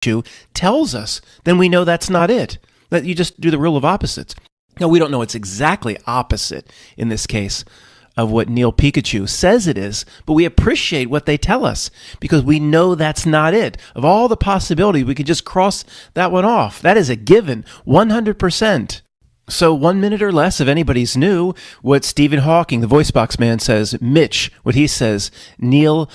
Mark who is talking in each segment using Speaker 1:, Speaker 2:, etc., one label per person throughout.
Speaker 1: Pikachu tells us, then we know that's not it. That you just do the rule of opposites. Now, we don't know it's exactly opposite in this case of what Neil Pikachu says it is, but we appreciate what they tell us because we know that's not it. Of all the possibilities, we could just cross that one off. That is a given, 100%. So 1 minute or less, if anybody's new, what Stephen Hawking, the voice box man, says, Mitch, what he says, Neil,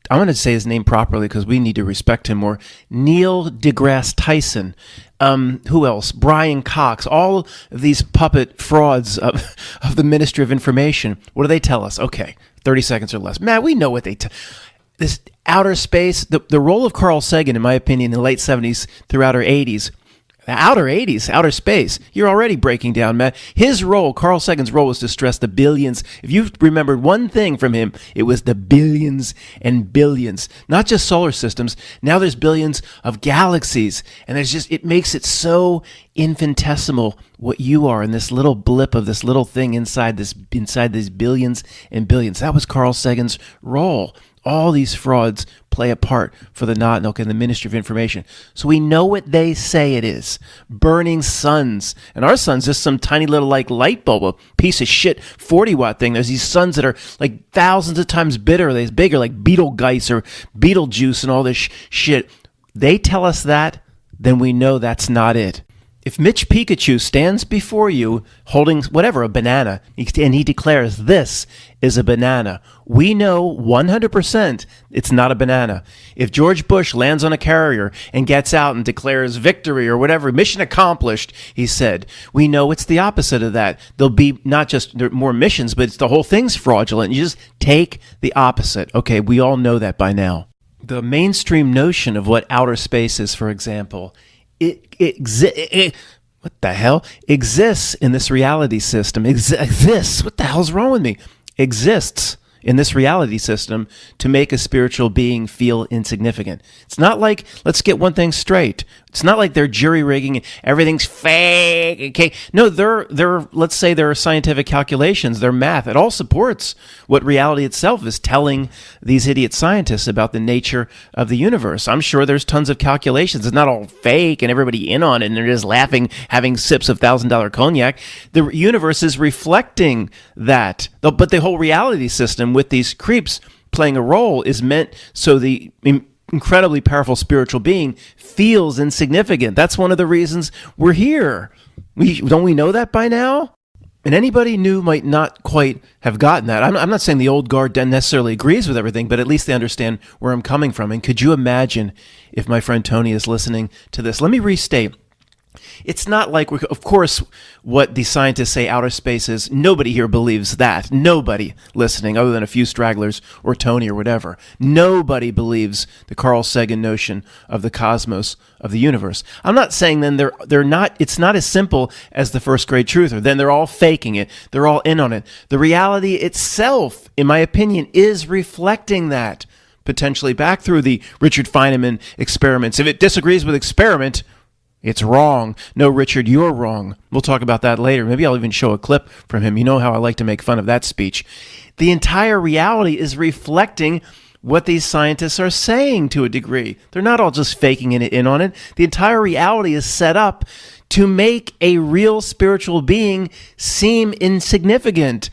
Speaker 1: I'm going to say his name properly because we need to respect him more, Neil deGrasse Tyson. Who else? Brian Cox, all of these puppet frauds of the Ministry of Information. What do they tell us? Okay, 30 seconds or less. Man, we know what they this outer space, the role of Carl Sagan, in my opinion, in the late 70s through outer 80s, the outer space, you're already breaking down, Matt. His role, Carl Sagan's role, was to stress the billions. If you remembered one thing from him, it was the billions and billions. Not just solar systems. Now there's billions of galaxies. And it makes it so infinitesimal what you are in this little blip of this little thing inside these billions and billions. That was Carl Sagan's role. All these frauds play a part for the NOTNOK and the Ministry of Information. So we know what they say it is. Burning suns. And our sun's just some tiny little light bulb, a piece of shit 40-watt thing. There's these suns that are like thousands of times bigger, like Betelgeuse or Betelgeuse and all this shit. They tell us that, then we know that's not it. If Mitch Pikachu stands before you holding whatever, a banana, and he declares this is a banana, we know 100% it's not a banana. If George Bush lands on a carrier and gets out and declares victory or whatever, mission accomplished, he said, we know it's the opposite of that. There'll be not just more missions, but it's the whole thing's fraudulent. You just take the opposite. Okay, we all know that by now. The mainstream notion of what outer space is, for example, what the hell? Exists in this reality system. Exists. What the hell's wrong with me? Exists in this reality system to make a spiritual being feel insignificant. It's not like, let's get one thing straight. It's not like they're jury rigging and everything's fake. Okay. No, let's say there are scientific calculations, they're math. It all supports what reality itself is telling these idiot scientists about the nature of the universe. I'm sure there's tons of calculations. It's not all fake and everybody in on it and they're just laughing, having sips of $1,000 cognac. The universe is reflecting that. But the whole reality system with these creeps playing a role is meant so the incredibly powerful spiritual being feels insignificant. That's one of the reasons we're here. Don't we know that by now? And anybody new might not quite have gotten that. I'm not saying the old guard necessarily agrees with everything, but at least they understand where I'm coming from. And could you imagine if my friend Tony is listening to this? Let me restate. It's not like, of course, what the scientists say outer space is. Nobody here believes that. Nobody listening, other than a few stragglers or Tony or whatever. Nobody believes the Carl Sagan notion of the cosmos, of the universe. I'm not saying then they're not. It's not as simple as the first grade truther. Then they're all faking it. They're all in on it. The reality itself, in my opinion, is reflecting that potentially back through the Richard Feynman experiments. If it disagrees with experiment, it's wrong. No, Richard, you're wrong. We'll talk about that later. Maybe I'll even show a clip from him. You know how I like to make fun of that speech. The entire reality is reflecting what these scientists are saying to a degree. They're not all just faking it in on it. The entire reality is set up to make a real spiritual being seem insignificant.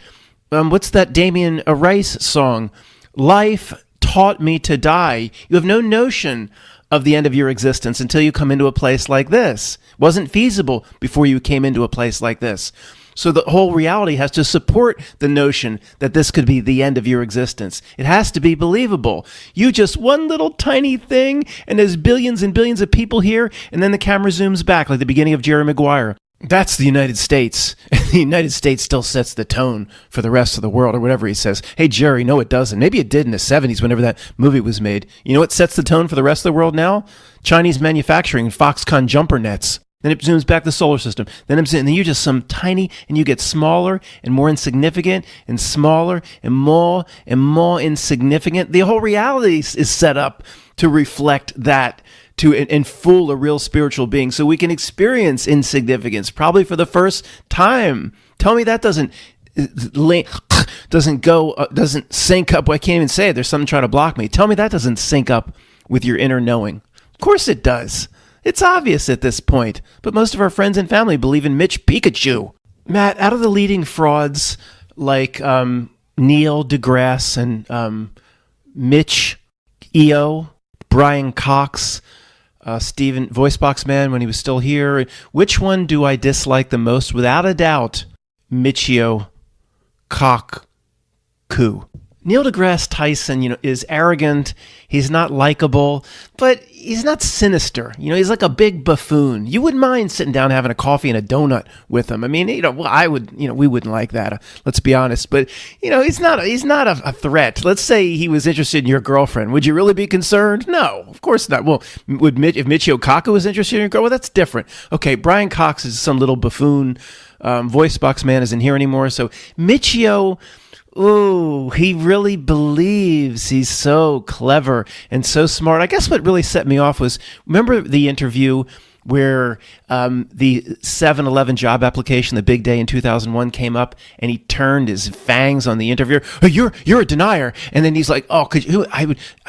Speaker 1: What's that Damien Rice song? Life taught me to die. You have no notion of the end of your existence until you come into a place like this. Wasn't feasible before you came into a place like this. So the whole reality has to support the notion that this could be the end of your existence. It has to be believable. You just one little tiny thing, and there's billions and billions of people here, and then the camera zooms back like the beginning of Jerry Maguire. That's the United States. The United States still sets the tone for the rest of the world, or whatever he says. Hey, Jerry, no, it doesn't. Maybe it did in the 70s whenever that movie was made. You know what sets the tone for the rest of the world now? Chinese manufacturing and Foxconn jumper nets. Then it zooms back the solar system. Then you're just some tiny, and you get smaller and more insignificant and smaller and more insignificant. The whole reality is set up to reflect that, and fool a real spiritual being so we can experience insignificance, probably for the first time. Tell me that doesn't sync up. Well, I can't even say it. There's something trying to block me. Tell me that doesn't sync up with your inner knowing. course it does. It's obvious at this point, but most of our friends and family believe in Mitch Pikachu. Matt, out of the leading frauds like Neil deGrasse and Mitch EO, Brian Cox, Steven VoiceBox Man when he was still here, which one do I dislike the most? Without a doubt, Michio Kaku. Neil deGrasse Tyson, is arrogant. He's not likable, but he's not sinister. He's like a big buffoon. You wouldn't mind sitting down having a coffee and a donut with him. I mean, I would, we wouldn't like that. Let's be honest. But he's not a threat. Let's say he was interested in your girlfriend. Would you really be concerned? No, of course not. Well, if Michio Kaku was interested in your girl, well, that's different. Okay, Brian Cox is some little buffoon. VoiceBox Man isn't here anymore. So Michio. Ooh, he really believes he's so clever and so smart. I guess what really set me off was, remember the interview where the 7-Eleven job application, the big day in 2001, came up, and he turned his fangs on the interviewer. Oh, you're a denier. And then he's like, oh,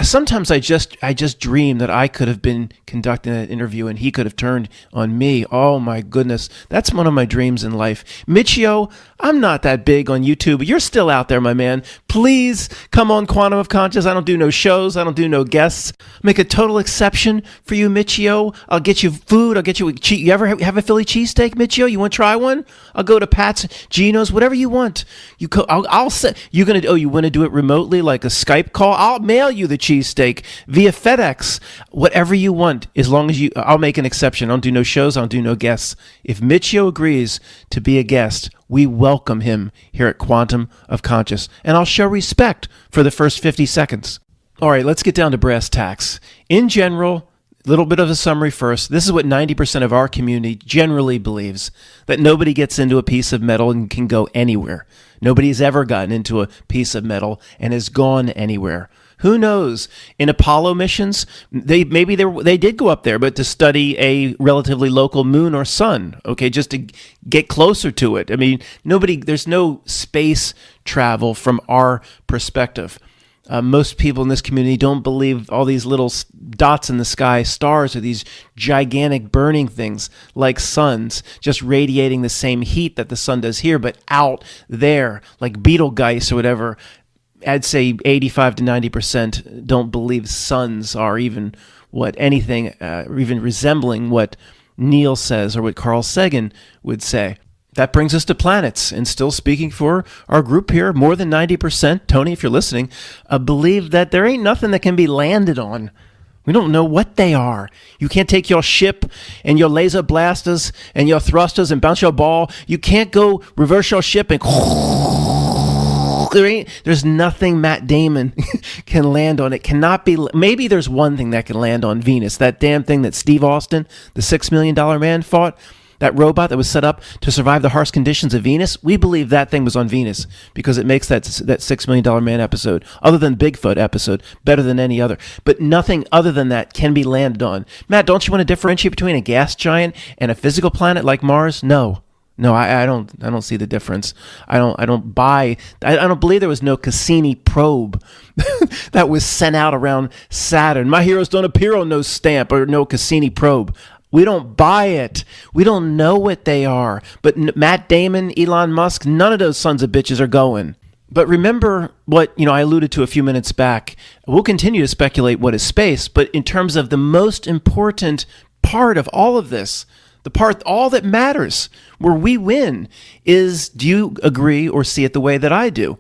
Speaker 1: sometimes I just dream that I could have been conducting an interview and he could have turned on me. Oh my goodness. That's one of my dreams in life. Michio, I'm not that big on YouTube, but you're still out there, my man. Please come on Quantum of Conscious. I don't do no shows. I don't do no guests. Make a total exception for you, Michio. I'll get you food. I'll get you a cheese. You ever have a Philly cheesesteak, Michio? You want to try one? I'll go to Pat's, Geno's, whatever you want. You want to do it remotely like a Skype call? I'll mail you the cheesesteak via FedEx. Whatever you want, as long as I'll make an exception. I don't do no shows. I don't do no guests. If Michio agrees to be a guest, we welcome him here at Quantum of Conscious, and I'll show respect for the first 50 seconds. All right, let's get down to brass tacks. In general, little bit of a summary first. This is what 90% of our community generally believes, that nobody gets into a piece of metal and can go anywhere. Nobody's ever gotten into a piece of metal and has gone anywhere. Who knows? In Apollo missions, they did go up there, but to study a relatively local moon or sun, okay, just to get closer to it. I mean, there's no space travel from our perspective. Most people in this community don't believe all these little dots in the sky, stars, are these gigantic burning things like suns, just radiating the same heat that the sun does here, but out there, like Betelgeuse or whatever. I'd say 85 to 90% don't believe suns are even anything resembling what Neil says or what Carl Sagan would say. That brings us to planets, and still speaking for our group here, more than 90%, Tony, if you're listening, believe that there ain't nothing that can be landed on. We don't know what they are. You can't take your ship and your laser blasters and your thrusters and bounce your ball. You can't go reverse your ship and there's nothing Matt Damon can land on. It cannot be. Maybe there's one thing that can land on Venus, that damn thing that Steve Austin, the $6 million man, fought. That robot that was set up to survive the harsh conditions of Venus, we believe that thing was on Venus because it makes that $6 million man episode, other than Bigfoot episode, better than any other. But nothing other than that can be landed on. Matt, don't you want to differentiate between a gas giant and a physical planet like Mars? No, I don't see the difference. I don't believe there was no Cassini probe that was sent out around Saturn. My heroes don't appear on no stamp or no Cassini probe. We don't buy it. We don't know what they are. But Matt Damon, Elon Musk, none of those sons of bitches are going. But remember what I alluded to a few minutes back. We'll continue to speculate what is space, but in terms of the most important part of all of this, all that matters, where we win, is, do you agree or see it the way that I do?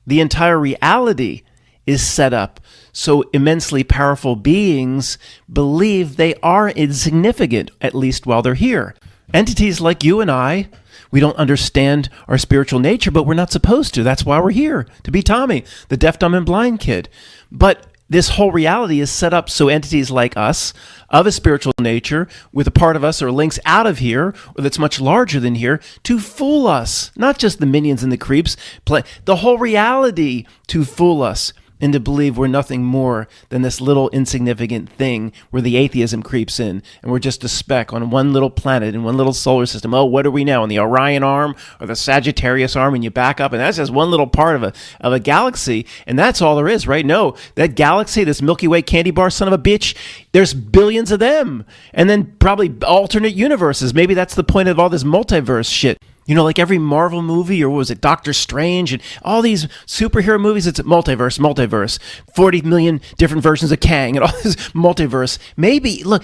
Speaker 1: The entire reality is set up so immensely powerful beings believe they are insignificant, at least while they're here. Entities like you and I, we don't understand our spiritual nature, but we're not supposed to. That's why we're here, to be Tommy, the deaf, dumb, and blind kid. But this whole reality is set up so entities like us, of a spiritual nature, with a part of us or links out of here, or that's much larger than here, to fool us. Not just the minions and the creeps, the whole reality to fool us. and to believe we're nothing more than this little insignificant thing where the atheism creeps in and we're just a speck on one little planet in one little solar system. Oh, what are we now, in the Orion arm or the Sagittarius arm? And you back up and that's just one little part of a galaxy, and that's all there is, right? No, that galaxy, this Milky Way candy bar son of a bitch, there's billions of them, and then probably alternate universes. Maybe that's the point of all this multiverse shit. You know, like every Marvel movie, or what was it, Doctor Strange, and all these superhero movies, it's multiverse, 40 million different versions of Kang, and all this multiverse. Maybe, look,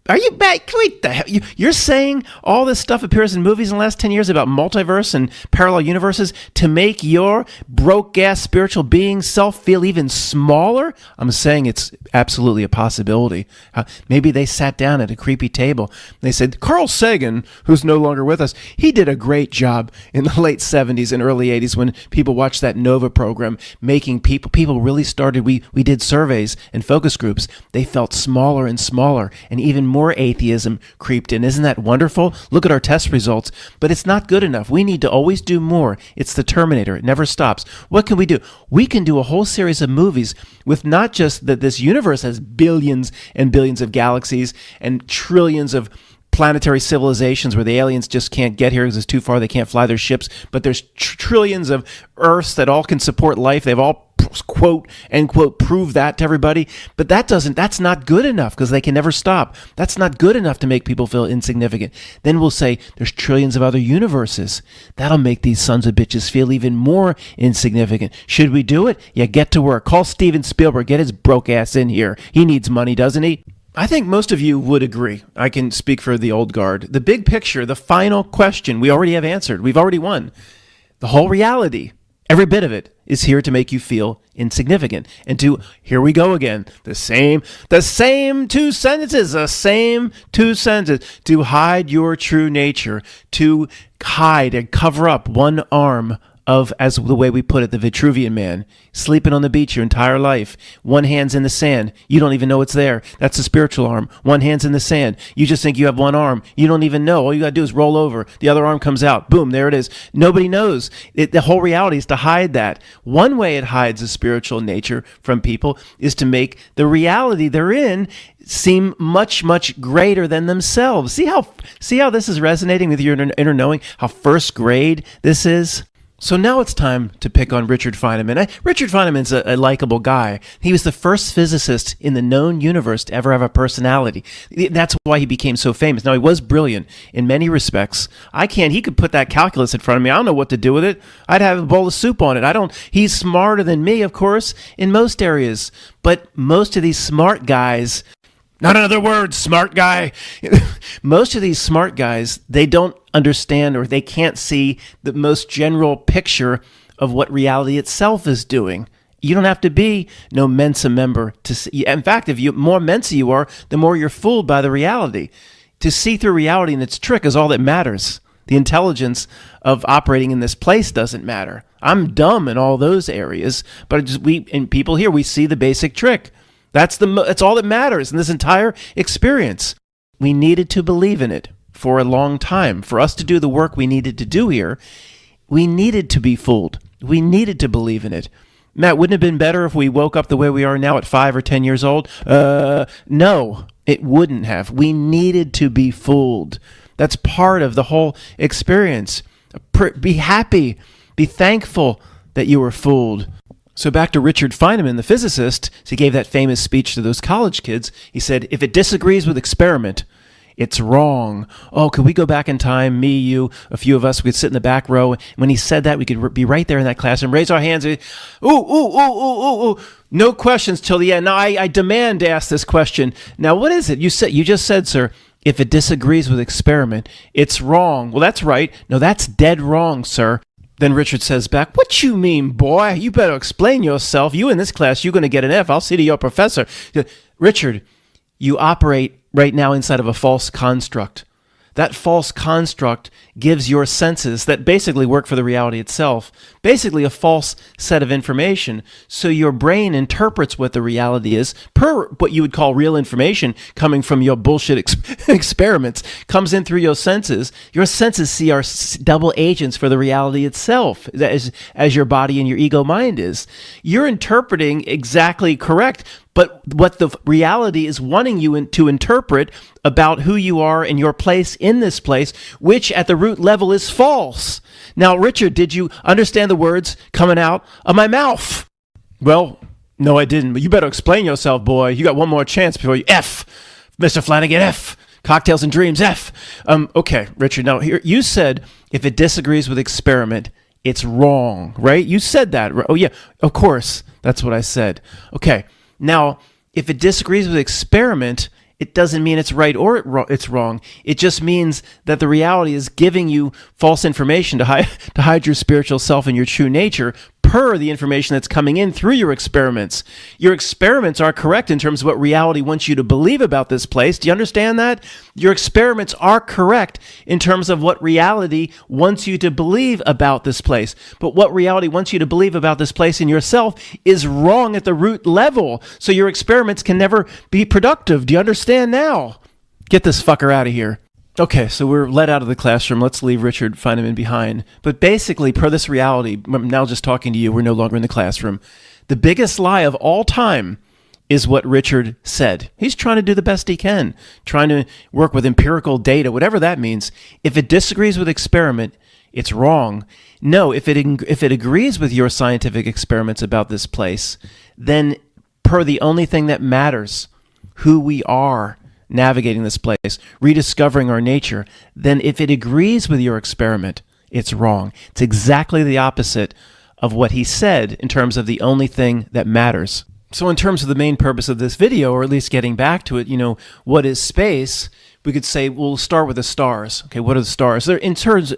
Speaker 1: are you back? Wait, the hell? You're saying all this stuff appears in movies in the last 10 years about multiverse and parallel universes to make your broke-ass spiritual being self feel even smaller? I'm saying it's absolutely a possibility. Maybe they sat down at a creepy table. They said, Carl Sagan, who's no longer with us, he did a great job in the late 70s and early 80s when people watched that NOVA program, making people really started, we did surveys and focus groups. They felt smaller and smaller, and even more atheism creeped in. Isn't that wonderful? Look at our test results. But it's not good enough. We need to always do more. It's the Terminator. It never stops. What can we do? We can do a whole series of movies with not just that this universe has billions and billions of galaxies and trillions of planetary civilizations where the aliens just can't get here because it's too far, they can't fly their ships, but there's trillions of Earths that all can support life. They've all quote unquote prove that to everybody, but that's not good enough because they can never stop. That's not good enough to make people feel insignificant. Then we'll say there's trillions of other universes. That'll make these sons of bitches feel even more insignificant. Should we do it? Yeah, get to work. Call Steven Spielberg, get his broke ass in here. He needs money, doesn't he? I think most of you would agree. I can speak for the old guard. The big picture, the final question, we already have answered. We've already won. The whole reality, every bit of it, is here to make you feel insignificant. And here we go again, the same two sentences, to hide your true nature, to hide and cover up one arm of, as the way we put it, the Vitruvian man, sleeping on the beach your entire life. One hand's in the sand. You don't even know it's there. That's the spiritual arm. One hand's in the sand. You just think you have one arm. You don't even know. All you got to do is roll over. The other arm comes out. Boom, there it is. Nobody knows. The whole reality is to hide that. One way it hides the spiritual nature from people is to make the reality they're in seem much, much greater than themselves. See how this is resonating with your inner knowing? How first grade this is? So now it's time to pick on Richard Feynman. Richard Feynman's a likable guy. He was the first physicist in the known universe to ever have a personality. That's why he became so famous. Now, he was brilliant in many respects. He could put that calculus in front of me. I don't know what to do with it. I'd have a bowl of soup on it. He's smarter than me, of course, in most areas. But most of these smart guys, not another word, smart guy. Most of these smart guys, they don't understand, or they can't see the most general picture of what reality itself is doing. You don't have to be no Mensa member to see. In fact, if more Mensa you are, the more you're fooled by the reality. To see through reality and its trick is all that matters. The intelligence of operating in this place doesn't matter. I'm dumb in all those areas, but people here, we see the basic trick. That's all that matters in this entire experience. We needed to believe in it for a long time. For us to do the work we needed to do here, we needed to be fooled. We needed to believe in it. Matt, wouldn't it have been better if we woke up the way we are now at 5 or 10 years old? No, it wouldn't have. We needed to be fooled. That's part of the whole experience. Be happy. Be thankful that you were fooled. So back to Richard Feynman, the physicist. He gave that famous speech to those college kids. He said, if it disagrees with experiment, it's wrong. Oh, could we go back in time? Me, you, a few of us, we could sit in the back row. When he said that, we could be right there in that class and raise our hands. Ooh. No questions till the end. Now, I demand to ask this question. Now, what is it? You just said, sir, if it disagrees with experiment, it's wrong. Well, that's right. No, that's dead wrong, sir. Then Richard says back, what you mean, boy? You better explain yourself. You in this class, you're going to get an F. I'll see to your professor. Richard, you operate right now inside of a false construct. that false construct gives your senses that basically work for the reality itself, basically a false set of information. So your brain interprets what the reality is per what you would call real information coming from your bullshit experiments, comes in through your senses. Your senses see are double agents for the reality itself, as your body and your ego mind is. You're interpreting exactly correct, but what the reality is wanting you to interpret about who you are and your place in this place, which at the root level is false. Now, Richard, did you understand the words coming out of my mouth? Well, no, I didn't, but you better explain yourself, boy. You got one more chance before you F. Mr. Flanagan, F. Cocktails and Dreams, F. Okay, Richard, now here, you said if it disagrees with experiment, it's wrong, right? You said that. Oh, yeah, of course. That's what I said. Okay. Now, if it disagrees with experiment, it doesn't mean it's right or it's wrong. It just means that the reality is giving you false information to hide your spiritual self and your true nature per the information that's coming in through your experiments. Your experiments are correct in terms of what reality wants you to believe about this place. Do you understand that? Your experiments are correct in terms of what reality wants you to believe about this place. But what reality wants you to believe about this place in yourself is wrong at the root level. So your experiments can never be productive. Do you understand now? Get this fucker out of here. Okay, so we're let out of the classroom. Let's leave Richard Feynman behind. But basically, per this reality, I'm now just talking to you, we're no longer in the classroom. The biggest lie of all time is what Richard said. He's trying to do the best he can, trying to work with empirical data, whatever that means. If it disagrees with experiment, it's wrong. No, if it agrees with your scientific experiments about this place, then per the only thing that matters, who we are, navigating this place, rediscovering our nature, then if it agrees with your experiment, it's wrong. It's exactly the opposite of what he said in terms of the only thing that matters. So in terms of the main purpose of this video, or at least getting back to it, what is space? We could say we'll start with the stars. Okay, what are the stars? They're in terms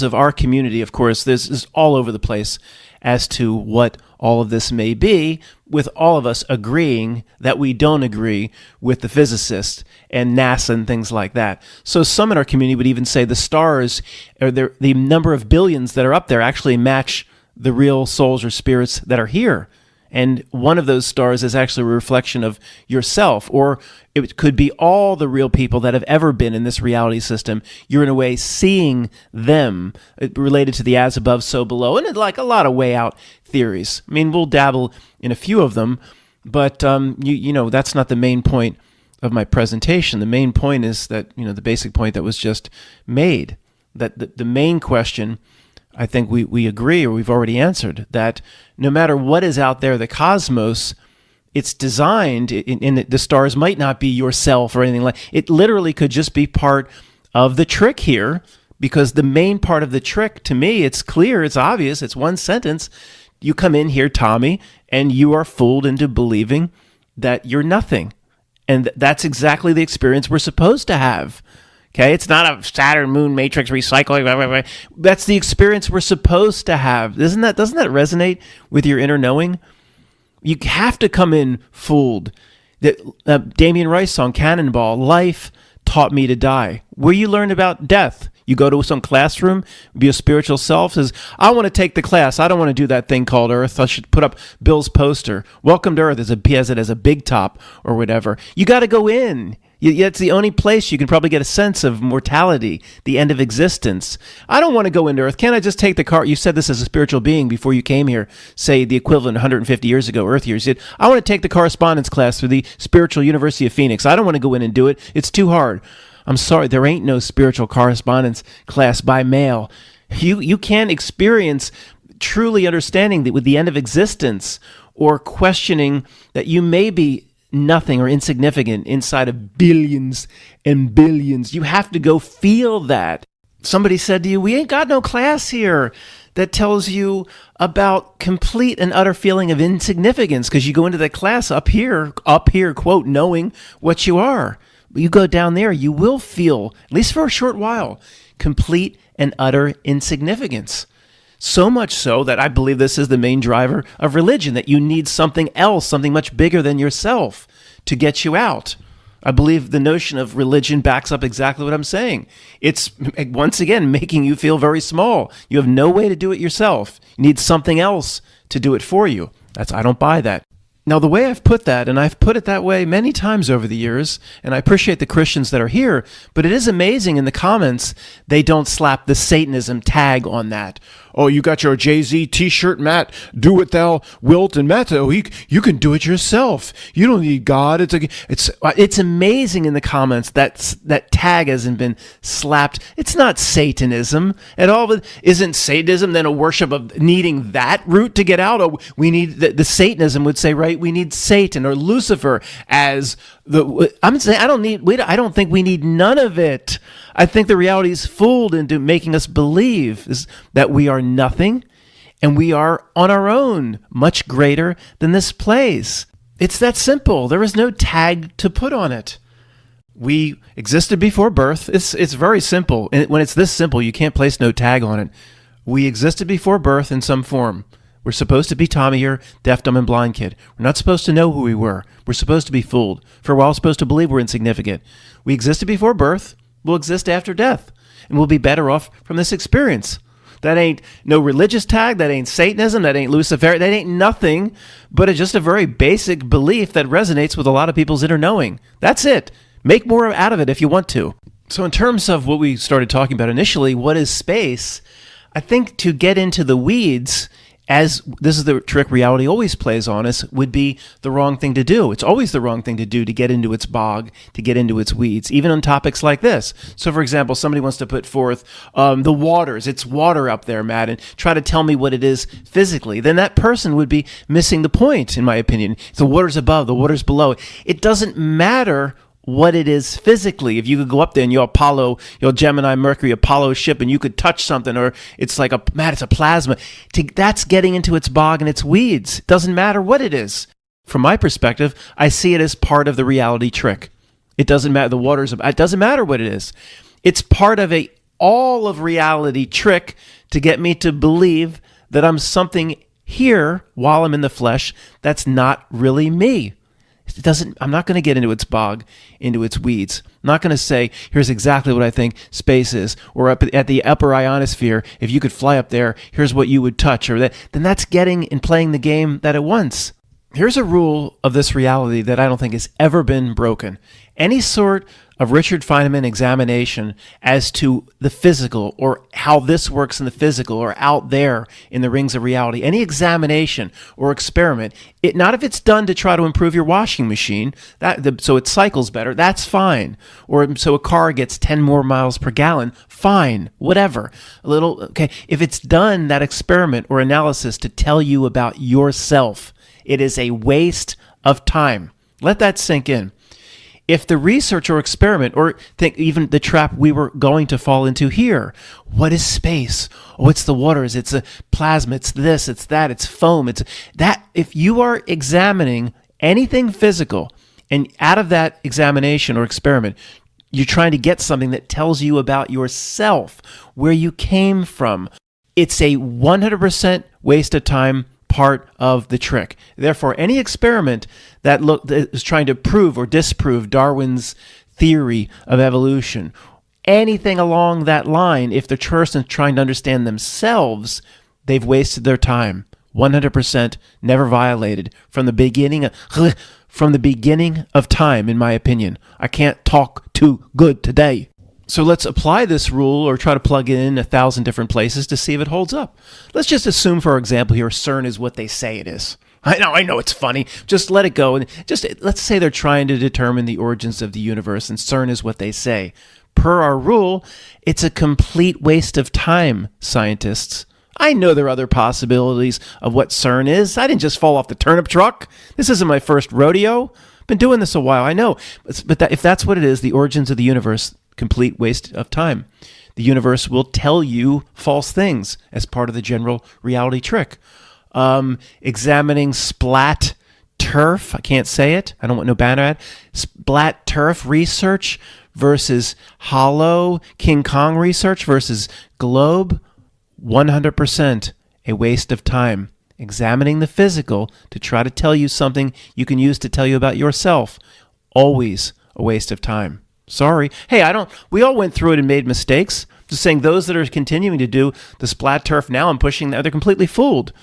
Speaker 1: of our community, of course, this is all over the place as to what all of this may be, with all of us agreeing that we don't agree with the physicists and NASA and things like that. So some in our community would even say the stars, or the number of billions that are up there, actually match the real souls or spirits that are here. And one of those stars is actually a reflection of yourself, or it could be all the real people that have ever been in this reality system. You're in a way seeing them, related to the as above, so below, and like a lot of way out theories. I mean, we'll dabble in a few of them, but that's not the main point of my presentation. The main point is that, the basic point that was just made, that the main question, I think we agree, or we've already answered, that no matter what is out there, the cosmos, it's designed, in the stars might not be yourself or anything like it. Literally could just be part of the trick here, because the main part of the trick, to me, it's clear, it's obvious, it's one sentence. You come in here, Tommy, and you are fooled into believing that you're nothing. And that's exactly the experience we're supposed to have. Okay, it's not a Saturn moon matrix recycling. Blah, blah, blah. That's the experience we're supposed to have. Doesn't that resonate with your inner knowing? You have to come in fooled. That Damien Rice song, Cannonball, life taught me to die. Where you learn about death. You go to some classroom, be a spiritual self, says, I want to take the class. I don't want to do that thing called Earth. I should put up Bill's poster. Welcome to Earth, as it as a big top or whatever. You got to go in. It's the only place you can probably get a sense of mortality, the end of existence. I don't want to go into Earth. Can't I just take the car? You said this as a spiritual being before you came here, say the equivalent 150 years ago, Earth years. You said, I want to take the correspondence class for the Spiritual University of Phoenix. I don't want to go in and do it. It's too hard. I'm sorry, there ain't no spiritual correspondence class by mail. You can't experience truly understanding that with the end of existence, or questioning that you may be nothing or insignificant inside of billions and billions. You have to go feel that. Somebody said to you, we ain't got no class here that tells you about complete and utter feeling of insignificance, because you go into that class up here, quote, knowing what you are. You go down there, you will feel, at least for a short while, complete and utter insignificance. So much so that I believe this is the main driver of religion, that you need something else, something much bigger than yourself to get you out. I believe the notion of religion backs up exactly what I'm saying. It's, once again, making you feel very small. You have no way to do it yourself. You need something else to do it for you. I don't buy that. Now, the way I've put that, and I've put it that way many times over the years, and I appreciate the Christians that are here, but it is amazing in the comments, they don't slap the Satanism tag on that. Oh, you got your Jay-Z t-shirt, Matt. Do what thou wilt. And Matt, you can do it yourself. You don't need God. It's amazing in the comments that tag hasn't been slapped. It's not Satanism at all. But isn't Satanism then a worship of needing that root to get out? Oh, we need the Satanism would say, right? We need Satan or Lucifer as the. I'm saying I don't think we need none of it. I think the reality is fooled into making us believe that we are nothing and we are on our own, much greater than this place. It's that simple. There is no tag to put on it. We existed before birth. It's very simple. And when it's this simple, you can't place no tag on it. We existed before birth in some form. We're supposed to be Tommy here, deaf, dumb, and blind kid. We're not supposed to know who we were. We're supposed to be fooled. For a while, supposed to believe we're insignificant. We existed before birth. We'll exist after death, and we'll be better off from this experience. That ain't no religious tag, that ain't Satanism, that ain't Lucifer, that ain't nothing, but it's just a very basic belief that resonates with a lot of people's inner knowing. That's it. Make more out of it if you want to. So in terms of what we started talking about initially, what is space? I think to get into the weeds, as this is the trick reality always plays on us, would be the wrong thing to do. It's always the wrong thing to do to get into its bog, to get into its weeds, even on topics like this. So, for example, somebody wants to put forth the waters. It's water up there, Matt, and try to tell me what it is physically. Then that person would be missing the point, in my opinion. The water's above, the water's below. It doesn't matter what it is physically. If you could go up there and your Gemini, Mercury, Apollo ship, and you could touch something, or it's like it's a plasma. That's getting into its bog and its weeds. It doesn't matter what it is. From my perspective, I see it as part of the reality trick. It doesn't matter. It doesn't matter what it is. It's part of all of reality trick to get me to believe that I'm something here while I'm in the flesh that's not really me. I'm not going to get into its bog, into its weeds. I'm not going to say, here's exactly what I think space is, or up at the upper ionosphere, if you could fly up there, here's what you would touch, or that. Then that's getting and playing the game that it wants. Here's a rule of this reality that I don't think has ever been broken. Any sort of Richard Feynman examination as to the physical, or how this works in the physical, or out there in the rings of reality, any examination or experiment, not if it's done to try to improve your washing machine, so it cycles better, that's fine. Or so a car gets 10 more miles per gallon, fine, whatever. Okay, if it's done, that experiment or analysis, to tell you about yourself, it is a waste of time. Let that sink in. If the research or experiment, or think even the trap we were going to fall into here, what is space? Oh, it's the waters, it's a plasma, it's this, it's that, it's foam, it's that. If you are examining anything physical, and out of that examination or experiment, you're trying to get something that tells you about yourself, where you came from, it's a 100% waste of time, part of the trick. Therefore, any experiment that is trying to prove or disprove Darwin's theory of evolution, anything along that line, if the person is trying to understand themselves, they've wasted their time. 100% never violated from the beginning of time, in my opinion. I can't talk too good today. So let's apply this rule, or try to plug it in 1,000 different places to see if it holds up. Let's just assume, for example, here CERN is what they say it is. I know it's funny. Just let it go. And let's say they're trying to determine the origins of the universe, and CERN is what they say. Per our rule, it's a complete waste of time, scientists. I know there are other possibilities of what CERN is. I didn't just fall off the turnip truck. This isn't my first rodeo. I've been doing this a while, I know. But if that's what it is, the origins of the universe, complete waste of time. The universe will tell you false things as part of the general reality trick. Examining splat turf, I can't say it, I don't want no banner ad. Splat turf research versus hollow King Kong research versus globe, 100% a waste of time. Examining the physical to try to tell you something you can use to tell you about yourself, always a waste of time. Sorry. Hey, we all went through it and made mistakes. Just saying those that are continuing to do the splat turf now and pushing that, they're completely fooled.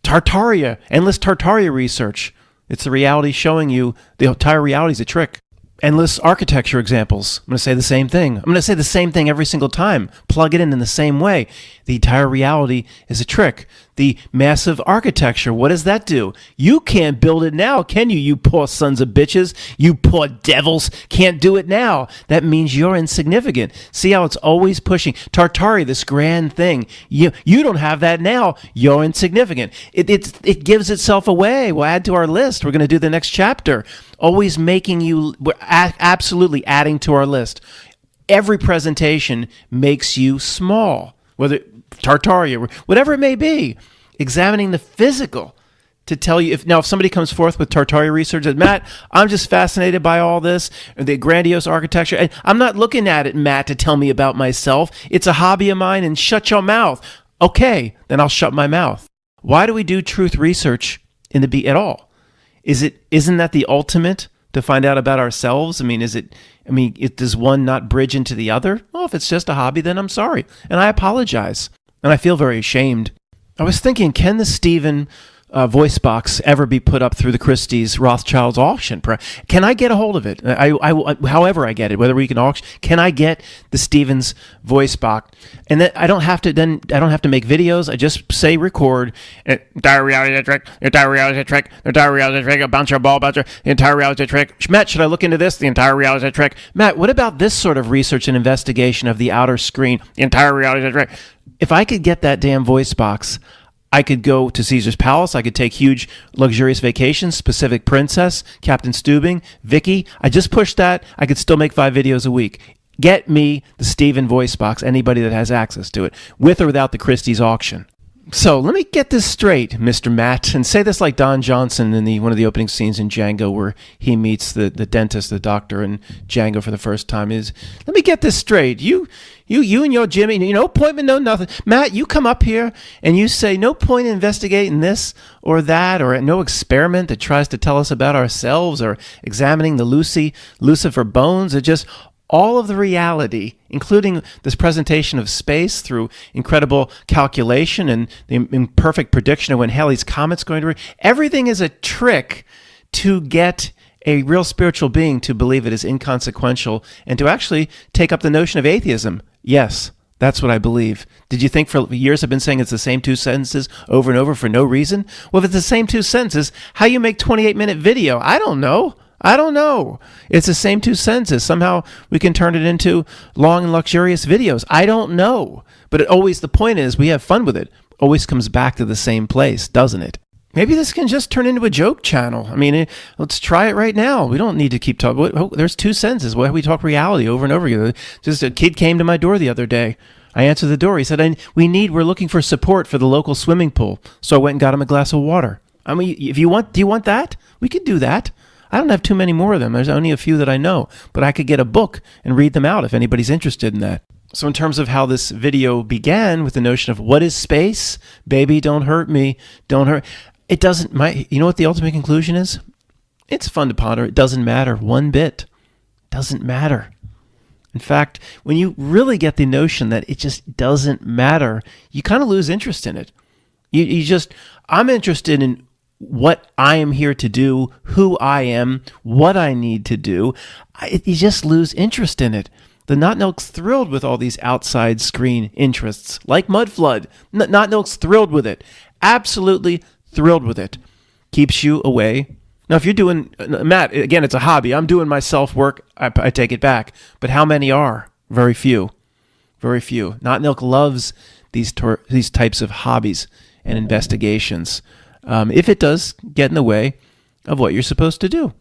Speaker 1: Tartaria, endless Tartaria research. It's the reality showing you the entire reality is a trick. Endless architecture examples. I'm going to say the same thing. I'm going to say the same thing every single time. Plug it in the same way. The entire reality is a trick. The massive architecture, what does that do? You can't build it now, can you? You poor sons of bitches. You poor devils can't do it now. That means you're insignificant. See how it's always pushing. Tartaria, this grand thing. You don't have that now. You're insignificant. It gives itself away. We'll add to our list. We're going to do the next chapter. Always making you, we're absolutely adding to our list. Every presentation makes you small, whether Tartaria, whatever it may be. Examining the physical to tell you if somebody comes forth with Tartaria research that, Matt, I'm just fascinated by all this, the grandiose architecture, and I'm not looking at it, Matt, to tell me about myself. It's a hobby of mine, and shut your mouth. Okay, then I'll shut my mouth. Why do we do truth research at all? Isn't that the ultimate to find out about ourselves? Does one not bridge into the other? Well, if it's just a hobby, then I'm sorry. And I apologize. And I feel very ashamed. I was thinking, can the Stephen voice box ever be put up through the Christie's Rothschild's auction? Can I get a hold of it? However I get it, whether we can auction, can I get the Stevens voice box? And then I don't have to make videos. I just say record. Entire reality trick. Entire reality trick. Entire reality trick. A bouncer ball bouncer. The entire reality trick. Matt, should I look into this? The entire reality trick. Matt, what about this sort of research and investigation of the outer screen? The entire reality trick. If I could get that damn voice box, I could go to Caesar's Palace. I could take huge, luxurious vacations. Pacific Princess, Captain Steubing, Vicky. I just pushed that. I could still make 5 videos a week. Get me the Stephen voice box, anybody that has access to it, with or without the Christie's auction. So let me get this straight, Mr. Matt, and say this like Don Johnson in one of the opening scenes in Django where he meets the dentist, the doctor, in Django for the first time. Let me get this straight. You and your Jimmy, no appointment, no nothing. Matt, you come up here and you say no point in investigating this or that, or no experiment that tries to tell us about ourselves, or examining the Lucifer bones. It just all of the reality, including this presentation of space through incredible calculation and the imperfect prediction of when Halley's Comet's going to everything is a trick to get a real spiritual being to believe it is inconsequential and to actually take up the notion of atheism. Yes, that's what I believe. Did you think for years I've been saying it's the same 2 sentences over and over for no reason? Well, if it's the same 2 sentences, how you make 28-minute video? I don't know. It's the same 2 sentences. Somehow we can turn it into long and luxurious videos. I don't know. But the point is we have fun with it. Always comes back to the same place, doesn't it? Maybe this can just turn into a joke channel. Let's try it right now. We don't need to keep talking. There's 2 sentences. Why we talk reality over and over again? Just a kid came to my door the other day. I answered the door. He said, we're looking for support for the local swimming pool. So I went and got him a glass of water. Do you want that? We could do that. I don't have too many more of them. There's only a few that I know, but I could get a book and read them out if anybody's interested in that. So in terms of how this video began with the notion of what is space? Baby, don't hurt me. Don't hurt. It doesn't, you know what the ultimate conclusion is? It's fun to ponder. It doesn't matter one bit. Doesn't matter. In fact, when you really get the notion that it just doesn't matter, you kind of lose interest in it. I'm interested in what I am here to do, who I am, what I need to do. You just lose interest in it. The Not Nilk's thrilled with all these outside screen interests, like Mudflood. Not Nilk's thrilled with it. Absolutely thrilled with it. Keeps you away. Now, if you're doing, Matt, again, it's a hobby. I'm doing my self-work. I take it back. But how many are? Very few. Very few. Not Nilk loves these types of hobbies and investigations. If it does get in the way of what you're supposed to do.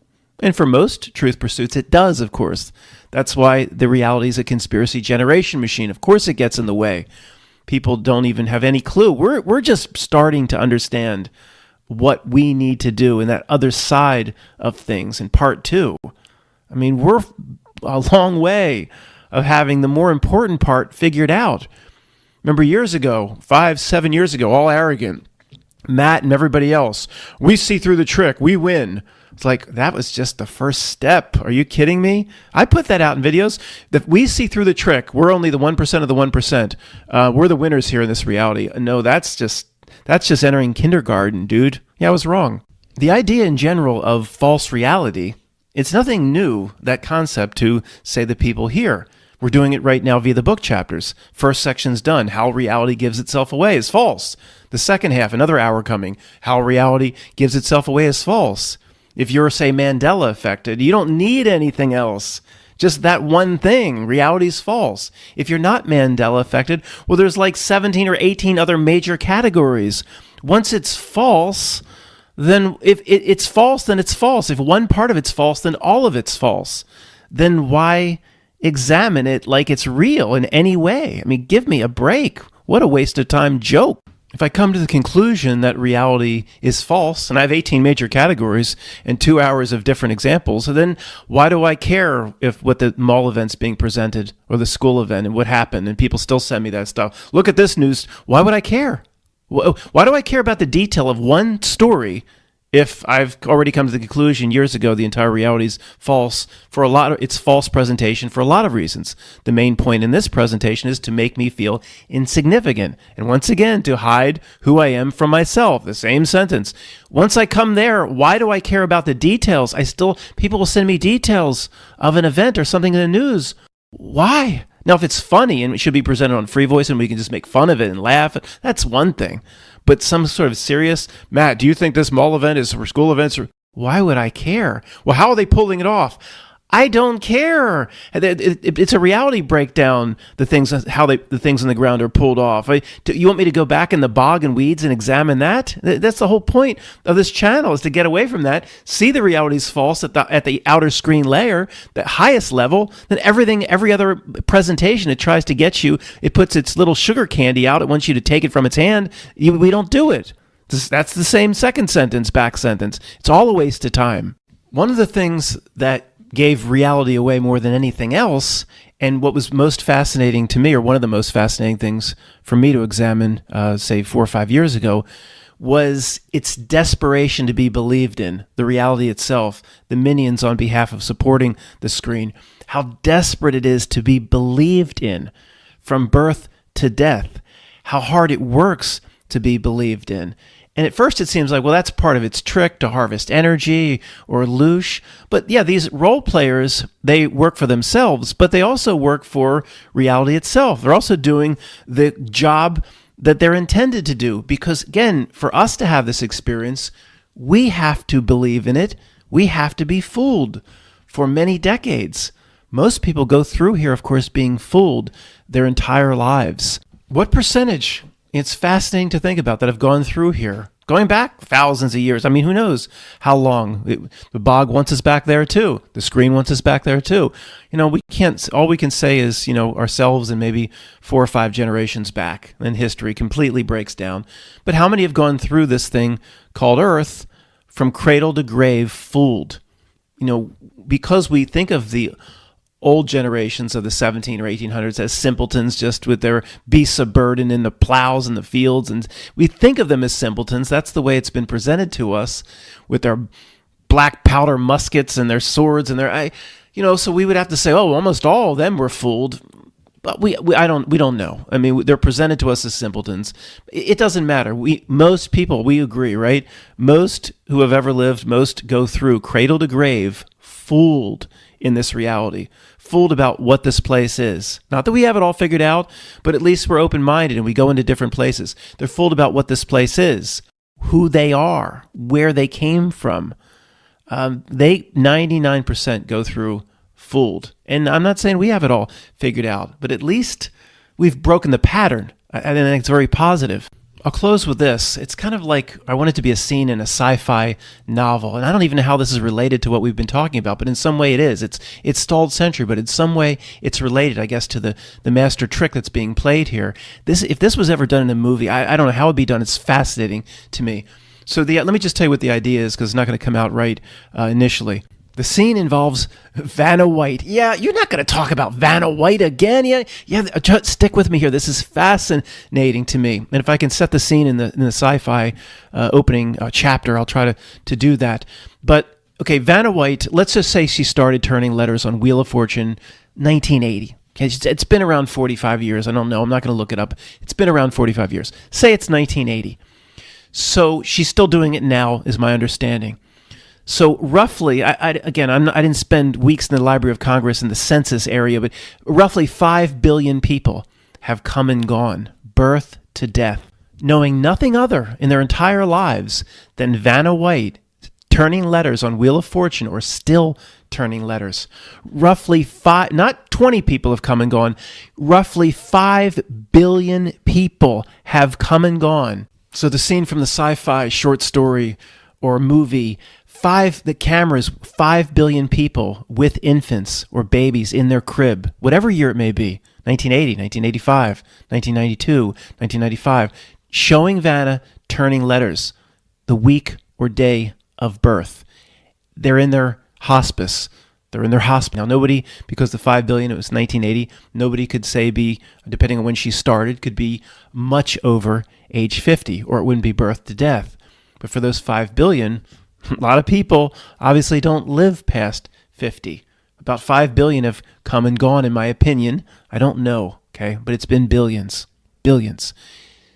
Speaker 1: And for most truth pursuits, it does, of course. That's why the reality is a conspiracy generation machine. Of course it gets in the way. People don't even have any clue. We're just starting to understand what we need to do in that other side of things in part 2. We're a long way of having the more important part figured out. Remember years ago, 5-7 years ago, all arrogant, Matt and everybody else, we see through the trick, we win. It's like, that was just the first step. Are you kidding me? I put that out in videos. That we see through the trick. We're only the 1% of the 1%. We're the winners here in this reality. No, that's just entering kindergarten, dude. Yeah, I was wrong. The idea in general of false reality, it's nothing new, that concept, to, say, the people here. We're doing it right now via the book chapters. First section's done. How reality gives itself away is false. The second half, another hour coming. How reality gives itself away is false. If you're, say, Mandela affected, you don't need anything else. Just that one thing. Reality's false. If you're not Mandela affected, well, there's like 17 or 18 other major categories. Once it's false, then if it's false, then it's false. If one part of it's false, then all of it's false. Then why examine it like it's real in any way? I mean, give me a break. What a waste of time joke. If I come to the conclusion that reality is false, and I have 18 major categories and 2 hours of different examples, then why do I care if what the mall event's being presented or the school event and what happened, and people still send me that stuff? Look at this news. Why would I care? Why do I care about the detail of one story if I've already come to the conclusion years ago the entire reality is false? It's false presentation for a lot of reasons. The main point in this presentation is to make me feel insignificant, and once again to hide who I am from myself. The same sentence. Once I come there, why do I care about the details? People will send me details of an event or something in the news. Why? Now, if it's funny and it should be presented on Free Voice and we can just make fun of it and laugh, that's one thing. But some sort of serious, Matt, do you think this mall event is for school events? Why would I care? Well, how are they pulling it off? I don't care. It's a reality breakdown. The things on the ground are pulled off. You want me to go back in the bog and weeds and examine that? That's the whole point of this channel, is to get away from that. See the reality's false at the outer screen layer, the highest level. Then every other presentation it tries to get you, it puts its little sugar candy out. It wants you to take it from its hand. We don't do it. That's the same second sentence, back sentence. It's all a waste of time. One of the things that gave reality away more than anything else, and what was most fascinating to me, or one of the most fascinating things for me to examine, say 4 or 5 years ago, was its desperation to be believed in, the reality itself, the minions on behalf of supporting the screen, how desperate it is to be believed in from birth to death, how hard it works to be believed in. And at first it seems like, well, that's part of its trick to harvest energy or loosh. But yeah, these role players, they work for themselves, but they also work for reality itself. They're also doing the job that they're intended to do. Because again, for us to have this experience, we have to believe in it. We have to be fooled for many decades. Most people go through here, of course, being fooled their entire lives. What percentage? It's fascinating to think about that have gone through here, going back thousands of years. I mean, who knows how long? The bog wants us back there too. The screen wants us back there too. All we can say is, ourselves and maybe 4 or 5 generations back, and history completely breaks down. But how many have gone through this thing called Earth from cradle to grave fooled? Because we think of the old generations of the 17 or 1800s as simpletons, just with their beasts of burden in the plows and the fields. And we think of them as simpletons. That's the way it's been presented to us, with their black powder muskets and their swords and so we would have to say, oh, almost all of them were fooled. But we don't know. I mean, they're presented to us as simpletons. It doesn't matter. Most people, we agree, right? Most who have ever lived, most go through cradle to grave fooled in this reality, fooled about what this place is. Not that we have it all figured out, but at least we're open-minded and we go into different places. They're fooled about what this place is, who they are, where they came from. They 99% go through fooled. And I'm not saying we have it all figured out, but at least we've broken the pattern. I think it's very positive. I'll close with this. It's kind of like I want it to be a scene in a sci-fi novel. And I don't even know how this is related to what we've been talking about, but in some way it is. It's stalled century, but in some way it's related, I guess, to the master trick that's being played here. If this was ever done in a movie, I don't know how it would be done. It's fascinating to me. So let me just tell you what the idea is, because it's not going to come out right initially. The scene involves Vanna White. Yeah, you're not going to talk about Vanna White again. Yeah. Just stick with me here. This is fascinating to me. And if I can set the scene in the sci-fi opening chapter, I'll try to do that. But okay, Vanna White. Let's just say she started turning letters on Wheel of Fortune, 1980. Okay, it's been around 45 years. I don't know. I'm not going to look it up. It's been around 45 years. Say it's 1980. So she's still doing it now, is my understanding. So roughly, I didn't spend weeks in the Library of Congress in the census area, but roughly 5 billion people have come and gone, birth to death, knowing nothing other in their entire lives than Vanna White turning letters on Wheel of Fortune, or still turning letters. Roughly not 20 people have come and gone, roughly 5 billion people have come and gone. So the scene from the sci-fi short story or movie, the camera's 5 billion people with infants or babies in their crib, whatever year it may be, 1980, 1985, 1992, 1995, showing Vanna turning letters the week or day of birth. They're in their hospice. They're in their hospital. Now, nobody, because the 5 billion, it was 1980, nobody could say depending on when she started, could be much over age 50, or it wouldn't be birth to death. But for those 5 billion, a lot of people obviously don't live past 50. About 5 billion have come and gone, in my opinion. I don't know, okay? But it's been billions.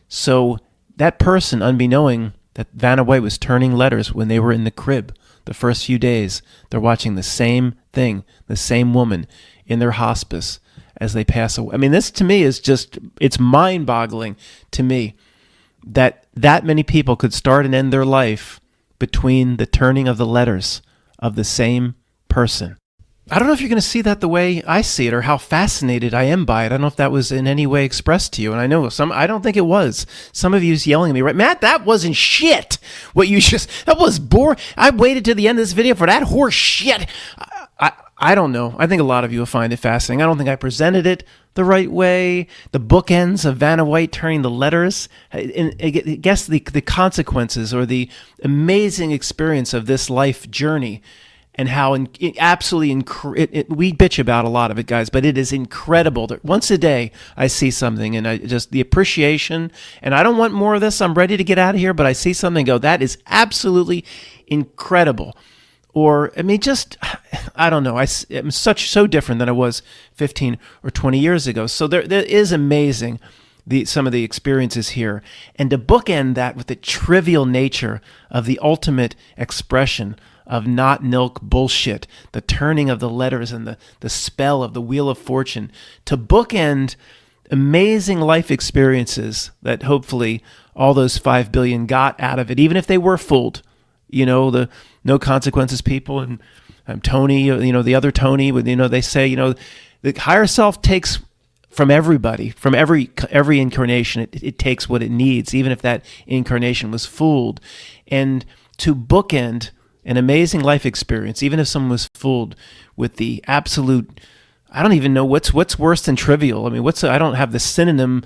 Speaker 1: So that person, unbeknowing that Vanna White was turning letters when they were in the crib the first few days, they're watching the same thing, the same woman in their hospice as they pass away. I mean, this to me is just, it's mind-boggling to me that many people could start and end their life between the turning of the letters of the same person. I don't know if you're going to see that the way I see it, or how fascinated I am by it. I don't know if that was in any way expressed to you. And I know I don't think it was. Some of you's yelling at me, right? Matt, that wasn't shit. That was boring. I waited to the end of this video for that horse shit. I don't know. I think a lot of you will find it fascinating. I don't think I presented it the right way. The bookends of Vanna White turning the letters. And I guess the consequences, or the amazing experience of this life journey, and how we bitch about a lot of it, guys, but it is incredible that once a day I see something, and the appreciation, and I don't want more of this. I'm ready to get out of here, but I see something and go, that is absolutely incredible. Or, I mean, I don't know. I'm so different than I was 15 or 20 years ago. So there is amazing, some of the experiences here. And to bookend that with the trivial nature of the ultimate expression of not milk bullshit, the turning of the letters and the spell of the Wheel of Fortune, to bookend amazing life experiences that hopefully all those 5 billion got out of it, even if they were fooled. The no consequences people, and Tony, the other Tony, they say, the higher self takes from everybody, from every incarnation. It takes what it needs, even if that incarnation was fooled. And to bookend an amazing life experience, even if someone was fooled with the absolute, I don't even know what's worse than trivial. I mean, I don't have the synonym.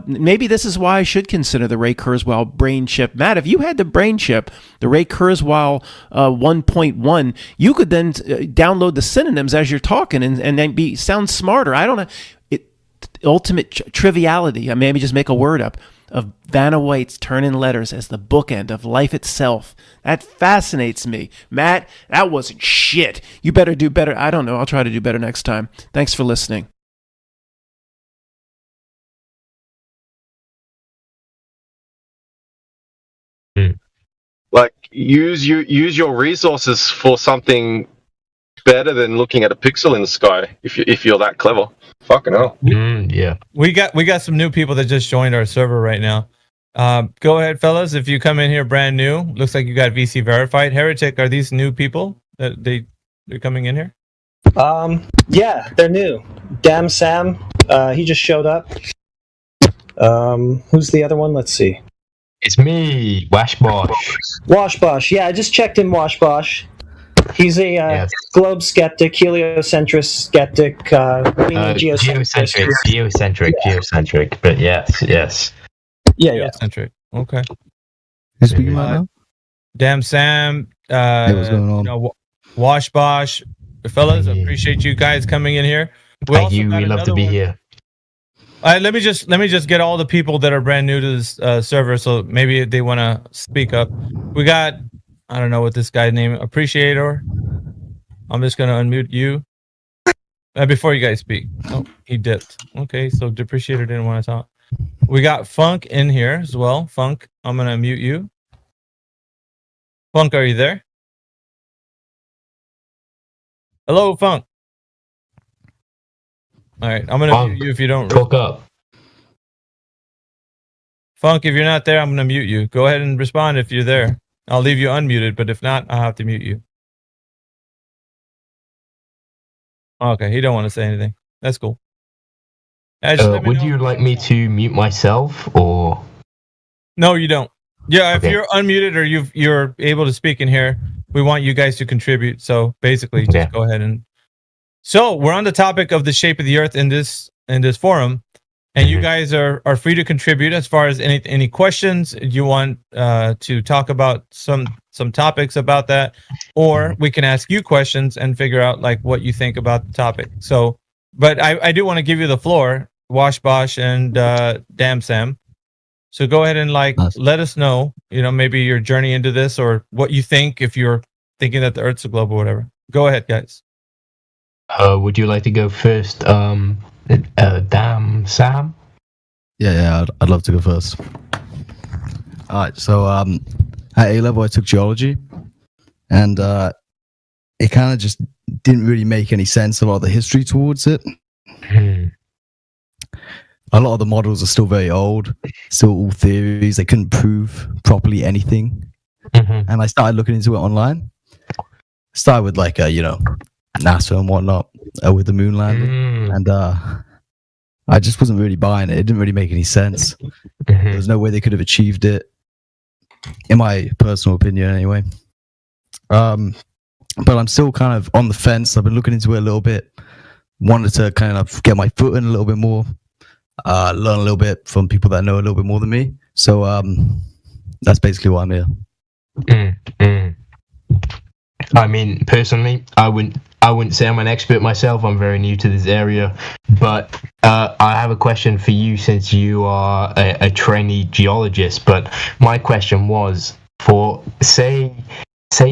Speaker 1: Maybe this is why I should consider the Ray Kurzweil brain chip. Matt, if you had the brain chip, the Ray Kurzweil 1.1, you could then download the synonyms as you're talking and then sound smarter. I don't know. Ultimate triviality. I maybe just make a word up, of Vanna White's turning letters as the bookend of life itself. That fascinates me. Matt, that wasn't shit. You better do better. I don't know. I'll try to do better next time. Thanks for listening.
Speaker 2: Like, use your resources for something better than looking at a pixel in the sky. If you're that clever, fucking hell.
Speaker 3: Yeah, we got some new people that just joined our server right now. Go ahead, fellas. If you come in here brand new, looks like you got VC verified. Heretic, are these new people that they're coming in here?
Speaker 4: Yeah, they're new. Damn Sam, he just showed up. Who's the other one? Let's see.
Speaker 5: It's me, Washbosh.
Speaker 4: Washbosh. Yeah, I just checked in Washbosh. He's a globe skeptic, heliocentric skeptic,
Speaker 5: geocentric. But yes.
Speaker 4: Yeah.
Speaker 3: Geocentric. Okay.
Speaker 6: Who's speaking right now?
Speaker 3: Damn Sam.
Speaker 6: Hey, what's going on?
Speaker 3: Wash Bosh, fellas.
Speaker 5: Thank you.
Speaker 3: Appreciate you guys coming in here.
Speaker 5: Thank you.
Speaker 3: got
Speaker 5: We love to
Speaker 3: another
Speaker 5: be
Speaker 3: one.
Speaker 5: here.
Speaker 3: Let me just get all the people that are brand new to this server, so maybe they want to speak up. We got, I don't know what this guy's name, Appreciator. I'm just gonna unmute you before you guys speak. Oh, he dipped. Okay, so Depreciator didn't want to talk. We got Funk in here as well. Funk, I'm gonna mute you. Funk, are you there? Hello, Funk. All right, I'm gonna
Speaker 5: Funk,
Speaker 3: mute you if you don't.
Speaker 5: Talk up.
Speaker 3: Funk, if you're not there, I'm gonna mute you. Go ahead and respond if you're there. I'll leave you unmuted, but if not, I'll have to mute you. Okay, he don't want to say anything. That's cool. Just let me
Speaker 5: Would
Speaker 3: know.
Speaker 5: you like me to mute myself or?
Speaker 3: No, you don't. Yeah, if
Speaker 5: Okay.
Speaker 3: you're unmuted or you're able to speak in here, we want you guys to contribute. So basically, just
Speaker 5: Okay.
Speaker 3: go ahead and. So we're on the topic of the shape of the Earth in this forum, and you
Speaker 5: Mhm.
Speaker 3: guys are free to contribute as far as any questions you want to talk about some topics about that, or we can ask you questions and figure out like what you think about the topic. So, but I do want to give you the floor, Wash Bosh and Damn Sam. So go ahead and
Speaker 6: Nice.
Speaker 3: let us know, maybe your journey into this or what you think if you're thinking that the Earth's a globe or whatever. Go ahead, guys.
Speaker 5: Would you like to go first? Damn, Sam.
Speaker 6: Yeah, I'd love to go first. All right, so at A level I took geology, and it kind of just didn't really make any sense, a lot of the history towards it. A lot of the models are still very old, still all theories. They couldn't prove properly anything.
Speaker 5: Mhm.
Speaker 6: And I started looking into it online. Started with like NASA and whatnot with the moon landing,
Speaker 5: Mm.
Speaker 6: and I just wasn't really buying it. It didn't really make any sense.
Speaker 5: Mhm.
Speaker 6: There's no way they could have achieved it, in my personal opinion, anyway. But I'm still kind of on the fence. I've been looking into it a little bit. Wanted to kind of get my foot in a little bit more, learn a little bit from people that know a little bit more than me. So that's basically why I'm here.
Speaker 5: I mean, personally, I wouldn't say I'm an expert myself. I'm very new to this area, but I have a question for you since you are a trainee geologist. But my question was for say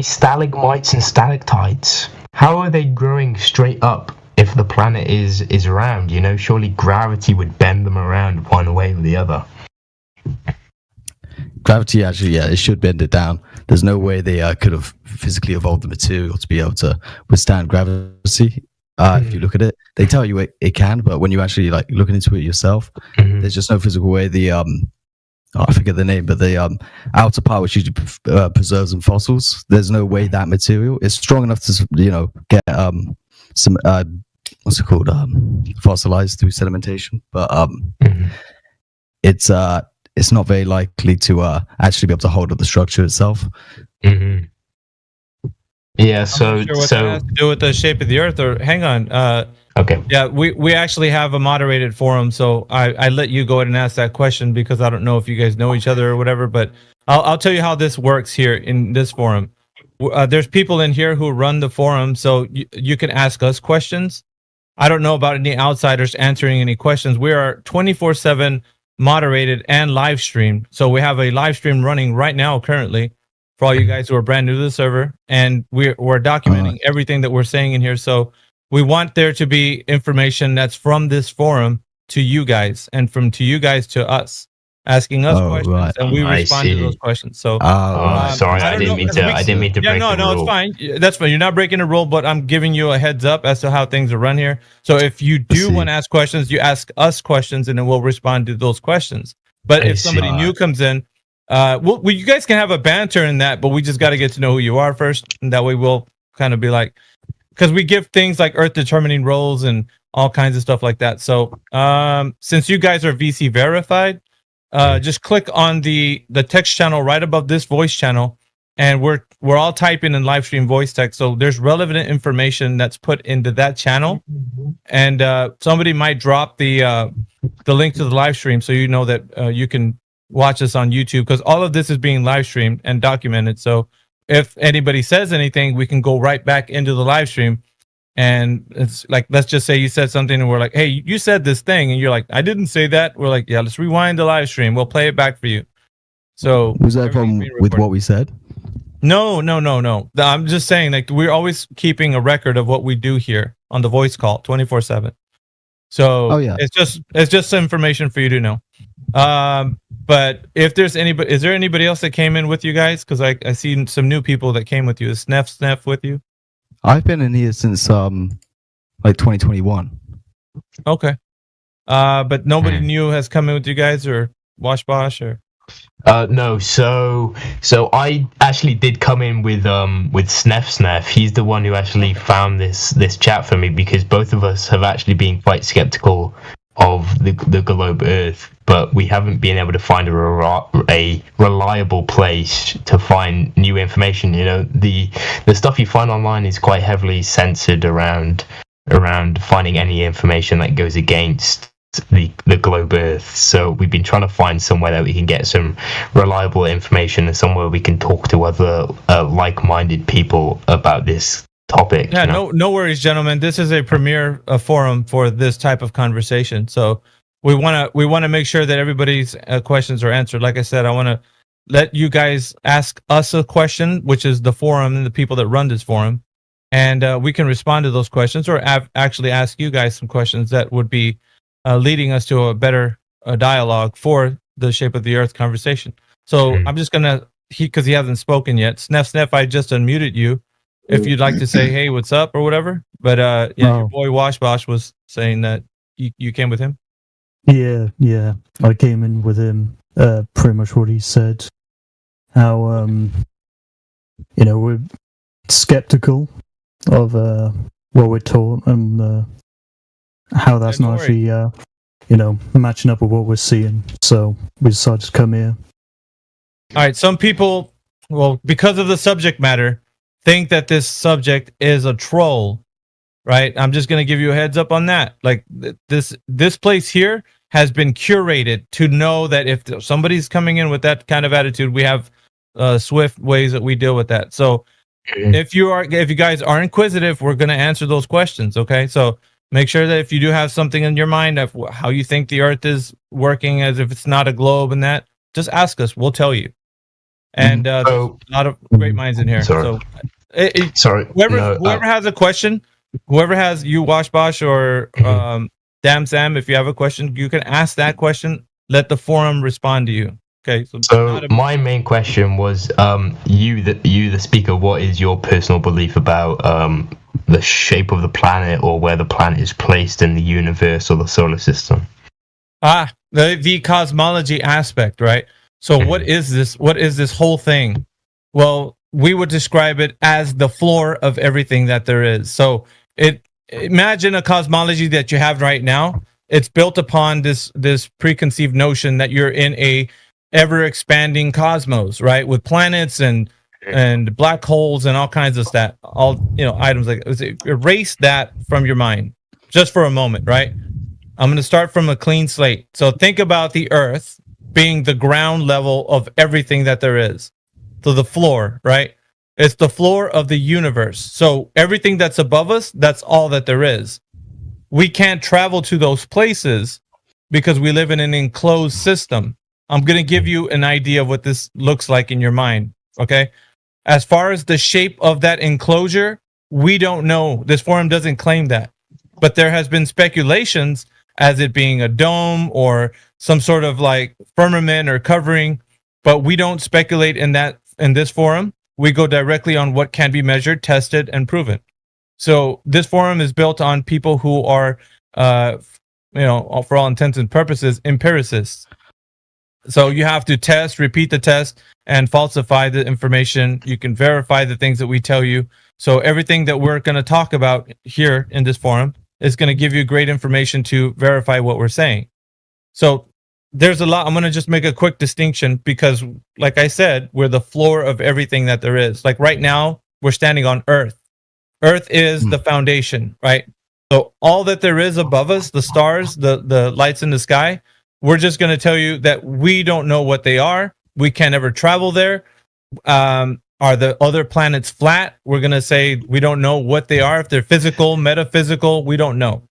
Speaker 5: stalagmites and stalactites. How are they growing straight up if the planet is round? Surely gravity would bend them around one way or the other.
Speaker 6: Gravity, actually, yeah, it should bend it down. There's no way they could have physically evolved the material to be able to withstand gravity. If you look at it, they tell you it can, but when you actually like looking into it yourself,
Speaker 5: Mhm.
Speaker 6: there's just no physical way. The I forget the name, but the outer part, which usually preserves in fossils, there's no way that material is strong enough to get some what's it called, fossilized through sedimentation. But
Speaker 5: Mhm.
Speaker 6: it's not very likely to actually be able to hold up the structure itself.
Speaker 5: Mhm. Yeah.
Speaker 3: I'm
Speaker 5: So
Speaker 3: not sure what that has to do with the shape of the Earth. Or hang on.
Speaker 5: okay.
Speaker 3: Yeah, we actually have a moderated forum, so I let you go ahead and ask that question because I don't know if you guys know each other or whatever. But I'll tell you how this works here in this forum. There's people in here who run the forum, so you can ask us questions. I don't know about any outsiders answering any questions. We are 24/7 moderated and live streamed. So we have a live stream running right now currently for all you guys who are brand new to the server, and we're documenting everything that we're saying in here. So we want there to be information that's from this forum to you guys and to you guys to us, asking us questions,
Speaker 6: right.
Speaker 3: and we
Speaker 5: I
Speaker 3: respond to
Speaker 5: see.
Speaker 3: those questions. So
Speaker 5: sorry, I
Speaker 3: don't
Speaker 5: didn't
Speaker 3: know,
Speaker 5: mean
Speaker 3: 'cause
Speaker 5: to.
Speaker 3: we-
Speaker 5: I didn't mean to break the
Speaker 3: no,
Speaker 5: rule.
Speaker 3: it's fine. That's fine. You're not breaking a rule, but I'm giving you a heads up as to how things are run here. So if you do
Speaker 6: see.
Speaker 3: want to ask questions, you ask us questions, and then we'll respond to those questions. But
Speaker 5: I
Speaker 3: if somebody
Speaker 5: see.
Speaker 3: new comes in, you guys can have a banter in that, but we just got to get to know who you are first, and that way we'll kind of be like, because we give things like Earth determining roles and all kinds of stuff like that. So since you guys are VC verified, just click on the text channel right above this voice channel, and we're all typing in live stream voice text. So there's relevant information that's put into that channel, and somebody might drop the link to the live stream, so you know that you can watch us on YouTube, because all of this is being live streamed and documented. So if anybody says anything, we can go right back into the live stream. And it's like, let's just say you said something and we're like, hey, you said this thing. And you're like, I didn't say that. We're like, yeah, let's rewind the live stream. We'll play it back for you. So
Speaker 6: Was there a problem with what we said?
Speaker 3: No. I'm just saying, like, we're always keeping a record of what we do here on the voice call 24/7. So it's just some information for you to know. But if there's anybody, is there anybody else that came in with you guys? Because I see some new people that came with you. Is Snef with you?
Speaker 6: I've been in here since like 2021.
Speaker 3: Okay. But nobody new has come in with you guys, or Washbosh, or
Speaker 5: No, so I actually did come in with Snef. He's the one who actually found this chat for me, because both of us have actually been quite skeptical of the globe Earth, but we haven't been able to find a reliable place to find new information. You know, the stuff you find online is quite heavily censored around finding any information that goes against the globe Earth. So we've been trying to find somewhere that we can get some reliable information and somewhere we can talk to other like-minded people about this topic.
Speaker 3: Yeah, no worries, gentlemen. This is a premier forum for this type of conversation. So we want to make sure that everybody's questions are answered. Like I said, I want to let you guys ask us a question, which is the forum and the people that run this forum, and we can respond to those questions, or actually ask you guys some questions that would be leading us to a better dialogue for the Shape of the Earth conversation. So I'm just gonna, because he hasn't spoken yet. Snef, I just unmuted you. If you'd like to say, hey, what's up, or whatever. But your boy Washbosh was saying that you came with him.
Speaker 7: Yeah, I came in with him. Pretty much what he said. How we're skeptical of what we're taught, and how that's not actually matching up with what we're seeing. So we decided to come here.
Speaker 3: All right, some people, well, because of the subject matter, think that this subject is a troll, right? I'm just going to give you a heads up on that. Like, this place here has been curated to know that if somebody's coming in with that kind of attitude, we have swift ways that we deal with that. So if you guys are inquisitive, we're going to answer those questions. Okay, so make sure that if you do have something in your mind of how you think the Earth is working, as if it's not a globe and that, just ask us. We'll tell you. And there's a lot of great minds in here.
Speaker 5: Sorry.
Speaker 3: Whoever has a question, whoever has you, Washbosh, or Damn Sam, if you have a question, you can ask that question. Let the forum respond to you. Okay.
Speaker 5: So my main question was, you the speaker, what is your personal belief about the shape of the planet, or where the planet is placed in the universe or the solar system?
Speaker 3: The cosmology aspect, right? So what is this? What is this whole thing? Well, we would describe it as the floor of everything that there is. So imagine a cosmology that you have right now. It's built upon this preconceived notion that you're in a ever expanding cosmos, right? With planets and black holes and all kinds of stuff. Items like, erase that from your mind just for a moment, right? I'm going to start from a clean slate. So think about the Earth being the ground level of everything that there is. So the floor, right? It's the floor of the universe. So everything that's above us, that's all that there is. We can't travel to those places because we live in an enclosed system. I'm going to give you an idea of what this looks like in your mind, okay? As far as the shape of that enclosure, we don't know. This forum doesn't claim that. But there has been speculations as it being a dome or some sort of like firmament or covering, but we don't speculate in that in this forum. We go directly on what can be measured, tested, and proven. So this forum is built on people who are, for all intents and purposes, empiricists. So you have to test, repeat the test, and falsify the information. You can verify the things that we tell you. So everything that we're going to talk about here in this forum is going to give you great information to verify what we're saying. So there's a lot. I'm going to just make a quick distinction because, like I said, we're the floor of everything that there is. Like right now, we're standing on Earth. Earth is the foundation, right? So all that there is above us, the stars, the lights in the sky, we're just going to tell you that we don't know what they are. We can't ever travel there. Are the other planets flat? We're going to say we don't know what they are. If they're physical, metaphysical, we don't know.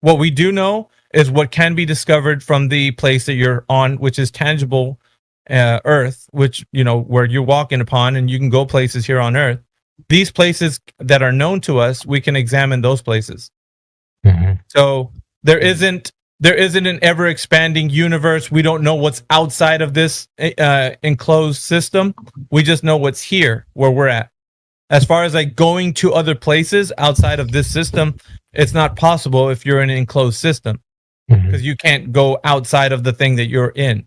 Speaker 3: What we do know is what can be discovered from the place that you're on, which is tangible Earth, which, you know, where you're walking upon, and you can go places here on Earth. These places that are known to us, we can examine those places.
Speaker 5: Mm-hmm.
Speaker 3: So there isn't an ever expanding universe. We don't know what's outside of this enclosed system. We just know what's here where we're at. As far as like going to other places outside of this system, it's not possible if you're in an enclosed system, because you can't go outside of the thing that you're in.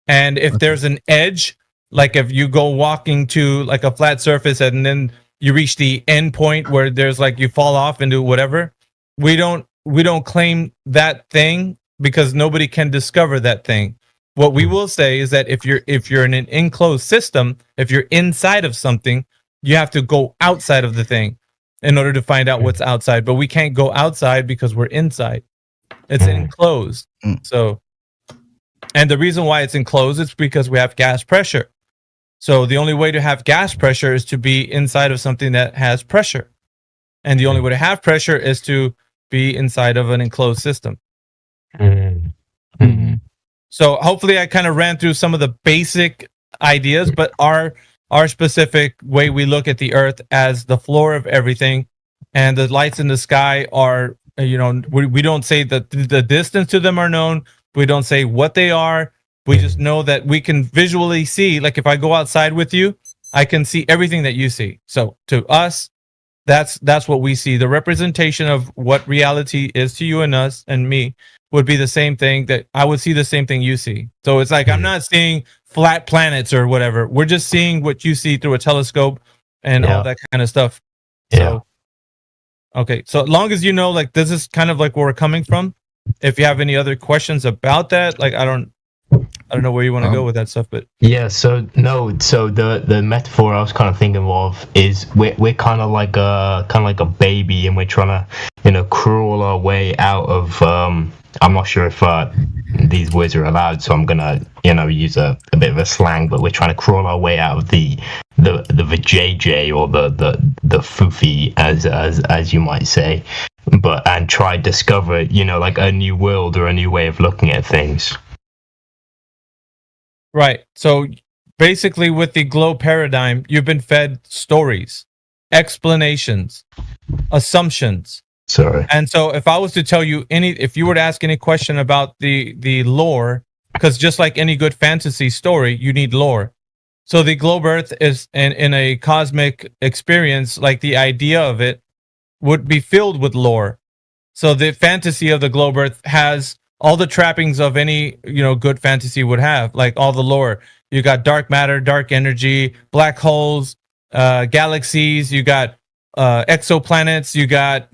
Speaker 3: And if there's an edge, like if you go walking to like a flat surface and then you reach the end point where there's like you fall off into whatever, we don't claim that thing because nobody can discover that thing. What we will say is that if you're in an enclosed system, if you're inside of something, you have to go outside of the thing in order to find out what's outside. But we can't go outside because we're inside. It's enclosed. So, and the reason why it's enclosed is because we have gas pressure. So the only way to have gas pressure is to be inside of something that has pressure. And the only way to have pressure is to be inside of an enclosed system. So hopefully I kind of ran through some of the basic ideas, but our specific way we look at the Earth as the floor of everything, and the lights in the sky are, you know, we don't say that the distance to them are known. We don't say what they are. We just know that we can visually see, like if I go outside with you, I can see everything that you see. So to us, that's what we see. The representation of what reality is to you and us and me would be the same thing that I would see the same thing you see. So it's like, I'm not seeing flat planets or whatever. We're just seeing what you see through a telescope and all that kind of stuff. So, okay. So as long as you know, like, this is kind of like where we're coming from. If you have any other questions about that, like, I don't know where you want to go with that stuff, but
Speaker 5: so the metaphor I was kind of thinking of is we're kind of like a baby, and we're trying to, you know, crawl our way out of I'm not sure if these words are allowed, so I'm gonna, you know, use a bit of a slang, but we're trying to crawl our way out of the JJ or the foofy, as you might say, and try to discover, you know, like a new world or a new way of looking at things.
Speaker 3: Right. So basically with the glow paradigm, you've been fed stories, explanations, assumptions.
Speaker 5: Sorry.
Speaker 3: And so if I was to tell you if you were to ask any question about the lore, because just like any good fantasy story, you need lore. So the globe Earth is in a cosmic experience, like the idea of it would be filled with lore. So the fantasy of the globe Earth has all the trappings of any, you know, good fantasy would have, like all the lore. You got dark matter, dark energy, black holes, galaxies. You got exoplanets. You got,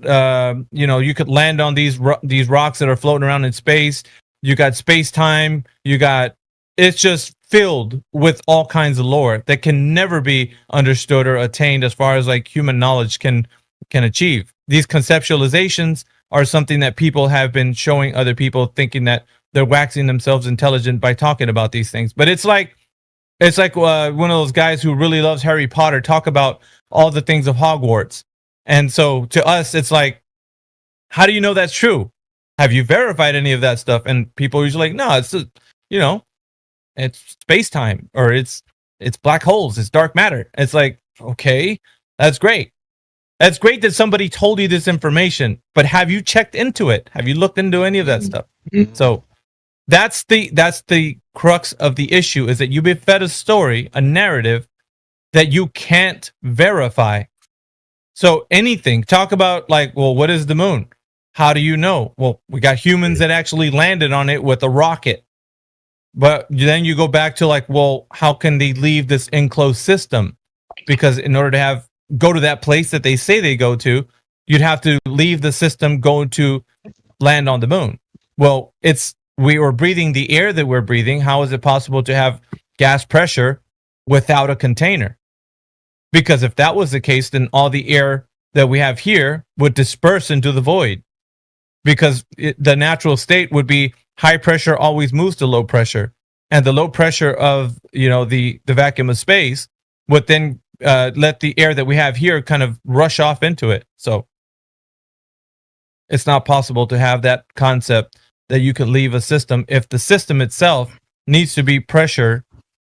Speaker 3: you know, you could land on these rocks that are floating around in space. You got space time. It's just filled with all kinds of lore that can never be understood or attained as far as like human knowledge can achieve. These conceptualizations are something that people have been showing other people, thinking that they're waxing themselves intelligent by talking about these things. But it's like one of those guys who really loves Harry Potter talk about all the things of Hogwarts. And so to us, it's like, how do you know that's true? Have you verified any of that stuff? And people are usually like, no, it's just, you know, it's space time, or it's black holes, it's dark matter. It's like, okay, that's great. That's great that somebody told you this information, but have you checked into it? Have you looked into any of that stuff? So that's the crux of the issue, is that you've been fed a story, a narrative that you can't verify. So anything, talk about like, well, what is the moon? How do you know? Well, we got humans that actually landed on it with a rocket. But then you go back to like, well, how can they leave this enclosed system? Because in order to go to that place that they say they go to, you'd have to leave the system, go to land on the moon. Well, we were breathing the air that we're breathing. How is it possible to have gas pressure without a container? Because if that was the case, then all the air that we have here would disperse into the void. Because the natural state would be high pressure always moves to low pressure. And the low pressure of, you know, the vacuum of space would then let the air that we have here kind of rush off into it. So it's not possible to have that concept that you can leave a system if the system itself needs to be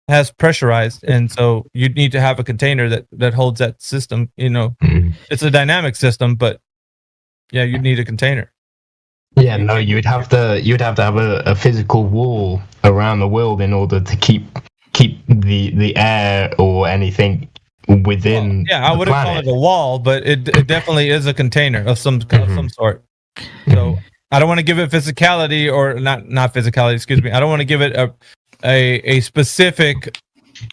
Speaker 3: has pressurized, and so you need to have a container that holds that system. It's a dynamic system, but yeah, you need a container.
Speaker 5: Yeah, no, you'd have to have a physical wall around the world in order to keep the air or anything within.
Speaker 3: Well, yeah, I wouldn't call it a wall, but it definitely is a container of some sort. So I don't want to give it physicality, or not physicality. Excuse me. I don't want to give it a specific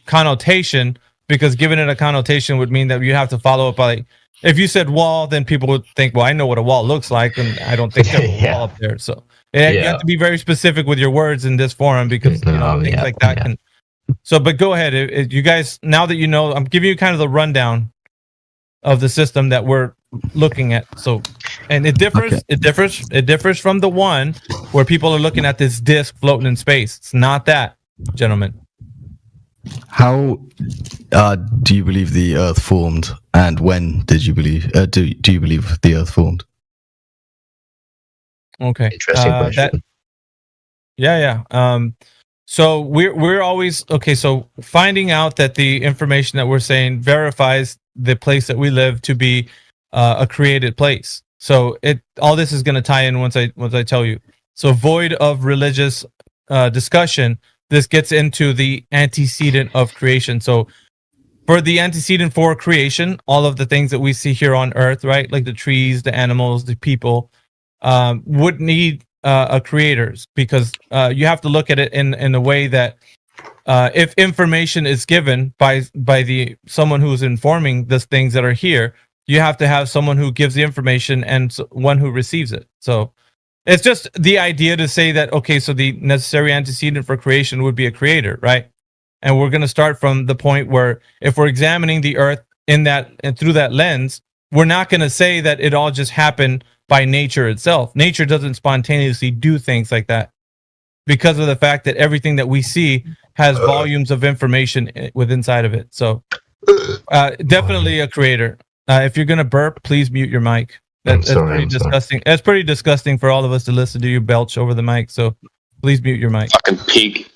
Speaker 3: connotation, because giving it a connotation would mean that you have to follow up by. If you said wall, then people would think, well, I know what a wall looks like, and I don't think there's a wall up there. So you have to be very specific with your words in this forum, because things like that can. So, but go ahead, you guys. Now that you know, I'm giving you kind of the rundown of the system that we're looking at. So, and it differs. Okay. It differs from the one where people are looking at this disc floating in space. It's not that, gentlemen.
Speaker 6: How do you believe the Earth formed, and when did you believe? Do you believe the Earth formed?
Speaker 3: Okay,
Speaker 5: interesting question.
Speaker 3: So we're always okay. So finding out that the information that we're saying verifies the place that we live to be a created place. So all this is going to tie in once I tell you. So void of religious discussion. This gets into the antecedent of creation. So for the antecedent for creation, all of the things that we see here on Earth, right, like the trees, the animals, the people, would need a creators, because you have to look at it in a way that if information is given by someone who's informing the things that are here, you have to have someone who gives the information and one who receives it. So it's just the idea to say that, okay, so the necessary antecedent for creation would be a creator, right? And we're going to start from the point where if we're examining the Earth in that and through that lens, we're not going to say that it all just happened by nature itself. Nature doesn't spontaneously do things like that, because of the fact that everything that we see has volumes of information inside of it. So definitely a creator. If you're going to burp, please mute your mic. That's pretty disgusting. That's pretty disgusting for all of us to listen to you belch over the mic. So please mute your mic.
Speaker 2: Fucking pig.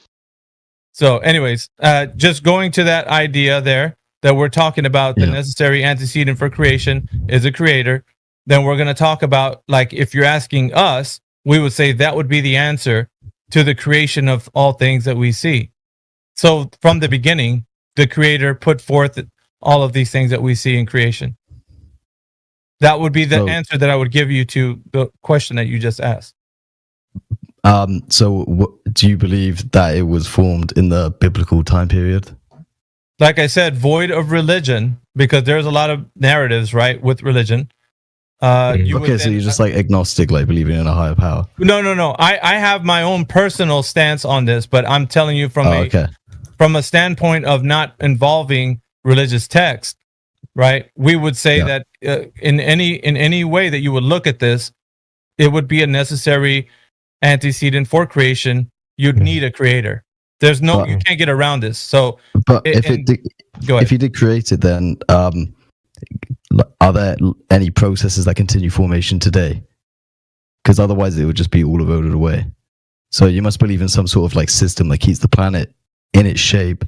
Speaker 3: So anyways, just going to that idea there that we're talking about, the necessary antecedent for creation is a creator. Then we're going to talk about, like, if you're asking us, we would say that would be the answer to the creation of all things that we see. So from the beginning, the creator put forth all of these things that we see in creation. That would be the answer that I would give you to the question that you just asked.
Speaker 6: Do you believe that it was formed in the biblical time period?
Speaker 3: Like I said, void of religion, because there's a lot of narratives, right, with religion.
Speaker 6: So you're just like agnostic, like believing in a higher power?
Speaker 3: No. I have my own personal stance on this, but I'm telling you from a standpoint of not involving religious text, right? We would say that in any way that you would look at this, it would be a necessary antecedent for creation. You'd need a creator. There's no, you can't get around this. So,
Speaker 6: but if you did create it, then are there any processes that continue formation today? Because otherwise, it would just be all eroded away. So you must believe in some sort of like system that keeps the planet in its shape,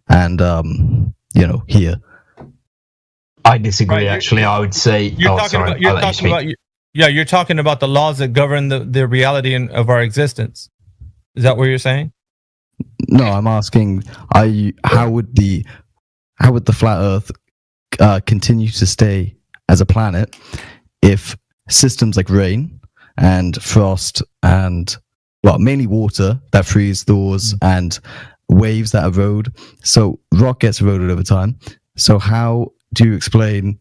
Speaker 6: and here.
Speaker 5: I disagree. Right, actually, I would say
Speaker 3: you're talking about the laws that govern the reality of our existence. Is that what you're saying?
Speaker 6: No, I'm asking, how would the flat Earth continue to stay as a planet if systems like rain and frost and mainly water that freeze, thaws, and waves that erode, so rock gets eroded over time. So how do you explain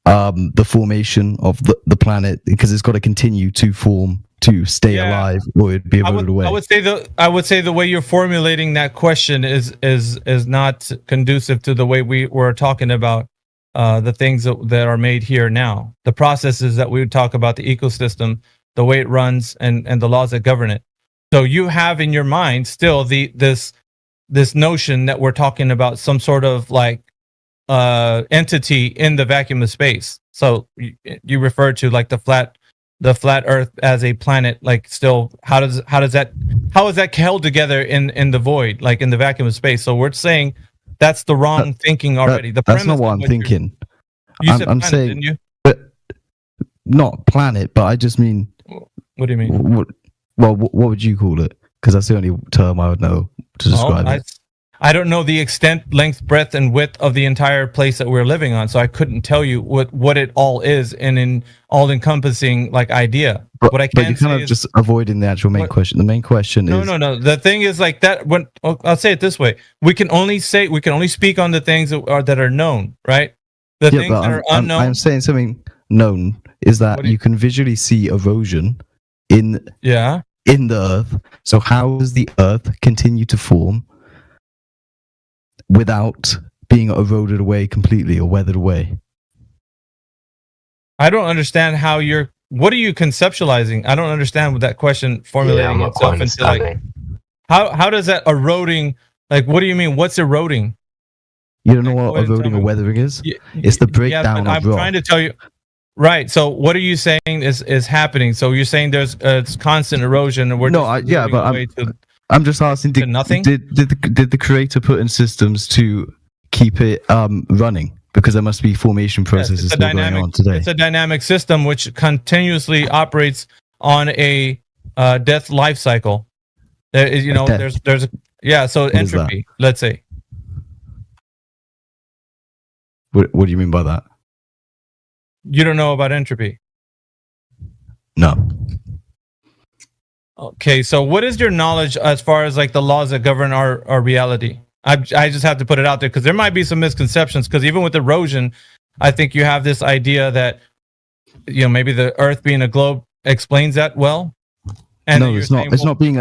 Speaker 6: the formation of the planet? Because it's got to continue to form to stay alive, or it'd be eroded away.
Speaker 3: I would say the way you're formulating that question is not conducive to the way we were talking about the things that are made here now. The processes that we would talk about, the ecosystem, the way it runs, and the laws that govern it. So you have in your mind still this notion that we're talking about some sort of like entity in the vacuum of space. So you refer to like the flat Earth as a planet. Like, still, how is that held together in the void, like in the vacuum of space? So we're saying that's the wrong thinking already.
Speaker 6: That's not what I'm thinking.
Speaker 3: You said
Speaker 6: I'm
Speaker 3: planet,
Speaker 6: saying,
Speaker 3: didn't you?
Speaker 6: but not planet, but I just mean.
Speaker 3: What do you mean?
Speaker 6: What would you call it? Because that's the only term I would know to describe it.
Speaker 3: I don't know the extent, length, breadth, and width of the entire place that we're living on, so I couldn't tell you what it all is in all encompassing like idea.
Speaker 6: But,
Speaker 3: what I
Speaker 6: but
Speaker 3: can
Speaker 6: you're
Speaker 3: say
Speaker 6: kind of
Speaker 3: is,
Speaker 6: just avoiding the actual main question. The main question is
Speaker 3: no. The thing is like that. When I'll say it this way, we can only speak on the things that are known, right? The things that are unknown.
Speaker 6: I'm saying something known is that you can visually see erosion in the Earth. So how does the Earth continue to form without being eroded away completely or weathered away?
Speaker 3: I don't understand how what are you conceptualizing? I don't understand what that question formulating itself into like how does that eroding, like, what do you mean? What's eroding?
Speaker 6: You don't know what eroding or weathering is? It's the breakdown of
Speaker 3: I'm
Speaker 6: rock.
Speaker 3: trying to tell you. Right. So what are you saying is happening? So you're saying there's constant erosion, and we're
Speaker 6: I'm just asking. Did
Speaker 3: nothing?
Speaker 6: Did the creator put in systems to keep it running? Because there must be formation processes still going on today.
Speaker 3: It's a dynamic system which continuously operates on a death life cycle. There's so
Speaker 6: what
Speaker 3: entropy. Let's say.
Speaker 6: What do you mean by that?
Speaker 3: You don't know about entropy?
Speaker 6: No.
Speaker 3: Okay, so what is your knowledge as far as like the laws that govern our reality? I just have to put it out there because there might be some misconceptions, because even with erosion, I think you have this idea that, maybe the Earth being a globe explains that well. And
Speaker 6: no, it's not. It's not being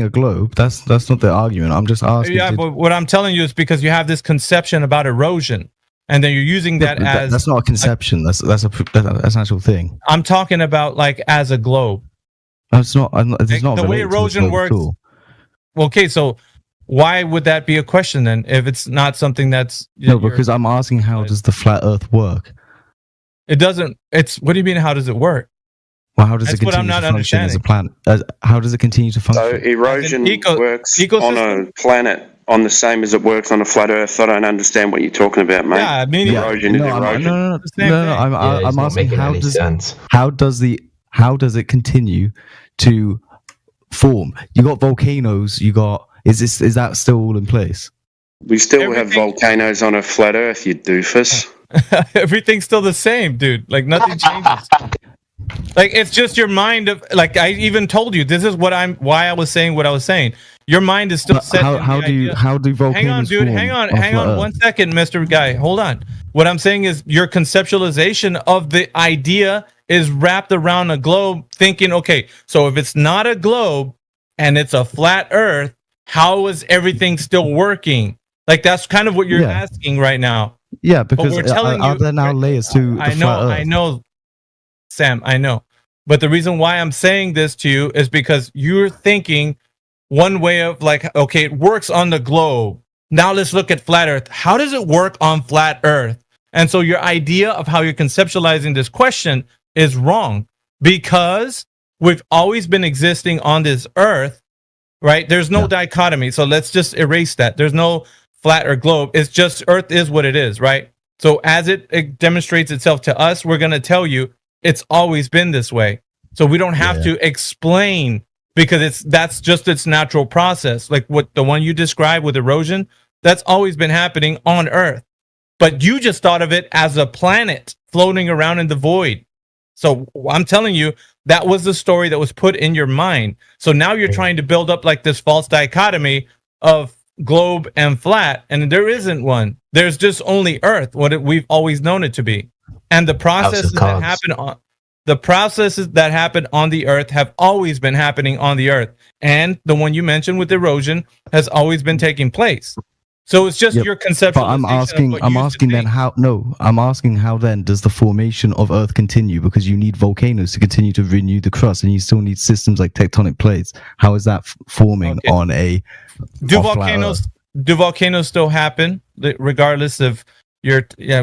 Speaker 6: a globe. That's not the argument. I'm just asking.
Speaker 3: Yeah, but what I'm telling you is because you have this conception about erosion. And then you're using that as...
Speaker 6: That's not a conception. That's an actual thing.
Speaker 3: I'm talking about like as a globe.
Speaker 6: It's not. It's not
Speaker 3: the way erosion works. Okay, so why would that be a question then? If it's not something that's...
Speaker 6: No, because I'm asking how does the flat Earth work?
Speaker 3: It doesn't... What do you mean, how does it work?
Speaker 6: Well, how does it continue to function as a planet? How does it continue to function?
Speaker 8: So erosion works on a planet on the same as it works on a flat Earth. I don't understand what you're talking about, mate.
Speaker 3: Yeah, I mean,
Speaker 8: erosion is erosion.
Speaker 6: No. I'm asking how does it continue to form? You got volcanoes. You got is that still all in place?
Speaker 8: We still have volcanoes on a flat Earth, you doofus.
Speaker 3: Everything's still the same, dude. Like nothing changes. Like it's just your mind of like I even told you this is why I was saying what I was saying. Your mind is still set.
Speaker 6: How do volcanoes
Speaker 3: hang on, dude. Hang on 1 second, Mr. Guy. Hold on. What I'm saying is your conceptualization of the idea is wrapped around a globe, thinking, okay, so if it's not a globe and it's a flat Earth, how is everything still working? Like that's kind of what you're asking right now.
Speaker 6: Yeah, because are there now layers to the flat Earth?
Speaker 3: I know. Sam, I know. But the reason why I'm saying this to you is because you're thinking one way of like, okay, it works on the globe. Now let's look at flat Earth. How does it work on flat Earth? And so your idea of how you're conceptualizing this question is wrong because we've always been existing on this Earth, right? There's no dichotomy. So let's just erase that. There's no flat or globe. It's just Earth is what it is, right? So as it demonstrates itself to us, we're going to tell you it's always been this way. So we don't have to explain because that's just its natural process. Like what the one you described with erosion, that's always been happening on Earth. But you just thought of it as a planet floating around in the void. So I'm telling you, that was the story that was put in your mind. So now you're trying to build up like this false dichotomy of globe and flat, and there isn't one. There's just only Earth, we've always known it to be. And the processes that happen on the Earth have always been happening on the Earth. And the one you mentioned with erosion has always been taking place. So it's just your conceptualization.
Speaker 6: But I'm asking how then does the formation of Earth continue? Because you need volcanoes to continue to renew the crust, and you still need systems like tectonic plates. How is that forming on a?
Speaker 3: Do volcanoes still happen regardless of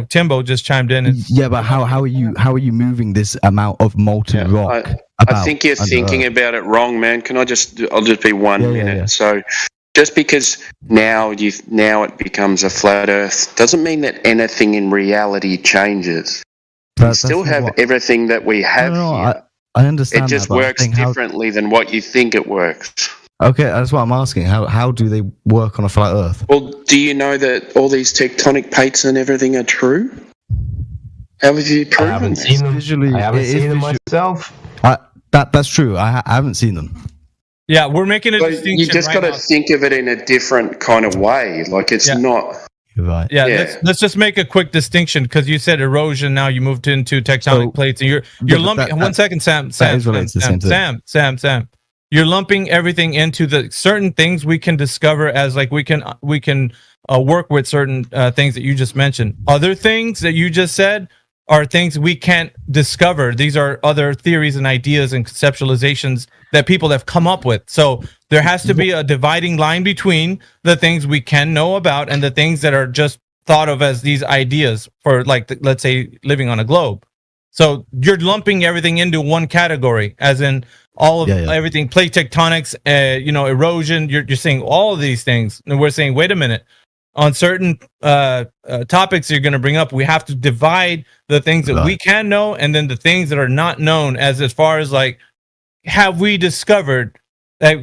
Speaker 3: Timbo just chimed in.
Speaker 6: Yeah, but how are you moving this amount of molten rock?
Speaker 8: I think you're thinking about it wrong, man. I'll just be 1 minute.
Speaker 6: Yeah.
Speaker 8: So just because now it becomes a flat Earth doesn't mean that anything in reality changes. We still have everything that we have here.
Speaker 6: I understand.
Speaker 8: It just works differently than what you think it works.
Speaker 6: Okay, that's what I'm asking. How do they work on a flat Earth?
Speaker 8: Well, do you know that all these tectonic plates and everything are true? How have you proven
Speaker 5: I haven't
Speaker 8: this?
Speaker 5: seen them.
Speaker 6: Visually,
Speaker 5: I haven't seen them myself.
Speaker 6: That's true. I haven't seen them.
Speaker 3: Yeah, we're making a distinction.
Speaker 8: You just got to think of it in a different kind of way. Like it's not.
Speaker 6: You're right.
Speaker 3: Yeah. Let's just make a quick distinction because you said erosion. Now you moved into tectonic plates, and you're lumping. 1 second, Sam. You're lumping everything into the certain things we can discover as like we can work with certain things that you just mentioned. Other things that you just said are things we can't discover. These are other theories and ideas and conceptualizations that people have come up with. So there has to be a dividing line between the things we can know about and the things that are just thought of as these ideas for, like, let's say, living on a globe. So you're lumping everything into one category, as in all of everything, plate tectonics, erosion. You're saying all of these things, and we're saying, wait a minute. On certain topics you're going to bring up, we have to divide the things that we can know and then the things that are not known, as far as like, have we discovered that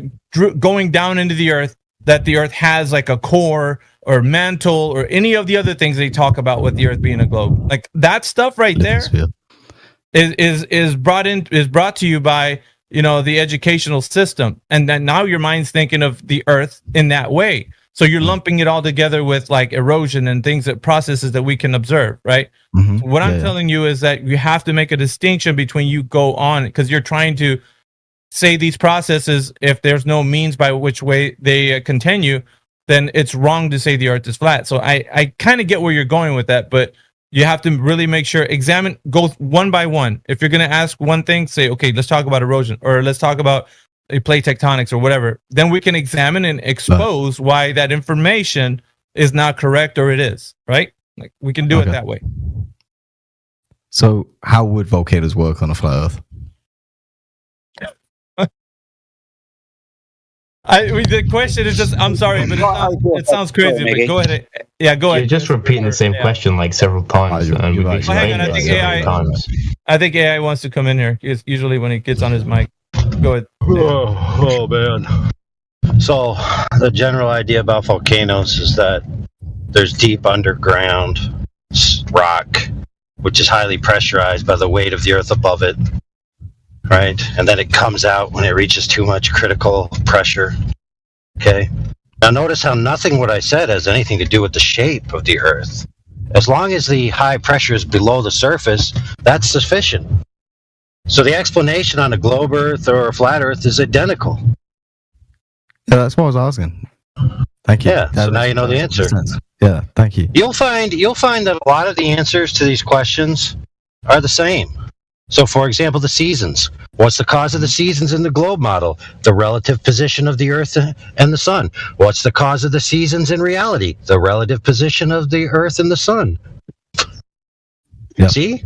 Speaker 3: going down into the earth, that the earth has like a core or mantle or any of the other things they talk about with the earth being a globe? Like that stuff right there is brought to you by, the educational system. And then now your mind's thinking of the earth in that way. So you're lumping it all together with like erosion and processes that we can observe, right? Mm-hmm. So what I'm telling you is that you have to make a distinction between you go on, because you're trying to say these processes, if there's no means by which way they continue, then it's wrong to say the earth is flat. So I kind of get where you're going with that, but you have to really make sure, go one by one. If you're going to ask one thing, say, okay, let's talk about erosion, or let's talk about plate tectonics or whatever, then we can examine and expose why that information is not correct or it is, right? Like we can do it that way.
Speaker 6: So how would volcanoes work on a flat Earth?
Speaker 3: The question is just, I'm sorry, but it sounds crazy, but go ahead. Yeah, go ahead.
Speaker 5: You're just repeating the same question like several times.
Speaker 3: I think AI wants to come in here. Usually when he gets on his mic. Go ahead.
Speaker 9: Oh man. So the general idea about volcanoes is that there's deep underground rock, which is highly pressurized by the weight of the earth above it, right? And then it comes out when it reaches too much critical pressure. Okay. Now notice how nothing what I said has anything to do with the shape of the earth. As long as the high pressure is below the surface, that's sufficient. So the explanation on a globe Earth or a flat Earth is identical.
Speaker 6: Yeah, that's what I was asking. Thank you.
Speaker 9: Yeah, so now you know the answer.
Speaker 6: Yeah, thank you.
Speaker 9: You'll find that a lot of the answers to these questions are the same. So, for example, the seasons. What's the cause of the seasons in the globe model? The relative position of the Earth and the Sun. What's the cause of the seasons in reality? The relative position of the Earth and the Sun. Yeah. See?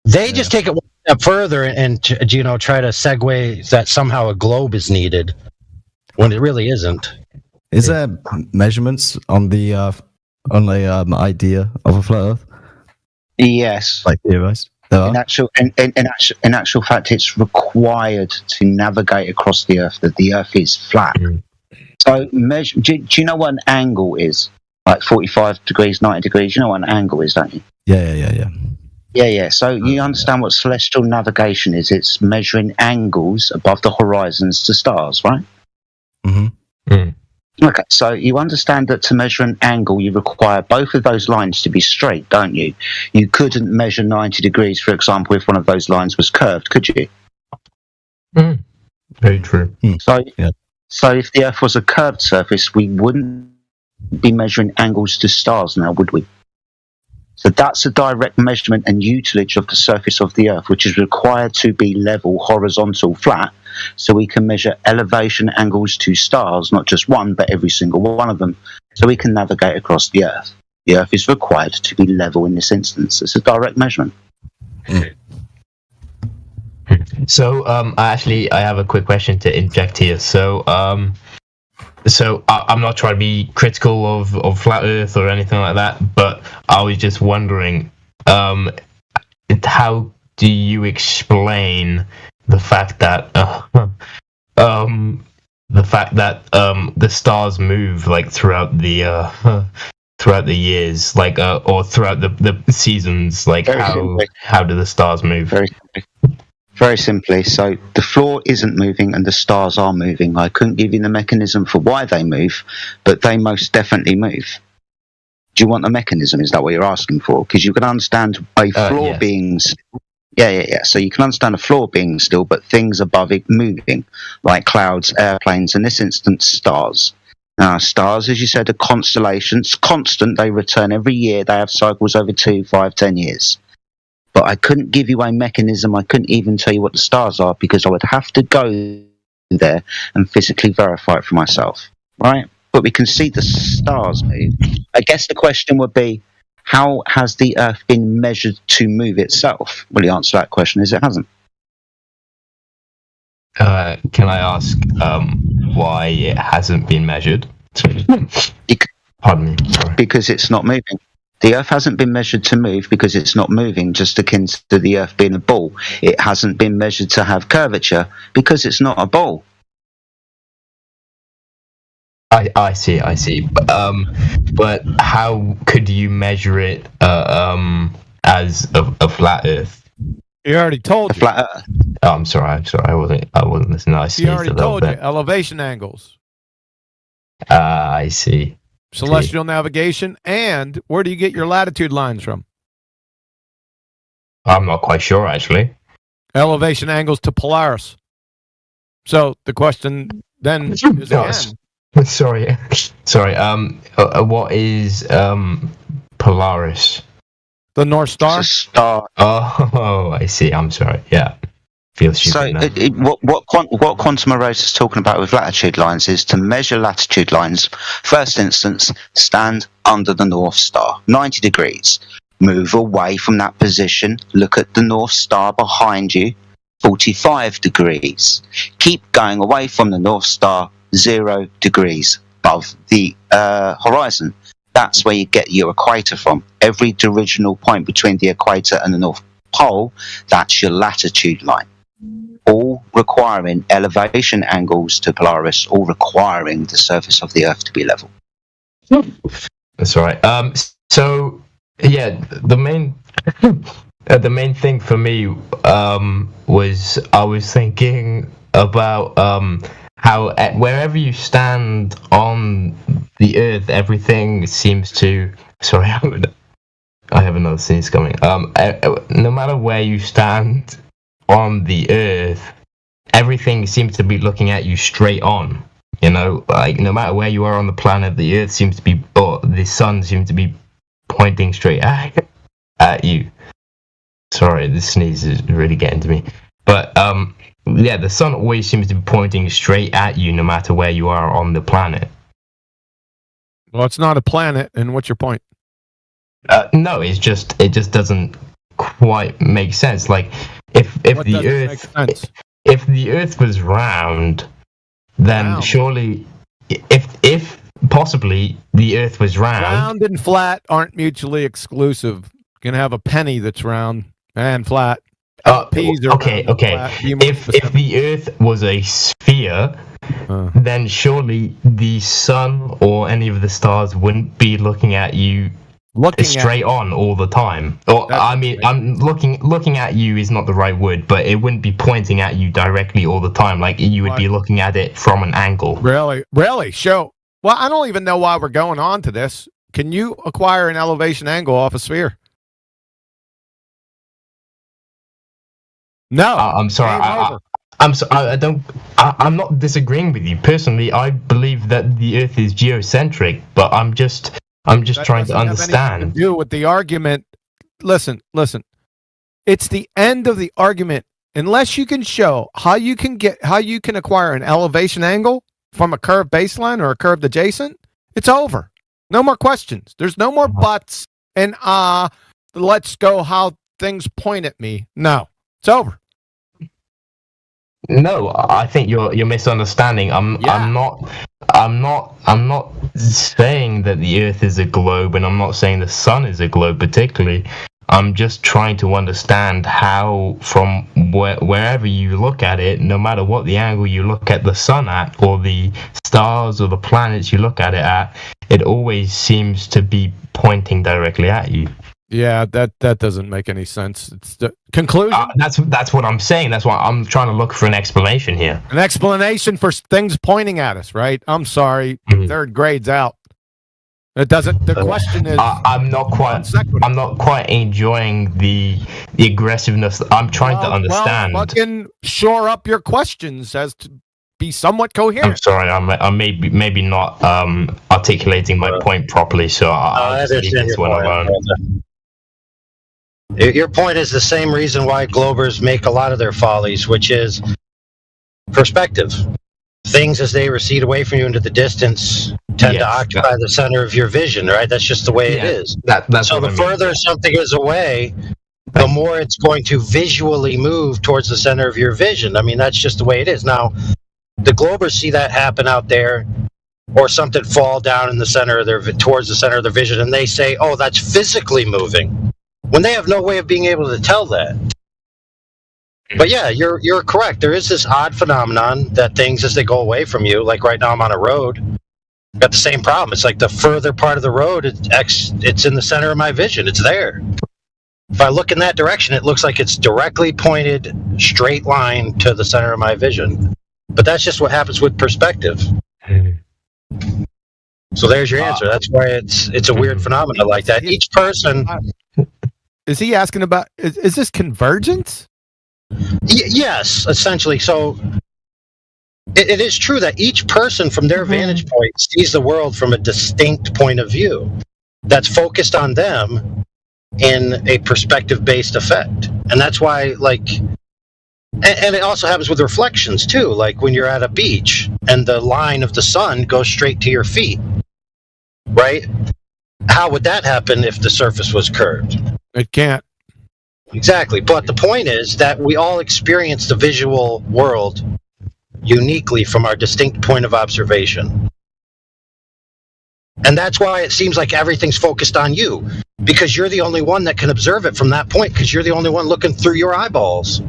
Speaker 9: They just take it one step further and try to segue that somehow a globe is needed when it really isn't.
Speaker 6: Is there measurements on the idea of a flat Earth?
Speaker 10: Yes.
Speaker 6: Like theorized?
Speaker 10: In actual fact, it's required to navigate across the Earth that the Earth is flat. So, do you know what an angle is? Like 45 degrees, 90 degrees. You know what an angle is, don't you?
Speaker 6: Yeah.
Speaker 10: So you understand what celestial navigation is? It's measuring angles above the horizons to stars, right?
Speaker 6: Mm-hmm. Mm.
Speaker 10: Okay, so you understand that to measure an angle, you require both of those lines to be straight, don't you? You couldn't measure 90 degrees, for example, if one of those lines was curved, could you?
Speaker 5: Mm. Very true.
Speaker 10: So if the Earth was a curved surface, we wouldn't be measuring angles to stars now, would we? So that's a direct measurement and utilage of the surface of the Earth, which is required to be level, horizontal, flat, so we can measure elevation angles to stars, not just one, but every single one of them, so we can navigate across the Earth. The Earth is required to be level in this instance. It's a direct measurement.
Speaker 5: So, I have a quick question to inject here. So, I'm not trying to be critical of flat Earth or anything like that, but I was just wondering, how do you explain the fact that the stars move like throughout the years, like or throughout the seasons, like how do the stars move?
Speaker 10: Very simply, so the floor isn't moving and the stars are moving. I couldn't give you the mechanism for why they move, but they most definitely move. Do you want the mechanism? Is that what you're asking for? Because you can understand a floor being... Yeah. So you can understand a floor being still, but things above it moving, like clouds, airplanes, in this instance, stars. Now, stars, as you said, are constellations. Constant, they return every year. They have cycles over 2, 5, 10 years. But I couldn't give you a mechanism. I couldn't even tell you what the stars are because I would have to go there and physically verify it for myself, right? But we can see the stars move. I guess the question would be, how has the Earth been measured to move itself? Well, the answer to that question is it hasn't.
Speaker 5: Can I ask why it hasn't been measured? Pardon me. Sorry.
Speaker 10: Because it's not moving. The Earth hasn't been measured to move because it's not moving, just akin to the Earth being a ball. It hasn't been measured to have curvature because it's not a ball.
Speaker 5: I see. But how could you measure it as a flat Earth?
Speaker 11: He already told you.
Speaker 10: Flat Earth.
Speaker 5: Oh, I'm sorry. I wasn't listening.
Speaker 11: He already told you. Elevation angles.
Speaker 5: I see.
Speaker 11: Celestial navigation, and where do you get your latitude lines from?
Speaker 5: I'm not quite sure, actually.
Speaker 11: Elevation angles to Polaris. So the question then is again.
Speaker 5: Sorry. What is Polaris?
Speaker 11: The North Star.
Speaker 10: It's a star.
Speaker 5: Oh, I see. I'm sorry. Yeah. Feels stupid now.
Speaker 10: What Quantum Arrays is talking about with latitude lines is to measure latitude lines. First instance, stand under the North Star, 90 degrees. Move away from that position. Look at the North Star behind you, 45 degrees. Keep going away from the North Star, 0 degrees above the horizon. That's where you get your equator from. Every divisional point between the equator and the North Pole, that's your latitude line. All requiring elevation angles to Polaris, all requiring the surface of the Earth to be level.
Speaker 5: That's right. So yeah, the main thing for me was I was thinking about how wherever you stand on the Earth, everything seems to. Sorry, I have another sneeze coming. No matter where you stand on the Earth, everything seems to be looking at you straight on. You know, like no matter where you are on the planet, the Earth seems to be, or the sun seems to be pointing straight at you. Sorry, this sneeze is really getting to me. But yeah, the sun always seems to be pointing straight at you, no matter where you are on the planet.
Speaker 11: Well, it's not a planet, and what's your point?
Speaker 5: No, it just doesn't quite make sense. Like if the Earth was round, then surely if possibly the Earth was round.
Speaker 11: Round and flat aren't mutually exclusive. You can have a penny that's round and flat.
Speaker 5: Okay. If the Earth was a sphere, then surely the sun or any of the stars wouldn't be looking at you straight on all the time. Or I'm looking at you is not the right word, but it wouldn't be pointing at you directly all the time. Like you would be looking at it from an angle.
Speaker 11: Really? Show. Well, I don't even know why we're going on to this. Can you acquire an elevation angle off a sphere? No.
Speaker 5: I'm sorry. I'm not disagreeing with you. Personally, I believe that the Earth is geocentric, but I'm just trying to understand.
Speaker 11: To do with the argument. Listen. It's the end of the argument. Unless you can show how you can acquire an elevation angle from a curved baseline or a curved adjacent, it's over. No more questions. There's no more buts and let's go how things point at me. No, it's over.
Speaker 5: No, I think you're misunderstanding. I'm not saying that the Earth is a globe, and I'm not saying the sun is a globe particularly. I'm just trying to understand how, from wherever you look at it, no matter what the angle you look at the sun at, or the stars or the planets you look at it at, it always seems to be pointing directly at you.
Speaker 11: Yeah, that doesn't make any sense. It's the conclusion.
Speaker 5: That's what I'm saying. That's why I'm trying to look for an explanation here.
Speaker 11: An explanation for things pointing at us, right? I'm sorry, third grade's out. It doesn't. The question is, I'm not quite enjoying the aggressiveness. I'm trying to understand. Well, fucking shore up your questions as to be somewhat coherent.
Speaker 5: I'm sorry, I'm maybe not articulating my point properly. So I understand your point.
Speaker 9: Your point is the same reason why Globers make a lot of their follies, which is perspective. Things as they recede away from you into the distance tend to occupy the center of your vision, right? That's just the way it is. So the further something is away, the more it's going to visually move towards the center of your vision. I mean, that's just the way it is. Now, the Globers see that happen out there, or something fall down in the center of towards the center of their vision, and they say, "Oh, that's physically moving," when they have no way of being able to tell that. But yeah, you're correct. There is this odd phenomenon that things, as they go away from you, like right now I'm on a road, got the same problem. It's like the further part of the road, it's in the center of my vision. It's there. If I look in that direction, it looks like it's directly pointed, straight line to the center of my vision. But that's just what happens with perspective. So there's your answer. That's why it's a weird phenomenon like that. Each person...
Speaker 11: Is he asking about, is this convergence?
Speaker 9: Yes, essentially. So it is true that each person from their vantage point sees the world from a distinct point of view that's focused on them in a perspective-based effect. And that's why, like, and it also happens with reflections too, like when you're at a beach and the line of the sun goes straight to your feet, right? How would that happen if the surface was curved?
Speaker 11: It can't.
Speaker 9: Exactly. But the point is that we all experience the visual world uniquely from our distinct point of observation. And that's why it seems like everything's focused on you, because you're the only one that can observe it from that point, because you're the only one looking through your eyeballs.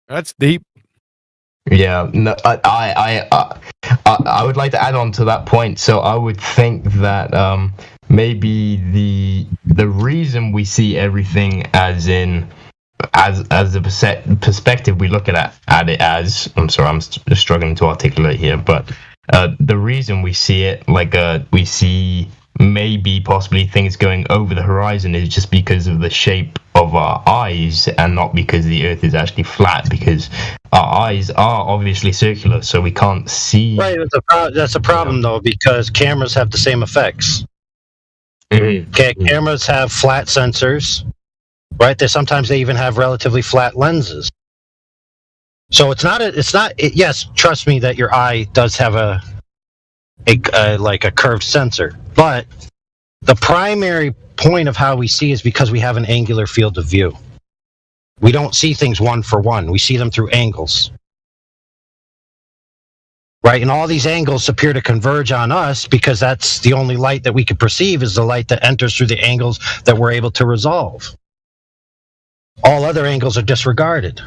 Speaker 11: That's deep.
Speaker 5: Yeah, no, I would like to add on to that point. So I would think that maybe the reason we see everything as a perspective we look at it as, I'm sorry, I'm struggling to articulate here, but the reason we see it like we see maybe possibly things going over the horizon is just because of the shape of our eyes, and not because the Earth is actually flat, because our eyes are obviously circular, so we can't see.
Speaker 9: Right, that's a problem though, because cameras have the same effects. Okay, cameras have flat sensors, right? Sometimes they even have relatively flat lenses. So yes, trust me that your eye does have a curved sensor, but the primary point of how we see is because we have an angular field of view. We don't see things one for one. We see them through angles. Right? And all these angles appear to converge on us because that's the only light that we can perceive is the light that enters through the angles that we're able to resolve. All other angles are disregarded.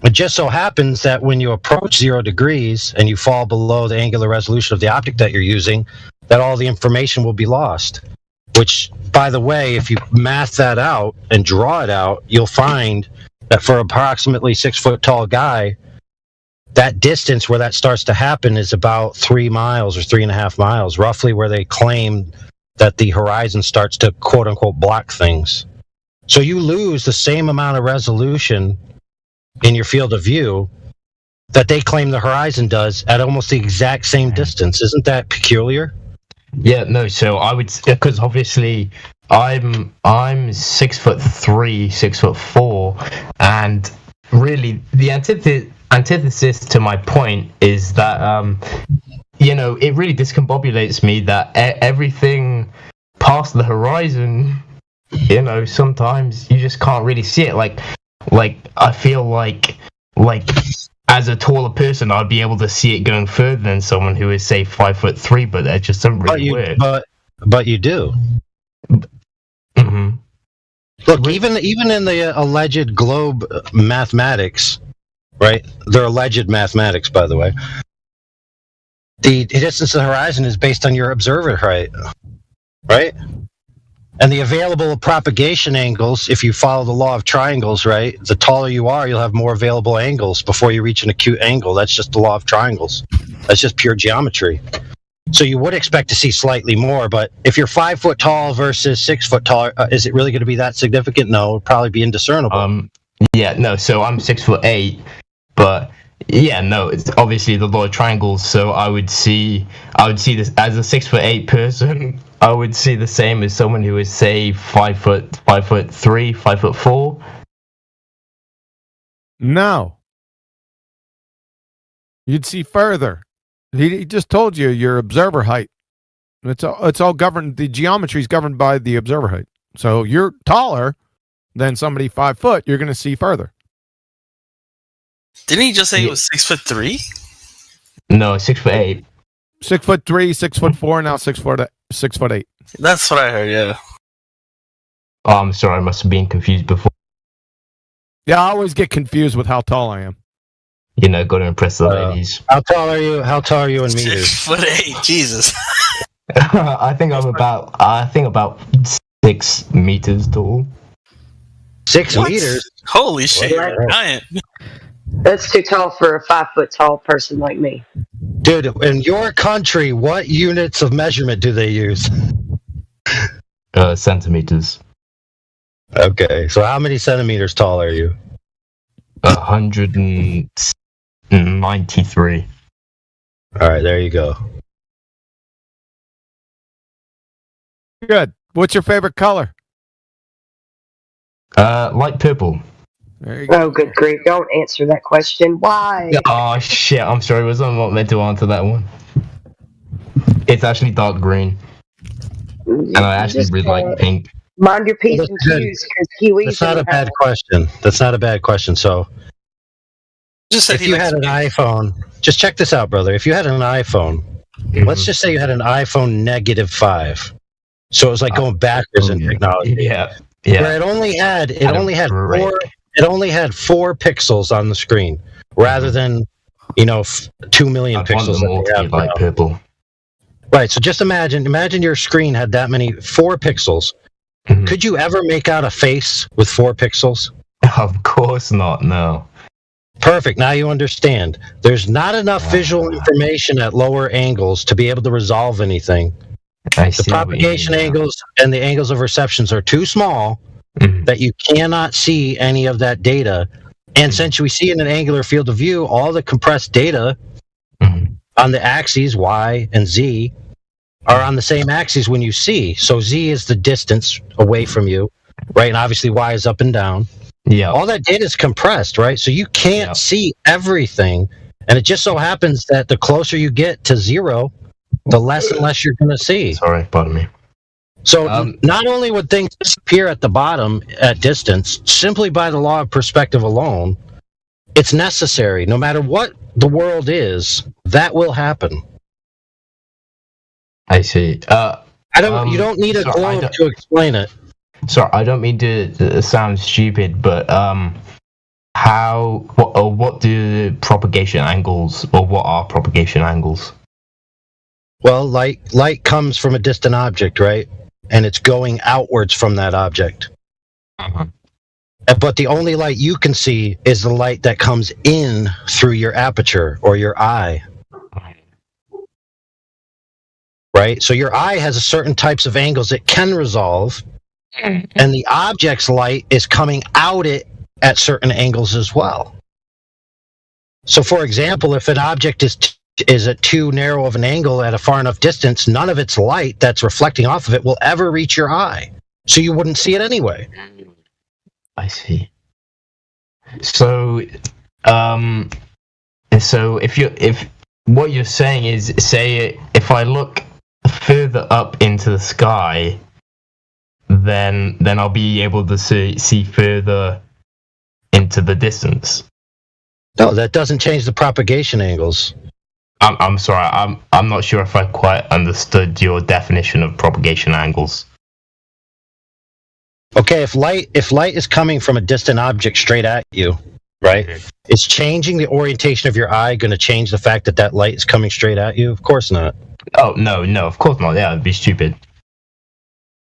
Speaker 9: It just so happens that when you approach 0 degrees and you fall below the angular resolution of the optic that you're using, that all the information will be lost. Which, by the way, if you math that out and draw it out, you'll find that for approximately 6 foot tall guy, that distance where that starts to happen is about 3 miles or 3.5 miles, roughly where they claim that the horizon starts to quote unquote block things. So you lose the same amount of resolution in your field of view that they claim the horizon does at almost the exact same distance. Isn't that peculiar?
Speaker 5: Yeah, no. So I would, because obviously I'm 6'3", 6'4", and really the antithesis to my point is that it really discombobulates me that everything past the horizon, sometimes you just can't really see it. Like I feel like as a taller person, I'd be able to see it going further than someone who is, say, 5'3", but that just doesn't really work.
Speaker 9: But you do.
Speaker 5: Mm-hmm.
Speaker 9: Look, even in the alleged globe mathematics, right? They're alleged mathematics, by the way. The distance to the horizon is based on your observer height, right? And the available propagation angles, if you follow the law of triangles, right? The taller you are, you'll have more available angles before you reach an acute angle. That's just the law of triangles. That's just pure geometry. So you would expect to see slightly more, but if you're 5 foot tall versus 6 foot tall, is it really going to be that significant? No, it would probably be indiscernible.
Speaker 5: Yeah, no. So I'm 6'8", but yeah, no. It's obviously the law of triangles. So I would see this as a 6'8" person. I would see the same as someone who is, say, 5'3", 5'4".
Speaker 11: No, you'd see further. He just told you your observer height. It's all governed. The geometry is governed by the observer height. So you're taller than somebody 5 foot. You're going to see further.
Speaker 12: Didn't he just say he was 6'3"?
Speaker 5: No, 6'8".
Speaker 11: 6'3", 6'4", now 6'8".
Speaker 12: That's what I heard. Yeah.
Speaker 5: Oh, I'm sorry. I must have been confused before.
Speaker 11: Yeah, I always get confused with how tall I am.
Speaker 5: Got to impress the ladies.
Speaker 9: How tall are you? How tall are you in meters?
Speaker 12: 6'8". Jesus.
Speaker 5: I think about 6 meters tall.
Speaker 9: 6 meters?
Speaker 12: Holy shit! You're a giant.
Speaker 13: That's too tall for a 5 foot tall person like me.
Speaker 9: Dude, in your country, what units of measurement do they use?
Speaker 5: Centimeters.
Speaker 9: Okay, so how many centimeters tall are you?
Speaker 5: 193.
Speaker 9: All right, there you go.
Speaker 11: Good. What's your favorite color?
Speaker 5: Light purple.
Speaker 11: There you go.
Speaker 13: Oh, good grief. Don't answer that question. Why?
Speaker 5: Oh, shit. I'm sorry. Was I not meant to answer that one? It's actually dark green. And I actually really like pink.
Speaker 13: Mind your P's and Q's, because Kiwis.
Speaker 9: That's not a bad question. That's not a bad question. So, if you had an iPhone, just check this out, brother. If you had an iPhone, let's just say you had an iPhone -5. So it was like going backwards in technology.
Speaker 5: Yeah.
Speaker 9: Where it only had 4 pixels on the screen, rather than 2 million pixels.
Speaker 5: That they have light purple.
Speaker 9: Right. So just imagine your screen had that many 4 pixels. Mm-hmm. Could you ever make out a face with 4 pixels?
Speaker 5: Of course not. No.
Speaker 9: Perfect. Now you understand. There's not enough visual information at lower angles to be able to resolve anything. The propagation angles and the angles of receptions are too small that you cannot see any of that data. And since we see in an angular field of view, all the compressed data on the axes Y and Z are on the same axis when you see. So Z is the distance away from you, right? And obviously Y is up and down.
Speaker 5: Yeah.
Speaker 9: All that data is compressed, right? So you can't see everything. And it just so happens that the closer you get to 0, the less and less you're going to see.
Speaker 5: Sorry, pardon me.
Speaker 9: So not only would things disappear at the bottom at distance, simply by the law of perspective alone, it's necessary. No matter what the world is, that will happen.
Speaker 5: I see.
Speaker 9: You don't need a globe to explain it.
Speaker 5: Sorry, I don't mean to sound stupid, but what do propagation angles, or what are propagation angles?
Speaker 9: Well, light comes from a distant object, right? And it's going outwards from that object. But the only light you can see is the light that comes in through your aperture or your eye. Right? So your eye has a certain types of angles it can resolve, and the object's light is coming out it at certain angles as well. So, for example, if an object is at too narrow of an angle at a far enough distance, none of its light that's reflecting off of it will ever reach your eye. So you wouldn't see it anyway.
Speaker 5: I see. So, if what you're saying is, say, if I look further up into the sky, then I'll be able to see further into the distance.
Speaker 9: No, that doesn't change the propagation angles.
Speaker 5: I'm sorry. I'm not sure if I quite understood your definition of propagation angles.
Speaker 9: Okay, if light is coming from a distant object straight at you, right? Is changing the orientation of your eye going to change the fact that light is coming straight at you? Of course not.
Speaker 5: Oh, no, of course not. Yeah, it'd be stupid.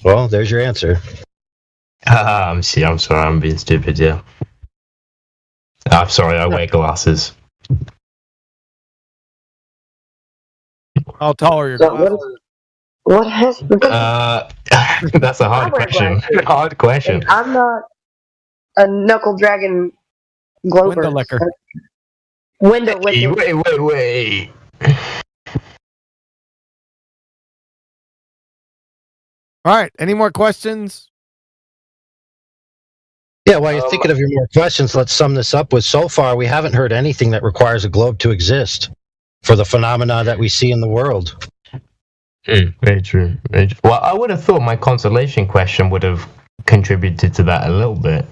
Speaker 9: Well, there's your answer.
Speaker 5: I'm sorry, I'm being stupid, yeah. I'm sorry, I wear glasses.
Speaker 11: How tall are your glasses?
Speaker 13: What has
Speaker 5: that's a hard question. Hard question.
Speaker 13: And I'm not a knuckle dragon glober.
Speaker 11: Window licker.
Speaker 13: Window licker.
Speaker 5: Wait.
Speaker 11: All right. Any more questions?
Speaker 9: Yeah, while you're thinking of your more questions, let's sum this up with, so far, we haven't heard anything that requires a globe to exist for the phenomena that we see in the world.
Speaker 5: Very true. Well, I would have thought my consolation question would have contributed to that a little bit.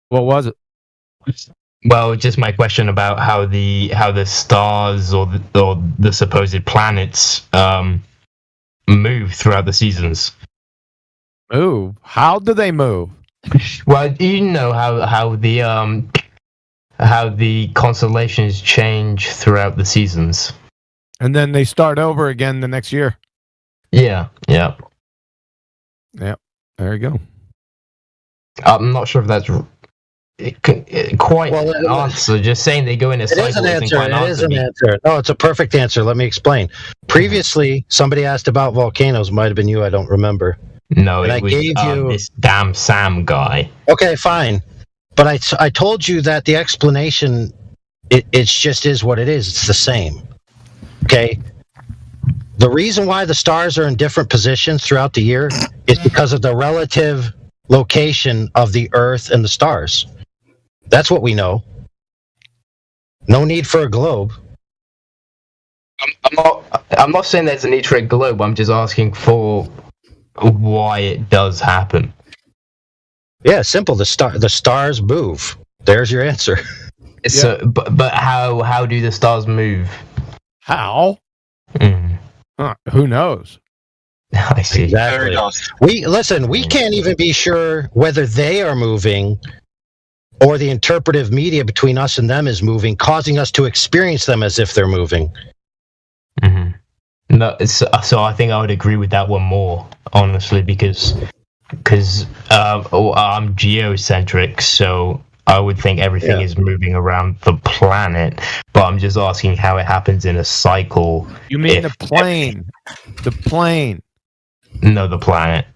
Speaker 11: What was it?
Speaker 5: Well, just my question about how the stars or the supposed planets move throughout the seasons.
Speaker 11: Move? How do they move?
Speaker 5: Well, you know how the constellations change throughout the seasons.
Speaker 11: And then they start over again the next year.
Speaker 5: Yeah.
Speaker 11: Yep. There you go.
Speaker 5: I'm not sure if that's quite an answer. Just saying they go in a cycle.
Speaker 9: It is an answer. No, it's a perfect answer. Let me explain. Previously, somebody asked about volcanoes. Might have been you. I don't remember.
Speaker 5: No,
Speaker 9: and
Speaker 5: it was this damn Sam guy.
Speaker 9: Okay, fine. But I told you that the explanation, it just is what it is. It's the same. Okay? The reason why the stars are in different positions throughout the year is because of the relative location of the Earth and the stars. That's what we know. No need for a globe.
Speaker 5: I'm not saying there's a need for a globe. I'm just asking for why it does happen.
Speaker 9: Yeah, simple. The stars move. There's your answer.
Speaker 5: So, but how do the stars move?
Speaker 11: How? Who knows?
Speaker 5: I see.
Speaker 9: Exactly. We can't even be sure whether they are moving or the interpretive media between us and them is moving, causing us to experience them as if they're moving.
Speaker 5: No, so I think I would agree with that one more, honestly, because I'm geocentric, so I would think everything is moving around the planet, but I'm just asking how it happens in a cycle.
Speaker 11: You mean the plane? The plane?
Speaker 5: No, the planet.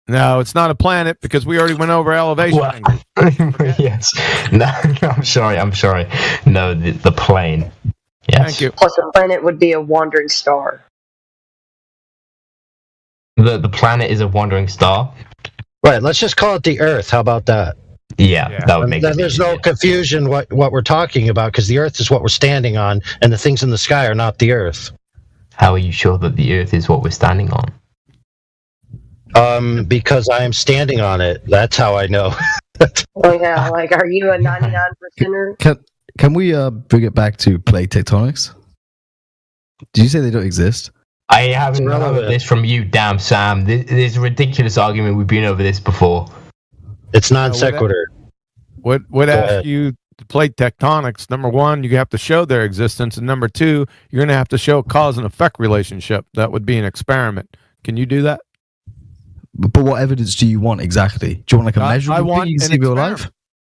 Speaker 11: No, it's not a planet because we already went over elevation angles.
Speaker 5: Yes. No, I'm sorry. No, the plane. Yes.
Speaker 11: Thank you.
Speaker 13: Plus, a planet would be a wandering star.
Speaker 5: The planet is a wandering star.
Speaker 9: Right. Let's just call it the Earth. How about that?
Speaker 5: Yeah. That would make sense.
Speaker 9: There's no confusion what we're talking about, because the Earth is what we're standing on, and the things in the sky are not the Earth.
Speaker 5: How are you sure that the Earth is what we're standing on?
Speaker 9: Because I am standing on it. That's how I know.
Speaker 13: Oh yeah, like, are you a 99%er?
Speaker 6: Can we bring it back to plate tectonics? Did you say they don't exist?
Speaker 5: I haven't heard this from you, damn Sam. This is a ridiculous argument. We've been over this before.
Speaker 9: It's non sequitur.
Speaker 11: Would ask you to plate tectonics. Number one, you have to show their existence, and number two, you're going to have to show cause and effect relationship. That would be an experiment. Can you do that?
Speaker 6: But what evidence do you want exactly? Do you want like a measurable thing you can see real life?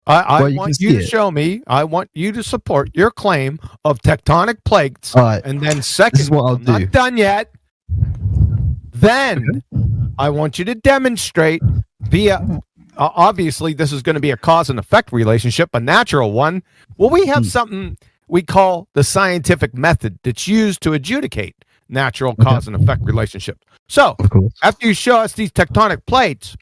Speaker 11: I want you to show me. I want you to support your claim of tectonic plates.
Speaker 6: All right.
Speaker 11: And then second,
Speaker 6: this is what I'll do.
Speaker 11: Not done yet. Then I want you to demonstrate via. Obviously, this is going to be a cause and effect relationship, a natural one. Well, we have something we call the scientific method that's used to adjudicate natural cause and effect relationship. So, after you show us these tectonic plates,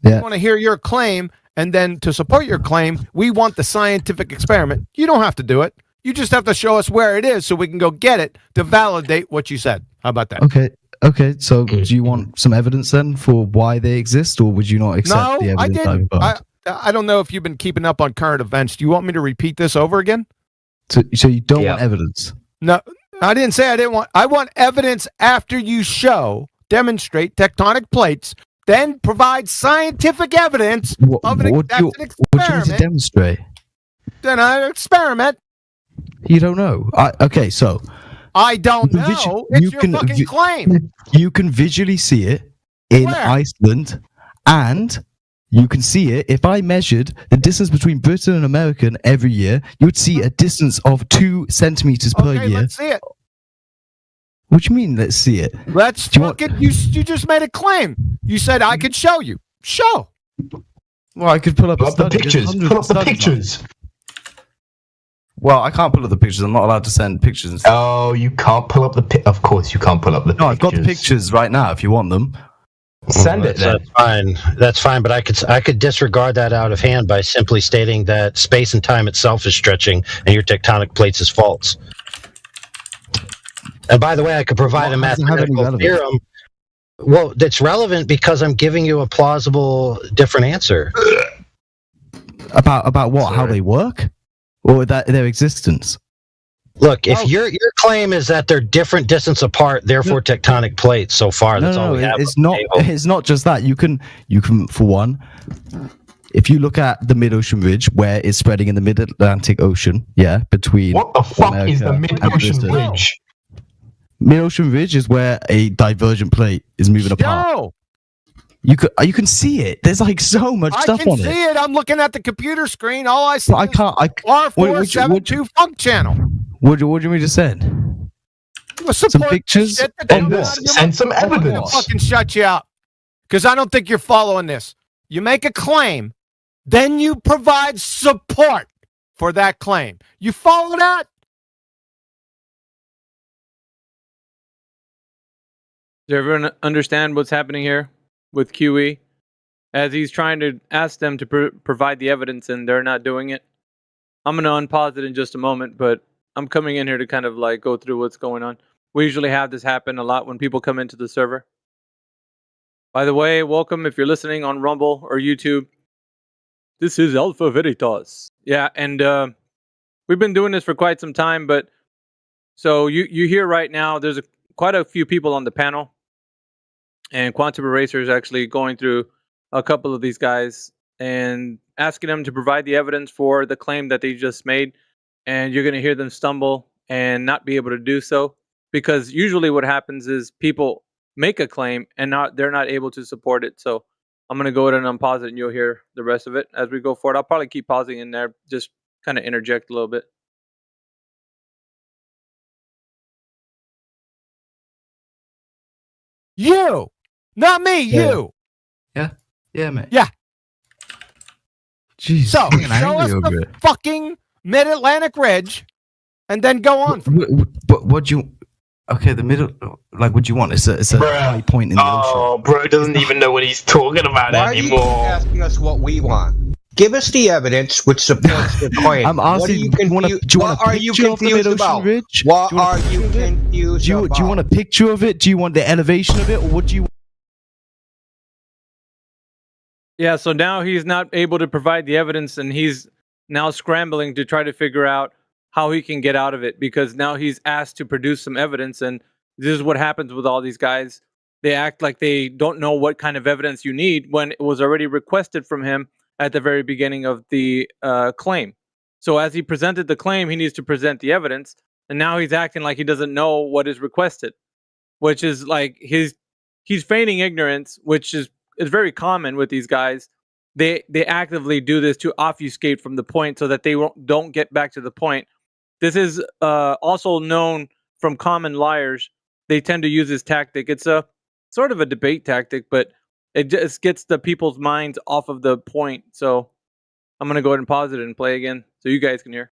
Speaker 11: we want to hear your claim, and then to support your claim, we want the scientific experiment. You don't have to do it. You just have to show us where it is so we can go get it to validate what you said. How about that?
Speaker 6: Okay. So, do you want some evidence then for why they exist, or would you not accept the evidence?
Speaker 11: I didn't. I don't know if you've been keeping up on current events. Do you want me to repeat this over again?
Speaker 6: So you don't want evidence?
Speaker 11: No, I didn't say I didn't want. I want evidence after you demonstrate tectonic plates, then provide scientific evidence of an experiment.
Speaker 6: What do you want to demonstrate?
Speaker 11: Then I experiment.
Speaker 6: You don't know. Okay, so
Speaker 11: I don't know. It's your fucking claim.
Speaker 6: You can visually see it in Iceland, and you can see it. If I measured the distance between Britain and America every year, you would see a distance of 2 centimeters per year.
Speaker 11: Let's see it.
Speaker 6: What do you mean, let's see it?
Speaker 11: Let's fucking... You just made a claim. You said I could show you. Show.
Speaker 6: Well, I could pull up
Speaker 5: the pictures. Pull up the pictures.
Speaker 6: Well, I can't pull up the pictures. I'm not allowed to send pictures and stuff.
Speaker 5: Oh, you can't pull up the Of course you can't pull up the pictures.
Speaker 6: No, I've got the pictures right now if you want them.
Speaker 5: Send it then.
Speaker 9: That's fine. That's fine, but I could disregard that out of hand by simply stating that space and time itself is stretching and your tectonic plates is false. And by the way, I could provide a mathematical theorem. Well, that's relevant because I'm giving you a plausible different answer.
Speaker 6: About what? Sorry. How they work? Or their existence?
Speaker 9: Look, if your claim is that they're different distance apart, therefore tectonic plates. So far, that's all we have.
Speaker 6: It's not just that. You can for one, if you look at the mid-ocean ridge where it's spreading in the mid-Atlantic Ocean, between
Speaker 5: what the fuck is the mid-ocean ridge?
Speaker 6: Mid-ocean ridge is where a divergent plate is moving apart. You can see it. There's like so much stuff on it.
Speaker 11: I can see it. I'm looking at the computer screen. All I see is R472 funk channel.
Speaker 6: What do you want me to send? Some pictures?
Speaker 5: Send some evidence.
Speaker 11: I'm going to fucking shut you out because I don't think you're following this. You make a claim, then you provide support for that claim. You follow that?
Speaker 14: Does everyone understand what's happening here with QE? As he's trying to ask them to provide the evidence and they're not doing it. I'm going to unpause it in just a moment, but I'm coming in here to kind of like go through what's going on. We usually have this happen a lot when people come into the server. By the way, welcome if you're listening on Rumble or YouTube. This is Alpha Veritas. Yeah, and we've been doing this for quite some time, but so you hear right now there's quite a few people on the panel. And Quantum Eraser is actually going through a couple of these guys and asking them to provide the evidence for the claim that they just made. And you're going to hear them stumble and not be able to do so. Because usually what happens is people make a claim and they're not able to support it. So I'm going to go ahead and unpause it and you'll hear the rest of it as we go forward. I'll probably keep pausing in there, just kind of interject a little bit.
Speaker 11: You! Not me, you.
Speaker 6: Yeah, man.
Speaker 11: Yeah.
Speaker 6: Jeez,
Speaker 11: so show us the fucking mid-Atlantic ridge, and then go on.
Speaker 6: But what do you? Okay, the middle. Like, what do you want? It's a high point in the ocean.
Speaker 5: Oh, bro doesn't even know what he's talking about anymore.
Speaker 15: Why are you asking us what we want? Give us the evidence which supports the claim.
Speaker 6: I'm asking.
Speaker 15: What are you confused about? What are you confused about?
Speaker 6: Do you want a picture of it? Do you want the elevation of it, or what do you?
Speaker 14: Yeah, so now he's not able to provide the evidence and he's now scrambling to try to figure out how he can get out of it because now he's asked to produce some evidence and this is what happens with all these guys. They act like they don't know what kind of evidence you need when it was already requested from him at the very beginning of the claim. So as he presented the claim, he needs to present the evidence and now he's acting like he doesn't know what is requested, which is like he's feigning ignorance, which is very common with these guys. They actively do this to obfuscate from the point so that they don't get back to the point. This is also known from common liars. They tend to use this tactic. It's a sort of a debate tactic, but it just gets the people's minds off of the point. So I'm going to go ahead and pause it and play again so you guys can hear.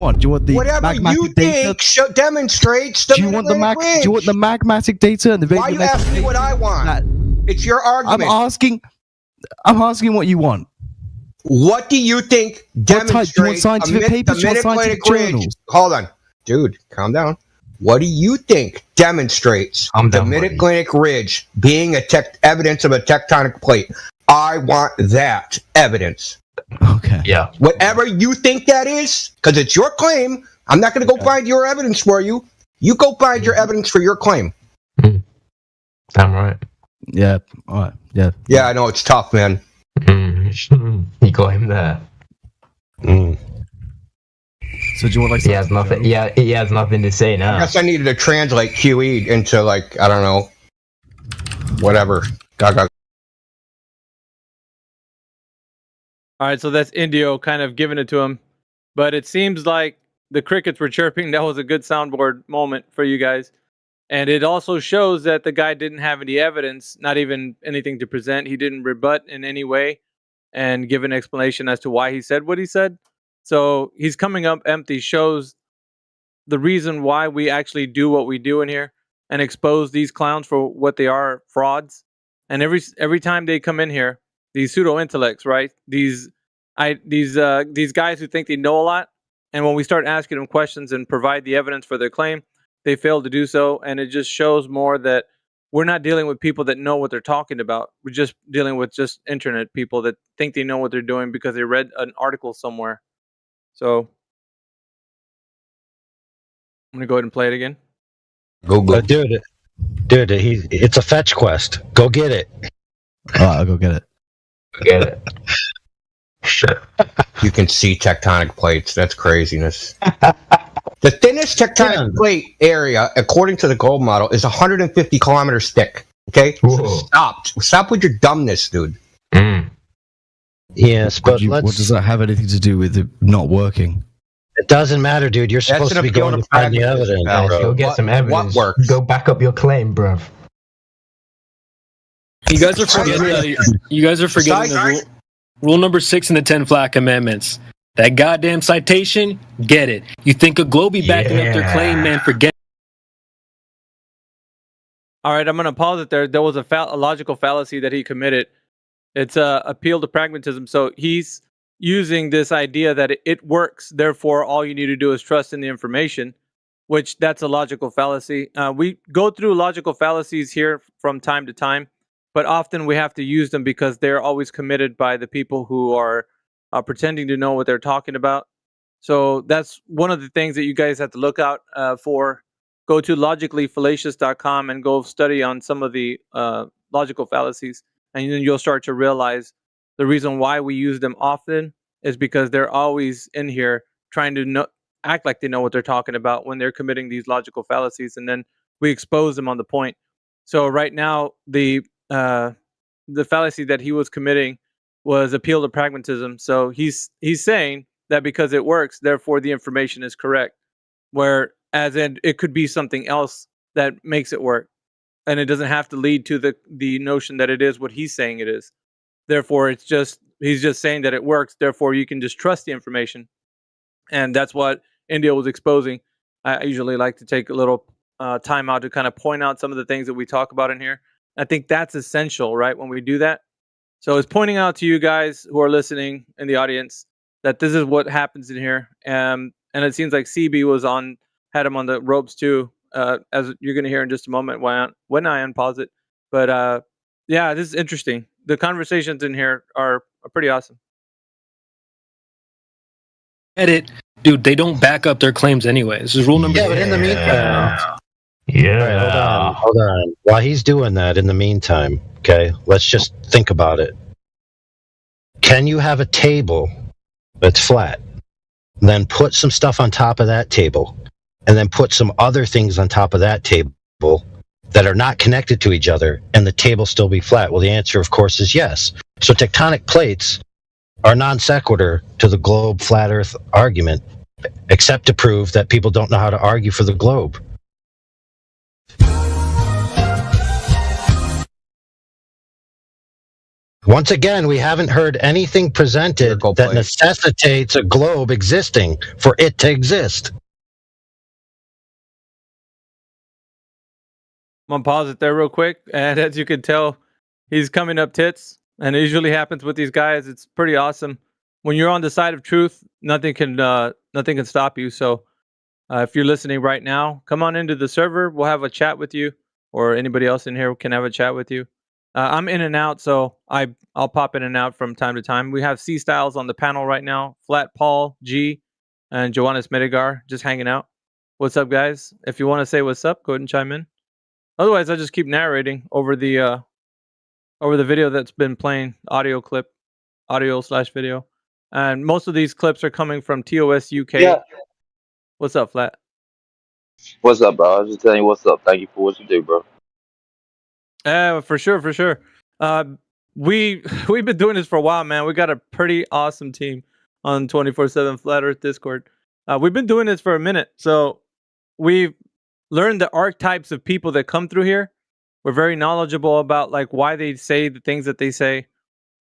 Speaker 6: Do you want the
Speaker 15: whatever you think demonstrates the
Speaker 6: do you want the magmatic data and the
Speaker 15: why you ask me what I want? It's your argument.
Speaker 6: I'm asking what you want.
Speaker 15: What do you think demonstrates
Speaker 6: scientific papers?
Speaker 15: the Mid-Atlantic Ridge? Hold on, dude, calm down. What do you think demonstrates the Mid-Atlantic Ridge being evidence of a tectonic plate? I want that evidence.
Speaker 6: Okay.
Speaker 5: Yeah.
Speaker 15: Whatever you think that is, because it's your claim. I'm not going to go find your evidence for you. You go find your evidence for your claim.
Speaker 5: I'm right.
Speaker 6: Yeah. All right. Yeah.
Speaker 15: Yeah, I know it's tough, man.
Speaker 5: You got him there.
Speaker 6: So do you want like?
Speaker 5: He has nothing. Yeah, he has nothing to say now.
Speaker 15: I guess I needed to translate QE into like I don't know, whatever. Gaga.
Speaker 14: All right, so that's Indio kind of giving it to him, but it seems like the crickets were chirping. That was a good soundboard moment for you guys, and it also shows that the guy didn't have any evidence, not even anything to present. He didn't rebut in any way, and give an explanation as to why he said what he said. So he's coming up empty. Shows the reason why we actually do what we do in here and expose these clowns for what they are, frauds. And every time they come in here, these pseudo intellects, right? These guys who think they know a lot, and when we start asking them questions and provide the evidence for their claim, they fail to do so, and it just shows more that we're not dealing with people that know what they're talking about. We're just dealing with just internet people that think they know what they're doing because they read an article somewhere. So I'm gonna go ahead and play it again.
Speaker 9: Go. Dude, it's a fetch quest. Go get it.
Speaker 6: All right, I'll go get it.
Speaker 5: Get it. Shit.
Speaker 15: You can see tectonic plates. That's craziness. The thinnest tectonic plate area, according to the globe model, is 150 kilometers thick. Okay? So stop with your dumbness, dude.
Speaker 9: Yes, but
Speaker 6: what does that have anything to do with it not working?
Speaker 9: It doesn't matter, dude. You're supposed to be going to find the evidence.
Speaker 5: Go get some evidence. What works? Go back up your claim, bruv.
Speaker 16: You guys are forgetting. The rule number 6 in the 10 Flat Amendments. That goddamn citation, get it. You think a globe be backing up their claim, man? Forget.
Speaker 14: All right, I'm going to pause it there. There was a logical fallacy that he committed. It's appeal to pragmatism. So he's using this idea that it works. Therefore, all you need to do is trust in the information, which that's a logical fallacy. We go through logical fallacies here from time to time, but often we have to use them because they're always committed by the people who are pretending to know what they're talking about. So that's one of the things that you guys have to look out for. Go to logicallyfallacious.com and go study on some of the logical fallacies. And then you'll start to realize the reason why we use them often is because they're always in here trying to act like they know what they're talking about when they're committing these logical fallacies. And then we expose them on the point. So right now, the fallacy that he was committing was appeal to pragmatism. So he's saying that because it works, therefore the information is correct. Whereas it could be something else that makes it work. And it doesn't have to lead to the notion that it is what he's saying it is. Therefore, he's just saying that it works. Therefore, you can just trust the information. And that's what India was exposing. I usually like to take a little time out to kind of point out some of the things that we talk about in here. I think that's essential, right, when we do that. So it's pointing out to you guys who are listening in the audience that this is what happens in here. And it seems like CB had him on the ropes too, as you're going to hear in just a moment when I unpause it. But yeah, this is interesting. The conversations in here are pretty awesome.
Speaker 16: Edit, dude, they don't back up their claims anyway. This is rule number 6.
Speaker 9: But in the meantime...
Speaker 5: Yeah.
Speaker 9: Right, hold on. While he's doing that, in the meantime, okay, let's just think about it. Can you have a table that's flat, then put some stuff on top of that table, and then put some other things on top of that table that are not connected to each other, and the table still be flat? Well, the answer, of course, is yes. So tectonic plates are non sequitur to the globe flat Earth argument, except to prove that people don't know how to argue for the globe. Once again, we haven't heard anything presented that necessitates a globe existing for it to exist.
Speaker 14: I'm gonna pause it there real quick. And as you can tell, he's coming up tits. And it usually happens with these guys. It's pretty awesome. when you're on the side of truth, nothing can stop you. So if you're listening right now, come on into the server. We'll have a chat with you, or anybody else in here can have a chat with you. I'm in and out, so I'll pop in and out from time to time. We have C Styles on the panel right now, Flat Paul, G, and Johannes Medigar just hanging out. What's up, guys? If you want to say what's up, go ahead and chime in. Otherwise, I just keep narrating over the video that's been playing, audio/video. And most of these clips are coming from TOS UK.
Speaker 17: Yeah.
Speaker 14: What's up, Flat?
Speaker 17: What's up, bro? I was just telling you what's up. Thank you for what you do, bro.
Speaker 14: For sure. We've been doing this for a while, man. We got a pretty awesome team on 24/7 Flat Earth Discord. We've been doing this for a minute, so we've learned the archetypes of people that come through here. We're very knowledgeable about like why they say the things that they say.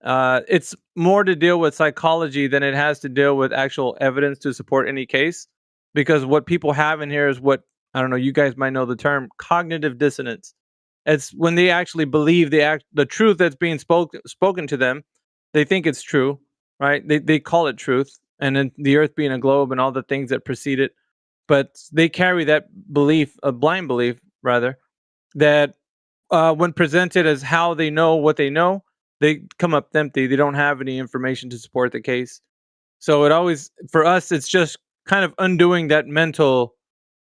Speaker 14: It's more to deal with psychology than it has to deal with actual evidence to support any case. Because what people have in here is what, I don't know, you guys might know the term cognitive dissonance. It's when they actually believe the truth that's being spoken to them. They think it's true, right? They call it truth, and then the Earth being a globe and all the things that precede it. But they carry that belief, a blind belief rather, that when presented as how they know what they know, they come up empty. They don't have any information to support the case. So it always, for us, it's just kind of undoing that mental,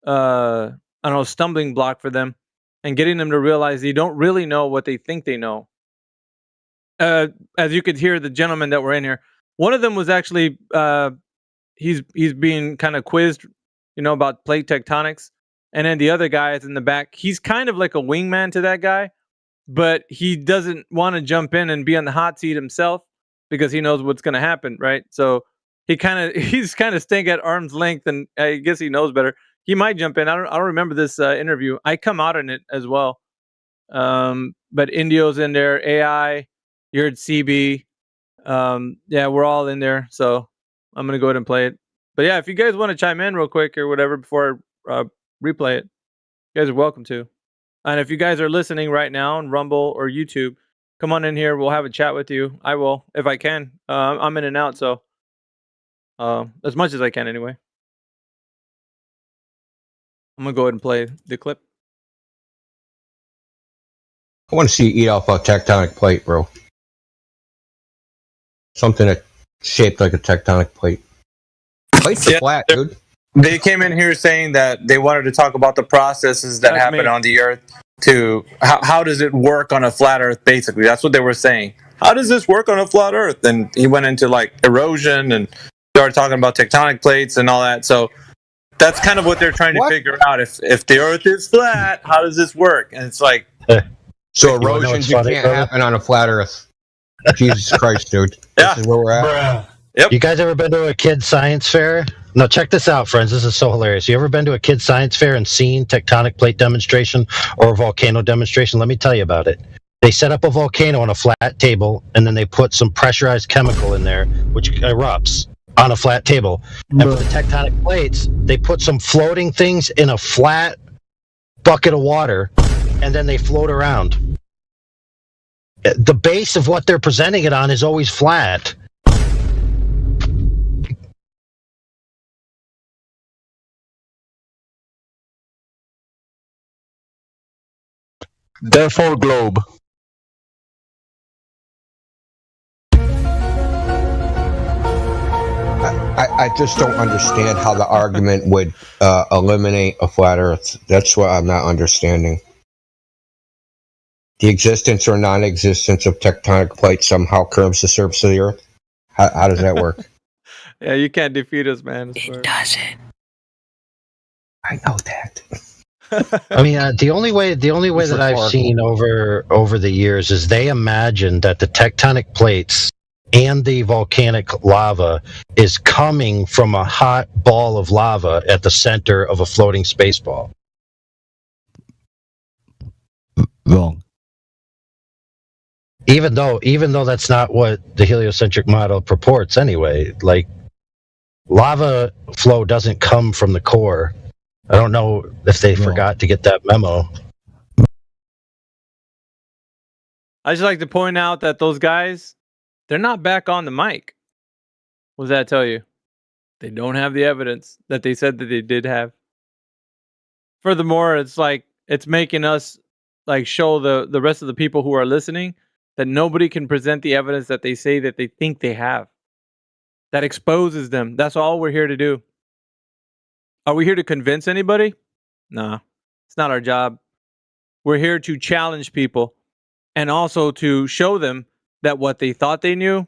Speaker 14: stumbling block for them, and getting them to realize they don't really know what they think they know. As you could hear, the gentlemen that were in here, one of them was actually he's being kind of quizzed, about plate tectonics, and then the other guy is in the back. He's kind of like a wingman to that guy, but he doesn't want to jump in and be on the hot seat himself because he knows what's going to happen, right? So he's kind of staying at arm's length, and I guess he knows better. He might jump in. I don't remember this interview. I come out in it as well. But Indio's in there, AI, you heard CB. Yeah, we're all in there. So I'm going to go ahead and play it. But yeah, if you guys want to chime in real quick or whatever before I replay it, you guys are welcome to. And if you guys are listening right now on Rumble or YouTube, come on in here. We'll have a chat with you. I will, if I can. I'm in and out, so as much as I can anyway. I'm going to go ahead and play the clip.
Speaker 15: I want to see you eat off a tectonic plate, bro. Something that's shaped like a tectonic plate. Plates are flat, dude.
Speaker 18: They came in here saying that they wanted to talk about the processes that happen on the Earth. To how does it work on a flat Earth? Basically, that's what they were saying. How does this work on a flat Earth? And he went into like erosion and started talking about tectonic plates and all that. So that's kind of what they're trying to figure out. If the Earth is flat, how does this work? And it's like,
Speaker 15: so erosions can't happen on a flat Earth. Jesus Christ, dude.
Speaker 18: Yeah.
Speaker 15: This is where we're at.
Speaker 18: Yep.
Speaker 9: You guys ever been to a kid's science fair? No, check this out, friends. This is so hilarious. You ever been to a kid's science fair and seen tectonic plate demonstration or a volcano demonstration? Let me tell you about it. They set up a volcano on a flat table, and then they put some pressurized chemical in there, which erupts on a flat table. And for the tectonic plates, they put some floating things in a flat bucket of water, and then they float around. The base of what they're presenting it on is always flat.
Speaker 19: Therefore, globe.
Speaker 15: I just don't understand how the argument would eliminate a flat Earth. That's what I'm not understanding. The existence or non-existence of tectonic plates somehow curves the surface of the Earth? How does that work?
Speaker 14: Yeah, you can't defeat us, man.
Speaker 15: It doesn't. I know that.
Speaker 9: I mean, the only way that I've seen over the years is they imagine that the tectonic plates and the volcanic lava is coming from a hot ball of lava at the center of a floating space ball.
Speaker 6: Wrong.
Speaker 9: Even though that's not what the heliocentric model purports anyway. Like, lava flow doesn't come from the core. I don't know if they forgot to get that memo.
Speaker 14: I just like to point out that those guys, they're not back on the mic. What does that tell you? They don't have the evidence that they said that they did have. Furthermore, it's like it's making us like show the rest of the people who are listening that nobody can present the evidence that they say that they think they have. That exposes them. That's all we're here to do. Are we here to convince anybody? No, it's not our job. We're here to challenge people and also to show them that what they thought they knew,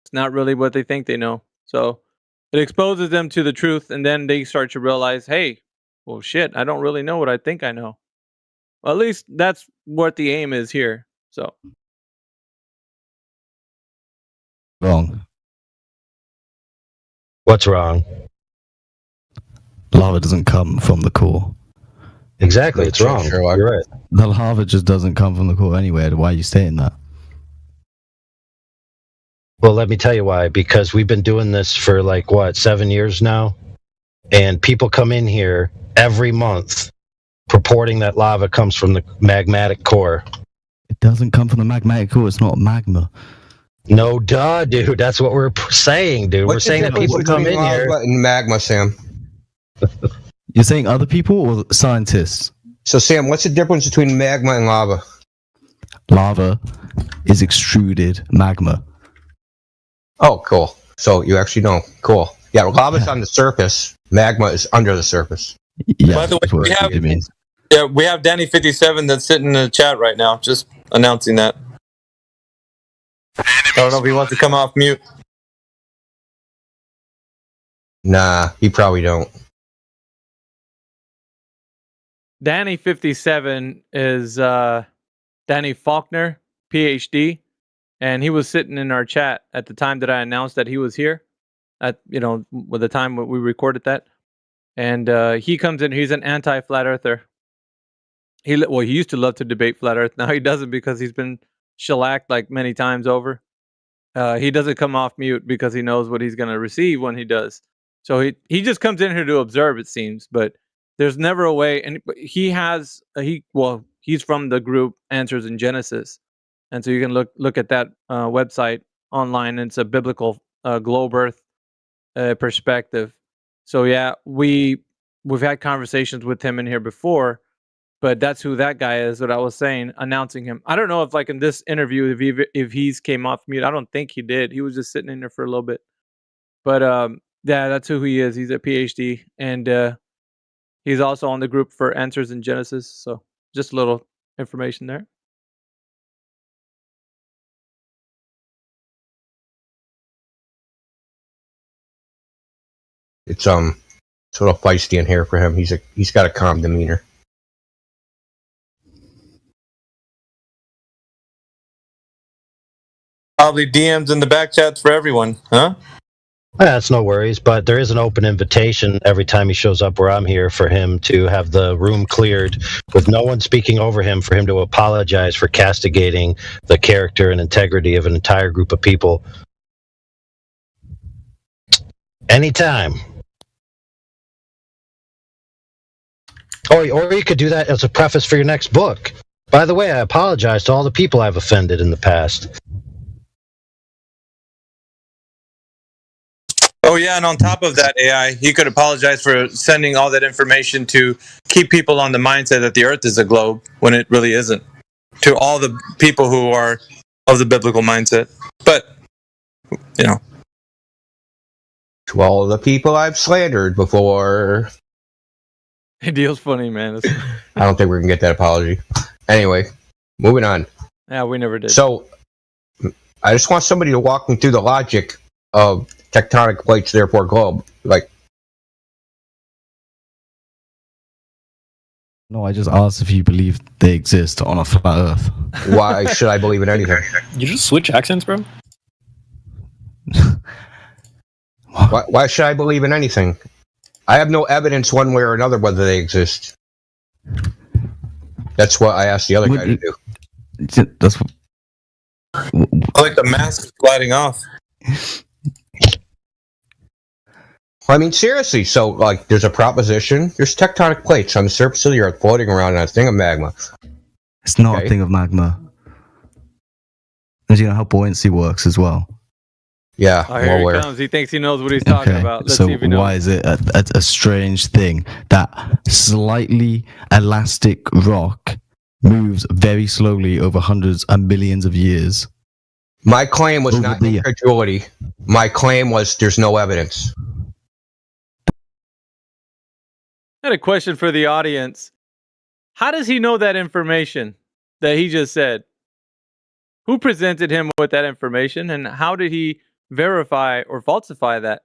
Speaker 14: it's not really what they think they know. So it exposes them to the truth, and then they start to realize, hey, well, shit, I don't really know what I think I know. Well, at least that's what the aim is here. So
Speaker 6: Wrong.
Speaker 9: What's wrong?
Speaker 6: Lava doesn't come from the core.
Speaker 9: Exactly, it's wrong. You're right.
Speaker 6: The lava just doesn't come from the core anyway. Why are you saying that?
Speaker 9: Well, let me tell you why. Because we've been doing this for 7 years now, and people come in here every month purporting that lava comes from the magmatic core.
Speaker 6: It doesn't come from the magmatic core. It's not magma.
Speaker 9: No, duh, dude. That's what we're saying, dude. We're saying that people come in here
Speaker 15: and magma, Sam.
Speaker 6: You're saying other people or scientists?
Speaker 15: So, Sam, what's the difference between magma and lava?
Speaker 6: Lava is extruded magma.
Speaker 15: Oh, cool. So you actually know. Cool. Yeah, lava's on the surface. Magma is under the surface.
Speaker 6: Yeah,
Speaker 18: by the way, we have Danny57 that's sitting in the chat right now, just announcing that. I don't know if he wants to come off mute.
Speaker 15: Nah, he probably don't.
Speaker 14: Danny57 is Danny Faulkner, PhD, and he was sitting in our chat at the time that I announced that he was here. At with the time we recorded that, and he comes in. He's an anti-flat earther. He used to love to debate flat Earth. Now he doesn't because he's been shellacked like many times over. He doesn't come off mute because he knows what he's going to receive when he does. So he just comes in here to observe, it seems, but there's never a way. And he's from the group Answers in Genesis, and so you can look at that website online. And it's a biblical globe Earth perspective. So yeah, we've had conversations with him in here before, but that's who that guy is. What I was saying, announcing him. I don't know if in this interview if he's came off mute. I don't think he did. He was just sitting in there for a little bit. But yeah, that's who he is. He's a PhD, and he's also on the group for Answers in Genesis. So just a little information there.
Speaker 15: It's a little feisty in here for him. He's got a calm demeanor.
Speaker 18: Probably DMs in the back chats for everyone, huh?
Speaker 9: That's no worries, but there is an open invitation every time he shows up where I'm here for him to have the room cleared with no one speaking over him, for him to apologize for castigating the character and integrity of an entire group of people. Anytime. Or you could do that as a preface for your next book. By the way, I apologize to all the people I've offended in the past.
Speaker 18: Oh yeah, and on top of that, AI, he could apologize for sending all that information to keep people on the mindset that the Earth is a globe when it really isn't. To all the people who are of the biblical mindset, but
Speaker 15: to all the people I've slandered before.
Speaker 14: Deal's funny, man.
Speaker 15: I don't think we're gonna get that apology. Anyway, moving on.
Speaker 14: Yeah, we never did.
Speaker 15: So, I just want somebody to walk me through the logic of tectonic plates, therefore globe.
Speaker 6: No, I just asked if you believe they exist on a flat Earth.
Speaker 15: Why should I believe in anything?
Speaker 16: You just switch accents, bro?
Speaker 15: Why should I believe in anything? I have no evidence one way or another whether they exist. That's what I asked the other guy to do.
Speaker 6: That's what...
Speaker 18: I like the mask gliding off.
Speaker 15: I mean, seriously, so, there's a proposition. There's tectonic plates on the surface of the Earth floating around on a thing of magma.
Speaker 6: It's not a thing of magma. And you know how buoyancy works as well.
Speaker 15: Yeah,
Speaker 14: Oh, here he comes. He thinks he knows what he's talking about. Let's
Speaker 6: so
Speaker 14: see if he knows.
Speaker 6: why is it a strange thing that slightly elastic rock moves very slowly over hundreds and millions of years?
Speaker 15: My claim was not incredulity. My claim was there's no evidence.
Speaker 14: I had a question for the audience. How does he know that information that he just said? Who presented him with that information, and how did he verify or falsify that?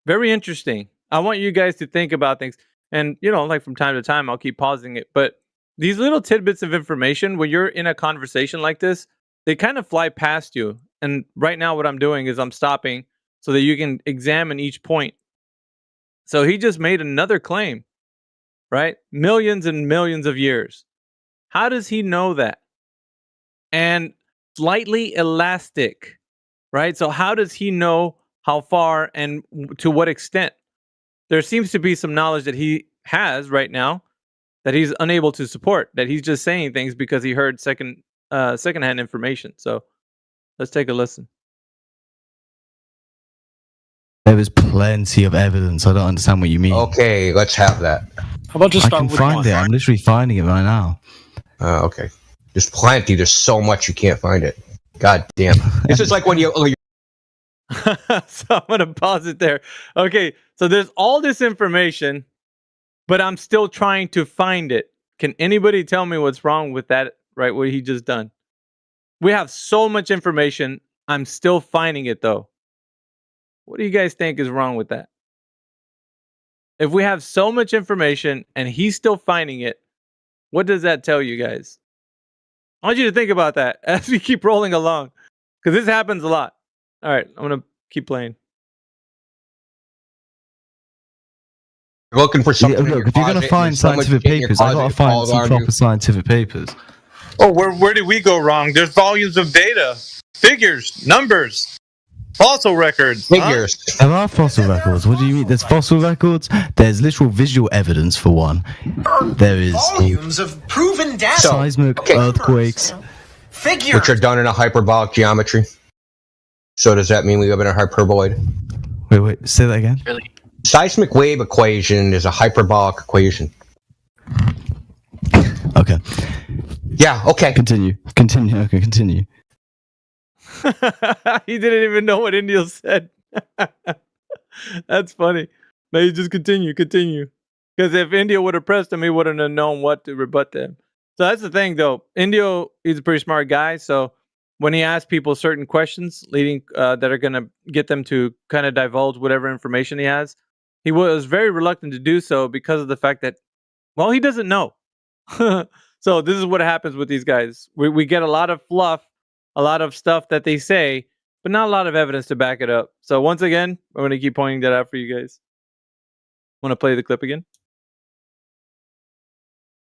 Speaker 14: Very interesting. I want you guys to think about things. And, like from time to time, I'll keep pausing it. But these little tidbits of information, when you're in a conversation like this, they kind of fly past you. And right now what I'm doing is I'm stopping so that you can examine each point. So he just made another claim, right? Millions and millions of years. How does he know that? And slightly elastic, right? So how does he know how far and to what extent? There seems to be some knowledge that he has right now that he's unable to support, that he's just saying things because he heard secondhand information. So let's take a listen.
Speaker 6: There is plenty of evidence. I don't understand what you mean.
Speaker 15: Okay, let's have that.
Speaker 16: How about just
Speaker 6: I
Speaker 16: start
Speaker 6: can
Speaker 16: with
Speaker 6: find
Speaker 16: one?
Speaker 6: it. I'm literally finding it right now.
Speaker 15: Okay. There's plenty. There's so much you can't find it. God damn. This is like when you...
Speaker 14: So I'm going to pause it there. Okay, so there's all this information, but I'm still trying to find it. Can anybody tell me what's wrong with that, right, what he just done? We have so much information. I'm still finding it, though. What do you guys think is wrong with that? If we have so much information and he's still finding it, what does that tell you guys? I want you to think about that as we keep rolling along, because this happens a lot. All right, I'm going to keep playing.
Speaker 15: Looking for something.
Speaker 6: Look, if you're going to find scientific papers, I've got to find some proper scientific papers.
Speaker 18: Oh, where did we go wrong? There's volumes of data, figures, numbers, fossil records.
Speaker 15: Figures.
Speaker 6: There are fossil records. What do you mean? There's fossil records. There's literal visual evidence for one. There is
Speaker 19: volumes of proven data.
Speaker 6: Seismic earthquakes.
Speaker 19: Figures.
Speaker 15: Which are done in a hyperbolic geometry. So does that mean we live in a hyperboloid?
Speaker 6: Wait. Say that again.
Speaker 12: Really?
Speaker 15: Seismic wave equation is a hyperbolic equation.
Speaker 6: Okay.
Speaker 14: Yeah, okay.
Speaker 6: Continue. Okay, continue.
Speaker 14: He didn't even know what Indio said. That's funny. No, you just continue. Because if Indio would have pressed him, he wouldn't have known what to rebut them. So that's the thing, though. Indio, he's a pretty smart guy. So when he asks people certain questions leading that are going to get them to kind of divulge whatever information he has, he was very reluctant to do so because of the fact that, well, he doesn't know. So this is what happens with these guys. We get a lot of fluff, a lot of stuff that they say, but not a lot of evidence to back it up. So once again, I'm going to keep pointing that out for you guys. Want to play the clip again?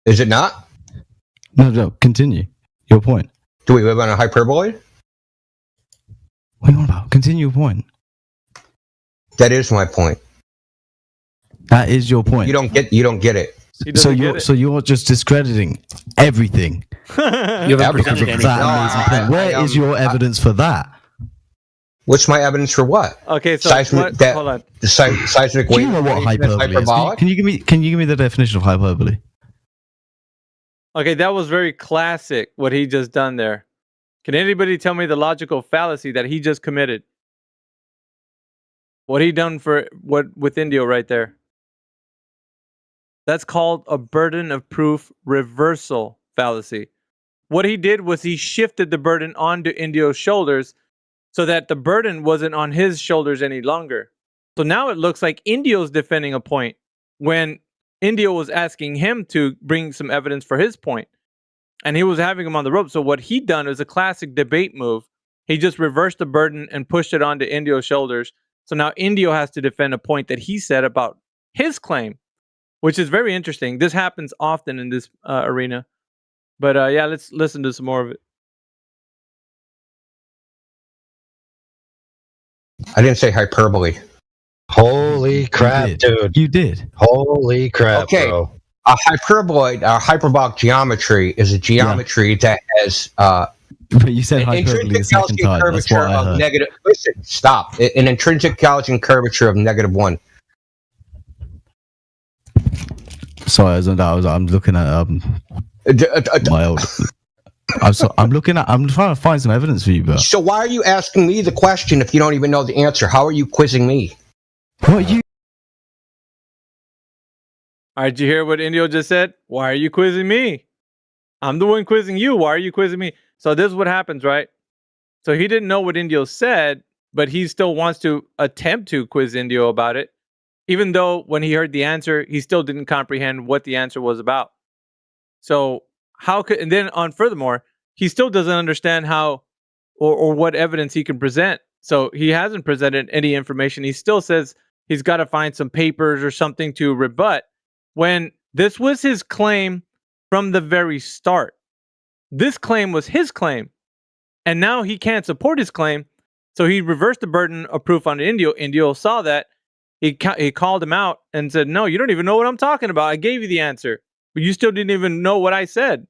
Speaker 15: Is it not?
Speaker 6: No, continue. Your point.
Speaker 15: Do we live on a hyperboloid?
Speaker 6: What are you on about? Continue your point.
Speaker 15: That is my point.
Speaker 6: That is your point.
Speaker 15: You don't get it.
Speaker 6: So you're just discrediting everything.
Speaker 16: You haven't presented anything.
Speaker 6: Where is your evidence for that?
Speaker 15: What's my evidence for what?
Speaker 14: Okay, so
Speaker 15: seismic,
Speaker 14: hold on.
Speaker 15: The seismic wave.
Speaker 6: Do you know what hyperbole is? Can you give me the definition of hyperbole?
Speaker 14: Okay, that was very classic what he just done there. Can anybody tell me the logical fallacy that he just committed? What he done with Indio right there? That's called a burden of proof reversal fallacy. What he did was he shifted the burden onto Indio's shoulders so that the burden wasn't on his shoulders any longer. So now it looks like Indio's defending a point when Indio was asking him to bring some evidence for his point. And he was having him on the rope. So what he done is a classic debate move. He just reversed the burden and pushed it onto Indio's shoulders. So now Indio has to defend a point that he said about his claim, which is very interesting. This happens often in this arena. But yeah, let's listen to some more of it.
Speaker 15: I didn't say hyperbole.
Speaker 9: Holy crap, dude.
Speaker 6: You did.
Speaker 9: Holy crap, bro.
Speaker 15: A hyperboloid, hyperbolic geometry is a geometry that has
Speaker 6: But you said
Speaker 15: An
Speaker 6: hyperbole the
Speaker 15: intrinsic
Speaker 6: second
Speaker 15: Gaussian
Speaker 6: time. That's
Speaker 15: curvature
Speaker 6: what I
Speaker 15: of
Speaker 6: heard.
Speaker 15: negative. Listen, stop. An intrinsic Gaussian curvature of -1.
Speaker 6: Sorry, I'm looking at my old. I'm trying to find some evidence for you, bro.
Speaker 15: So why are you asking me the question if you don't even know the answer? How are you quizzing me?
Speaker 6: What you?
Speaker 14: All right, did you hear what Indio just said? Why are you quizzing me? I'm the one quizzing you. Why are you quizzing me? So this is what happens, right? So he didn't know what Indio said, but he still wants to attempt to quiz Indio about it, even though when he heard the answer, he still didn't comprehend what the answer was about. So how could, and then on furthermore, he still doesn't understand how or what evidence he can present. So he hasn't presented any information. He still says he's got to find some papers or something to rebut, when this was his claim from the very start. This claim was his claim, and now he can't support his claim, so he reversed the burden of proof on Indio. Indio saw that. He called him out and said, no, you don't even know what I'm talking about. I gave you the answer, but you still didn't even know what I said.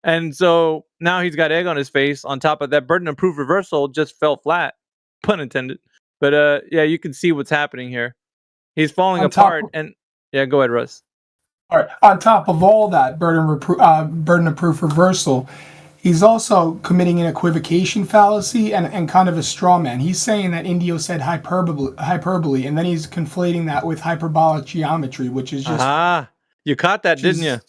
Speaker 14: And so now he's got egg on his face. On top of that, burden of proof reversal just fell flat, pun intended. But yeah, you can see what's happening here. He's falling apart. And yeah, go ahead, Russ.
Speaker 20: All right. On top of all that burden of proof reversal, he's also committing an equivocation fallacy and kind of a straw man. He's saying that Indio said hyperbole, and then he's conflating that with hyperbolic geometry, which is just
Speaker 14: you caught that, didn't you?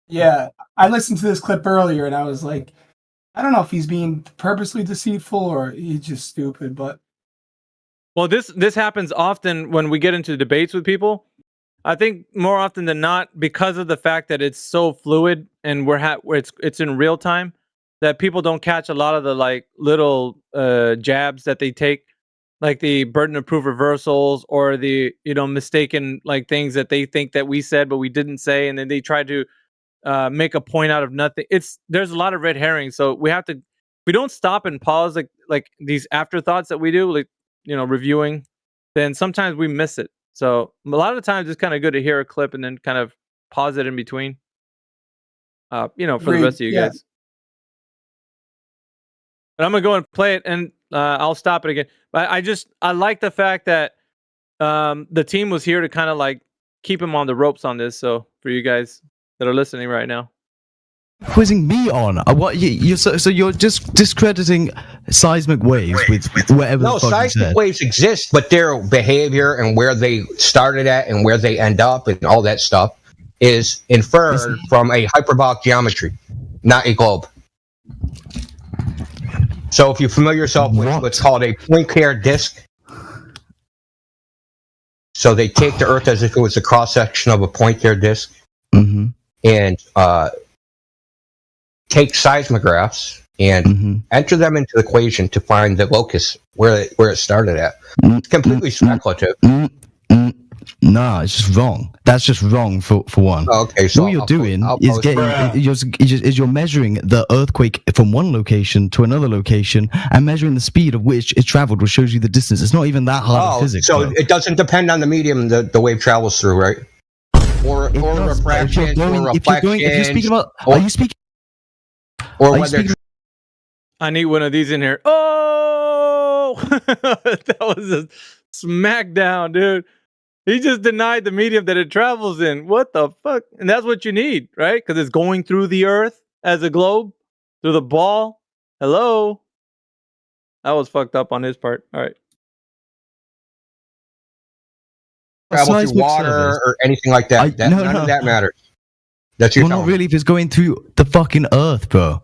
Speaker 20: Yeah, I listened to this clip earlier, and I was like, I don't know if he's being purposely deceitful or he's just stupid. But
Speaker 14: well, this happens often when we get into debates with people. I think more often than not, because of the fact that it's so fluid and it's in real time, that people don't catch a lot of the like little jabs that they take, like the burden of proof reversals or the mistaken like things that they think that we said but we didn't say, and then they try to make a point out of nothing. There's a lot of red herrings, so we don't stop and pause like these afterthoughts that we do, like reviewing. Then sometimes we miss it. So a lot of the times it's kind of good to hear a clip and then kind of pause it in between. For the rest of you guys. But I'm gonna go and play it, and I'll stop it again. But I like the fact that the team was here to kind of like keep him on the ropes on this. So for you guys that are listening right now.
Speaker 6: Quizzing me on what you're just discrediting seismic waves with whatever the fuck you
Speaker 15: seismic
Speaker 6: said.
Speaker 15: waves exist, but their behavior and where they started at and where they end up and all that stuff is inferred from a hyperbolic geometry, not a globe. So if you familiar yourself with what's called a Poincare disk, so they take the Earth as if it was a cross section of a Poincare disk, and take seismographs and enter them into the equation to find the locus where it started at. It's completely speculative.
Speaker 6: Nah, it's just wrong. That's just wrong for one.
Speaker 15: Okay, so
Speaker 6: all you're doing is you're measuring the earthquake from one location to another location and measuring the speed of which it traveled, which shows you the distance. It's not even that hard of physics.
Speaker 15: So it doesn't depend on the medium the wave travels through, right? Or refraction, or reflection.
Speaker 6: If you're speaking about, are you speaking?
Speaker 15: Or whether
Speaker 14: I need one of these in here. Oh, that was a smackdown, dude. He just denied the medium that it travels in. What the fuck? And that's what you need, right? Because it's going through the Earth as a globe, through the ball. Hello? That was fucked up on his part. All right.
Speaker 15: Travel through water or anything like that. None of that matters. That's your
Speaker 6: not really if it's going through the fucking Earth, bro.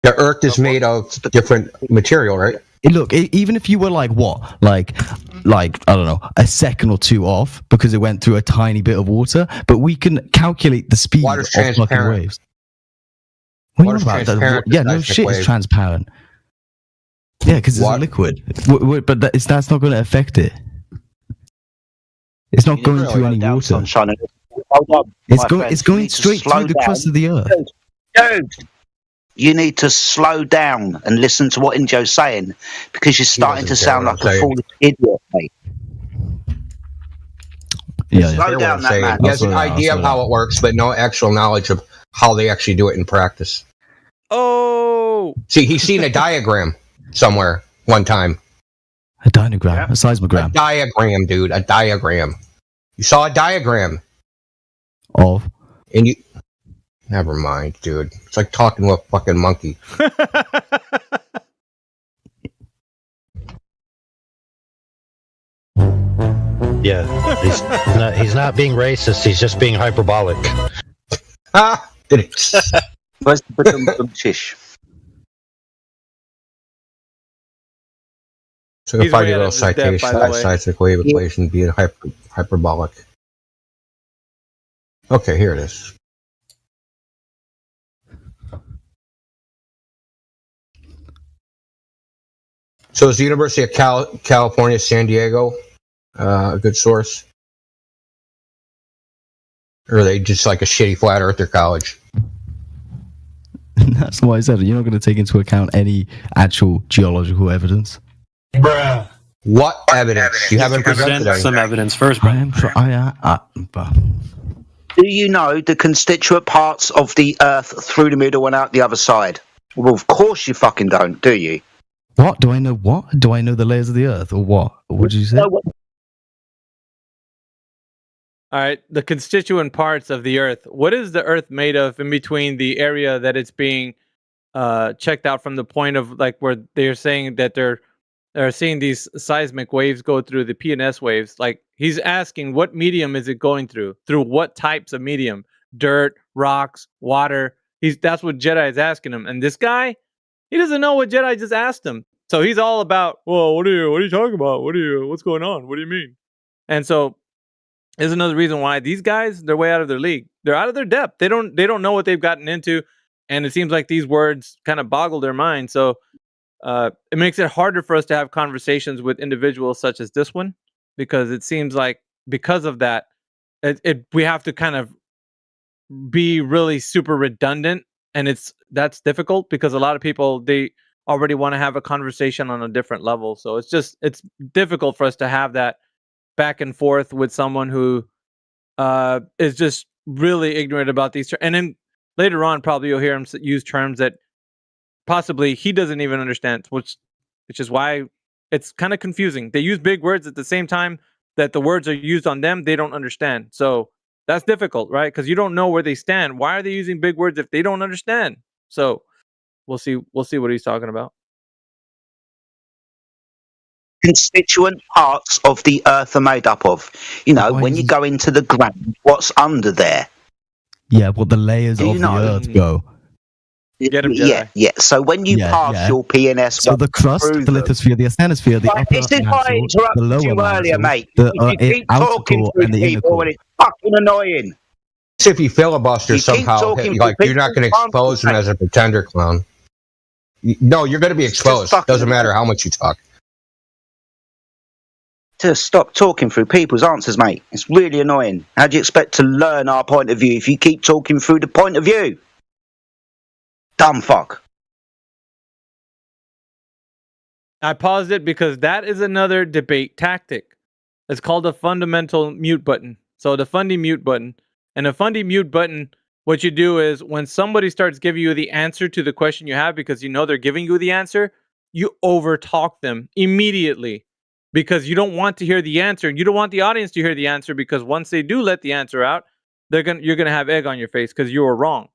Speaker 15: The Earth is made of different material, right?
Speaker 6: Look, even if you were like I don't know, a second or two off because it went through a tiny bit of water, but we can calculate the speed of fucking waves. What are you on about? Yeah, no shit is transparent. Yeah, because it's a liquid. But that's not going to affect it. It's not going through any water. It's going straight through the crust of the Earth.
Speaker 10: Dude, you need to slow down and listen to what Indio's saying, because you're starting to sound like a foolish idiot, mate. Slow down, that man.
Speaker 15: He has an idea of how it works, but no actual knowledge of how they actually do it in practice.
Speaker 14: Oh.
Speaker 15: See, he's seen a diagram somewhere one time.
Speaker 6: A diagram, a seismogram.
Speaker 15: A diagram, dude. A diagram. You saw a diagram.
Speaker 6: Of?
Speaker 15: And you... Never mind, dude. It's like talking to a fucking monkey.
Speaker 9: Yeah, he's not being racist. He's just being hyperbolic.
Speaker 15: Ah, did it?
Speaker 10: Where's the shish?
Speaker 15: So if I do a citation, seismic wave equation being hyperbolic. Okay, here it is. So is the University of California, San Diego a good source? Or are they just like a shitty flat earther college?
Speaker 6: That's why I said you're not going to take into account any actual geological evidence.
Speaker 15: Bruh. What evidence? You haven't presented
Speaker 16: some evidence first, bro.
Speaker 10: Do you know the constituent parts of the Earth through the middle and out the other side? Well, of course you fucking don't, do you?
Speaker 6: What? Do I know what? Do I know the layers of the Earth, or what? What did you say?
Speaker 14: All right, the constituent parts of the Earth. What is the Earth made of in between the area that it's being checked out from the point of like where they're saying that they're seeing these seismic waves go through the PNS waves? Like he's asking, what medium is it going through? Through what types of medium? Dirt, rocks, water. That's what Jedi is asking him. And this guy, he doesn't know what Jedi just asked him. So he's all about, well, what are you talking about? What's going on? What do you mean? And so is another reason why these guys, they're way out of their league. They're out of their depth. They don't know what they've gotten into, and it seems like these words kind of boggle their mind. So it makes it harder for us to have conversations with individuals such as this one, because it seems like because of that, we have to kind of be really super redundant, and that's difficult because a lot of people, they already want to have a conversation on a different level. So it's difficult for us to have that back and forth with someone who is just really ignorant about these terms. And then later on, probably you'll hear him use terms that possibly he doesn't even understand, which is why it's kind of confusing. They use big words at the same time that the words are used on them, they don't understand. So that's difficult, right? Because you don't know where they stand. Why are they using big words if they don't understand? So we'll see what he's talking about.
Speaker 10: Constituent parts of the Earth are made up of. You know, when you go into the ground, what's under there?
Speaker 6: Yeah, what the layers of the Earth go.
Speaker 14: Get him, Jedi.
Speaker 10: Yeah. So when you pass your PNS,
Speaker 6: so the crust, the lithosphere, the asthenosphere, the upper
Speaker 10: this is why I interrupted you earlier, mate. You keep talking through people, and it's fucking annoying.
Speaker 15: If you filibuster somehow, like you're not going to expose him as a pretender clown. No, you're going to be exposed. Doesn't matter how much you talk.
Speaker 10: Just stop talking through people's answers, mate. It's really annoying. How do you expect to learn our point of view if you keep talking through the point of view? Dumb fuck.
Speaker 14: I paused it because that is another debate tactic. It's called a fundamental mute button. So the fundy mute button. And a fundy mute button, what you do is when somebody starts giving you the answer to the question you have because you know they're giving you the answer, you overtalk them immediately. Because you don't want to hear the answer, and you don't want the audience to hear the answer, because once they do let the answer out, you're gonna have egg on your face because you were wrong.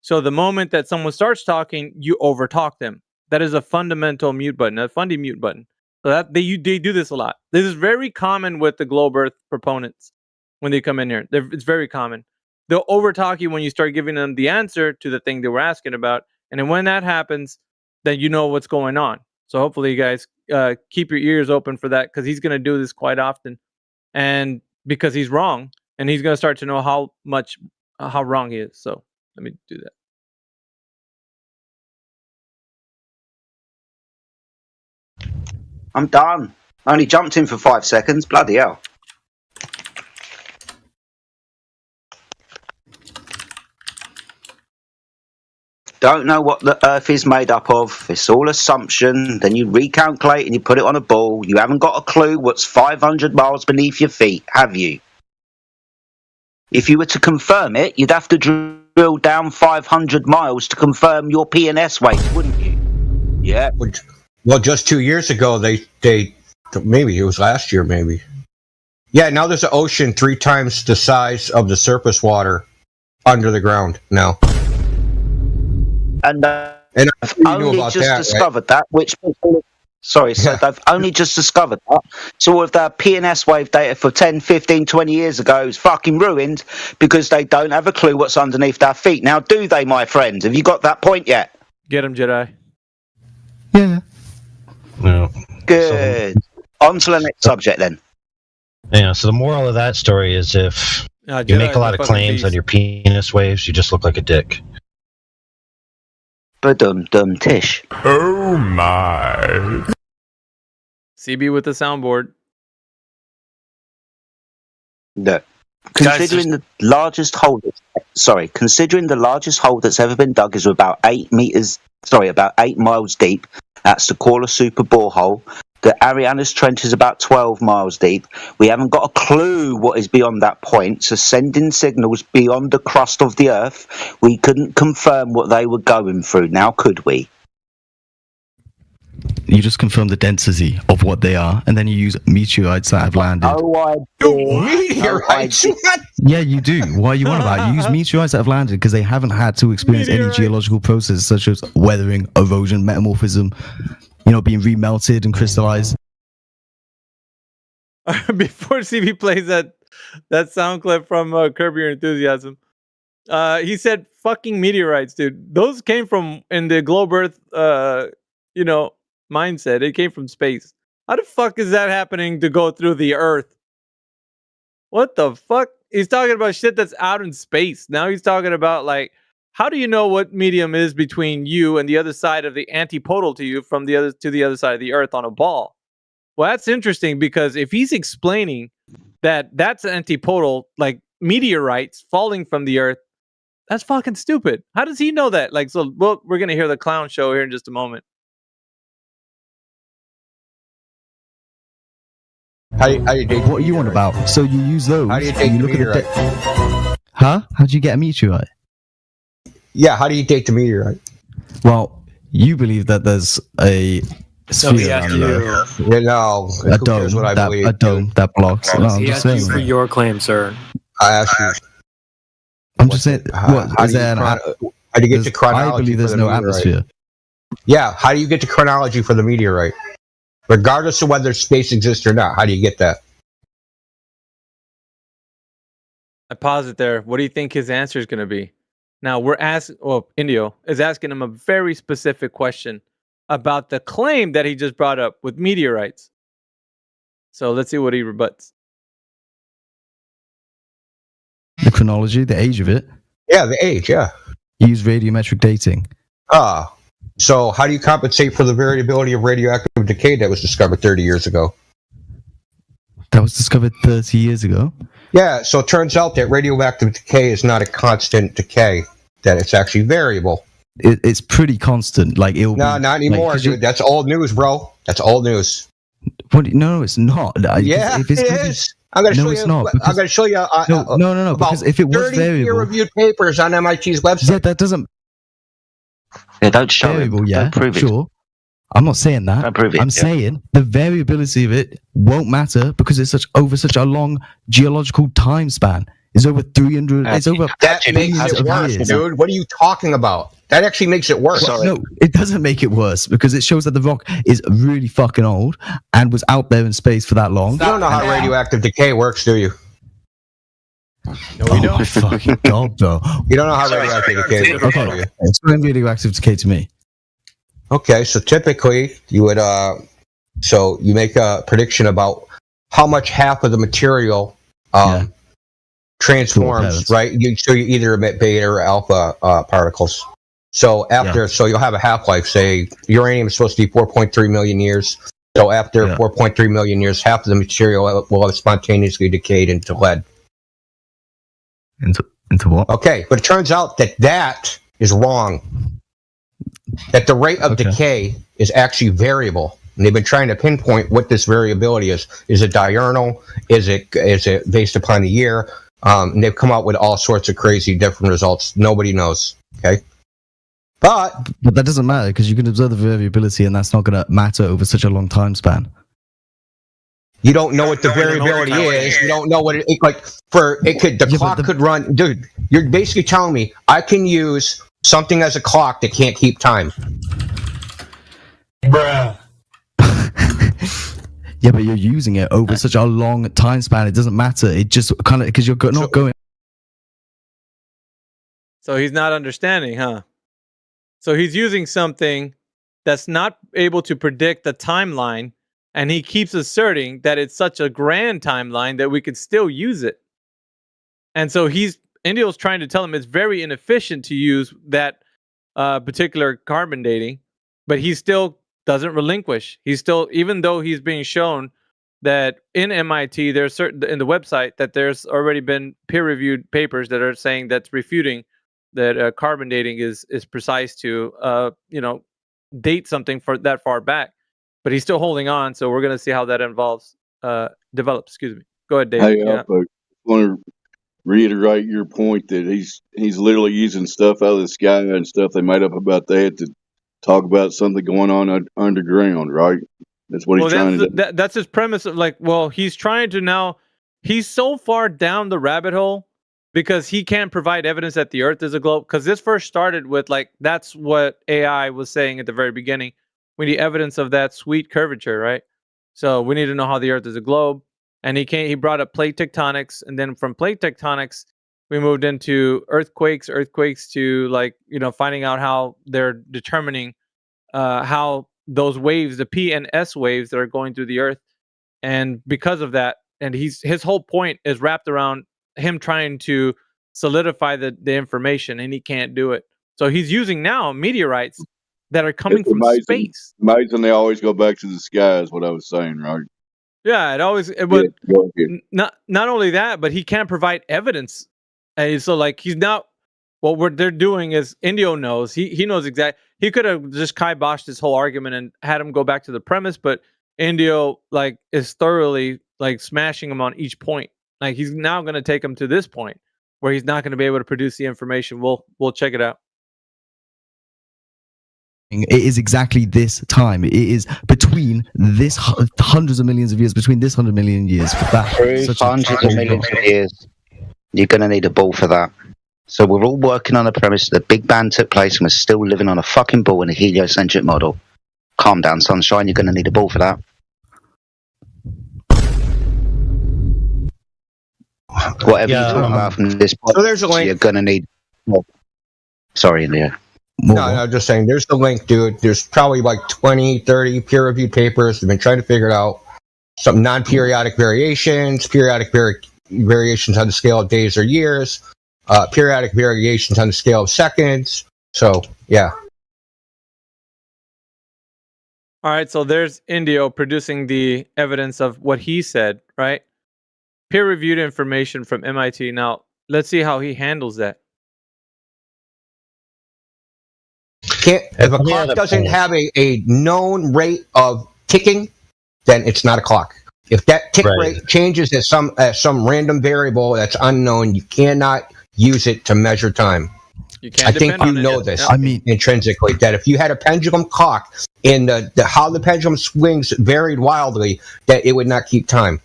Speaker 14: So the moment that someone starts talking, you overtalk them. That is a fundamental mute button, a fundy mute button. So that they do this a lot. This is very common with the globe Earth proponents when they come in here. It's very common. They'll overtalk you when you start giving them the answer to the thing they were asking about, and then when that happens, then you know what's going on. So hopefully you guys keep your ears open for that, because he's going to do this quite often, and because he's wrong, and he's going to start to know how wrong he is. So let me do that.
Speaker 10: I'm done. I only jumped in for 5 seconds. Bloody hell. Don't know what the Earth is made up of. It's all assumption. Then you recalculate and you put it on a ball. You haven't got a clue what's 500 miles beneath your feet, have you? If you were to confirm it, you'd have to drill drill down 500 miles to confirm your PNS wave, wouldn't you? Yeah.
Speaker 15: Well, just 2 years ago, they maybe it was last year, maybe. Yeah, now there's an ocean 3 times the size of the surface water under the ground now.
Speaker 10: And
Speaker 15: And
Speaker 10: only just discovered that, which sorry, so they've only just discovered that. So all of their PNS wave data for 10, 15, 20 years ago is fucking ruined because they don't have a clue what's underneath their feet. Now, do they, my friend? Have you got that point yet?
Speaker 14: Get him, Jedi.
Speaker 6: Yeah.
Speaker 9: No.
Speaker 10: Good. On to the next subject then.
Speaker 9: Yeah, so the moral of that story is if you make a lot of claims on your penis waves, you just look like a dick.
Speaker 10: Ba-dum-dum tish.
Speaker 21: Oh my.
Speaker 14: CB with the soundboard.
Speaker 10: No. Considering the largest hole that's ever been dug is about 8 miles deep. That's the Koala Super Borehole. The Arianas Trench is about 12 miles deep. We haven't got a clue what is beyond that point, so sending signals beyond the crust of the Earth, we couldn't confirm what they were going through. Now, could we?
Speaker 6: You just confirm the density of what they are, and then you use meteorites that have landed.
Speaker 15: Meteorites?
Speaker 6: Yeah, you do. Why are you on about it? You use meteorites that have landed because they haven't had to experience any geological processes such as weathering, erosion, metamorphism, being remelted and crystallized.
Speaker 14: Before CB plays that sound clip from Curb Your Enthusiasm, he said fucking meteorites, dude. Those came from, in the globe Earth, mindset. It came from space. How the fuck is that happening to go through the Earth? What the fuck? He's talking about shit that's out in space. Now he's talking about, like, how do you know what medium is between you and the other side of the antipodal to you from the other side of the Earth on a ball? Well, that's interesting because if he's explaining that that's antipodal, like meteorites falling from the Earth, that's fucking stupid. How does he know that? Like, so, well, we're going to hear the clown show here in just a moment.
Speaker 15: How do you
Speaker 6: what are you on about? So you use those.
Speaker 15: How do you date the meteorite?
Speaker 6: Huh? How'd you get a meteorite?
Speaker 15: Yeah, how do you date the meteorite?
Speaker 6: Well, you believe that there's a sphere around the Earth.
Speaker 15: A dome.
Speaker 6: A dome that blocks. No, I'm
Speaker 16: He
Speaker 6: just
Speaker 16: asked you
Speaker 6: saying.
Speaker 16: for your claim, sir.
Speaker 15: I asked you.
Speaker 6: I'm just saying. What
Speaker 15: How
Speaker 6: is
Speaker 15: do you
Speaker 6: there?
Speaker 15: how do you get to chronology?
Speaker 6: I believe there's
Speaker 15: for the
Speaker 6: no
Speaker 15: meteorite?
Speaker 6: atmosphere.
Speaker 15: Yeah, how do you get to chronology for the meteorite? Regardless of whether space exists or not, how do you get that?
Speaker 14: I pause it there. What do you think his answer is going to be? Now Indio is asking him a very specific question about the claim that he just brought up with meteorites. So let's see what he rebuts.
Speaker 6: The chronology, the age of it.
Speaker 15: Yeah, the age, yeah.
Speaker 6: Use radiometric dating.
Speaker 15: So how do you compensate for the variability of radioactive decay that was discovered 30 years ago?
Speaker 6: That was discovered 30 years ago?
Speaker 15: Yeah, so it turns out that radioactive decay is not a constant decay, that it's actually variable.
Speaker 6: It's pretty constant. Like it'll
Speaker 15: No,
Speaker 6: be,
Speaker 15: not anymore,
Speaker 6: like,
Speaker 15: dude. That's old news, bro. That's old news.
Speaker 6: No, it's not.
Speaker 15: Yeah,
Speaker 6: If it's
Speaker 15: it
Speaker 6: really-
Speaker 15: is. I'm going to show
Speaker 6: it's
Speaker 15: you.
Speaker 6: not,
Speaker 15: I'm going to show you.
Speaker 6: No. Because if it was
Speaker 15: 30
Speaker 6: variable,
Speaker 15: peer-reviewed papers on MIT's website.
Speaker 6: Yeah, that doesn't.
Speaker 10: Yeah, don't show
Speaker 6: variable,
Speaker 10: it.
Speaker 6: yeah,
Speaker 10: Don't prove
Speaker 6: sure.
Speaker 10: it.
Speaker 6: I'm not saying that.
Speaker 10: Don't prove it,
Speaker 6: I'm saying the variability of it won't matter because it's over such a long geological time span. It's over 300. It's over.
Speaker 15: That makes it worse, dude. What are you talking about? That actually makes it worse.
Speaker 6: No, it doesn't make it worse because it shows that the rock is really fucking old and was out there in space for that long.
Speaker 15: You don't know how radioactive decay works, do you?
Speaker 6: No, we don't. Fucking god, though.
Speaker 15: You don't know how radioactive decay works.
Speaker 6: Okay, explain radioactive decay to me.
Speaker 15: Okay, so typically you would so you make a prediction about how much half of the material transforms, right? So you either emit beta or alpha particles. So so you'll have a half-life. Say uranium is supposed to be 4.3 million years. So after 4.3 million years, half of the material will have spontaneously decayed into lead.
Speaker 6: Into what?
Speaker 15: Okay, but it turns out that is wrong. That the rate of decay is actually variable. And they've been trying to pinpoint what this variability is. Is it diurnal? Is it based upon the year? They've come out with all sorts of crazy different results. Nobody knows. Okay. But
Speaker 6: that doesn't matter because you can observe the variability, and that's not going to matter over such a long time span.
Speaker 15: You don't know what the variability is. You don't know what it like. The clock could run, dude. You're basically telling me I can use something as a clock that can't keep time.
Speaker 11: Bruh.
Speaker 6: Yeah, but you're using it over such a long time span. It doesn't matter. It just kind of because you're not going.
Speaker 14: So he's not understanding, huh? So he's using something that's not able to predict the timeline, and he keeps asserting that it's such a grand timeline that we could still use it. And so Indio's trying to tell him it's very inefficient to use that particular carbon dating, but he still doesn't relinquish. He's still, even though he's being shown that in MIT, there's certain in the website that there's already been peer-reviewed papers that are saying that's refuting that carbon dating is precise to date something for that far back, but he's still holding on. So we're gonna see how that develops. Excuse me. Go ahead, Dave.
Speaker 1: Hey, I want to reiterate your point that he's literally using stuff out of the sky and stuff they made up about that to talk about something going on underground, right? That's what he's trying to do.
Speaker 14: That's his premise of he's trying to now. He's so far down the rabbit hole because he can't provide evidence that the Earth is a globe. Because this first started with that's what AI was saying at the very beginning. We need evidence of that sweet curvature, right? So we need to know how the Earth is a globe. And he brought up plate tectonics, and then from plate tectonics, we moved into earthquakes to finding out how they're determining how those waves, the P and S waves that are going through the Earth, and because of that, and his whole point is wrapped around him trying to solidify the information, and he can't do it. So he's using now meteorites that are coming from space.
Speaker 1: Amazing, they always go back to the sky, is what I was saying, right?
Speaker 14: Yeah, not only that, but he can't provide evidence. And so he's not. What they're doing is Indio knows. He knows exactly. He could have just kiboshed this whole argument and had him go back to the premise, but Indio is thoroughly smashing him on each point. He's now going to take him to this point where he's not going to be able to produce the information. We'll check it out.
Speaker 6: It is exactly this time. It is between this hundreds of millions of years, between this 100 million years. For that,
Speaker 10: hundreds of millions of years. You're going to need a ball for that. So we're all working on the premise that the Big Bang took place and we're still living on a fucking ball in a heliocentric model. Calm down, sunshine. You're going to need a ball for that. Whatever you're talking about from this point,
Speaker 15: so there's a link.
Speaker 10: You're going to need... Sorry, Indio.
Speaker 15: No, just saying, there's the link, dude. There's probably 20, 30 peer-reviewed papers. They've been trying to figure it out. Some non-periodic variations, periodic variations on the scale of days or years, periodic variations on the scale of seconds. So, yeah.
Speaker 14: All right, so there's Indio producing the evidence of what he said, right? Peer-reviewed information from MIT. Now, let's see how he handles that.
Speaker 15: If a clock doesn't have a known rate of ticking, then it's not a clock. If that tick rate changes as some random variable that's unknown, you cannot use it to measure time. I think you know this.
Speaker 6: I mean,
Speaker 15: intrinsically, that if you had a pendulum clock and how the pendulum swings varied wildly, that it would not keep time.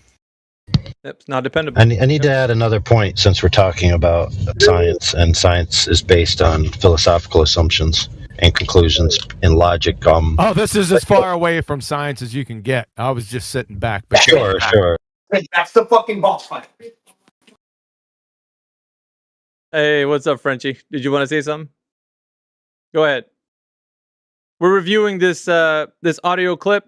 Speaker 14: It's not dependable.
Speaker 9: I need to add another point since we're talking about science, and science is based on philosophical assumptions and conclusions and logic.
Speaker 11: This is as far away from science as you can get. I was just sitting back. But
Speaker 9: sure.
Speaker 19: That's the fucking boss fight.
Speaker 14: Hey, what's up, Frenchie? Did you want to say something? Go ahead. We're reviewing this audio clip.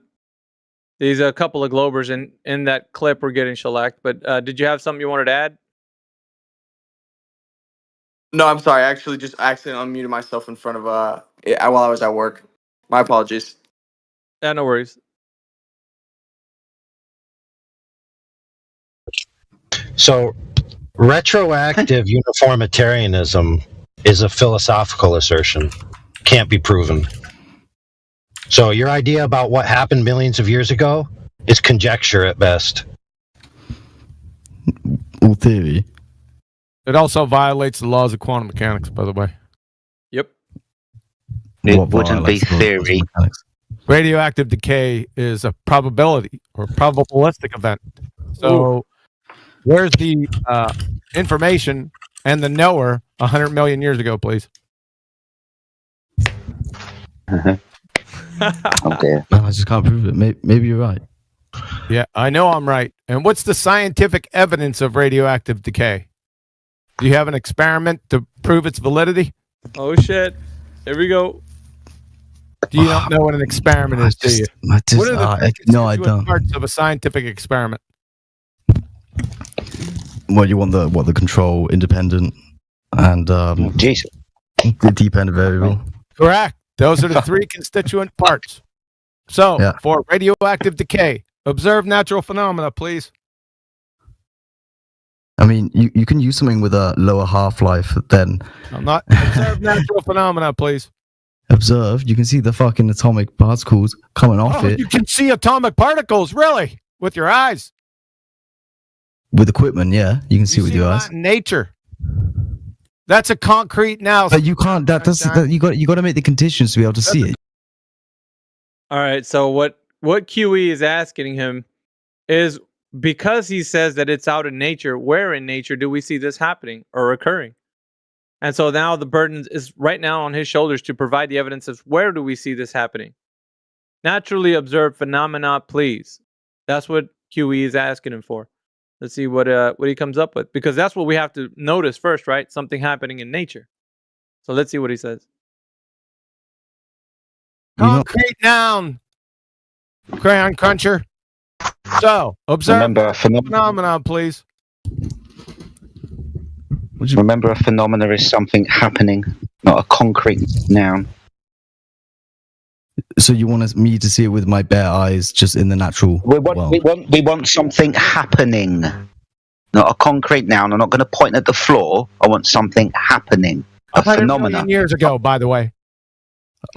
Speaker 14: There's a couple of Globers in that clip. We're getting shellacked. But did you have something you wanted to add?
Speaker 22: No, I'm sorry. I actually just accidentally unmuted myself in front of while I was at work. My apologies.
Speaker 14: Yeah, no worries.
Speaker 9: So, retroactive uniformitarianism is a philosophical assertion. Can't be proven. So your idea about what happened millions of years ago is conjecture at best.
Speaker 6: All theory.
Speaker 11: It also violates the laws of quantum mechanics, by the way.
Speaker 14: Yep.
Speaker 10: It wouldn't be theory.
Speaker 11: Radioactive decay is a probability or probabilistic event. So, where's the information and the knower 100 million years ago, please?
Speaker 10: Okay.
Speaker 6: I just can't prove it. Maybe you're right.
Speaker 11: Yeah, I know I'm right. And what's the scientific evidence of radioactive decay? Do you have an experiment to prove its validity?
Speaker 14: Oh shit! Here we go.
Speaker 11: Do you not know what an experiment is? Do you? What are the
Speaker 6: no, I don't.
Speaker 11: Parts of a scientific experiment?
Speaker 6: Well, you want the control, independent, and
Speaker 10: Jesus,
Speaker 6: the dependent variable.
Speaker 11: Correct. Those are the three constituent parts. So, for radioactive decay, observe natural phenomena, please.
Speaker 6: I mean, you can use something with a lower half-life than...
Speaker 11: I'm not... Observe natural phenomena, please.
Speaker 6: Observe. You can see the fucking atomic particles coming off it.
Speaker 11: You can see atomic particles, really? With your eyes?
Speaker 6: With equipment, yeah. You can see with your eyes.
Speaker 11: In nature. That's a concrete now.
Speaker 6: But you can't... you got to make the conditions to be able to see it.
Speaker 14: All right, so what QE is asking him is... Because he says that it's out in nature, where in nature do we see this happening or occurring? And so now the burden is right now on his shoulders to provide the evidence of where do we see this happening. Naturally observed phenomena, please. That's what QE is asking him for. Let's see what he comes up with. Because that's what we have to notice first, right? Something happening in nature. So let's see what he says.
Speaker 11: Concrete noun. Crayon cruncher. So, observe phenomenon, please.
Speaker 10: Remember, a phenomena is something happening, not a concrete noun.
Speaker 6: So you want me to see it with my bare eyes, just in the natural world?
Speaker 10: We want something happening, not a concrete noun. I'm not going to point at the floor. I want something happening, a phenomenon.
Speaker 11: Years ago, by the way.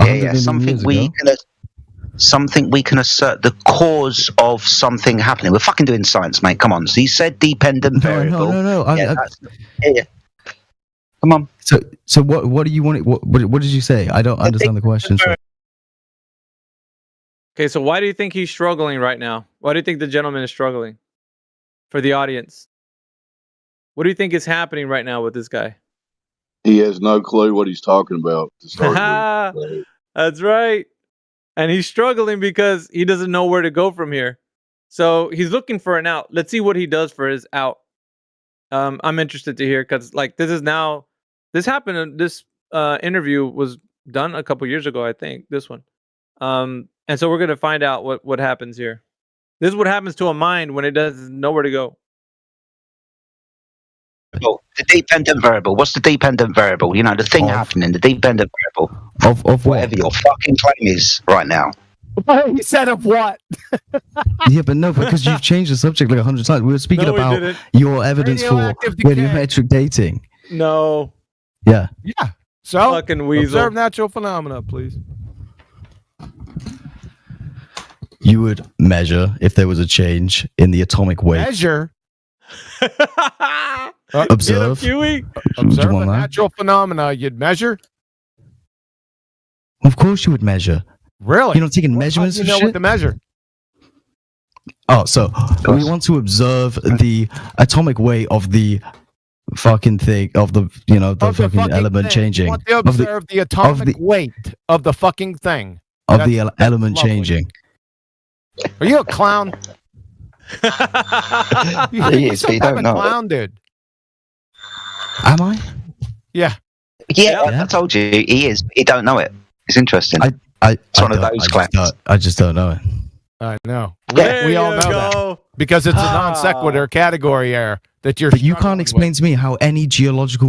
Speaker 10: Yeah, something we can assert the cause of something happening. We're fucking doing science, mate. Come on. So you said dependent variable.
Speaker 6: No.
Speaker 10: Yeah. Come on.
Speaker 6: So what do you want? What did you say? I don't understand the question.
Speaker 14: Okay, so why do you think he's struggling right now? Why do you think the gentleman is struggling? For the audience, what do you think is happening right now with this guy?
Speaker 1: He has no clue what he's talking about. To start with.
Speaker 14: That's right. And he's struggling because he doesn't know where to go from here. So he's looking for an out. Let's see what he does for his out. I'm interested to hear because this happened. This interview was done a couple years ago, I think. This one. And so we're going to find out what happens here. This is what happens to a mind when it doesn't know where to go.
Speaker 10: The dependent variable. What's the dependent variable? You know, the thing happening, the dependent variable.
Speaker 6: Of
Speaker 10: whatever your fucking claim is right now.
Speaker 11: He said of what?
Speaker 6: Yeah, but no, because you've changed the subject like 100 times. We were speaking about your evidence for radiometric dating.
Speaker 14: No.
Speaker 6: Yeah.
Speaker 11: Yeah. So,
Speaker 14: fucking weasel.
Speaker 11: Observe natural phenomena, please.
Speaker 6: You would measure if there was a change in the atomic weight.
Speaker 11: Measure?
Speaker 6: Observe.
Speaker 11: Observe a natural phenomena. You'd measure?
Speaker 6: Of course you would measure.
Speaker 11: Really?
Speaker 6: You're not taking measurements of shit?
Speaker 11: What to measure?
Speaker 6: Oh, so we want to observe the atomic weight of the fucking thing, of the, the fucking element changing.
Speaker 11: You want to observe the atomic weight of the fucking thing.
Speaker 6: Of the element changing.
Speaker 11: Are you a clown?
Speaker 10: He is, but you don't know.
Speaker 11: Clown, dude.
Speaker 6: Am I?
Speaker 11: Yeah.
Speaker 10: Yeah, I told you he is. He don't know it. It's interesting. It's one of those clowns.
Speaker 6: I just don't know it.
Speaker 11: I know. We all know that because it's a non sequitur category error that you're.
Speaker 6: But you can't explain to me how any geological.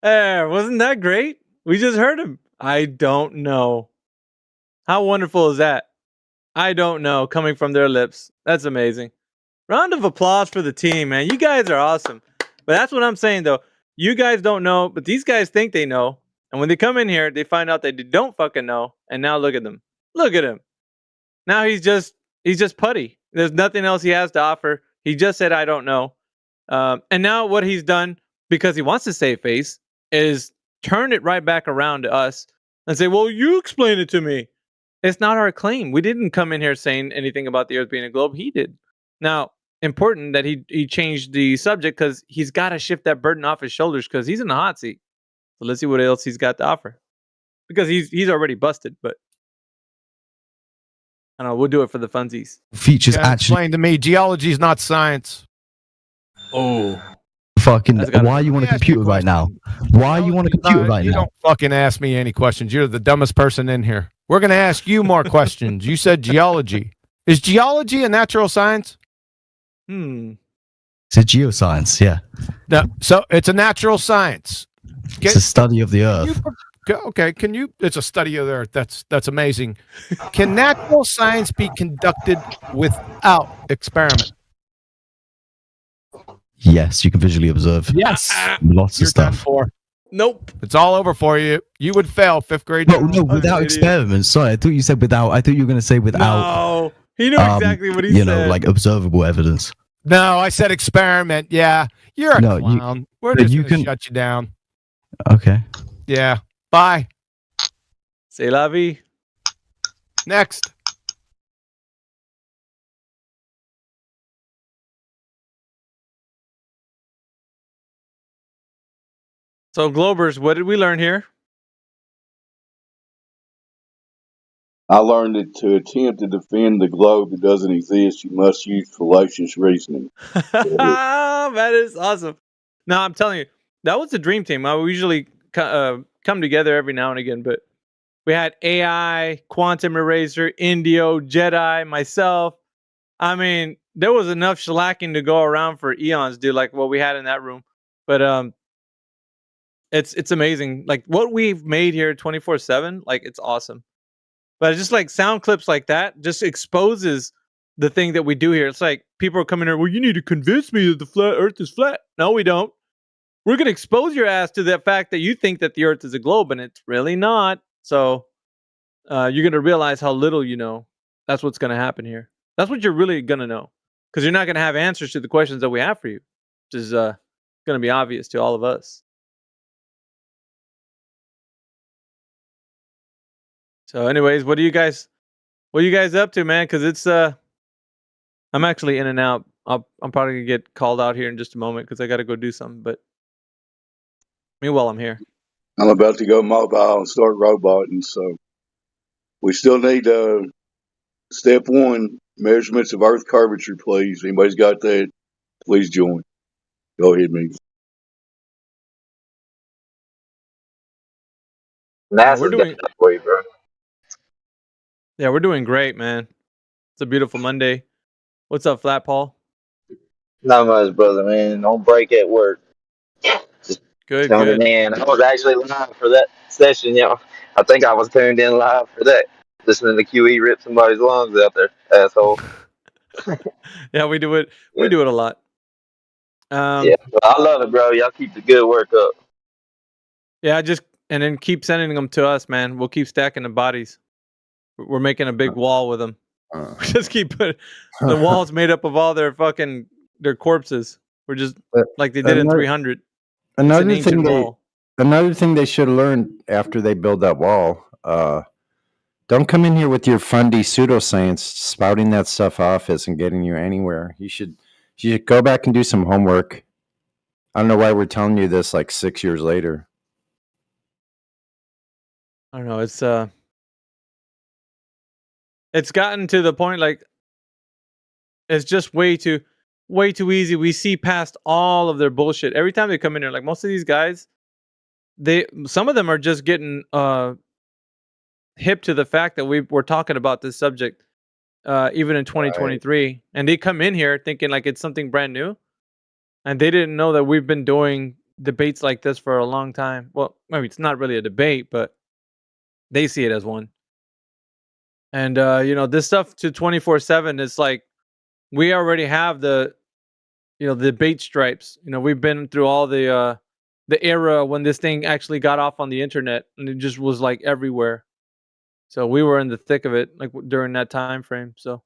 Speaker 14: Wasn't that great? We just heard him. I don't know. How wonderful is that? I don't know. Coming from their lips. That's amazing. Round of applause for the team, man. You guys are awesome. But that's what I'm saying, though. You guys don't know, but these guys think they know. And when they come in here, they find out that they don't fucking know. And now look at them. Look at him. Now he's just putty. There's nothing else he has to offer. He just said, I don't know. And now what he's done because he wants to save face, is turn it right back around to us and say, well, you explain it to me. It's not our claim. We didn't come in here saying anything about the Earth being a globe. He did. Now, important that he changed the subject because he's got to shift that burden off his shoulders because he's in the hot seat. So let's see what else he's got to offer. Because he's already busted, but I don't know. We'll do it for the funsies.
Speaker 6: Features actually
Speaker 11: explain to me. Geology is not science.
Speaker 14: Oh.
Speaker 6: Fucking. Why you want a computer right now? Why you want a computer right
Speaker 11: You
Speaker 6: now?
Speaker 11: don't fucking ask me any questions. You're the dumbest person in here. We're going to ask you more questions. You said geology. Is geology a natural science?
Speaker 6: It's a geoscience, yeah.
Speaker 11: No, so it's a natural science.
Speaker 6: It's a study of the Earth.
Speaker 11: Okay, can you? It's a study of the Earth. That's amazing. Can natural science be conducted without experiment?
Speaker 6: Yes, you can visually observe.
Speaker 11: Yes,
Speaker 6: lots of stuff.
Speaker 14: Nope.
Speaker 11: It's all over for you. You would fail 5th grade.
Speaker 6: No, without experiments. Sorry, I thought you said without. I thought you were going to say without.
Speaker 14: No, he knew exactly what he said.
Speaker 6: You know, like observable evidence.
Speaker 11: No, I said experiment. Yeah, you're a clown. We're just going to shut you down.
Speaker 6: Okay.
Speaker 11: Yeah. Bye.
Speaker 14: C'est la vie.
Speaker 11: Next.
Speaker 14: So, Globers, what did we learn here?
Speaker 1: I learned that to attempt to defend the globe that doesn't exist, you must use fallacious reasoning.
Speaker 14: That is awesome. No, I'm telling you, that was a dream team. We usually come together every now and again, but we had AI, Quantum Eraser, Indio, Jedi, myself. I mean, there was enough shellacking to go around for eons, dude, like what we had in that room. But it's amazing. Like what we've made here 24/7, like it's awesome. But just like sound clips like that just exposes the thing that we do here. It's like people are coming here, well, you need to convince me that the flat Earth is flat. No, we don't. We're going to expose your ass to the fact that you think that the Earth is a globe and it's really not. So you're going to realize how little you know. That's what's going to happen here. That's what you're really going to know. Because you're not going to have answers to the questions that we have for you, which is going to be obvious to all of us. So anyways, what are you guys up to, man? Because it's I'm actually in and out. I'm probably gonna get called out here in just a moment because I got to go do something. But meanwhile, I'm here.
Speaker 1: I'm about to go mobile and start roboting, so we still need step 1, measurements of Earth curvature, please. Anybody's got that? Please join. Go ahead, me.
Speaker 17: NASA's got that for you, bro.
Speaker 14: Yeah, we're doing great, man. It's a beautiful Monday. What's up, Flat Paul?
Speaker 17: Not much, brother, man. Don't break at work. Just
Speaker 14: good.
Speaker 17: Man, I was actually live for that session, y'all. I think I was tuned in live for that. Listening to QE rip somebody's lungs out there, asshole.
Speaker 14: Yeah, we do it. We do it a lot.
Speaker 17: Yeah, well, I love it, bro. Y'all keep the good work up.
Speaker 14: Yeah, and then keep sending them to us, man. We'll keep stacking the bodies. We're making a big wall with them. Just keep putting the walls made up of all their corpses. We're just like they did in 300.
Speaker 4: Another thing they should have learned after they build that wall. Don't come in here with your fundy pseudoscience. Spouting that stuff off isn't getting you anywhere. You should go back and do some homework. I don't know why we're telling you this like 6 years later.
Speaker 14: I don't know. It's gotten to the point like it's just way too easy. We see past all of their bullshit every time they come in here. Like most of these guys, some of them are just getting hip to the fact that we're talking about this subject even in 2023, and they come in here thinking like it's something brand new, and they didn't know that we've been doing debates like this for a long time. Well, maybe it's not really a debate, but they see it as one. And this stuff to 24/7 is like we already have the debate stripes. We've been through all the era when this thing actually got off on the internet and it just was like everywhere. So we were in the thick of it like during that time frame. So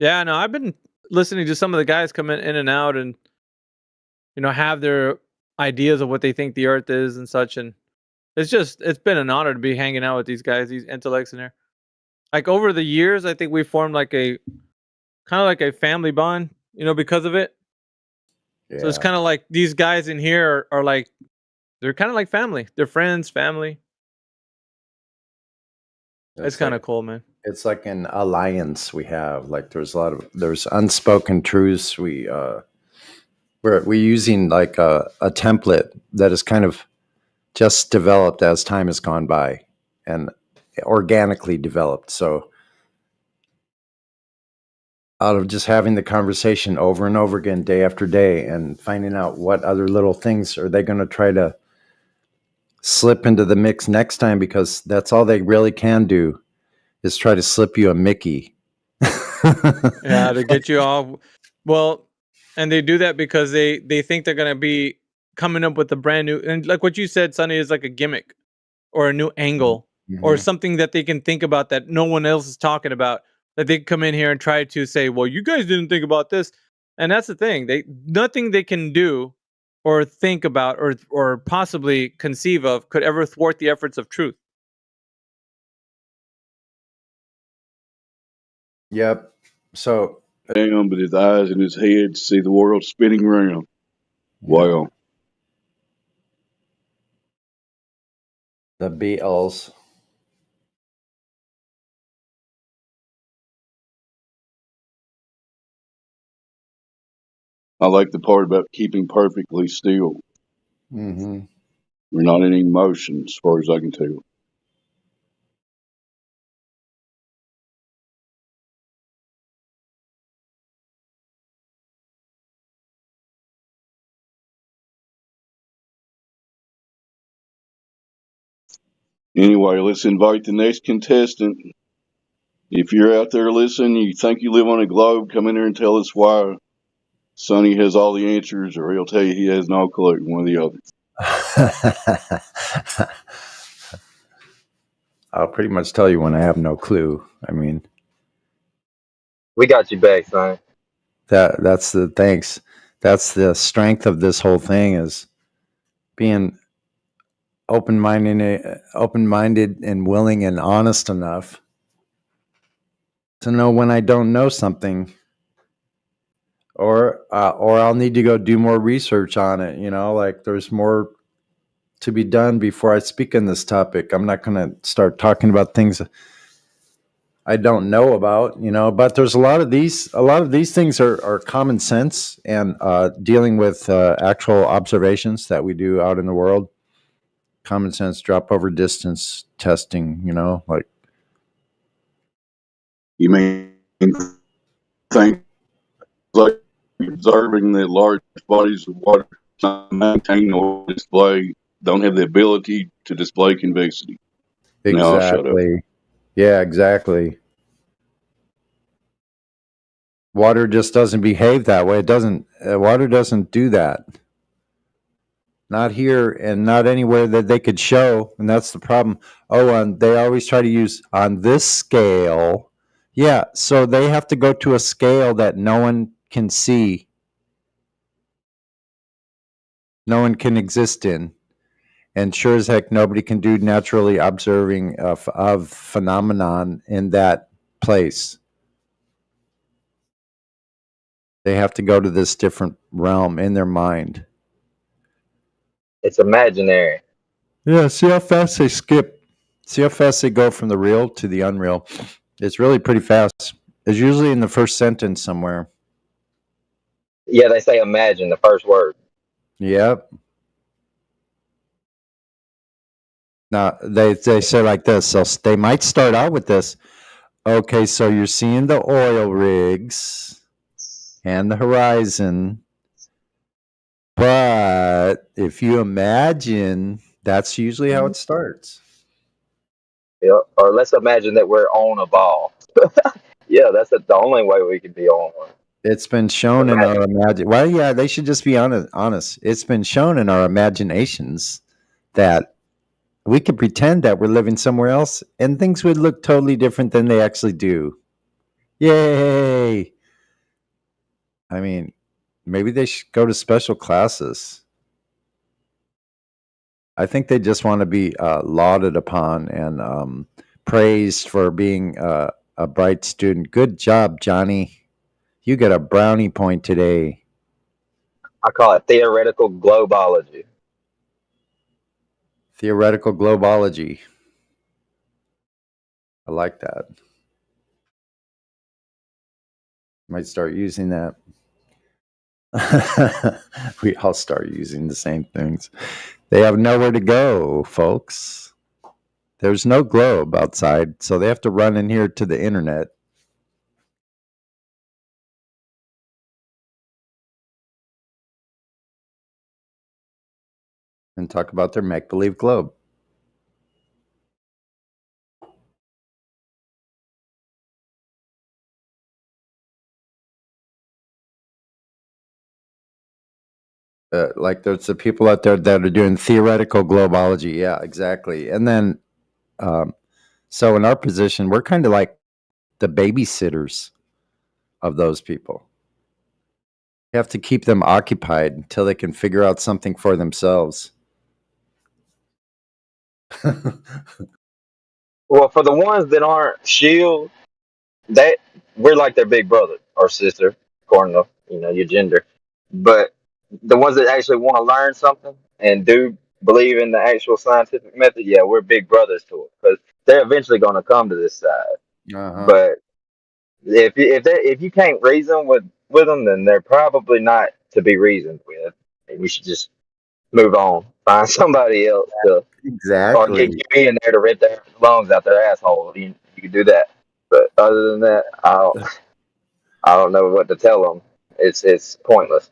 Speaker 14: Yeah, no, I've been listening to some of the guys come in and out, and have their ideas of what they think the Earth is and such, and it's been an honor to be hanging out with these guys, these intellects in there. Like over the years, I think we formed like a kind of like a family bond, because of it. Yeah. So it's kind of like these guys in here are like, they're kind of like family. They're friends, family. It's kind of cool, man.
Speaker 4: It's like an alliance we have. Like there's unspoken truths. We're using like a template that is kind of just developed as time has gone by and organically developed. So out of just having the conversation over and over again, day after day, and finding out what other little things are they going to try to slip into the mix next time, because that's all they really can do is try to slip you a Mickey.
Speaker 14: Yeah, to get you all. Well, and they do that because they think they're going to be coming up with a brand new, and like what you said, Sonny, is like a gimmick or a new angle or something that they can think about that no one else is talking about, that they can come in here and try to say, well, you guys didn't think about this. And that's the thing. Nothing they can do or think about or possibly conceive of could ever thwart the efforts of truth.
Speaker 4: Yep. So
Speaker 1: damn, but his eyes and his head see the world spinning around. Wow.
Speaker 4: The Beatles.
Speaker 1: I like the part about keeping perfectly still.
Speaker 4: Mm-hmm.
Speaker 1: We're not in emotion, as far as I can tell. Anyway, let's invite the next contestant. If you're out there listening, you think you live on a globe, come in here and tell us why. Sonny has all the answers, or he'll tell you he has no clue, one or the other.
Speaker 4: I'll pretty much tell you when I have no clue. I mean,
Speaker 17: we got you back, son.
Speaker 4: That's the thanks. That's the strength of this whole thing, is being open-minded and willing and honest enough to know when I don't know something, or I'll need to go do more research on it. Like there's more to be done before I speak on this topic. I'm not going to start talking about things I don't know about, but there's a lot of these things are common sense and dealing with actual observations that we do out in the world. Common sense, drop over distance testing, like.
Speaker 1: You mean things like observing that large bodies of water not maintain or display, don't have the ability to display convexity.
Speaker 4: Exactly.
Speaker 1: Now I'll shut up.
Speaker 4: Yeah, exactly. Water just doesn't behave that way. It doesn't. Water doesn't do that. Not here and not anywhere that they could show, and that's the problem. And they always try to use on this scale. Yeah, so they have to go to a scale that no one can see, no one can exist in, and sure as heck nobody can do naturally observing of phenomenon in that place. They have to go to this different realm in their mind.
Speaker 17: It's imaginary.
Speaker 4: Yeah, see how fast they skip. See how fast they go from the real to the unreal. It's really pretty fast. It's usually in the first sentence somewhere.
Speaker 17: Yeah, they say imagine, the first word.
Speaker 4: Yep. Now, they say like this. So they might start out with this. Okay, so you're seeing the oil rigs and the horizon. But if you imagine, that's usually how it starts.
Speaker 17: Yeah, or let's imagine that we're on a ball. Yeah, that's the only way we can be on one.
Speaker 4: It's been shown in our imagine. Well, yeah, they should just be honest. It's been shown in our imaginations that we could pretend that we're living somewhere else, and things would look totally different than they actually do. Yay! I mean, maybe they should go to special classes. I think they just want to be lauded upon and praised for being a bright student. Good job, Johnny. You get a brownie point today.
Speaker 17: I call it theoretical globology.
Speaker 4: Theoretical globology. I like that. Might start using that. We all start using the same things. They have nowhere to go, folks. There's no globe outside, so they have to run in here to the internet. And talk about their make-believe globe. Like there's the people out there that are doing theoretical globology. Yeah, exactly. And then, so in our position, we're kind of like the babysitters of those people. You have to keep them occupied until they can figure out something for themselves.
Speaker 17: Well, for the ones that aren't shield, that we're like their big brother or sister, according to your gender. But the ones that actually want to learn something and do believe in the actual scientific method, yeah, we're big brothers to it because they're eventually going to come to this side. But if you can't reason with them, then they're probably not to be reasoned with, and we should just move on. Find somebody else to or get me in there to rip their lungs out their asshole. You can do that, but other than that, I don't know what to tell them. It's pointless.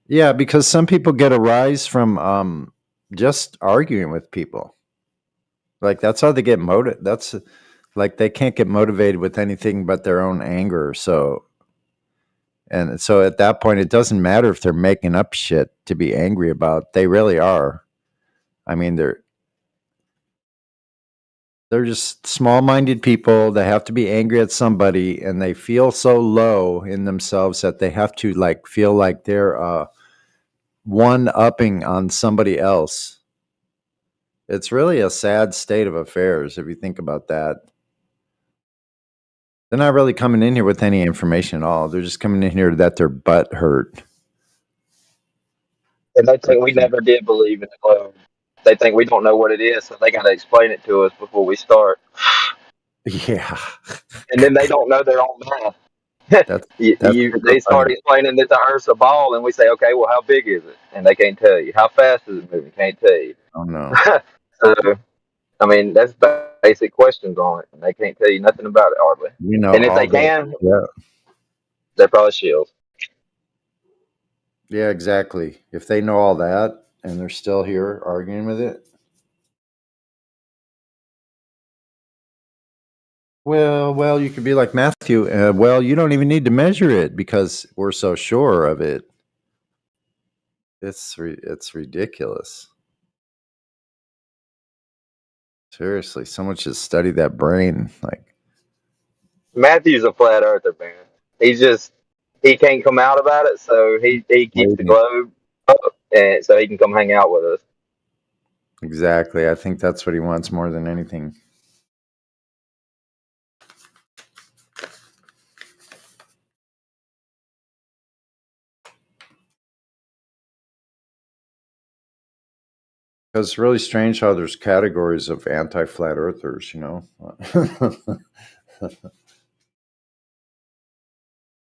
Speaker 4: Yeah, because some people get a rise from just arguing with people. Like that's how they get motivated. That's like they can't get motivated with anything but their own anger. So at that point, it doesn't matter if they're making up shit to be angry about. They really are. I mean, they're just small-minded people that have to be angry at somebody, and they feel so low in themselves that they have to like feel like they're one-upping on somebody else. It's really a sad state of affairs if you think about that. They're not really coming in here with any information at all. They're just coming in here that their butt hurt.
Speaker 17: And they think we never did believe in the globe. They think we don't know what it is, so they got to explain it to us before we start.
Speaker 4: Yeah.
Speaker 17: And then they don't know their own math. They start explaining that the Earth's a ball, and we say, okay, well, how big is it? And they can't tell you. How fast is it moving? Can't tell you.
Speaker 4: Oh, no.
Speaker 17: So, I mean, that's basic questions on it, and they can't tell you nothing about it hardly. And if they can, they're probably shields.
Speaker 4: Yeah, exactly. If they know all that and they're still here arguing with it. Well, you could be like Matthew. Well, you don't even need to measure it because we're so sure of it. It's ridiculous. Seriously, someone should study that brain. Like
Speaker 17: Matthew's a flat earther, man. He can't come out about it, so he keeps the globe up, and so he can come hang out with us.
Speaker 4: Exactly. I think that's what he wants more than anything. It's really strange how there's categories of anti-flat earthers,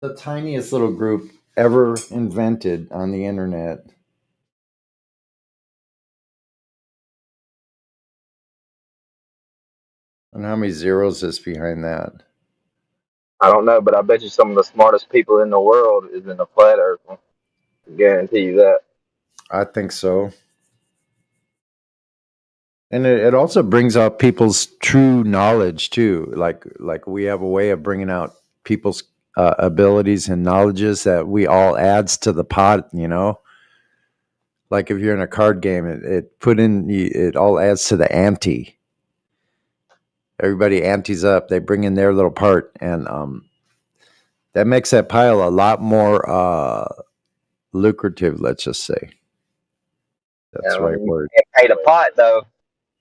Speaker 4: The tiniest little group ever invented on the internet. And how many zeros is behind that?
Speaker 17: I don't know, but I bet you some of the smartest people in the world is in the flat earth. I guarantee you that.
Speaker 4: I think so. And it also brings out people's true knowledge too. Like we have a way of bringing out people's abilities and knowledges that we all adds to the pot. Like if you're in a card game, it all adds to the ante. Everybody antes up. They bring in their little part, and that makes that pile a lot more lucrative. Let's just say that's the right word.
Speaker 17: You can't pay the pot though.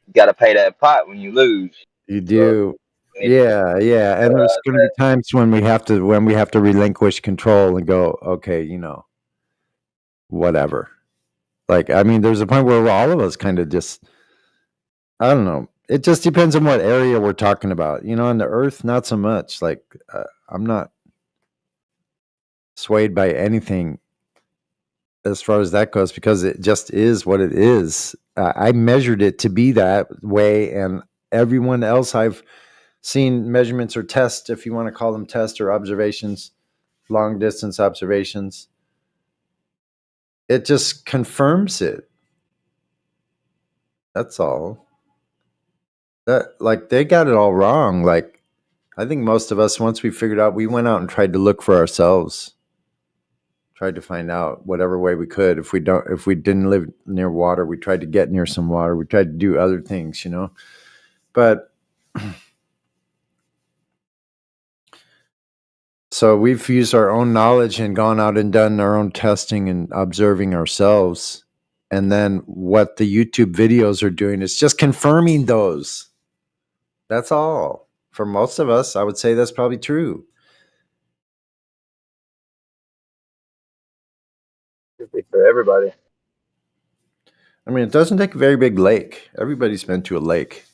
Speaker 17: You got to pay that pot when you lose.
Speaker 4: You do. Yeah, and there's going to be times when we have to relinquish control and go, okay, whatever. Like, I mean, there's a point where all of us kind of just, I don't know. It just depends on what area we're talking about. On the earth, not so much. Like, I'm not swayed by anything as far as that goes, because it just is what it is. I measured it to be that way, and everyone else I've seen measurements or tests, if you want to call them tests or observations, long distance observations, it just confirms it. That's all. They got it all wrong. Like, I think most of us, once we figured out, we went out and tried to look for ourselves, tried to find out whatever way we could. If we didn't live near water, we tried to get near some water. We tried to do other things, but so we've used our own knowledge and gone out and done our own testing and observing ourselves. And then what the YouTube videos are doing is just confirming those. That's all. For most of us, I would say that's probably true.
Speaker 17: For everybody.
Speaker 4: I mean, it doesn't take a very big lake. Everybody's been to a lake.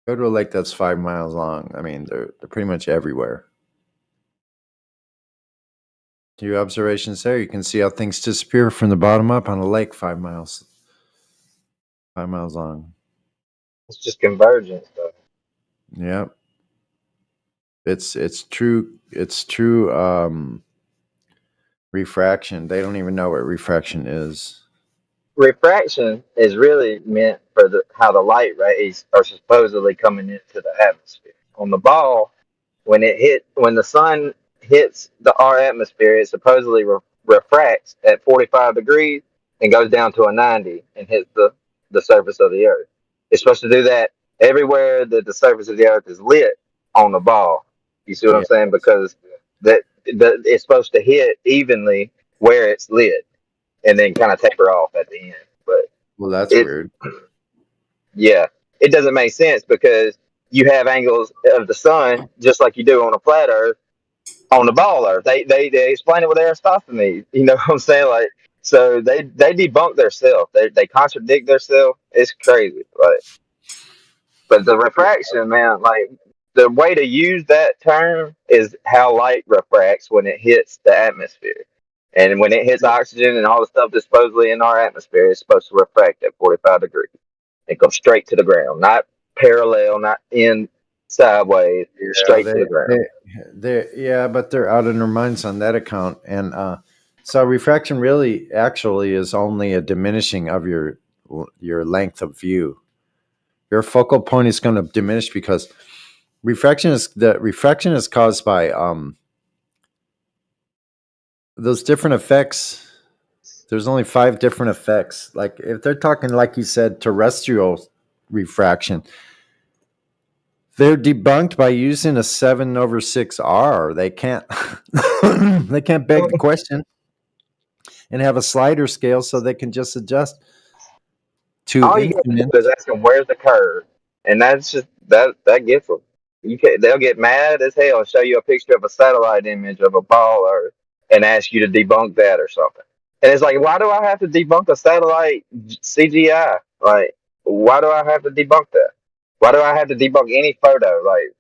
Speaker 4: Go to a lake that's 5 miles long. I mean, they're pretty much everywhere. Do observations there. You can see how things disappear from the bottom up on a lake 5 miles. 5 miles long.
Speaker 17: It's just convergence, though.
Speaker 4: Yeah. It's true. It's true. Refraction. They don't even know what refraction is.
Speaker 17: Refraction is really meant for how the light rays are supposedly coming into the atmosphere. On the ball, when the sun hits our atmosphere, it supposedly refracts at 45 degrees and goes down to a 90 and hits the surface of the earth. It's supposed to do that everywhere that the surface of the earth is lit on the ball. You see what I'm saying? Because it's supposed to hit evenly where it's lit and then kind of taper off at the end. But
Speaker 4: that's weird.
Speaker 17: Yeah, it doesn't make sense because you have angles of the sun just like you do on a flat earth, on the ball earth. They explain it with Aristophanes. You know what I'm saying? Like, so they debunk themselves. They contradict themselves. It's crazy. Like, but the refraction, man, like the way to use that term is how light refracts when it hits the atmosphere. And when it hits oxygen and all the stuff that's supposedly in our atmosphere, it's supposed to refract at 45 degrees. It goes straight to the ground, not parallel, not in sideways, straight to the ground.
Speaker 4: But they're out of their minds on that account. And so refraction really actually is only a diminishing of your length of view. Your focal point is going to diminish because refraction is caused by those different effects. There's only 5 different effects. Like if they're talking, like you said, terrestrial refraction, they're debunked by using a 7/6R. They can't they can't beg the question and have a slider scale so they can just adjust to
Speaker 17: all you have to do is ask them where's the curve, and that's just that gets them. They'll get mad as hell and show you a picture of a satellite image of a ball Earth and ask you to debunk that or something. And it's like, why do I have to debunk a satellite CGI? Like, why do I have to debunk that? Why do I have to debunk any photo? Like,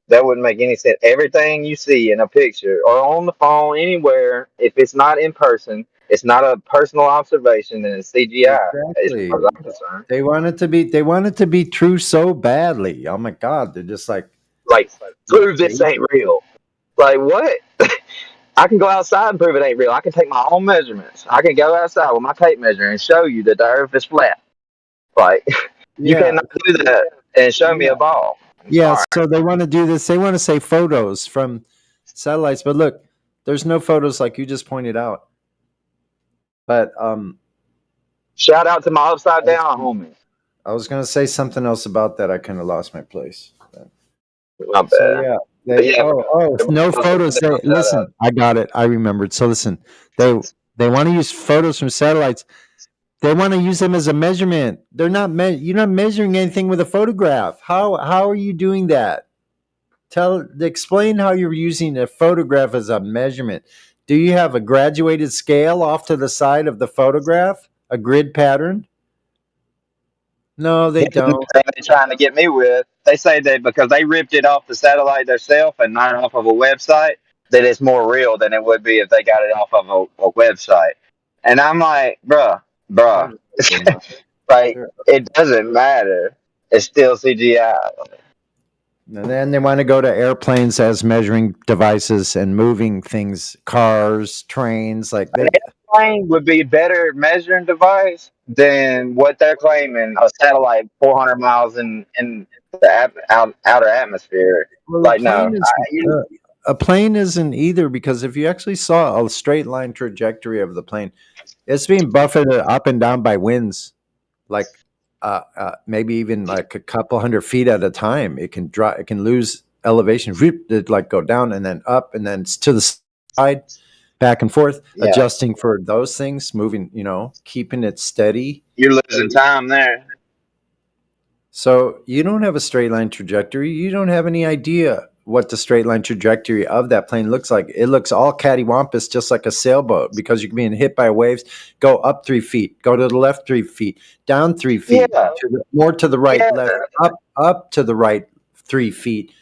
Speaker 17: that wouldn't make any sense. Everything you see in a picture or on the phone, anywhere, if it's not in person, it's not a personal observation, and it's CGI.
Speaker 4: Exactly. As far as I'm concerned. They want it to be true so badly. Oh my God, they're just like
Speaker 17: prove this ain't real. Like what? I can go outside and prove it ain't real. I can take my own measurements. I can go outside with my tape measure and show you that the Earth is flat. Like you cannot do that and show me a ball.
Speaker 4: So they want to do this. They want to say photos from satellites, but look, there's no photos like you just pointed out. But
Speaker 17: shout out to my upside down homies.
Speaker 4: I was going to say something else about that. I kind of lost my place.
Speaker 17: My bad.
Speaker 4: So no photos. Listen, I got it. I remembered. So listen, they want to use photos from satellites. They want to use them as a measurement. They're not. You're not measuring anything with a photograph. How are you doing that? Explain how you're using a photograph as a measurement. Do you have a graduated scale off to the side of the photograph? A grid pattern? No, they don't.
Speaker 17: They're trying to get me with. They say that because they ripped it off the satellite themselves and not off of a website, that it's more real than it would be if they got it off of a website. And I'm like, bruh, like it doesn't matter. It's still CGI.
Speaker 4: And then they want to go to airplanes as measuring devices and moving things, cars, trains. Like
Speaker 17: an airplane would be a better measuring device than what they're claiming a satellite 400 miles in the outer atmosphere.
Speaker 4: Well,
Speaker 17: like no,
Speaker 4: a plane isn't either, because if you actually saw a straight line trajectory of the plane, it's being buffeted up and down by winds, like maybe even like a couple hundred feet at a time. It can drop, it can lose elevation, like go down and then up and then to the side, back and forth, adjusting for those things, moving, keeping it steady.
Speaker 17: You're losing time there.
Speaker 4: So you don't have a straight line trajectory. You don't have any idea what the straight line trajectory of that plane looks like. It looks all cattywampus, just like a sailboat, because you're being hit by waves. Go up 3 feet, go to the left 3 feet, down 3 feet, more to the right, left, up to the right 3 feet,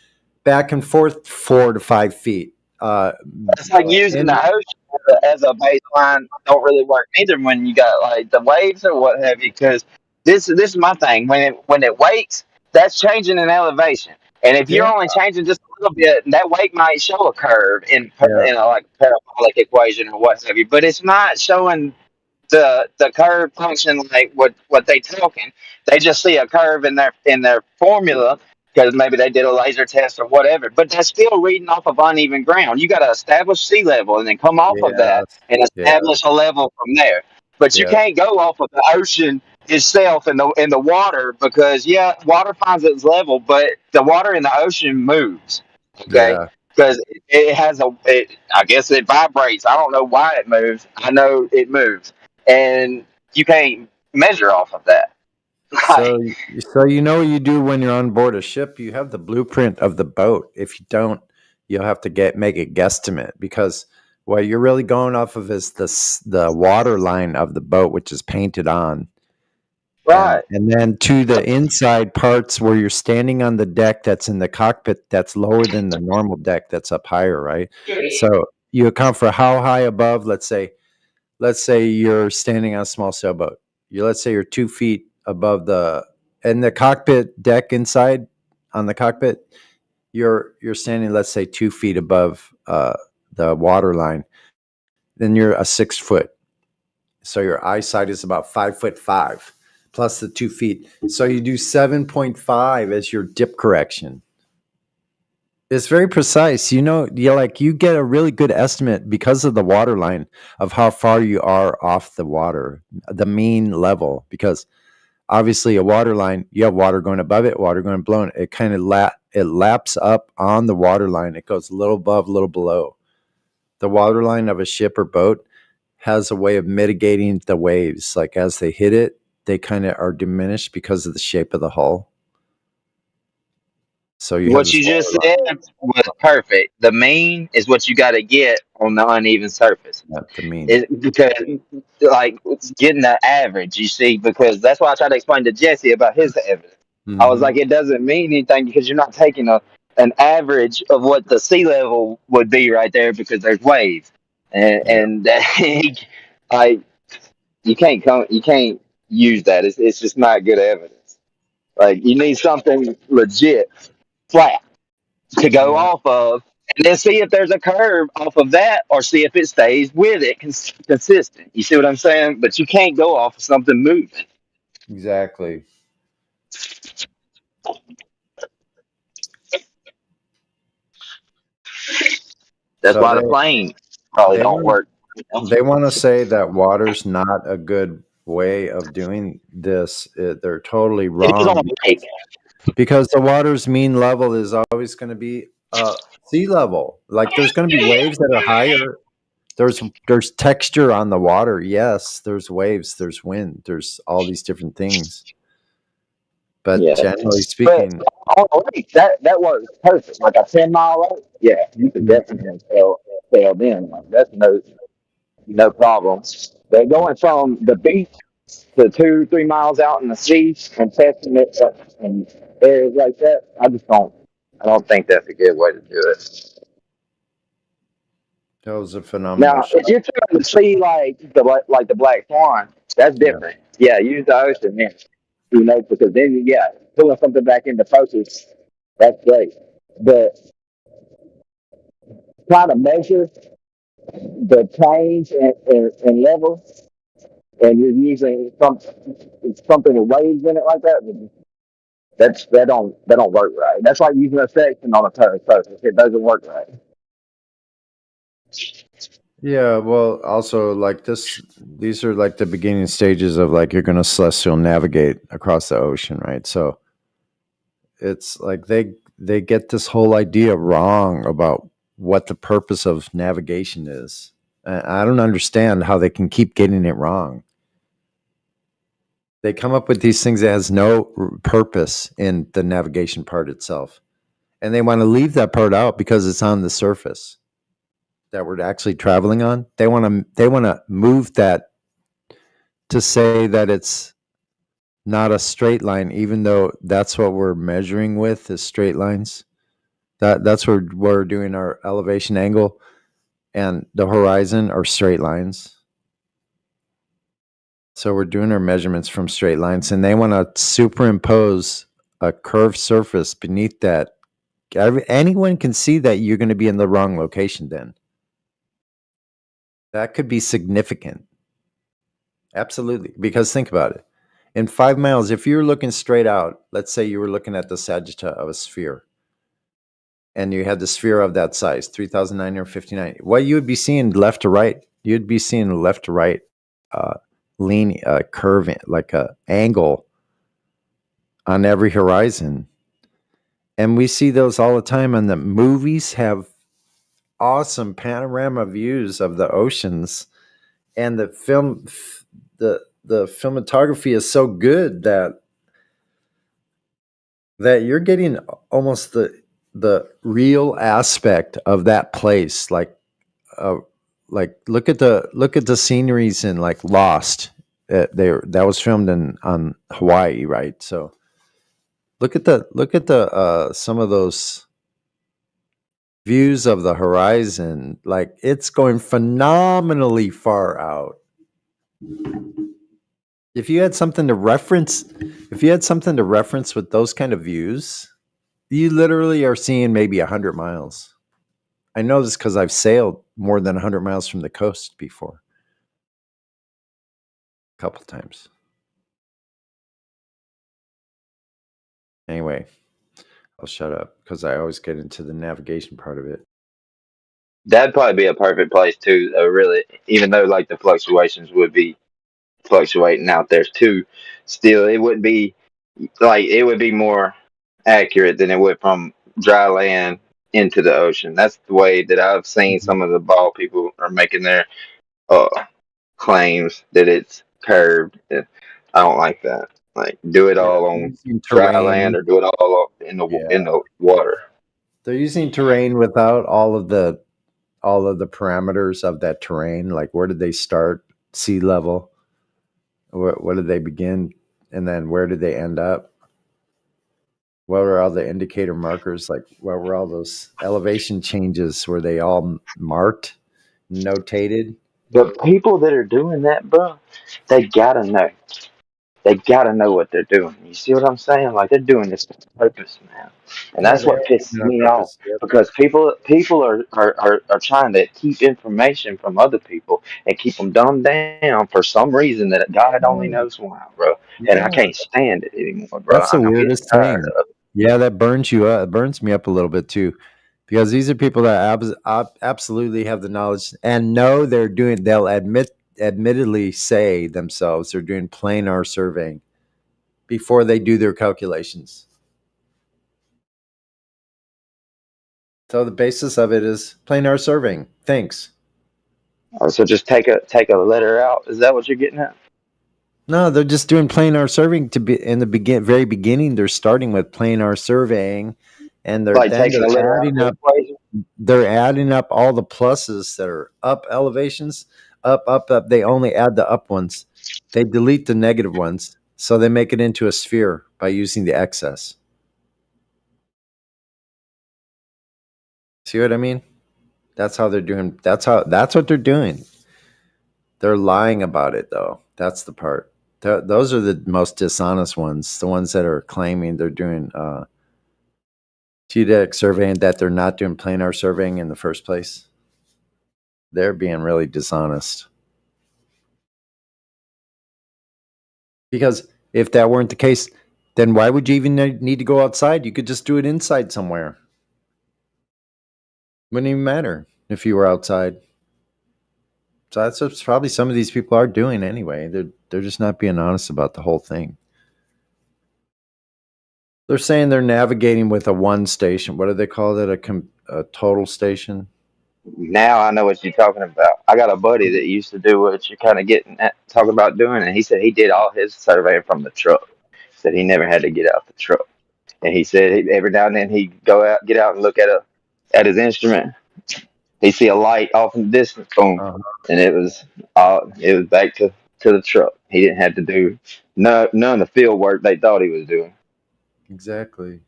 Speaker 4: back and forth 4 to 5 feet.
Speaker 17: It's like using the ocean as a baseline don't really work either when you got like the waves or what have you. Because this is my thing. When it wakes, that's changing in elevation. And if you're only changing just a little bit, that wake might show a curve in like parabolic equation or what have you, but it's not showing the curve function like what they talking. They just see a curve in their formula because maybe they did a laser test or whatever. But that's still reading off of uneven ground. You got to establish sea level and then come off of that and establish a level from there. But you can't go off of the ocean itself in the water, because water finds its level, but the water in the ocean moves, because it has I guess it vibrates. I don't know why it moves. I know it moves, and you can't measure off of that.
Speaker 4: So what you do when you're on board a ship, you have the blueprint of the boat. If you don't, you'll have to make a guesstimate, because what you're really going off of is the water line of the boat, which is painted on.
Speaker 17: Right.
Speaker 4: And then to the inside parts where you're standing on the deck that's in the cockpit, that's lower than the normal deck that's up higher, right? So you account for how high above. Let's say you're standing on a small sailboat. Let's say you're 2 feet above the cockpit deck inside on the cockpit. You're standing, let's say, 2 feet above the water line. Then you're a 6 foot. So your eyesight is about 5'5" plus the 2 feet. So you do 7.5 as your dip correction. It's very precise. You get a really good estimate because of the water line of how far you are off the water, the mean level, because obviously a water line, you have water going above it, water going below it. It kind of it laps up on the water line. It goes a little above, a little below. The water line of a ship or boat has a way of mitigating the waves. Like as they hit it, they kind of are diminished because of the shape of the hull. So
Speaker 17: what you just said was perfect. The mean is what you got to get on the uneven surface.
Speaker 4: Not the mean.
Speaker 17: Because like getting the average, you see, because that's why I tried to explain to Jesse about his evidence. Mm-hmm. I was like, it doesn't mean anything because you're not taking an average of what the sea level would be right there, because there's waves, and like you can't use that. It's just not good evidence. Like you need something legit flat to go off of, and then see if there's a curve off of that, or see if it stays with it consistent. You see what I'm saying? But you can't go off of something moving.
Speaker 4: Exactly.
Speaker 17: That's why the plane probably don't work.
Speaker 4: They want to say that water's not a good way of doing this. They're totally wrong. because the water's mean level is always going to be sea level. Like there's going to be waves that are higher. There's texture on the water. Yes, there's waves, there's wind, there's all these different things. But generally speaking,
Speaker 17: but on the lake, that works perfect. Like a 10-mile lake, yeah, you can definitely sail them. Like, that's no problem. But going from the beach to 2-3 miles out in the sea and testing it in areas like that, I don't think that's a good way to do it.
Speaker 4: that was a phenomenal
Speaker 17: Now,
Speaker 4: shot.
Speaker 17: if you're trying to see like the black swan, that's different. Yeah, use the ocean then. Because then pulling something back into focus, that's great. But trying to measure the change in level, and you're using something with waves in it like that, that don't work right. That's like using a section on a surface. It doesn't work right.
Speaker 4: Yeah, well, also like these are like the beginning stages of like you're going to celestial navigate across the ocean, right? So it's like they get this whole idea wrong about what the purpose of navigation is. I don't understand how they can keep getting it wrong. They come up with these things that has no purpose in the navigation part itself, and they want to leave that part out because it's on the surface that we're actually traveling on. They want to move that to say that it's not a straight line, even though that's what we're measuring with is straight lines. That's where we're doing our elevation angle, and the horizon are straight lines. So we're doing our measurements from straight lines, and they want to superimpose a curved surface beneath that. Anyone can see that you're going to be in the wrong location then. That could be significant. Absolutely. Because think about it. In 5 miles, if you're looking straight out, let's say you were looking at the sagitta of a sphere, and you had the sphere of that size, 3,959, what you would be seeing left to right, you'd be seeing left to right curve, like a angle on every horizon. And we see those all the time, and the movies have awesome panorama views of the oceans, and the filmography is so good that you're getting almost the real aspect of that place. Like look at the sceneries in like Lost. That was filmed on Hawaii, right? So look at the some of those views of the horizon. Like it's going phenomenally far out. If you had something to reference with those kind of views, you literally are seeing maybe 100 miles. I know this because I've sailed more than 100 miles from the coast before. A couple times. Anyway, I'll shut up because I always get into the navigation part of it.
Speaker 17: That'd probably be a perfect place too, really, even though like the fluctuations would be fluctuating out there too. Still, it would be more accurate than it would from dry land into the ocean. That's the way that I've seen some of the ball people are making their claims that it's curved. I don't like that. Like do it all on dry land or do it all in the water.
Speaker 4: They're using terrain without all of the parameters of that terrain. Like where did they start? Sea level. What did they begin? And then where did they end up? What were all the indicator markers? Like what were all those elevation changes? Were they all marked, notated?
Speaker 17: The people that are doing that, bro, they gotta know. They gotta know what they're doing. You see what I'm saying? Like they're doing this for purpose, man. And that's what pisses me off. Because people are trying to keep information from other people and keep them dumbed down for some reason that God only knows why, bro. And I can't stand it anymore, bro.
Speaker 4: That's the weirdest thing. Yeah, that burns you up. It burns me up a little bit too. Because these are people that absolutely have the knowledge and know they're doing, they'll admittedly say themselves they're doing planar surveying before they do their calculations. So the basis of it is planar surveying. Thanks.
Speaker 17: Oh, so just take a letter out. Is that what you're getting at?
Speaker 4: No, they're just doing planar surveying to be in the very beginning. They're starting with planar surveying, and they're
Speaker 17: Like taking a letter out of
Speaker 4: adding
Speaker 17: the
Speaker 4: up.
Speaker 17: equation?
Speaker 4: They're adding up all the pluses that are up elevations, up, up, up. They only add the up ones. They delete the negative ones, so they make it into a sphere by using the excess. See what I mean? That's how they're doing. That's what they're doing. They're lying about it, though. That's the part. Those are the most dishonest ones. The ones that are claiming they're doing geodetic surveying, that they're not doing planar surveying in the first place. They're being really dishonest. Because if that weren't the case, then why would you even need to go outside? You could just do it inside somewhere. Wouldn't even matter if you were outside. So that's what probably some of these people are doing anyway. They're just not being honest about the whole thing. They're saying they're navigating with a one station. What do they call it? A total station?
Speaker 17: Now I know what you're talking about. I got a buddy that used to do what you're kind of talking about doing, and he said he did all his surveying from the truck. Said he never had to get out the truck, and he said every now and then he'd get out and look at his instrument. He'd see a light off in the distance, boom, and it was back to the truck. He didn't have to do none of the field work they thought he was doing.
Speaker 4: Exactly.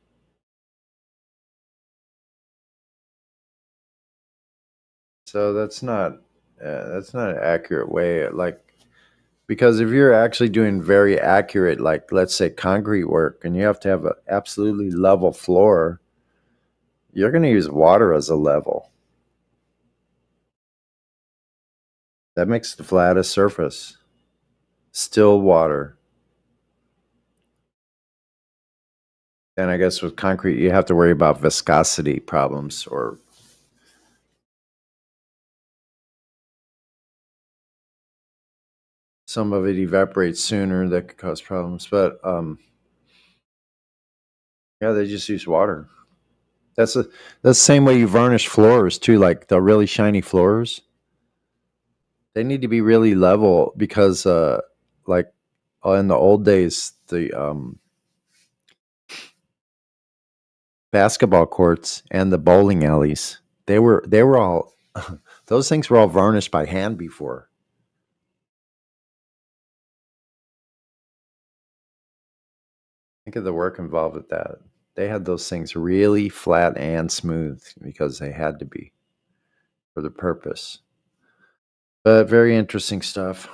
Speaker 4: So that's not an accurate way. Like, because if you're actually doing very accurate, like let's say concrete work, and you have to have an absolutely level floor, you're going to use water as a level. That makes the flattest surface. Still water. And I guess with concrete, you have to worry about viscosity problems, or some of it evaporates sooner. That could cause problems. But yeah, they just use water. That's the same way you varnish floors too, like the really shiny floors. They need to be really level because like in the old days, the basketball courts and the bowling alleys, they were all those things were all varnished by hand before. Think of the work involved with that. They had those things really flat and smooth because they had to be for the purpose. But very interesting stuff.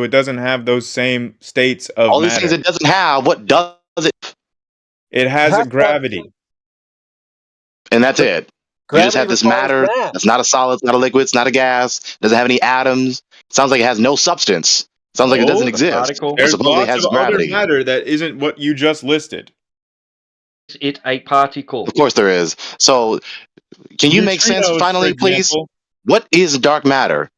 Speaker 2: it doesn't have those same states of
Speaker 7: all these
Speaker 2: matter.
Speaker 7: things it doesn't have. What does it?
Speaker 2: It has gravity,
Speaker 7: and that's it. You just have this matter. It's not a solid. It's not a liquid. It's not a gas. It doesn't have any atoms. It sounds like it has no substance. It sounds like it doesn't exist. But
Speaker 2: There's
Speaker 7: supposedly it
Speaker 2: lots
Speaker 7: has
Speaker 2: of
Speaker 7: gravity.
Speaker 2: other matter that isn't what you just listed.
Speaker 23: Is it a particle?
Speaker 7: Of course there is. So, can you make sense
Speaker 2: Neutrinos,
Speaker 7: finally,
Speaker 2: for
Speaker 7: please?
Speaker 2: example.
Speaker 7: What is dark matter?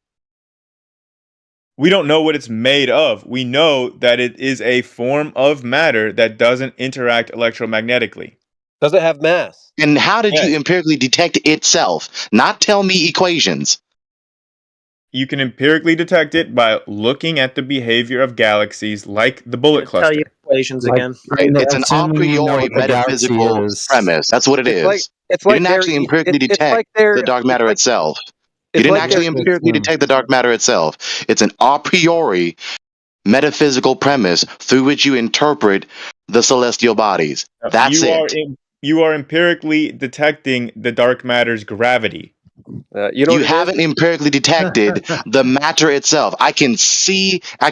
Speaker 2: We don't know what it's made of. We know that it is a form of matter that doesn't interact electromagnetically.
Speaker 24: Does it have mass?
Speaker 7: And how did you empirically detect itself? Not tell me equations.
Speaker 2: You can empirically detect it by looking at the behavior of galaxies like the bullet cluster.
Speaker 23: Tell you equations again.
Speaker 7: It's an a priori metaphysical premise. That's what it is.
Speaker 24: It's
Speaker 7: You
Speaker 24: like
Speaker 7: didn't
Speaker 24: they're-
Speaker 7: actually empirically
Speaker 24: it's like
Speaker 7: detect
Speaker 24: they're-
Speaker 7: the dark matter itself. You
Speaker 24: it's
Speaker 7: didn't
Speaker 24: like
Speaker 7: actually
Speaker 24: they're-
Speaker 7: empirically detect the dark matter itself. It's an a priori metaphysical premise through which you interpret the celestial bodies. That's it.
Speaker 2: You are empirically detecting the dark matter's gravity.
Speaker 7: You haven't empirically detected the matter itself. I can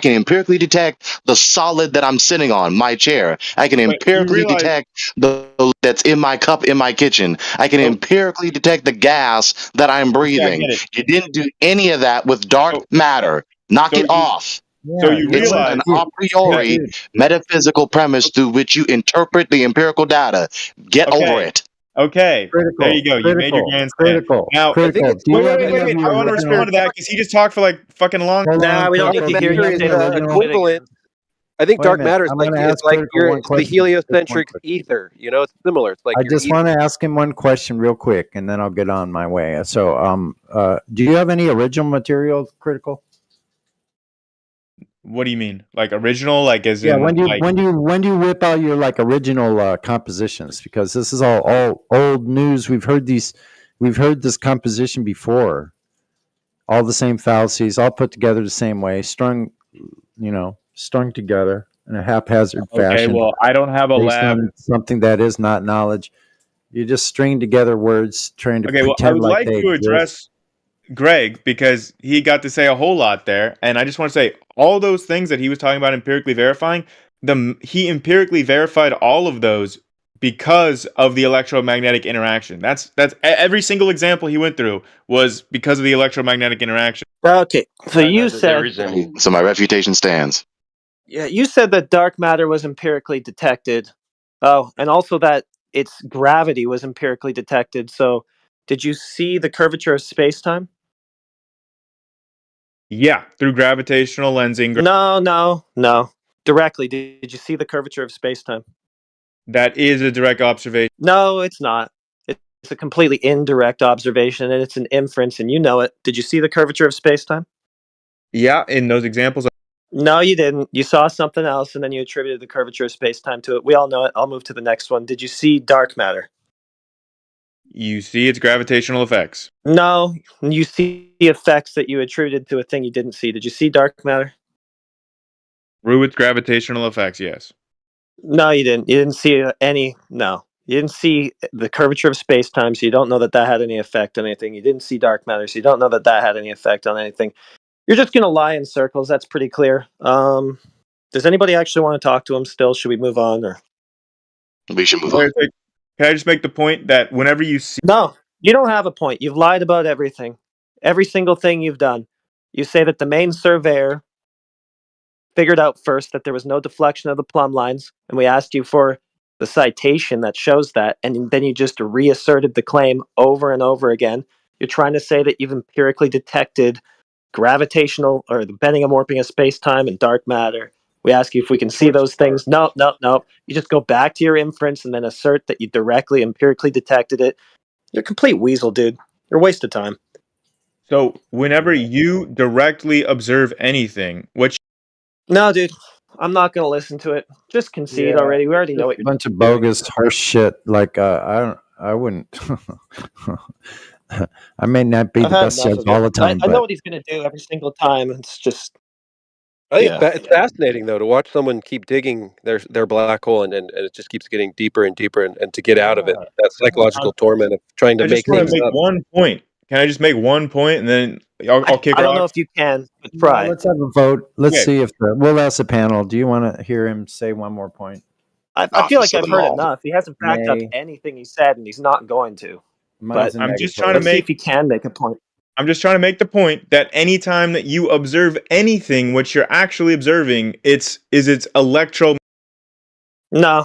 Speaker 7: empirically detect the solid that I'm sitting on, my chair. I can empirically detect the that's in my cup in my kitchen. I can empirically detect the gas that I'm breathing. You didn't do any of that with dark matter. Knock it off.
Speaker 2: So you
Speaker 7: It's
Speaker 2: realize
Speaker 7: an a priori metaphysical premise through which you interpret the empirical data. Get over it.
Speaker 2: Okay, there you go. You made your grandstand. Now, wait. I want to respond to that because he just talked for like fucking long.
Speaker 23: Nah, we don't need to hear you say the
Speaker 24: equivalent. I think
Speaker 4: Wait a
Speaker 24: dark
Speaker 4: minute,
Speaker 24: matter is
Speaker 4: I'm
Speaker 24: like
Speaker 4: gonna
Speaker 24: it's
Speaker 4: ask
Speaker 24: like
Speaker 4: Critical one
Speaker 24: it's the
Speaker 4: question.
Speaker 24: heliocentric ether. You know, it's similar. It's like
Speaker 4: I
Speaker 24: your
Speaker 4: just
Speaker 24: ether.
Speaker 4: want to ask him one question real quick, and then I'll get on my way. So, do you have any original material, Critical?
Speaker 2: What do you mean? Like original? Like as
Speaker 4: Yeah,
Speaker 2: in
Speaker 4: when do you
Speaker 2: like,
Speaker 4: when do you whip out your like original compositions? Because this is all old news. We've heard this composition before. All the same fallacies, all put together the same way, strung together in a haphazard fashion.
Speaker 2: Okay, well, I don't have a
Speaker 4: based
Speaker 2: lab.
Speaker 4: on something that is not knowledge. You just string together words, trying to
Speaker 2: Okay, well, I
Speaker 4: pretend
Speaker 2: would
Speaker 4: like
Speaker 2: like
Speaker 4: they
Speaker 2: to
Speaker 4: exist.
Speaker 2: address Greg because he got to say a whole lot there, and I just want to say all those things that he was talking about empirically verifying. He empirically verified all of those because of the electromagnetic interaction. That's every single example he went through was because of the electromagnetic interaction.
Speaker 23: Okay, so you said
Speaker 7: So my refutation stands.
Speaker 23: yeah, you said that dark matter was empirically detected. Oh, and also that its gravity was empirically detected. So, did you see the curvature of space-time?
Speaker 2: Yeah, through gravitational lensing.
Speaker 23: No. Directly, did you see the curvature of space-time?
Speaker 2: That is a direct observation.
Speaker 23: No, it's not. It's a completely indirect observation, and it's an inference, and you know it. Did you see the curvature of space-time?
Speaker 2: Yeah, in those examples.
Speaker 23: No, you didn't. You saw something else, and then you attributed the curvature of space-time to it. We all know it. I'll move to the next one. Did you see dark matter?
Speaker 2: You see its gravitational effects.
Speaker 23: No, you see the effects that you attributed to a thing you didn't see. Did you see dark matter?
Speaker 2: Through its gravitational effects, yes.
Speaker 23: No, you didn't. You didn't see any. No, you didn't see the curvature of space-time, so you don't know that had any effect on anything. You didn't see dark matter, so you don't know that had any effect on anything. You're just going to lie in circles. That's pretty clear. Does anybody actually want to talk to him still? Should we move on? Or
Speaker 7: we should move on.
Speaker 2: Can I just make the point that whenever you see...
Speaker 23: No, you don't have a point. You've lied about everything. Every single thing you've done. You say that the main surveyor figured out first that there was no deflection of the plumb lines, and we asked you for the citation that shows that, and then you just reasserted the claim over and over again. You're trying to say that you've empirically detected gravitational or the bending and warping of space-time and dark matter. We ask you if we can see those things. No. You just go back to your inference and then assert that you directly, empirically detected it. You're a complete weasel, dude. You're a waste of time.
Speaker 2: So, whenever you directly observe anything,
Speaker 23: No, dude. I'm not going to listen to it. Just concede already. We already know what
Speaker 4: A bunch of bogus horse shit. Like I wouldn't. I may not be the best judge all the time,
Speaker 23: I know
Speaker 4: but
Speaker 23: what he's going to do every single time. It's just.
Speaker 24: I think it's fascinating though to watch someone keep digging their black hole and it just keeps getting deeper and deeper and to get out of it. That psychological torment of trying to make things up.
Speaker 2: one point. can I just make one point and then I'll kick
Speaker 23: I don't know
Speaker 2: off?
Speaker 23: if you can, but try.
Speaker 4: Let's have a vote. Let's
Speaker 2: Okay.
Speaker 4: see if we'll ask the panel. Do you want to hear him say one more point?
Speaker 23: I feel like I've heard
Speaker 4: all.
Speaker 23: enough. He hasn't backed up
Speaker 4: Nay.
Speaker 23: anything he said, and he's not going to.
Speaker 4: Mine's
Speaker 23: But
Speaker 4: a
Speaker 2: I'm just
Speaker 4: negative.
Speaker 2: trying to
Speaker 23: let's see
Speaker 2: make
Speaker 23: if he can make a point.
Speaker 2: I'm just trying to make the point that anytime that you observe anything, what you're actually observing, it's electro.
Speaker 23: No,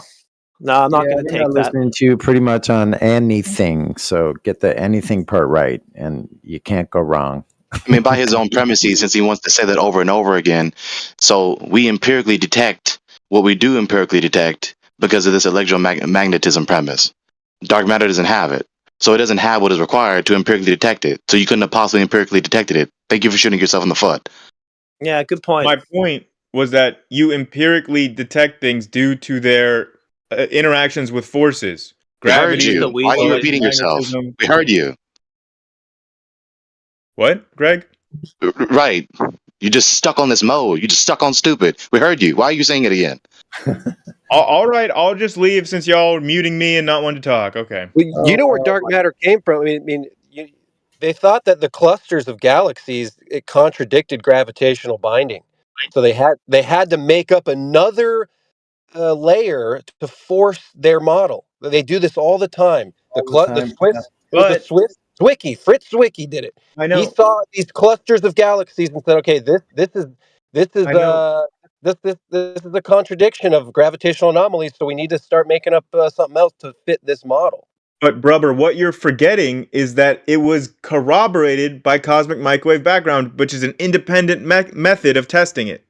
Speaker 23: I'm not going to
Speaker 4: we're
Speaker 23: take
Speaker 4: not
Speaker 23: that.
Speaker 4: listening to you pretty much on anything. So get the anything part right, and you can't go wrong.
Speaker 7: I mean, by his own premises, since he wants to say that over and over again. So we empirically detect what we do empirically detect because of this electromagnetism premise. Dark matter doesn't have it. So it doesn't have what is required to empirically detect it. So you couldn't have possibly empirically detected it. Thank you for shooting yourself in the foot.
Speaker 23: Yeah, good point.
Speaker 2: My point was that you empirically detect things due to their interactions with forces.
Speaker 7: We heard
Speaker 2: Gravity.
Speaker 7: you. Why are you repeating yourself?
Speaker 2: magnetism.
Speaker 7: We heard you.
Speaker 2: What, Greg?
Speaker 7: Right. You just stuck on this mode. You just stuck on stupid. We heard you. Why are you saying it again?
Speaker 2: All right, I'll just leave since y'all are muting me and not wanting to talk. Okay.
Speaker 24: Well, you know where dark matter came from. I mean, they thought that the clusters of galaxies it contradicted gravitational binding, so they had to make up another layer to force their model. They do this all the time. The Swiss, it was the Swiss Zwicky, Fritz Zwicky did it.
Speaker 2: I know.
Speaker 24: He saw these clusters of galaxies and said, "Okay, this is this is a contradiction of gravitational anomalies. So we need to start making up something else to fit this model."
Speaker 2: But brother, what you're forgetting is that it was corroborated by cosmic microwave background, which is an independent method of testing it.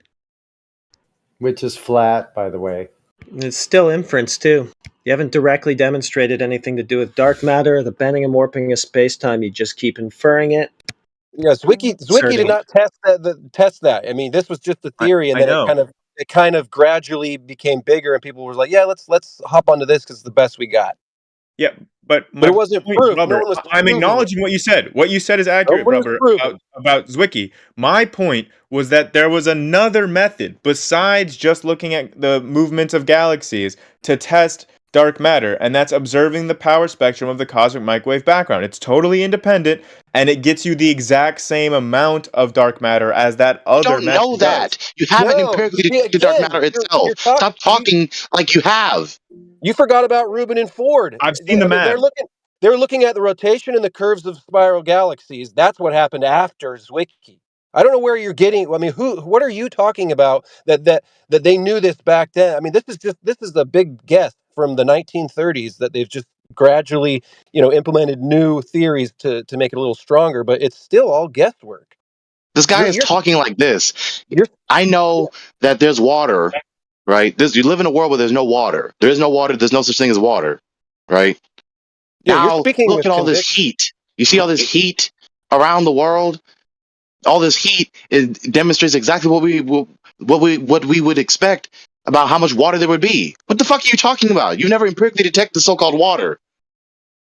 Speaker 4: Which is flat, by the way.
Speaker 23: It's still inference, too. You haven't directly demonstrated anything to do with dark matter, the bending and warping of space-time. You just keep inferring it.
Speaker 24: Yeah, Zwicky did not test that. I mean, this was just a theory, and then it kind of gradually became bigger, and people were like, "Yeah, let's hop onto this because it's the best we got."
Speaker 2: Yeah, but
Speaker 24: it wasn't proof.
Speaker 2: Brother,
Speaker 24: No one was
Speaker 2: I'm acknowledging what you said. What you said is accurate, brother, about Zwicky. My point was that there was another method besides just looking at the movements of galaxies to test dark matter, and that's observing the power spectrum of the cosmic microwave background. It's totally independent, and it gets you the exact same amount of dark matter as that other method.
Speaker 7: You don't know that. You haven't empirically detected dark matter itself. Stop talking like you have.
Speaker 24: You forgot about Rubin and Ford.
Speaker 2: I've seen the math.
Speaker 24: They're looking at the rotation and the curves of spiral galaxies. That's what happened after Zwicky. I don't know where you're getting. I mean, what are you talking about that they knew this back then? I mean, this is a big guess from the 1930s that they've just gradually, implemented new theories to make it a little stronger, but it's still all guesswork.
Speaker 7: This guy is talking like this. I know that there's water, right? You live in a world where there's no water. There is no water. There's no such thing as water, right?
Speaker 24: Yeah,
Speaker 7: now, look at all this heat. You see all this heat around the world? All this heat demonstrates exactly what we would expect about how much water there would be. What the fuck are you talking about? You never empirically detect the so-called water.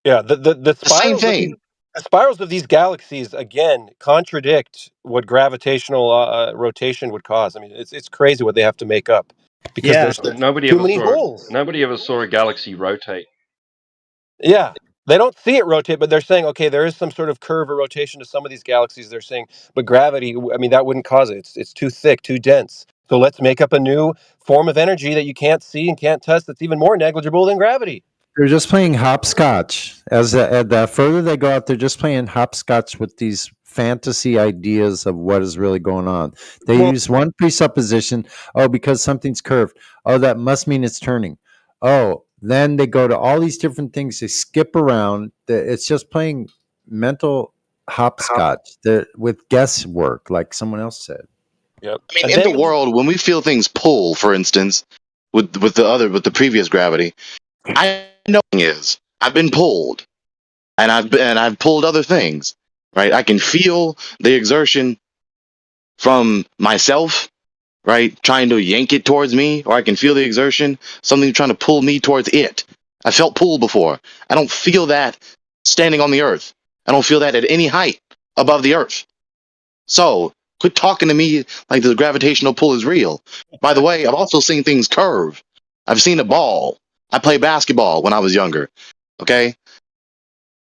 Speaker 24: Yeah, the
Speaker 7: same thing.
Speaker 24: The spirals of these galaxies again contradict what gravitational rotation would cause. I mean, it's crazy what they have to make up because there's
Speaker 3: nobody
Speaker 24: too
Speaker 3: ever
Speaker 24: many
Speaker 3: saw
Speaker 24: holes.
Speaker 3: Nobody ever saw a galaxy rotate.
Speaker 24: Yeah. They don't see it rotate, but they're saying, okay, there is some sort of curve or rotation to some of these galaxies. They're saying, but gravity, I mean, that wouldn't cause it. It's too thick, too dense. So let's make up a new form of energy that you can't see and can't test that's even more negligible than gravity.
Speaker 4: They're just playing hopscotch. As the further they go out, they're just playing hopscotch with these fantasy ideas of what is really going on. They use one presupposition. Oh, because something's curved. Oh, that must mean it's turning. Oh, then they go to all these different things. They skip around. It's just playing mental hopscotch with guesswork, like someone else said.
Speaker 24: Yep.
Speaker 7: I mean, in the world, when we feel things pull, for instance, with the previous gravity, I know is I've been pulled, and I've pulled other things, right? I can feel the exertion from myself, right, trying to yank it towards me, or I can feel the exertion, something trying to pull me towards it. I felt pulled before. I don't feel that standing on the earth. I don't feel that at any height above the earth. So quit talking to me like the gravitational pull is real. By the way, I've also seen things curve. I've seen a ball. I played basketball when I was younger. Okay?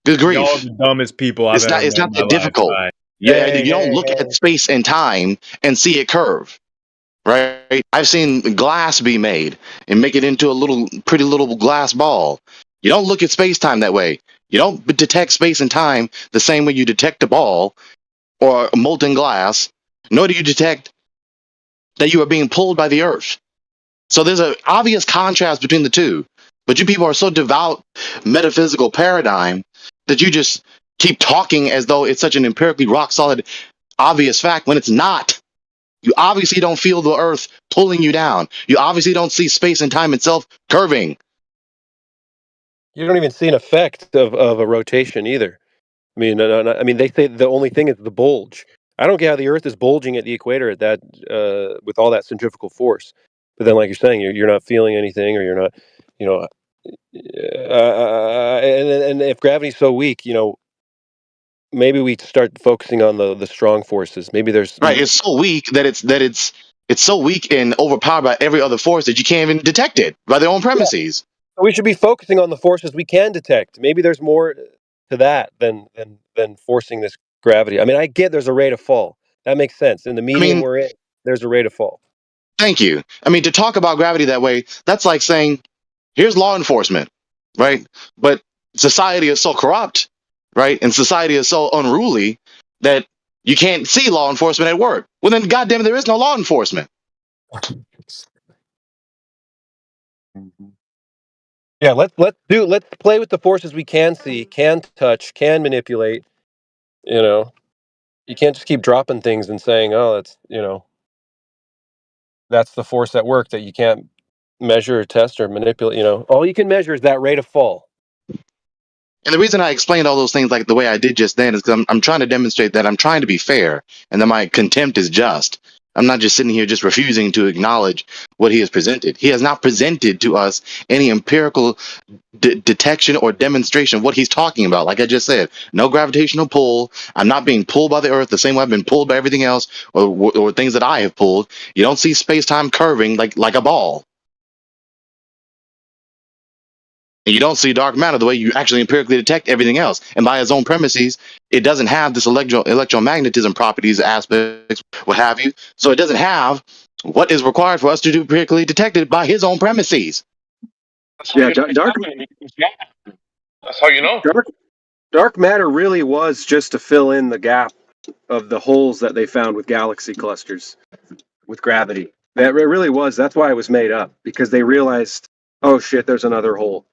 Speaker 7: Good grief.
Speaker 2: Y'all are the dumbest people I've ever met
Speaker 7: It's not
Speaker 2: in my
Speaker 7: that difficult.
Speaker 2: life.
Speaker 7: You don't look at space and time and see it curve, right? I've seen glass be made and make it into a pretty little glass ball. You don't look at space time that way. You don't detect space and time the same way you detect a ball or molten glass, nor do you detect that you are being pulled by the earth. So there's an obvious contrast between the two. But you people are so devout metaphysical paradigm that you just keep talking as though it's such an empirically rock solid, obvious fact when it's not. You obviously don't feel the earth pulling you down. You obviously don't see space and time itself curving.
Speaker 24: You don't even see an effect of a rotation either. I mean, they say the only thing is the bulge. I don't get how the Earth is bulging at the equator at that with all that centrifugal force. But then, like you're saying, you're not feeling anything, or you're not, you know. And if gravity's so weak, maybe we start focusing on the strong forces. Maybe there's
Speaker 7: right. It's so weak that it's so weak and overpowered by every other force that you can't even detect it by their own premises.
Speaker 24: Yeah. We should be focusing on the forces we can detect. Maybe there's more to that than forcing this gravity. I mean, I get there's a rate of fall. That makes sense. In the medium we're in, there's a rate of fall.
Speaker 7: Thank you. I mean, to talk about gravity that way, that's like saying, here's law enforcement, right? But society is so corrupt, right? And society is so unruly that you can't see law enforcement at work. Well, then, goddamn, there is no law enforcement.
Speaker 24: Yeah, let's play with the forces we can see, can touch, can manipulate. You can't just keep dropping things and saying, "Oh, that's the force at work that you can't measure or test or manipulate." All you can measure is that rate of fall.
Speaker 7: And the reason I explained all those things like the way I did just then is because I'm trying to demonstrate that I'm trying to be fair and that my contempt is just. I'm not just sitting here just refusing to acknowledge what he has presented. He has not presented to us any empirical detection or demonstration of what he's talking about. Like I just said, no gravitational pull. I'm not being pulled by the earth the same way I've been pulled by everything else or things that I have pulled. You don't see space-time curving like a ball. And you don't see dark matter the way you actually empirically detect everything else. And by his own premises, it doesn't have this electromagnetism properties, aspects, what have you. So it doesn't have what is required for us to do empirically detected by his own premises.
Speaker 24: Yeah, dark.
Speaker 5: That's how you know.
Speaker 24: Dark matter really was just to fill in the gap of the holes that they found with galaxy clusters, with gravity. That really was. That's why it was made up, because they realized, oh shit, there's another hole.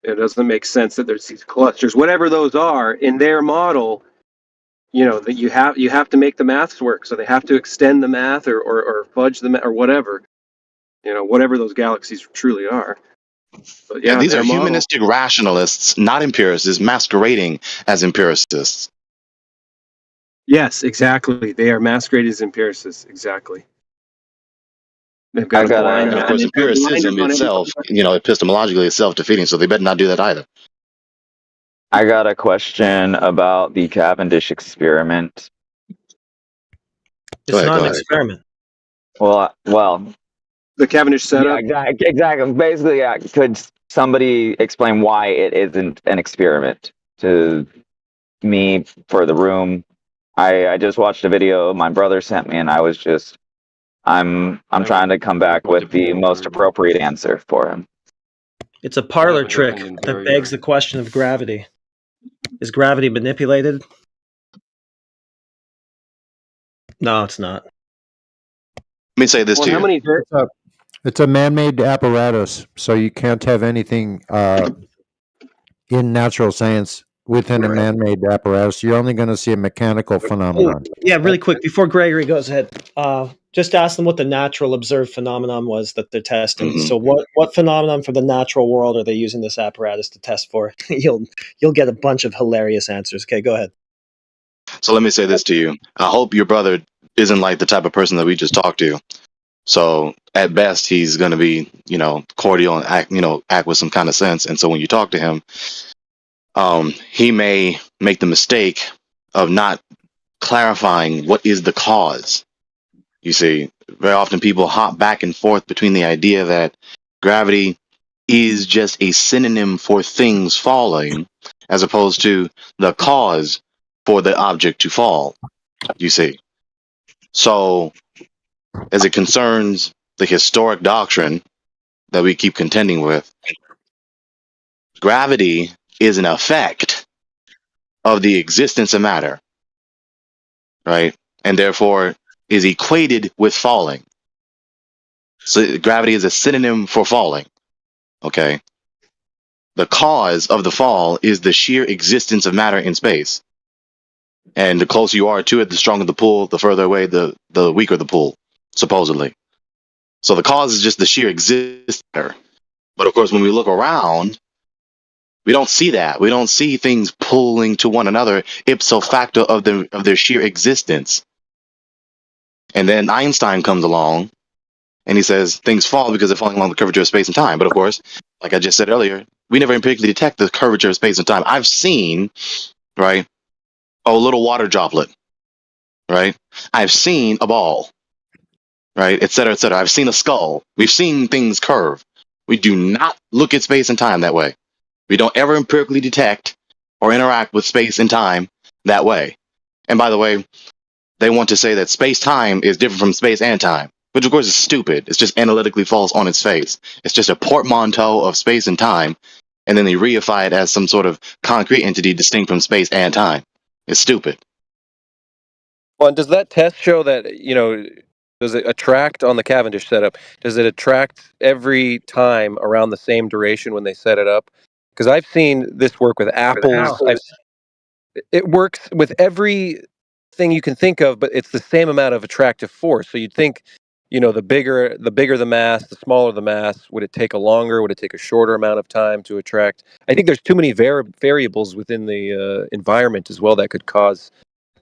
Speaker 24: It doesn't make sense that there's these clusters, whatever those are, in their model. That you have to make the maths work, so they have to extend the math or fudge the math or whatever. Whatever those galaxies truly are. But
Speaker 7: yeah, these are humanistic rationalists, not empiricists, masquerading as empiricists.
Speaker 24: Yes, exactly. They are masquerading as empiricists. Exactly. They've got
Speaker 7: and of course, empiricism itself, epistemologically, is self-defeating, so they better not do that either.
Speaker 8: I got a question about the Cavendish experiment.
Speaker 23: It's not an experiment.
Speaker 8: Well,
Speaker 24: the Cavendish setup.
Speaker 8: Yeah, exactly. Basically, could somebody explain why it isn't an experiment to me, for the room? I just watched a video my brother sent me, and I was just, I'm trying to come back with the most appropriate answer for him.
Speaker 23: It's a parlor trick that begs the question of gravity. Is gravity manipulated? No, it's not.
Speaker 7: Let me say this to you.
Speaker 4: It's a man-made apparatus, so you can't have anything in natural science within a man-made apparatus. You're only going to see a mechanical phenomenon.
Speaker 23: Yeah, really quick, before Gregory goes ahead, just ask them what the natural observed phenomenon was that they're testing. Mm-hmm. So what phenomenon from the natural world are they using this apparatus to test for? You'll get a bunch of hilarious answers. Okay, go ahead.
Speaker 7: So let me say this to you. I hope your brother isn't like the type of person that we just talked to. So at best, he's going to be, cordial and act with some kind of sense. And so when you talk to him, he may make the mistake of not clarifying what is the cause. You see, very often people hop back and forth between the idea that gravity is just a synonym for things falling as opposed to the cause for the object to fall. You see. So, as it concerns the historic doctrine that we keep contending with, gravity is an effect of the existence of matter, right? And therefore is equated with falling. So gravity is a synonym for falling, okay? The cause of the fall is the sheer existence of matter in space. And the closer you are to it, the stronger the pull, the further away, the weaker the pull, supposedly. So the cause is just the sheer existence of matter. But of course, when we look around, we don't see that. We don't see things pulling to one another ipso facto of their sheer existence. And then Einstein comes along and he says things fall because they're falling along the curvature of space and time. But of course, like I just said earlier, we never empirically detect the curvature of space and time. I've seen, right, a little water droplet, right? I've seen a ball, right, et cetera, et cetera. I've seen a skull. We've seen things curve. We do not look at space and time that way. We don't ever empirically detect or interact with space and time that way. And by the way, they want to say that space-time is different from space and time, which of course is stupid. It's just analytically false on its face. It's just a portmanteau of space and time, and then they reify it as some sort of concrete entity distinct from space and time. It's stupid.
Speaker 24: Well, and does that test show that, you know, does it attract on the Cavendish setup? Does it attract every time around the same duration when they set it up? Because I've seen this work with apples. It works with every thing you can think of, but it's the same amount of attractive force. So you'd think, you know, the bigger the mass, the smaller the mass. Would it take would it take a shorter amount of time to attract? I think there's too many variables within the environment as well that could cause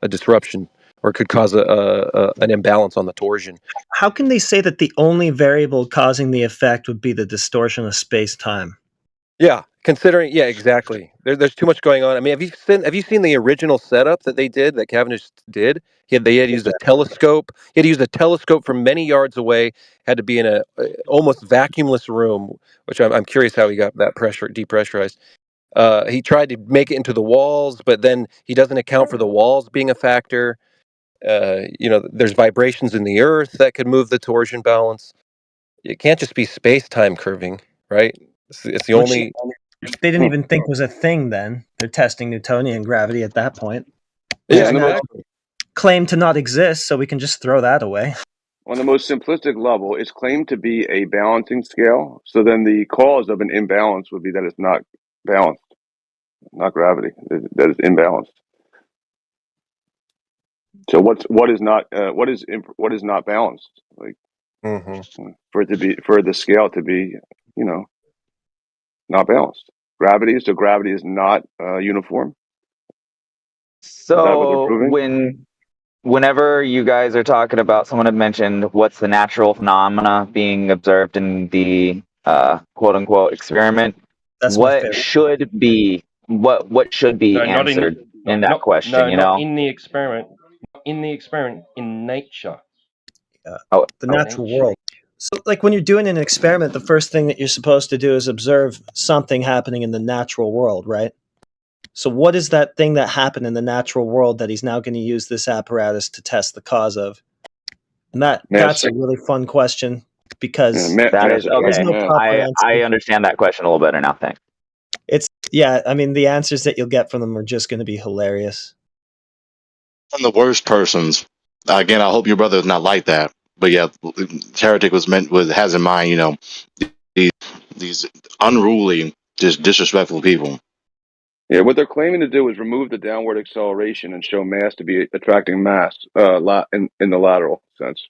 Speaker 24: a disruption or could cause an imbalance on the torsion.
Speaker 23: How can they say that the only variable causing the effect would be the distortion of space-time?
Speaker 24: Yeah, considering, yeah, exactly. There's too much going on. I mean, have you seen the original setup that they did, that Cavendish did? They had used a telescope. He had used a telescope from many yards away. Had to be in a almost vacuumless room, which I'm curious how he got that depressurized. He tried to make it into the walls, but then he doesn't account for the walls being a factor. You know, there's vibrations in the earth that could move the torsion balance. It can't just be space-time curving, right? It's the only.
Speaker 23: They didn't even think was a thing then. They're testing Newtonian gravity at that point.
Speaker 24: Yeah,
Speaker 23: exactly. Claim to not exist, so we can just throw that away.
Speaker 12: On the most simplistic level, it's claimed to be a balancing scale. So then the cause of an imbalance would be that it's not balanced, not gravity, that it's imbalanced. So what is not balanced? Like for the scale to be, you know, not balanced. Gravity is not uniform.
Speaker 8: So whenever you guys are talking about, someone had mentioned what's the natural phenomena being observed in the quote unquote experiment. What should be answered in that question?
Speaker 3: No,
Speaker 8: you
Speaker 3: not
Speaker 8: know,
Speaker 3: in the experiment. In the experiment, in nature.
Speaker 23: The natural world. So, like when you're doing an experiment, the first thing that you're supposed to do is observe something happening in the natural world, right? So what is that thing that happened in the natural world that he's now going to use this apparatus to test the cause of? And that's a really fun question because
Speaker 8: that is okay.
Speaker 23: No
Speaker 8: I understand that question a little better now. Thanks.
Speaker 23: I mean, the answers that you'll get from them are just going to be hilarious.
Speaker 7: And the worst persons. Again, I hope your brother is not like that. But yeah, Heretic has in mind, you know, these unruly, just disrespectful people.
Speaker 12: Yeah, what they're claiming to do is remove the downward acceleration and show mass to be attracting mass in the lateral sense.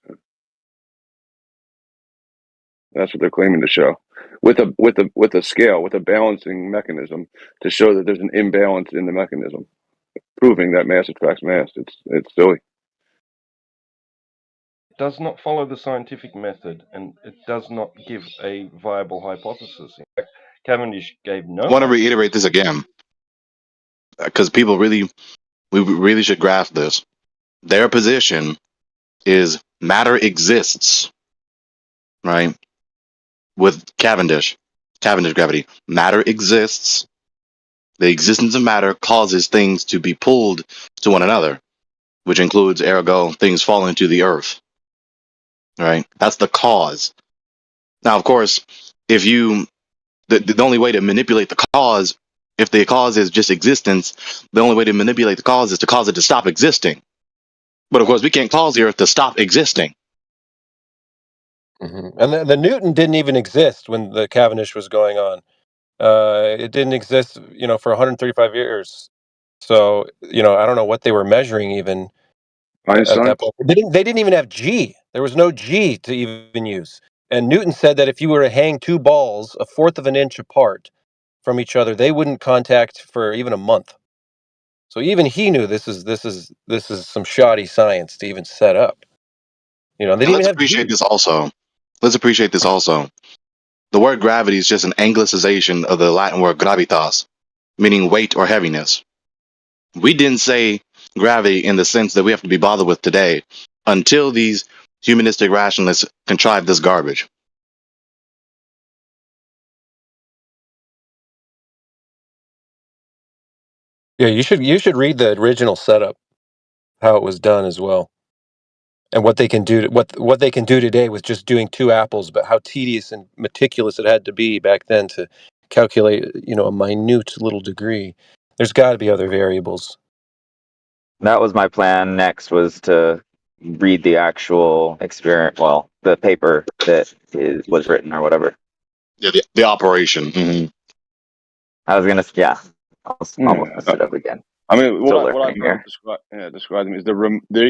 Speaker 12: That's what they're claiming to show with a scale, with a balancing mechanism to show that there's an imbalance in the mechanism, proving that mass attracts mass. It's silly.
Speaker 3: It does not follow the scientific method, and it does not give a viable hypothesis. In fact, Cavendish gave no.
Speaker 7: I want to reiterate this again, because we really should grasp this. Their position is matter exists, right? With Cavendish gravity, matter exists, The existence of matter causes things to be pulled to one another, which includes, ergo, things falling to the earth. Right? That's the cause. Now, of course, if you the only way to manipulate the cause, if the cause is just existence, the only way to manipulate the cause is to cause it to stop existing. But of course, we can't cause the earth to stop existing.
Speaker 24: And the Newton didn't even exist when the Cavendish was going on. It didn't exist, for 135 years. So, I don't know what they were measuring even at
Speaker 12: Einstein.
Speaker 24: that point. They didn't even have G. There was no G to even use. And Newton said that if you were to hang two balls a fourth of an inch apart from each other, they wouldn't contact for even a month. So even he knew this is some shoddy science to even set up. They didn't even
Speaker 7: Let's
Speaker 24: have
Speaker 7: appreciate
Speaker 24: G.
Speaker 7: this also. Let's appreciate this also. The word gravity is just an anglicization of the Latin word gravitas, meaning weight or heaviness. We didn't say gravity in the sense that we have to be bothered with today until these humanistic rationalists contrived this garbage.
Speaker 24: Yeah, you should read the original setup, how it was done as well, and what they can do what they can do today with just doing two apples, but how tedious and meticulous it had to be back then to calculate, a minute little degree. There's got to be other variables.
Speaker 8: That was my plan. Next was to read the actual experience, well, the paper that was written or whatever.
Speaker 7: Yeah, the operation. Mm-hmm.
Speaker 8: I was gonna, yeah, almost gonna sit up again.
Speaker 12: I mean, what I
Speaker 8: learning here.
Speaker 12: describe them is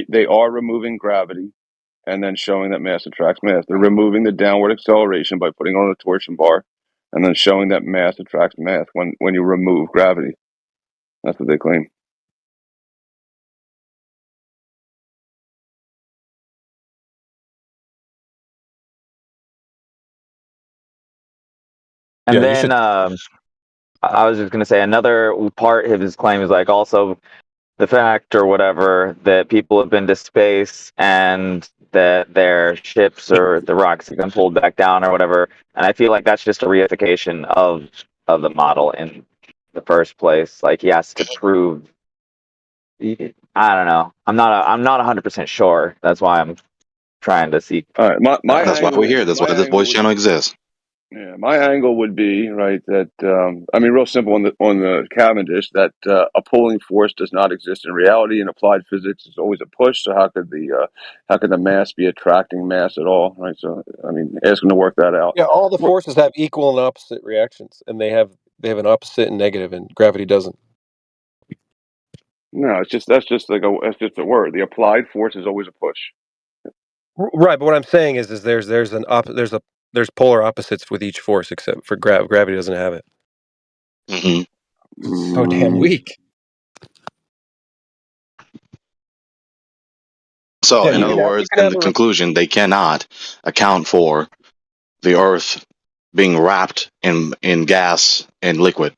Speaker 12: they are removing gravity and then showing that mass attracts mass. They're removing the downward acceleration by putting on a torsion bar, and then showing that mass attracts mass when you remove gravity. That's what they claim.
Speaker 8: And
Speaker 24: Yeah, you
Speaker 8: then
Speaker 24: should.
Speaker 8: I was just gonna say another part of his claim is like also the fact or whatever that people have been to space and that their ships or the rocks have been pulled back down or whatever. And I feel like that's just a reification of the model in the first place. Like he has to prove. I don't know. I'm not 100% sure. That's why I'm trying to see.
Speaker 12: All right,
Speaker 7: That's why we're here. That's why this voice channel exists.
Speaker 12: Yeah, my angle would be right that real simple on the Cavendish that a pulling force does not exist in reality. In applied physics, it's always a push. So how could the mass be attracting mass at all? Right. So ask them to work that out.
Speaker 24: Yeah, all the forces have equal and opposite reactions, and they have an opposite and negative, and gravity doesn't.
Speaker 12: No, that's just a word. The applied force is always a push.
Speaker 24: Right, but what I'm saying is there's polar opposites with each force, except for gravity doesn't have it.
Speaker 7: Mm-hmm.
Speaker 24: It's so damn weak.
Speaker 7: So, in other words, in the conclusion, they cannot account for the Earth being wrapped in gas and liquid.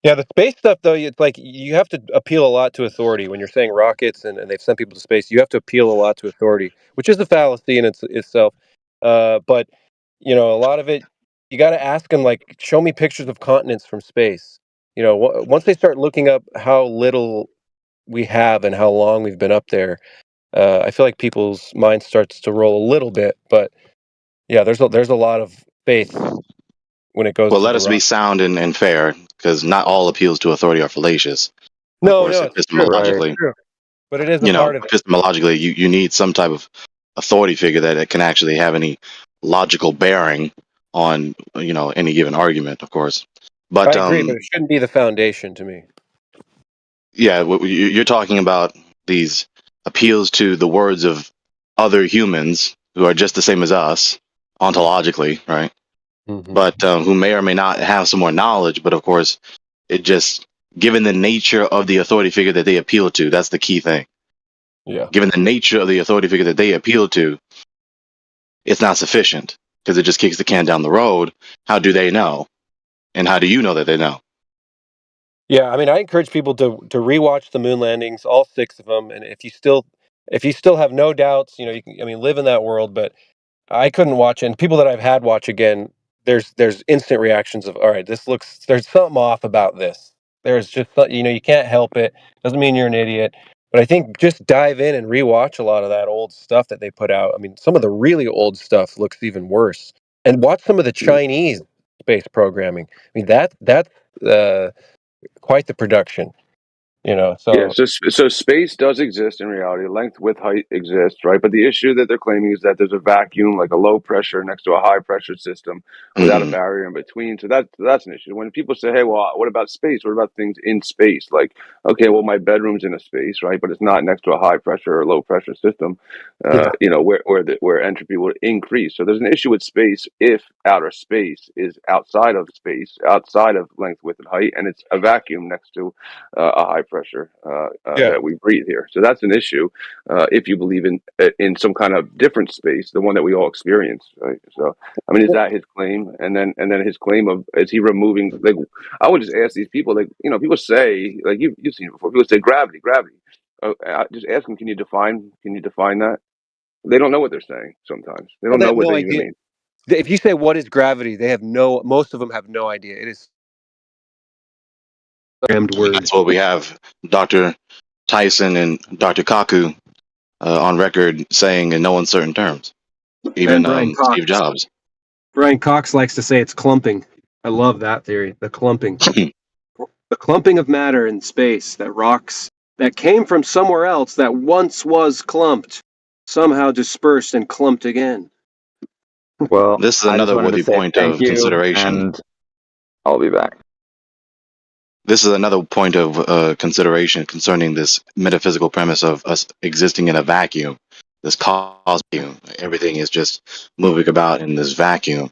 Speaker 24: Yeah, the space stuff though, it's like you have to appeal a lot to authority when you're saying rockets and they've sent people to space. You have to appeal a lot to authority, which is a fallacy in itself. But a lot of it, you got to ask them like, show me pictures of continents from space. Once they start looking up how little we have and how long we've been up there, I feel like people's mind starts to roll a little bit. But yeah, there's a lot of faith when it goes.
Speaker 7: Well,
Speaker 24: to
Speaker 7: let us be sound and fair, because not all appeals to authority are fallacious.
Speaker 24: No,
Speaker 7: epistemologically,
Speaker 24: it's true. But it is a part of it.
Speaker 7: Epistemologically, you need some type of authority figure that can actually have any logical bearing on any given argument, of course. But
Speaker 24: I agree, but it shouldn't be the foundation to me.
Speaker 7: Yeah, you're talking about these appeals to the words of other humans who are just the same as us ontologically, right?
Speaker 24: Mm-hmm.
Speaker 7: But who may or may not have some more knowledge. But of course, it just, given the nature of the authority figure that they appeal to, that's the key thing.
Speaker 24: Yeah.
Speaker 7: Given the nature of the authority figure that they appeal to, it's not sufficient because it just kicks the can down the road. How do they know? And how do you know that they know?
Speaker 24: Yeah, I encourage people to rewatch the moon landings, all 6 of them, and if you still have no doubts, you can live in that world. But I couldn't watch it, and people that I've had watch again, there's instant reactions of, all right, there's something off about this. There's just, you can't help it. Doesn't mean you're an idiot. But I think just dive in and rewatch a lot of that old stuff that they put out. I mean, some of the really old stuff looks even worse. And watch some of the Chinese space programming. I mean, that's quite the production.
Speaker 12: Yeah, so space does exist in reality. Length, width, height exists, right? But the issue that they're claiming is that there's a vacuum, like a low pressure next to a high pressure system, without a barrier in between. So that's an issue. When people say, "Hey, well, what about space? What about things in space?" Like, okay, well, my bedroom's in a space, right? But it's not next to a high pressure or low pressure system, where entropy will increase. So there's an issue with space if outer space is outside of space, outside of length, width, and height, and it's a vacuum next to a high pressure that we breathe here. So that's an issue if you believe in some kind of different space, the one that we all experience. Right? So I mean, is that his claim? And then his claim of, is he removing? Like, I would just ask these people, like, people say, like, you've seen it before. People say gravity. Just ask them, can you define that? They don't know what they're saying. Sometimes they don't know what they even mean.
Speaker 24: If you say what is gravity, most of them have no idea. It is word.
Speaker 7: That's what we have Dr. Tyson and Dr. Kaku on record saying in no uncertain terms. Even Steve Jobs.
Speaker 24: Brian Cox likes to say it's clumping. I love that theory. The clumping. The clumping of matter in space, that rocks that came from somewhere else that once was clumped, somehow dispersed and clumped again.
Speaker 8: Well,
Speaker 7: this is another worthy point of consideration.
Speaker 8: And I'll be back.
Speaker 7: This is another point of consideration concerning this metaphysical premise of us existing in a vacuum, this vacuum. Everything is just moving about in this vacuum.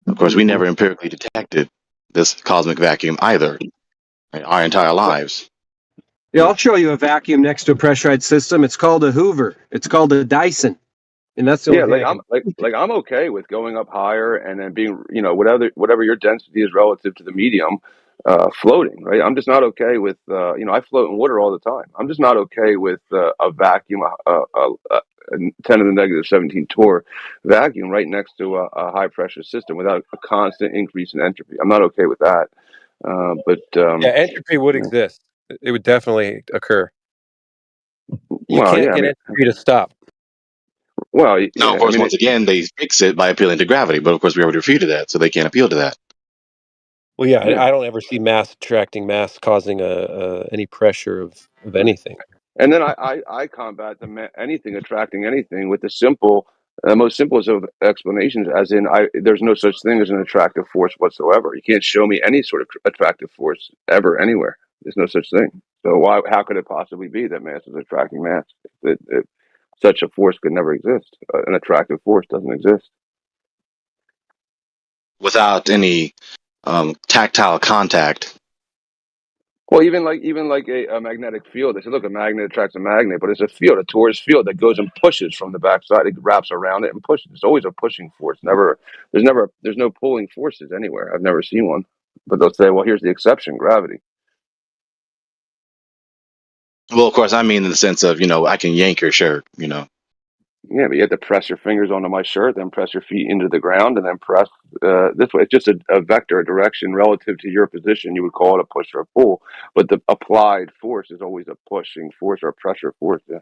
Speaker 7: Of course, we never empirically detected this cosmic vacuum either, right, our entire lives.
Speaker 24: Yeah, I'll show you a vacuum next to a pressurized system. It's called a Hoover. It's called a Dyson. And that's the only
Speaker 12: thing I'm okay with going up higher and then being, whatever your density is relative to the medium, floating, right? I'm just not okay with, I float in water all the time. I'm just not okay with a vacuum, a 10 to the negative 17 torr vacuum right next to a high pressure system without a constant increase in entropy. I'm not okay with that.
Speaker 24: Entropy would exist. It would definitely occur. You can't get entropy to stop.
Speaker 7: Well, no, of course, once again, they fix it by appealing to gravity, but of course, we already refuted that, so they can't appeal to that.
Speaker 24: Well, I don't ever see mass attracting mass causing any pressure of anything.
Speaker 12: And then I combat anything attracting anything with the most simplest of explanations, as in there's no such thing as an attractive force whatsoever. You can't show me any sort of attractive force ever anywhere. There's no such thing. So how could it possibly be that mass is attracting mass? If such a force could never exist. An attractive force doesn't exist
Speaker 7: without any tactile contact.
Speaker 12: Well, even like a magnetic field. They say, look, a magnet attracts a magnet, but it's a field, a torus field that goes and pushes from the backside. It wraps around it and pushes. It's always a pushing force. There's no pulling forces anywhere. I've never seen one. But they'll say, well, here's the exception, gravity.
Speaker 7: Well, of course, I mean in the sense of, I can yank your shirt,
Speaker 12: Yeah, but you have to press your fingers onto my shirt, then press your feet into the ground, and then press this way. It's just a vector, a direction relative to your position. You would call it a push or a pull, but the applied force is always a pushing force or a pressure force. Yeah,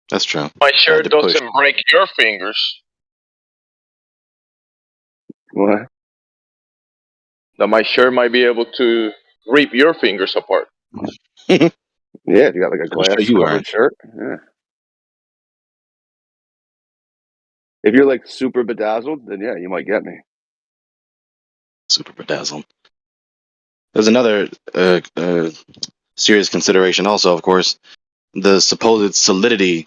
Speaker 7: that's true.
Speaker 5: My shirt doesn't break your fingers.
Speaker 12: What?
Speaker 5: That my shirt might be able to rip your fingers apart.
Speaker 12: Yeah, if you got like a glass covered shirt. Yeah. If you're like super bedazzled, then yeah, you might get me.
Speaker 7: Super bedazzled. There's another serious consideration also, of course, the supposed solidity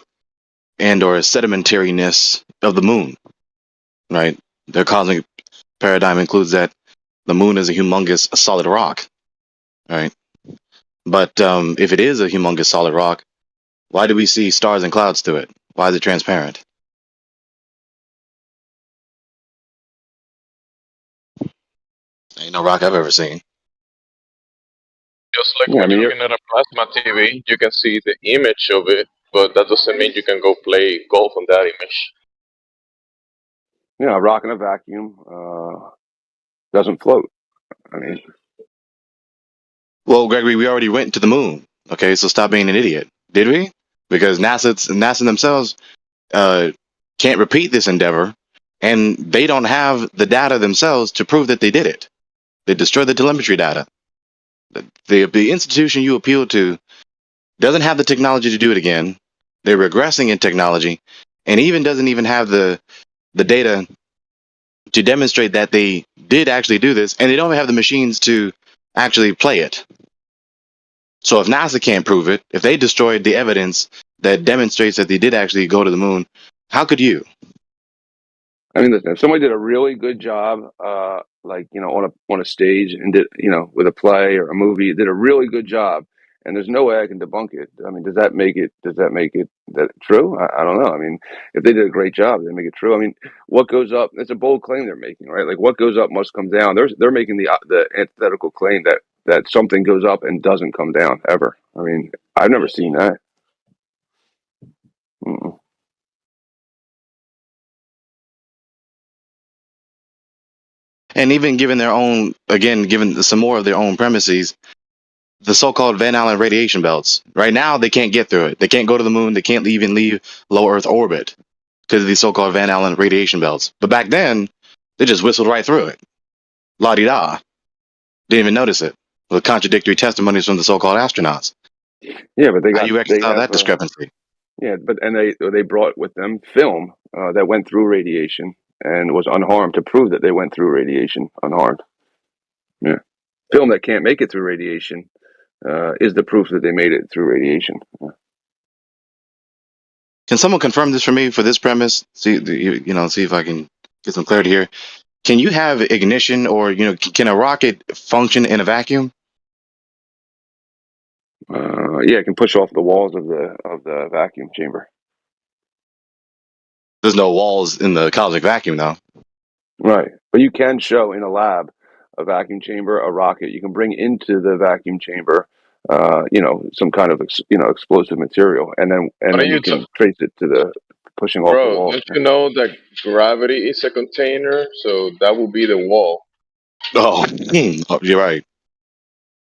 Speaker 7: and or sedimentariness of the moon, right? Their cosmic paradigm includes that the moon is a humongous solid rock, right? But if it is a humongous solid rock, why do we see stars and clouds through it? Why is it transparent? Ain't no rock I've ever seen.
Speaker 5: Just like when you're looking at a plasma TV, you can see the image of it, but that doesn't mean you can go play golf on that image.
Speaker 12: Yeah, a rock in a vacuum. doesn't float. I mean,
Speaker 7: Well, Gregory, we already went to the moon. Okay, so stop being an idiot. Did we? Because NASA themselves can't repeat this endeavor, and they don't have the data themselves to prove that they did it. They destroyed the telemetry data. The institution you appeal to doesn't have the technology to do it again. They're regressing in technology, and even doesn't even have the data to demonstrate that they did actually do this, and they don't have the machines to actually play it. So if NASA can't prove it, if they destroyed the evidence that demonstrates that they did actually go to the moon, how could you?
Speaker 12: I mean, listen, if somebody did a really good job, like, you know, on a stage and did, you know, with a play or a movie, did a really good job, and there's no way I can debunk it. I mean, does that make it that true? I don't know. I mean, if they did a great job, they make it true. I mean, what goes up? It's a bold claim they're making, right? Like, what goes up must come down. They're making the antithetical claim that something goes up and doesn't come down ever. I mean, I've never seen that. Mm-mm.
Speaker 7: And even given their own, again, given some more of their own premises, the so-called Van Allen radiation belts. Right now, they can't get through it. They can't go to the moon. They can't even leave low Earth orbit because of these so-called Van Allen radiation belts. But back then, they just whistled right through it. La-di-da. Didn't even notice it. With contradictory testimonies from the so-called astronauts.
Speaker 12: Yeah, but
Speaker 7: How do you reconcile that discrepancy?
Speaker 12: Yeah, but they brought with them film that went through radiation and was unharmed to prove that they went through radiation unharmed. Yeah, film that can't make it through radiation is the proof that they made it through radiation. Yeah.
Speaker 7: Can someone confirm this for me for this premise? See if I can get some clarity here. Can you have ignition, or can a rocket function in a vacuum?
Speaker 12: Yeah, it can push off the walls of the vacuum chamber.
Speaker 7: There's no walls in the cosmic vacuum, though.
Speaker 12: Right, but you can show in a lab a vacuum chamber, a rocket. You can bring into the vacuum chamber, some kind of explosive material, and then you can trace it to the pushing off the wall.
Speaker 5: Don't you know that gravity is a container? So that will be the wall.
Speaker 7: Oh, you're right.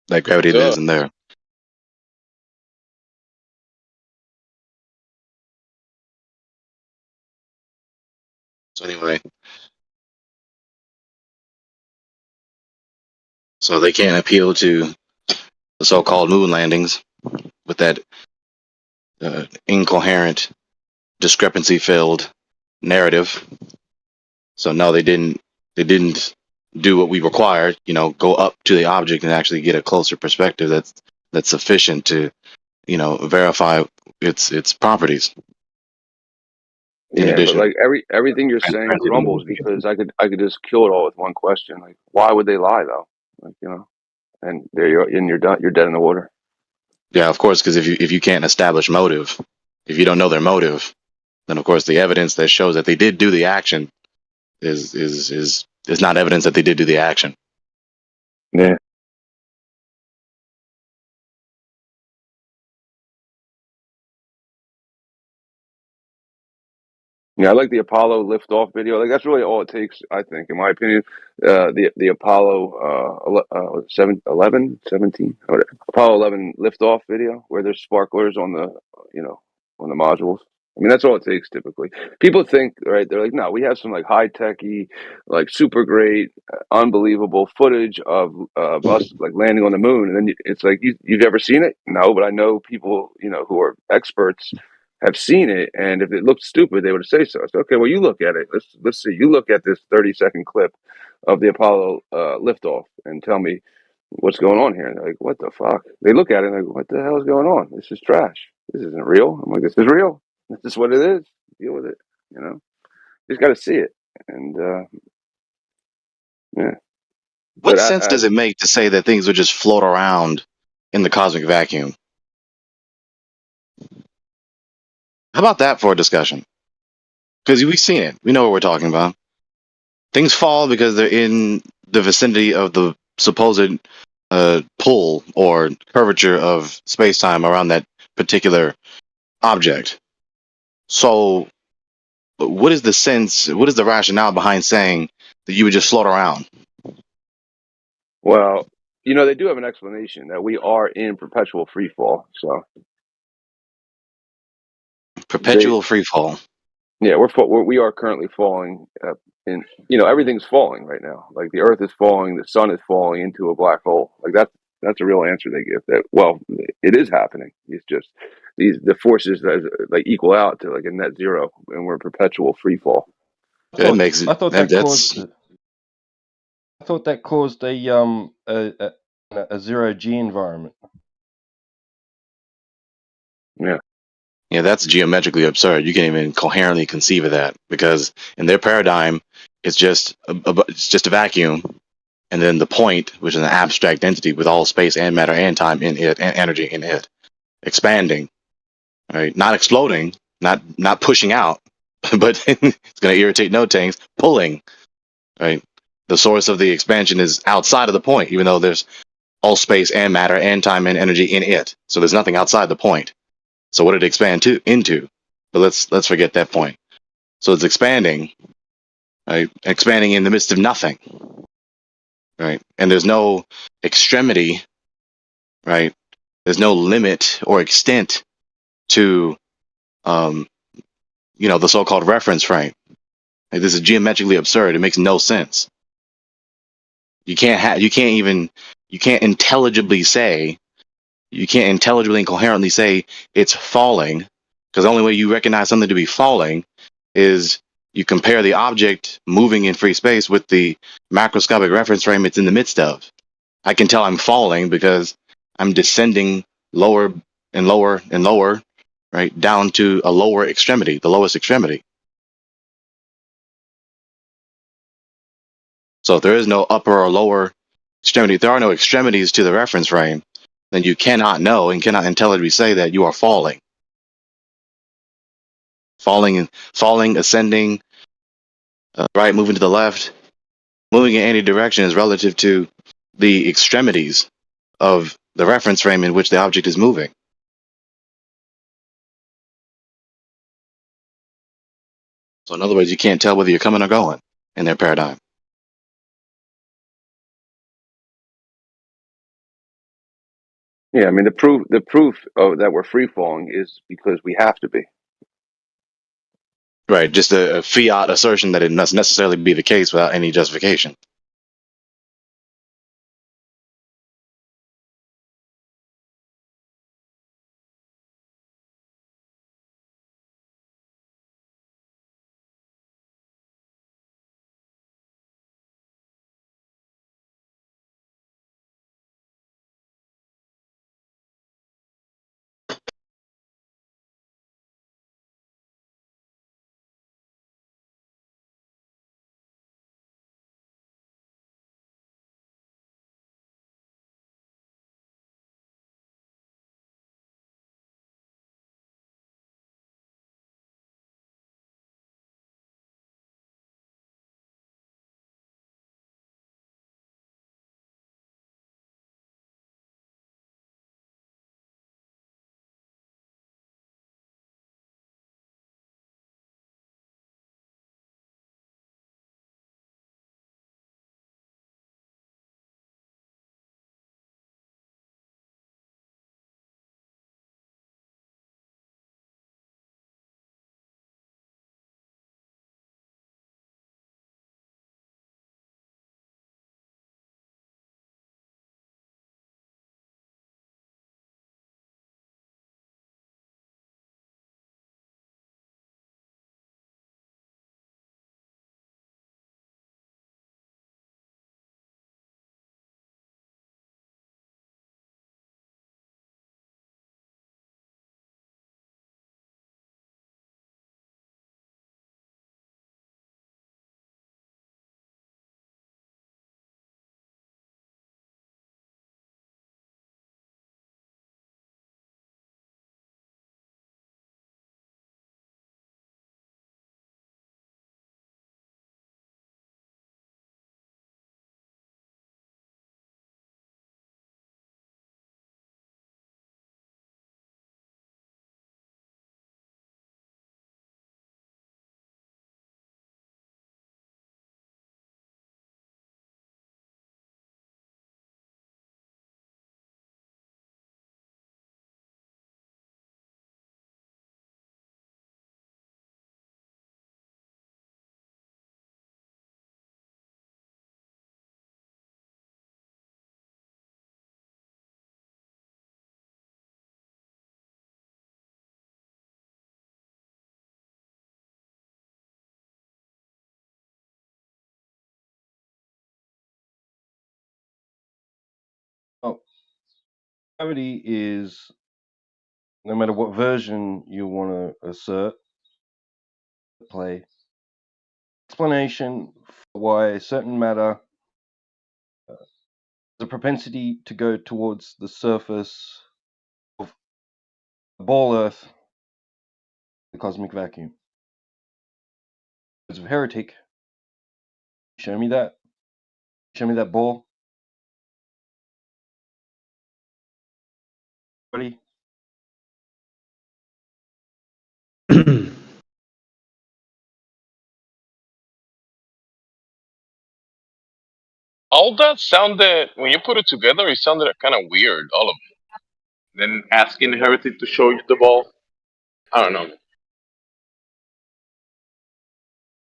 Speaker 7: That gravity lives in there. So anyway, so they can't appeal to the so-called moon landings with that incoherent, discrepancy-filled narrative. So no, they didn't do what we required. Go up to the object and actually get a closer perspective that's sufficient to, verify its properties.
Speaker 12: Yeah, but like everything you're saying crumbles because I could just kill it all with one question. Like, why would they lie though? Like, and there you're done. You're dead in the water.
Speaker 7: Yeah, of course, because if you can't establish motive, if you don't know their motive, then of course the evidence that shows that they did do the action is not evidence that they did do the action.
Speaker 12: Yeah. Yeah, I like the Apollo liftoff video. Like, that's really all it takes, I think, in my opinion. The Apollo 17, Apollo 11 liftoff video where there's sparklers on the on the modules. I mean, that's all it takes typically. People think, right? They're like, no, we have some like high techy, like super great, unbelievable footage of us like landing on the moon, and then it's like you've ever seen it? No, but I know people who are experts have seen it, and if it looked stupid, they would say so. It's okay. Well, you look at it. Let's see. You look at this 30-second clip of the Apollo liftoff and tell me what's going on here. And they're like, what the fuck? They look at it and they're like, what the hell is going on? This is trash. This isn't real. I'm like, this is real. This is what it is. Deal with it. You just got to see it. And yeah.
Speaker 7: What sense does it make to say that things would just float around in the cosmic vacuum? How about that for a discussion? Because we've seen it. We know what we're talking about. Things fall because they're in the vicinity of the supposed pull or curvature of space-time around that particular object. So what is the sense, what is the rationale behind saying that you would just float around?
Speaker 12: Well, they do have an explanation that we are in perpetual free fall. So
Speaker 7: Perpetual free fall.
Speaker 12: yeah, we are currently falling, in everything's falling right now. Like the Earth is falling, the sun is falling into a black hole. Like that's a real answer they give. That it is happening. It's just the forces that like equal out to like a net zero, and we're in perpetual free fall.
Speaker 7: It makes it.
Speaker 3: I thought that
Speaker 7: That's
Speaker 3: caused. I thought that caused a zero G environment.
Speaker 12: Yeah,
Speaker 7: that's geometrically absurd. You can't even coherently conceive of that because in their paradigm, it's just a vacuum, and then the point, which is an abstract entity with all space and matter and time in it and energy in it, expanding, right? Not exploding, not pushing out, but it's going to irritate no tanks, pulling, right? The source of the expansion is outside of the point, even though there's all space and matter and time and energy in it. So there's nothing outside the point. So what did it expand into? But let's forget that point. So it's expanding, right? Expanding in the midst of nothing, right? And there's no extremity, right? There's no limit or extent to, the so-called reference frame. Like, this is geometrically absurd. It makes no sense. You can't intelligibly and coherently say it's falling, because the only way you recognize something to be falling is you compare the object moving in free space with the macroscopic reference frame it's in the midst of. I can tell I'm falling because I'm descending lower and lower and lower, right, down to a lower extremity, the lowest extremity. So if there is no upper or lower extremity, if there are no extremities to the reference frame, then you cannot know and cannot intelligibly say that you are falling. Falling, ascending, right, moving to the left, moving in any direction is relative to the extremities of the reference frame in which the object is moving. So in other words, you can't tell whether you're coming or going in their paradigm.
Speaker 12: Yeah, I mean the proof that we're free falling is because we have to be.
Speaker 7: Right, just a fiat assertion that it must necessarily be the case without any justification.
Speaker 3: Gravity is, no matter what version you want to assert, play explanation for why certain matter has a propensity to go towards the surface of the ball Earth, the cosmic vacuum. As a heretic, show me that. Show me that ball. Buddy.
Speaker 5: All that sounded, when you put it together, it sounded kind of weird, all of it. Then asking Heretic to show you the ball. I don't know.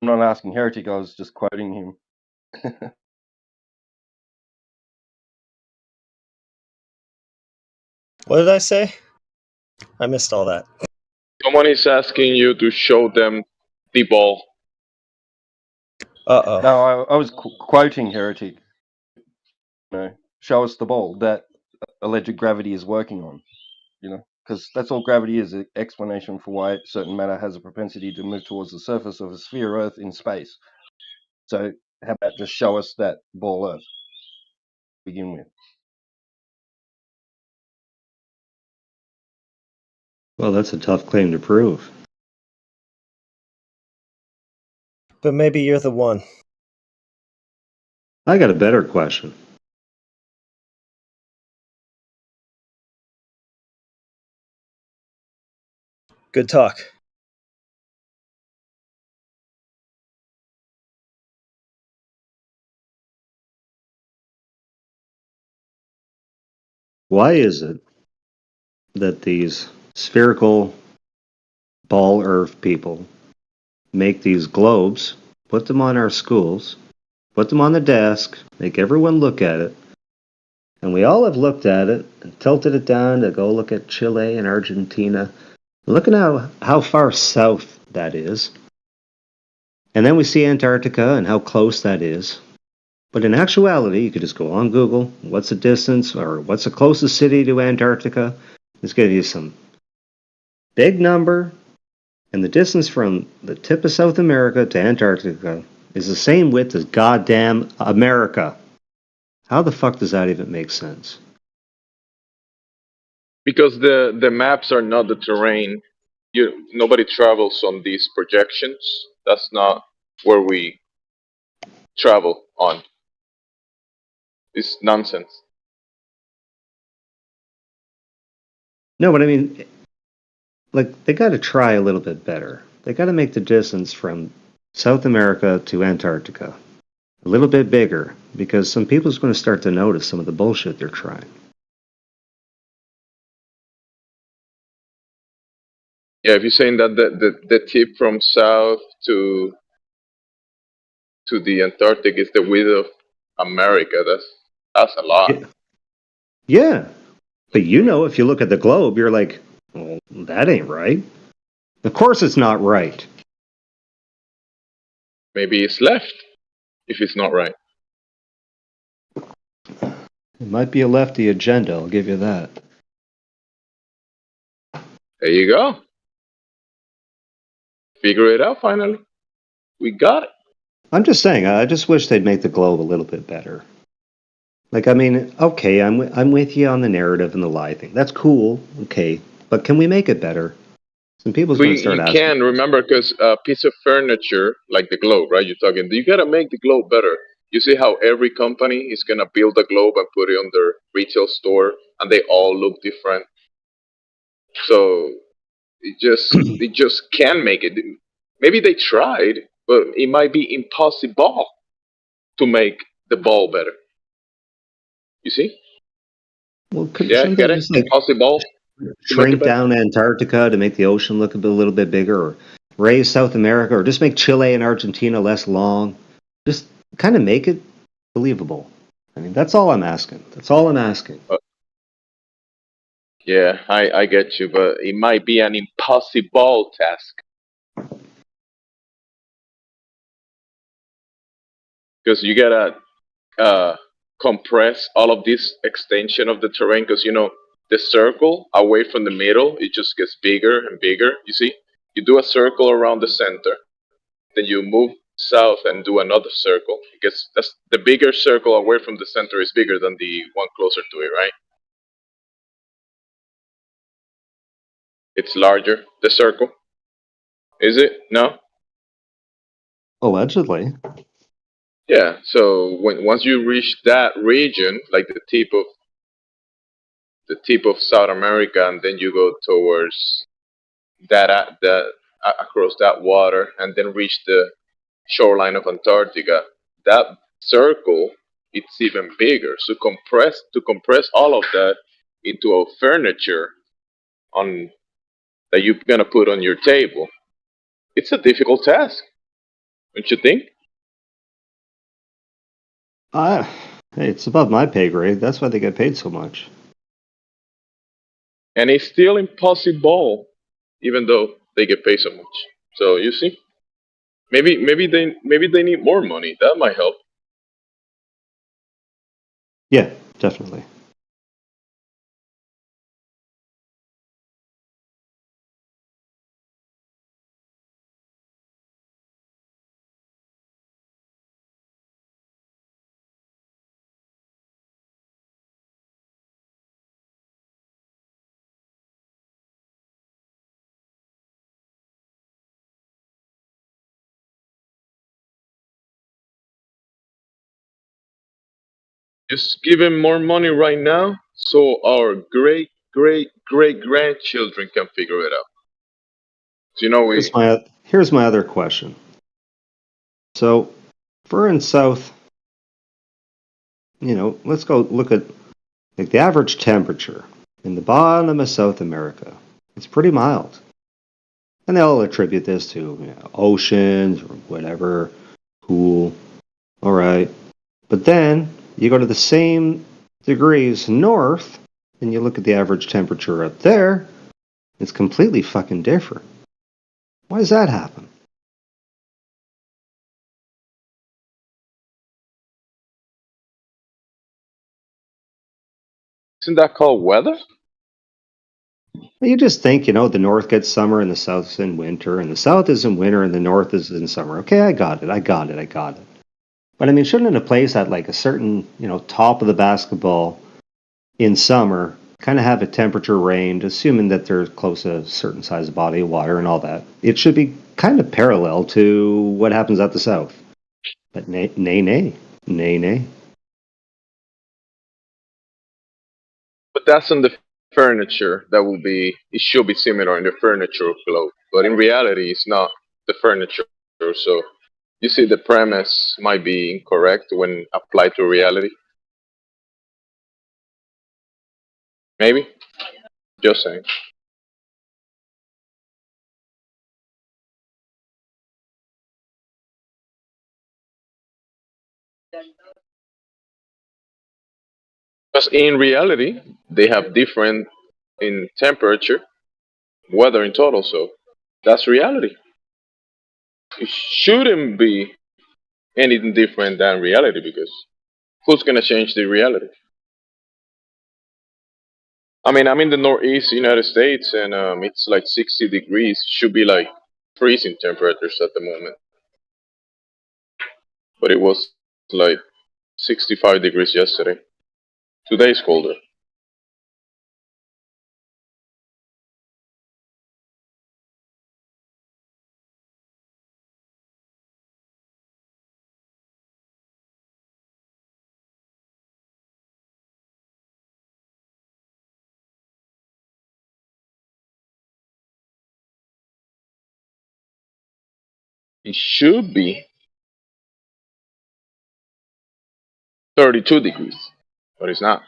Speaker 3: I'm not asking Heretic, I was just quoting him.
Speaker 13: What did I say? I missed all that.
Speaker 5: Someone is asking you to show them the ball.
Speaker 13: Uh-oh.
Speaker 3: No, I was quoting Heretic. No, show us the ball that alleged gravity is working on. You know, because that's all gravity is, an explanation for why certain matter has a propensity to move towards the surface of a sphere Earth in space. So how about just show us that ball Earth to begin with?
Speaker 18: Well, that's a tough claim to prove.
Speaker 13: But maybe you're the one.
Speaker 18: I got a better question.
Speaker 13: Good talk.
Speaker 18: Why is it that these spherical ball Earth people make these globes, put them on our schools, put them on the desk, make everyone look at it, and we all have looked at it and tilted it down to go look at Chile and Argentina, looking at how far south that is. And then we see Antarctica and how close that is. But in actuality, you could just go on Google, what's the distance or what's the closest city to Antarctica? It's going to give you some big number, and the distance from the tip of South America to Antarctica is the same width as goddamn America. How the fuck does that even make sense?
Speaker 5: Because the maps are not the terrain. Nobody travels on these projections. That's not where we travel on. It's nonsense.
Speaker 18: No, but I mean, like, they got to try a little bit better. They got to make the distance from South America to Antarctica a little bit bigger, because some people's going to start to notice some of the bullshit they're trying.
Speaker 5: Yeah, if you're saying that the tip from south to the Antarctic is the width of America, that's a lot.
Speaker 18: Yeah, but you know, if you look at the globe, you're like, well, that ain't right. Of course it's not right.
Speaker 5: Maybe it's left if it's not right.
Speaker 18: It might be a lefty agenda, I'll give you that.
Speaker 5: There you go. Figure it out finally. We got it.
Speaker 18: I'm just saying, I just wish they'd make the globe a little bit better. Like, I mean, okay, I'm with you on the narrative and the lie thing. That's cool, okay, but can we make it better? Some people's going to start
Speaker 5: You
Speaker 18: asking.
Speaker 5: can remember, because a piece of furniture like the globe, right? You're talking. You gotta make the globe better. You see how every company is gonna build a globe and put it on their retail store, and they all look different. So it just can't make it. Maybe they tried, but it might be impossible to make the ball better. You see?
Speaker 18: Well,
Speaker 5: Yeah,
Speaker 18: shouldn't
Speaker 5: get
Speaker 18: they
Speaker 5: it?
Speaker 18: just, like,
Speaker 5: Impossible.
Speaker 18: shrink down Antarctica to make the ocean look a little bit bigger, or raise South America, or just make Chile and Argentina less long? Just kind of make it believable. I mean, that's all I'm asking. That's all I'm asking.
Speaker 5: Yeah, I get you, but it might be an impossible task. Because you gotta compress all of this extension of the terrain, because the circle away from the middle, it just gets bigger and bigger. You see, you do a circle around the center, then you move south and do another circle. It gets that's the bigger circle away from the center is bigger than the one closer to it, right? It's larger. The circle is it? No.
Speaker 18: Allegedly.
Speaker 5: Yeah. So once you reach that region, like the tip of South America, and then you go towards across that water, and then reach the shoreline of Antarctica. That circle, it's even bigger. So to compress all of that into a furniture on that you're gonna put on your table, it's a difficult task, don't you think?
Speaker 18: Hey, it's above my pay grade. That's why they get paid so much.
Speaker 5: And it's still impossible, even though they get paid so much. So you see, maybe they need more money. That might help.
Speaker 18: Yeah, definitely.
Speaker 5: Just give him more money right now, so our great great great grandchildren can figure it out. So,
Speaker 18: Here's my other question. So, if we're in South, let's go look at like the average temperature in the bottom of South America. It's pretty mild. And they'll attribute this to oceans or whatever, cool. All right. But then you go to the same degrees north and you look at the average temperature up there, it's completely fucking different. Why does that happen?
Speaker 5: isn't that called weather?
Speaker 18: You just think, the north gets summer and the south's in winter, and the south is in winter and the north is in summer. Okay, I got it. But I mean, shouldn't a place at like a certain, top of the basketball in summer kind of have a temperature range, assuming that they're close to a certain size body of water and all that? It should be kind of parallel to what happens at the south. But nay.
Speaker 5: But that's on the furniture. It should be similar in the furniture globe. But in reality, it's not the furniture. So you see, the premise might be incorrect when applied to reality. Maybe. Just saying. Because in reality, they have different in temperature, weather in total. So that's reality. It shouldn't be anything different than reality, because who's gonna change the reality? I mean, I'm in the northeast United States, and it's like 60 degrees. Should be like freezing temperatures at the moment, but it was like 65 degrees yesterday. Today's colder. It should be 32 degrees, but it's not.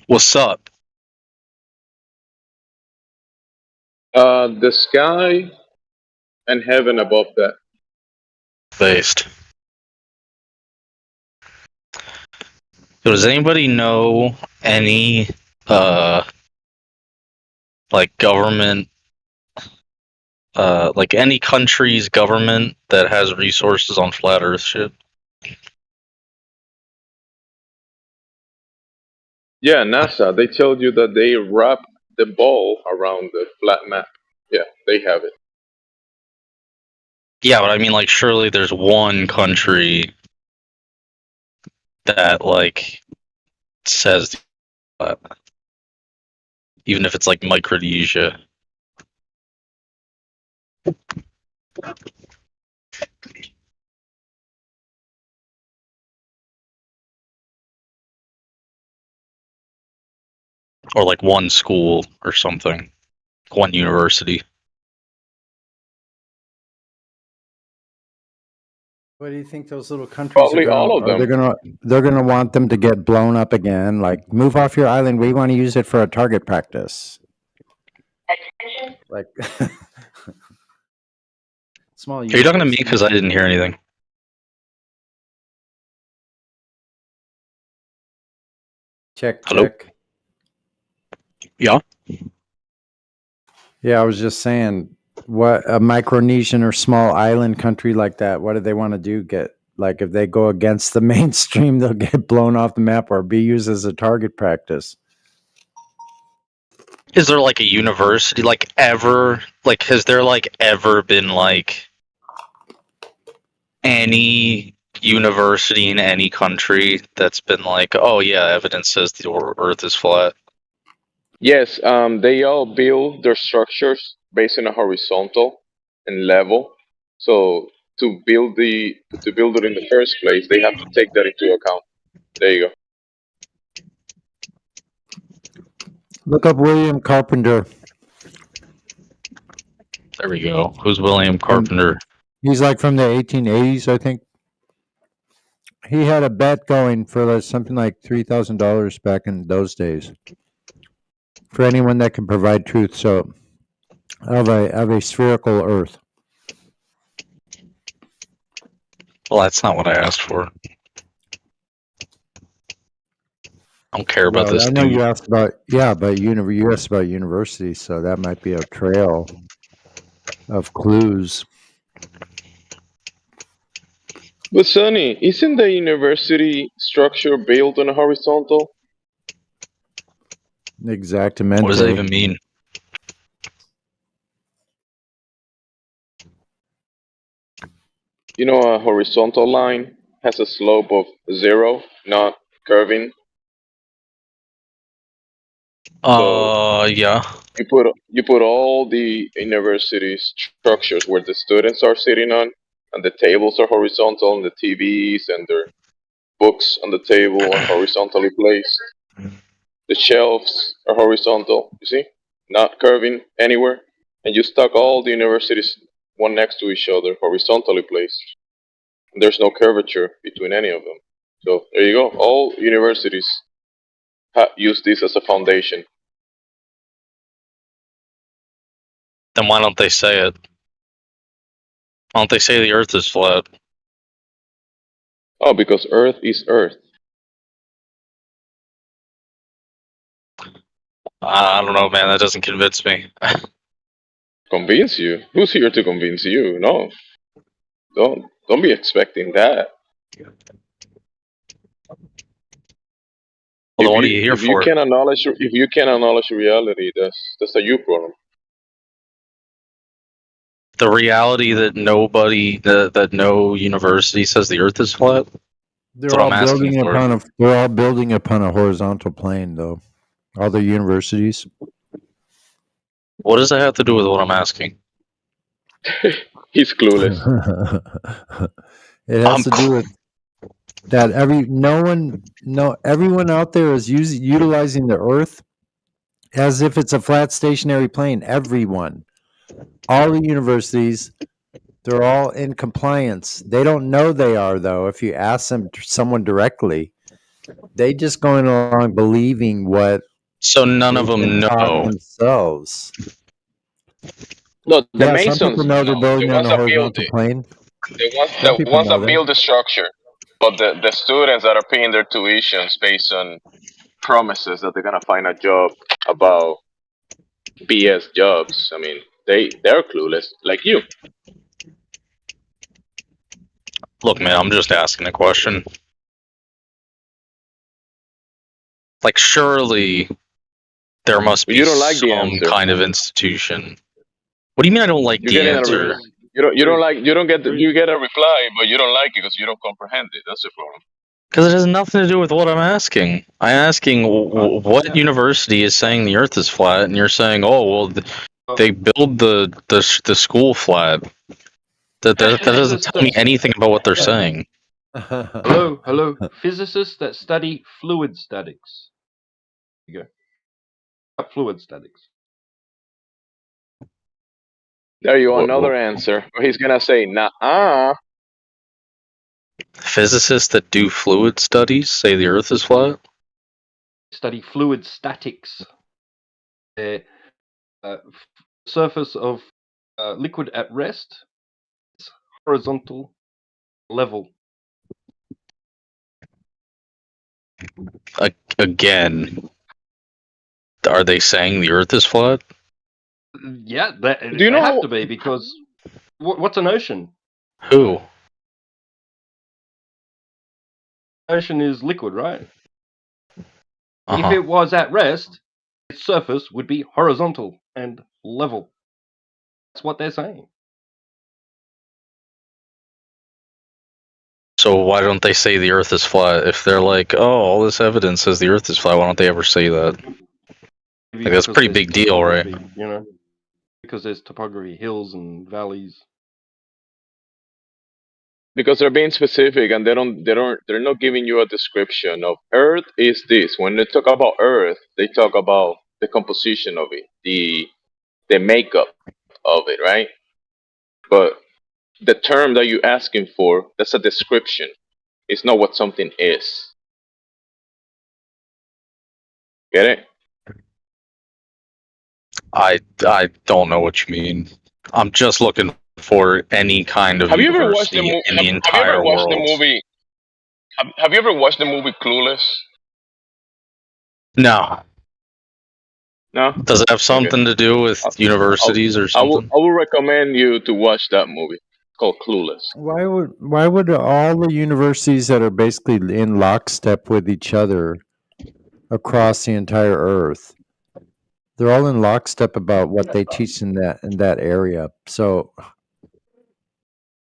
Speaker 15: What's up?
Speaker 5: The sky and heaven above that.
Speaker 15: Based. So does anybody know any like government like any country's government that has resources on flat earth shit?
Speaker 5: Yeah, NASA. They told you that they wrap the ball around the flat map. Yeah, they have it.
Speaker 15: Yeah, but I mean, like, surely there's one country that like says that, even if it's like Micronesia. Or like one school or something, one university.
Speaker 4: What do you think those little countries
Speaker 5: Probably
Speaker 4: are gonna?
Speaker 5: all of them.
Speaker 4: They're gonna want them to get blown up again. Like, move off your island. We want to use it for a target practice. Like, small.
Speaker 15: Are you talking to me? Because I didn't hear anything.
Speaker 4: Check.
Speaker 15: Hello?
Speaker 4: Check.
Speaker 15: Yeah.
Speaker 4: Yeah, I was just saying, what a Micronesian or small island country like that, what do they want to do? Get, like, if they go against the mainstream, they'll get blown off the map or be used as a target practice.
Speaker 15: Is there like a university, like ever, like has there like ever been like any university in any country that's been like, oh yeah, evidence says the Earth is flat?
Speaker 5: Yes, they all build their structures based on a horizontal and level. So to build it in the first place, they have to take that into account. There you go.
Speaker 4: Look up William Carpenter.
Speaker 15: There we go. Who's William Carpenter?
Speaker 4: He's like from the 1880s, I think. He had a bet going for something like $3,000 back in those days for anyone that can provide truth. So, of a spherical Earth.
Speaker 15: Well, that's not what I asked for. I don't care about this
Speaker 4: I know
Speaker 15: dude.
Speaker 4: you asked about, but you asked about universities, so that might be a trail of clues.
Speaker 5: But Sonny, isn't the university structure built on a horizontal?
Speaker 4: Exactamente.
Speaker 15: What does that even mean?
Speaker 5: You know, a horizontal line has a slope of 0, not curving.
Speaker 15: Yeah.
Speaker 5: You put all the university structures where the students are sitting on, and the tables are horizontal, and the TVs and their books on the table are horizontally placed. The shelves are horizontal, you see? Not curving anywhere. And you stuck all the universities one next to each other, horizontally placed. And there's no curvature between any of them. So there you go. All universities use this as a foundation.
Speaker 15: Then why don't they say it? Why don't they say the Earth is flat?
Speaker 5: Oh, because Earth is Earth.
Speaker 15: I don't know, man. That doesn't convince me.
Speaker 5: Convince you? Who's here to convince you? No. Don't be expecting that.
Speaker 15: Well, what are you here
Speaker 5: if
Speaker 15: for?
Speaker 5: If you can acknowledge reality, that's a you problem.
Speaker 15: The reality that nobody, that no university says the Earth is flat. That's what I'm asking for.
Speaker 4: They're all building upon a horizontal plane, though. All the universities.
Speaker 15: What does that have to do with what I'm asking?
Speaker 5: He's clueless.
Speaker 4: It has to do with that everyone out there is utilizing the Earth as if it's a flat stationary plane. Everyone, all the universities, they're all in compliance. They don't know they are, though. If you ask someone directly, They just going along believing what.
Speaker 15: So none of them know
Speaker 4: themselves.
Speaker 5: No, the
Speaker 4: Yeah, some people
Speaker 5: Masons
Speaker 4: know they're
Speaker 5: know. The
Speaker 4: building on
Speaker 5: ones
Speaker 4: a
Speaker 5: that build
Speaker 4: horizontal
Speaker 5: it.
Speaker 4: plane.
Speaker 5: The
Speaker 4: Some people
Speaker 5: ones
Speaker 4: know
Speaker 5: that
Speaker 4: that.
Speaker 5: build the structure. But the students that are paying their tuitions based on promises that they're gonna find a job about BS jobs. I mean, they're clueless, like you.
Speaker 15: Look, man, I'm just asking a question. Like, surely there must be
Speaker 5: You don't like the
Speaker 15: some
Speaker 5: answer.
Speaker 15: kind of institution. What do you mean I don't like
Speaker 5: You're
Speaker 15: the
Speaker 5: getting
Speaker 15: answer?
Speaker 5: you get a reply, but you don't like it because you don't comprehend it. That's the problem.
Speaker 15: Because it has nothing to do with what I'm asking. I'm asking what university is saying the Earth is flat, and you're saying, oh, well, they build the school flat. That doesn't tell me anything about what they're saying.
Speaker 3: Hello. Physicists that study fluid statics. There you go. Fluid statics.
Speaker 5: There you go, another answer. He's gonna say, nah.
Speaker 15: Physicists that do fluid studies say the Earth is flat?
Speaker 3: Study fluid statics. Surface of liquid at rest is horizontal level.
Speaker 15: Again, are they saying the Earth is flat?
Speaker 3: Yeah,
Speaker 5: Do you know
Speaker 3: have to be, because what's an ocean?
Speaker 15: Who?
Speaker 3: Ocean is liquid, right?
Speaker 15: Uh-huh.
Speaker 3: If it was at rest, its surface would be horizontal and level. That's what they're saying.
Speaker 15: So why don't they say the Earth is flat? If they're like, oh, all this evidence says the Earth is flat, why don't they ever say that? Like, that's a pretty big deal, right?
Speaker 3: You know, because there's topography, hills and valleys.
Speaker 5: Because they're being specific and they're not giving you a description of Earth is this. When they talk about Earth, they talk about the composition of it, the makeup of it, right? But the term that you're asking for, that's a description. It's not what something is. Get it?
Speaker 15: I don't know what you mean. I'm just looking for any kind of
Speaker 5: Have you ever watched the
Speaker 15: university
Speaker 5: movie?
Speaker 15: in the entire world.
Speaker 5: Have you ever watched the movie Clueless?
Speaker 15: No.
Speaker 5: No.
Speaker 15: Does it have something to do with universities or something?
Speaker 5: I will recommend you to watch that movie. It's called Clueless.
Speaker 4: Why would all the universities that are basically in lockstep with each other across the entire Earth, they're all in lockstep about what they teach in that area. So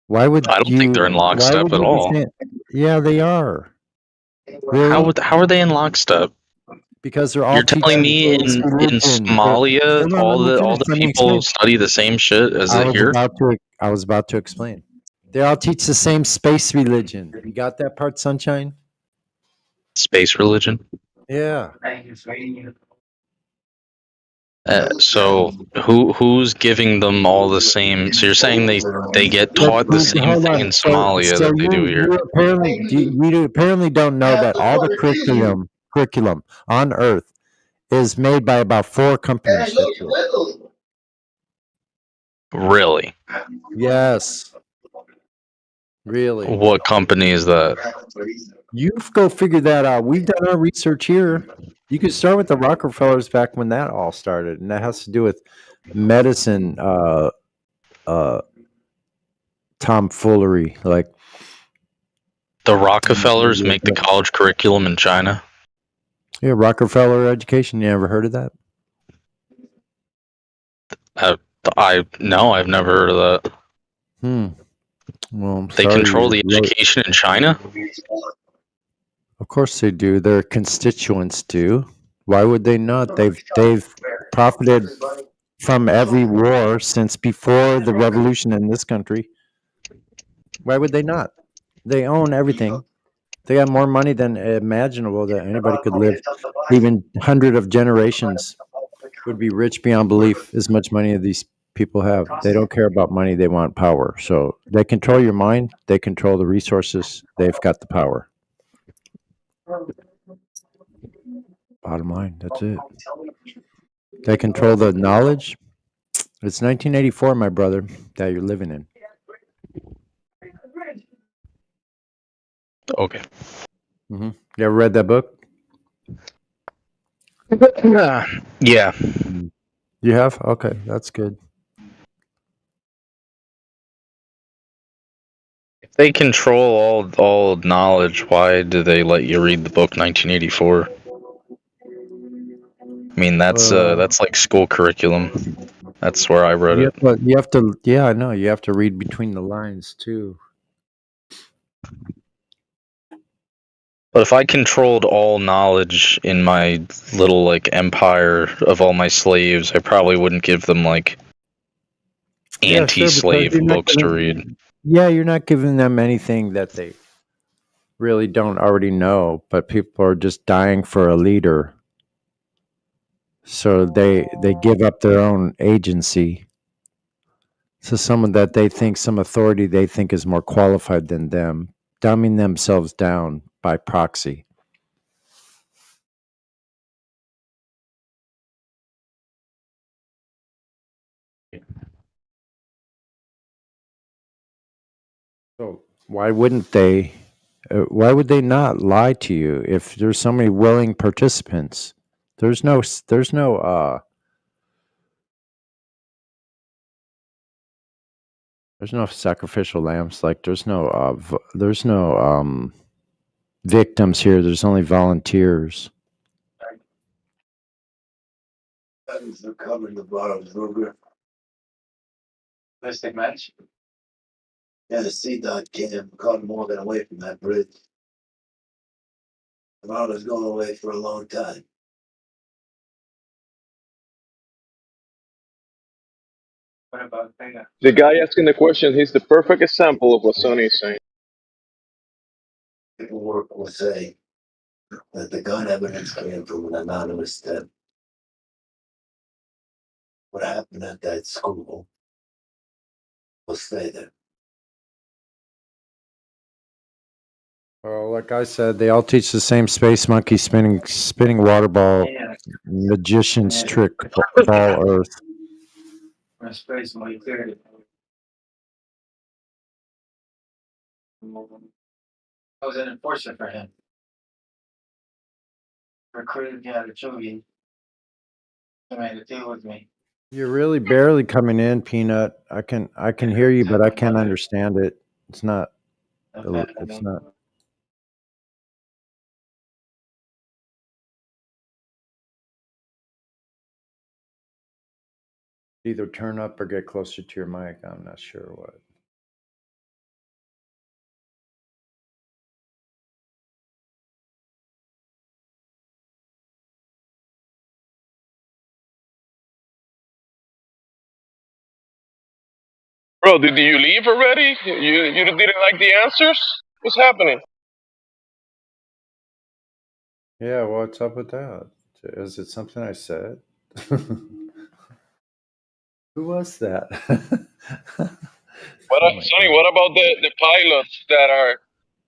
Speaker 4: why would
Speaker 15: I don't think they're in lockstep at all.
Speaker 4: Yeah, they are.
Speaker 15: How are they in lockstep?
Speaker 4: Because they're all.
Speaker 15: You're telling me in Somalia, all the people study the same shit as here?
Speaker 4: I was about to explain. They all teach the same space religion. You got that part, Sunshine?
Speaker 15: Space religion?
Speaker 4: Yeah.
Speaker 15: So who's giving them all the same? So you're saying they get taught the same thing in Somalia that they do here?
Speaker 4: You apparently don't know that all the curriculum on Earth is made by about 4 companies.
Speaker 15: Really?
Speaker 4: Yes. Really.
Speaker 15: What company is that?
Speaker 4: You go figure that out. We've done our research here. You could start with the Rockefellers back when that all started, and that has to do with medicine tomfoolery. Like
Speaker 15: the Rockefellers make the college curriculum in China?
Speaker 4: Yeah, Rockefeller education. You ever heard of that?
Speaker 15: No, I've never heard of that.
Speaker 4: Well,
Speaker 15: they control the education in China?
Speaker 4: Of course they do. Their constituents do. Why would they not? They've profited from every war since before the revolution in this country. Why would they not? They own everything. They have more money than imaginable that anybody could live. Even hundreds of generations would be rich beyond belief. As much money as these people have, they don't care about money. They want power. So they control your mind. They control the resources. They've got the power. Bottom line, that's it. They control the knowledge. It's 1984, my brother, that you're living in.
Speaker 15: Okay.
Speaker 4: You ever read that book?
Speaker 15: Yeah.
Speaker 4: You have? Okay, that's good.
Speaker 15: If they control all knowledge, why do they let you read the book 1984? I mean, that's like school curriculum. That's where I read it.
Speaker 4: You have to. Yeah, I know. You have to read between the lines too.
Speaker 15: But if I controlled all knowledge in my little like empire of all my slaves, I probably wouldn't give them like
Speaker 4: Yeah, sure, because
Speaker 15: anti-slave
Speaker 4: you're not
Speaker 15: books to
Speaker 4: giving-
Speaker 15: read.
Speaker 4: Yeah, you're not giving them anything that they really don't already know, but people are just dying for a leader. So they give up their own agency to someone that they think, some authority they think is more qualified than them, dumbing themselves down by proxy. So why wouldn't they? Why would they not lie to you if there's so many willing participants? There's no sacrificial lambs. Like there's no victims here. There's only volunteers.
Speaker 16: Thanks for coming to Bottoms Ruger. Mystic match? Yeah, the C-Dot came caught Morgan away from that bridge. The Marley's going away for a long time. What about Vega?
Speaker 5: The guy asking the question, he's the perfect example of what Sonny is saying.
Speaker 16: Paperwork will say that the gun evidence came from an anonymous tip. What happened at that school will stay there.
Speaker 4: Well, like I said, they all teach the same space monkey spinning water ball magician's trick ball earth.
Speaker 16: My space might clear it. I was an enforcer for him. Recruited me out of Chogi. He made a deal with me.
Speaker 4: You're really barely coming in, Peanut. I can hear you, but I can't understand it. It's not. It's not. Either turn up or get closer to your mic. I'm not sure what.
Speaker 5: Bro, did you leave already? You didn't like the answers? What's happening?
Speaker 4: Yeah, what's up with that? Is it something I said? Who was that?
Speaker 5: Sonny, what about the pilots that are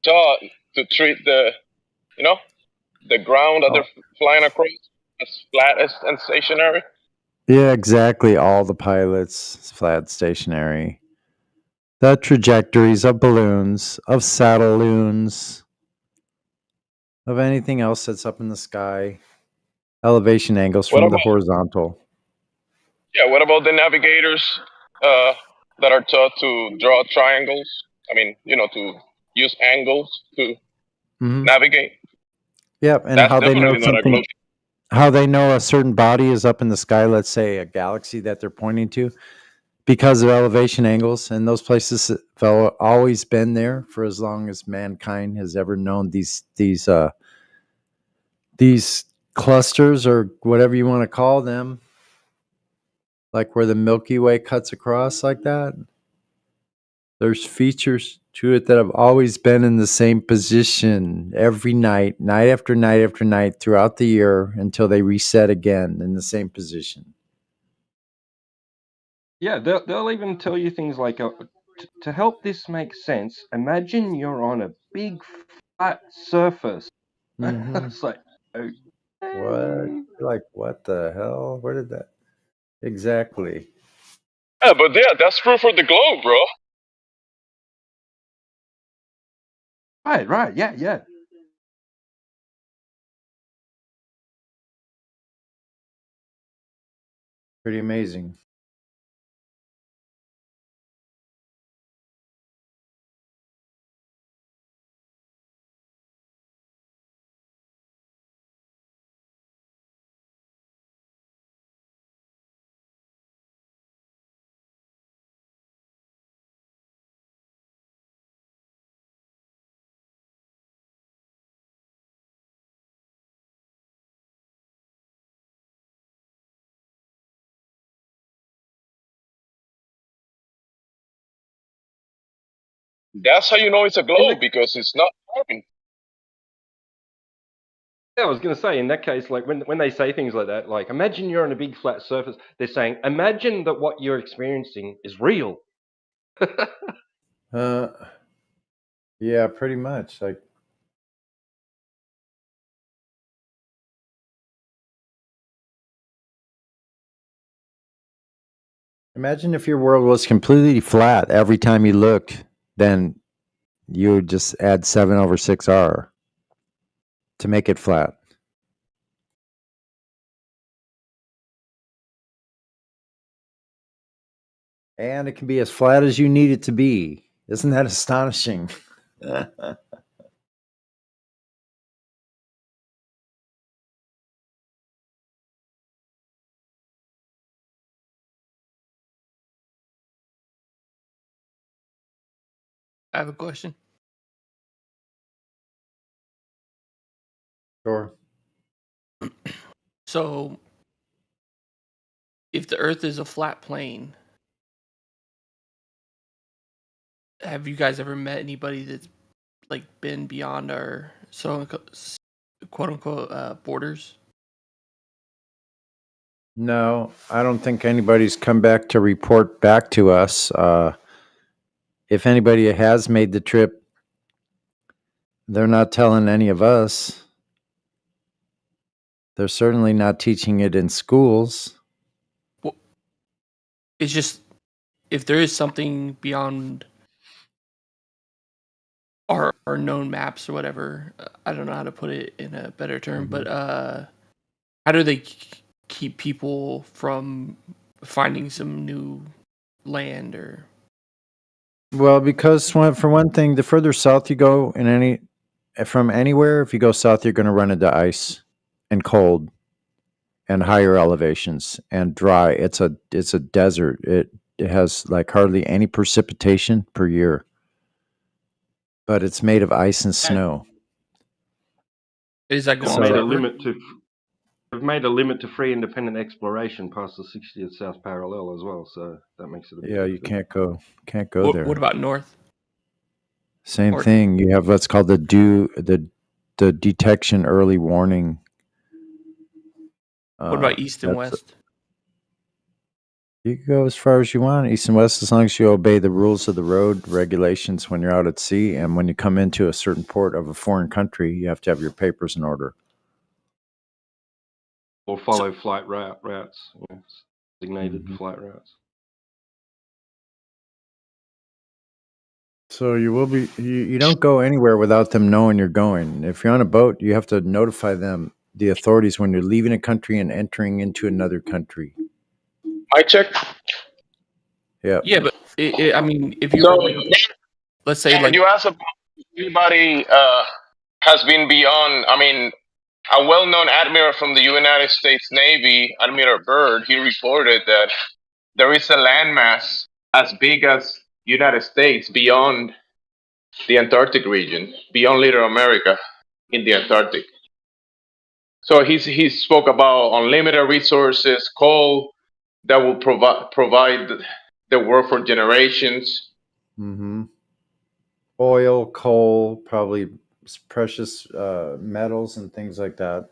Speaker 5: taught to treat the ground that they're flying across as flat and stationary?
Speaker 4: Yeah, exactly. All the pilots, flat stationary. The trajectories of balloons, of saddle-loons, of anything else that's up in the sky. Elevation angles from the horizontal.
Speaker 5: Yeah, what about the navigators that are taught to draw triangles? I mean, to use angles to navigate.
Speaker 4: Yep, and
Speaker 5: That's
Speaker 4: how they know
Speaker 5: definitely not a
Speaker 4: something.
Speaker 5: globe.
Speaker 4: How they know a certain body is up in the sky, let's say a galaxy that they're pointing to, because of elevation angles. And those places have always been there for as long as mankind has ever known these clusters, or whatever you want to call them, like where the Milky Way cuts across like that. There's features to it that have always been in the same position every night, night after night after night throughout the year until they reset again in the same position.
Speaker 3: Yeah, they'll even tell you things like, to help this make sense, imagine you're on a big flat surface.
Speaker 4: Mhm.
Speaker 3: It's like,
Speaker 4: What? Like, what the hell? Where did that exactly?
Speaker 5: Yeah, but yeah, that's true for the globe, bro.
Speaker 3: Right. Yeah.
Speaker 4: Pretty amazing.
Speaker 5: That's how you know it's a globe because it's not moving.
Speaker 3: Yeah, I was going to say, in that case, like when they say things like that, like imagine you're on a big flat surface. They're saying, imagine that what you're experiencing is real.
Speaker 4: Yeah, pretty much. Like, imagine if your world was completely flat every time you looked, then you would just add 7/6R to make it flat. And it can be as flat as you need it to be. Isn't that astonishing?
Speaker 19: I have a question.
Speaker 4: Sure.
Speaker 19: So, if the Earth is a flat plane, have you guys ever met anybody that's like been beyond our quote unquote borders?
Speaker 4: No, I don't think anybody's come back to report back to us. If anybody has made the trip, they're not telling any of us. They're certainly not teaching it in schools.
Speaker 19: Well, it's just if there is something beyond our known maps or whatever, I don't know how to put it in a better term, but how do they keep people from finding some new land or?
Speaker 4: Well, because for one thing, the further south you go from anywhere, if you go south, you're going to run into ice and cold and higher elevations and dry. It's a desert. It has like hardly any precipitation per year, but it's made of ice and snow.
Speaker 19: Is that
Speaker 3: They've made a limit to free independent exploration past the 60th South Parallel as well, so that makes it a bit
Speaker 4: You can't go there.
Speaker 19: What about north?
Speaker 4: Same thing. You have what's called the detection early warning.
Speaker 19: What about east and west?
Speaker 4: You can go as far as you want, east and west, as long as you obey the rules of the road regulations when you're out at sea, and when you come into a certain port of a foreign country, you have to have your papers in order.
Speaker 3: Or follow flight routes, designated flight routes.
Speaker 4: So you will be. You don't go anywhere without them knowing you're going. If you're on a boat, you have to notify them, the authorities, when you're leaving a country and entering into another country.
Speaker 5: I check.
Speaker 4: Yeah.
Speaker 19: Yeah, but I mean, if you let's say
Speaker 5: you ask about anybody has been beyond. I mean, a well-known admiral from the United States Navy, Admiral Byrd, he reported that there is a landmass as big as United States beyond the Antarctic region, beyond Little America in the Antarctic. So he spoke about unlimited resources, coal that will provide the world for generations.
Speaker 4: Mm-hmm. Oil, coal, probably precious metals and things like that.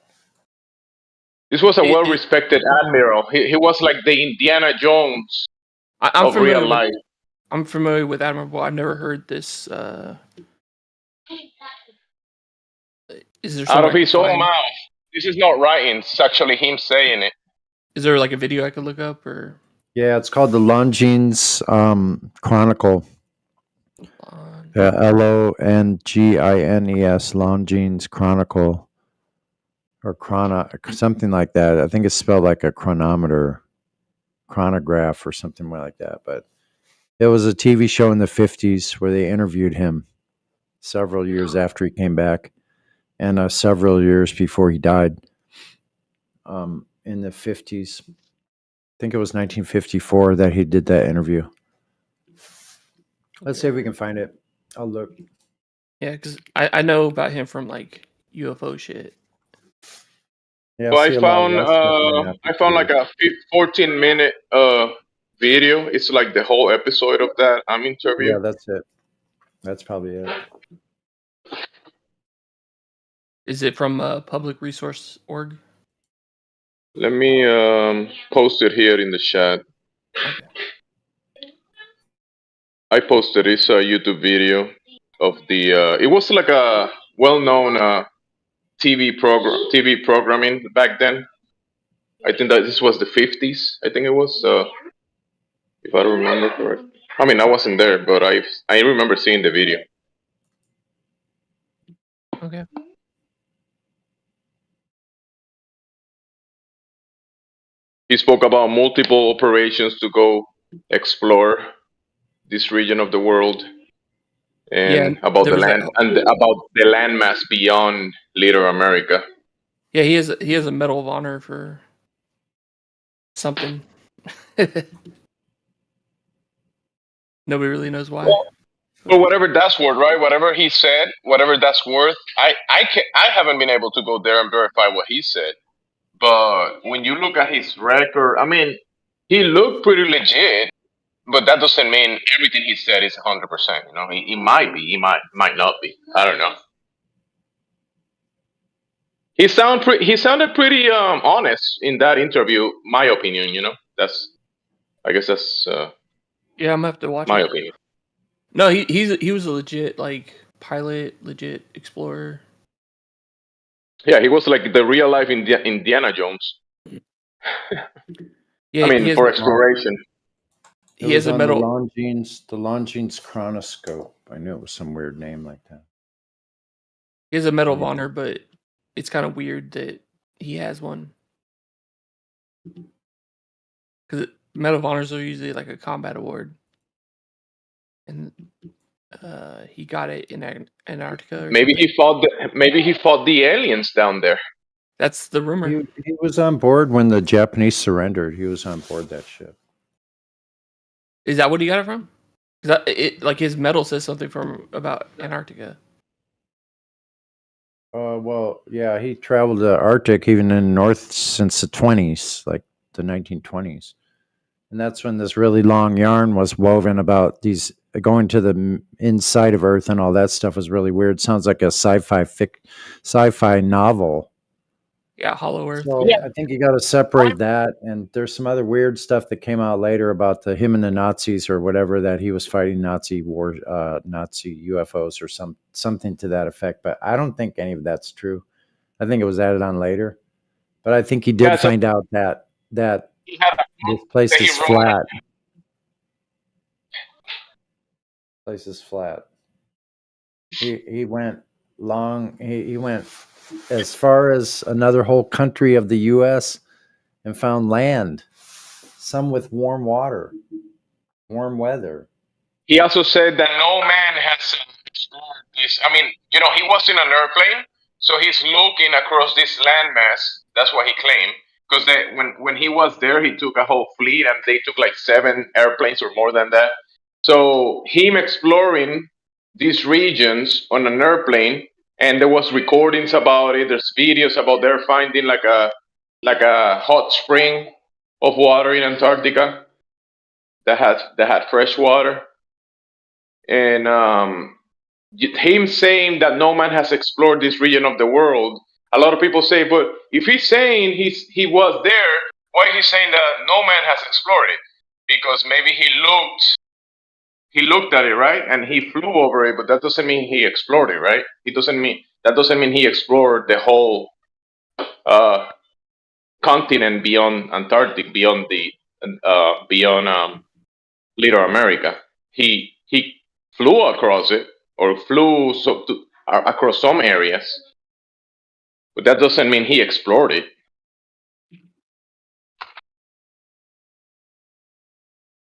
Speaker 5: This was a well-respected admiral. He was like the Indiana Jones of real life.
Speaker 19: I'm familiar with Admiral. I've never heard this. Is there
Speaker 5: out of his own mouth? This is not writing. It's actually him saying it.
Speaker 19: Is there like a video I could look up or?
Speaker 4: Yeah, it's called the Longines Chronicle. Longines, Longines Chronicle, or something like that. I think it's spelled like a chronograph or something like that. But it was a TV show in the 50s where they interviewed him several years after he came back, and several years before he died. In the 50s, I think it was 1954 that he did that interview. Let's see if we can find it. I'll look.
Speaker 19: Yeah, because I know about him from like UFO shit.
Speaker 4: Yeah,
Speaker 5: So I found like a 14-minute video. It's like the whole episode of that interview.
Speaker 4: Yeah, that's it. That's probably it.
Speaker 19: Is it from Public Resource Org?
Speaker 5: Let me post it here in the chat.
Speaker 19: Okay.
Speaker 5: I posted this YouTube video of the. It was like a well-known TV programming back then. I think that this was the 50s. I think it was, if I remember correctly. I mean, I wasn't there, but I remember seeing the video.
Speaker 19: Okay.
Speaker 5: He spoke about multiple operations to go explore this region of the world, and about the land and about the landmass beyond Little America.
Speaker 19: Yeah, he has a Medal of Honor for something. Nobody really knows why.
Speaker 5: Well, whatever that's worth, right? Whatever he said, whatever that's worth. I haven't been able to go there and verify what he said. But when you look at his record, I mean, he looked pretty legit. But that doesn't mean everything he said is 100%. You know, he might be, he might not be. I don't know. He sounded pretty honest in that interview. My opinion, you know, I guess that's
Speaker 19: yeah, I'm gonna have to watch
Speaker 5: my
Speaker 19: it.
Speaker 5: opinion.
Speaker 19: No, he was a legit like pilot, legit explorer.
Speaker 5: Yeah, he was like the real life Indiana Jones.
Speaker 19: Yeah,
Speaker 5: I mean, for exploration.
Speaker 4: He has a medal. The Longines Chronoscope. I knew it was some weird name like that.
Speaker 19: He has a Medal of Honor, but it's kind of weird that he has one. Because Medal of Honors are usually like a combat award, and he got it in Antarctica.
Speaker 5: Maybe he fought the aliens down there.
Speaker 19: That's the rumor.
Speaker 4: He was on board when the Japanese surrendered. He was on board that ship.
Speaker 19: Is that what he got it from? Like his medal says something about Antarctica.
Speaker 4: Well, yeah, he traveled to Arctic even in the North since the 20s, like the 1920s. And that's when this really long yarn was woven about these going to the inside of Earth and all that stuff was really weird. Sounds like a sci-fi novel.
Speaker 19: Yeah, Hollow Earth.
Speaker 4: So I think you got to separate that. And there's some other weird stuff that came out later about him and the Nazis or whatever, that he was fighting Nazi UFOs or something to that effect. But I don't think any of that's true. I think it was added on later. But I think he did find out that this place is flat. Place is flat. He went long. He went as far as another whole country of the U.S. and found land, some with warm water, warm weather.
Speaker 5: He also said that no man has explored this. I mean, you know, he was in an airplane, so he's looking across this landmass. That's what he claimed. Because when he was there, he took a whole fleet, and they took like 7 airplanes or more than that. So him exploring these regions on an airplane, and there was recordings about it. There's videos about their finding like a hot spring of water in Antarctica that had fresh water, and him saying that no man has explored this region of the world. A lot of people say, but if he's saying he was there, why is he saying that no man has explored it? Because maybe he looked at it, right, and he flew over it, but that doesn't mean he explored it, right? That doesn't mean he explored the whole continent beyond Antarctic, beyond the beyond Little America. He flew across it or flew across some areas, but that doesn't mean he explored it.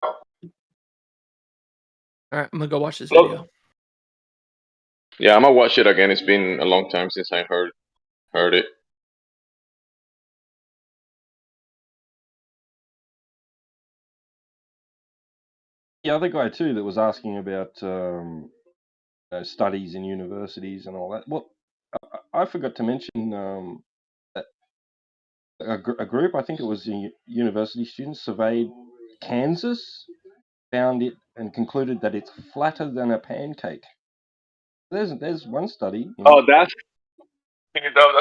Speaker 19: All right, I'm gonna go watch this video.
Speaker 5: Yeah, I'm gonna watch it again. It's been a long time since I heard it.
Speaker 3: The other guy too that was asking about studies in universities and all that. Well, I forgot to mention that a group, I think it was university students, surveyed Kansas, found it, and concluded that it's flatter than a pancake. There's one study.
Speaker 5: Oh, that's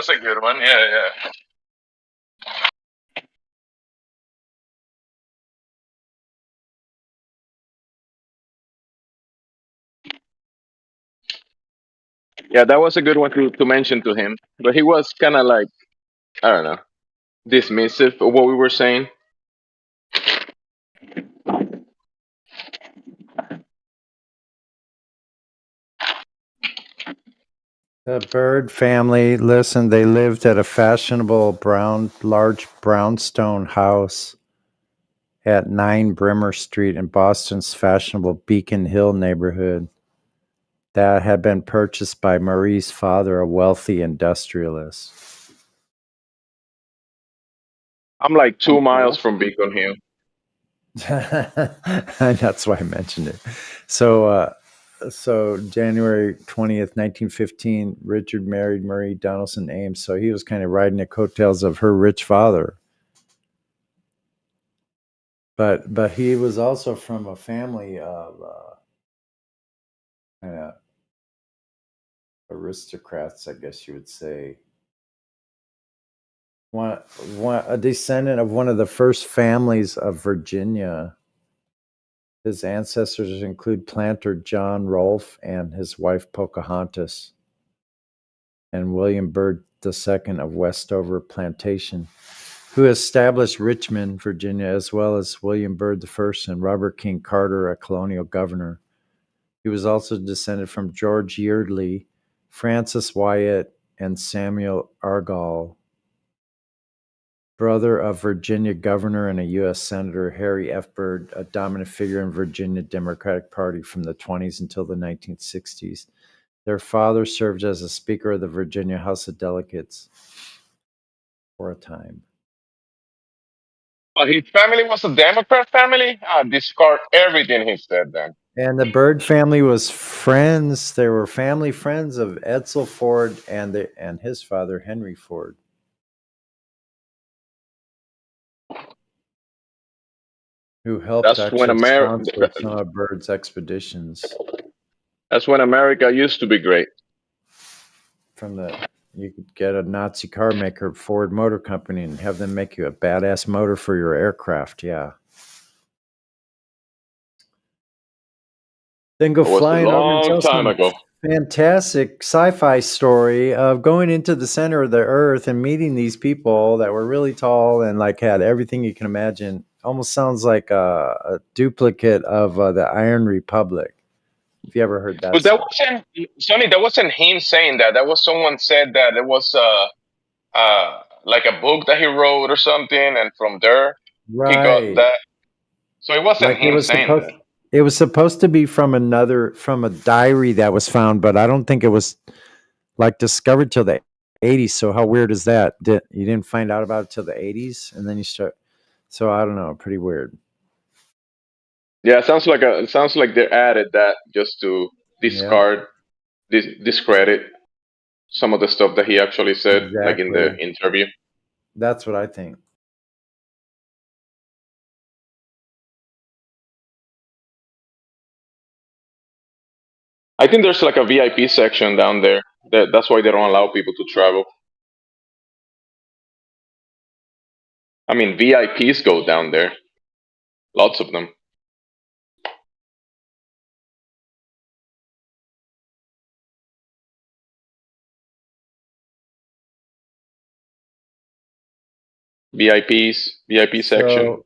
Speaker 5: a good one. Yeah. Yeah, that was a good one to mention to him. But he was kind of like, I don't know, dismissive of what we were saying.
Speaker 4: The Bird family, listen, they lived at a fashionable large brownstone house at 9 Brimmer Street in Boston's fashionable Beacon Hill neighborhood that had been purchased by Marie's father, a wealthy industrialist.
Speaker 5: I'm like 2 miles from Beacon Hill.
Speaker 4: That's why I mentioned it. So January 20th, 1915, Richard married Marie Donaldson Ames. So he was kind of riding the coattails of her rich father. But he was also from a family of kind of aristocrats, I guess you would say. A descendant of one of the first families of Virginia. His ancestors include planter John Rolfe and his wife Pocahontas, and William Byrd II of Westover Plantation, who established Richmond, Virginia, as well as William Byrd I and Robert King Carter, a colonial governor. He was also descended from George Yeardley, Francis Wyatt, and Samuel Argall, brother of Virginia Governor and a U.S. Senator Harry F. Byrd, a dominant figure in Virginia Democratic Party from the 20s until the 1960s. Their father served as a Speaker of the Virginia House of Delegates for a time.
Speaker 5: His family was a Democrat family? Discard everything he said then.
Speaker 4: And the Byrd family was friends. They were family friends of Edsel Ford and his father, Henry Ford. Who helped sponsor some of Byrd's expeditions.
Speaker 5: That's when America used to be great.
Speaker 4: You could get a Nazi car maker, Ford Motor Company, and have them make you a badass motor for your aircraft. Yeah. Then go flying over and tell some fantastic sci-fi story of going into the center of the earth and meeting these people that were really tall and like had everything you can imagine. Almost sounds like a duplicate of the Iron Republic. If you ever heard that.
Speaker 5: But that wasn't Sonny. That wasn't him saying that. That was someone said that it was like a book that he wrote or something, and from there he got that. So it wasn't him saying that.
Speaker 4: It was supposed to be from a diary that was found, but I don't think it was like discovered till the 80s. So how weird is that? You didn't find out about it till the 80s, and then you start. So I don't know, pretty weird.
Speaker 5: Yeah, it sounds like they added that just to discredit some of the stuff that he actually said, like in the interview.
Speaker 4: That's what I think.
Speaker 5: I think there's like a VIP section down there. That's why they don't allow people to travel. I mean, VIPs go down there. Lots of them. VIP section.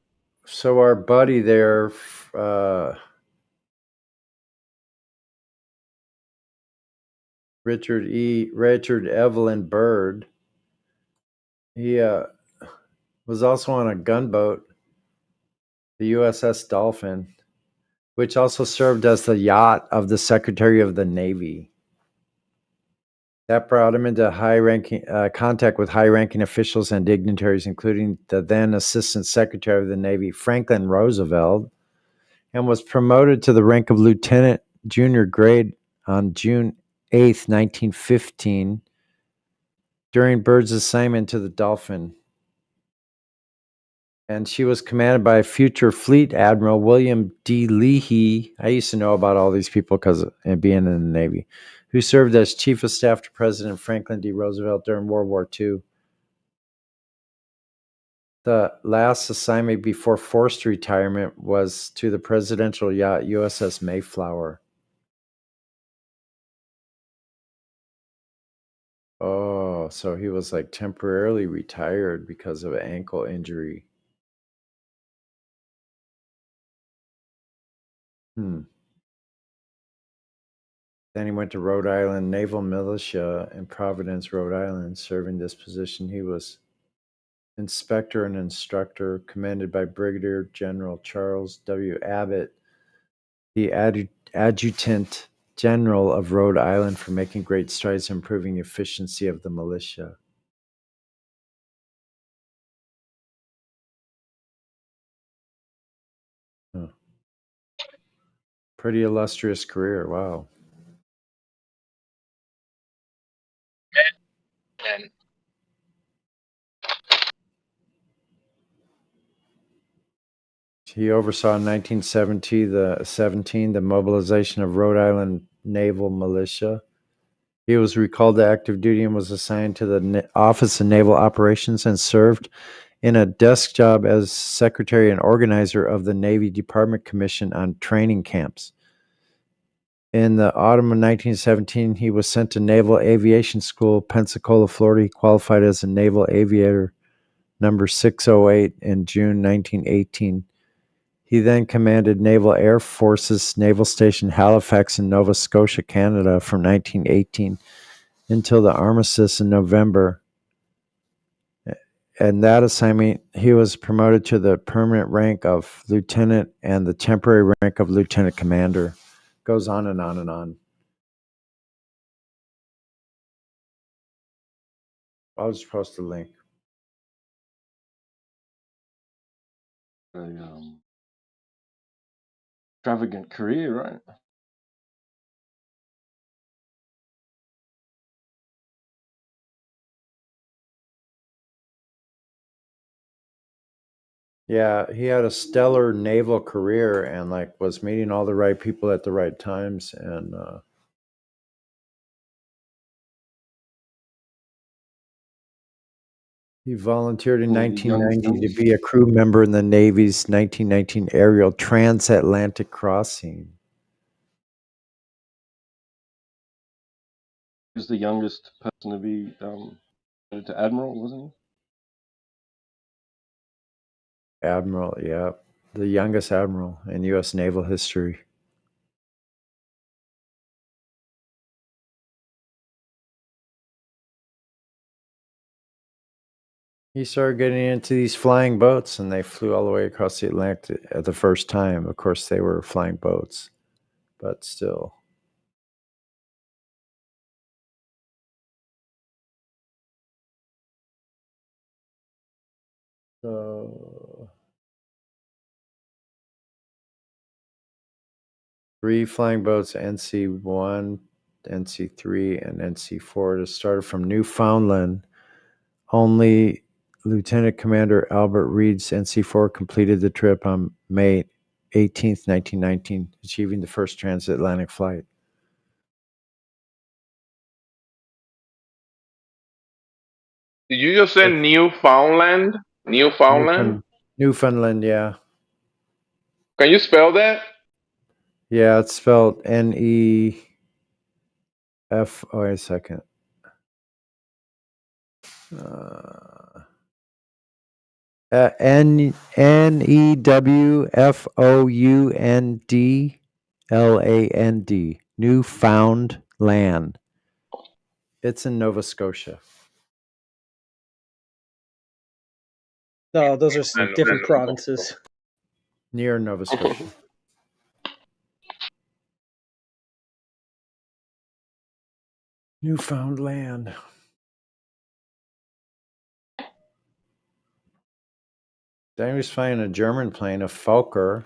Speaker 4: So our buddy there, Richard Evelyn Byrd, he was also on a gunboat, the USS Dolphin, which also served as the yacht of the Secretary of the Navy. That brought him into contact with high-ranking officials and dignitaries, including the then Assistant Secretary of the Navy, Franklin Roosevelt, and was promoted to the rank of lieutenant junior grade on June 8th, 1915, during Byrd's assignment to the Dolphin. And she was commanded by future Fleet Admiral William D. Leahy. I used to know about all these people because of being in the Navy, who served as Chief of Staff to President Franklin D. Roosevelt during World War II. The last assignment before forced retirement was to the presidential yacht USS Mayflower. Oh, so he was like temporarily retired because of an ankle injury. Then he went to Rhode Island Naval Militia in Providence, Rhode Island. Serving this position, he was inspector and instructor, commanded by Brigadier General Charles W. Abbott, the adjutant general of Rhode Island, for making great strides in improving the efficiency of the militia. Huh. Pretty illustrious career. Wow.
Speaker 5: And
Speaker 4: He oversaw in 1917 the mobilization of Rhode Island Naval Militia. He was recalled to active duty and was assigned to the Office of Naval Operations and served in a desk job as secretary and organizer of the Navy Department Commission on Training Camps. In the autumn of 1917, he was sent to Naval Aviation School, Pensacola, Florida. He qualified as a Naval Aviator number 608 in June 1918. He then commanded Naval Air Forces Naval Station Halifax in Nova Scotia, Canada from 1918 until the armistice in November. And that assignment, he was promoted to the permanent rank of lieutenant and the temporary rank of lieutenant commander. Goes on and on and on. I'll just post a link.
Speaker 3: Extravagant career, right?
Speaker 4: Yeah, he had a stellar naval career and like was meeting all the right people at the right times. And he volunteered in 1990 to be a crew member in the Navy's 1919 aerial transatlantic crossing.
Speaker 3: He was the youngest person to be to admiral, wasn't he?
Speaker 4: Admiral, yeah. The youngest admiral in U.S. naval history. He started getting into these flying boats, and they flew all the way across the Atlantic at the first time. Of course, they were flying boats, but still. So, 3 flying boats, NC-1, NC-3, and NC-4, to start from Newfoundland. Only Lieutenant Commander Albert Reed's NC-4 completed the trip on May 18th, 1919, achieving the first transatlantic flight.
Speaker 5: Did you just say Newfoundland? Newfoundland?
Speaker 4: Newfoundland, yeah.
Speaker 5: Can you spell that?
Speaker 4: Yeah, it's spelled N-E-F. Oh, wait a second. Newfoundland. Newfoundland. It's in Nova Scotia.
Speaker 23: No, those are some different provinces.
Speaker 4: Near Nova Scotia. Newfoundland. Then he was flying a German plane, a Fokker.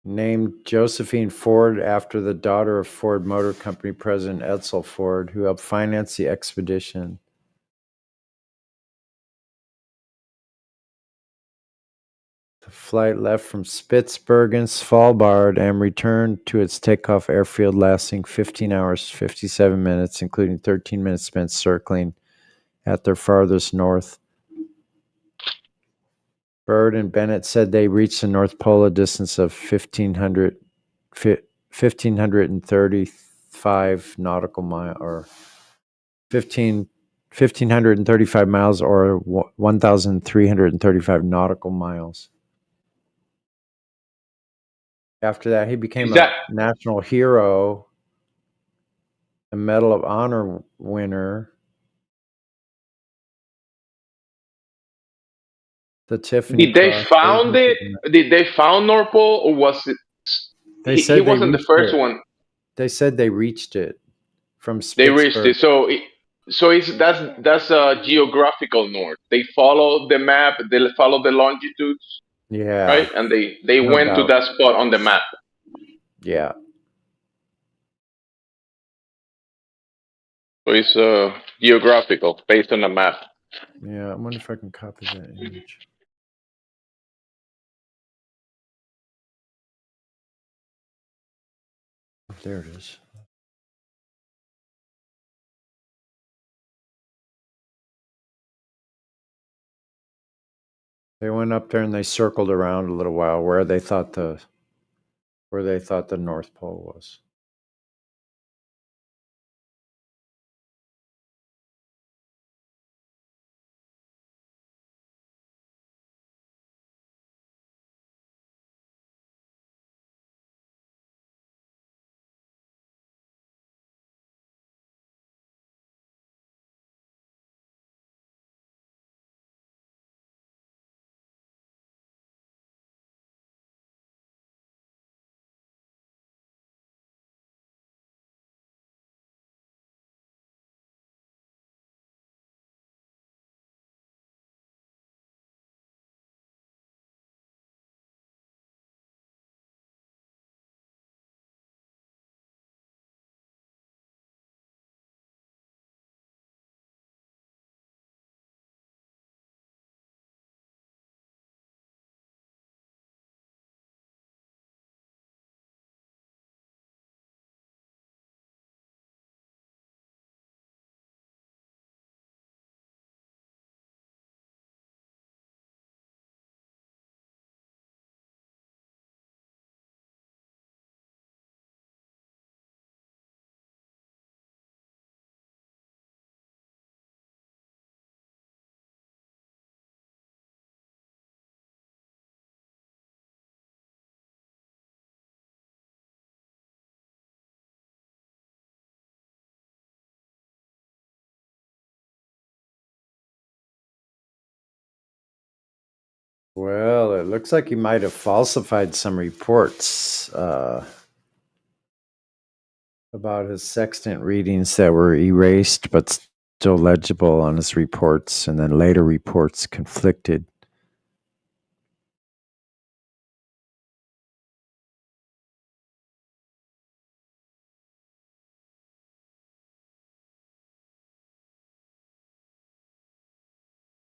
Speaker 4: Named Josephine Ford after the daughter of Ford Motor Company President Edsel Ford, who helped finance the expedition. The flight left from Spitsbergen, Svalbard, and returned to its takeoff airfield, lasting 15 hours, 57 minutes, including 13 minutes spent circling at their farthest north. Byrd and Bennett said they reached the North Pole a distance of 1,535 nautical miles, or 1,535 miles, or 1,335 nautical miles. After that, he became a national hero, a Medal of Honor winner. The Tiffany
Speaker 5: Did they
Speaker 4: Cross.
Speaker 5: found it? Did they found North Pole, or was it? He wasn't the first one.
Speaker 4: They said they reached it from Spitsbergen.
Speaker 5: They reached it. So that's geographical north. They follow the map. They follow the longitudes.
Speaker 4: Yeah.
Speaker 5: Right, and they
Speaker 4: No
Speaker 5: went to
Speaker 4: doubt.
Speaker 5: that spot on the map.
Speaker 4: Yeah.
Speaker 5: So it's geographical, based on the map.
Speaker 4: Yeah, I wonder if I can copy that image. There it is. They went up there and they circled around a little while where they thought the North Pole was. Well, it looks like he might have falsified some reports about his sextant readings that were erased but still legible on his reports, and then later reports conflicted.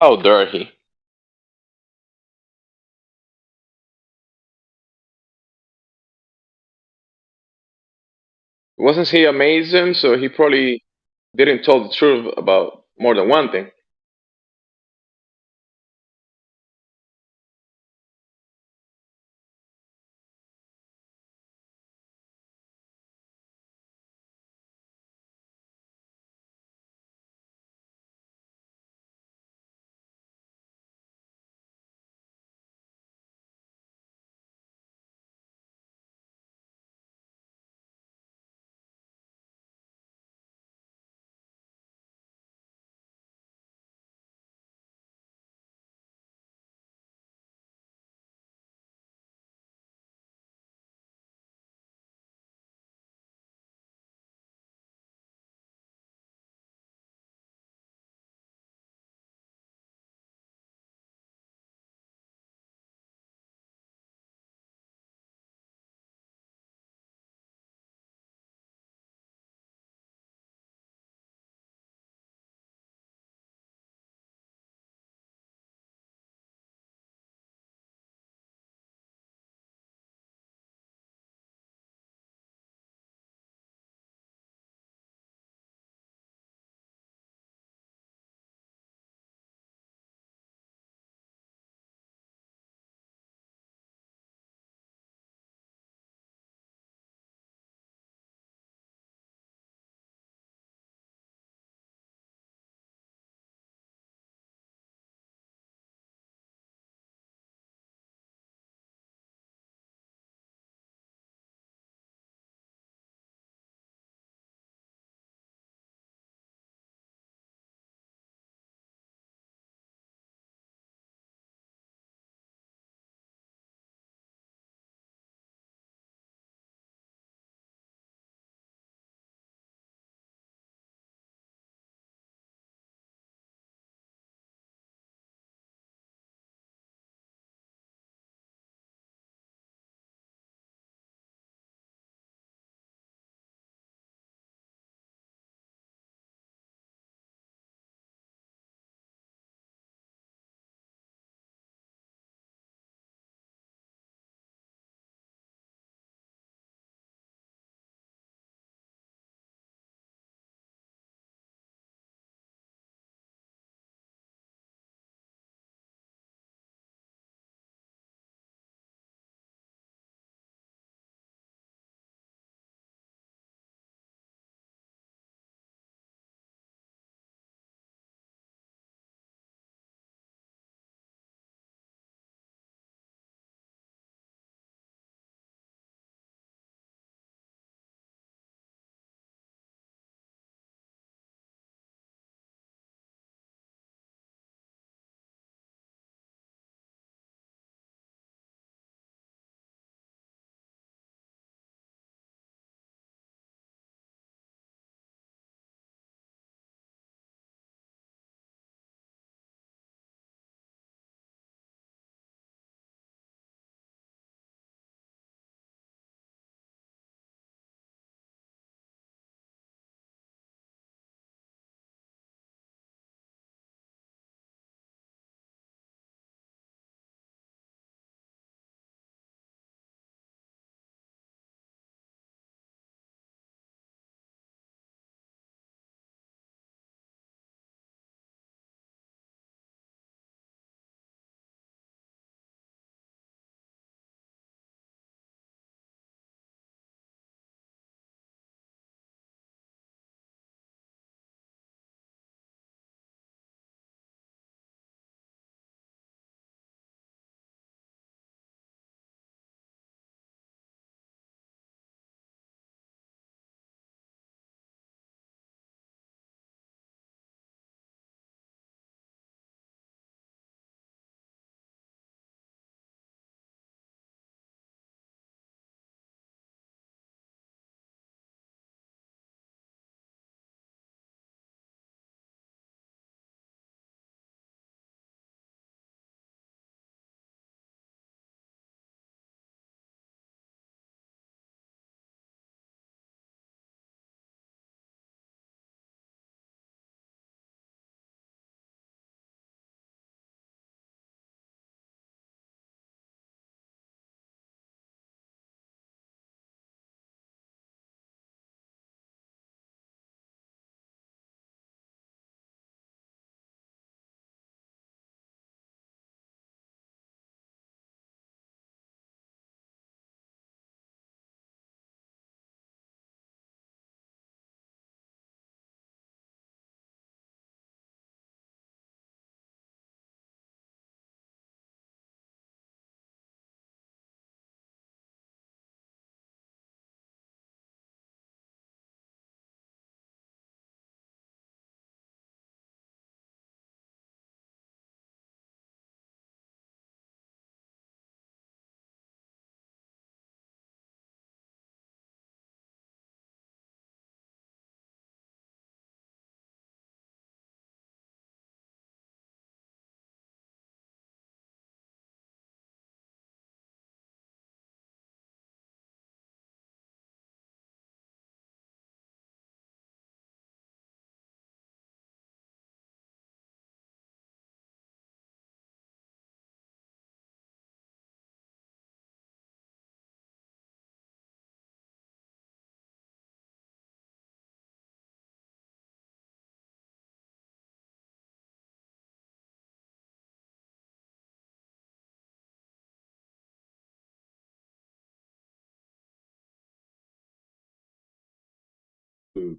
Speaker 5: How dare he? Wasn't he amazing? So he probably didn't tell the truth about more than one thing.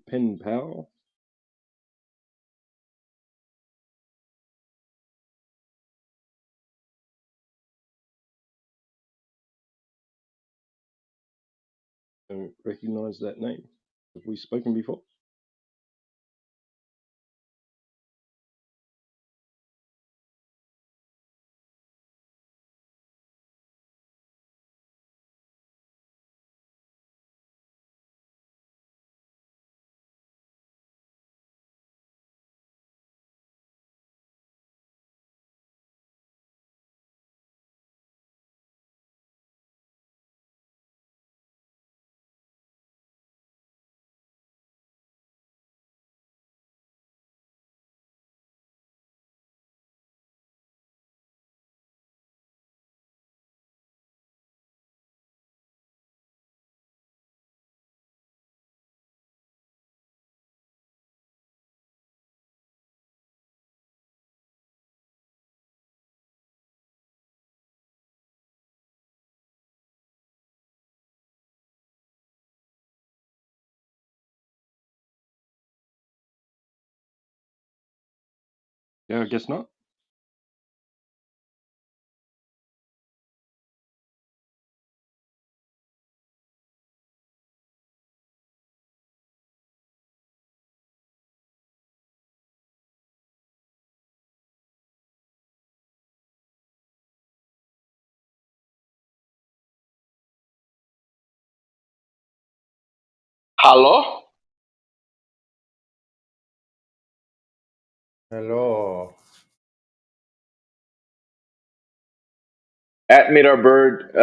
Speaker 3: Penn Powell. I don't recognize that name. Have we spoken before? Yeah, I guess not.
Speaker 5: Hello?
Speaker 4: Hello.
Speaker 5: Admiral Bird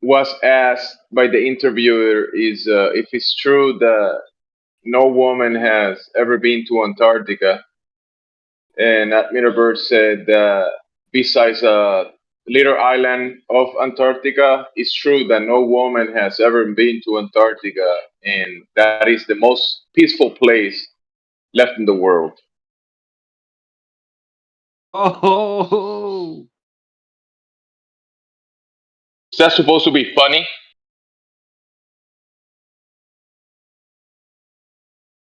Speaker 5: was asked by the interviewer is if it's true that no woman has ever been to Antarctica, and Admiral Bird said that besides a little island of Antarctica, it's true that no woman has ever been to Antarctica, and that is the most peaceful place left in the world.
Speaker 3: Oh,
Speaker 5: Is that supposed to be funny?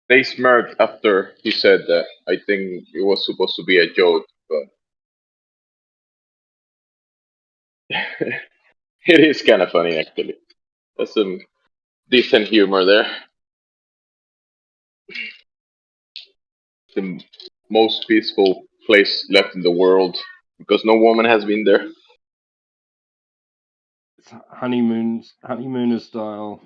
Speaker 5: They smirked after he said that. I think it was supposed to be a joke, but it is kind of funny actually. There's some decent humor there. The most peaceful place left in the world because no woman has been there.
Speaker 3: it's honeymooner style.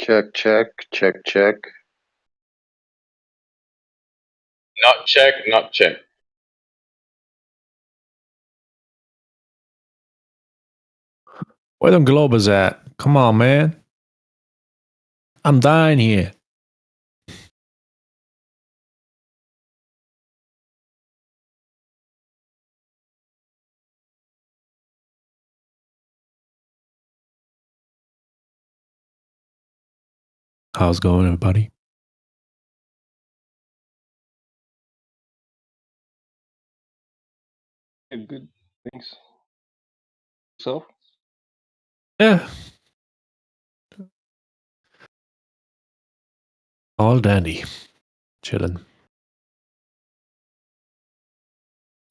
Speaker 7: Check, check, check, check.
Speaker 5: Not check, not check.
Speaker 9: Where them Globers at? Come on, man. I'm dying here. How's it going, everybody?
Speaker 3: Yeah, good. Thanks. So,
Speaker 9: Yeah. All dandy. Chilling.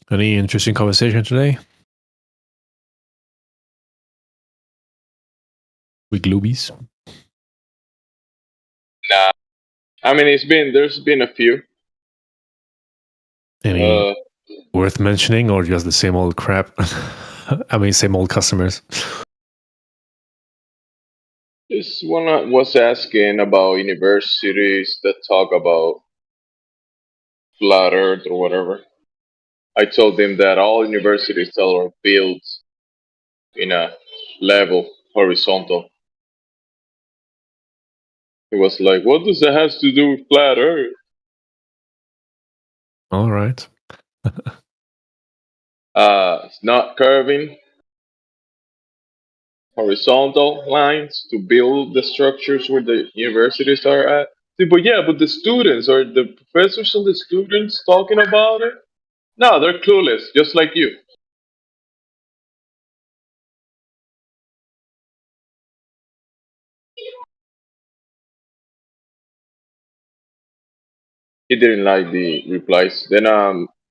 Speaker 9: Any interesting conversation today? With Gloobies?
Speaker 5: Nah. I mean, there's been a few.
Speaker 9: Any worth mentioning or just the same old crap? I mean, same old customers.
Speaker 5: This one was asking about universities that talk about flat Earth or whatever. I told him that all universities are built in a level horizontal. He was like, "What does that have to do with flat Earth?"
Speaker 9: All right.
Speaker 5: It's not curving horizontal lines to build the structures where the universities are at. See, but yeah, but the students or the professors and the students talking about it, no, they're clueless, just like you. He didn't like the replies. Then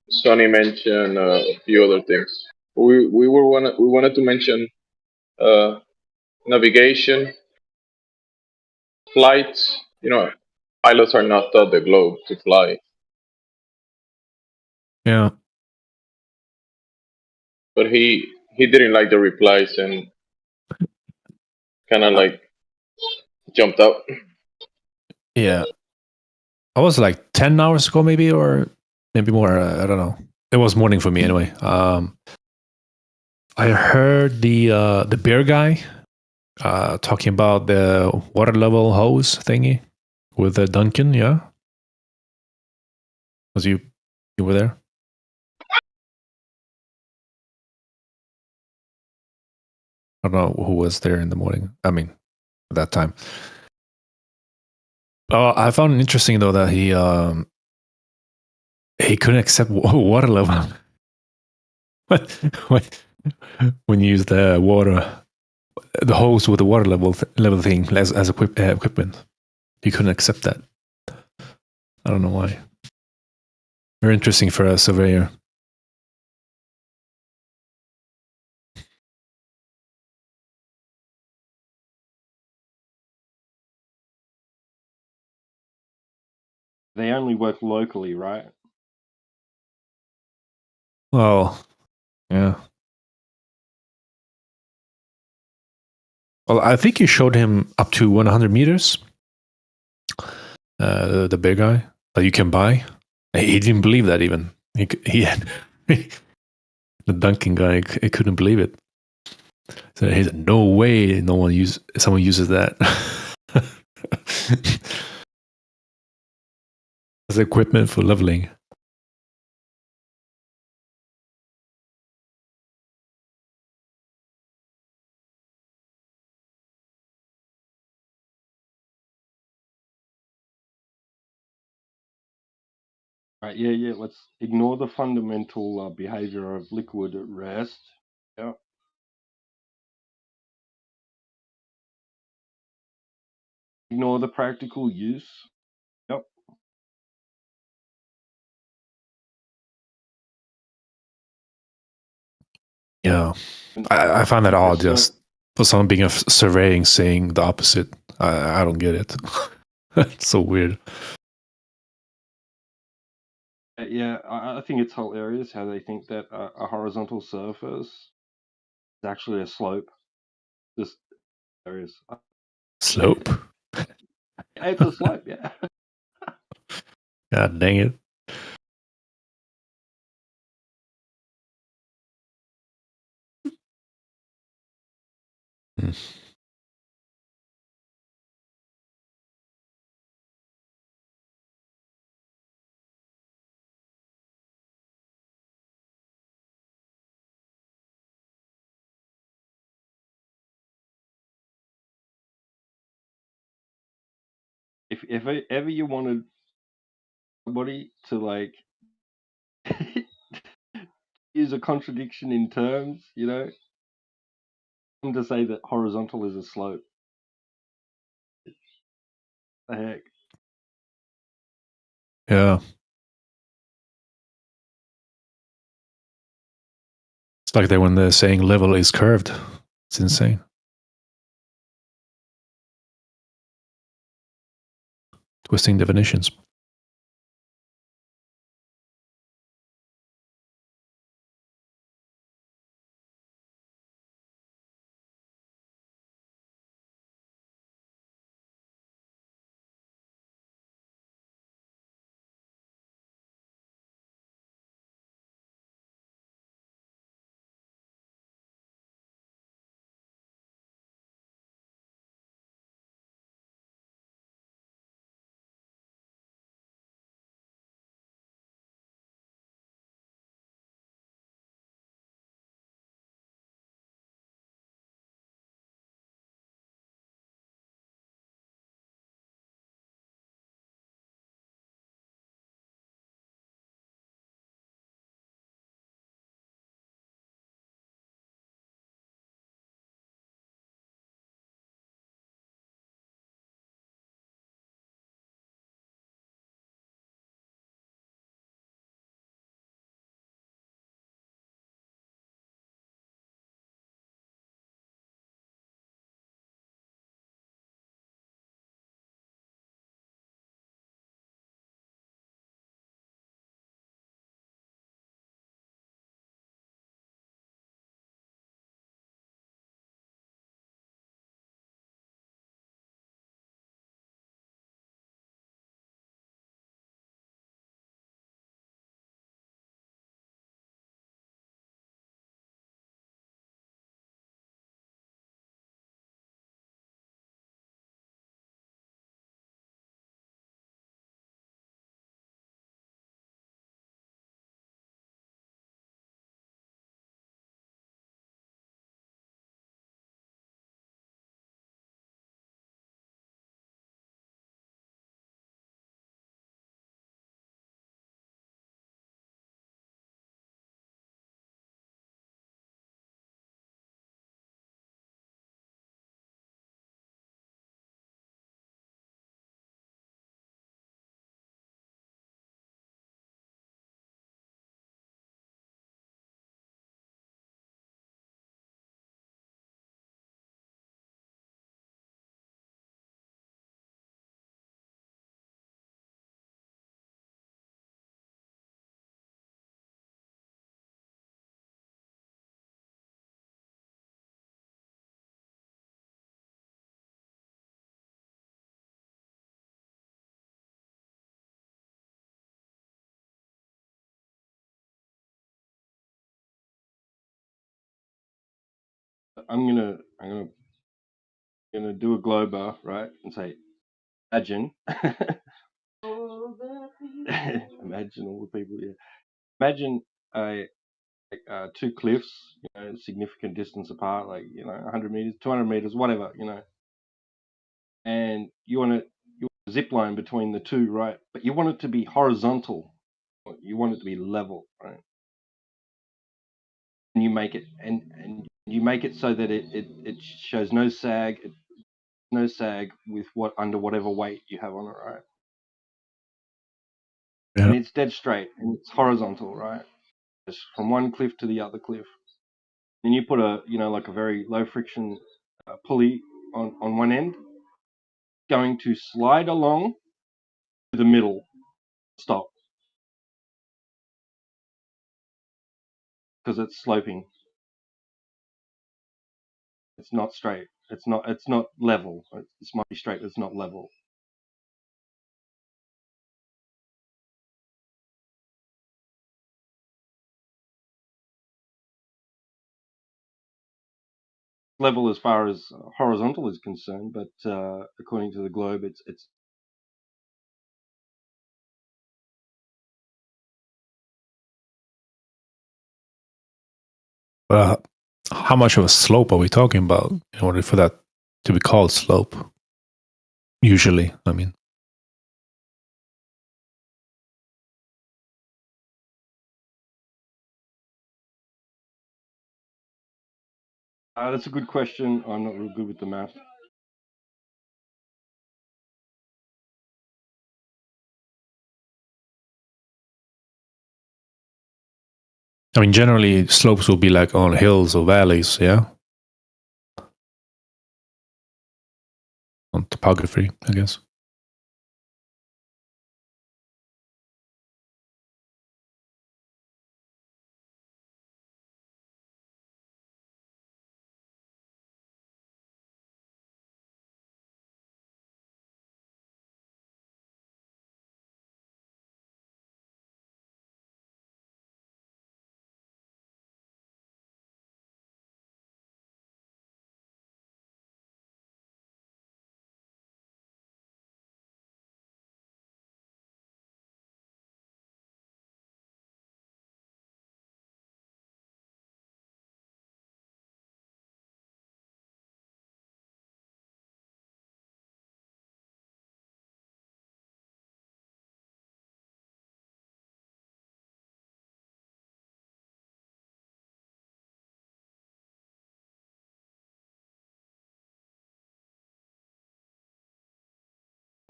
Speaker 5: Sonny mentioned a few other things. We wanted to mention uh, navigation, flights. You know, pilots are not taught the globe to fly,
Speaker 9: Yeah.
Speaker 5: but he didn't like the replies and kind of like jumped out.
Speaker 9: Yeah. I was like 10 hours ago, maybe, or maybe more. I don't know. It was morning for me anyway. I heard the bear guy talking about the water level hose thingy with the Duncan. Yeah, was you were there? I don't know who was there in the morning. I mean, at that time. I found it interesting though that he couldn't accept water level. when you use the water, the hose with the water level thing as equipment, he couldn't accept that. I don't know why. Very interesting for a surveyor.
Speaker 3: They only work locally, right?
Speaker 9: Well, yeah. Well, I think you showed him up to 100 meters. The big guy that you can buy. He didn't believe that even. He had the Duncan guy. He couldn't believe it. So he said, "No way! Someone uses that as equipment for leveling."
Speaker 3: Right. Yeah. Yeah. Let's ignore the fundamental behavior of liquid at rest. Yeah. Ignore the practical use. Yep.
Speaker 9: Yeah, I find that odd. Just for someone being a surveying saying the opposite. I don't get it. It's so weird.
Speaker 3: Yeah, I think it's hilarious how they think that a horizontal surface is actually a slope. Just hilarious.
Speaker 9: Slope.
Speaker 3: It's a slope, yeah.
Speaker 9: God dang it. Hmm.
Speaker 3: If ever you wanted somebody to like use a contradiction in terms, to say that horizontal is a slope. The heck?
Speaker 9: Yeah. It's like when they're saying level is curved. It's insane. Twisting definitions.
Speaker 3: I'm gonna do a globe, right, and say, imagine, imagine all the people. Yeah, imagine two cliffs, significant distance apart, like 100 meters, 200 meters, whatever, and you want to zip line between the two, right? But you want it to be horizontal. You want it to be level, right? And you make it you make it so that it shows no sag, with under whatever weight you have on it, right?
Speaker 9: Yeah.
Speaker 3: And it's dead straight and it's horizontal, right? Just from one cliff to the other cliff. Then you put like a very low friction pulley on one end, going to slide along to the middle, stop, because it's sloping. It's not straight. It's not level. This might be straight. It's not level. Level as far as horizontal is concerned, but according to the globe, it's
Speaker 9: How much of a slope are we talking about in order for that to be called slope? Usually, I mean.
Speaker 3: That's a good question. I'm not real good with the math.
Speaker 9: I mean, generally, slopes will be like on hills or valleys, yeah? On topography, I guess.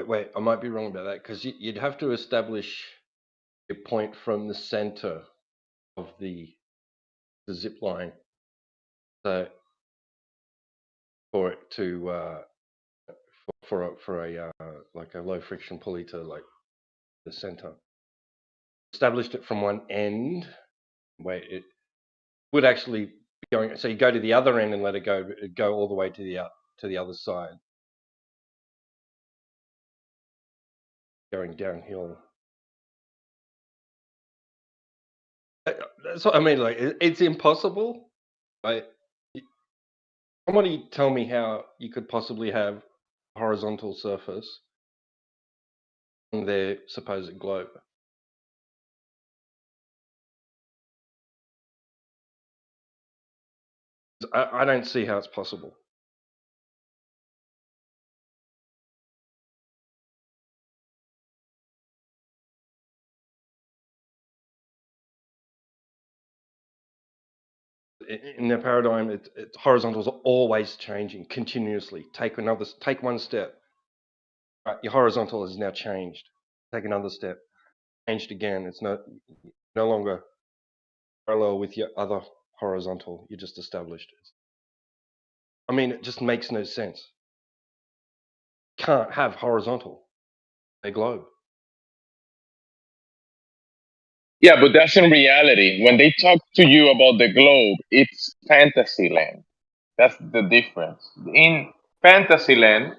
Speaker 3: Wait, I might be wrong about that, because you'd have to establish a point from the center of the zip line, so for it to for a like a low friction pulley to like the center. Established it from one end. Wait, it would actually be going. So you go to the other end and let it go. It'd go all the way to the other side, going downhill. That's what I mean. Like, it's impossible. Right? Somebody tell me how you could possibly have a horizontal surface on their supposed globe. I don't see how it's possible. In their paradigm, horizontals are always changing continuously. Take one step. Right, your horizontal is now changed. Take another step. Changed again. It's no longer parallel with your other horizontal. You just established it. I mean, it just makes no sense. Can't have horizontal a globe.
Speaker 5: Yeah, but that's in reality. When they talk to you about the globe, it's fantasy land. That's the difference. In fantasy land,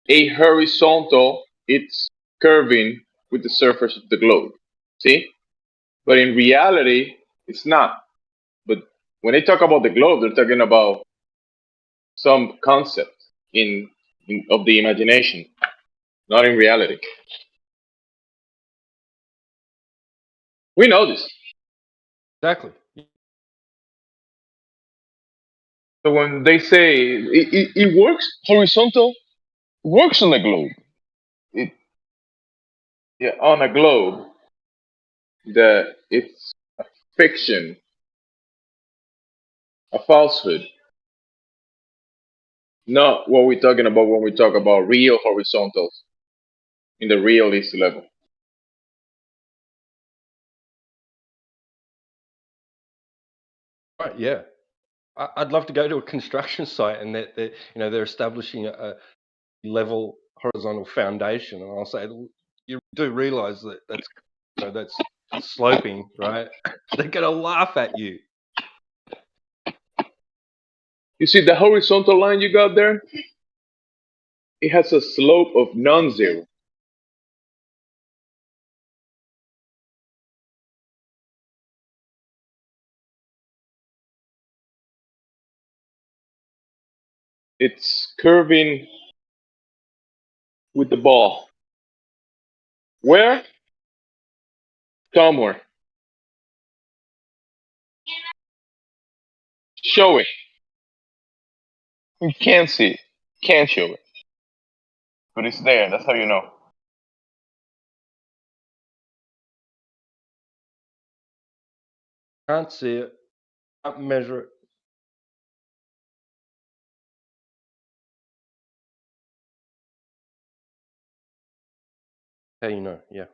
Speaker 5: a horizontal, it's curving with the surface of the globe. See? But in reality, it's not. But when they talk about the globe, they're talking about some concept in of the imagination, not in reality. We know this.
Speaker 3: Exactly.
Speaker 5: So when they say it works horizontal, works on a globe. It Yeah, on a globe that it's a fiction, a falsehood, not what we're talking about when we talk about real horizontals in the realist level.
Speaker 3: Right. Yeah. I'd love to go to a construction site and that they're establishing a level horizontal foundation, and I'll say, you do realize that that's sloping, right? They're gonna laugh at you.
Speaker 5: You see the horizontal line you got there? It has a slope of non-zero. It's curving with the ball. Where? Somewhere. Show it. You can't see it. Can't show it. But it's there. That's how you know.
Speaker 3: Can't see it. Can't measure it. How you know? Yeah.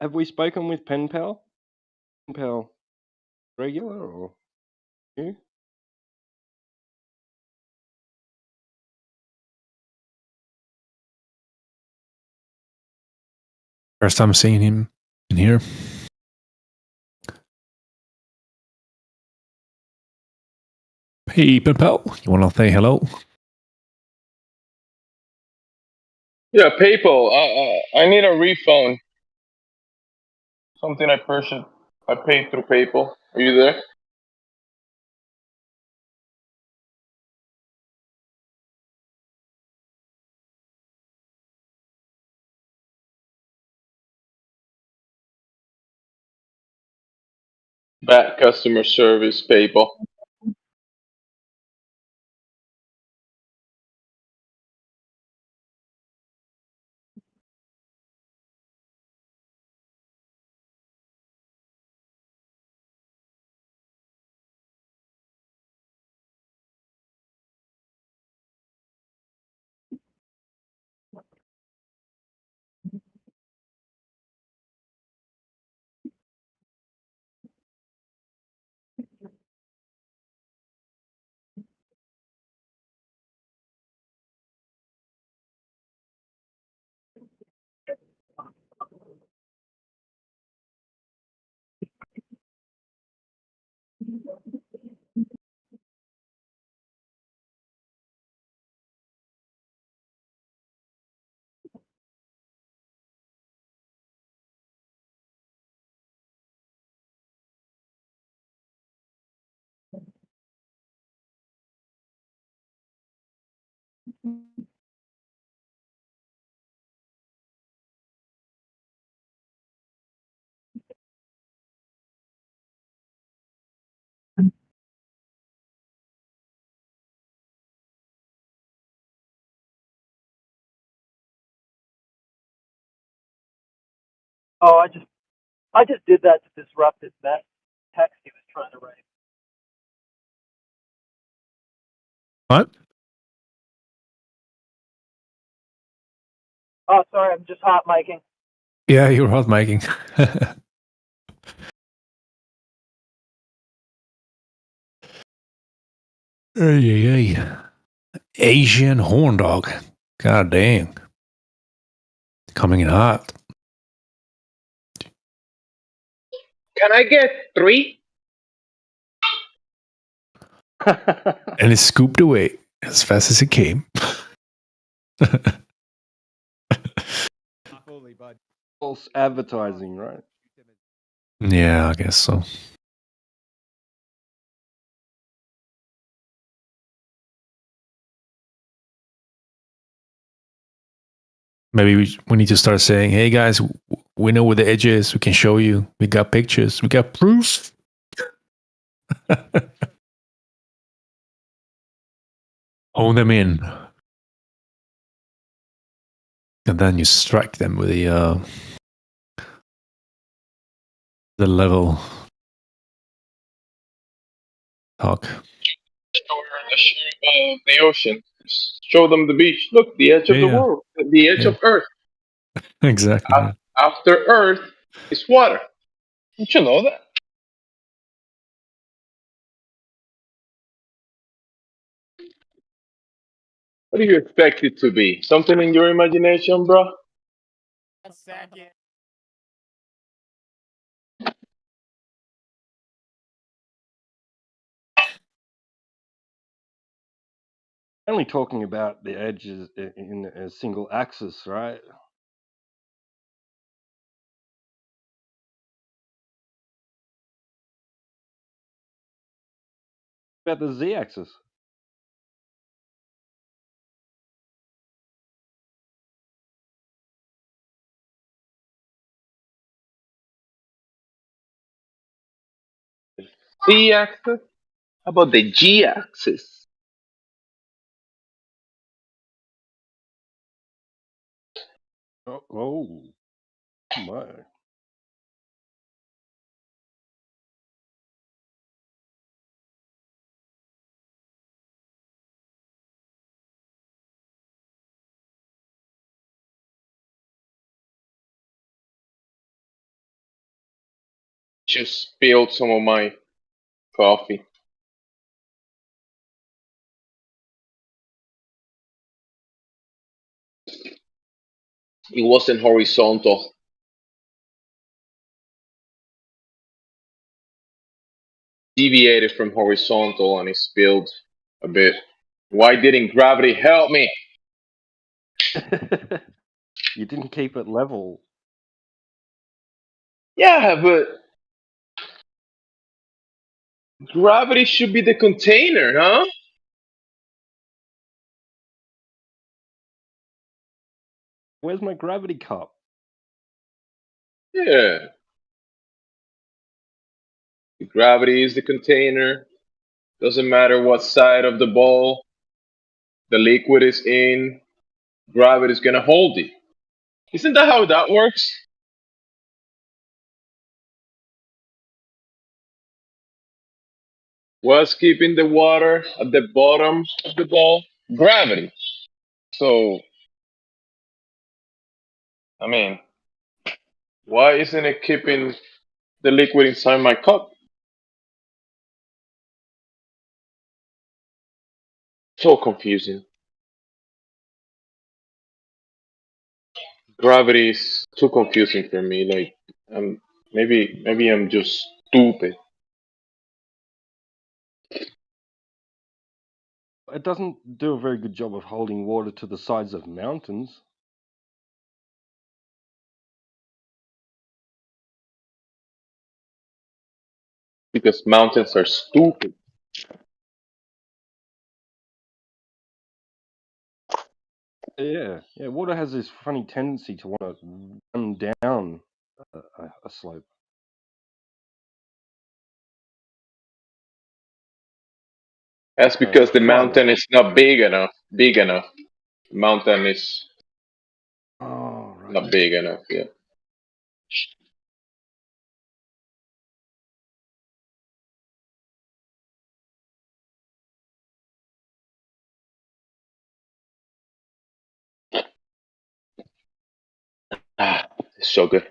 Speaker 3: Have we spoken with Pen Pal? Pen Pal regular or you?
Speaker 9: First time seeing him in here. Hey, Pal, you want to say hello?
Speaker 5: Yeah, PayPal. I need a refund. Something I purchased. I paid through PayPal. Are you there? Bad customer service, PayPal.
Speaker 23: Oh, I just did that to disrupt his text he was trying to write.
Speaker 9: What?
Speaker 23: Oh, sorry, I'm just hot micing.
Speaker 9: Yeah, you're hot miking. Ay. Asian horn dog. God dang. Coming in hot.
Speaker 5: Can I get 3?
Speaker 9: And it scooped away as fast as it came.
Speaker 3: False advertising, right?
Speaker 9: Yeah, I guess so. Maybe we need to start saying, hey guys, we know where the edge is. We can show you. We got pictures. We got proof. Own them in. And then you strike them with the level talk.
Speaker 5: The ocean. Show them the beach. Look, the edge of the
Speaker 9: Yeah.
Speaker 5: world. The edge
Speaker 9: Yeah.
Speaker 5: of Earth.
Speaker 9: Exactly. Yeah.
Speaker 5: After Earth is water. Don't you know that? What do you expect it to be? Something in your imagination, bro?
Speaker 3: Only talking about the edges in a single axis, right? About the z-axis.
Speaker 5: Z-axis? How about the G-axis?
Speaker 3: Oh my.
Speaker 5: Just spilled some of my coffee. It wasn't horizontal. Deviated from horizontal and it spilled a bit. Why didn't gravity help me?
Speaker 3: You didn't keep it level.
Speaker 5: Yeah, but gravity should be the container, huh?
Speaker 3: Where's my gravity cup?
Speaker 5: Yeah. The gravity is the container. Doesn't matter what side of the ball the liquid is in, gravity is gonna hold it. Isn't that how that works? What's keeping the water at the bottom of the ball? Gravity. So, I mean, why isn't it keeping the liquid inside my cup? So confusing. Gravity is too confusing for me. Like, maybe I'm just stupid.
Speaker 3: It doesn't do a very good job of holding water to the sides of mountains.
Speaker 5: Because mountains are stupid.
Speaker 3: Yeah, yeah. Water has this funny tendency to want to run down a slope.
Speaker 5: That's because the
Speaker 3: Flow.
Speaker 5: mountain is not big enough. Big enough. Mountain is
Speaker 3: Oh, right.
Speaker 5: not big enough. Yeah. Ah, it's so good.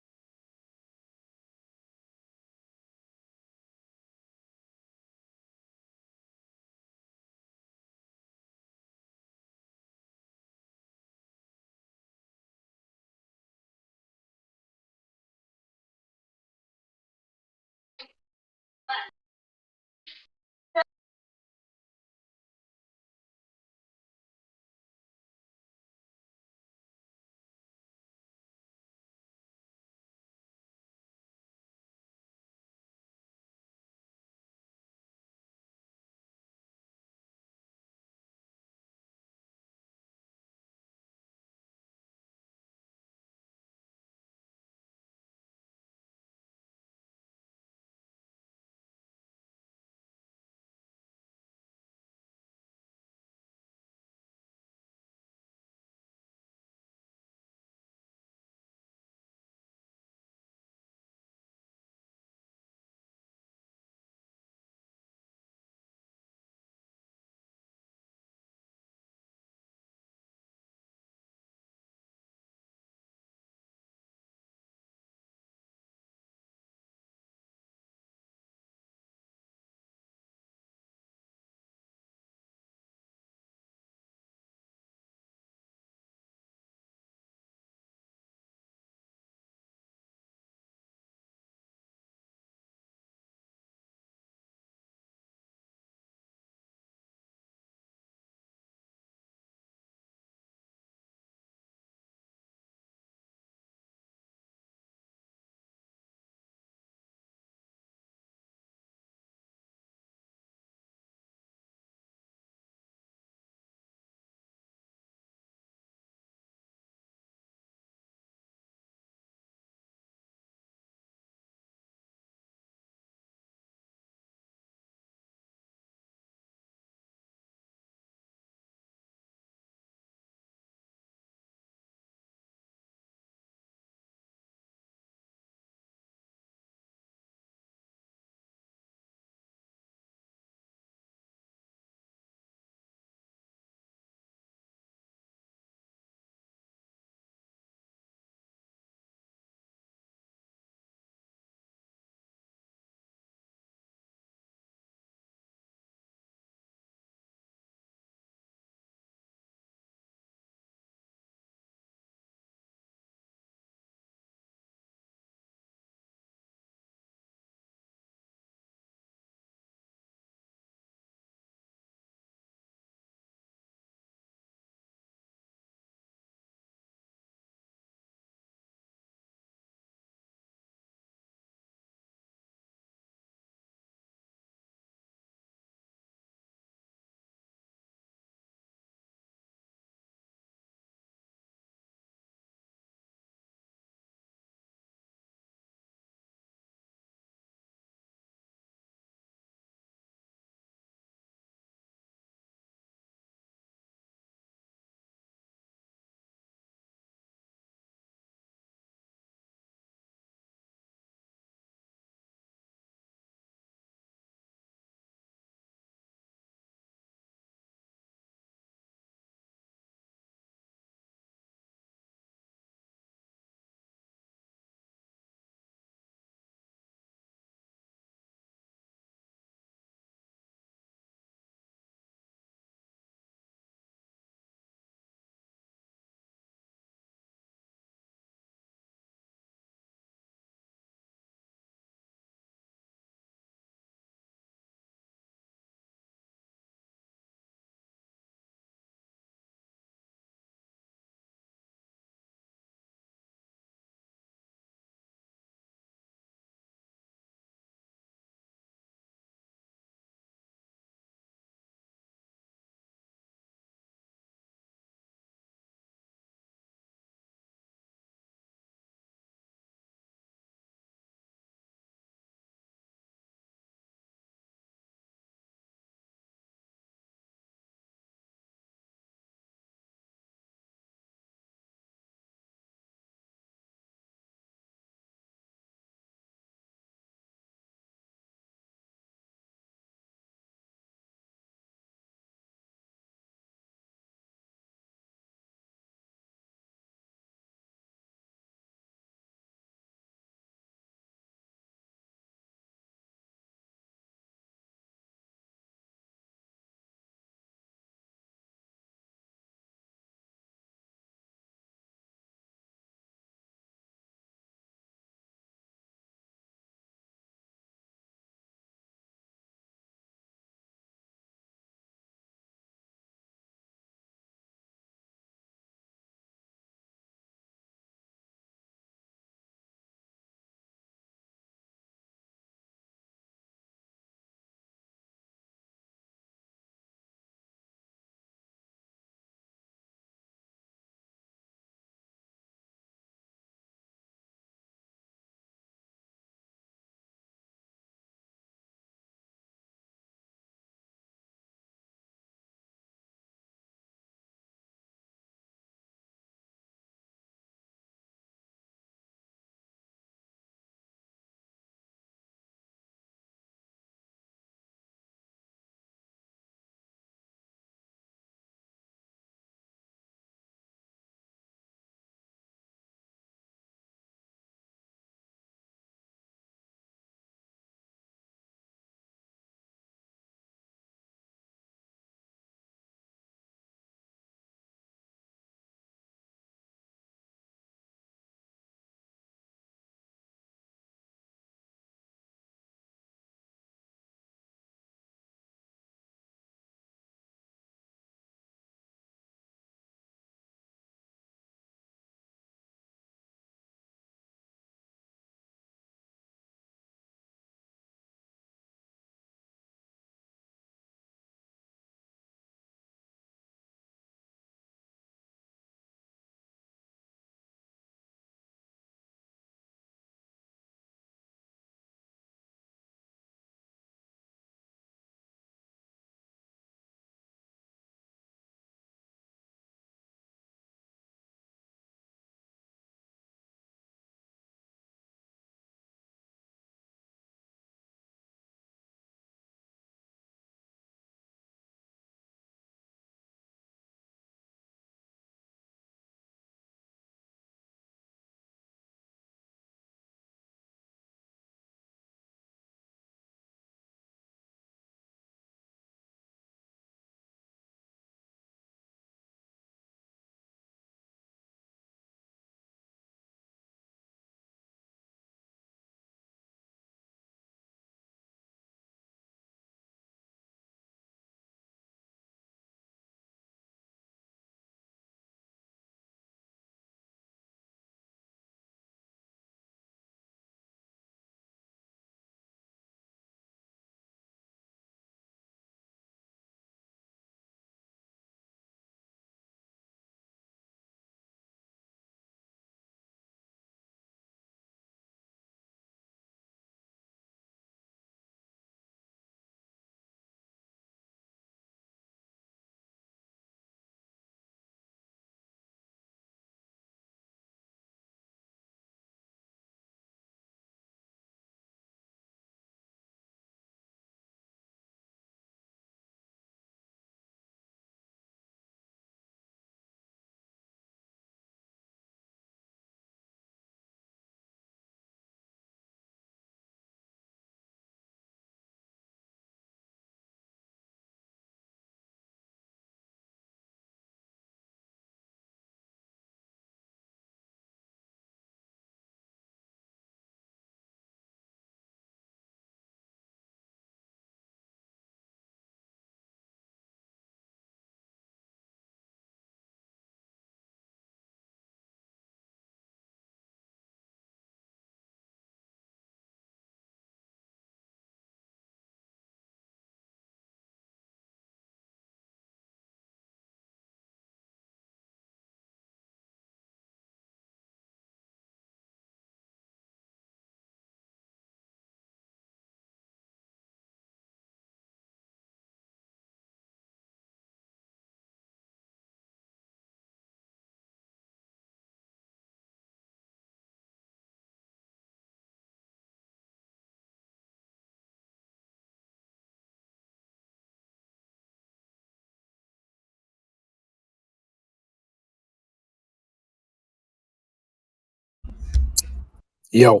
Speaker 10: Yo.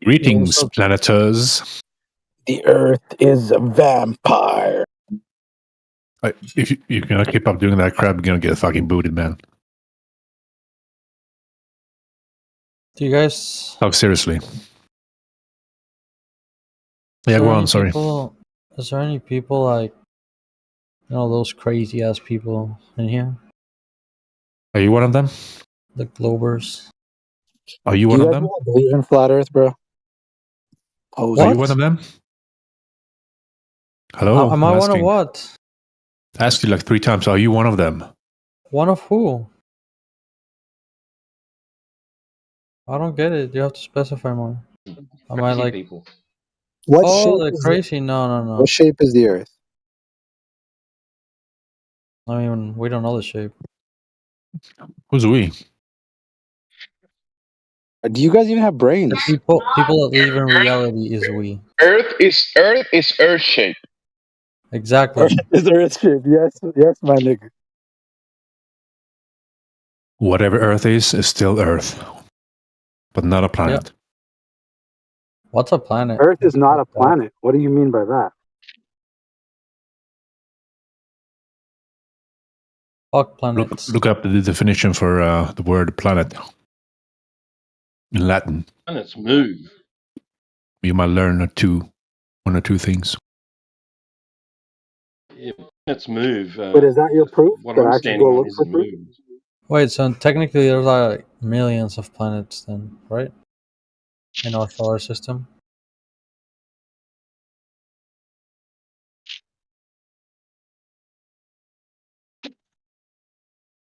Speaker 9: Greetings, planeters.
Speaker 10: The Earth is a vampire.
Speaker 9: If you're gonna keep up doing that crap, you're gonna get fucking booted, man.
Speaker 20: Do you guys?
Speaker 9: Talk seriously.
Speaker 20: Is
Speaker 9: Yeah,
Speaker 20: there
Speaker 9: go
Speaker 20: any
Speaker 9: on. Sorry.
Speaker 20: Is there any people like, those crazy ass people in here?
Speaker 9: Are you one of them?
Speaker 20: The Globers.
Speaker 9: Are you
Speaker 10: Do
Speaker 9: one
Speaker 10: you
Speaker 9: of
Speaker 10: guys
Speaker 9: them?
Speaker 10: believe in flat Earth, bro?
Speaker 9: Are you one of them? Hello.
Speaker 20: Am I
Speaker 9: I'm
Speaker 20: one of
Speaker 9: asking.
Speaker 20: what?
Speaker 9: I asked you like 3 times. Are you one of them?
Speaker 20: One of who? I don't get it. You have to specify more. Am I
Speaker 3: Crazy
Speaker 20: like?
Speaker 3: people.
Speaker 10: What
Speaker 20: Oh,
Speaker 10: shape
Speaker 20: the
Speaker 10: is
Speaker 20: crazy? No.
Speaker 10: What shape is the Earth?
Speaker 20: I mean, we don't know the shape.
Speaker 9: Who's we?
Speaker 10: Do you guys even have brains?
Speaker 20: The people that live in reality is we.
Speaker 5: Earth is Earth shape.
Speaker 20: Exactly.
Speaker 10: Is Earth shape? Yes, my nigga.
Speaker 9: Whatever Earth is still Earth, but not a planet.
Speaker 20: What's a planet?
Speaker 10: Earth is not a planet. What do you mean by that?
Speaker 20: Fuck planets.
Speaker 9: Look up the definition for the word planet in Latin.
Speaker 3: Planets move.
Speaker 9: You might learn one or two things.
Speaker 3: Yeah, planets move.
Speaker 10: But is that your proof
Speaker 3: What
Speaker 10: that
Speaker 3: I'm
Speaker 10: I should
Speaker 3: standing
Speaker 10: go
Speaker 3: on
Speaker 10: look
Speaker 3: is
Speaker 10: for
Speaker 3: the
Speaker 10: proof?
Speaker 3: moon.
Speaker 20: Wait, so technically there's like millions of planets then, right? In our solar system.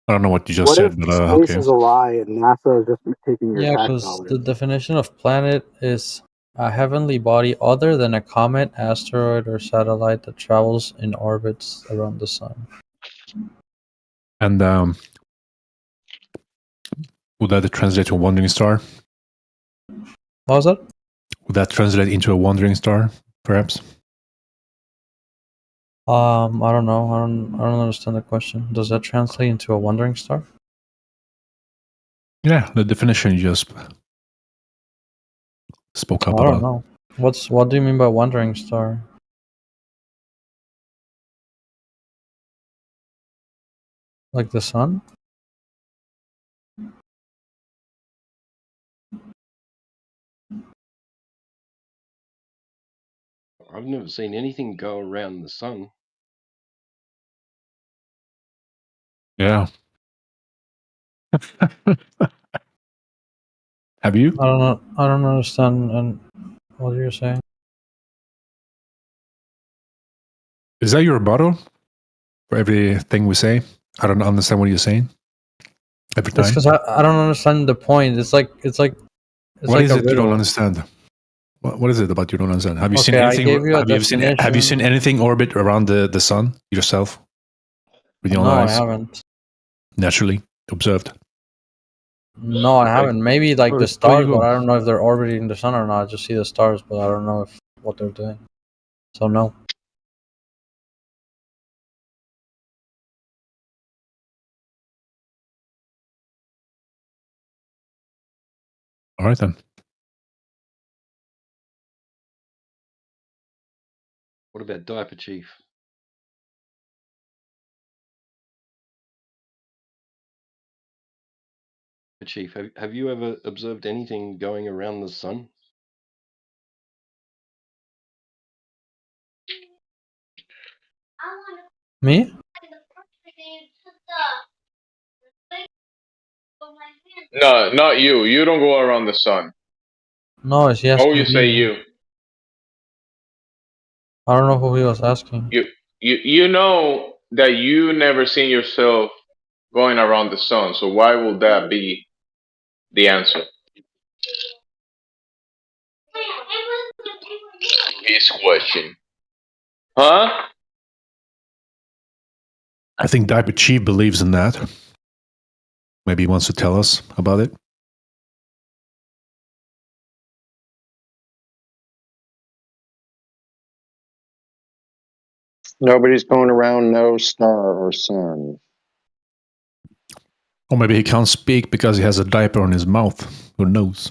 Speaker 9: I don't know what you just
Speaker 10: What if
Speaker 9: said, but
Speaker 10: space
Speaker 9: okay.
Speaker 10: is a lie and NASA is just taking your
Speaker 20: Yeah,
Speaker 10: tax
Speaker 20: because
Speaker 10: dollars?
Speaker 20: the definition of planet is a heavenly body other than a comet, asteroid, or satellite that travels in orbits around the sun.
Speaker 9: And would that translate to a wandering star?
Speaker 20: What was that?
Speaker 9: Would that translate into a wandering star, perhaps?
Speaker 20: I don't know. I don't understand the question. Does that translate into a wandering star?
Speaker 9: Yeah, the definition you just spoke up
Speaker 20: I don't
Speaker 9: about.
Speaker 20: know. What do you mean by wandering star? Like the sun?
Speaker 3: I've never seen anything go around the sun.
Speaker 9: Yeah. Have you?
Speaker 20: I don't know. I don't understand and what you're saying.
Speaker 9: Is that your rebuttal for everything we say? I don't understand what you're saying. Every
Speaker 20: It's
Speaker 9: time.
Speaker 20: because I don't understand the point. It's like
Speaker 9: What is
Speaker 20: a
Speaker 9: it you don't
Speaker 20: riddle.
Speaker 9: understand? What is it about you don't understand? Have you seen
Speaker 20: Okay, I
Speaker 9: anything?
Speaker 20: gave you a
Speaker 9: Have you
Speaker 20: definition.
Speaker 9: seen anything orbit around the sun yourself with your own
Speaker 20: No, I
Speaker 9: eyes?
Speaker 20: haven't.
Speaker 9: Naturally observed.
Speaker 20: No, I haven't. Maybe like the
Speaker 9: Where you
Speaker 20: stars,
Speaker 9: go?
Speaker 20: but I don't know if they're orbiting the sun or not. I just see the stars, but I don't know if what they're doing. So no.
Speaker 9: All right then.
Speaker 3: What about Diaper Chief? Chief, have you ever observed anything going around the sun?
Speaker 20: Me?
Speaker 5: No, not you. You don't go around the sun.
Speaker 20: No, is he
Speaker 5: Oh,
Speaker 20: asking
Speaker 5: you say
Speaker 20: you?
Speaker 5: you.
Speaker 20: I don't know who he was asking.
Speaker 5: You know that you never seen yourself going around the sun. So why would that be the answer? His question. Huh?
Speaker 9: I think Diaper Chief believes in that. Maybe he wants to tell us about it.
Speaker 21: Nobody's going around no star or sun.
Speaker 9: Or maybe he can't speak because he has a diaper on his mouth. Who knows?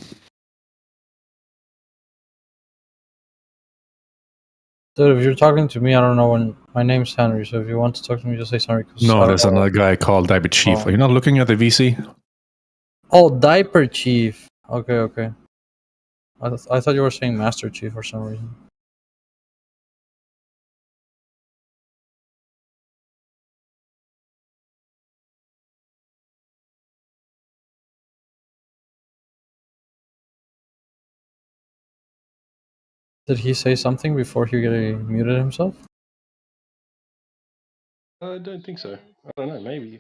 Speaker 20: Dude, if you're talking to me, I don't know when. My name's Henry, so if you want to talk to me, just say Henry.
Speaker 9: No, there's another guy called Diaper Chief.
Speaker 20: Oh.
Speaker 9: Are you not looking at the VC?
Speaker 20: Oh, Diaper Chief. Okay, okay. I thought you were saying Master Chief for some reason. Did he say something before he muted himself?
Speaker 3: I don't think so. I don't know. Maybe.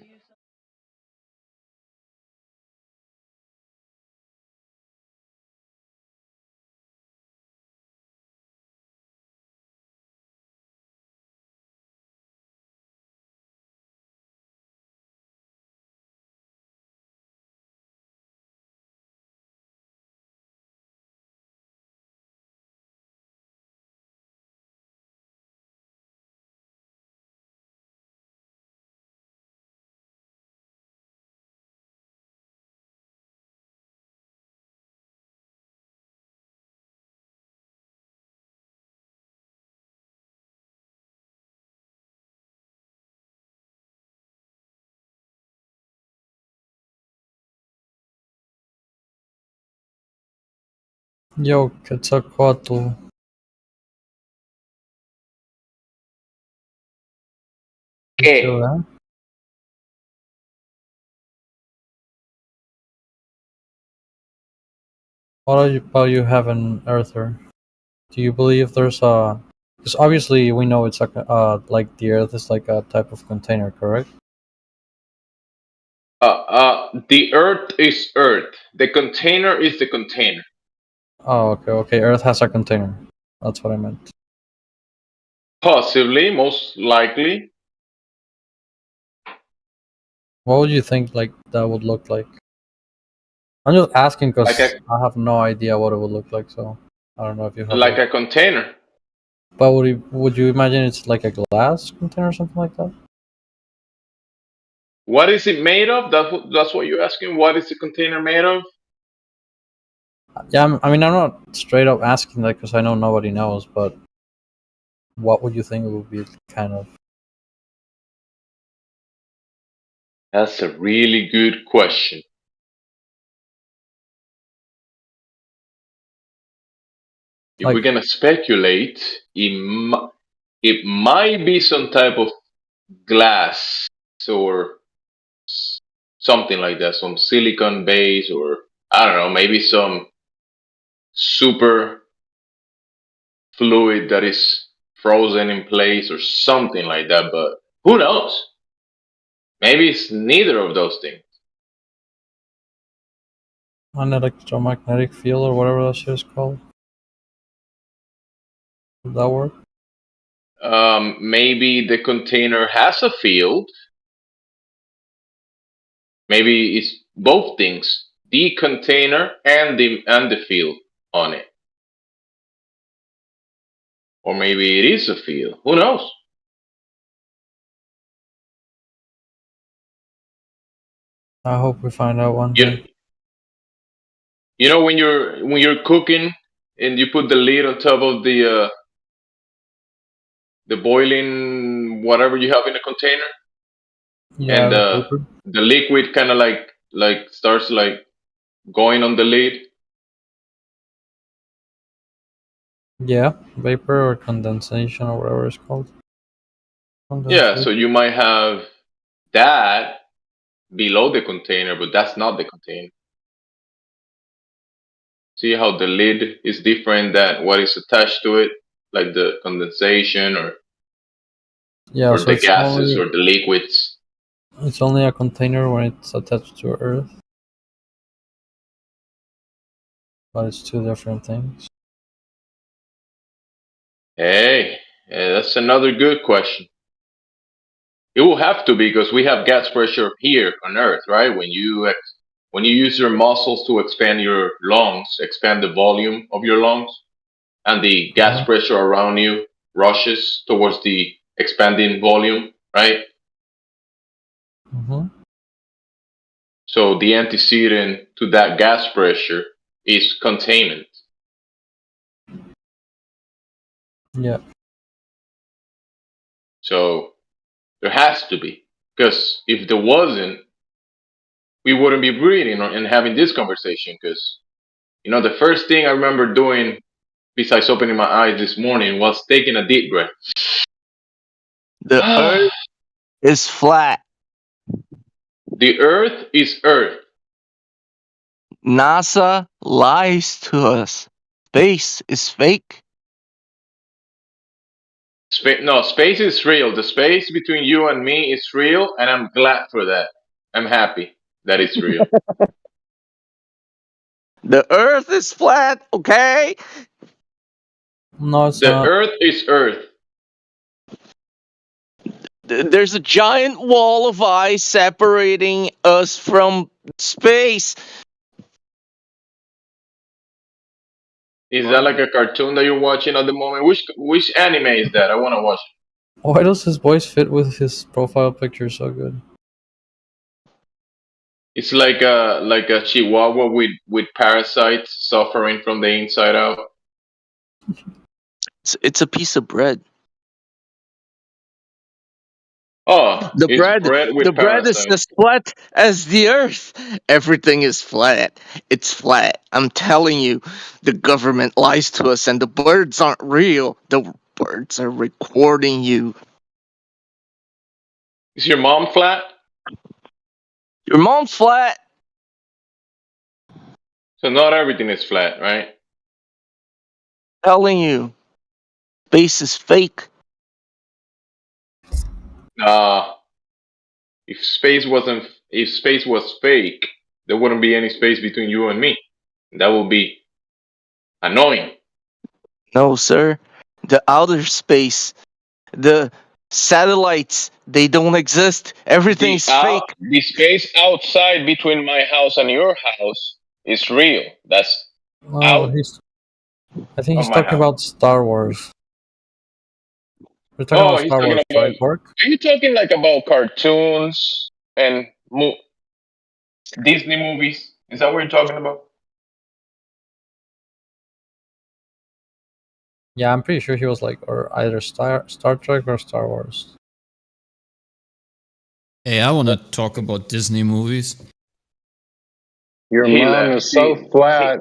Speaker 20: Yo, Quetzalcoatl. You still there? What about you have an Earther? Do you believe there's a... Because obviously we know it's like the Earth is like a type of container, correct?
Speaker 5: The Earth is Earth. The container is the container.
Speaker 20: Oh, okay, okay. Earth has a container. That's what I meant.
Speaker 5: Possibly, most likely.
Speaker 20: What would you think like that would look like? I'm just asking because
Speaker 5: Like
Speaker 20: I have no idea what it would look like, so I don't know if you have.
Speaker 5: Like a container.
Speaker 20: But would you imagine it's like a glass container or something like that?
Speaker 5: What is it made of? That's what you're asking. What is the container made of?
Speaker 20: Yeah, I mean, I'm not straight up asking that because I know nobody knows, but what would you think it would be kind of?
Speaker 5: That's a really good question. If we're gonna speculate, it might be some type of glass or something like that, some silicon base, or I don't know, maybe some super fluid that is frozen in place or something like that. But who knows? Maybe it's neither of those things.
Speaker 20: An electromagnetic field or whatever that shit is called. Would that work?
Speaker 5: Maybe the container has a field. Maybe it's both things, the container and the field on it. Or maybe it is a field. Who knows?
Speaker 20: I hope we find out one day.
Speaker 5: You know when you're cooking and you put the lid on top of the boiling whatever you have in the container,
Speaker 20: Yeah,
Speaker 5: and the liquid kind of like starts like going on the lid.
Speaker 20: Yeah, vapor or condensation or whatever it's called.
Speaker 5: Yeah, so you might have that below the container, but that's not the container. See how the lid is different than what is attached to it, like the condensation or
Speaker 20: So
Speaker 5: the
Speaker 20: it's
Speaker 5: gases
Speaker 20: only,
Speaker 5: or the liquids.
Speaker 20: it's only a container when it's attached to Earth. But it's two different things.
Speaker 5: Hey, that's another good question. It will have to be because we have gas pressure here on Earth, right? When you use your muscles to expand your lungs, expand the volume of your lungs, and the gas pressure around you rushes towards the expanding volume, right?
Speaker 20: Mm-hmm.
Speaker 5: So the antecedent to that gas pressure is containment.
Speaker 20: Yeah.
Speaker 5: So there has to be, because if there wasn't, we wouldn't be breathing and having this conversation. Because the first thing I remember doing, besides opening my eyes this morning, was taking a deep breath.
Speaker 6: The Earth is flat.
Speaker 5: The Earth is Earth.
Speaker 6: NASA lies to us. Space is fake.
Speaker 5: No, space is real. The space between you and me is real, and I'm glad for that. I'm happy that it's real.
Speaker 6: The Earth is flat, okay?
Speaker 20: No, it's
Speaker 5: The
Speaker 20: not.
Speaker 5: Earth is Earth.
Speaker 6: There's a giant wall of ice separating us from space.
Speaker 5: Is that like a cartoon that you're watching at the moment? Which anime is that? I want to watch it.
Speaker 20: Why does his voice fit with his profile picture so good?
Speaker 5: It's like a chihuahua with parasites suffering from the inside out.
Speaker 6: It's a piece of bread.
Speaker 5: Oh,
Speaker 6: The
Speaker 5: it's
Speaker 6: bread,
Speaker 5: bread with
Speaker 6: the bread is
Speaker 5: parasites.
Speaker 6: as flat as the Earth. Everything is flat. It's flat. I'm telling you, the government lies to us, and the birds aren't real. The birds are recording you.
Speaker 5: Is your mom flat?
Speaker 6: Your mom's flat.
Speaker 5: So not everything is flat, right?
Speaker 6: Telling you, space is fake.
Speaker 5: If space was fake, there wouldn't be any space between you and me. That would be annoying.
Speaker 6: No, sir. The outer space, the satellites, they don't exist. Everything's fake.
Speaker 5: The space outside between my house and your house is real. That's
Speaker 20: No,
Speaker 5: out
Speaker 20: I think he's
Speaker 5: of my
Speaker 20: talking
Speaker 5: house.
Speaker 20: about Star Wars. We're talking about
Speaker 5: He's
Speaker 20: Star
Speaker 5: talking
Speaker 20: Wars,
Speaker 5: about.
Speaker 20: right, Bork?
Speaker 5: Are you talking like about cartoons and Disney movies? Is that what you're talking about?
Speaker 20: Yeah, I'm pretty sure he was like, or either Star Trek or Star Wars.
Speaker 11: Hey, I want to talk about Disney movies.
Speaker 21: Your mom is so flat.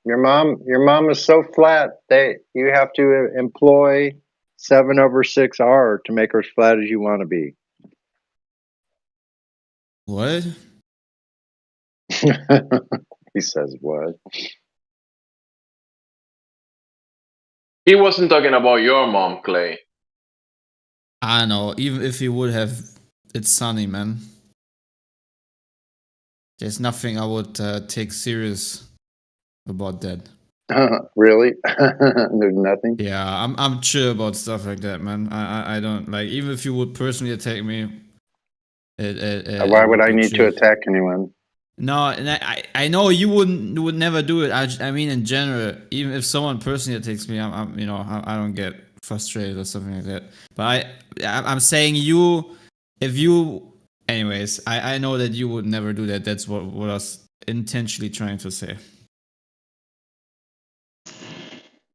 Speaker 21: Your mom is so flat that you have to employ 7/6R to make her as flat as you want to be.
Speaker 11: What?
Speaker 21: He says what?
Speaker 5: He wasn't talking about your mom, Clay.
Speaker 11: I know. Even if he would have, it's Sunny, man. There's nothing I would take serious about that.
Speaker 21: Really? There's nothing.
Speaker 11: Yeah, I'm chill about stuff like that, man. I don't like, even if you would personally attack me.
Speaker 21: Why would I need to attack anyone?
Speaker 11: No, and I know you would never do it. I mean, in general, even if someone personally attacks me, I don't get frustrated or something like that. But I'm saying anyways, I know that you would never do that. That's what I was intentionally trying to say.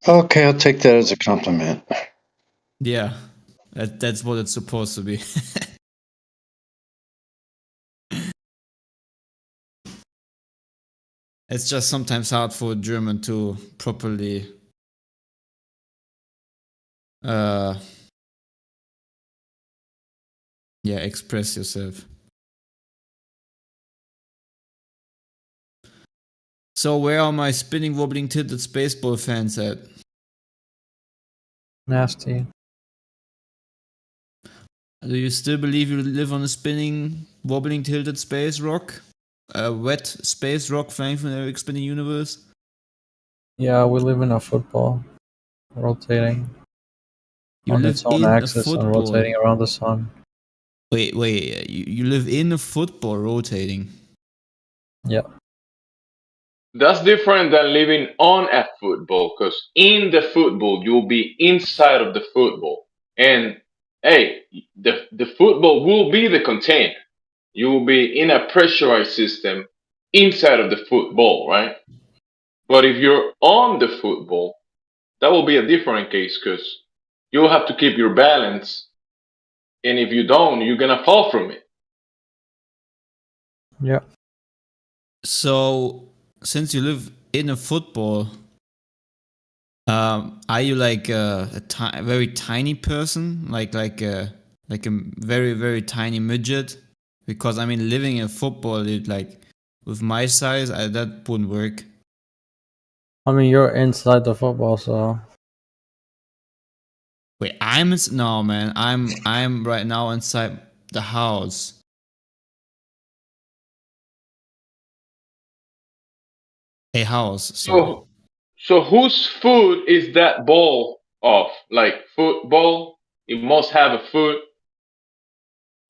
Speaker 21: Okay, I'll take that as a compliment.
Speaker 11: Yeah, that's what it's supposed to be. It's just sometimes hard for a German to properly express yourself. So where are my spinning, wobbling, tilted spaceball fans at?
Speaker 20: Nasty.
Speaker 11: Do you still believe you live on a spinning, wobbling, tilted space rock? A wet space rock flying from the expanding universe?
Speaker 20: Yeah, we live in a football, rotating on its own axis and rotating around the sun.
Speaker 11: Wait, you live in a football rotating?
Speaker 20: Yeah.
Speaker 5: That's different than living on a football, because in the football, you'll be inside of the football. And, hey, the football will be the container. you will be in a pressurized system inside of the football, right? But if you're on the football, that will be a different case because you'll have to keep your balance, and if you don't, you're gonna fall from it.
Speaker 20: Yeah.
Speaker 11: So, since you live in a football, are you like a very tiny person, like a very very tiny midget? Because I mean, living in football, it like with my size, that wouldn't work.
Speaker 20: I mean, you're inside the football, so.
Speaker 11: Wait, no man, I'm right now inside the house. A house. Sorry.
Speaker 5: So whose foot is that ball of? Like football, it must have a foot.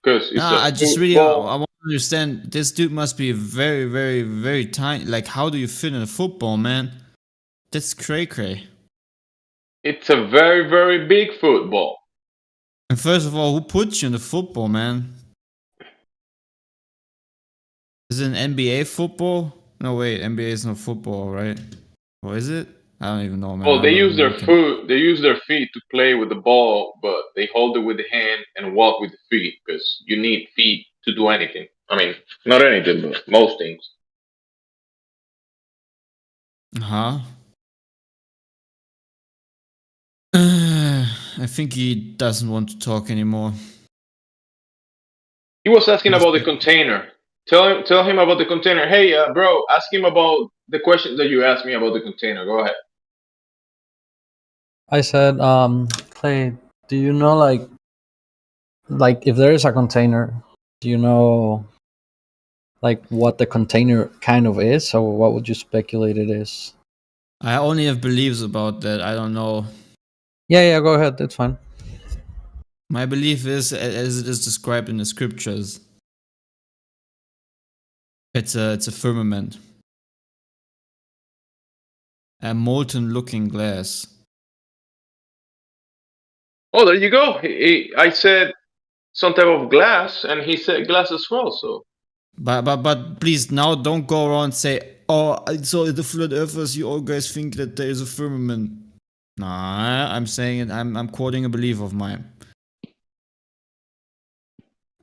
Speaker 5: Because it's
Speaker 11: Nah,
Speaker 5: a
Speaker 11: I just really
Speaker 5: football.
Speaker 11: I want to understand. This dude must be very very very tiny. Like, how do you fit in a football, man? That's cray cray.
Speaker 5: It's a very very big football.
Speaker 11: And first of all, who puts you in the football, man? Is it an NBA football? No, wait, NBA is not football, right? Or is it? I don't even know, man.
Speaker 5: Well, they
Speaker 11: I'm not
Speaker 5: use their
Speaker 11: American.
Speaker 5: foot. They use their feet to play with the ball, but they hold it with the hand and walk with the feet because you need feet to do anything. I mean, not anything, but most things.
Speaker 11: Huh? I think he doesn't want to talk anymore.
Speaker 5: He was asking about the container. Tell him about the container. Hey, bro, ask him about the question that you asked me about the container. Go ahead.
Speaker 20: I said, Clay, do you know like if there is a container, do you know like what the container kind of is, or what would you speculate it is?
Speaker 11: I only have beliefs about that. I don't know.
Speaker 20: Yeah, go ahead. That's fine.
Speaker 11: My belief is, as it is described in the scriptures, it's a firmament, a molten-looking glass.
Speaker 5: Oh, there you go. I said some type of glass, and he said glass as well. So,
Speaker 11: But please now don't go around and say, oh, so the flat earthers, you all guys think that there is a firmament. Nah, I'm saying it. I'm quoting a belief of mine.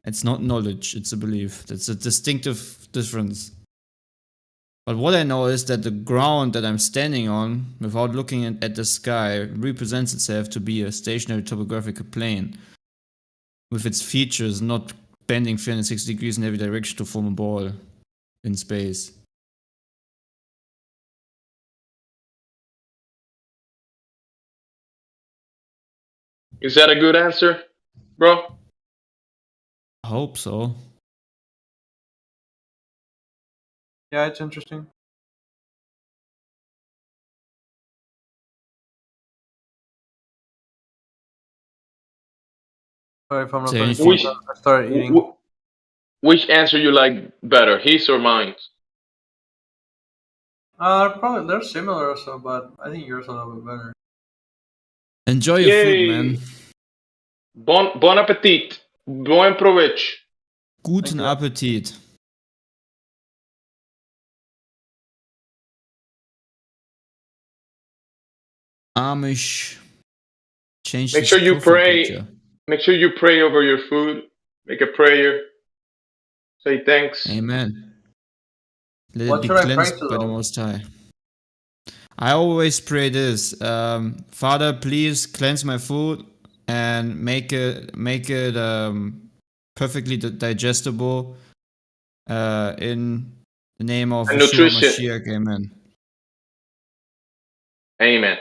Speaker 11: It's not knowledge, it's a belief. That's a distinctive difference. But what I know is that the ground that I'm standing on, without looking at the sky, represents itself to be a stationary topographical plane, with its features not bending 360 degrees in every direction to form a ball in space.
Speaker 5: is that a good answer, bro?
Speaker 11: I hope so.
Speaker 20: Yeah, it's interesting. Sorry if I'm not finished. I started eating.
Speaker 5: Which answer you like better, his or mine?
Speaker 20: Probably they're similar, so but I think yours a little bit better.
Speaker 11: Enjoy your food, man.
Speaker 5: Bon appetit. Buen provecho.
Speaker 11: Guten Appetit. Amish. Change
Speaker 5: Make
Speaker 11: this
Speaker 5: sure you
Speaker 11: profile
Speaker 5: pray.
Speaker 11: picture.
Speaker 5: Make sure you pray over your food. Make a prayer. Say thanks.
Speaker 11: Amen. Let
Speaker 20: What
Speaker 11: it be
Speaker 20: should I pray
Speaker 11: cleansed
Speaker 20: to,
Speaker 11: by the
Speaker 20: though?
Speaker 11: Most High. I always pray this: Father, please cleanse my food and make it perfectly digestible. In the name of
Speaker 5: And
Speaker 11: Yeshua
Speaker 5: nutrition.
Speaker 11: Mashiach, Amen.
Speaker 5: Amen.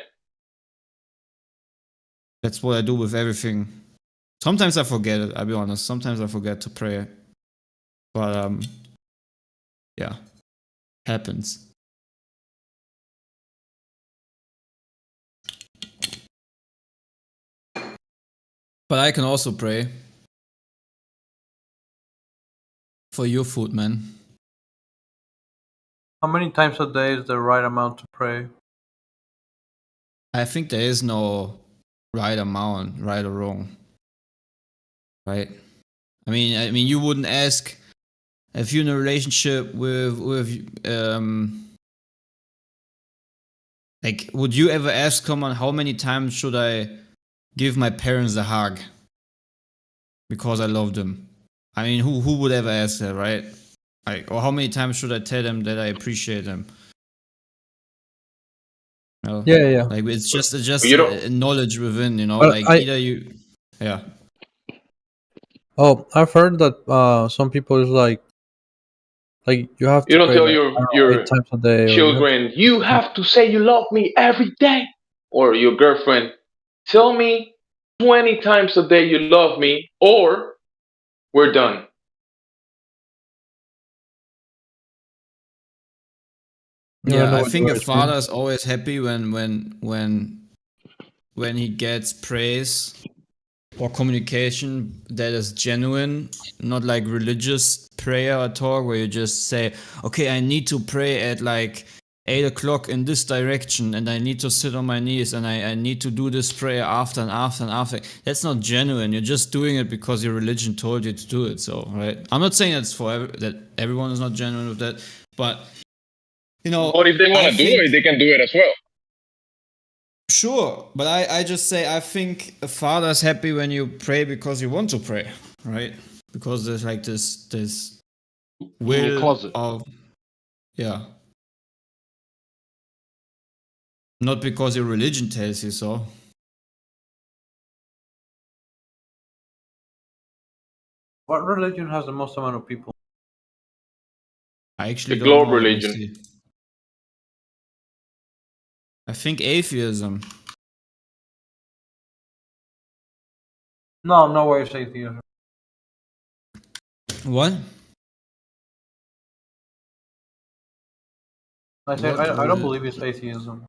Speaker 11: That's what I do with everything. Sometimes I forget it. I'll be honest. Sometimes I forget to pray. But yeah, happens. But I can also pray for your food, man.
Speaker 20: How many times a day is the right amount to pray?
Speaker 11: I think there is no right amount, right or wrong. Right? I mean, you wouldn't ask if you're in a relationship with like, would you ever ask someone, how many times should I give my parents a hug because I love them? I mean, who would ever ask that, right? Like, or how many times should I tell them that I appreciate them? No?
Speaker 20: Yeah.
Speaker 11: Like, it's just
Speaker 5: You don't.
Speaker 11: a knowledge within, you know.
Speaker 20: But
Speaker 11: Like, either you, yeah.
Speaker 20: Oh, I've heard that some people is like you have
Speaker 5: You
Speaker 20: to
Speaker 5: don't
Speaker 20: pray
Speaker 5: tell
Speaker 20: like, I don't know,
Speaker 5: your
Speaker 20: 8 times a day, or you have
Speaker 5: children, you have to say you love me every day. Or your girlfriend, tell me 20 times a day you love me, or we're done.
Speaker 11: Yeah, I think a father is always happy when he gets praise or communication that is genuine, not like religious prayer or talk where you just say, okay, I need to pray at like 8 o'clock in this direction, and I need to sit on my knees, and I need to do this prayer after and after and after. That's not genuine. You're just doing it because your religion told you to do it. So, right? I'm not saying that's that everyone is not genuine with that, but you know.
Speaker 5: But if they want to do it, they can do it as well.
Speaker 11: Sure, but I just say I think a father's happy when you pray because you want to pray, right? Because there's like this will
Speaker 3: closet.
Speaker 11: of, yeah. Not because your religion tells you so.
Speaker 20: What religion has the most amount of people?
Speaker 11: I actually
Speaker 5: The
Speaker 11: don't
Speaker 5: globe
Speaker 11: know. Let me
Speaker 5: religion.
Speaker 11: see. I think atheism.
Speaker 20: No way it's atheism.
Speaker 11: What?
Speaker 20: I said
Speaker 11: What
Speaker 20: I don't
Speaker 11: reli-
Speaker 20: believe it's atheism.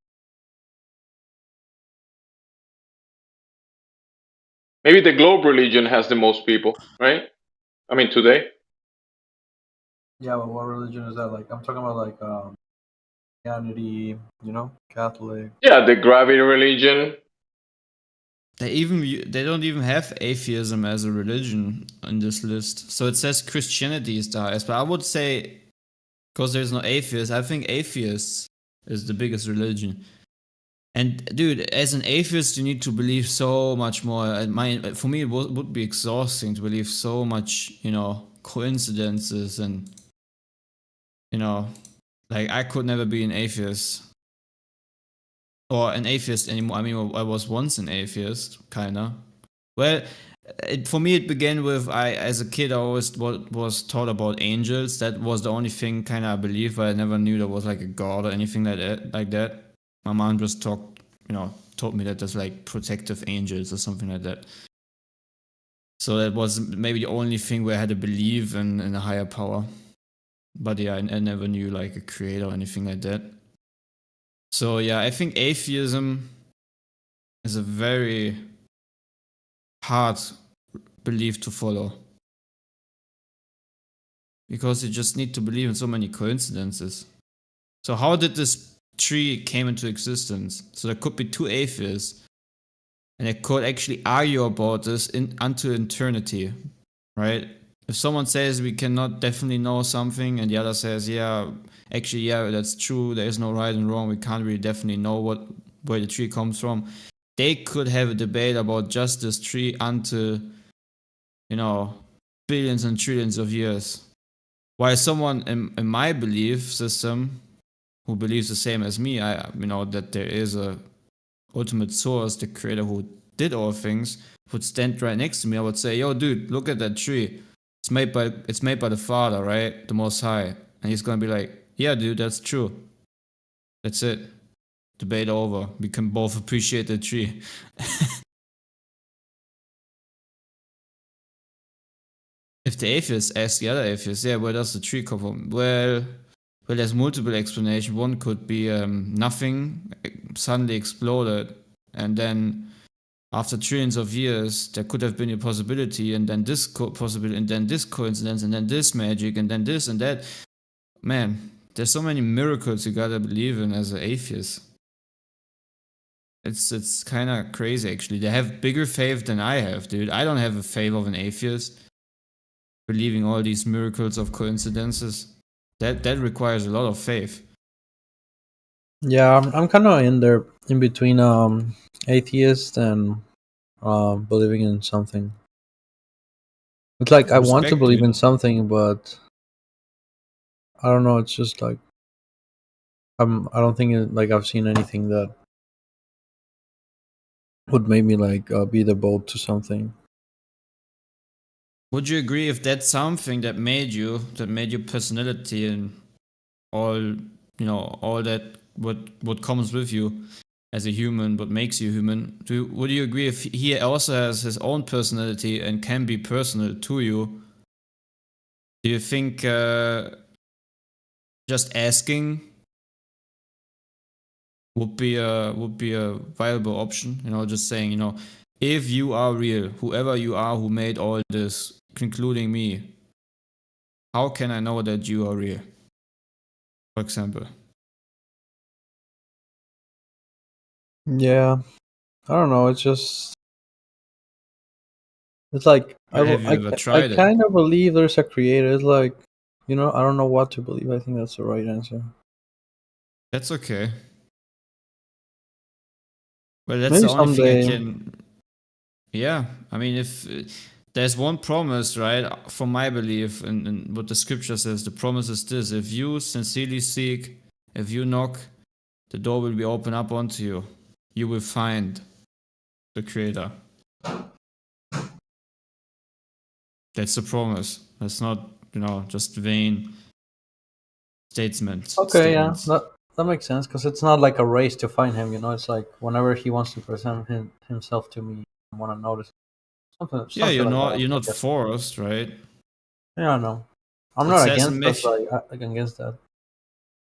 Speaker 5: Maybe the globe religion has the most people, right? I mean, today.
Speaker 20: Yeah, but what religion is that? Like, I'm talking about like Christianity, Catholic.
Speaker 5: Yeah, the gravity religion.
Speaker 11: They don't even have atheism as a religion on this list. So it says Christianity is the highest, but I would say, because there's no atheists, I think atheists is the biggest religion. And dude, as an atheist, you need to believe so much more. For me, it would be exhausting to believe so much, coincidences and, like I could never be an atheist. Or an atheist anymore. I mean, I was once an atheist, kinda. Well, for me, it began with as a kid, I always was taught about angels. That was the only thing kind of I believed, but I never knew there was like a god or anything like that. My mom just told me that there's like protective angels or something like that. So that was maybe the only thing where I had to believe in a higher power. But yeah, I never knew like a creator or anything like that. So yeah, I think atheism is a very hard belief to follow. Because you just need to believe in so many coincidences. So how did this tree came into existence? So there could be two atheists, and they could actually argue about this unto eternity, right? If someone says we cannot definitely know something, and the other says, yeah, that's true, there is no right and wrong, we can't really definitely know where the tree comes from, they could have a debate about just this tree until, billions and trillions of years. While someone in my belief system, who believes the same as me, that there is a ultimate source, the creator who did all things, would stand right next to me, I would say, yo, dude, look at that tree. It's made by the Father, right? The Most High. And he's gonna be like, yeah, dude, that's true. That's it. Debate over. We can both appreciate the tree. If the atheist asks the other atheist, yeah, where does the tree come from? Well, there's multiple explanations. One could be nothing suddenly exploded, and then after trillions of years, there could have been a possibility, and then this possibility, and then this coincidence, and then this magic, and then this and that. Man, there's so many miracles you gotta believe in as an atheist. It's kind of crazy, actually. They have bigger faith than I have, dude. I don't have a faith of an atheist. believing all these miracles of coincidences. That requires a lot of faith.
Speaker 20: Yeah, I'm kind of in there, in between atheist and believing in something. It's like I want to
Speaker 11: Respect
Speaker 20: believe
Speaker 11: it.
Speaker 20: in something, but I don't know. It's just like I don't think like I've seen anything that would make me like be devoted to something.
Speaker 11: Would you agree if that's something that made your personality and all all that what comes with you as a human, what makes you human? Would you agree if he also has his own personality and can be personal to you? Do you think just asking would be a viable option? Just saying, if you are real, whoever you are who made all this, including me, how can I know that you are real? For example.
Speaker 20: Yeah, I don't know. It's like
Speaker 11: But have you ever
Speaker 20: I
Speaker 11: tried it?
Speaker 20: kind of believe there's a creator. It's like, I don't know what to believe. I think that's the right answer.
Speaker 11: That's okay. Well, that's
Speaker 20: Maybe
Speaker 11: the only thing I
Speaker 20: someday.
Speaker 11: can. Yeah, I mean, if there's one promise, right, from my belief and what the scripture says, the promise is this: if you sincerely seek, if you knock, the door will be opened up onto you. You will find the Creator. That's the promise. That's not, just vain statements.
Speaker 20: Okay, yeah, that makes sense because it's not like a race to find him. It's like whenever he wants to present himself to me, I want to notice something.
Speaker 11: Yeah,
Speaker 20: Something like that,
Speaker 11: you're
Speaker 20: I
Speaker 11: not
Speaker 20: guess.
Speaker 11: forced, right?
Speaker 20: Yeah, no, I'm
Speaker 11: It
Speaker 20: not
Speaker 11: says in
Speaker 20: against that.
Speaker 11: Matthew.
Speaker 20: Against that.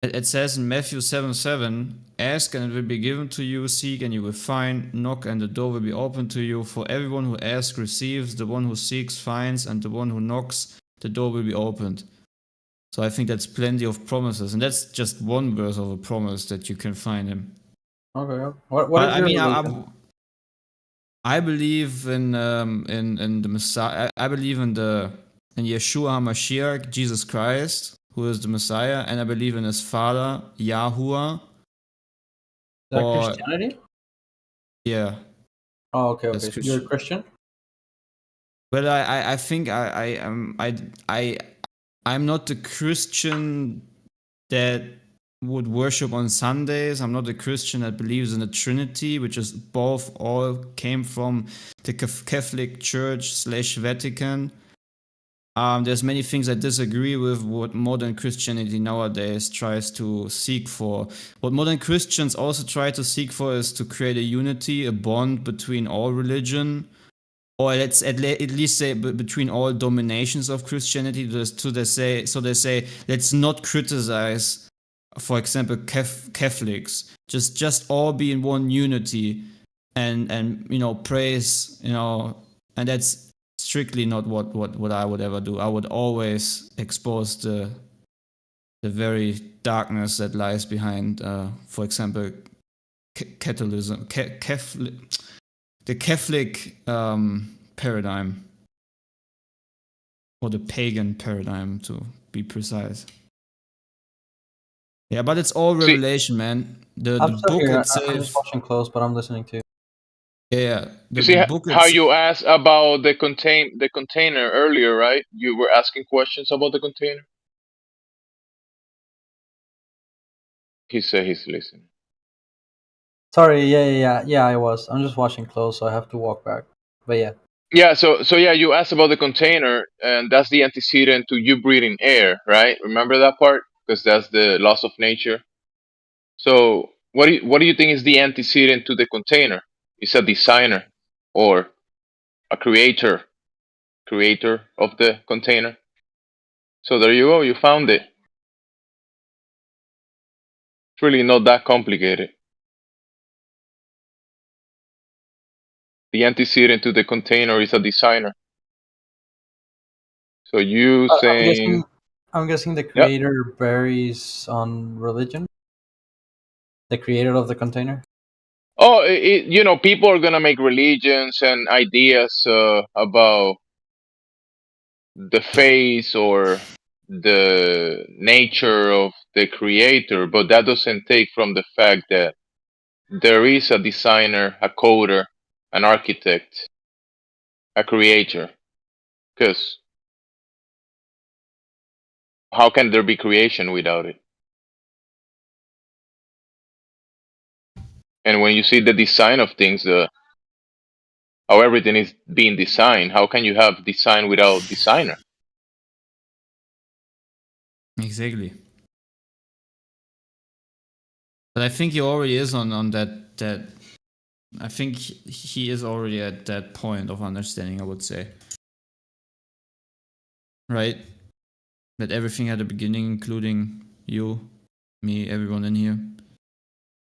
Speaker 11: It says in Matthew 7:7, ask and it will be given to you, seek and you will find, knock and the door will be opened to you. For everyone who asks receives, the one who seeks finds, and the one who knocks, the door will be opened. So I think that's plenty of promises, and that's just one verse of a promise that you can find him.
Speaker 20: Okay, what is your religion?
Speaker 11: I believe in the Messiah. I believe in Yeshua HaMashiach, Jesus Christ, who is the Messiah, and I believe in his Father Yahuwah.
Speaker 20: Is that Christianity?
Speaker 11: Yeah.
Speaker 20: Oh, okay. So you're a Christian?
Speaker 11: Well, I think I'm not the Christian that would worship on Sundays. I'm not a Christian that believes in the Trinity, which is both all came from the Catholic Church / Vatican. There's many things I disagree with what modern Christianity nowadays tries to seek for. What modern Christians also try to seek for is to create a unity, a bond between all religion, or let's at least say between all dominations of Christianity. So they say let's not criticize, for example, Catholics. Just all be in one unity, and praise, and that's strictly not what I would ever do. I would always expose the very darkness that lies behind, for example, Catholicism, the Catholic paradigm, or the pagan paradigm, to be precise. Yeah, but it's all revelation, man. The book
Speaker 20: here.
Speaker 11: itself.
Speaker 20: I'm just watching close, but I'm listening to you.
Speaker 11: Yeah,
Speaker 5: You see how you asked about the container earlier, right? You were asking questions about the container. He said he's listening.
Speaker 20: Sorry, yeah. I was. I'm just watching close, so I have to walk back. But yeah.
Speaker 5: Yeah, so yeah, you asked about the container, and that's the antecedent to you breathing air, right? Remember that part? Because that's the laws of nature. So what do you think is the antecedent to the container? It's a designer or a creator of the container. So there you go, you found it. It's really not that complicated. The antecedent to the container is a designer. So you saying
Speaker 20: I'm guessing the creator varies on religion. The creator of the container.
Speaker 5: Oh, people are gonna make religions and ideas about the face or the nature of the creator, but that doesn't take from the fact that there is a designer, a coder, an architect, a creator. Because how can there be creation without it? And when you see the design of things, how everything is being designed, how can you have design without designer?
Speaker 11: Exactly. But I think he already is on that. I think he is already at that point of understanding, I would say. Right? That everything had a beginning, including you, me, everyone in here.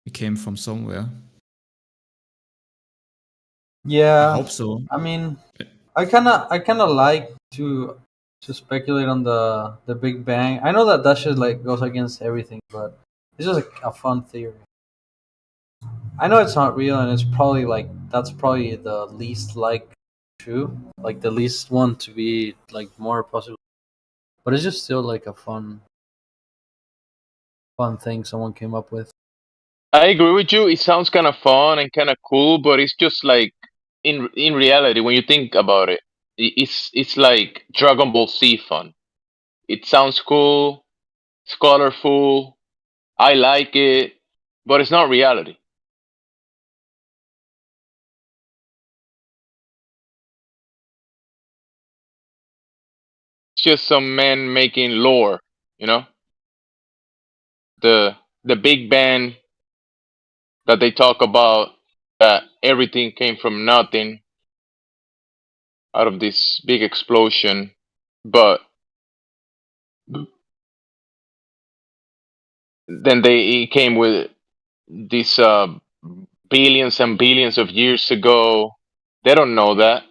Speaker 11: It came from somewhere.
Speaker 20: Yeah,
Speaker 11: I hope so.
Speaker 20: I mean, I kind of like to speculate on the Big Bang. I know that shit like goes against everything, but it's just a fun theory. I know it's not real, and it's probably like that's probably the least like true, like the least one to be like more possible. But it's just still like a fun thing someone came up with.
Speaker 5: I agree with you. It sounds kind of fun and kind of cool, but it's just like in reality, when you think about it, it's like Dragon Ball Z fun. It sounds cool, it's colorful, I like it, but it's not reality. It's just some man making lore, you know? The Big Bang that they talk about, that everything came from nothing out of this big explosion, but then it came with these billions and billions of years ago. They don't know that.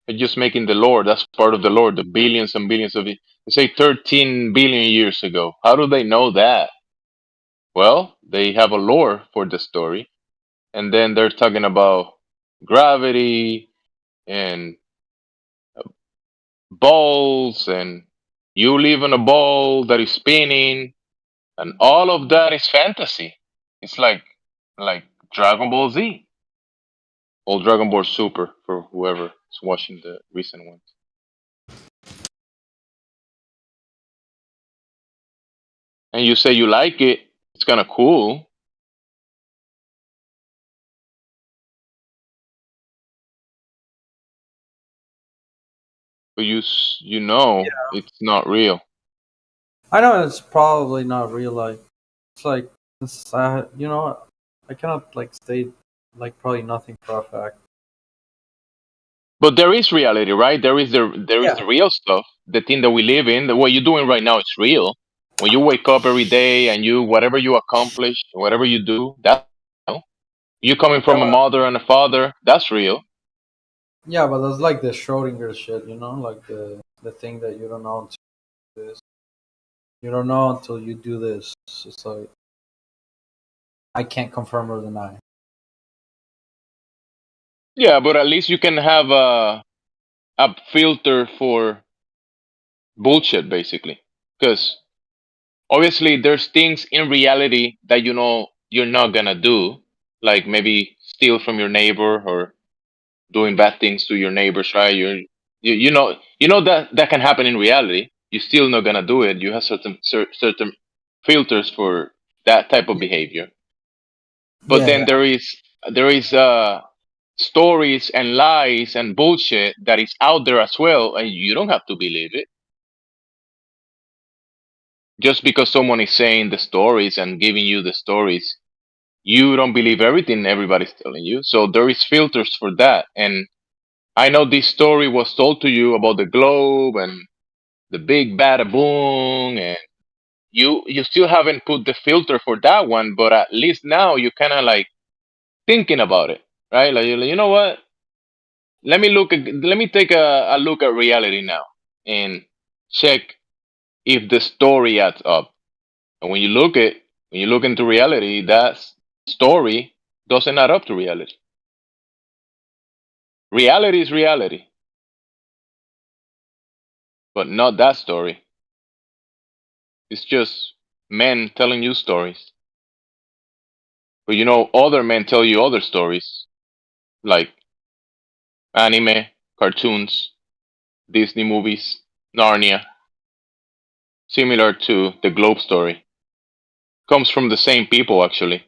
Speaker 5: They're just making the lore. That's part of the lore. The billions and billions of it. They say 13 billion years ago. How do they know that? Well, they have a lore for the story, and then they're talking about gravity and balls, and you live in a ball that is spinning, and all of that is fantasy. It's like Dragon Ball Z or Dragon Ball Super for whoever is watching the recent ones. And you say you like it, it's kind of cool. But you know it's not real.
Speaker 20: I know it's probably not real life. It's like I cannot like state like probably nothing for a fact.
Speaker 5: But there is reality, right? There is the real stuff. The thing that we live in, what you're doing right now, it's real. When you wake up every day and you whatever you accomplish, whatever you do, that's real. You coming from a mother and a father, that's real.
Speaker 20: Yeah, but that's like the Schrodinger shit, like the thing that you don't know until this. You don't know until you do this. It's like I can't confirm or deny.
Speaker 5: Yeah, but at least you can have a filter for bullshit, basically. Because obviously there's things in reality that you know you're not gonna do, like maybe steal from your neighbor or doing bad things to your neighbors, right? You know that can happen in reality. You're still not gonna do it. You have certain filters for that type of behavior. But then there is stories and lies and bullshit that is out there as well, and you don't have to believe it. Just because someone is saying the stories and giving you the stories, you don't believe everything everybody's telling you. So there is filters for that. And I know this story was told to you about the globe and the big bada boom, and you still haven't put the filter for that one, but at least now you kind of like thinking about it, right? Like you know what? Let me take a look at reality now and check if the story adds up. And when you look into reality, that story doesn't add up to reality. Reality is reality. but not that story. It's just men telling you stories. But you know, other men tell you other stories, like anime, cartoons, Disney movies, Narnia, similar to the globe story. Comes from the same people, actually.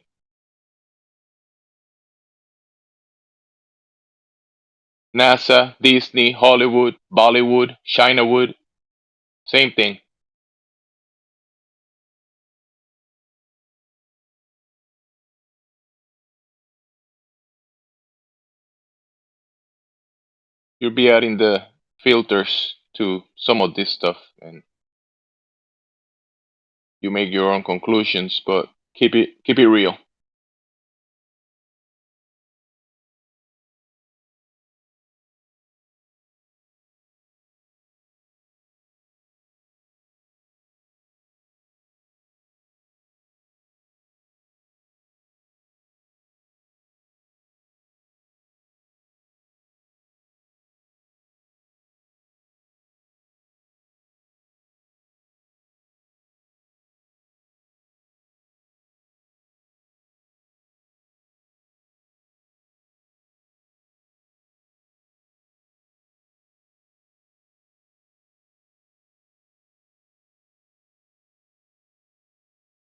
Speaker 5: NASA, Disney, Hollywood, Bollywood, Chinawood, same thing. You'll be adding the filters to some of this stuff, and you make your own conclusions, but keep it real.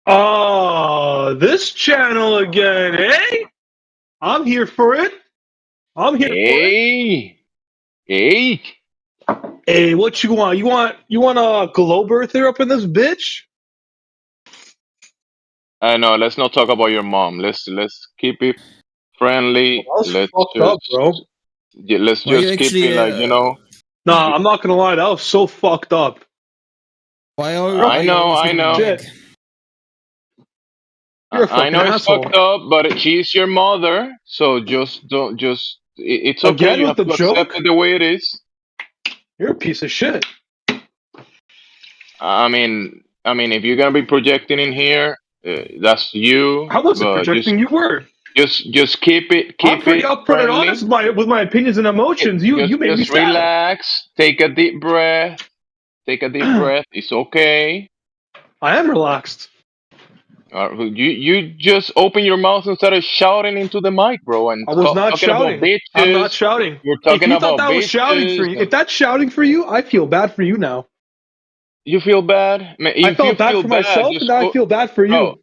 Speaker 1: Oh, this channel again, eh? I'm here for it. I'm here for it.
Speaker 5: Hey,
Speaker 1: Hey, what you want? You want a globe earther up in this bitch?
Speaker 5: I know. Let's not talk about your mom. Let's keep it friendly.
Speaker 1: Well, that was fucked up, bro.
Speaker 5: Let's
Speaker 11: Why you
Speaker 5: just keep
Speaker 11: actually?
Speaker 5: it like, you know.
Speaker 1: Nah, I'm not gonna lie. That was so fucked up.
Speaker 11: Why
Speaker 5: I know.
Speaker 1: Shit. You're a
Speaker 5: I
Speaker 1: fucking
Speaker 5: know it's
Speaker 1: asshole.
Speaker 5: fucked up, but she's your mother, so just don't just. It's okay.
Speaker 1: Again
Speaker 5: You
Speaker 1: with
Speaker 5: have
Speaker 1: the
Speaker 5: to accept
Speaker 1: joke?
Speaker 5: it the way it is.
Speaker 1: You're a piece of shit.
Speaker 5: I mean, if you're gonna be projecting in here, that's you.
Speaker 1: I wasn't
Speaker 5: But
Speaker 1: projecting. You were.
Speaker 5: just keep it
Speaker 1: I'm pretty upfront and
Speaker 5: friendly.
Speaker 1: honest with my opinions and emotions. You made me
Speaker 5: Just
Speaker 1: sad.
Speaker 5: relax. Take a deep breath. Take a deep breath. It's okay.
Speaker 1: I am relaxed.
Speaker 5: You just open your mouth and started shouting into the mic, bro, and
Speaker 1: I was not
Speaker 5: talking about
Speaker 1: shouting.
Speaker 5: bitches.
Speaker 1: I'm not shouting.
Speaker 5: You're
Speaker 1: If
Speaker 5: talking
Speaker 1: you thought
Speaker 5: about
Speaker 1: that was shouting for
Speaker 5: bitches.
Speaker 1: you, if that's shouting for you, I feel bad for you now.
Speaker 5: You feel bad? Man,
Speaker 1: I
Speaker 5: if you
Speaker 1: felt bad
Speaker 5: feel
Speaker 1: for
Speaker 5: bad,
Speaker 1: myself, and now I feel bad for you.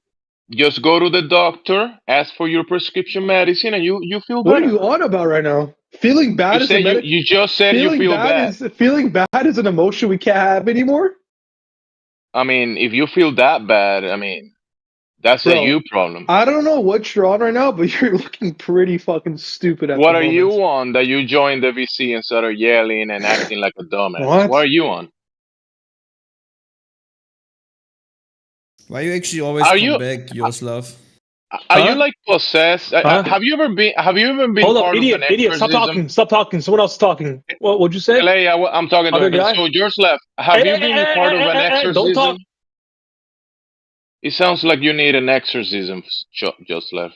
Speaker 5: just go to the doctor, ask for your prescription medicine, and you feel
Speaker 1: What are
Speaker 5: better.
Speaker 1: you on about right now? Feeling bad is a medic.
Speaker 5: You just said you feel bad.
Speaker 1: Feeling bad is an emotion we can't have anymore.
Speaker 5: I mean, if you feel that bad, I mean, that's
Speaker 1: Bro,
Speaker 5: a you problem.
Speaker 1: I don't know what you're on right now, but you're looking pretty fucking stupid at
Speaker 5: What
Speaker 1: the
Speaker 5: are
Speaker 1: moment.
Speaker 5: you on that you joined the VC and started yelling and acting like a dumbass?
Speaker 1: What?
Speaker 5: What are you on?
Speaker 11: Why you actually always come back, Yoslav?
Speaker 5: Are you like possessed?
Speaker 1: Huh?
Speaker 5: Have you ever been
Speaker 1: Hold up,
Speaker 5: part
Speaker 1: idiot,
Speaker 5: of an
Speaker 1: idiot! Stop
Speaker 5: exorcism?
Speaker 1: talking! Stop talking! Someone else is talking. What'd you say?
Speaker 5: Leia, I'm talking to
Speaker 1: Other
Speaker 5: him.
Speaker 1: guy?
Speaker 5: So yours left. Have you been part of an exorcism?
Speaker 1: Don't talk.
Speaker 5: It sounds like you need an exorcism, just left.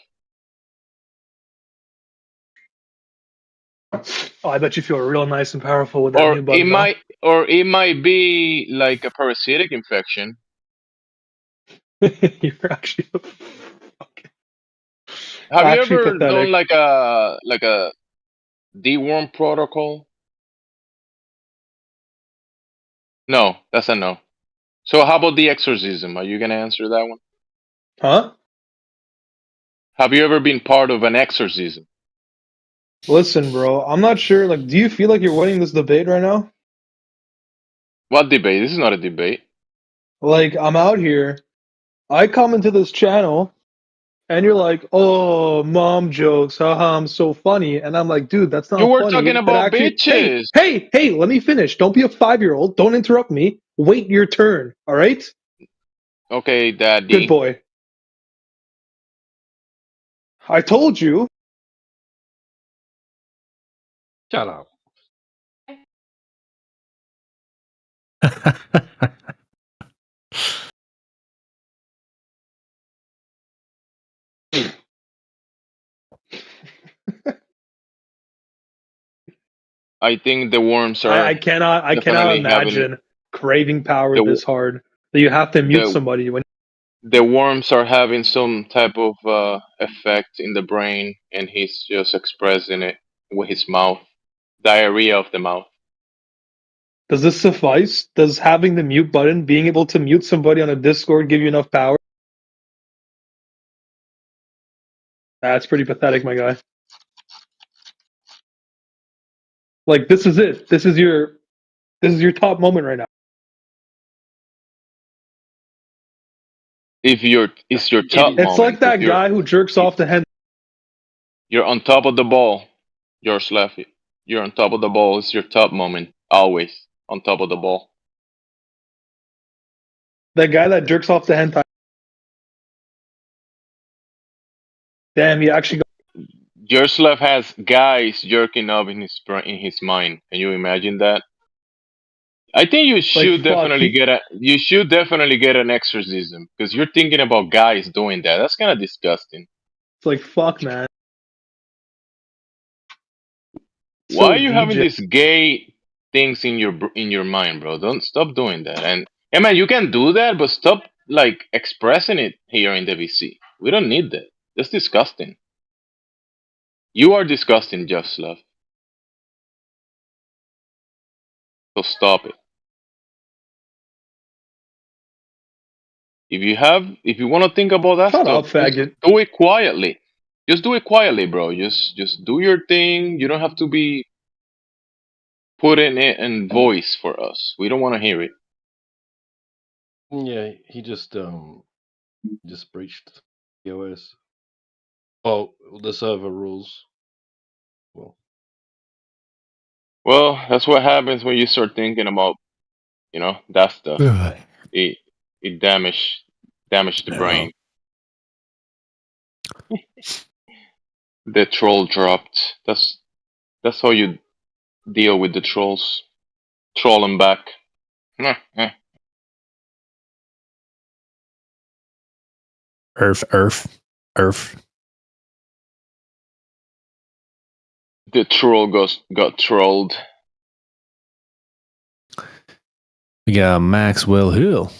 Speaker 1: Oh, I bet you feel real nice and powerful with that
Speaker 5: Or
Speaker 1: new button.
Speaker 5: it might be like a parasitic infection.
Speaker 1: You're actually.
Speaker 5: Have you
Speaker 1: Actually
Speaker 5: ever
Speaker 1: pathetic.
Speaker 5: done like a deworm protocol? No, that's a no. So how about the exorcism? Are you gonna answer that one?
Speaker 1: Huh?
Speaker 5: Have you ever been part of an exorcism?
Speaker 1: Listen, bro. I'm not sure. Like, do you feel like you're winning this debate right now?
Speaker 5: What debate? This is not a debate.
Speaker 1: Like, I'm out here. I come into this channel, and you're like, "Oh, mom jokes, haha, I'm so funny," and I'm like, "Dude, that's not
Speaker 5: You were
Speaker 1: funny."
Speaker 5: talking
Speaker 1: That
Speaker 5: about
Speaker 1: actually,
Speaker 5: bitches.
Speaker 1: hey, let me finish. Don't be a 5-year-old. Don't interrupt me. Wait your turn. All right?
Speaker 5: Okay, Daddy.
Speaker 1: Good boy. I told you.
Speaker 3: Shut up.
Speaker 5: I think the worms are.
Speaker 1: I cannot
Speaker 5: definitely
Speaker 1: imagine. craving power
Speaker 5: The
Speaker 1: this hard that you have to mute
Speaker 5: the
Speaker 1: somebody when.
Speaker 5: the worms are having some type of effect in the brain, and he's just expressing it with his mouth. Diarrhea of the mouth.
Speaker 1: Does this suffice? Does having the mute button, being able to mute somebody on a Discord, give you enough power? That's pretty pathetic, my guy. Like, this is it. This is your top moment right now.
Speaker 5: It's your top moment.
Speaker 1: It's like that guy who jerks off the hen.
Speaker 5: You're on top of the ball, George Leffy. You're on top of the ball. It's your top moment. Always on top of the ball.
Speaker 1: That guy that jerks off the hentai. Damn, he actually got.
Speaker 5: George Leff has guys jerking up in his mind. Can you imagine that? I think you should definitely get an exorcism because you're thinking about guys doing that. That's kind of disgusting.
Speaker 1: It's like, fuck, man.
Speaker 5: Why are you having these gay things in your mind, bro? Don't stop doing that. And yeah, man, you can do that, but stop like expressing it here in the VC. We don't need that. That's disgusting. You are disgusting, Just Love. So stop it. If you want to think about that
Speaker 1: Shut
Speaker 5: stuff,
Speaker 1: up, faggot.
Speaker 5: do it quietly. Just do it quietly, bro. Just do your thing. You don't have to be putting it in voice for us. We don't want to hear it.
Speaker 3: Yeah, he just breached the OS. Oh, the server rules.
Speaker 5: Well, that's what happens when you start thinking about, that stuff. it damaged the brain. The troll dropped. That's how you deal with the trolls. Troll them back.
Speaker 9: Earth.
Speaker 5: The troll got trolled.
Speaker 9: We got Maxwell Hill.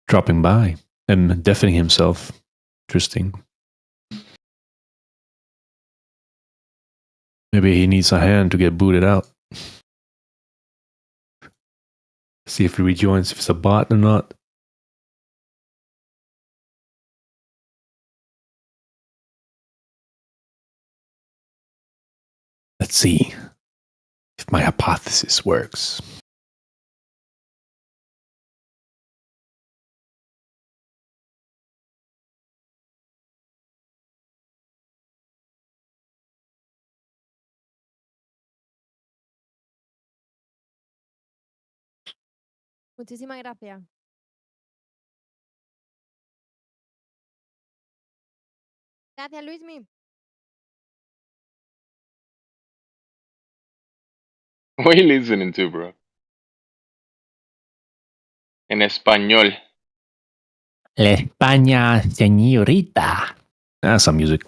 Speaker 9: Dropping by and deafening himself. Interesting. Maybe he needs a hand to get booted out. See if he rejoins, if it's a bot or not. Let's see if my hypothesis works.
Speaker 2: Muchísimas gracias. Gracias, Luismi.
Speaker 5: What are you listening to, bro? En español.
Speaker 9: La España, señorita. That's some music.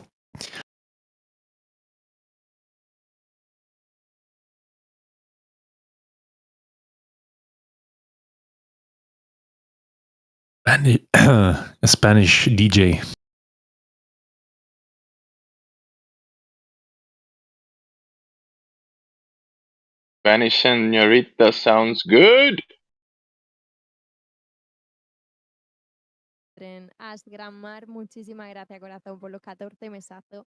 Speaker 9: A Spanish DJ.
Speaker 5: Spanish señorita sounds good.
Speaker 2: Asgramar, muchísimas gracias, corazón, por los 14 mesazos.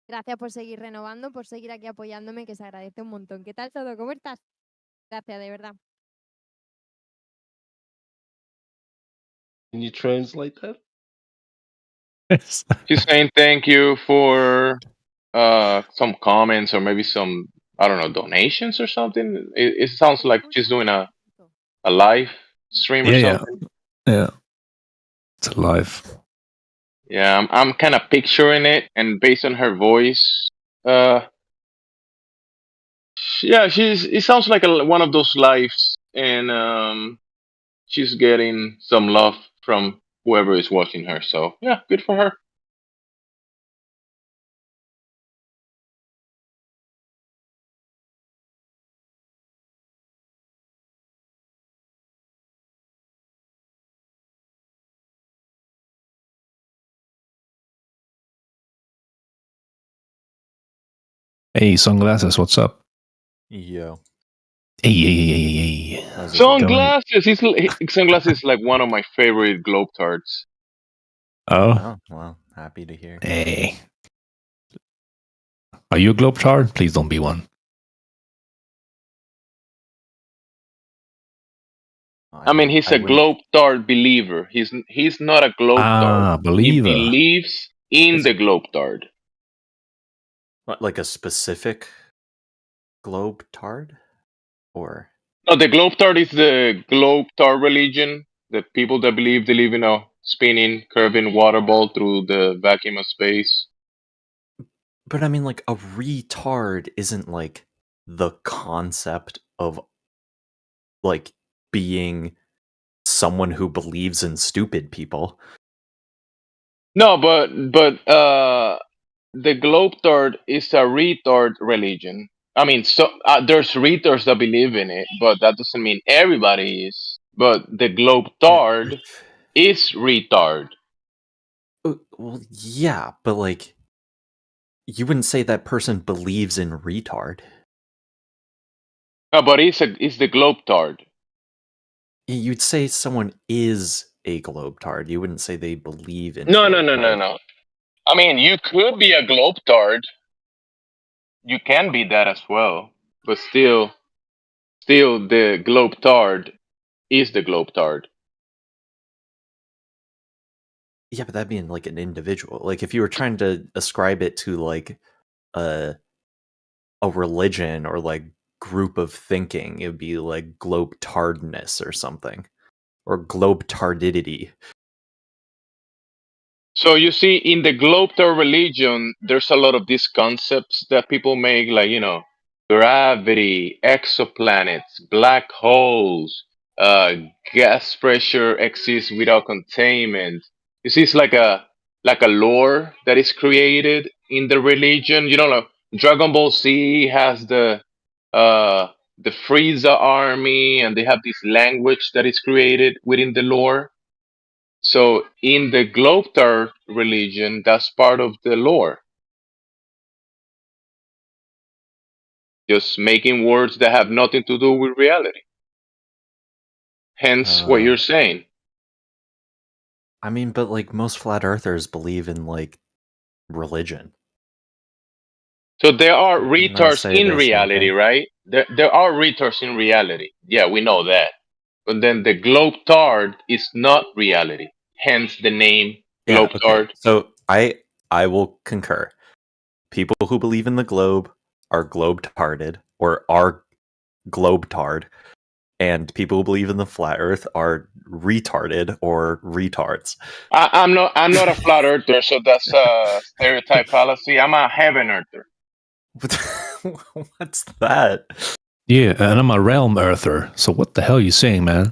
Speaker 2: Gracias por seguir renovando, por seguir aquí apoyándome, que se agradece un montón. ¿Qué tal todo? ¿Cómo estás? Gracias, de verdad.
Speaker 3: Can you translate that?
Speaker 5: She's saying thank you for some comments or maybe some, I don't know, donations or something. It sounds like she's doing a live stream or something.
Speaker 9: Yeah. It's alive.
Speaker 5: Yeah, I'm kind of picturing it, and based on her voice, yeah, it sounds like one of those lives, and she's getting some love from whoever is watching her. So yeah, good for her.
Speaker 9: Hey, sunglasses, what's up?
Speaker 8: Yo.
Speaker 9: Hey.
Speaker 5: Sunglasses is like one of my favorite Globetards.
Speaker 9: Oh,
Speaker 8: well, happy to hear.
Speaker 9: Hey. Are you a Globetard? Please don't be one.
Speaker 5: I mean, he's a Globetard believer. He's not a Globetard.
Speaker 9: Believer.
Speaker 5: He believes in the Globetard.
Speaker 8: What, like a specific Globetard? Or
Speaker 5: No, the Globetard is the Globetard religion. The people that believe they live in a spinning, curving water ball through the vacuum of space.
Speaker 8: But I mean, like, a retard isn't like the concept of like being someone who believes in stupid people.
Speaker 5: No, but the Globetard is a retard religion. I mean, so there's retards that believe in it, but that doesn't mean everybody is. But the Globetard is retard.
Speaker 8: Well, yeah, but like, you wouldn't say that person believes in retard.
Speaker 5: No, but it's the Globetard.
Speaker 8: You'd say someone is a Globetard. You wouldn't say they believe in.
Speaker 5: No. I mean, you could be a Globetard. You can be that as well, but still the Globetard is the Globetard.
Speaker 8: Yeah, but that'd be in like an individual. Like if you were trying to ascribe it to like a religion or like group of thinking, it would be like Globetardness or something, or Globetardidity.
Speaker 5: So you see, in the Globetard religion, there's a lot of these concepts that people make, like, you know, gravity, exoplanets, black holes, gas pressure exists without containment. You see, it's like a lore that is created in the religion. You know, like Dragon Ball Z has the Frieza army, and they have this language that is created within the lore. So in the Globetard religion, that's part of the lore. Just making words that have nothing to do with reality. Hence what you're saying.
Speaker 8: I mean, but like most flat earthers believe in like religion.
Speaker 5: So there are
Speaker 8: Not
Speaker 5: retards
Speaker 8: say
Speaker 5: in
Speaker 8: that's
Speaker 5: reality,
Speaker 8: nothing.
Speaker 5: right? There are retards in reality. Yeah, we know that. But then the Globetard is not reality. Hence the name
Speaker 8: Yeah,
Speaker 5: Globetard.
Speaker 8: okay. So I will concur. People who believe in the globe are globetarded or are globetard, and people who believe in the flat earth are retarded or retards.
Speaker 5: I'm not a flat earther, so that's a stereotype fallacy. I'm a heaven earther.
Speaker 8: What's that?
Speaker 9: Yeah, and I'm a realm earther. So what the hell are you saying, man?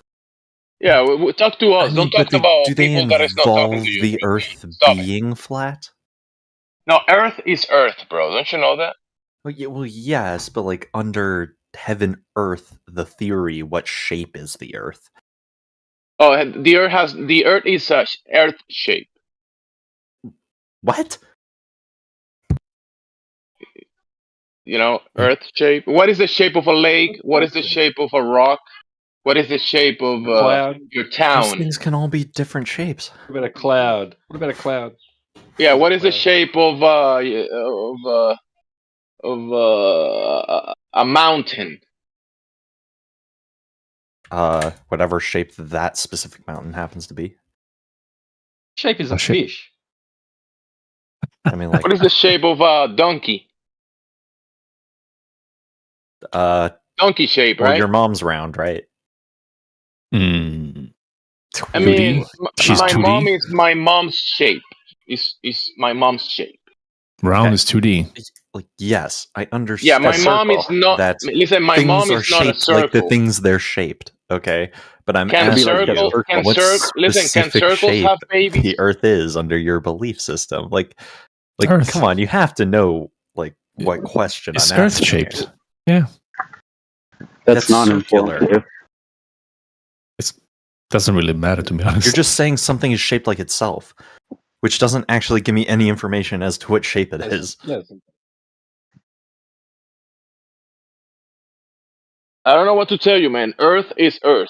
Speaker 5: Yeah, we talk to us. Don't talk about
Speaker 8: Do they
Speaker 5: people that is not talking
Speaker 8: involve
Speaker 5: to you.
Speaker 8: the earth
Speaker 5: Stop it.
Speaker 8: being flat?
Speaker 5: No, Earth is Earth, bro. Don't you know that?
Speaker 8: Well, yes, but like under heaven earth, the theory, what shape is the earth?
Speaker 5: Oh, and the Earth is a Earth shape.
Speaker 8: What?
Speaker 5: You know, Earth shape. What is the shape of a lake? What is the shape of a rock? What is the shape of
Speaker 1: Cloud.
Speaker 5: your
Speaker 8: Those
Speaker 5: town?
Speaker 8: things can all be different shapes.
Speaker 1: What about a cloud? What about a cloud?
Speaker 5: Yeah, what is the shape of a mountain?
Speaker 8: Whatever shape that specific mountain happens to be.
Speaker 1: Shape is a fish.
Speaker 8: I mean, like,
Speaker 5: What is the shape of a donkey? Donkey shape,
Speaker 8: well,
Speaker 5: right?
Speaker 8: your mom's round, right?
Speaker 5: I mean,
Speaker 9: She's
Speaker 5: my
Speaker 9: 2D?
Speaker 5: mom is my mom's shape. Is my mom's shape?
Speaker 9: Round is 2D.
Speaker 8: Like, yes, I understand.
Speaker 5: Yeah, my mom is not.
Speaker 8: That
Speaker 5: Listen, my
Speaker 8: things
Speaker 5: mom
Speaker 8: are
Speaker 5: is not a
Speaker 8: shaped like the
Speaker 5: circle.
Speaker 8: things they're shaped. Okay, but I'm
Speaker 5: Can
Speaker 8: asking
Speaker 5: circle-
Speaker 8: you
Speaker 5: can
Speaker 8: what
Speaker 5: cir- listen, can
Speaker 8: specific
Speaker 5: circles
Speaker 8: shape
Speaker 5: have babies?
Speaker 8: the Earth is under your belief system. Like,
Speaker 9: Earth.
Speaker 8: come on, you have to know like what question
Speaker 9: It's
Speaker 8: I'm
Speaker 9: Earth
Speaker 8: asking.
Speaker 9: shaped. Yeah.
Speaker 18: That's not
Speaker 8: circular.
Speaker 18: informative.
Speaker 9: It doesn't really matter, to be honest.
Speaker 8: You're just saying something is shaped like itself, which doesn't actually give me any information as to what shape it is.
Speaker 1: Yes.
Speaker 5: I don't know what to tell you, man. Earth is Earth.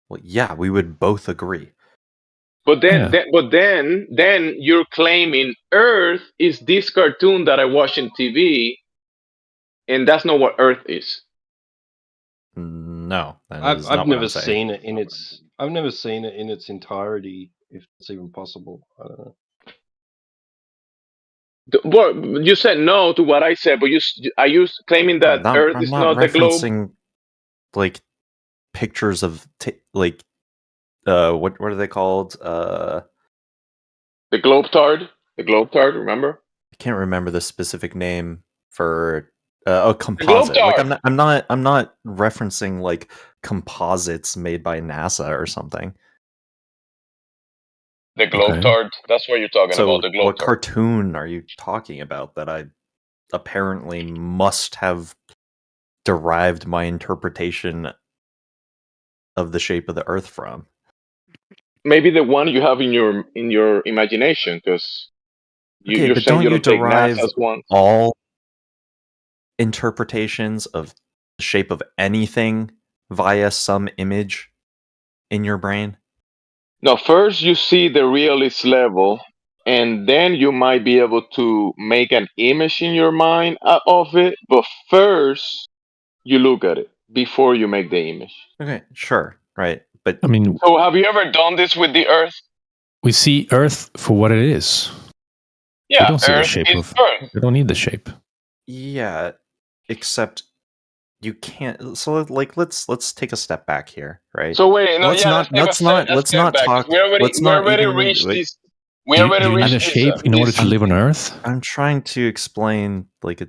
Speaker 8: Well, yeah, we would both agree.
Speaker 5: But then you're claiming Earth is this cartoon that I watch on TV, and that's not what Earth is.
Speaker 8: No, that
Speaker 3: I've
Speaker 8: is not
Speaker 3: I've
Speaker 8: what
Speaker 3: never
Speaker 8: I'm saying.
Speaker 3: seen it in its I've never seen it in its entirety, if it's even possible. I don't know.
Speaker 5: Well, you said no to what I said, but are you claiming that Earth
Speaker 8: I'm
Speaker 5: is
Speaker 8: not
Speaker 5: not the globe?
Speaker 8: referencing like pictures of like what are they called?
Speaker 5: The Globetard. The Globetard, remember?
Speaker 8: I can't remember the specific name for
Speaker 5: The
Speaker 8: composite. Like
Speaker 5: Globetard.
Speaker 8: I'm not referencing like composites made by NASA or something.
Speaker 5: The Globetard. That's what you're talking
Speaker 8: So
Speaker 5: about. The
Speaker 8: what
Speaker 5: Globetard.
Speaker 8: cartoon are you talking about that I apparently must have derived my interpretation of the shape of the Earth from?
Speaker 5: Maybe the one you have in your imagination, because
Speaker 8: Okay,
Speaker 5: you're
Speaker 8: but
Speaker 5: saying
Speaker 8: don't
Speaker 5: you
Speaker 8: you
Speaker 5: don't take
Speaker 8: derive
Speaker 5: NASA's one.
Speaker 8: all interpretations of the shape of anything via some image in your brain?
Speaker 5: No, first you see the realist level, and then you might be able to make an image in your mind of it. But first, you look at it before you make the image.
Speaker 8: Okay, sure, right. But
Speaker 9: I mean,
Speaker 5: So, have you ever done this with the Earth?
Speaker 9: we see Earth for what it is. We
Speaker 5: Yeah,
Speaker 9: don't see the
Speaker 5: Earth
Speaker 9: shape
Speaker 5: is
Speaker 9: of.
Speaker 5: Earth.
Speaker 9: We don't need the shape.
Speaker 8: yeah, except you can't. So like let's take a step back here, right?
Speaker 5: So wait, no,
Speaker 8: let's
Speaker 5: yeah,
Speaker 8: not
Speaker 5: let's
Speaker 8: not
Speaker 5: back.
Speaker 8: talk.
Speaker 5: We already
Speaker 8: Let's not even
Speaker 5: reached
Speaker 8: wait.
Speaker 5: this. We
Speaker 9: Do
Speaker 5: already
Speaker 9: you need a
Speaker 5: reached this.
Speaker 9: shape in order to live on Earth?
Speaker 8: I'm trying to explain like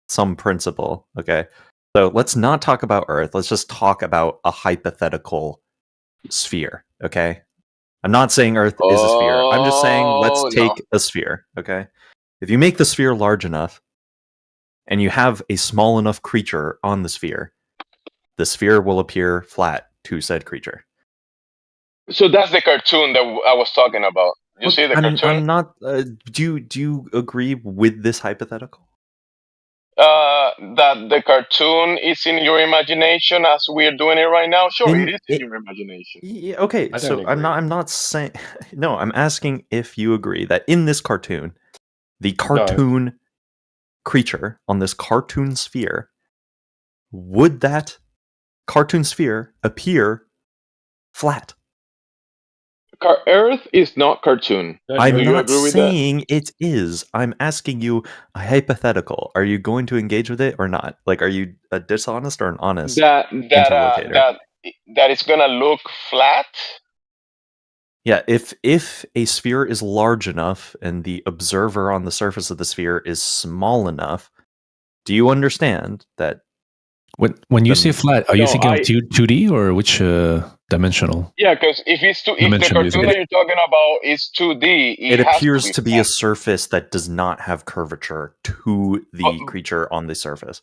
Speaker 8: some principle. Okay, so let's not talk about Earth. Let's just talk about a hypothetical sphere. Okay, I'm not saying Earth is a sphere. I'm just saying let's take a sphere. Okay, if you make the sphere large enough, and you have a small enough creature on the sphere will appear flat to said creature.
Speaker 5: So that's the cartoon that I was talking about. You see the cartoon?
Speaker 8: I'm not. Do you agree with this hypothetical?
Speaker 5: That the cartoon is in your imagination as we're doing it right now. Sure, it is in your imagination.
Speaker 8: Yeah, okay,
Speaker 5: I
Speaker 8: so
Speaker 5: don't
Speaker 8: I'm not saying. No, I'm asking if you agree that in this cartoon, the cartoon creature on this cartoon sphere, would that cartoon sphere appear flat?
Speaker 5: Earth is not cartoon.
Speaker 8: I'm
Speaker 5: Do you
Speaker 8: not
Speaker 5: agree with that?
Speaker 8: saying it is. I'm asking you a hypothetical. Are you going to engage with it or not? Like, are you a dishonest or an honest interlocutor?
Speaker 5: That it's gonna look flat.
Speaker 8: Yeah, if a sphere is large enough and the observer on the surface of the sphere is small enough, do you understand that?
Speaker 9: When you say flat, are you thinking of 2D or which dimensional?
Speaker 5: Yeah, because if the
Speaker 9: Dimension,
Speaker 5: cartoon that you're talking about is 2D,
Speaker 8: It
Speaker 5: has
Speaker 8: appears
Speaker 5: to
Speaker 8: to be a surface that does not have curvature to the creature on the surface.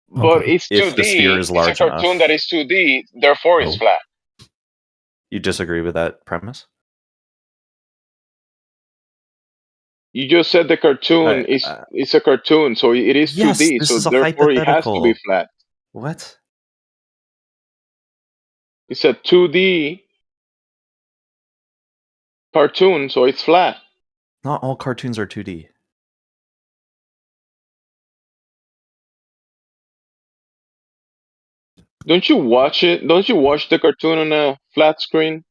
Speaker 5: But it's 2D.
Speaker 8: If the sphere is large
Speaker 5: it's a cartoon
Speaker 8: enough.
Speaker 5: that is 2D, therefore it's flat.
Speaker 8: You disagree with that premise?
Speaker 5: You just said the cartoon is a cartoon, so it is
Speaker 8: Yes,
Speaker 5: 2D,
Speaker 8: this
Speaker 5: so
Speaker 8: is a
Speaker 5: therefore it has to be
Speaker 8: hypothetical.
Speaker 5: flat.
Speaker 8: What?
Speaker 5: It's a 2D cartoon, so it's flat.
Speaker 8: Not all cartoons are 2D.
Speaker 5: Don't you watch it? Don't you watch the cartoon on a flat screen?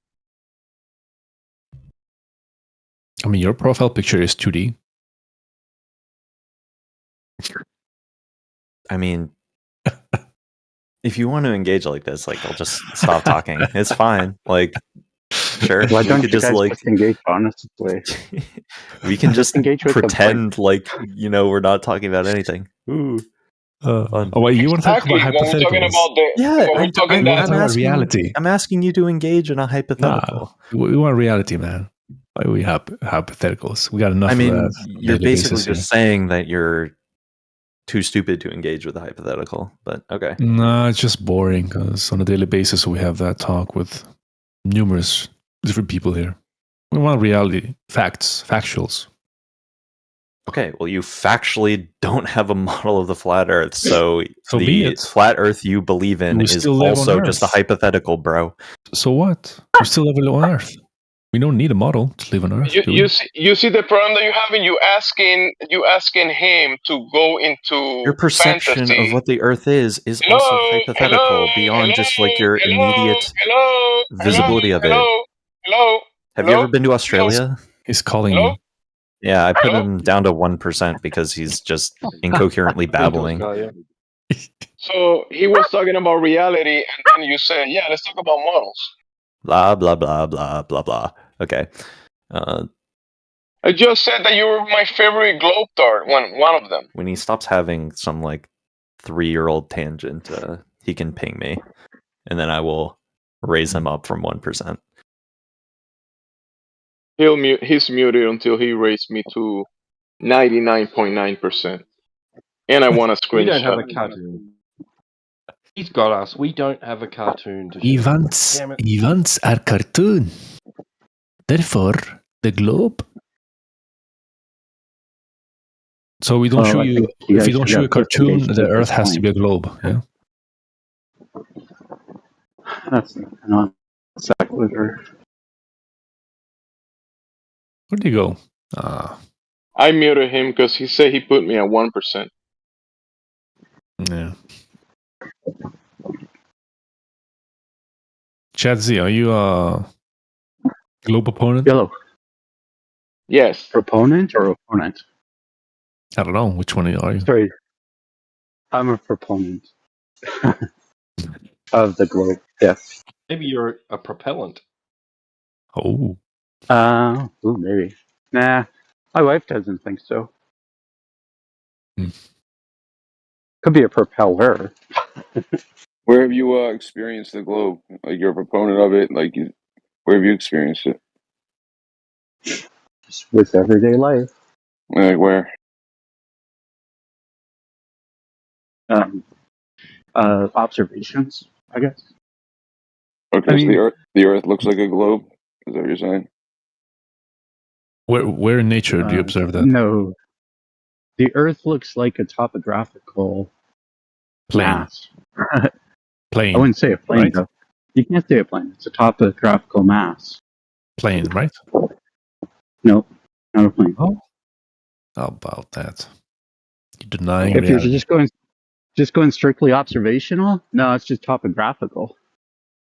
Speaker 9: I mean, your profile picture is 2D.
Speaker 8: I mean, if you want to engage like this, like I'll just stop talking. It's fine. Like, sure.
Speaker 14: Why
Speaker 8: we
Speaker 14: don't
Speaker 8: could
Speaker 14: you
Speaker 8: just
Speaker 14: guys
Speaker 8: like
Speaker 14: just engage honestly?
Speaker 8: we can just
Speaker 14: engage with the
Speaker 8: pretend like we're not talking about anything. Ooh. Fun.
Speaker 9: Oh, wait, you want to talk about
Speaker 5: Exactly. When we're talking
Speaker 9: hypotheticals?
Speaker 5: about the
Speaker 8: Yeah,
Speaker 5: when we're talking
Speaker 9: I'm
Speaker 5: that
Speaker 9: talking about reality.
Speaker 8: I'm asking you to engage in a hypothetical.
Speaker 9: We want reality, man. Why do we have hypotheticals? We got enough
Speaker 8: I mean,
Speaker 9: of that.
Speaker 8: you're
Speaker 9: daily
Speaker 8: basically
Speaker 9: basis,
Speaker 8: just saying that you're too stupid to engage with a hypothetical, but okay.
Speaker 9: No, it's just boring because on a daily basis we have that talk with numerous different people here. We want reality, facts, factuals.
Speaker 8: Okay, well, you factually don't have a model of the flat Earth, so,
Speaker 9: So be
Speaker 8: the
Speaker 9: it.
Speaker 8: flat Earth you believe in
Speaker 9: We
Speaker 8: is
Speaker 9: still live on
Speaker 8: also just a
Speaker 9: Earth.
Speaker 8: hypothetical, bro.
Speaker 9: So what? We still live on Earth. We don't need a model to live on Earth, do we?
Speaker 5: You see the problem that you have in you asking him to go into
Speaker 8: Your perception of
Speaker 5: fantasy.
Speaker 8: what the Earth is also hypothetical beyond just like your immediate visibility of it. Have you ever been to Australia?
Speaker 9: He's calling you.
Speaker 8: Yeah, I put him down to 1% because he's just incoherently babbling.
Speaker 5: So he was talking about reality, and then you said, "Yeah, let's talk about models."
Speaker 8: Blah blah blah blah blah blah. Okay.
Speaker 5: I just said that you were my favorite globe dart, one of them.
Speaker 8: When he stops having some like 3-year-old tangent, he can ping me, and then I will raise him up from 1%.
Speaker 5: He's muted until he raised me to 99.9%. And I want a screenshot.
Speaker 3: We don't have a cartoon. He's got us. We don't have a cartoon to show.
Speaker 9: Events are cartoon. Therefore, the globe. So we don't show you. If you don't show a cartoon, the Earth has to be a globe. Yeah.
Speaker 14: That's not sequitur.
Speaker 9: Where'd you go?
Speaker 5: I muted him because he said he put me at 1%.
Speaker 9: Yeah. Chad Z, are you a globe opponent?
Speaker 14: Yellow.
Speaker 5: Yes.
Speaker 14: Proponent or opponent?
Speaker 9: I don't know. Which one are you?
Speaker 14: Sorry. I'm a proponent of the globe. Yes.
Speaker 3: Maybe you're a propellant.
Speaker 9: Oh.
Speaker 14: Maybe. Nah. My wife doesn't think so. Could be a propeller.
Speaker 12: Where have you experienced the globe? Like you're a proponent of it. Like where have you experienced it?
Speaker 14: Just with everyday life.
Speaker 12: Like where?
Speaker 14: Observations, I guess.
Speaker 12: Okay, so the Earth looks like a globe. Is that what you're saying?
Speaker 9: Where in nature do you observe that?
Speaker 14: No. The Earth looks like a topographical mass.
Speaker 9: Plane.
Speaker 14: I wouldn't say a plane,
Speaker 9: right?
Speaker 14: though. You can't say a plane. It's a topographical mass.
Speaker 9: Plane, right?
Speaker 14: No, not a plane.
Speaker 9: Oh. How about that? You're denying
Speaker 14: If
Speaker 9: reality.
Speaker 14: you're just going strictly observational, no, it's just topographical.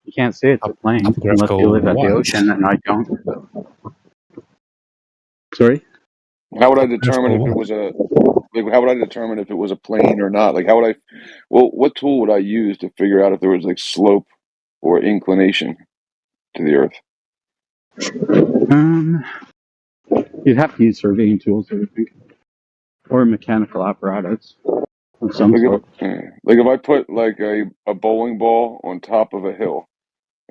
Speaker 14: You can't say it's a plane unless you live at the ocean, and I don't. Sorry?
Speaker 12: How would I determine if it was how would I determine if it was a plane or not? Like how would I what tool would I use to figure out if there was like slope or inclination to the Earth?
Speaker 14: You'd have to use surveying tools, I would think. Or mechanical apparatus of some sort.
Speaker 12: Like if I put like a bowling ball on top of a hill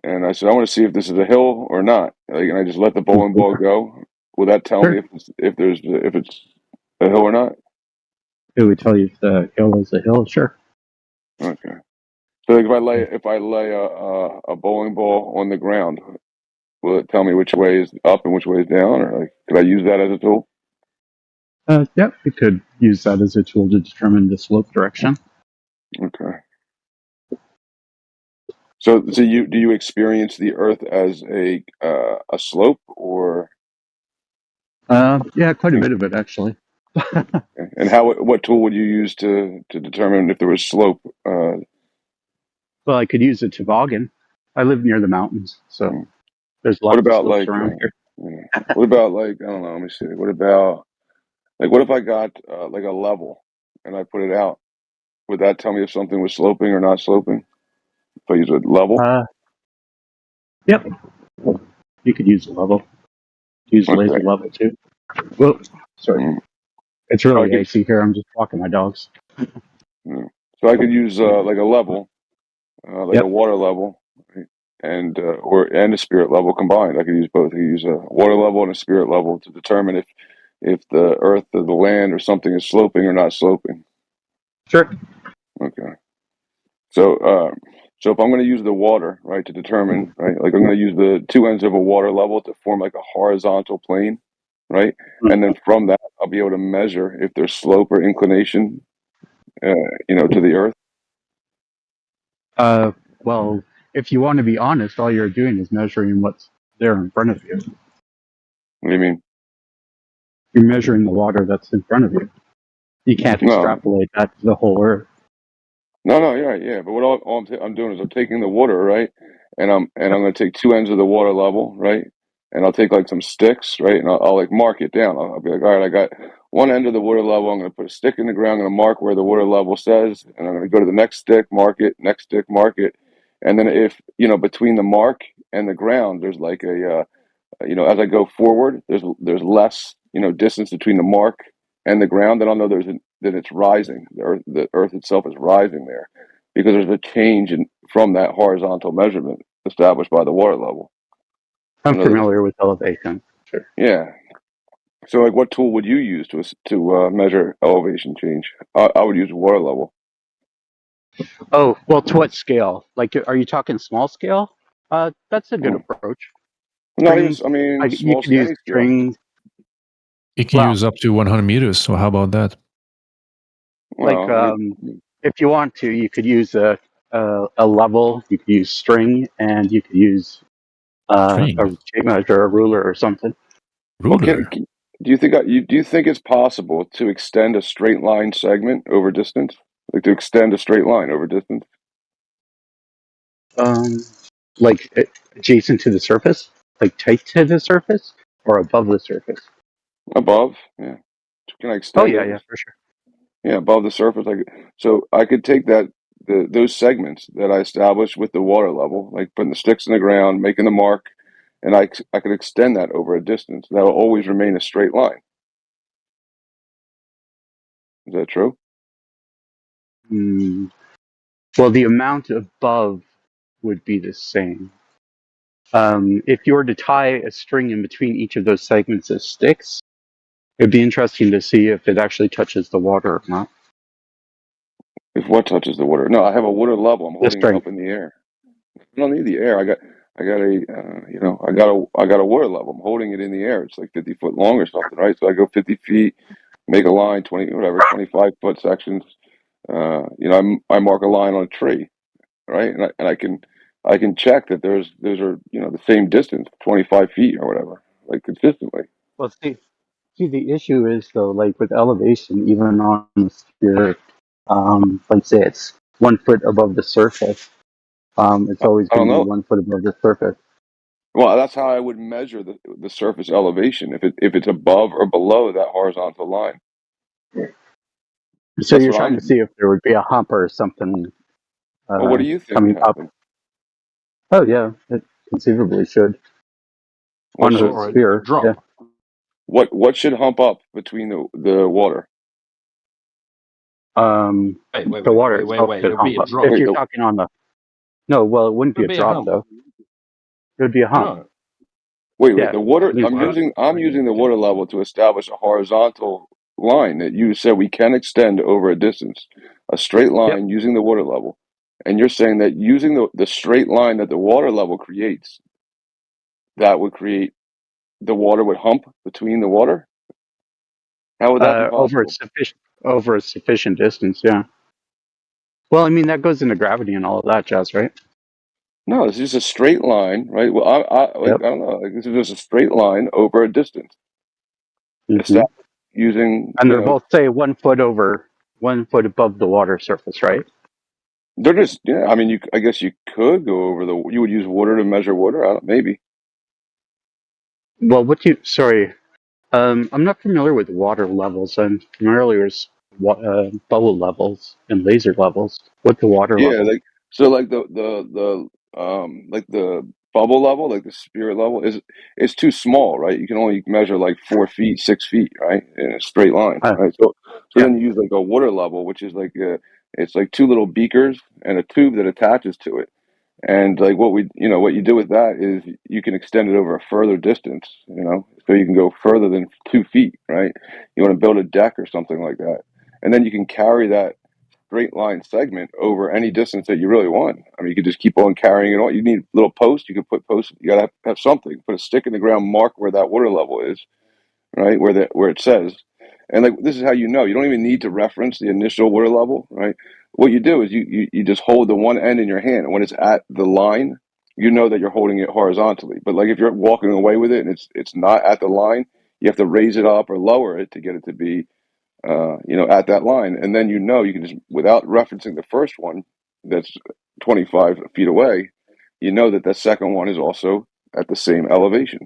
Speaker 12: and I said I want to see if this is a hill or not, like, and I just let the bowling ball go, will that tell me if it's a hill or not?
Speaker 14: It would tell you if the hill is a hill, sure.
Speaker 12: Okay. So like if I lay a bowling ball on the ground, will it tell me which way is up and which way is down, or like could I use that as a tool?
Speaker 14: Yeah, you could use that as a tool to determine the slope direction.
Speaker 12: Okay. So do you experience the Earth as a slope or?
Speaker 14: Yeah, quite a bit of it actually.
Speaker 12: And what tool would you use to determine if there was slope?
Speaker 14: Well, I could use a toboggan. I live near the mountains, so there's lots
Speaker 12: What about
Speaker 14: of slopes
Speaker 12: like
Speaker 14: around here.
Speaker 12: what about like I don't know? Let me see. What about like what if I got like a level and I put it out? Would that tell me if something was sloping or not sloping? If I use a level?
Speaker 14: Yep. You could use a level. Use laser level too. Well, sorry. It's really icy here. I'm just walking my dogs.
Speaker 12: So I could use like a level, like a water level, and a spirit level combined. I could use both. I could use a water level and a spirit level to determine if the earth or the land or something is sloping or not sloping.
Speaker 14: Sure.
Speaker 12: Okay. So if I'm going to use the water, right, to determine, right, like I'm going to use the two ends of a water level to form like a horizontal plane, right, and then from that I'll be able to measure if there's slope or inclination, to the earth.
Speaker 14: Well, if you want to be honest, all you're doing is measuring what's there in front of you.
Speaker 12: What do you mean?
Speaker 14: You're measuring the water that's in front of you. You can't
Speaker 12: No.
Speaker 14: extrapolate that to the whole earth.
Speaker 12: No, you're right, yeah. But what I'm doing is I'm taking the water, right, and I'm going to take two ends of the water level, right, and I'll take like some sticks, right, and I'll like mark it down. I'll be like, all right, I got one end of the water level. I'm going to put a stick in the ground. I'm going to mark where the water level says, and I'm going to go to the next stick, mark it, next stick, mark it, and then if between the mark and the ground, there's like a as I go forward, there's less distance between the mark and the ground. Then I'll know that it's rising. The earth itself is rising there because there's a change from that horizontal measurement established by the water level.
Speaker 14: I'm familiar with elevation. Sure.
Speaker 12: Yeah. So, like, what tool would you use to measure elevation change? I would use water level.
Speaker 14: Oh, well, to what scale? Like, are you talking small scale? That's a good approach.
Speaker 12: Not even.
Speaker 14: String,
Speaker 12: I mean,
Speaker 14: you
Speaker 12: small
Speaker 14: could use
Speaker 12: any scale.
Speaker 14: string.
Speaker 9: You can
Speaker 14: Wow.
Speaker 9: use up to 100 meters. So how about that?
Speaker 14: Like, if you want to, you could use a level. You could use string, and you could use a tape measure, a ruler, or something.
Speaker 9: Ruler.
Speaker 12: Do you think it's possible to extend a straight line segment over distance? Like to extend a straight line over distance?
Speaker 14: Like adjacent to the surface, like tight to the surface, or above the surface.
Speaker 12: Above, yeah. Can I extend?
Speaker 14: Oh yeah, for sure.
Speaker 12: Yeah, above the surface. So I could take those segments that I established with the water level, like putting the sticks in the ground, making the mark, and I could extend that over a distance. That will always remain a straight line. Is that true?
Speaker 14: Well, the amount above would be the same. If you were to tie a string in between each of those segments of sticks, it'd be interesting to see if it actually touches the water or not.
Speaker 12: If what touches the water? No, I have a water level. I'm holding it
Speaker 14: string.
Speaker 12: up in the air. I don't need the air. I got a water level. I'm holding it in the air. It's like 50 foot long or something, right? So I go 50 feet, make a line, 25 foot sections. I mark a line on a tree, right? And I can check that those are the same distance, 25 feet or whatever, like consistently.
Speaker 14: Well, see, the issue is though, like with elevation, even on the sphere, let's say it's 1 foot above the surface, it's always
Speaker 12: I
Speaker 14: going
Speaker 12: don't
Speaker 14: to be
Speaker 12: know.
Speaker 14: 1 foot above the surface.
Speaker 12: Well, that's how I would measure the surface elevation if it's above or below that horizontal line.
Speaker 14: So
Speaker 12: That's
Speaker 14: you're
Speaker 12: what
Speaker 14: trying
Speaker 12: I'm.
Speaker 14: to see if there would be a hump or something
Speaker 12: Well, what do you think
Speaker 14: coming
Speaker 12: would
Speaker 14: up.
Speaker 12: happen?
Speaker 14: Oh yeah, it conceivably should.
Speaker 12: What
Speaker 14: On
Speaker 12: should
Speaker 14: a sphere, yeah.
Speaker 12: What should hump up between the water?
Speaker 14: The water itself could hump up. If you're talking on the no, well, it wouldn't be a drop though. It would be a hump.
Speaker 12: No. Wait,
Speaker 14: Yeah,
Speaker 12: the water.
Speaker 14: at least
Speaker 12: I'm using the water level to establish a horizontal line that you said we can extend over a distance, a straight line using the water level, and you're saying that using the straight line that the water level creates, that would create the water would hump between the water. How would that be possible?
Speaker 14: over a sufficient distance. Yeah. Well, I mean that goes into gravity and all of that jazz, right?
Speaker 12: No, it's just a straight line, right? Well, I don't know. Like, this is just a straight line over a distance. Established using,
Speaker 14: And they're both say 1 foot over, 1 foot above the water surface, right?
Speaker 12: they're just, yeah. I mean, I guess you could go over you would use water to measure water. Maybe.
Speaker 14: Well, I'm not familiar with water levels. I'm familiar with bubble levels and laser levels. What the water
Speaker 12: Yeah,
Speaker 14: level?
Speaker 12: like the bubble level, like the spirit level is too small, right? You can only measure like 4 feet, 6 feet, right, in a straight line, right? So then you use like a water level, which is it's like two little beakers and a tube that attaches to it. And like what you do with that is you can extend it over a further distance, so you can go further than 2 feet, right? You want to build a deck or something like that, and then you can carry that straight line segment over any distance that you really want. I mean, you could just keep on carrying it on. You need little posts. You can put posts. You gotta have something. Put a stick in the ground, mark where that water level is, right? Where it says, And like this is how you know. You don't even need to reference the initial water level, right? What you do is you just hold the one end in your hand, and when it's at the line, you know that you're holding it horizontally. But like if you're walking away with it and it's not at the line, you have to raise it up or lower it to get it to be at that line. And then you can just, without referencing the first one that's 25 feet away, you know that the second one is also at the same elevation.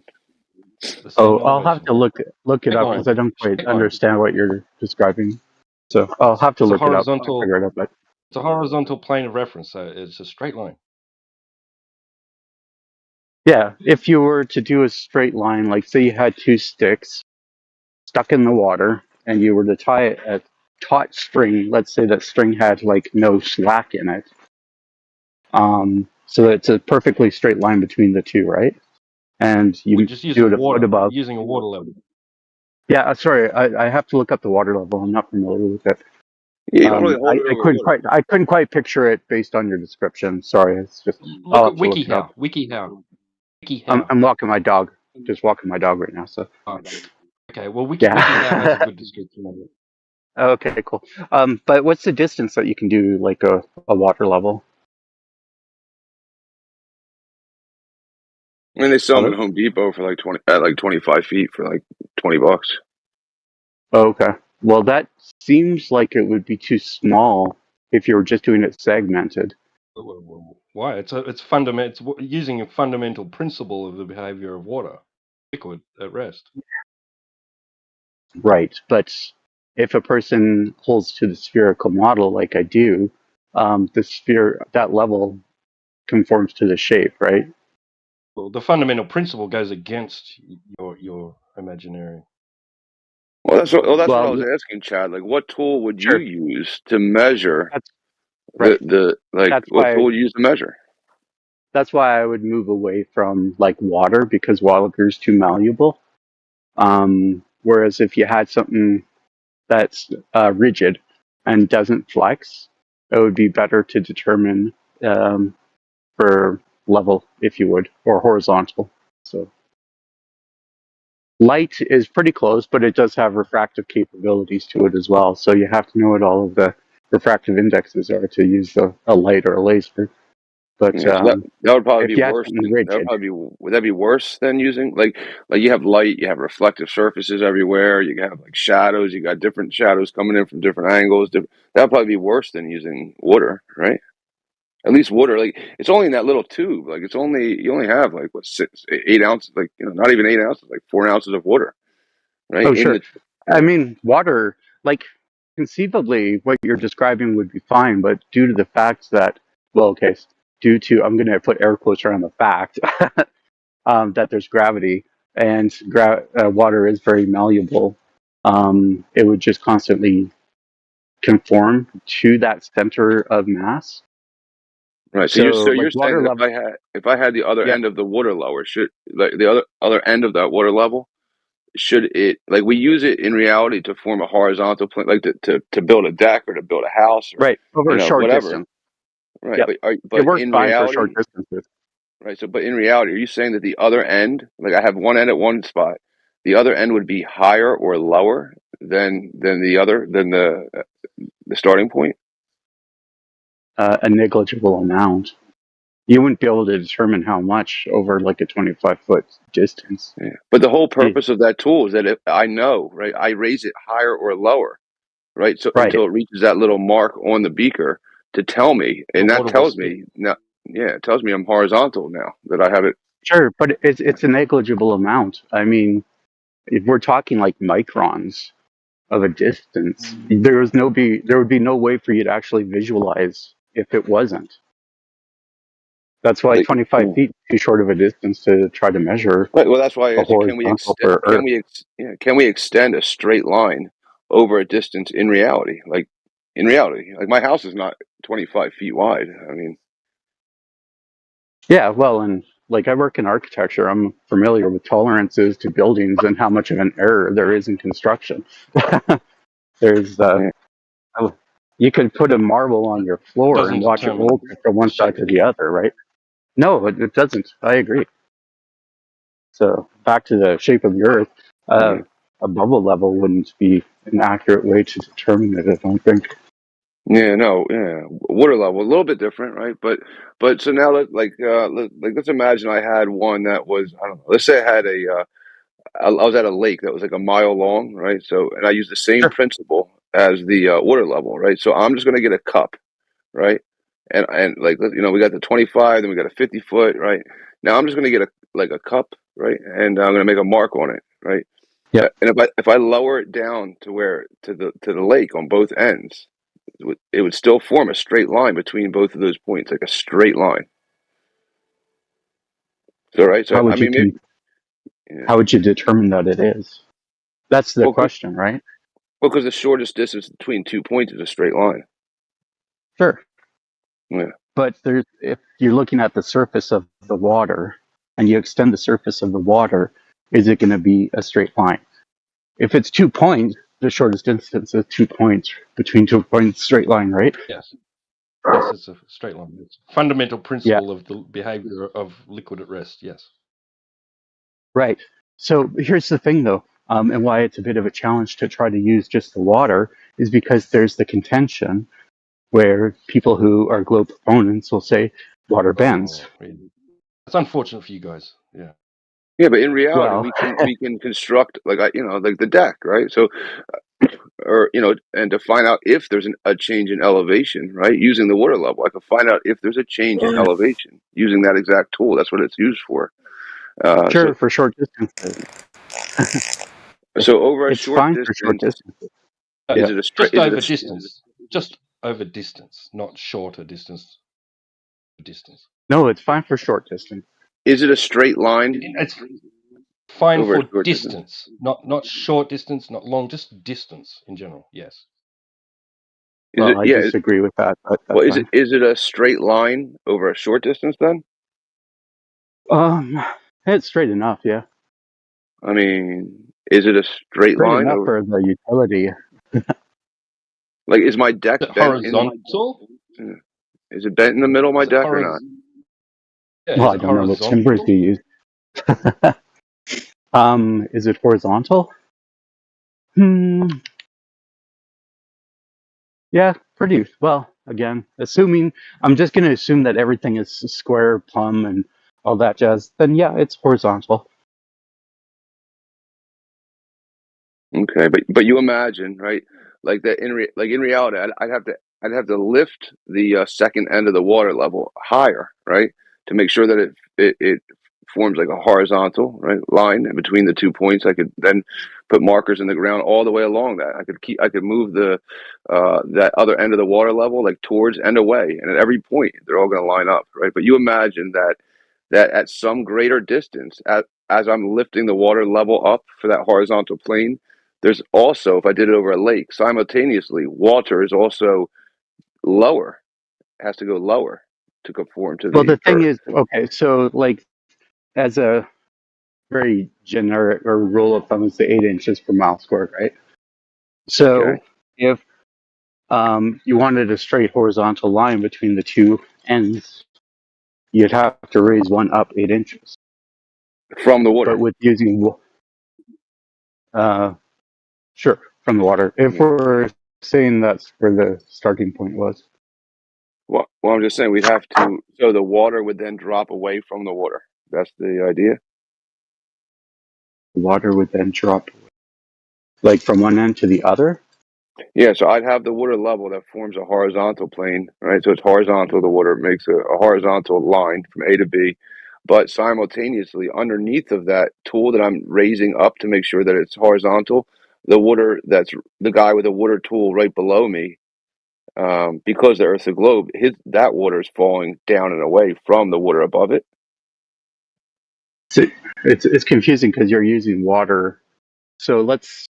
Speaker 14: Oh, I'll have to look it up because I don't quite
Speaker 3: Straight line.
Speaker 14: understand what you're describing. So I'll have to
Speaker 3: It's a
Speaker 14: look it up. I'll
Speaker 3: horizontal.
Speaker 14: figure it out. But
Speaker 3: It's a horizontal plane of reference. So it's a straight line.
Speaker 14: yeah, if you were to do a straight line, like say you had two sticks stuck in the water and you were to tie a taut string, let's say that string had like no slack in it. So it's a perfectly straight line between the two, right? And you
Speaker 3: Just
Speaker 14: do it
Speaker 3: using
Speaker 14: a foot
Speaker 3: water.
Speaker 14: above.
Speaker 3: Using a water level.
Speaker 14: Yeah, sorry, I have to look up the water level. I'm not familiar with it.
Speaker 12: Yeah, you don't really hold it over water.
Speaker 14: I couldn't quite picture it based on your description. Sorry, it's just
Speaker 3: Look
Speaker 14: I'll
Speaker 3: at
Speaker 14: have to look it up.
Speaker 3: WikiHow. WikiHow.
Speaker 14: I'm walking my dog, just walking my dog right now. So
Speaker 3: Okay, well, WikiHow has a
Speaker 14: yeah.
Speaker 3: good description of it.
Speaker 14: Okay, cool. But what's the distance that you can do like a water level?
Speaker 12: I mean, they sell them
Speaker 14: Hello?
Speaker 12: at Home Depot for like 25 feet for like $20.
Speaker 14: Oh, okay. Well, that seems like it would be too small if you were just doing it segmented.
Speaker 3: Why? It's fundamental. It's using a fundamental principle of the behavior of water, liquid at rest.
Speaker 14: Right, but if a person holds to the spherical model like I do, the sphere, that level conforms to the shape, right?
Speaker 3: Well, the fundamental principle goes against your imaginary.
Speaker 12: Well, that's what I
Speaker 14: Well,
Speaker 12: was asking, Chad. Like, what tool would you
Speaker 14: sure.
Speaker 12: use to measure
Speaker 14: Right. That's
Speaker 12: what
Speaker 14: why
Speaker 12: tool would you use to measure?
Speaker 14: that's why I would move away from like water because water is too malleable. Whereas if you had something that's rigid and doesn't flex, it would be better to determine for level, if you would, or horizontal. So light is pretty close, but it does have refractive capabilities to it as well. So you have to know what all of the refractive indexes are to use a light or a laser. But
Speaker 12: Yeah, so that would probably
Speaker 14: if
Speaker 12: be
Speaker 14: you had
Speaker 12: worse
Speaker 14: something
Speaker 12: than
Speaker 14: rigid,
Speaker 12: would that be worse than using like you have light, you have reflective surfaces everywhere, you have like shadows, you got different shadows coming in from different angles. That'd probably be worse than using water, right? At least water, like it's only in that little tube. Like you only have like what 8 ounces, like not even 8 ounces, like 4 ounces of water, right?
Speaker 14: oh sure. I mean, water, like conceivably, what you're describing would be fine, but due to the fact that, well, okay, due to I'm going to put air quotes around the fact that there's gravity and water is very malleable, it would just constantly conform to that center of mass.
Speaker 12: Right. So you're
Speaker 14: like
Speaker 12: saying
Speaker 14: water
Speaker 12: that
Speaker 14: level,
Speaker 12: if I had the other end of the water lower, should like the other end of that water level, should it like we use it in reality to form a horizontal plane, like to build a deck or to build a house or
Speaker 14: right, over a short
Speaker 12: whatever.
Speaker 14: distance.
Speaker 12: Right.
Speaker 14: Yep.
Speaker 12: But
Speaker 14: It works
Speaker 12: in
Speaker 14: fine for short
Speaker 12: reality,
Speaker 14: distances.
Speaker 12: right. So but in reality, are you saying that the other end, like I have one end at one spot, the other end would be higher or lower than the starting point?
Speaker 14: A negligible amount. You wouldn't be able to determine how much over like a 25-foot distance.
Speaker 12: Yeah. But the whole purpose of that tool is that if I know, right, I raise it higher or lower, right? So
Speaker 14: Right.
Speaker 12: until it reaches that little mark on the beaker to tell me, and that tells me now, it tells me I'm horizontal now that I have it.
Speaker 14: Sure, but it's a negligible amount. I mean, if we're talking like microns of a distance, there would be no way for you to actually visualize if it wasn't. That's why 25 feet is too short of a distance to try to measure
Speaker 12: Right. Well, that's why I
Speaker 14: a
Speaker 12: asked you,
Speaker 14: horizontal for Earth.
Speaker 12: can we extend a straight line over a distance in reality? Like my house is not 25 feet wide. I mean,
Speaker 14: Yeah, well, and like I work in architecture, I'm familiar with tolerances to buildings and how much of an error there is in construction. There's you could put a marble on your floor
Speaker 3: Doesn't
Speaker 14: and watch it
Speaker 3: determine
Speaker 14: roll from one side to the other, right? No, it doesn't. I agree. So back to the shape of the Earth, a bubble level wouldn't be an accurate way to determine it, I don't think.
Speaker 12: Yeah, no, yeah, water level a little bit different, right? But so now let's imagine I had one that was, I don't know. Let's say I had I was at a lake that was like a mile long, right? So and I used the same principle as the water level, right? So I'm just going to get a cup, right? And like we got the 25, then we got a 50 foot, right? Now I'm just going to get a cup, right? And I'm going to make a mark on it, right?
Speaker 14: Yeah.
Speaker 12: And if I lower it down to the lake on both ends, it would still form a straight line between both of those points, like a straight line. So right,
Speaker 14: How
Speaker 12: so I
Speaker 14: would you
Speaker 12: mean, maybe, yeah.
Speaker 14: how would you determine that it is? That's the question, right?
Speaker 12: Well, because the shortest distance between 2 points is a straight line.
Speaker 14: Sure.
Speaker 12: Yeah.
Speaker 14: But if you're looking at the surface of the water and you extend the surface of the water, is it going to be a straight line? If it's 2 points, the shortest distance is 2 points between 2 points, straight line, right?
Speaker 3: Yes. Yes, it's a straight line. It's a fundamental principle of the behavior of liquid at rest. Yes.
Speaker 14: Right. So here's the thing, though, and why it's a bit of a challenge to try to use just the water is because there's the contention where people who are globe proponents will say water bends.
Speaker 3: Really. That's unfortunate for you guys. Yeah.
Speaker 12: Yeah, but in reality,
Speaker 14: Well,
Speaker 12: we can construct like the deck, right? So, or and to find out if there's a change in elevation, right? Using the water level, I can find out if there's a change in elevation using that exact tool. That's what it's used for.
Speaker 14: sure, for short distances.
Speaker 12: So over a
Speaker 14: It's
Speaker 12: short
Speaker 14: fine
Speaker 12: distance,
Speaker 14: for short distance.
Speaker 12: is it a straight?
Speaker 3: Just over distance. Just over distance, not shorter distance. Distance.
Speaker 14: No, it's fine for short distance.
Speaker 12: Is it a straight line?
Speaker 3: It's fine
Speaker 12: over a
Speaker 3: for
Speaker 12: short
Speaker 3: distance, not short distance, not long, just distance in general. Yes.
Speaker 14: Well, I disagree with that. But that's
Speaker 12: Well,
Speaker 14: fine.
Speaker 12: is it a straight line over a short distance then?
Speaker 14: It's straight enough, yeah.
Speaker 12: I mean, is it a straight
Speaker 14: Straight
Speaker 12: line?
Speaker 14: enough for the utility.
Speaker 12: Like, is my deck bent
Speaker 3: horizontal?
Speaker 12: Is it bent in the middle of my deck or not?
Speaker 3: Yeah,
Speaker 14: Well, I don't know what timbers you use. Is it horizontal? Yeah, pretty well. Again, I'm just going to assume that everything is square, plumb, and all that jazz. Then yeah, it's horizontal.
Speaker 12: Okay, but you imagine, right? Like that in reality, I'd have to lift the second end of the water level higher, right, to make sure that it forms like a horizontal line in between the 2 points. I could then put markers in the ground all the way along that. I could move the that other end of the water level like towards and away, and at every point they're all going to line up, right? But you imagine that at some greater distance, as I'm lifting the water level up for that horizontal plane, there's also, if I did it over a lake, simultaneously, water is also lower, has to go lower to conform to
Speaker 14: Well, the thing
Speaker 12: earth.
Speaker 14: is, okay, so like as a very generic or rule of thumb, is the 8 inches per mile squared, right? So if you wanted a straight horizontal line between the two ends, you'd have to raise one up 8 inches
Speaker 12: from the water.
Speaker 14: But with using, sure, from the water. If we're saying that's where the starting point was.
Speaker 12: Well, I'm just saying we'd have to, so the water would then drop away from the water. That's the idea.
Speaker 14: The water would then drop, like from one end to the other?
Speaker 12: Yeah, so I'd have the water level that forms a horizontal plane, right? So it's horizontal, the water makes a horizontal line from A to B. But simultaneously, underneath of that tool that I'm raising up to make sure that it's horizontal, the water that's the guy with a water tool right below me, because the Earth's a globe, that water is falling down and away from the water above it.
Speaker 14: So it's confusing because you're using water. So let's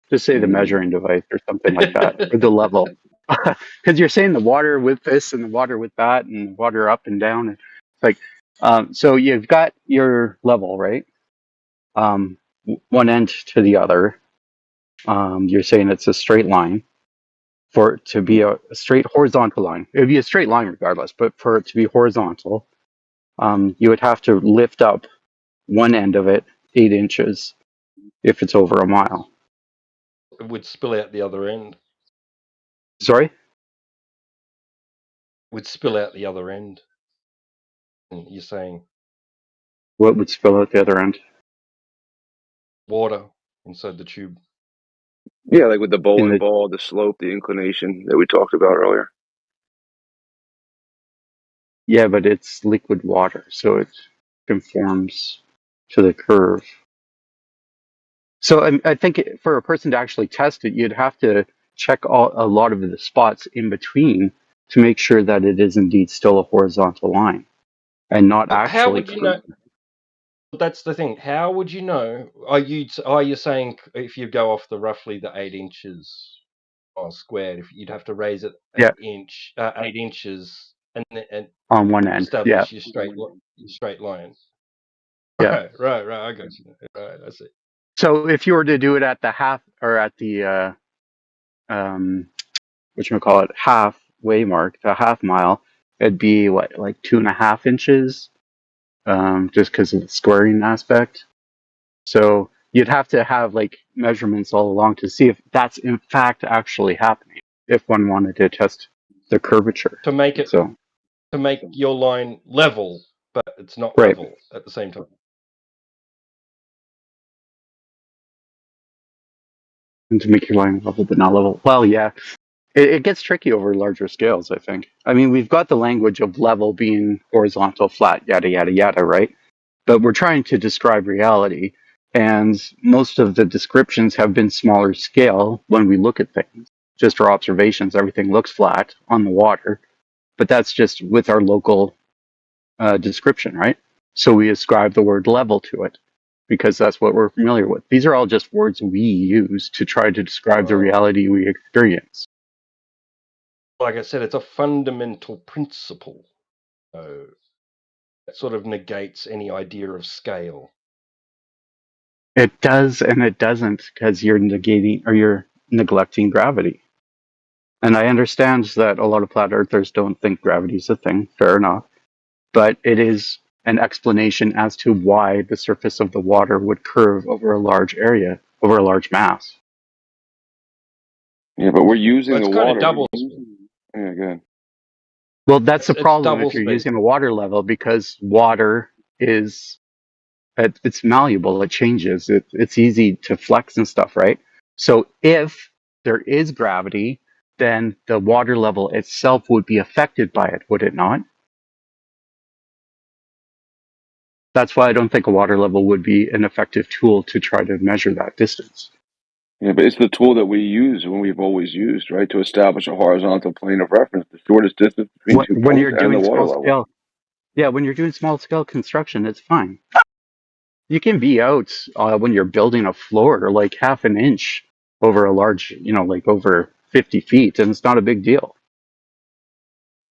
Speaker 14: just say the measuring device or something like that, or the level. Because you're saying the water with this and the water with that and water up and down. It's like, so you've got your level, right? One end to the other. You're saying it's a straight line. For it to be a straight horizontal line, it would be a straight line regardless, but for it to be horizontal, you would have to lift up one end of it 8 inches if it's over a mile.
Speaker 3: It would spill out the other end.
Speaker 14: Sorry?
Speaker 3: Would spill out the other end. And you're saying
Speaker 14: What would spill out the other end?
Speaker 3: water inside the tube.
Speaker 12: Yeah, like with the
Speaker 14: In
Speaker 12: bowling
Speaker 14: the
Speaker 12: ball, the slope, the inclination that we talked about earlier.
Speaker 14: Yeah, but it's liquid water, so it conforms to the curve. So I think for a person to actually test it, you'd have to check a lot of the spots in between to make sure that it is indeed still a horizontal line and not
Speaker 3: How
Speaker 14: actually
Speaker 3: would you know?
Speaker 14: curved.
Speaker 3: That's the thing. How would you know? Are you saying if you go off the roughly the 8 inches squared, if you'd have to raise it
Speaker 14: Yeah,
Speaker 3: 8 inches, and
Speaker 14: on one end. Yeah,
Speaker 3: establish your straight line?
Speaker 14: yeah.
Speaker 3: Right. I got you. Right, I see.
Speaker 14: So if you were to do it at the half or at the whatchamacallit, halfway mark, the half mile, it'd be what, like 2.5 inches, just because of the squaring aspect. So you'd have to have like measurements all along to see if that's in fact actually happening, if one wanted to test the curvature.
Speaker 3: To make your line level, but it's not
Speaker 14: Right.
Speaker 3: level at the same time.
Speaker 14: And to make your line level but not level. Well, yeah. It gets tricky over larger scales, I think. I mean, we've got the language of level being horizontal, flat, yada, yada, yada, right? But we're trying to describe reality. And most of the descriptions have been smaller scale when we look at things. Just our observations, everything looks flat on the water. But that's just with our local description, right? So we ascribe the word level to it because that's what we're familiar with. These are all just words we use to try to describe the reality we experience.
Speaker 3: Like I said, it's a fundamental principle. So it sort of negates any idea of scale.
Speaker 14: It does and it doesn't, because you're negating or you're neglecting gravity. And I understand that a lot of flat earthers don't think gravity is a thing. Fair enough. But it is an explanation as to why the surface of the water would curve over a large area, over a large mass.
Speaker 12: Yeah, but we're using
Speaker 3: Well, it's
Speaker 12: the
Speaker 3: kind of
Speaker 12: water.
Speaker 3: double.
Speaker 12: Yeah, good.
Speaker 14: Well, that's the
Speaker 3: It's
Speaker 14: problem
Speaker 3: double
Speaker 14: if you're
Speaker 3: speed.
Speaker 14: using a water level, because water is it's malleable, it changes, it's easy to flex and stuff, right? So if there is gravity, then the water level itself would be affected by it, would it not? That's why I don't think a water level would be an effective tool to try to measure that distance.
Speaker 12: Yeah, but it's the tool that we use when we've always used, right, to establish a horizontal plane of reference, the shortest distance between 2
Speaker 14: When
Speaker 12: points
Speaker 14: you're
Speaker 12: and
Speaker 14: doing
Speaker 12: the water
Speaker 14: small
Speaker 12: level.
Speaker 14: scale, yeah, when you're doing small scale construction, it's fine. You can be out when you're building a floor like half an inch over a large, like over 50 feet, and it's not a big deal.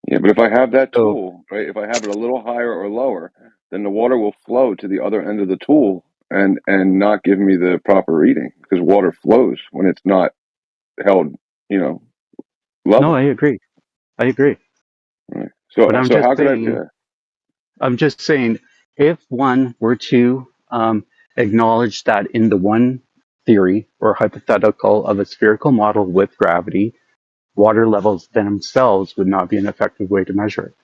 Speaker 12: Yeah, but if I have that
Speaker 14: So,
Speaker 12: tool, right, if I have it a little higher or lower, then the water will flow to the other end of the tool and not give me the proper reading, because water flows when it's not held, level.
Speaker 14: no, I agree.
Speaker 12: Right. So
Speaker 14: But I'm
Speaker 12: so
Speaker 14: just
Speaker 12: how could I?
Speaker 14: saying,
Speaker 12: Yeah.
Speaker 14: if one were to acknowledge that in the one theory or hypothetical of a spherical model with gravity, water levels themselves would not be an effective way to measure it.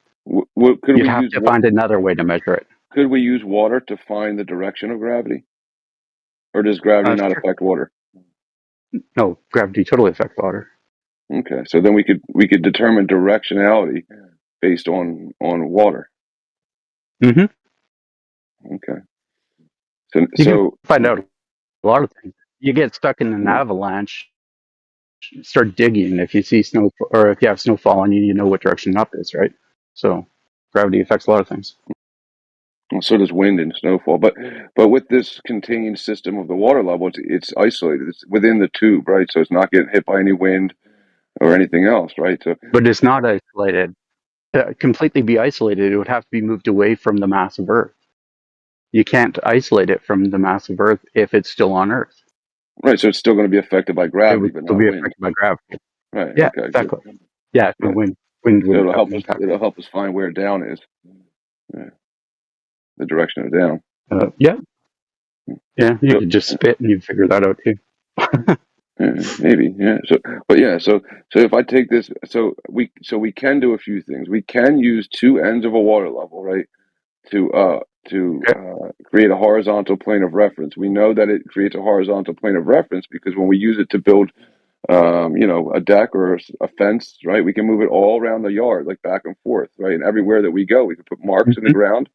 Speaker 12: Could
Speaker 14: You'd
Speaker 12: we
Speaker 14: have
Speaker 12: use
Speaker 14: to find another way to measure it.
Speaker 12: Could we use water to find the direction of gravity, or does gravity not
Speaker 14: Sure.
Speaker 12: affect water?
Speaker 14: No, gravity totally affects water.
Speaker 12: Okay, so then we could determine directionality based on water.
Speaker 14: Mm-hmm.
Speaker 12: Okay.
Speaker 14: You can
Speaker 12: So
Speaker 14: find out a lot of things. You get stuck in an avalanche, start digging. If you see snow, or if you have snow falling, you know what direction up is, right? So gravity affects a lot of things.
Speaker 12: So does wind and snowfall, but with this contained system of the water level, it's isolated. It's within the tube, right? So it's not getting hit by any wind or anything else, right? So,
Speaker 14: But it's not isolated. To completely be isolated, it would have to be moved away from the mass of Earth. You can't isolate it from the mass of Earth if it's still on Earth.
Speaker 12: right. So it's still going to be affected by
Speaker 14: It
Speaker 12: gravity,
Speaker 14: would
Speaker 12: but
Speaker 14: still
Speaker 12: not
Speaker 14: be
Speaker 12: wind.
Speaker 14: affected by gravity.
Speaker 12: Right.
Speaker 14: Yeah,
Speaker 12: Okay.
Speaker 14: exactly.
Speaker 12: Good.
Speaker 14: Yeah, no, wind
Speaker 12: So
Speaker 14: would
Speaker 12: it'll
Speaker 14: have
Speaker 12: help
Speaker 14: an
Speaker 12: us.
Speaker 14: impact.
Speaker 12: It'll help us find where down is. Yeah. The direction of down.
Speaker 14: Yeah. Yeah, you could just spit and you'd figure that out too.
Speaker 12: Maybe, yeah. So if I take this, so we can do a few things. We can use two ends of a water level, right, to create a horizontal plane of reference. We know that it creates a horizontal plane of reference because when we use it to build, a deck or a fence, right, we can move it all around the yard, like back and forth, right, and everywhere that we go, we can put marks in the ground,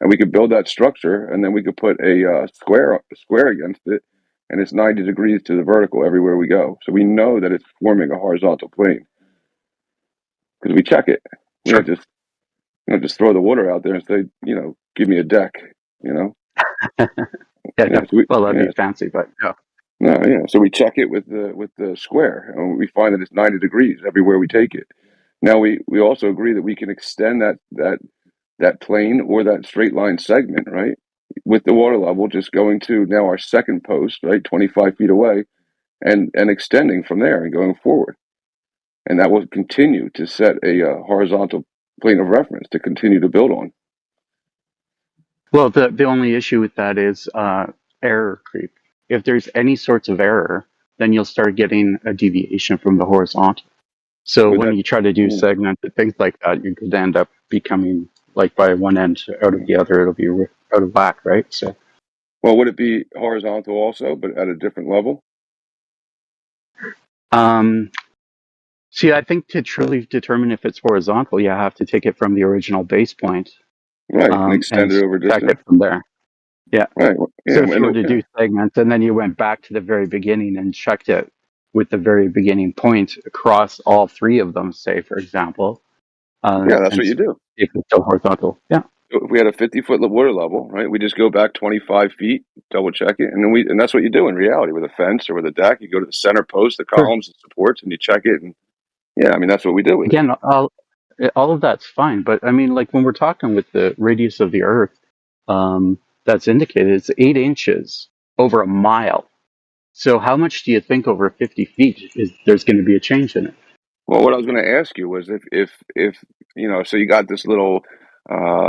Speaker 12: and we could build that structure, and then we could put a square against it, and it's 90 degrees to the vertical everywhere we go. So we know that it's forming a horizontal plane because we check it. We don't just throw the water out there and say, give me a deck,
Speaker 14: Yeah,
Speaker 12: Yeah, so
Speaker 14: well, that'd be fancy, but yeah.
Speaker 12: No, yeah. So we check it with the square, and we find that it's 90 degrees everywhere we take it. Now we also agree that we can extend that plane or that straight line segment, right, with the water level just going to now our second post, right, 25 feet away, and extending from there and going forward, and that will continue to set a horizontal plane of reference to continue to build on.
Speaker 14: Well, the only issue with that is error creep. If there's any sorts of error, then you'll start getting a deviation from the horizontal. So when you try to do segmented things like that, you could end up becoming like by one end out of the other, it'll be out of whack, right? So,
Speaker 12: well, would it be horizontal also, but at a different level?
Speaker 14: See, I think to truly determine if it's horizontal, you have to take it from the original base point,
Speaker 12: right, and extend it over
Speaker 14: check
Speaker 12: distance
Speaker 14: it from there. Yeah.
Speaker 12: Right. Yeah,
Speaker 14: So if you were to do segments and then you went back to the very beginning and checked it with the very beginning point across all three of them, say, for example.
Speaker 12: Yeah, that's what you do.
Speaker 14: If it's still horizontal. Yeah.
Speaker 12: If we had a 50-foot water level, right, we just go back 25 feet, double check it, and then that's what you do in reality with a fence or with a deck. You go to the center post, the columns, the supports, and you check it. And yeah, I mean that's what we do with
Speaker 14: Again, all of that's fine, but I mean, like when we're talking with the radius of the Earth, that's indicated, it's 8 inches over a mile. So how much do you think over 50 feet there's going to be a change in it?
Speaker 12: Well, what I was going to ask you was if so you got this little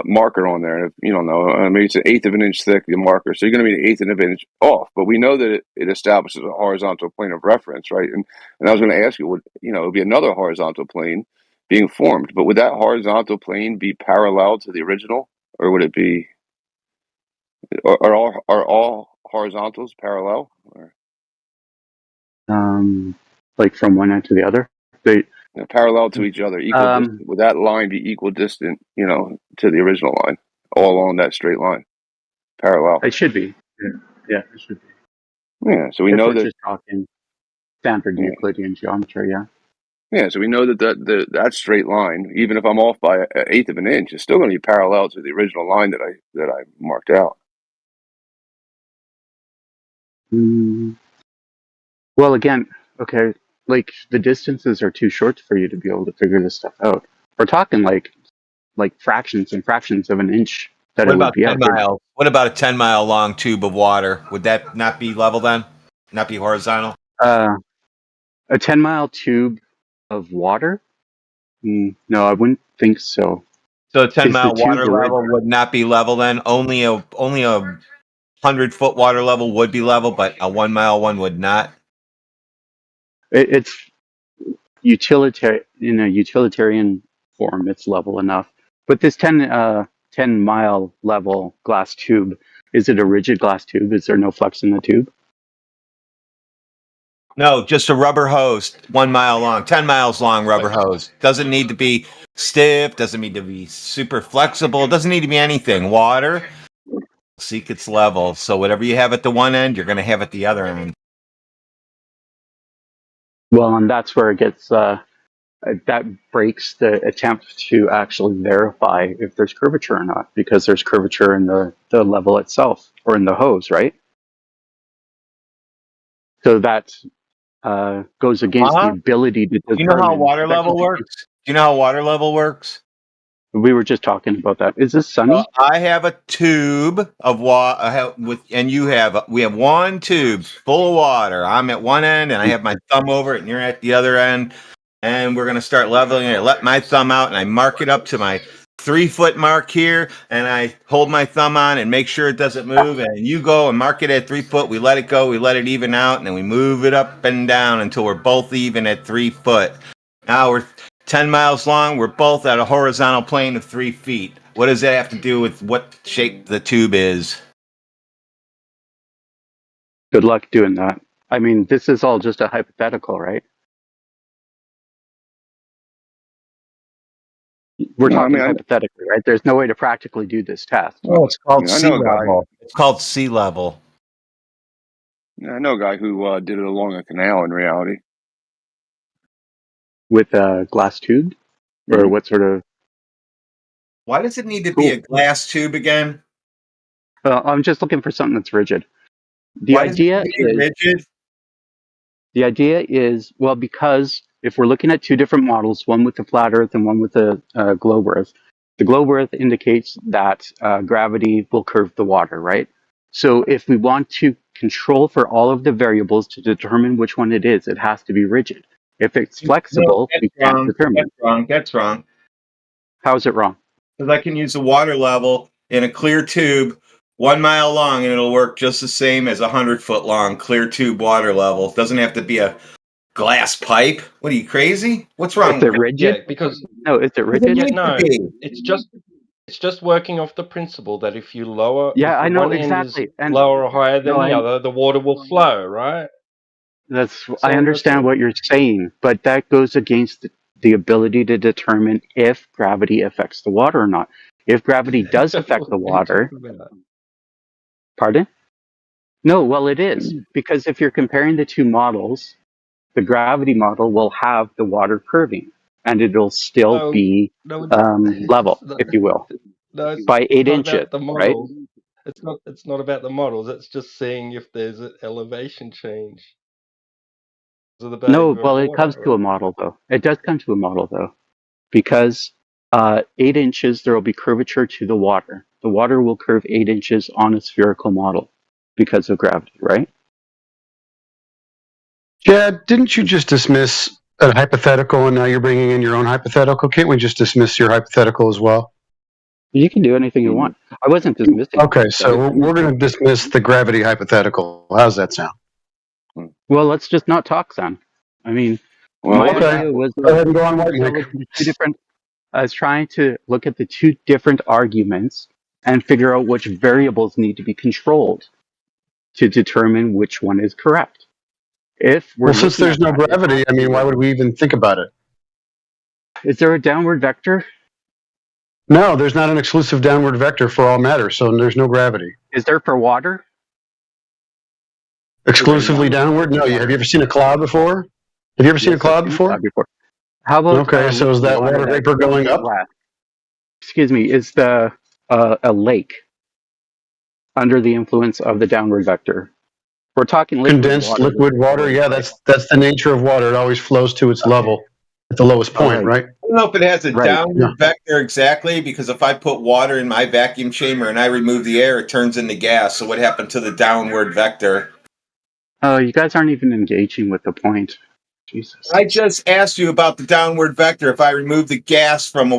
Speaker 12: marker on there. If you don't know, maybe it's an eighth of an inch thick, the marker. So you're going to be an eighth of an inch off. But we know that it establishes a horizontal plane of reference, right? And I was going to ask you, it would be another horizontal plane being formed. But would that horizontal plane be parallel to the original, or would it be? Are all horizontals parallel? Or?
Speaker 14: Like from one end to the other?
Speaker 12: They're parallel to each other. Would that line be equal distant, to the original line, all along that straight line, parallel?
Speaker 14: It should be. Yeah, it should be.
Speaker 12: Yeah, so we know
Speaker 14: we're
Speaker 12: that.
Speaker 14: Just talking standard Euclidean geometry, yeah.
Speaker 12: Yeah, so we know that straight line, even if I'm off by an eighth of an inch, is still going to be parallel to the original line that I marked out.
Speaker 14: Well, again, okay, like the distances are too short for you to be able to figure this stuff out. We're talking like fractions and fractions of an inch that
Speaker 13: What
Speaker 14: it would
Speaker 13: about
Speaker 14: be
Speaker 13: 10 mile? What about a 10-mile long tube of water? Would that not be level then? Not be horizontal?
Speaker 14: A 10-mile tube of water? No, I wouldn't think so.
Speaker 13: So a 10-mile water level would not be level then? Only a 100-foot water level would be level, but a 1-mile one would not?
Speaker 14: It's utilitarian in a utilitarian form. It's level enough. But this 10-mile level glass tube, is it a rigid glass tube? Is there no flex in the tube?
Speaker 13: No, just a rubber hose, 1 mile long, 10 miles long rubber hose. Doesn't need to be stiff, doesn't need to be super flexible, doesn't need to be anything. Water, seek its level. So whatever you have at the one end, you're going to have at the other end.
Speaker 14: Well, and that's where it gets, that breaks the attempt to actually verify if there's curvature or not, because there's curvature in the level itself, or in the hose, right? So that goes against the ability to determine.
Speaker 13: Do you know how water level works? Do you know how water level works?
Speaker 14: We were just talking about that. Is this sunny?
Speaker 13: I have a tube of water, and we have one tube full of water. I'm at one end, and I have my thumb over it, and you're at the other end. And we're going to start leveling it. I let my thumb out, and I mark it up to my 3-foot mark here, and I hold my thumb on and make sure it doesn't move. And you go and mark it at 3 foot. We let it go. We let it even out, and then we move it up and down until we're both even at 3 foot. Now we're 10 miles long. We're both at a horizontal plane of 3 feet. What does that have to do with what shape the tube is?
Speaker 14: Good luck doing that. I mean, this is all just a hypothetical, right? We're talking hypothetically, right? There's no way to practically do this test.
Speaker 3: Oh, it's called
Speaker 12: I know a guy.
Speaker 13: It's called sea level.
Speaker 12: I know a guy who did it along a canal. In reality,
Speaker 14: With a glass tube, or what sort of?
Speaker 13: Why does it need to be a glass tube again?
Speaker 14: I'm just looking for something that's rigid. The
Speaker 13: Why does it
Speaker 14: idea
Speaker 13: need to be rigid?
Speaker 14: The idea is, well, because if we're looking at two different models, one with the flat Earth and one with the globe Earth, the globe Earth indicates that gravity will curve the water, right? So if we want to control for all of the variables to determine which one it is, it has to be rigid. If it's flexible, we can't determine.
Speaker 13: That's wrong.
Speaker 14: How is it wrong?
Speaker 13: Because I can use the water level in a clear tube 1 mile long, and it'll work just the same as 100-foot long clear tube water level. It doesn't have to be a glass pipe. What are you, crazy? What's wrong?
Speaker 14: Is it rigid?
Speaker 15: Yeah, because
Speaker 14: is it rigid?
Speaker 15: Yeah, no, it's just working off the principle that if you lower,
Speaker 14: Yeah,
Speaker 15: if
Speaker 14: I know
Speaker 15: one end
Speaker 14: exactly.
Speaker 15: is
Speaker 14: And
Speaker 15: lower or higher than
Speaker 14: no,
Speaker 15: the other, the water will flow, right?
Speaker 14: I understand what you're saying, but that goes against the ability to determine if gravity affects the water or not. If gravity does affect the water, pardon? No, well, it is, because if you're comparing the two models, the gravity model will have the water curving, and it'll still be level, if you will, by 8 inches, right?
Speaker 15: It's not about the models. It's just seeing if there's an elevation change.
Speaker 14: No, well, it comes to a model, though. It does come to a model, though, because 8 inches, there will be curvature to the water. The water will curve 8 inches on a spherical model because of gravity, right?
Speaker 17: Yeah, didn't you just dismiss a hypothetical and now you're bringing in your own hypothetical? Can't we just dismiss your hypothetical as well?
Speaker 14: You can do anything you want. I wasn't dismissing.
Speaker 17: Okay, so we're going to dismiss the gravity hypothetical. How's that sound?
Speaker 14: Well, let's just not talk then. I mean, my idea was
Speaker 17: go ahead and go on, White Mike.
Speaker 14: I was trying to look at the two different arguments and figure out which variables need to be controlled to determine which one is correct. If we're
Speaker 17: Since there's no gravity, I mean, why would we even think about it?
Speaker 14: Is there a downward vector?
Speaker 17: No, there's not an exclusive downward vector for all matter, so there's no gravity.
Speaker 14: Is there for water?
Speaker 17: Exclusively downward? No. Have you ever seen a cloud before? Have you ever seen a cloud before?
Speaker 14: How about
Speaker 17: okay? So is that water vapor going up?
Speaker 14: Excuse me. Is the a lake under the influence of the downward vector? We're talking
Speaker 17: condensed liquid water. Yeah, that's the nature of water. It always flows to its level at the lowest point, right?
Speaker 13: I don't know if it has a downward vector exactly, because if I put water in my vacuum chamber and I remove the air, it turns into gas. So what happened to the downward vector?
Speaker 14: Oh, you guys aren't even engaging with the point. Jesus.
Speaker 13: I just asked you about the downward vector. If I remove the gas from a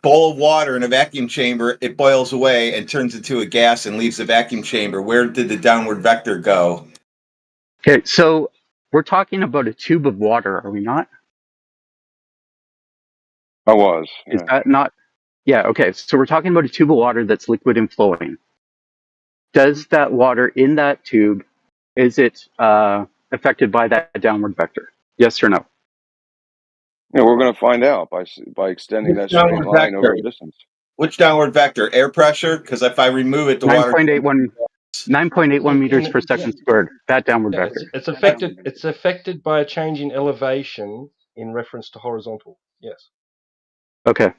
Speaker 13: bowl of water in a vacuum chamber, it boils away and turns into a gas and leaves the vacuum chamber. Where did the downward vector go?
Speaker 14: Okay, so we're talking about a tube of water, are we not?
Speaker 12: I was.
Speaker 14: Is that not? Yeah, okay. So we're talking about a tube of water that's liquid and flowing. Does that water in that tube, is it affected by that downward vector? Yes or no?
Speaker 12: Yeah, we're going to find out by extending that straight line over a distance.
Speaker 13: Which downward vector? Air pressure? Because if I remove it, the water...
Speaker 14: 9.81 meters per second squared. That downward vector.
Speaker 15: It's affected by a change in elevation in reference to horizontal. Yes.
Speaker 14: Okay.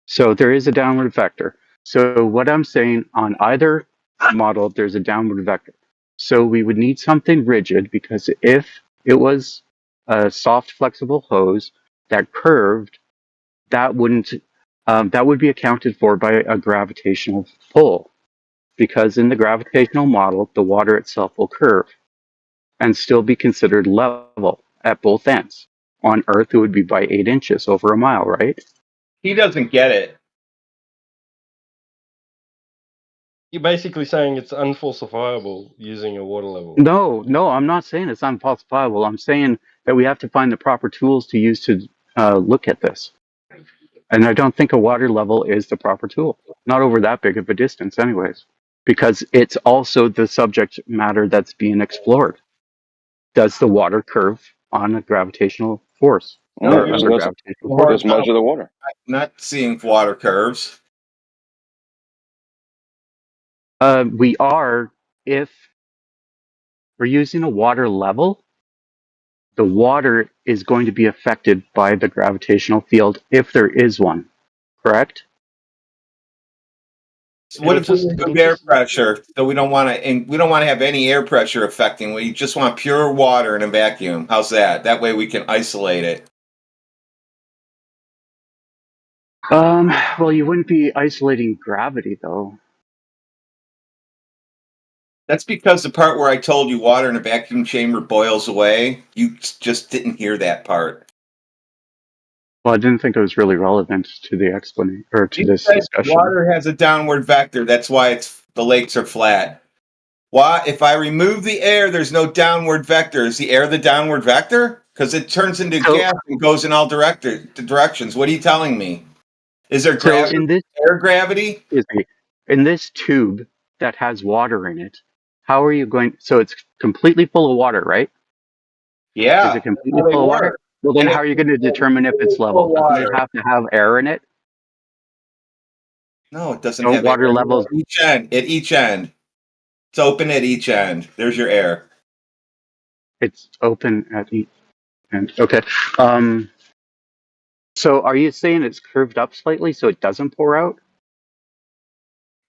Speaker 14: So there is a downward vector. So what I'm saying, on either model, there's a downward vector. So we would need something rigid, because if it was a soft, flexible hose that curved, that wouldn't that would be accounted for by a gravitational pull, because in the gravitational model, the water itself will curve and still be considered level at both ends. On Earth, it would be by 8 inches over a mile, right?
Speaker 13: He doesn't get it.
Speaker 15: You're basically saying it's unfalsifiable using a water level.
Speaker 14: No, no, I'm not saying it's unfalsifiable. I'm saying that we have to find the proper tools to use to look at this. And I don't think a water level is the proper tool. Not over that big of a distance, anyways, because it's also the subject matter that's being explored. Does the water curve on a gravitational force
Speaker 13: No,
Speaker 14: or under gravitational force?
Speaker 12: Just measure the water.
Speaker 13: I'm not seeing water curves.
Speaker 14: We are, if we're using a water level, the water is going to be affected by the gravitational field if there is one, correct?
Speaker 13: What if we remove air pressure? So we don't want to, and we don't want to have any air pressure affecting. We just want pure water in a vacuum. How's that? That way we can isolate it.
Speaker 14: Well, you wouldn't be isolating gravity, though.
Speaker 13: That's because the part where I told you water in a vacuum chamber boils away, you just didn't hear that part.
Speaker 14: Well, I didn't think it was really relevant to the explanation or to this discussion.
Speaker 13: Water has a downward vector. That's why the lakes are flat. Why? If I remove the air, there's no downward vector. Is the air the downward vector? Because it turns into gas and goes in all directions. What are you telling me? Is there gravity? Air gravity?
Speaker 14: In this tube that has water in it, how are you going? So it's completely full of water, right?
Speaker 13: Yeah.
Speaker 14: Is it completely full of water? Well, then how are you going to determine if it's level? Doesn't it have to have air in it?
Speaker 13: No, it doesn't
Speaker 14: No
Speaker 13: have
Speaker 14: water
Speaker 13: air.
Speaker 14: levels.
Speaker 13: At each end. It's open at each end. There's your air.
Speaker 14: It's open at each end. Okay. So are you saying it's curved up slightly so it doesn't pour out?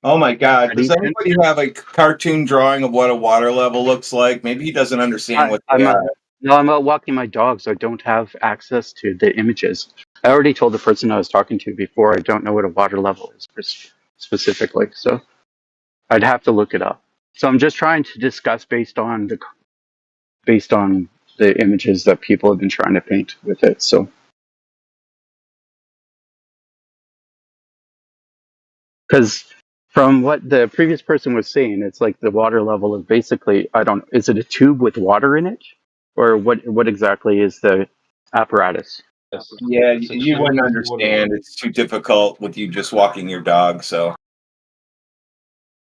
Speaker 13: Oh my God! Does anybody have a cartoon drawing of what a water level looks like? Maybe he doesn't understand what they are.
Speaker 14: No, I'm out walking my dog, so I don't have access to the images. I already told the person I was talking to before I don't know what a water level is specifically, so I'd have to look it up. So I'm just trying to discuss based on the images that people have been trying to paint with it. So, because from what the previous person was saying, it's like the water level is basically, is it a tube with water in it? Or what exactly is the apparatus?
Speaker 13: Yeah, you wouldn't understand. It's too difficult with you just walking your dog. So,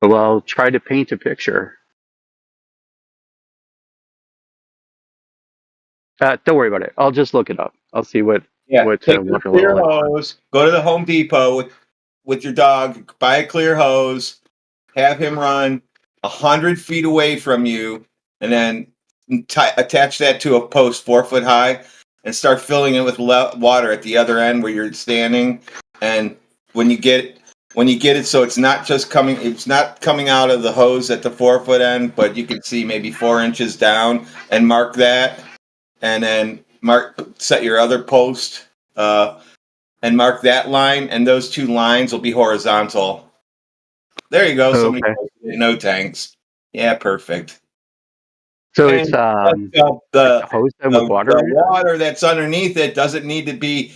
Speaker 14: Well, try to paint a picture. Don't worry about it. I'll just look it up. I'll see what
Speaker 13: take a
Speaker 14: water
Speaker 13: clear
Speaker 14: level.
Speaker 13: hose. Go to the Home Depot with your dog. Buy a clear hose. Have him run 100 feet away from you, and then attach that to a post 4 foot high, and start filling it with water at the other end where you're standing. And when you get it, so it's not coming out of the hose at the 4 foot end, but you can see maybe 4 inches down, and mark that, and then set your other post, and mark that line, and those 2 lines will be horizontal. There you go. Somebody no tanks. Yeah, perfect.
Speaker 14: So
Speaker 13: And
Speaker 14: it's the hose with water.
Speaker 13: The water that's underneath it doesn't need to be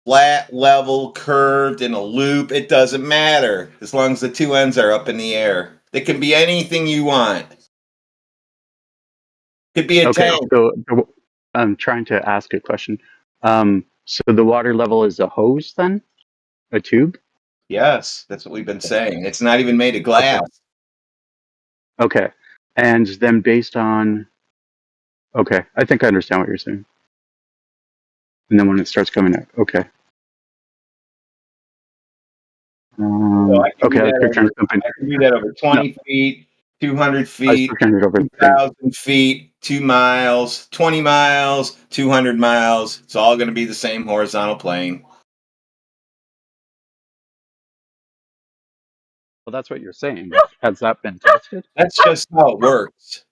Speaker 13: flat, level, curved in a loop. It doesn't matter as long as the 2 ends are up in the air. It can be anything you want. Could be a tank.
Speaker 14: So I'm trying to ask a question. So the water level is a hose then? A tube?
Speaker 13: Yes, that's what we've been saying. It's not even made of glass.
Speaker 14: Okay. And then based on... Okay, I think I understand what you're saying. And then when it starts coming out, okay.
Speaker 13: I can do that over 20 feet, 200 feet, 2,000 feet, 2 miles, 20 miles, 200 miles. It's all going to be the same horizontal plane.
Speaker 14: Well, that's what you're saying. Has that been tested?
Speaker 13: That's just how it works.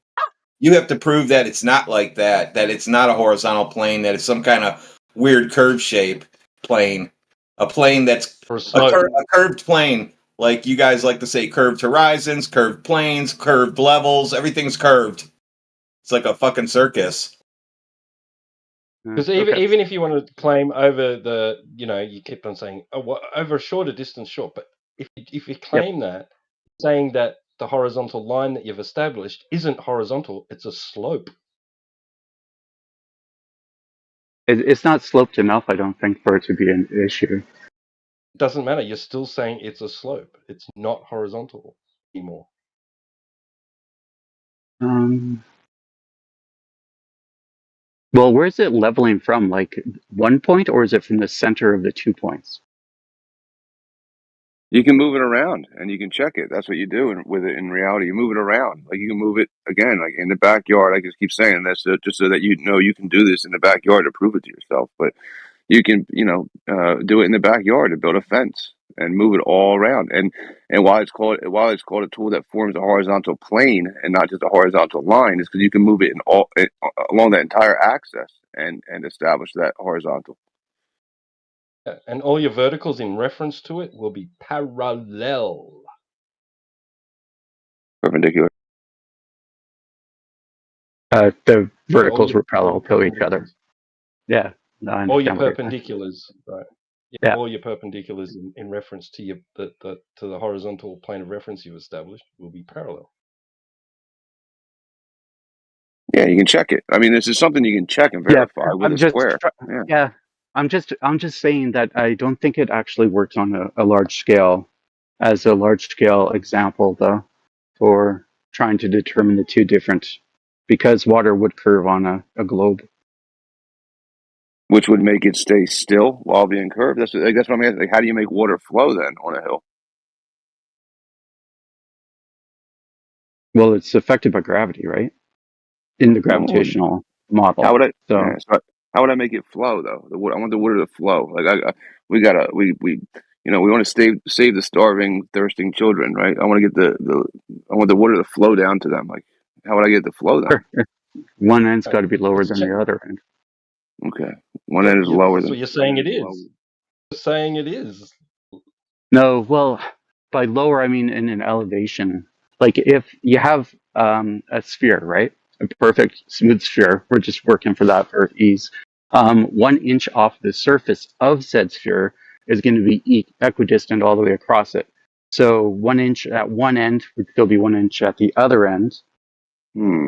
Speaker 13: You have to prove that it's not like that it's not a horizontal plane, that it's some kind of weird curve shape plane. A plane that's a curved plane. Like you guys like to say, curved horizons, curved planes, curved levels. Everything's curved. It's like a fucking circus.
Speaker 15: Because even if you want to claim over the, you keep on saying over a shorter distance, short. But if you claim that, saying that the horizontal line that you've established isn't horizontal; it's a slope.
Speaker 14: It's not sloped enough, I don't think, for it to be an issue.
Speaker 15: It doesn't matter. You're still saying it's a slope. It's not horizontal anymore.
Speaker 14: Well, where's it leveling from? Like 1 point, or is it from the center of the 2 points?
Speaker 12: You can move it around and you can check it. That's what you do with it in reality. You move it around. Like you can move it again, like in the backyard. I just keep saying this just so that you know you can do this in the backyard to prove it to yourself. But you can, do it in the backyard to build a fence and move it all around. And why it's called a tool that forms a horizontal plane and not just a horizontal line is because you can move it along that entire axis and establish that horizontal.
Speaker 15: Yeah, and all your verticals in reference to it will be parallel.
Speaker 12: Perpendicular.
Speaker 14: The verticals
Speaker 15: your
Speaker 14: were parallel to each other.
Speaker 15: perpendiculars.
Speaker 14: Yeah, no, I
Speaker 15: All your
Speaker 14: understand what you're saying.
Speaker 15: perpendiculars, right?
Speaker 14: Yeah.
Speaker 15: All your perpendiculars in reference to to the horizontal plane of reference you've established will be parallel.
Speaker 12: Yeah, you can check it. I mean, this is something you can check and
Speaker 14: Yeah,
Speaker 12: verify with
Speaker 14: I'm
Speaker 12: a
Speaker 14: just
Speaker 12: square. Yeah.
Speaker 14: I'm just saying that I don't think it actually works on a large scale as a large scale example, though, for trying to determine the two different, because water would curve on a globe.
Speaker 12: Which would make it stay still while being curved. That's what I'm asking. Like, how do you make water flow then on a hill?
Speaker 14: Well, it's affected by gravity, right? In the gravitational model.
Speaker 12: How would I?
Speaker 14: So
Speaker 12: Yeah, so how would I make it flow though? I want the water to flow. Like we want to save the starving, thirsting children, right? I want to get I want the water to flow down to them. Like, how would I get it to flow then?
Speaker 14: one end's got to be lower than the other end.
Speaker 12: Okay, one end is lower
Speaker 15: That's
Speaker 12: than.
Speaker 15: what you're saying it is. You're saying it is.
Speaker 14: No, well, by lower I mean in an elevation. Like if you have a sphere, right? A perfect smooth sphere. We're just working for that for ease. 1 inch off the surface of said sphere is going to be equidistant all the way across it. So 1 inch at one end would still be 1 inch at the other end.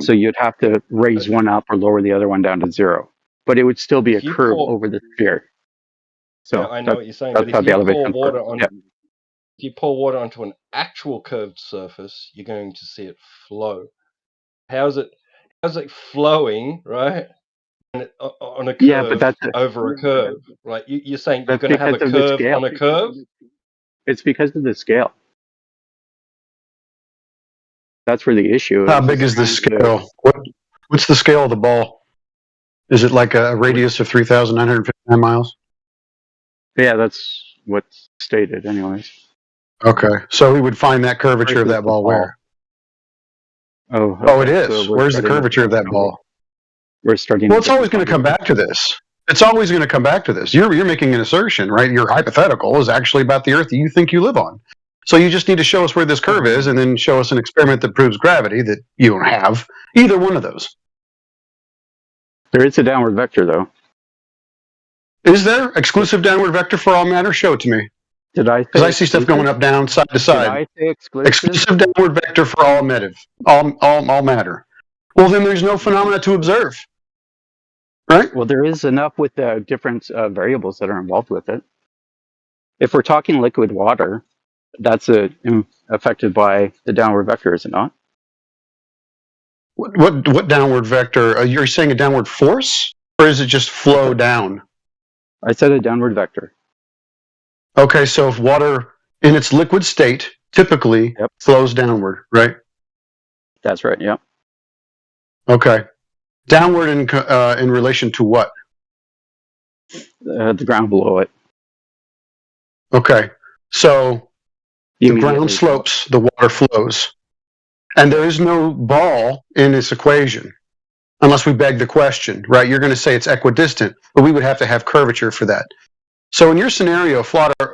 Speaker 14: So you'd have to raise one up or lower the other one down to 0. But it would still be a curve over the sphere. So
Speaker 15: yeah, I know what you're saying.
Speaker 14: That's
Speaker 15: But
Speaker 14: how
Speaker 15: if
Speaker 14: the
Speaker 15: you pour
Speaker 14: elevation
Speaker 15: water
Speaker 14: works.
Speaker 15: on,
Speaker 14: Yeah.
Speaker 15: if you pour water onto an actual curved surface, you're going to see it flow. How's it flowing, right? On a curve,
Speaker 14: Yeah, but that's
Speaker 15: over a curve, right? You're saying you're
Speaker 14: that's
Speaker 15: going to have a
Speaker 14: because of the
Speaker 15: curve
Speaker 14: scale.
Speaker 15: on a curve.
Speaker 14: It's because of the scale. That's where the issue is.
Speaker 17: How big is the scale? What's the scale of the ball? Is it like a radius of 3,959 miles?
Speaker 14: Yeah, that's what's stated, anyways.
Speaker 17: Okay, so we would find that curvature of that ball where?
Speaker 14: Oh,
Speaker 17: Oh, it
Speaker 14: okay, so
Speaker 17: is.
Speaker 14: we're
Speaker 17: Where's the
Speaker 14: starting
Speaker 17: curvature of that ball?
Speaker 14: We're starting.
Speaker 17: Well, it's always going to come back to this. It's always going to come back to this. You're making an assertion, right? Your hypothetical is actually about the Earth that you think you live on. So you just need to show us where this curve is, and then show us an experiment that proves gravity that you don't have either one of those.
Speaker 14: There is a downward vector, though.
Speaker 17: Is there exclusive downward vector for all matter? Show it to me.
Speaker 14: Did I?
Speaker 17: Because I see stuff going up, down, side to side.
Speaker 14: Did I say exclusive?
Speaker 17: Exclusive downward vector for all all matter. Well, then there's no phenomena to observe, right?
Speaker 14: Well, there is enough with the different variables that are involved with it. If we're talking liquid water, that's affected by the downward vector, is it not?
Speaker 17: What downward vector? You're saying a downward force, or is it just flow down?
Speaker 14: I said a downward vector.
Speaker 17: Okay, so if water in its liquid state typically flows downward, right?
Speaker 14: That's right. Yeah.
Speaker 17: Okay, downward in relation to what?
Speaker 14: The ground below it.
Speaker 17: Okay, so the ground slopes, the water flows, and there is no ball in this equation, unless we beg the question, right? You're going to say it's equidistant, but we would have to have curvature for that. So in your scenario,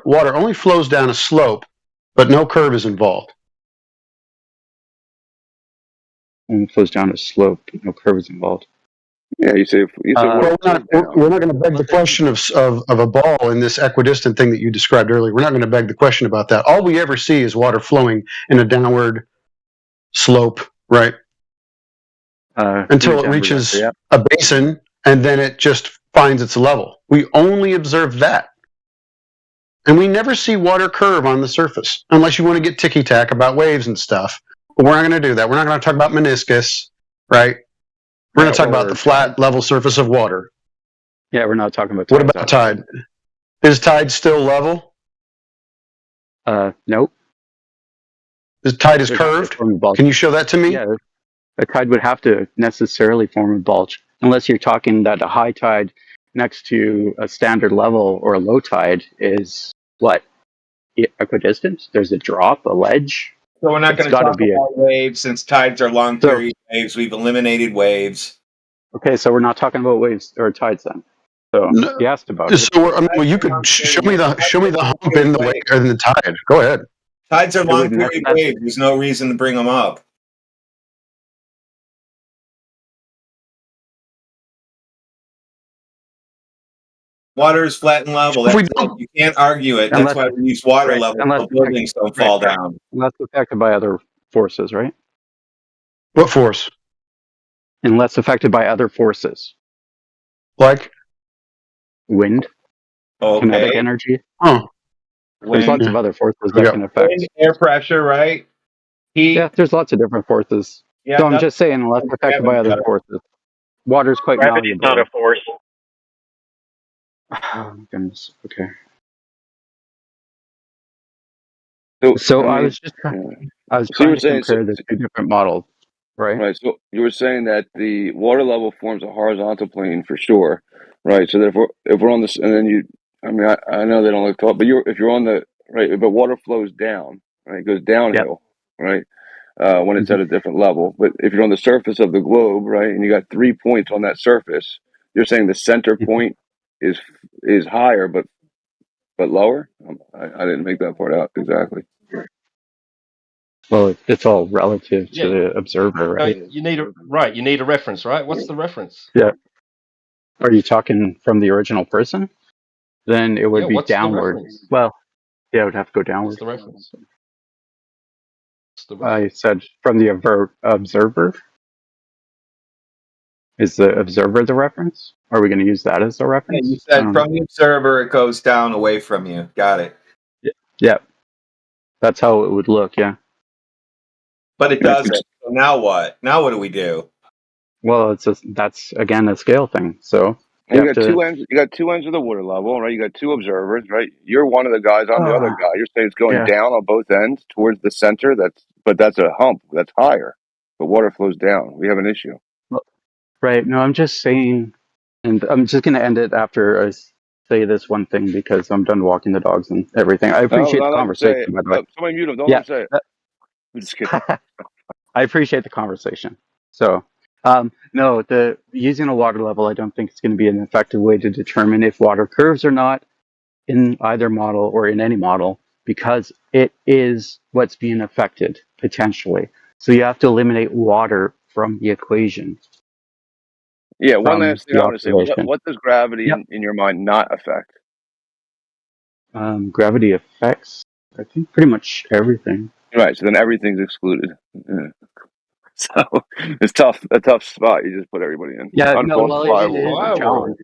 Speaker 17: water only flows down a slope, but no curve is involved.
Speaker 14: Only flows down a slope, no curve is involved.
Speaker 12: Yeah, you say
Speaker 17: Well, we're not going to beg the question of a ball in this equidistant thing that you described earlier. We're not going to beg the question about that. All we ever see is water flowing in a downward slope, right? Until it reaches a basin, and then it just finds its level. We only observe that. And we never see water curve on the surface, unless you want to get ticky-tack about waves and stuff. But we're not going to do that. We're not going to talk about meniscus, right? We're going to talk about the flat, level surface of water.
Speaker 14: Yeah, we're not talking about
Speaker 17: What about tide? Is tide still level?
Speaker 14: Nope.
Speaker 17: The tide is curved? Can you show that to me?
Speaker 14: Yeah, a tide would have to necessarily form a bulge, unless you're talking that a high tide next to a standard level or a low tide is what? Equidistant? There's a drop, a ledge?
Speaker 13: So we're not
Speaker 14: It's
Speaker 13: going to
Speaker 14: gotta
Speaker 13: talk
Speaker 14: be
Speaker 13: about waves since tides are long period waves. We've eliminated waves.
Speaker 14: Okay, so we're not talking about waves or tides then. So you asked about it.
Speaker 17: So well, you could show me the hump in the wave or in the tide. Go ahead.
Speaker 13: Tides are long period waves. There's no reason to bring them up. Water is flat and level. That's it. You can't argue it. That's why we use water level so buildings don't fall down.
Speaker 14: Unless affected by other forces, right?
Speaker 17: What force?
Speaker 14: Unless affected by other forces.
Speaker 17: Like?
Speaker 14: Wind. Kinetic energy.
Speaker 17: Oh.
Speaker 14: There's lots of other forces that can affect.
Speaker 13: Wind, air pressure, right? Heat.
Speaker 14: Yeah, there's lots of different forces.
Speaker 13: Yeah,
Speaker 14: so I'm just saying, unless affected by other forces. Water's quite
Speaker 16: Gravity's
Speaker 14: malleable.
Speaker 16: not a force.
Speaker 14: Oh, my goodness. Okay.
Speaker 12: So
Speaker 14: I was just trying to compare the two different models, right?
Speaker 12: Right. So you were saying that the water level forms a horizontal plane for sure, right? So therefore, if we're on this, and then I know they don't like to talk, but if you're on the right, but water flows down, right? It goes downhill, right? When it's at a different level. But if you're on the surface of the globe, right, and you got 3 points on that surface, you're saying the center point is higher, but lower. I didn't make that part out exactly.
Speaker 14: Well, it's all relative to the observer, right?
Speaker 15: You need a reference, right? What's the reference?
Speaker 14: Yeah. Are you talking from the original person? Then it would be
Speaker 15: what's the
Speaker 14: downward.
Speaker 15: reference?
Speaker 14: Well, yeah, it would have to go downward.
Speaker 15: What's the reference?
Speaker 14: I said from the observer. Is the observer the reference? Are we going to use that as the reference?
Speaker 13: Yeah, you said from the observer, it goes down away from you. Got it.
Speaker 14: Yeah. That's how it would look, yeah.
Speaker 13: But it doesn't. So now what? Now what do we do?
Speaker 14: Well, that's again a scale thing. So
Speaker 12: you got two ends. You got two ends of the water level, right? You got two observers, right? You're one of the guys. I'm the other guy. You're saying it's going down on both ends towards the center. That's a hump. That's higher. But water flows down. We have an issue.
Speaker 14: Right. No, I'm just saying, and I'm just going to end it after I say this one thing because I'm done walking the dogs and everything. I appreciate the conversation, by the way.
Speaker 12: Somebody mute him. Don't let him say it. I'm just kidding.
Speaker 14: I appreciate the conversation. So, no, using a water level, I don't think it's going to be an effective way to determine if water curves or not in either model or in any model, because it is what's being affected potentially. So you have to eliminate water from the equation.
Speaker 12: Yeah, one last thing I want to say. What does gravity in your mind not affect?
Speaker 14: Gravity affects, I think, pretty much everything.
Speaker 12: Right, so then everything's excluded. Yeah. So it's tough. A tough spot. You just put everybody in.
Speaker 14: Yeah, no, well, it is a challenge.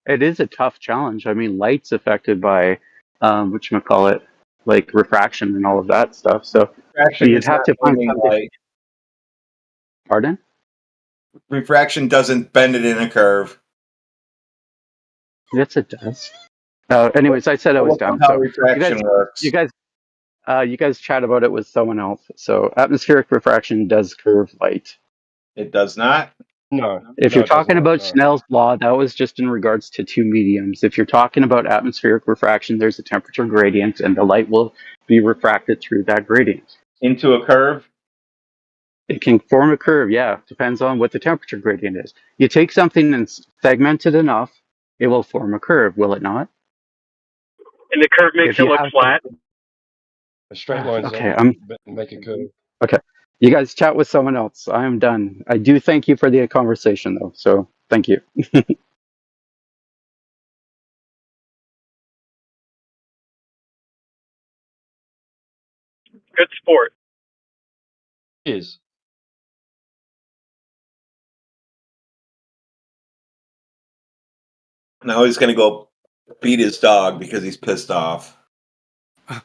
Speaker 14: It is a tough challenge. I mean, light's affected by whatchamacallit, like refraction and all of that stuff. So you'd have to find something.
Speaker 13: Light.
Speaker 14: Pardon?
Speaker 13: Refraction doesn't bend it in a curve.
Speaker 14: Yes, it does. Anyways, I said I was done.
Speaker 13: How refraction works.
Speaker 14: You guys chat about it with someone else. So atmospheric refraction does curve light.
Speaker 13: It does not?
Speaker 15: No.
Speaker 14: If you're talking about Snell's law, that was just in regards to two mediums. If you're talking about atmospheric refraction, there's a temperature gradient, and the light will be refracted through that gradient.
Speaker 13: Into a curve?
Speaker 14: It can form a curve, yeah. Depends on what the temperature gradient is. You take something and segment it enough, it will form a curve, will it not?
Speaker 16: And the curve makes it look flat?
Speaker 15: A straight line make a curve.
Speaker 14: Okay. You guys chat with someone else. I am done. I do thank you for the conversation, though. So Thank you.
Speaker 16: Good sport.
Speaker 15: Is.
Speaker 13: Now he's gonna go beat his dog because he's pissed off.
Speaker 16: The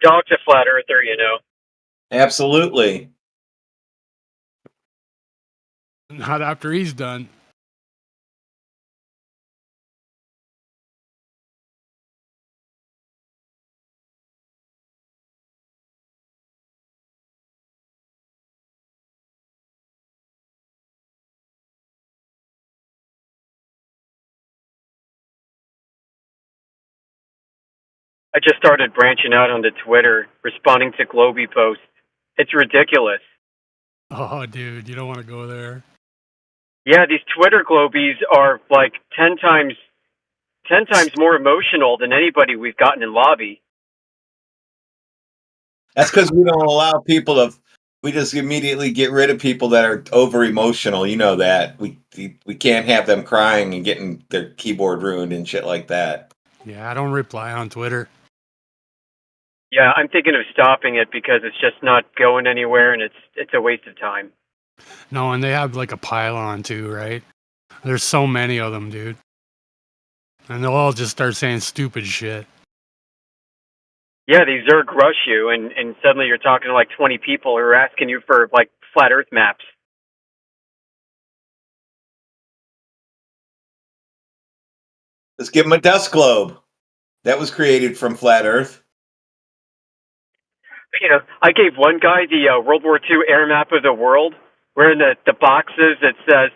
Speaker 16: dog's a flat earther, you know.
Speaker 13: Absolutely.
Speaker 4: Not after he's done.
Speaker 16: I just started branching out onto Twitter, responding to Globey posts. It's ridiculous.
Speaker 4: Oh, dude, you don't want to go there.
Speaker 16: Yeah, these Twitter Globies are like 10 times more emotional than anybody we've gotten in lobby.
Speaker 13: That's because we don't allow people to. We just immediately get rid of people that are over emotional. You know that we can't have them crying and getting their keyboard ruined and shit like that.
Speaker 4: Yeah, I don't reply on Twitter.
Speaker 16: Yeah, I'm thinking of stopping it because it's just not going anywhere and it's a waste of time.
Speaker 4: No, and they have like a pylon too, right? There's so many of them, dude. And they'll all just start saying stupid shit.
Speaker 16: Yeah, these Zerg rush you and suddenly you're talking to like 20 people who are asking you for like flat earth maps.
Speaker 13: Let's give them a dust globe. That was created from flat Earth.
Speaker 16: You know, I gave one guy the World War II air map of the world, where in the boxes it says,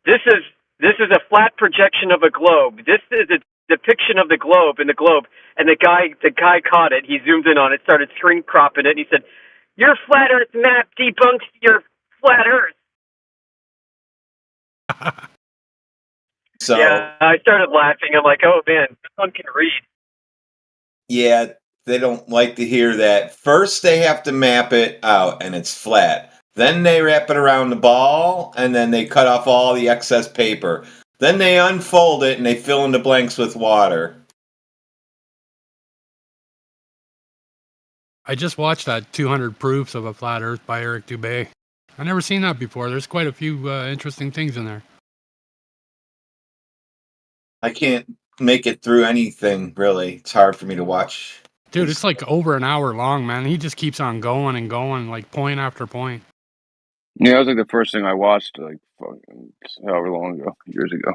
Speaker 16: "This is a flat projection of a globe. This is a depiction of the globe in the globe." And the guy caught it. He zoomed in on it, started screen cropping it, and he said, "Your flat Earth map debunks your flat Earth."
Speaker 13: So
Speaker 16: yeah, I started laughing. I'm like, "Oh man, this one can read."
Speaker 13: yeah, they don't like to hear that. First, they have to map it out, and it's flat. Then they wrap it around the ball, and then they cut off all the excess paper. Then they unfold it, and they fill in the blanks with water.
Speaker 4: I just watched that 200 Proofs of a Flat Earth by Eric Dubay. I've never seen that before. There's quite a few interesting things in there.
Speaker 13: I can't make it through anything, really. It's hard for me to watch.
Speaker 4: Dude, it's like over an hour long, man. He just keeps on going and going, like point after point.
Speaker 12: Yeah, that was like the first thing I watched, like fucking however long ago, years ago.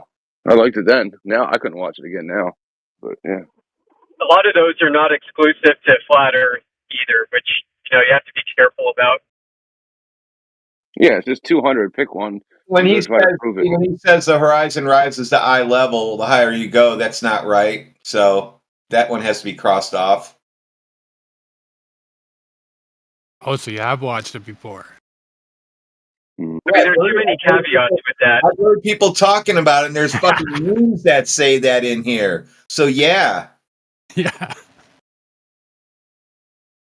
Speaker 12: I liked it then. Now I couldn't watch it again now, but yeah.
Speaker 16: A lot of those are not exclusive to flat Earth either, which you have to be careful about.
Speaker 12: Yeah, it's just 200. Pick one.
Speaker 13: When he says the horizon rises to eye level, the higher you go, that's not right. So that one has to be crossed off.
Speaker 4: Oh, so you have watched it before.
Speaker 16: I mean, there are too many caveats with that.
Speaker 13: I've heard people talking about it, and there's fucking news that say that in here. So yeah.
Speaker 4: Yeah.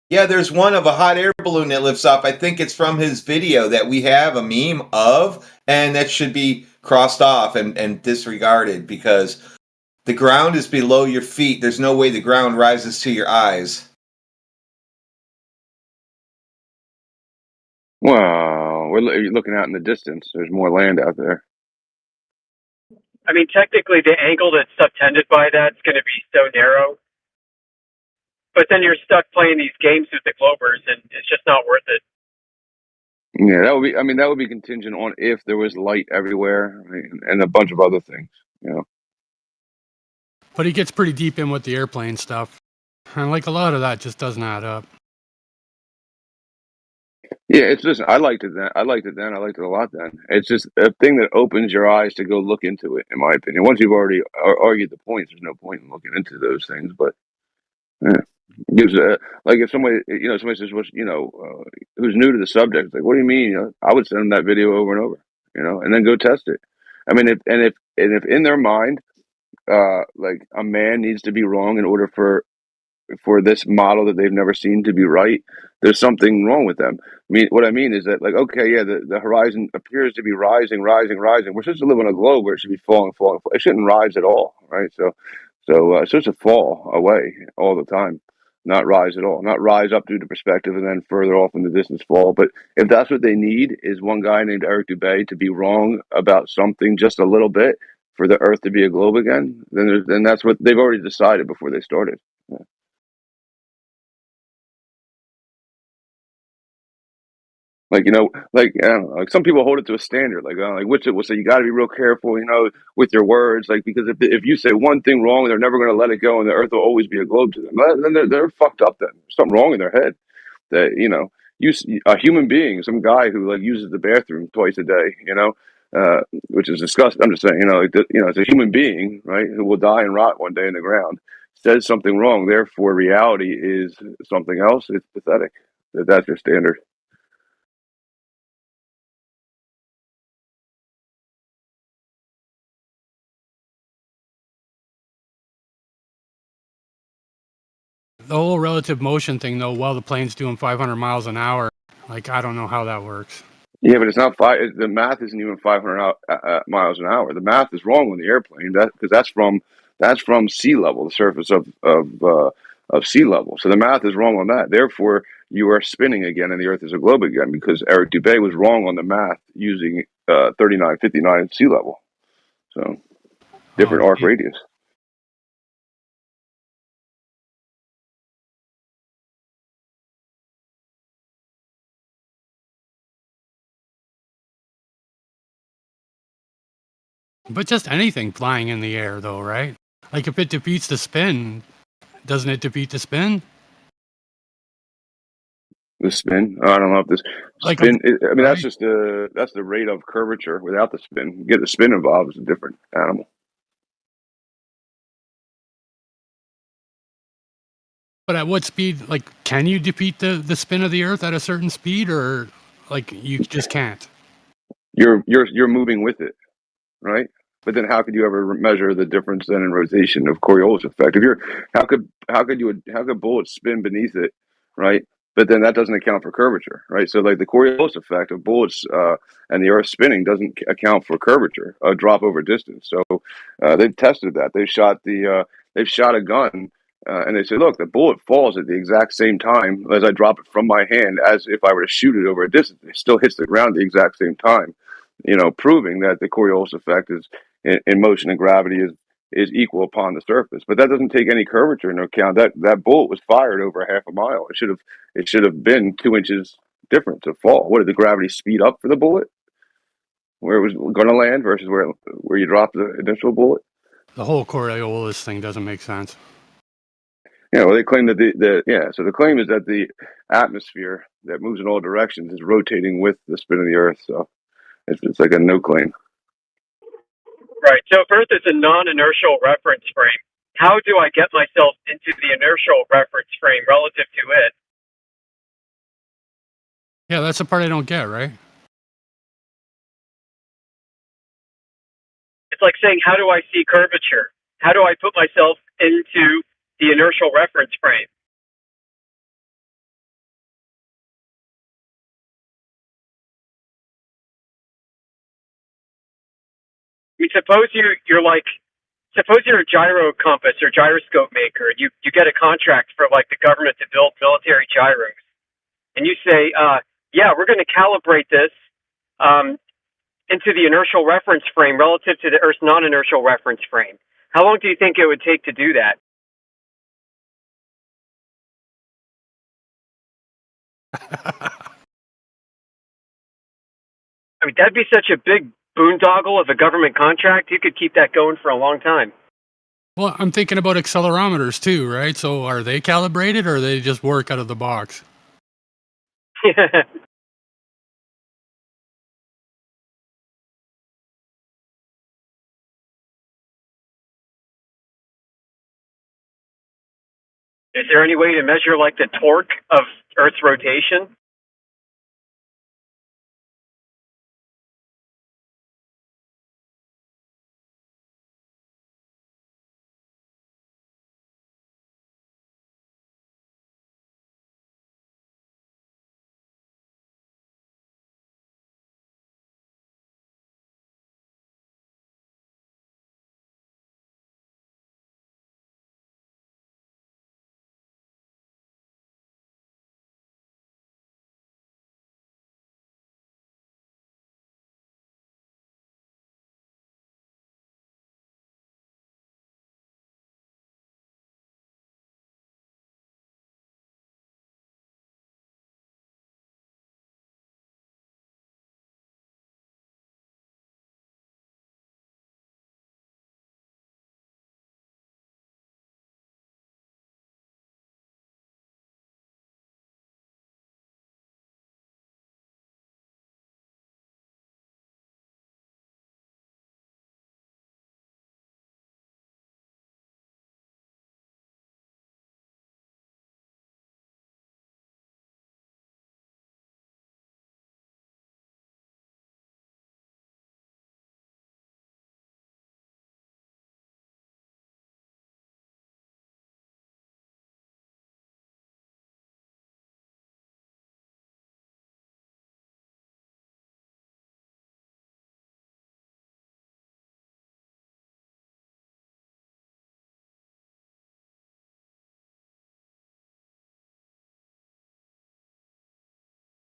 Speaker 13: Yeah, there's one of a hot air balloon that lifts off. I think it's from his video that we have a meme of, and that should be crossed off and disregarded because the ground is below your feet. There's no way the ground rises to your eyes.
Speaker 12: Well, we're looking out in the distance. There's more land out there.
Speaker 16: I mean, technically, the angle that's subtended by that's going to be so narrow. But then you're stuck playing these games with the Globers, and it's just not worth it.
Speaker 12: Yeah, that would be. I mean, that would be contingent on if there was light everywhere, and a bunch of other things.
Speaker 4: But he gets pretty deep in with the airplane stuff, and like a lot of that just doesn't add up.
Speaker 12: Yeah, it's just I liked it then. I liked it then. I liked it a lot then. It's just a thing that opens your eyes to go look into it, in my opinion. Once you've already argued the points, there's no point in looking into those things. But yeah, it gives like if somebody somebody says who's new to the subject, like what do you mean? I would send them that video over and over, and then go test it. I mean, if in their mind, like a man needs to be wrong in order for for this model that they've never seen to be right, there's something wrong with them. What I mean is that, like, okay, yeah, the horizon appears to be rising. We're supposed to live on a globe where it should be falling. It shouldn't rise at all, right? So it's supposed to fall away all the time, not rise at all, not rise up through the perspective and then further off in the distance fall. But if that's what they need, is one guy named Eric Dubay to be wrong about something just a little bit for the Earth to be a globe again, then that's what they've already decided before they started. Yeah. Like, like, I don't know, like some people hold it to a standard, like which it will say you got to be real careful, with your words, like, because if you say one thing wrong, they're never going to let it go, and the Earth will always be a globe to them. Then they're fucked up. Then there's something wrong in their head. That a human being, some guy who like uses the bathroom twice a day, which is disgusting. I'm just saying, it's a human being, right, who will die and rot one day in the ground. Says something wrong, therefore reality is something else. It's pathetic. That's your standard.
Speaker 4: The whole relative motion thing, though, while the plane's doing 500 miles an hour, like, I don't know how that works.
Speaker 12: Yeah, but it's not the math isn't even 500 miles an hour. The math is wrong on the airplane because that's from sea level, the surface of sea level. So the math is wrong on that. Therefore, you are spinning again, and the Earth is a globe again because Eric Dubay was wrong on the math using 3959 sea level. So different arc radius.
Speaker 4: But just anything flying in the air, though, right? Like, if it defeats the spin, doesn't it defeat the spin?
Speaker 12: The spin. I don't know if this
Speaker 4: Like
Speaker 12: spin. I mean, that's just that's the rate of curvature without the spin. Get the spin involved, it's a different animal.
Speaker 4: But at what speed, like, can you defeat the spin of the Earth at a certain speed, or, like, you just can't?
Speaker 12: You're moving with it, right? But then how could you ever measure the difference then in rotation of Coriolis effect? How could bullets spin beneath it, right? But then that doesn't account for curvature, right? So like the Coriolis effect of bullets and the Earth spinning doesn't account for curvature, a drop over distance. So they've tested that. They've shot a gun. And they say, look, the bullet falls at the exact same time as I drop it from my hand as if I were to shoot it over a distance. It still hits the ground at the exact same time, proving that the Coriolis effect is in motion and gravity is equal upon the surface. But that doesn't take any curvature into account. That bullet was fired over half a mile. It should have been 2 inches difference of fall. What did the gravity speed up for the bullet where it was going to land versus where you dropped the initial bullet?
Speaker 4: The whole Coriolis thing doesn't make sense.
Speaker 12: Yeah, well, they claim that so the claim is that the atmosphere that moves in all directions is rotating with the spin of the Earth. So it's like a no claim.
Speaker 16: Right. So if Earth is a non-inertial reference frame, how do I get myself into the inertial reference frame relative to it?
Speaker 4: Yeah, that's the part I don't get, right?
Speaker 16: It's like saying, how do I see curvature? How do I put myself into the inertial reference frame? I mean, suppose you're a gyro compass or gyroscope maker, and you get a contract for like the government to build military gyros, and you say, yeah, we're going to calibrate this into the inertial reference frame relative to the Earth's non-inertial reference frame. How long do you think it would take to do that? I mean, that'd be such a big boondoggle of a government contract. You could keep that going for a long time.
Speaker 4: Well, I'm thinking about accelerometers too, right? So are they calibrated or they just work out of the box?
Speaker 16: Is there any way to measure like the torque of Earth's rotation?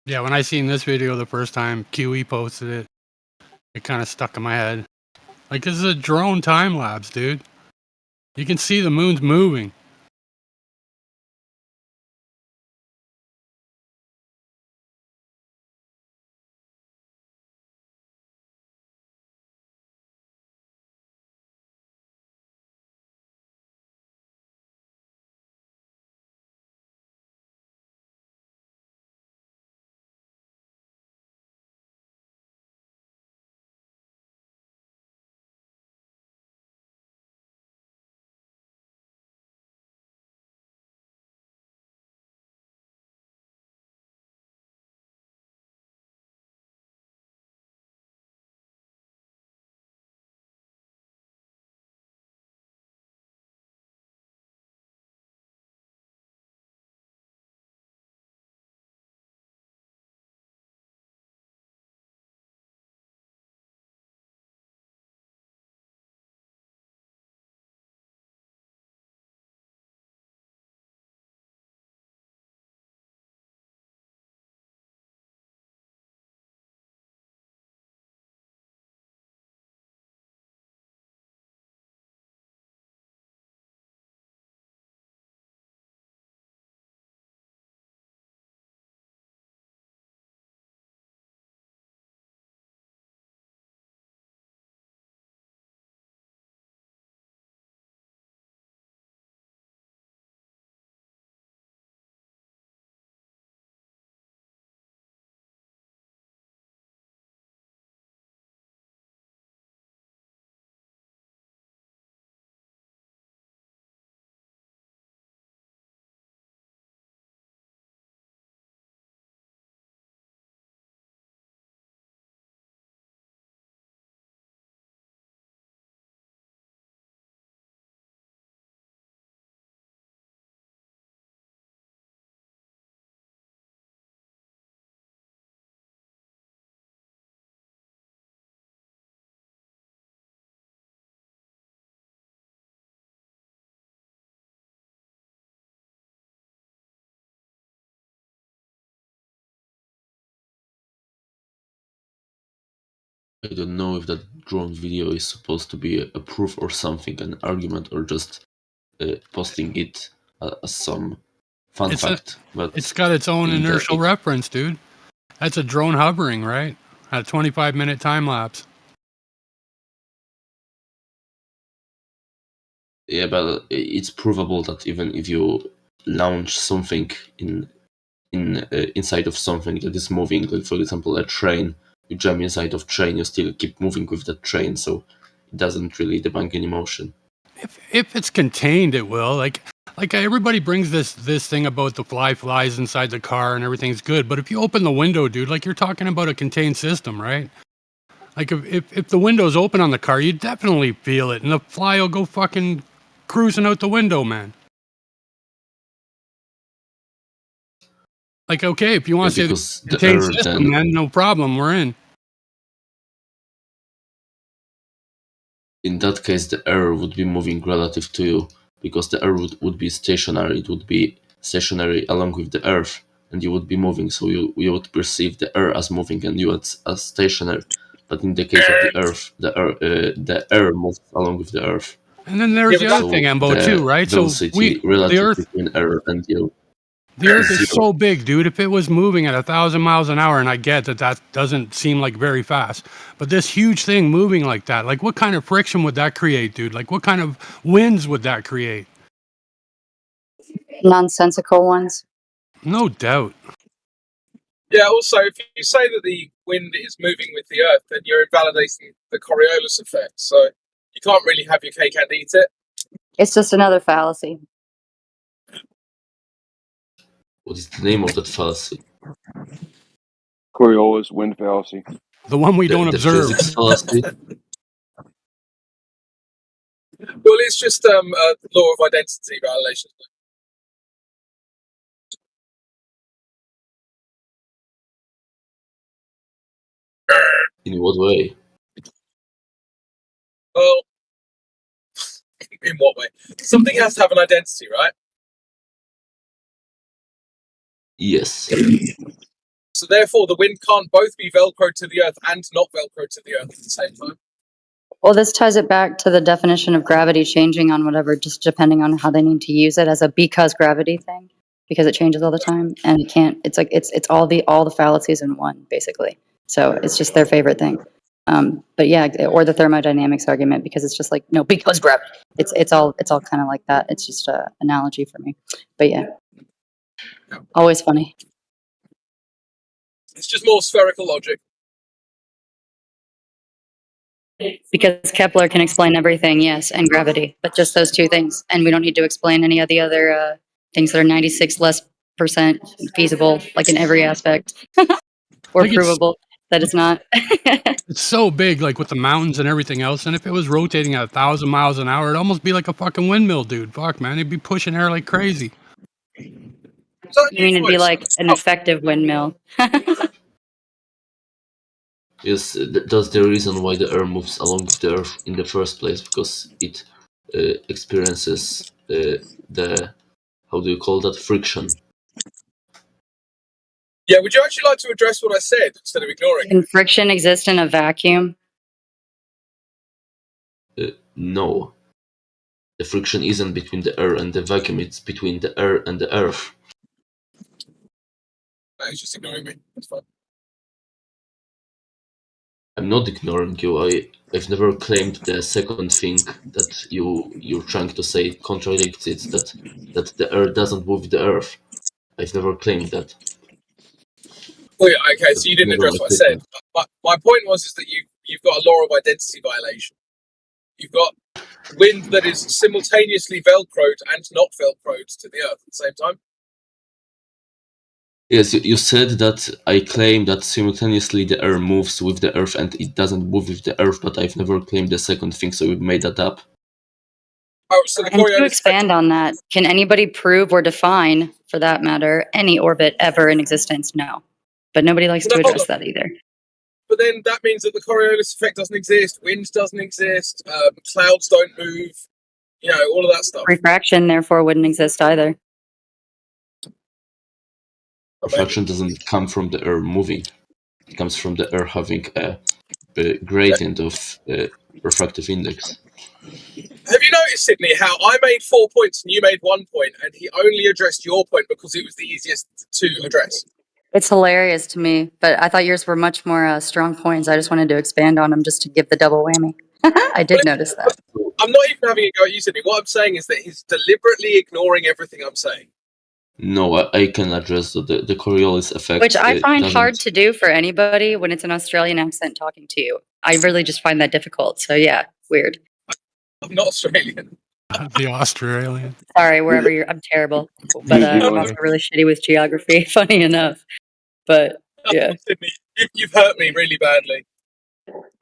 Speaker 4: Yeah, when I seen this video the first time, QE posted it. It kind of stuck in my head. Like, this is a drone time lapse, dude. You can see the moon's moving.
Speaker 7: I don't know if that drone video is supposed to be a proof or something, an argument, or just posting it as some fun fact. But
Speaker 4: It's got its own
Speaker 7: in the-
Speaker 4: inertial reference, dude. That's a drone hovering, right? At a 25-minute time lapse.
Speaker 7: Yeah, but it's provable that even if you launch something inside of something that is moving, like for example a train, you jump inside of train, you still keep moving with that train, so it doesn't really debunk any motion.
Speaker 4: If it's contained, it will. Like everybody brings this thing about the flies inside the car and everything's good, but if you open the window, dude, like you're talking about a contained system, right? Like if the window's open on the car, you definitely feel it, and the fly will go fucking cruising out the window, man. Like, okay, if you want to
Speaker 7: because
Speaker 4: say
Speaker 7: the
Speaker 4: contained
Speaker 7: error
Speaker 4: system,
Speaker 7: then-
Speaker 4: then no problem, we're in.
Speaker 7: In that case, the error would be moving relative to you, because the error would be stationary. It would be stationary along with the Earth, and you would be moving, so you would perceive the error as moving and you as stationary. But in the case of the Earth, the error moves along with the Earth.
Speaker 4: And then there's the other thing, Ambo, too, right? So
Speaker 7: velocity
Speaker 4: the
Speaker 7: relative
Speaker 4: Earth,
Speaker 7: between error and you.
Speaker 4: the Earth is
Speaker 7: Zero.
Speaker 4: so big, dude. If it was moving at 1,000 miles an hour, and I get that doesn't seem like very fast, but this huge thing moving like that, like what kind of friction would that create, dude? Like what kind of winds would that create?
Speaker 19: Nonsensical ones.
Speaker 4: No doubt.
Speaker 22: Yeah, also, if you say that the wind is moving with the Earth, then you're invalidating the Coriolis effect. So you can't really have your cake and eat it.
Speaker 19: It's just another fallacy.
Speaker 7: What is the name of that fallacy?
Speaker 12: Coriolis wind fallacy.
Speaker 4: The one we don't
Speaker 7: The
Speaker 4: observe.
Speaker 7: physics fallacy?
Speaker 22: Well, it's just a law of identity violation.
Speaker 7: In what way?
Speaker 22: Well, in what way? Something has to have an identity, right?
Speaker 7: Yes.
Speaker 22: So therefore, the wind can't both be Velcro to the Earth and not Velcro to the Earth at the same time.
Speaker 19: Well, this ties it back to the definition of gravity changing on whatever, just depending on how they need to use it as a because gravity thing, because it changes all the time and it can't. It's like it's all the fallacies in one basically. So it's just their favorite thing. But yeah, or the thermodynamics argument because it's just like no, because gravity. It's all kind of like that. It's just a analogy for me. But yeah, always funny.
Speaker 22: It's just more spherical logic.
Speaker 19: Because Kepler can explain everything, yes, and gravity, but just those two things, and we don't need to explain any of the other things that are 96% less feasible, like in every aspect, or
Speaker 4: Like,
Speaker 19: provable that it's not.
Speaker 4: It's so big, like with the mountains and everything else. And if it was rotating at 1,000 miles an hour, it'd almost be like a fucking windmill, dude. Fuck, man, it'd be pushing air like crazy.
Speaker 19: You mean it'd be like an effective windmill?
Speaker 7: Yes, that's the reason why the air moves along with the Earth in the first place, because it experiences the, how do you call that, friction.
Speaker 22: Yeah, would you actually like to address what I said instead of ignoring
Speaker 19: Can
Speaker 22: it?
Speaker 19: friction exist in a vacuum?
Speaker 7: No. The friction isn't between the air and the vacuum, it's between the air and the Earth.
Speaker 22: No, he's just ignoring me. It's fine.
Speaker 7: I'm not ignoring you. I've never claimed the second thing that you're trying to say contradicts it, that the Earth doesn't move with the Earth. I've never claimed that.
Speaker 22: Oh yeah, okay, so you didn't
Speaker 7: Never
Speaker 22: address what I
Speaker 7: statement.
Speaker 22: said. My point was is that you've got a law of identity violation. You've got wind that is simultaneously Velcroed and not Velcroed to the Earth at the same time.
Speaker 7: Yes, you said that I claim that simultaneously the air moves with the Earth and it doesn't move with the Earth, but I've never claimed the second thing, so you made that up.
Speaker 22: Oh, so the
Speaker 19: And to
Speaker 22: Coriolis
Speaker 19: expand on that, can anybody prove or define, for that matter, any orbit ever in existence? No. But nobody likes to
Speaker 22: No.
Speaker 19: address that either.
Speaker 22: But then that means that the Coriolis effect doesn't exist, wind doesn't exist, clouds don't move, you know, all of that stuff.
Speaker 19: Refraction, therefore, wouldn't exist either.
Speaker 7: Refraction doesn't come from the air moving. It comes from the air having a gradient of refractive index.
Speaker 22: Have you noticed, Sydney, how I made 4 points and you made 1 point, and he only addressed your point because it was the easiest to address?
Speaker 19: It's hilarious to me, but I thought yours were much more strong points. I just wanted to expand on them just to give the double whammy. I did notice that.
Speaker 22: I'm not even having a go at you, Sydney. What I'm saying is that he's deliberately ignoring everything I'm saying.
Speaker 7: No, I can address the Coriolis effect.
Speaker 19: Which I find
Speaker 7: doesn't-
Speaker 19: hard to do for anybody when it's an Australian accent talking to you. I really just find that difficult. So yeah, weird.
Speaker 22: I'm not Australian.
Speaker 4: The Australian.
Speaker 19: Sorry, wherever you're, I'm terrible. But I'm also really shitty with geography, funny enough. But yeah.
Speaker 22: Sydney, you've hurt me really badly.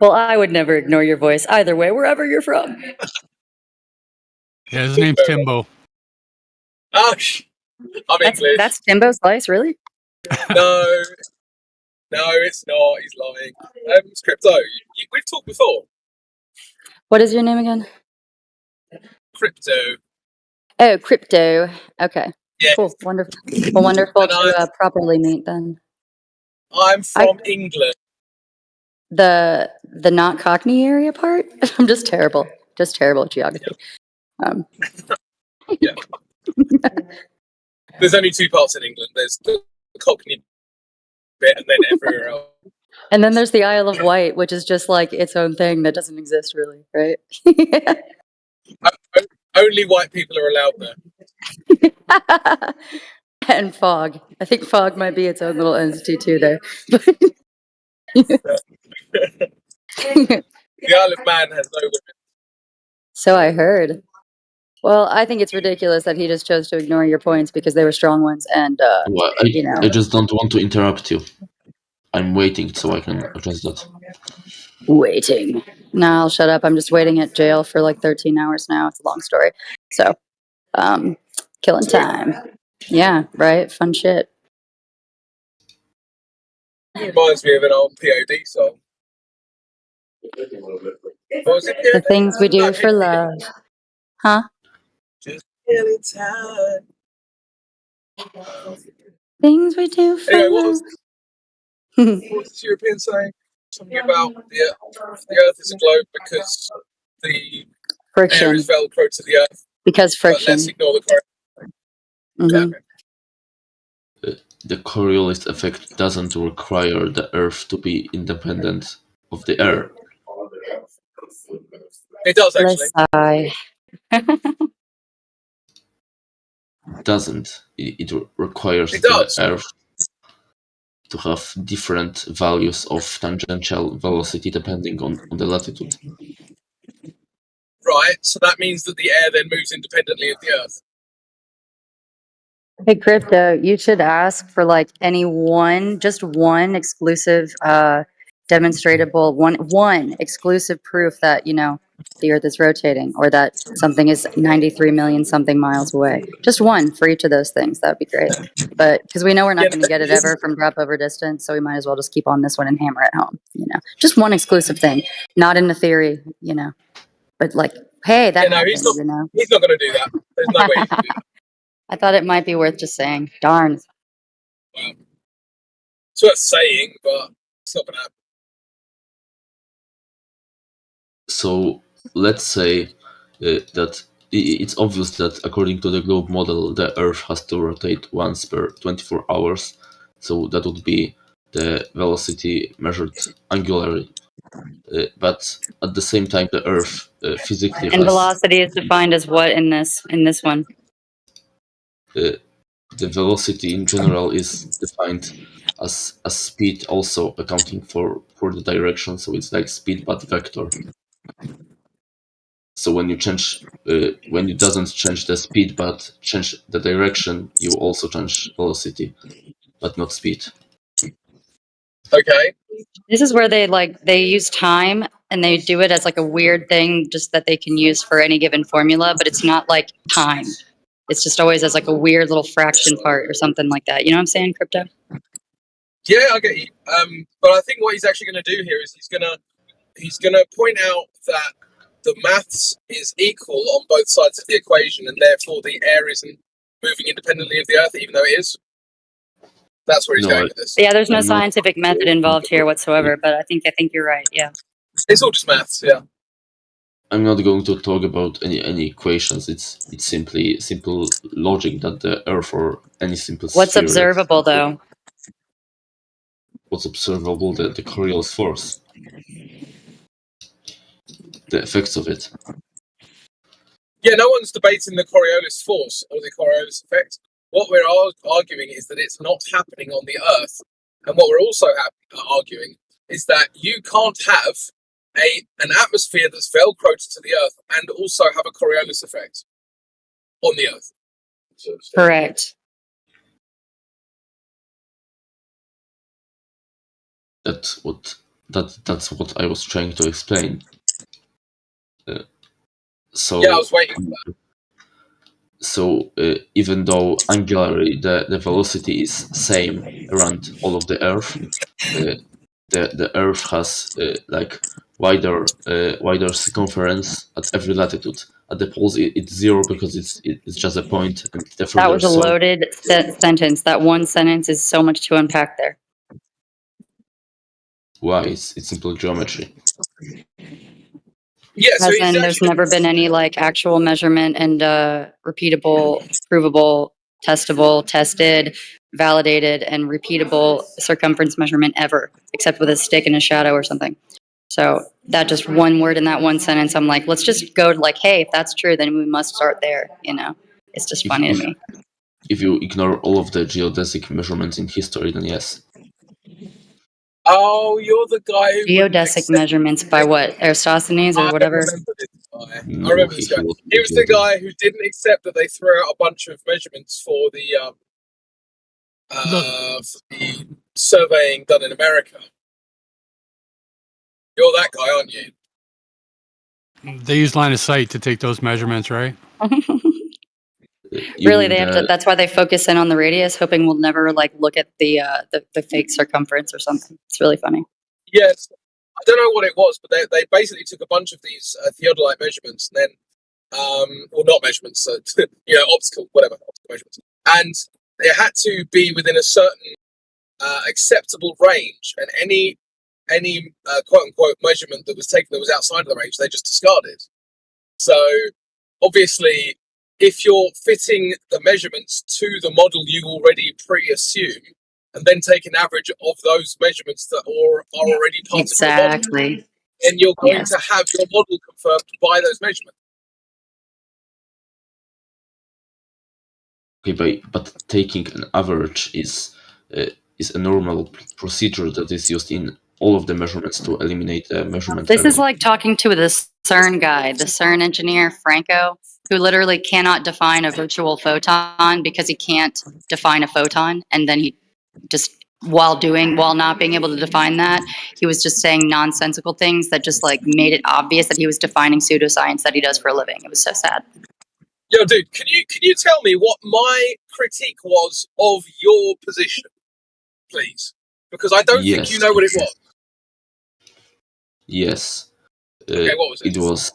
Speaker 19: Well, I would never ignore your voice either way, wherever you're from.
Speaker 4: Yeah, his name's Timbo.
Speaker 22: Oh, I'm English.
Speaker 19: That's Timbo Slice, really?
Speaker 22: No, it's not. He's lying. It's Crypto. We've talked before.
Speaker 19: What is your name again?
Speaker 22: Crypto.
Speaker 19: Oh, Crypto. Okay.
Speaker 22: Yes.
Speaker 19: Cool. Wonderful. Well, wonderful to properly meet then.
Speaker 22: I'm from England.
Speaker 19: The not Cockney area part? I'm just terrible. Just terrible at geography.
Speaker 22: Yeah. There's only two parts in England. There's the Cockney bit and then everywhere else.
Speaker 19: And then there's the Isle of Wight, which is just like its own thing that doesn't exist really, right?
Speaker 22: Only white people are allowed there.
Speaker 19: And Fog. I think Fog might be its own little entity too there.
Speaker 22: The Isle of Man has no women.
Speaker 19: So I heard. Well, I think it's ridiculous that he just chose to ignore your points because they were strong ones, and
Speaker 7: Well,
Speaker 19: you know.
Speaker 7: I just don't want to interrupt you. I'm waiting so I can address that.
Speaker 19: Waiting. Nah, I'll shut up. I'm just waiting at jail for like 13 hours now. It's a long story. So, killing time. Yeah, right? Fun shit.
Speaker 22: Reminds me of an old POD song. What was it?
Speaker 19: The things we do for love. Huh?
Speaker 22: Just killing time.
Speaker 19: Things we do for
Speaker 22: Anyway,
Speaker 19: love.
Speaker 22: What's this European saying? Something about the Earth is a globe because the air
Speaker 19: Friction.
Speaker 22: is Velcro to the Earth.
Speaker 19: Because
Speaker 22: But let's
Speaker 19: friction.
Speaker 22: ignore the Coriolis.
Speaker 19: Mhm.
Speaker 7: The Coriolis effect doesn't require the Earth to be independent of the air.
Speaker 22: It does actually.
Speaker 19: Let's sigh.
Speaker 7: Doesn't. It requires
Speaker 22: It
Speaker 7: the
Speaker 22: does.
Speaker 7: Earth to have different values of tangential velocity depending on the latitude.
Speaker 22: Right, so that means that the air then moves independently of the Earth.
Speaker 19: Hey, Crypto, you should ask for like just one exclusive, demonstratable, one exclusive proof that, you know, the Earth is rotating or that something is 93 million something miles away. Just one for each of those things. That would be great. But because we know we're not going to get it ever from drop over distance, so we might as well just keep on this one and hammer it home. You know, just one exclusive thing, not in the theory, you know, but like, hey, that happened,
Speaker 22: he's not,
Speaker 19: you know.
Speaker 22: he's not going to do that. There's no way he can do that.
Speaker 19: I thought it might be worth just saying. Darn.
Speaker 22: Well, it's worth saying, but it's not going to happen.
Speaker 7: So let's say that it's obvious that according to the globe model, the Earth has to rotate once per 24 hours. So that would be the velocity measured angularly. But at the same time, the Earth physically
Speaker 19: And
Speaker 7: has
Speaker 19: velocity is defined as what in this one?
Speaker 7: the velocity in general is defined as speed, also accounting for the direction. So it's like speed but vector. So when you when you doesn't change the speed but change the direction, you also change velocity, but not speed.
Speaker 22: Okay.
Speaker 19: This is where they use time and they do it as like a weird thing just that they can use for any given formula, but it's not like time. It's just always as like a weird little fraction part or something like that. You know what I'm saying, Crypto?
Speaker 22: Yeah, I get you. But I think what he's actually going to do here is he's going to point out that the maths is equal on both sides of the equation, and therefore the air isn't moving independently of the Earth, even though it is. That's where he's going with this.
Speaker 19: Yeah, there's no scientific method involved here whatsoever, but I think you're right. Yeah.
Speaker 22: It's all just maths. Yeah.
Speaker 7: I'm not going to talk about any equations. It's simply simple logic that the Earth or any simple
Speaker 19: What's
Speaker 7: sphere
Speaker 19: observable though?
Speaker 7: What's observable? The Coriolis force. The effects of it.
Speaker 22: Yeah, no one's debating the Coriolis force or the Coriolis effect. What we're arguing is that it's not happening on the Earth. And what we're also arguing is that you can't have an atmosphere that's velcroed to the Earth and also have a Coriolis effect on the Earth.
Speaker 19: Correct.
Speaker 7: That's what I was trying to explain. So
Speaker 22: yeah, I was waiting for that.
Speaker 7: So even though angularly the velocity is same around all of the Earth, the Earth has like wider circumference at every latitude. At the poles, it's zero because it's just a point. And the
Speaker 19: That was a
Speaker 7: south,
Speaker 19: loaded sentence. That one sentence is so much to unpack there.
Speaker 7: why? It's simple geometry.
Speaker 22: Yeah, so
Speaker 19: As in, there's never been any like actual measurement and repeatable, provable, testable, tested, validated, and repeatable circumference measurement ever, except with a stick and a shadow or something. So that just one word in that one sentence, I'm like, let's just go to like, hey, if that's true, then we must start there. You know, it's just funny to me.
Speaker 7: If you ignore all of the geodesic measurements in history, then yes.
Speaker 22: Oh, you're the guy who
Speaker 19: Geodesic measurements by what? Eratosthenes or whatever?
Speaker 22: I remember this guy. He was the guy who didn't accept that they threw out a bunch of measurements for the surveying done in America. You're that guy, aren't you?
Speaker 4: They use line of sight to take those measurements, right?
Speaker 19: Really, they have to. That's why they focus in on the radius, hoping we'll never like look at the fake circumference or something. It's really funny.
Speaker 22: Yes, I don't know what it was, but they basically took a bunch of these theodolite measurements, and then, well, not measurements, optical measurements, and they had to be within a certain acceptable range, and any quote unquote measurement that was taken that was outside of the range, they just discarded. So obviously, if you're fitting the measurements to the model you already pre-assume, and then take an average of those measurements that are already part of the model,
Speaker 19: Exactly.
Speaker 22: then you're going
Speaker 19: Yes.
Speaker 22: to have your model confirmed by those measurements.
Speaker 7: Okay, but taking an average is a normal procedure that is used in all of the measurements to eliminate the measurement
Speaker 19: This
Speaker 7: error.
Speaker 19: is like talking to the CERN guy, the CERN engineer, Franco, who literally cannot define a virtual photon because he can't define a photon. And then he just, while not being able to define that, he was just saying nonsensical things that just like made it obvious that he was defining pseudoscience that he does for a living. It was so sad.
Speaker 22: Yo, dude, can you tell me what my critique was of your position, please? Because I don't think you
Speaker 7: Yes.
Speaker 22: know what it was.
Speaker 7: Yes.
Speaker 22: Okay, what was it?
Speaker 7: It was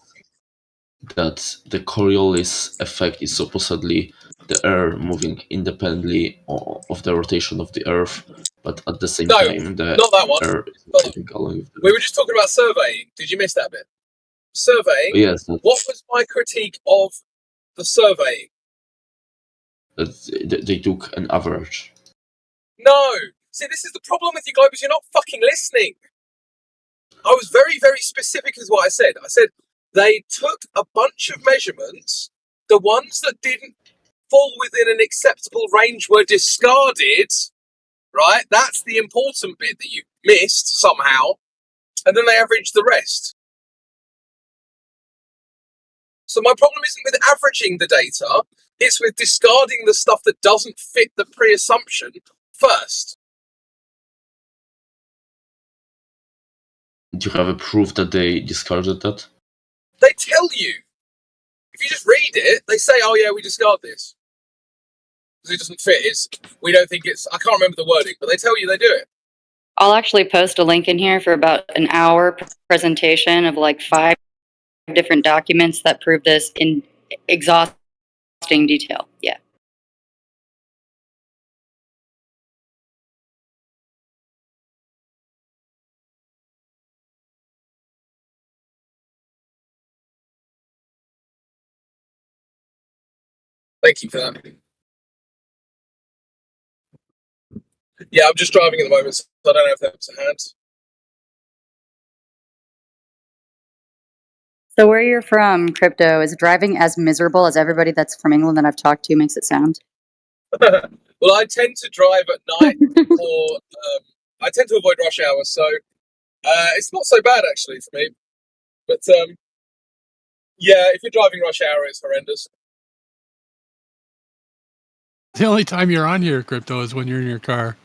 Speaker 7: that the Coriolis effect is supposedly the air moving independently of the rotation of the Earth, but at the same
Speaker 22: No,
Speaker 7: time the
Speaker 22: not that one.
Speaker 7: air is
Speaker 22: Hold on.
Speaker 7: rotating along with the
Speaker 22: We were just talking about surveying. Did you miss that bit? Surveying.
Speaker 7: Yes,
Speaker 22: What was my critique of the surveying?
Speaker 7: they took an average.
Speaker 22: No. See, this is the problem with you Globers. You're not fucking listening. I was very, very specific as what I said. I said they took a bunch of measurements. The ones that didn't fall within an acceptable range were discarded. Right? That's the important bit that you missed somehow. And then they averaged the rest. So my problem isn't with averaging the data. It's with discarding the stuff that doesn't fit the pre-assumption first.
Speaker 7: Do you have a proof that they discarded that?
Speaker 22: They tell you. If you just read it, they say, oh yeah, we discard this. Because it doesn't fit. We don't think it's, I can't remember the wording, but they tell you they do it.
Speaker 19: I'll actually post a link in here for about an hour presentation of like 5 different documents that prove this in exhausting detail. Yeah.
Speaker 22: Thank you for that. Yeah, I'm just driving at the moment, so I don't know if that's a hand.
Speaker 19: So where you're from, Crypto, is driving as miserable as everybody that's from England that I've talked to makes it sound?
Speaker 22: Well, I tend to drive at night, or I tend to avoid rush hour, so it's not so bad actually for me. But yeah, if you're driving rush hour, it's horrendous.
Speaker 4: The only time you're on here, Crypto, is when you're in your car.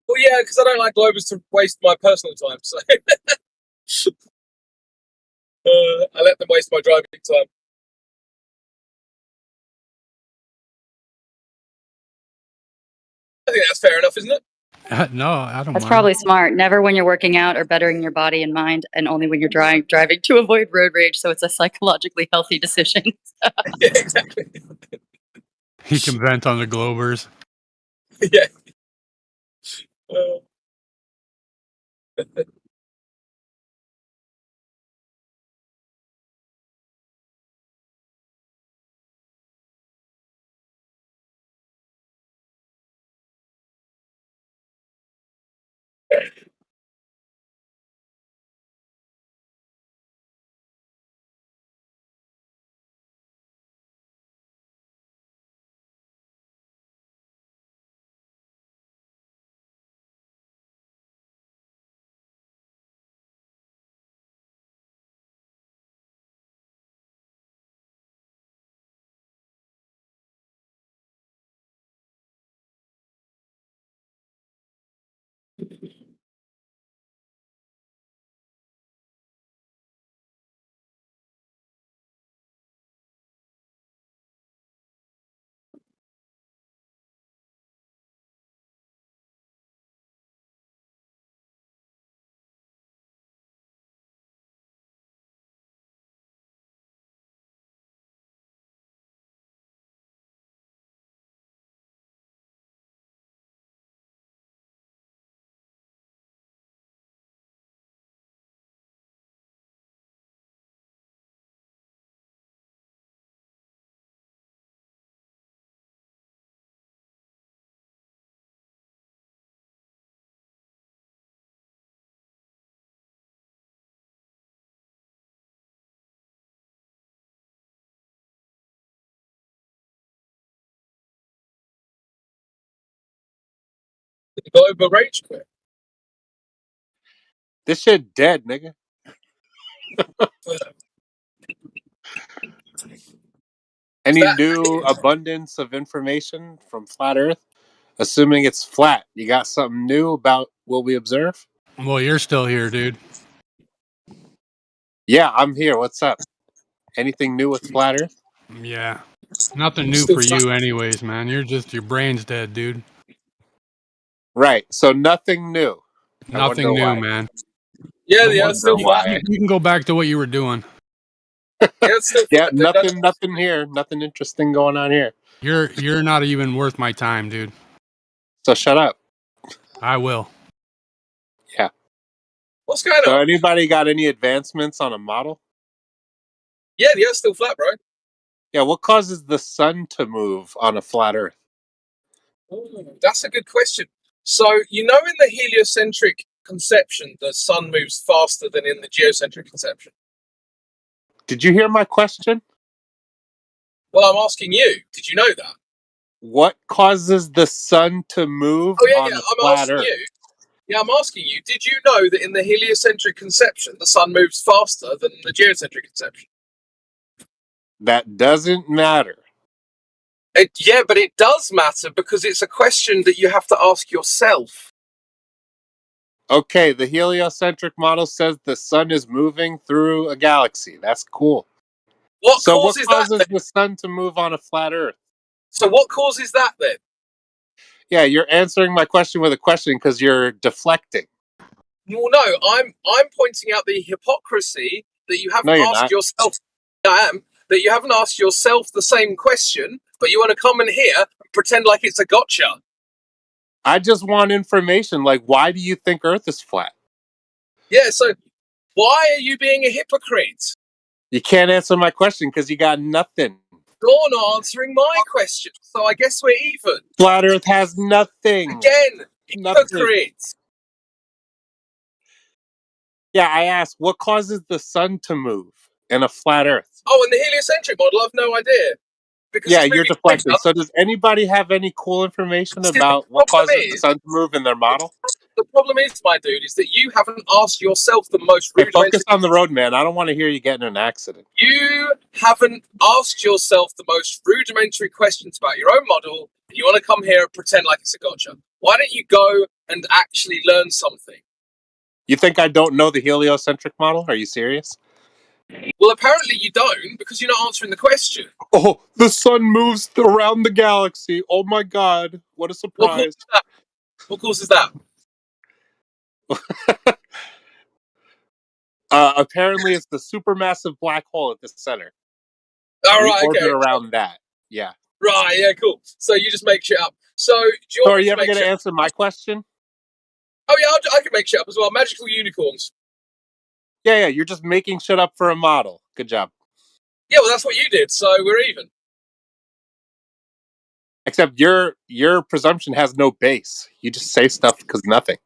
Speaker 22: Well, yeah, because I don't like Globers to waste my personal time, so I let them waste my driving time. I think that's fair enough, isn't it?
Speaker 4: No, I don't
Speaker 19: That's
Speaker 4: mind.
Speaker 19: probably smart. Never when you're working out or bettering your body and mind, and only when you're driving to avoid road rage. So it's a psychologically healthy decision.
Speaker 22: Yeah, exactly.
Speaker 4: He can vent on the Globers.
Speaker 22: Yeah. The globe will rage quit.
Speaker 6: This shit dead, nigga. Any new abundance of information from Flat Earth? Assuming it's flat, you got something new about what we observe?
Speaker 4: Well, you're still here, dude.
Speaker 6: Yeah, I'm here. What's up? Anything new with Flat Earth?
Speaker 4: Yeah. Nothing new for you anyways, man. Your brain's dead, dude.
Speaker 6: Right. So nothing new.
Speaker 4: Nothing new, man.
Speaker 22: Yeah, the Earth's still flat.
Speaker 4: You can go back to what you were doing.
Speaker 6: Yeah, nothing here. Nothing interesting going on here.
Speaker 4: You're not even worth my time, dude.
Speaker 6: So shut up.
Speaker 4: I will.
Speaker 6: Yeah.
Speaker 22: What's going
Speaker 6: So
Speaker 22: on?
Speaker 6: anybody got any advancements on a model?
Speaker 22: Yeah, the Earth's still flat, bro.
Speaker 6: Yeah, what causes the sun to move on a flat Earth?
Speaker 22: Ooh, that's a good question. So, you know, in the heliocentric conception, the sun moves faster than in the geocentric conception.
Speaker 6: Did you hear my question?
Speaker 22: Well, I'm asking you. Did you know that?
Speaker 6: What causes the sun to move
Speaker 22: Oh, yeah,
Speaker 6: on
Speaker 22: yeah.
Speaker 6: a
Speaker 22: I'm
Speaker 6: flat
Speaker 22: asking
Speaker 6: Earth?
Speaker 22: you. Yeah, I'm asking you. Did you know that in the heliocentric conception, the sun moves faster than the geocentric conception?
Speaker 6: That doesn't matter.
Speaker 22: Yeah, but it does matter because it's a question that you have to ask yourself.
Speaker 6: Okay, the heliocentric model says the sun is moving through a galaxy. That's cool.
Speaker 22: What
Speaker 6: So what
Speaker 22: causes
Speaker 6: causes
Speaker 22: that?
Speaker 6: the sun to move on a flat Earth?
Speaker 22: So what causes that then?
Speaker 6: Yeah, you're answering my question with a question because you're deflecting.
Speaker 22: Well, no, I'm pointing out the hypocrisy that you haven't
Speaker 6: No, you're
Speaker 22: asked
Speaker 6: not.
Speaker 22: yourself. I am that you haven't asked yourself the same question, but you want to come in here and pretend like it's a gotcha.
Speaker 6: I just want information. Like, why do you think Earth is flat?
Speaker 22: Yeah. So why are you being a hypocrite?
Speaker 6: You can't answer my question because you got nothing.
Speaker 22: You're not answering my question, so I guess we're even.
Speaker 6: Flat Earth has nothing.
Speaker 22: Again,
Speaker 6: Nothing.
Speaker 22: hypocrite.
Speaker 6: Yeah, I asked, what causes the sun to move in a flat Earth?
Speaker 22: Oh, in the heliocentric model, I've no idea. Because
Speaker 6: Yeah,
Speaker 22: it's
Speaker 6: you're
Speaker 22: moving
Speaker 6: deflecting.
Speaker 22: quicker.
Speaker 6: So does anybody have any cool information
Speaker 22: See,
Speaker 6: about
Speaker 22: the
Speaker 6: what
Speaker 22: problem
Speaker 6: causes the
Speaker 22: is-
Speaker 6: sun to move in their model?
Speaker 22: The problem is, my dude, is that you haven't asked yourself the most
Speaker 6: Hey,
Speaker 22: rudimentary.
Speaker 6: focus on the road, man. I don't want to hear you get in an accident.
Speaker 22: You haven't asked yourself the most rudimentary questions about your own model. You want to come here and pretend like it's a gotcha. Why don't you go and actually learn something?
Speaker 6: You think I don't know the heliocentric model? Are you serious?
Speaker 22: Well, apparently you don't because you're not answering the question.
Speaker 6: Oh, the sun moves around the galaxy. Oh my god, what a
Speaker 22: What
Speaker 6: surprise.
Speaker 22: causes that? What causes that?
Speaker 6: Apparently it's the supermassive black hole at the center.
Speaker 22: All
Speaker 6: We
Speaker 22: right,
Speaker 6: orbit
Speaker 22: okay.
Speaker 6: around that. Yeah.
Speaker 22: Right, yeah, cool. So you just make shit up. So do you
Speaker 6: So
Speaker 22: want
Speaker 6: are
Speaker 22: me
Speaker 6: you
Speaker 22: to
Speaker 6: ever
Speaker 22: make
Speaker 6: going to
Speaker 22: shit up?
Speaker 6: answer my question?
Speaker 22: Oh yeah, I can make shit up as well. Magical unicorns.
Speaker 6: Yeah, you're just making shit up for a model. Good job.
Speaker 22: Yeah, well, that's what you did, so we're even.
Speaker 6: Except your presumption has no base. You just say stuff because nothing.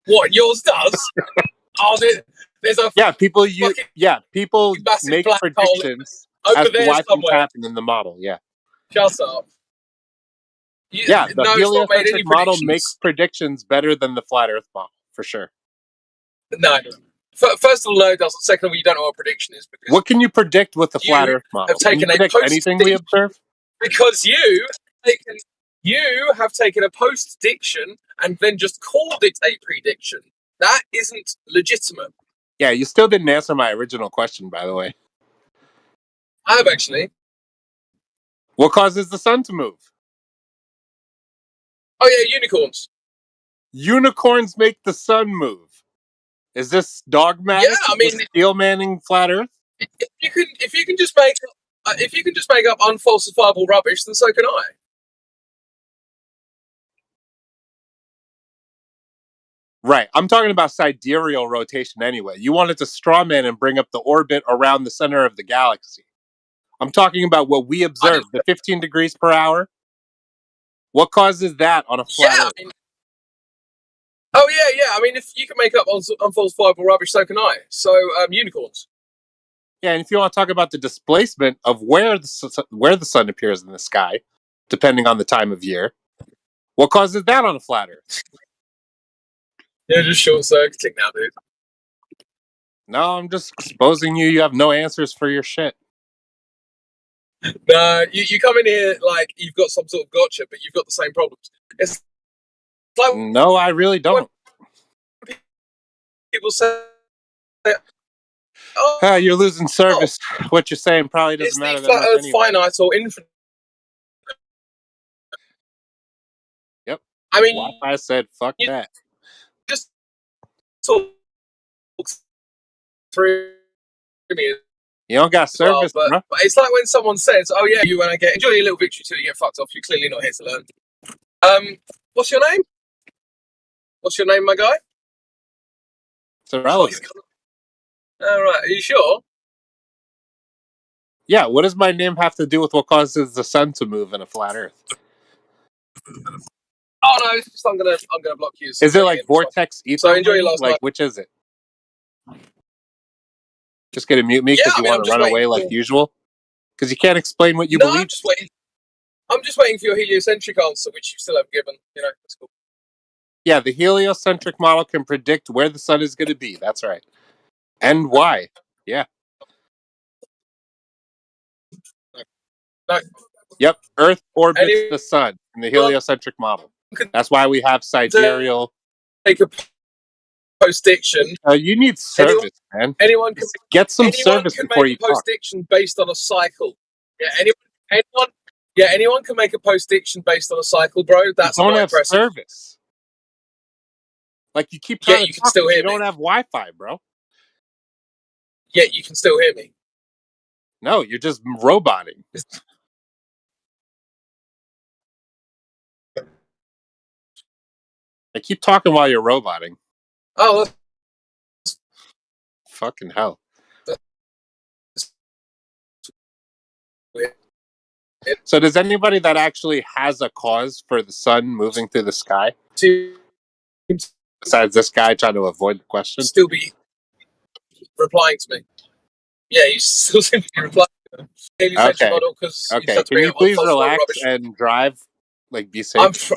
Speaker 22: What, yours does? Oh, there's a
Speaker 6: People
Speaker 22: fucking massive
Speaker 6: make
Speaker 22: black hole
Speaker 6: predictions
Speaker 22: over
Speaker 6: as to
Speaker 22: there
Speaker 6: why things
Speaker 22: somewhere.
Speaker 6: happen in the model. Yeah.
Speaker 22: Shut up.
Speaker 6: The
Speaker 22: No, it's not made
Speaker 6: heliocentric
Speaker 22: any
Speaker 6: model
Speaker 22: predictions.
Speaker 6: makes predictions better than the flat Earth model, for sure.
Speaker 22: No. First of all, no, it doesn't. Second of all, you don't know what a prediction is because
Speaker 6: What can you predict with the flat
Speaker 22: you
Speaker 6: Earth model?
Speaker 22: have
Speaker 6: Can you
Speaker 22: taken a
Speaker 6: predict anything we observe?
Speaker 22: because you have taken a post-diction and then just called it a prediction. That isn't legitimate.
Speaker 6: Yeah, you still didn't answer my original question, by the way.
Speaker 22: I have actually.
Speaker 6: What causes the sun to move?
Speaker 22: Oh yeah, unicorns.
Speaker 6: Unicorns make the sun move. Is this dogmatic?
Speaker 22: Yeah, I
Speaker 6: Is this
Speaker 22: mean,
Speaker 6: steel manning flat Earth?
Speaker 22: if you can just make up unfalsifiable rubbish, then so can I.
Speaker 6: Right. I'm talking about sidereal rotation anyway. You wanted to straw man and bring up the orbit around the center of the galaxy. I'm talking about what we observed, the 15 degrees per hour. What causes that on a flat Earth?
Speaker 22: I mean, yeah. I mean, if you can make up unfalsifiable rubbish, so can I. So, unicorns.
Speaker 6: Yeah, and if you want to talk about the displacement of where the sun appears in the sky, depending on the time of year, What causes that on a flat Earth?
Speaker 22: You're just short circuiting now, dude.
Speaker 6: No, I'm just exposing you. You have no answers for your shit.
Speaker 22: No, you come in here like you've got some sort of gotcha, but you've got the same problems. It's like
Speaker 6: No, I really don't.
Speaker 22: people say, "Oh,
Speaker 6: You're losing service. What you're saying probably doesn't
Speaker 22: it's the
Speaker 6: matter that
Speaker 22: flat
Speaker 6: much
Speaker 22: Earth
Speaker 6: anyway.
Speaker 22: finite or infinite."
Speaker 6: Yep.
Speaker 22: I mean,
Speaker 6: Wi-Fi said, fuck that.
Speaker 22: just talk through me
Speaker 6: You don't got
Speaker 22: as well,
Speaker 6: service,
Speaker 22: but
Speaker 6: bro.
Speaker 22: it's like when someone says, "Oh yeah, you want to get enjoy your little victory till you get fucked off." You're clearly not here to learn. What's your name? What's your name, my guy?
Speaker 6: It's irrelevant.
Speaker 22: All right, are you sure?
Speaker 6: Yeah, what does my name have to do with what causes the sun to move in a flat Earth?
Speaker 22: Oh no, it's just I'm gonna block you.
Speaker 6: Is it like vortex ether?
Speaker 22: So enjoy your last
Speaker 6: like
Speaker 22: night.
Speaker 6: which is it? Just gonna mute me
Speaker 22: Yeah,
Speaker 6: because
Speaker 22: I
Speaker 6: you
Speaker 22: mean,
Speaker 6: want
Speaker 22: I'm
Speaker 6: to
Speaker 22: just
Speaker 6: run away
Speaker 22: waiting
Speaker 6: like
Speaker 22: for-
Speaker 6: usual? Because you can't explain what you
Speaker 22: No,
Speaker 6: believe.
Speaker 22: I'm just waiting for your heliocentric answer, which you still haven't given. You know, that's cool.
Speaker 6: Yeah, the heliocentric model can predict where the sun is going to be. That's right. And why. Yeah.
Speaker 22: No.
Speaker 6: Yep. Earth orbits
Speaker 22: Any-
Speaker 6: the sun in the heliocentric model. That's why we have sidereal.
Speaker 22: Take a post-diction.
Speaker 6: You need service, man.
Speaker 22: Anyone can
Speaker 6: Get some
Speaker 22: anyone
Speaker 6: service
Speaker 22: can
Speaker 6: before
Speaker 22: make
Speaker 6: you
Speaker 22: a
Speaker 6: talk.
Speaker 22: post-diction based on a cycle. Yeah, anyone can make a post-diction based on a cycle, bro. That's
Speaker 6: You don't
Speaker 22: quite
Speaker 6: have
Speaker 22: impressive.
Speaker 6: service. Like you keep trying
Speaker 22: Yeah,
Speaker 6: to
Speaker 22: you can
Speaker 6: talk,
Speaker 22: still
Speaker 6: but
Speaker 22: hear
Speaker 6: you
Speaker 22: me.
Speaker 6: don't have Wi-Fi, bro.
Speaker 22: Yeah, you can still hear me.
Speaker 6: No, you're just roboting. I keep talking while you're roboting.
Speaker 22: Oh,
Speaker 6: Fucking hell. So does anybody that actually has a cause for the sun moving through the sky? Besides this guy trying to avoid the question?
Speaker 22: Still be replying to me. Yeah, you still seem to be replying to me. Heliocentric
Speaker 6: Okay.
Speaker 22: model, 'cause you
Speaker 6: Okay.
Speaker 22: have to
Speaker 6: Can
Speaker 22: bring
Speaker 6: you
Speaker 22: up
Speaker 6: please
Speaker 22: fossil
Speaker 6: relax
Speaker 22: rubbish.
Speaker 6: and drive? Like, be safe.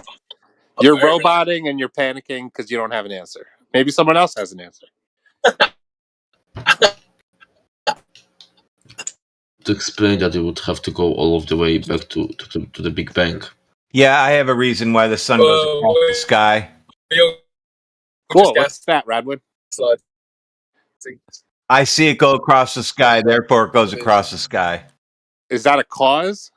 Speaker 6: You're roboting and you're panicking because you don't have an answer. Maybe someone else has an answer.
Speaker 7: To explain that, you would have to go all of the way back to the Big Bang.
Speaker 13: Yeah, I have a reason why the sun goes across the sky.
Speaker 6: Cool. What's that, Radwood?
Speaker 22: Slide.
Speaker 13: I see it go across the sky, therefore it goes across the sky.
Speaker 6: Is that a cause?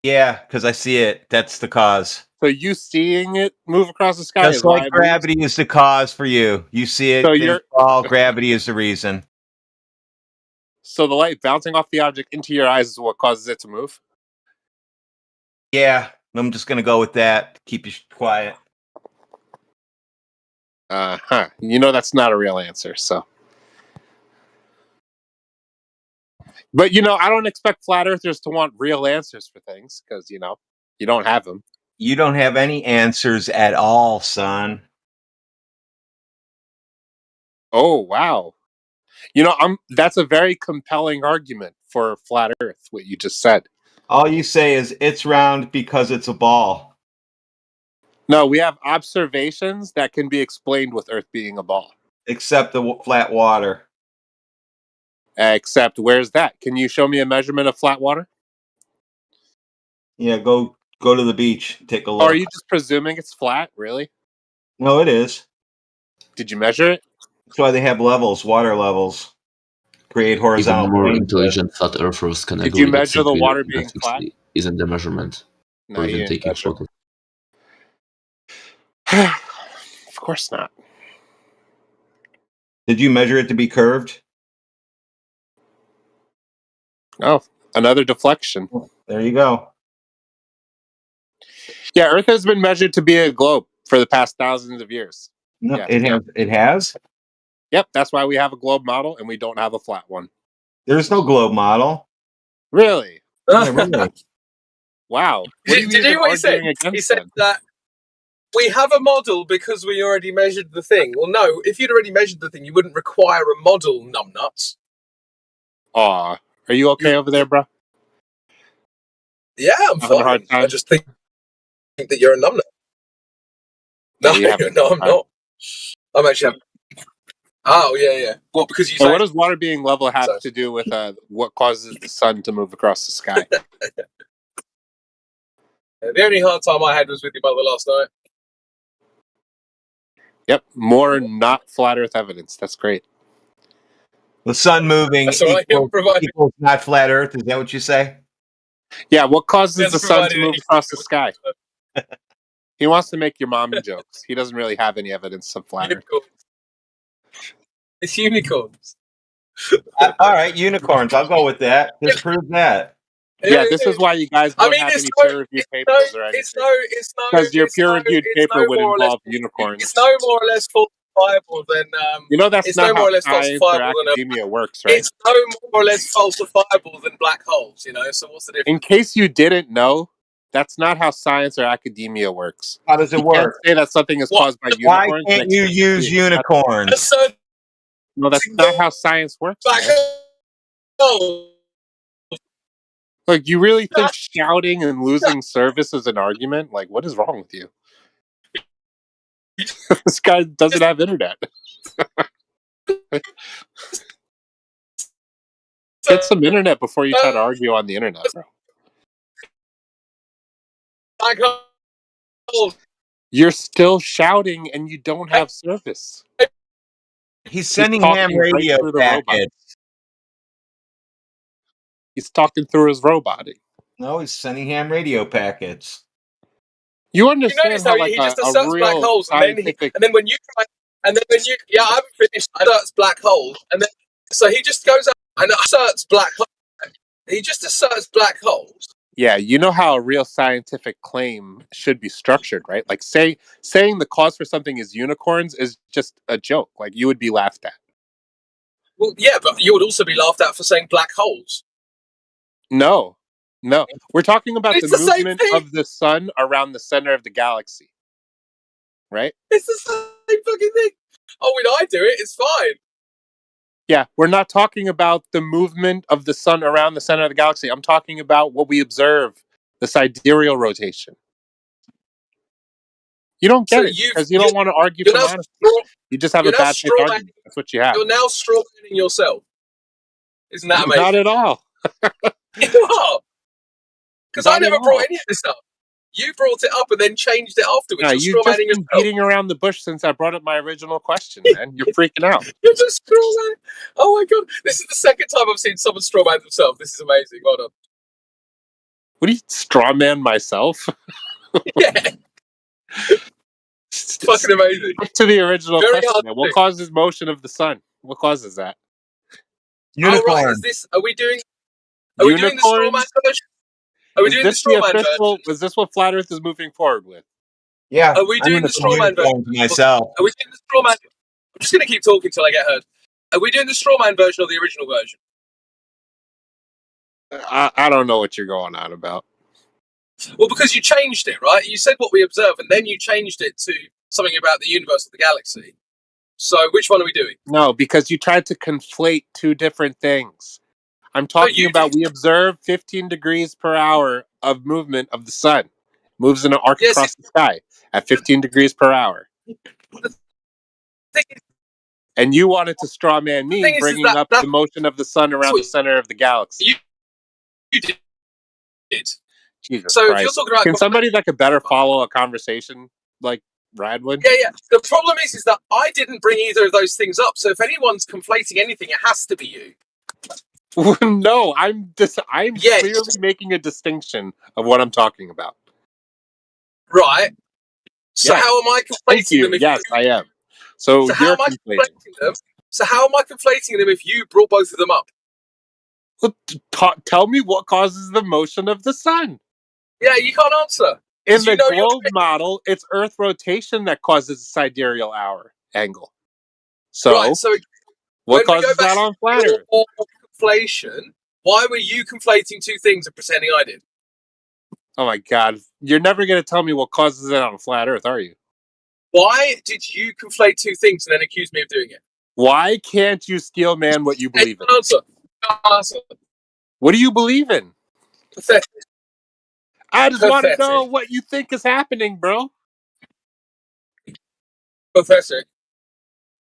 Speaker 13: Yeah, because I see it. That's the cause.
Speaker 6: So you seeing it move across the sky
Speaker 13: Just
Speaker 6: is why
Speaker 13: like
Speaker 6: it moves?
Speaker 13: gravity is the cause for you. You see it,
Speaker 6: So
Speaker 13: then
Speaker 6: you're-
Speaker 13: all gravity is the reason.
Speaker 6: So the light bouncing off the object into your eyes is what causes it to move?
Speaker 13: Yeah, I'm just going to go with that. Keep you quiet.
Speaker 6: Uh-huh. You know that's not a real answer, so. But, you know, I don't expect flat earthers to want real answers for things because, you know, you don't have them.
Speaker 13: You don't have any answers at all, son.
Speaker 6: Oh, wow. You know, that's a very compelling argument for flat earth, what you just said.
Speaker 13: All you say is it's round because it's a ball.
Speaker 6: No, we have observations that can be explained with earth being a ball.
Speaker 13: Except the flat water.
Speaker 6: Except, where's that? Can you show me a measurement of flat water?
Speaker 13: Yeah, go to the beach. Take a
Speaker 6: Or
Speaker 13: look.
Speaker 6: are you just presuming it's flat? Really?
Speaker 13: No, it is.
Speaker 6: Did you measure it?
Speaker 13: That's why they have levels, water levels. Create
Speaker 7: Even
Speaker 13: horizontal
Speaker 7: more
Speaker 13: planes.
Speaker 7: intelligent flat earthers can
Speaker 6: Did
Speaker 7: agree
Speaker 6: you
Speaker 7: that
Speaker 6: measure the
Speaker 7: simply
Speaker 6: water
Speaker 7: looking
Speaker 6: being
Speaker 7: at things
Speaker 6: flat?
Speaker 7: isn't the measurement,
Speaker 6: No,
Speaker 7: or
Speaker 6: you
Speaker 7: even
Speaker 6: didn't
Speaker 7: taking
Speaker 6: measure.
Speaker 7: photos.
Speaker 6: Of course not.
Speaker 13: Did you measure it to be curved?
Speaker 6: Oh, another deflection.
Speaker 13: There you go.
Speaker 6: Yeah, Earth has been measured to be a globe for the past thousands of years.
Speaker 13: No,
Speaker 6: Yes.
Speaker 13: it has?
Speaker 6: Yep, that's why we have a globe model and we don't have a flat one.
Speaker 13: There's no globe model.
Speaker 6: Really?
Speaker 13: Yeah, really.
Speaker 6: Wow. What are you
Speaker 22: Did you
Speaker 6: even
Speaker 22: hear what he said?
Speaker 6: arguing against
Speaker 22: He said
Speaker 6: then?
Speaker 22: that we have a model because we already measured the thing. Well, no, if you'd already measured the thing, you wouldn't require a model, numbnuts.
Speaker 6: Aw, are you okay over there, bro?
Speaker 22: Yeah, I'm
Speaker 6: Having a hard
Speaker 22: fine. I
Speaker 6: time?
Speaker 22: just think that you're a numbnut. No,
Speaker 6: you haven't.
Speaker 22: no, I'm not. I'm actually. Oh yeah. What? Because you
Speaker 6: So
Speaker 22: say
Speaker 6: what does water being level have
Speaker 22: so.
Speaker 6: to do with what causes the sun to move across the sky?
Speaker 22: The only hard time I had was with your mother last night.
Speaker 6: Yep, more not flat Earth evidence. That's great.
Speaker 13: The sun moving
Speaker 22: That's all right.
Speaker 13: equals not flat Earth. Is that what you say?
Speaker 6: Yeah, what causes
Speaker 22: That's
Speaker 6: the sun to
Speaker 22: provided
Speaker 6: move across the sky? He wants to make your mommy jokes. He doesn't really have any evidence of flat Earth.
Speaker 22: Unicorns. It's unicorns.
Speaker 13: All right, unicorns. I'll go with that. Disprove that.
Speaker 6: Yeah, this is why you guys don't have any peer-reviewed papers or anything. Because your peer-reviewed paper would involve unicorns.
Speaker 22: It's no more or less falsifiable than.
Speaker 6: You know that's
Speaker 22: it's
Speaker 6: not
Speaker 22: no more
Speaker 6: how
Speaker 22: or less
Speaker 6: science or
Speaker 22: falsifiable than
Speaker 6: academia works, right?
Speaker 22: It's no more or less falsifiable than black holes. You know, so what's the difference?
Speaker 6: In case you didn't know, that's not how science or academia works.
Speaker 13: How does it
Speaker 6: You
Speaker 13: work?
Speaker 6: can't say that something is caused by
Speaker 13: Why
Speaker 6: unicorns.
Speaker 13: can't you use unicorns?
Speaker 6: No, that's not how science works.
Speaker 22: Black
Speaker 6: man.
Speaker 22: holes.
Speaker 6: Like, you really think shouting and losing service is an argument? Like, what is wrong with you? This guy doesn't have internet. Get some internet before you try to argue on the internet, bro.
Speaker 22: Black holes.
Speaker 6: You're still shouting and you don't have service.
Speaker 13: He's sending ham
Speaker 6: talking right
Speaker 13: radio
Speaker 6: through the robot.
Speaker 13: packets.
Speaker 6: He's talking through his robot.
Speaker 13: No, he's sending ham radio packets.
Speaker 6: You
Speaker 22: You
Speaker 6: understand
Speaker 22: notice
Speaker 6: how
Speaker 22: how
Speaker 6: like
Speaker 22: he just
Speaker 6: a
Speaker 22: asserts black
Speaker 6: real
Speaker 22: holes,
Speaker 6: scientific...
Speaker 22: and then when you try, and then when you, I haven't finished. Asserts black holes, and then so he just goes out and asserts black holes. He just asserts black holes.
Speaker 6: Yeah, you know how a real scientific claim should be structured, right? Like saying the cause for something is unicorns is just a joke. Like, you would be laughed at.
Speaker 22: Well, yeah, but you would also be laughed at for saying black holes.
Speaker 6: No. We're talking about
Speaker 22: It's
Speaker 6: the
Speaker 22: the same
Speaker 6: movement
Speaker 22: thing.
Speaker 6: of the sun around the center of the galaxy. Right?
Speaker 22: It's the same fucking thing. Oh, when I do it, it's fine.
Speaker 6: Yeah, we're not talking about the movement of the sun around the center of the galaxy. I'm talking about what we observe, the sidereal rotation. You don't get it because you don't want to argue from honesty. You just have a bad faith argument. That's what you have.
Speaker 22: You're now strawmanning yourself. Isn't that amazing?
Speaker 6: Not at all.
Speaker 22: You are. Because I
Speaker 6: Not at
Speaker 22: never
Speaker 6: all.
Speaker 22: brought any of this up. You brought it up and then changed it afterwards.
Speaker 6: No,
Speaker 22: You're
Speaker 6: you've just
Speaker 22: strawmanning
Speaker 6: been
Speaker 22: yourself.
Speaker 6: beating around the bush since I brought up my original question, man. You're freaking out.
Speaker 22: You're just strawman. Oh my god. This is the second time I've seen someone strawman themselves. This is amazing. Well done.
Speaker 6: What do you strawman myself?
Speaker 22: Yeah. It's fucking amazing.
Speaker 6: Back to the original
Speaker 22: Very
Speaker 6: question.
Speaker 22: hard
Speaker 6: Man.
Speaker 22: to
Speaker 6: What
Speaker 22: do.
Speaker 6: causes motion of the sun? What causes that?
Speaker 22: Oh, right. Is this? Are we doing the strawman
Speaker 6: Unicorns?
Speaker 22: version? Are we
Speaker 6: Is
Speaker 22: doing the
Speaker 6: this the
Speaker 22: strawman version?
Speaker 6: official? Is this what Flat Earth is moving forward with?
Speaker 13: Yeah,
Speaker 22: Are we doing the strawman version?
Speaker 13: myself.
Speaker 22: Are we doing the strawman? I'm just going to keep talking till I get heard. Are we doing the strawman version or the original version?
Speaker 6: I don't know what you're going on about.
Speaker 22: Well, because you changed it, right? You said what we observe, and then you changed it to something about the universe of the galaxy. So, which one are we doing?
Speaker 6: No, because you tried to conflate two different things. I'm talking about we observe 15 degrees per hour of movement of the sun. Moves in an arc across the sky at 15 degrees per hour. And you wanted to straw man me, bringing up the motion of the sun around the center of the galaxy.
Speaker 22: You did.
Speaker 6: Jesus
Speaker 22: So if
Speaker 6: Christ.
Speaker 22: you're talking about
Speaker 6: Can somebody that could better follow a conversation like Radwood?
Speaker 22: Yeah. The problem is that I didn't bring either of those things up. So if anyone's conflating anything, it has to be you.
Speaker 6: No, I'm clearly making a distinction of what I'm talking about.
Speaker 22: Right. So
Speaker 6: Yes.
Speaker 22: how am I
Speaker 6: Thank
Speaker 22: conflating
Speaker 6: you.
Speaker 22: them?
Speaker 6: Yes, I am. So
Speaker 22: how
Speaker 6: you're
Speaker 22: am I
Speaker 6: conflating.
Speaker 22: conflating them? So how am I conflating them if you brought both of them up?
Speaker 6: Well, tell me what causes the motion of the sun.
Speaker 22: Yeah, you can't answer.
Speaker 6: In
Speaker 22: You
Speaker 6: the
Speaker 22: know you're
Speaker 6: globe model, it's Earth rotation that causes the sidereal hour angle. So,
Speaker 22: right. So
Speaker 6: what
Speaker 22: when we go
Speaker 6: causes
Speaker 22: back
Speaker 6: that on
Speaker 22: to
Speaker 6: flat Earth?
Speaker 22: your conflation, why were you conflating two things and pretending I did?
Speaker 6: Oh my God. You're never going to tell me what causes it on flat Earth, are you?
Speaker 22: Why did you conflate two things and then accuse me of doing it?
Speaker 6: Why can't you steel man what you believe in?
Speaker 22: Answer.
Speaker 6: What do you believe in?
Speaker 22: Pathetic.
Speaker 6: I just want to
Speaker 22: Pathetic.
Speaker 6: know what you think is happening, bro.
Speaker 22: Pathetic.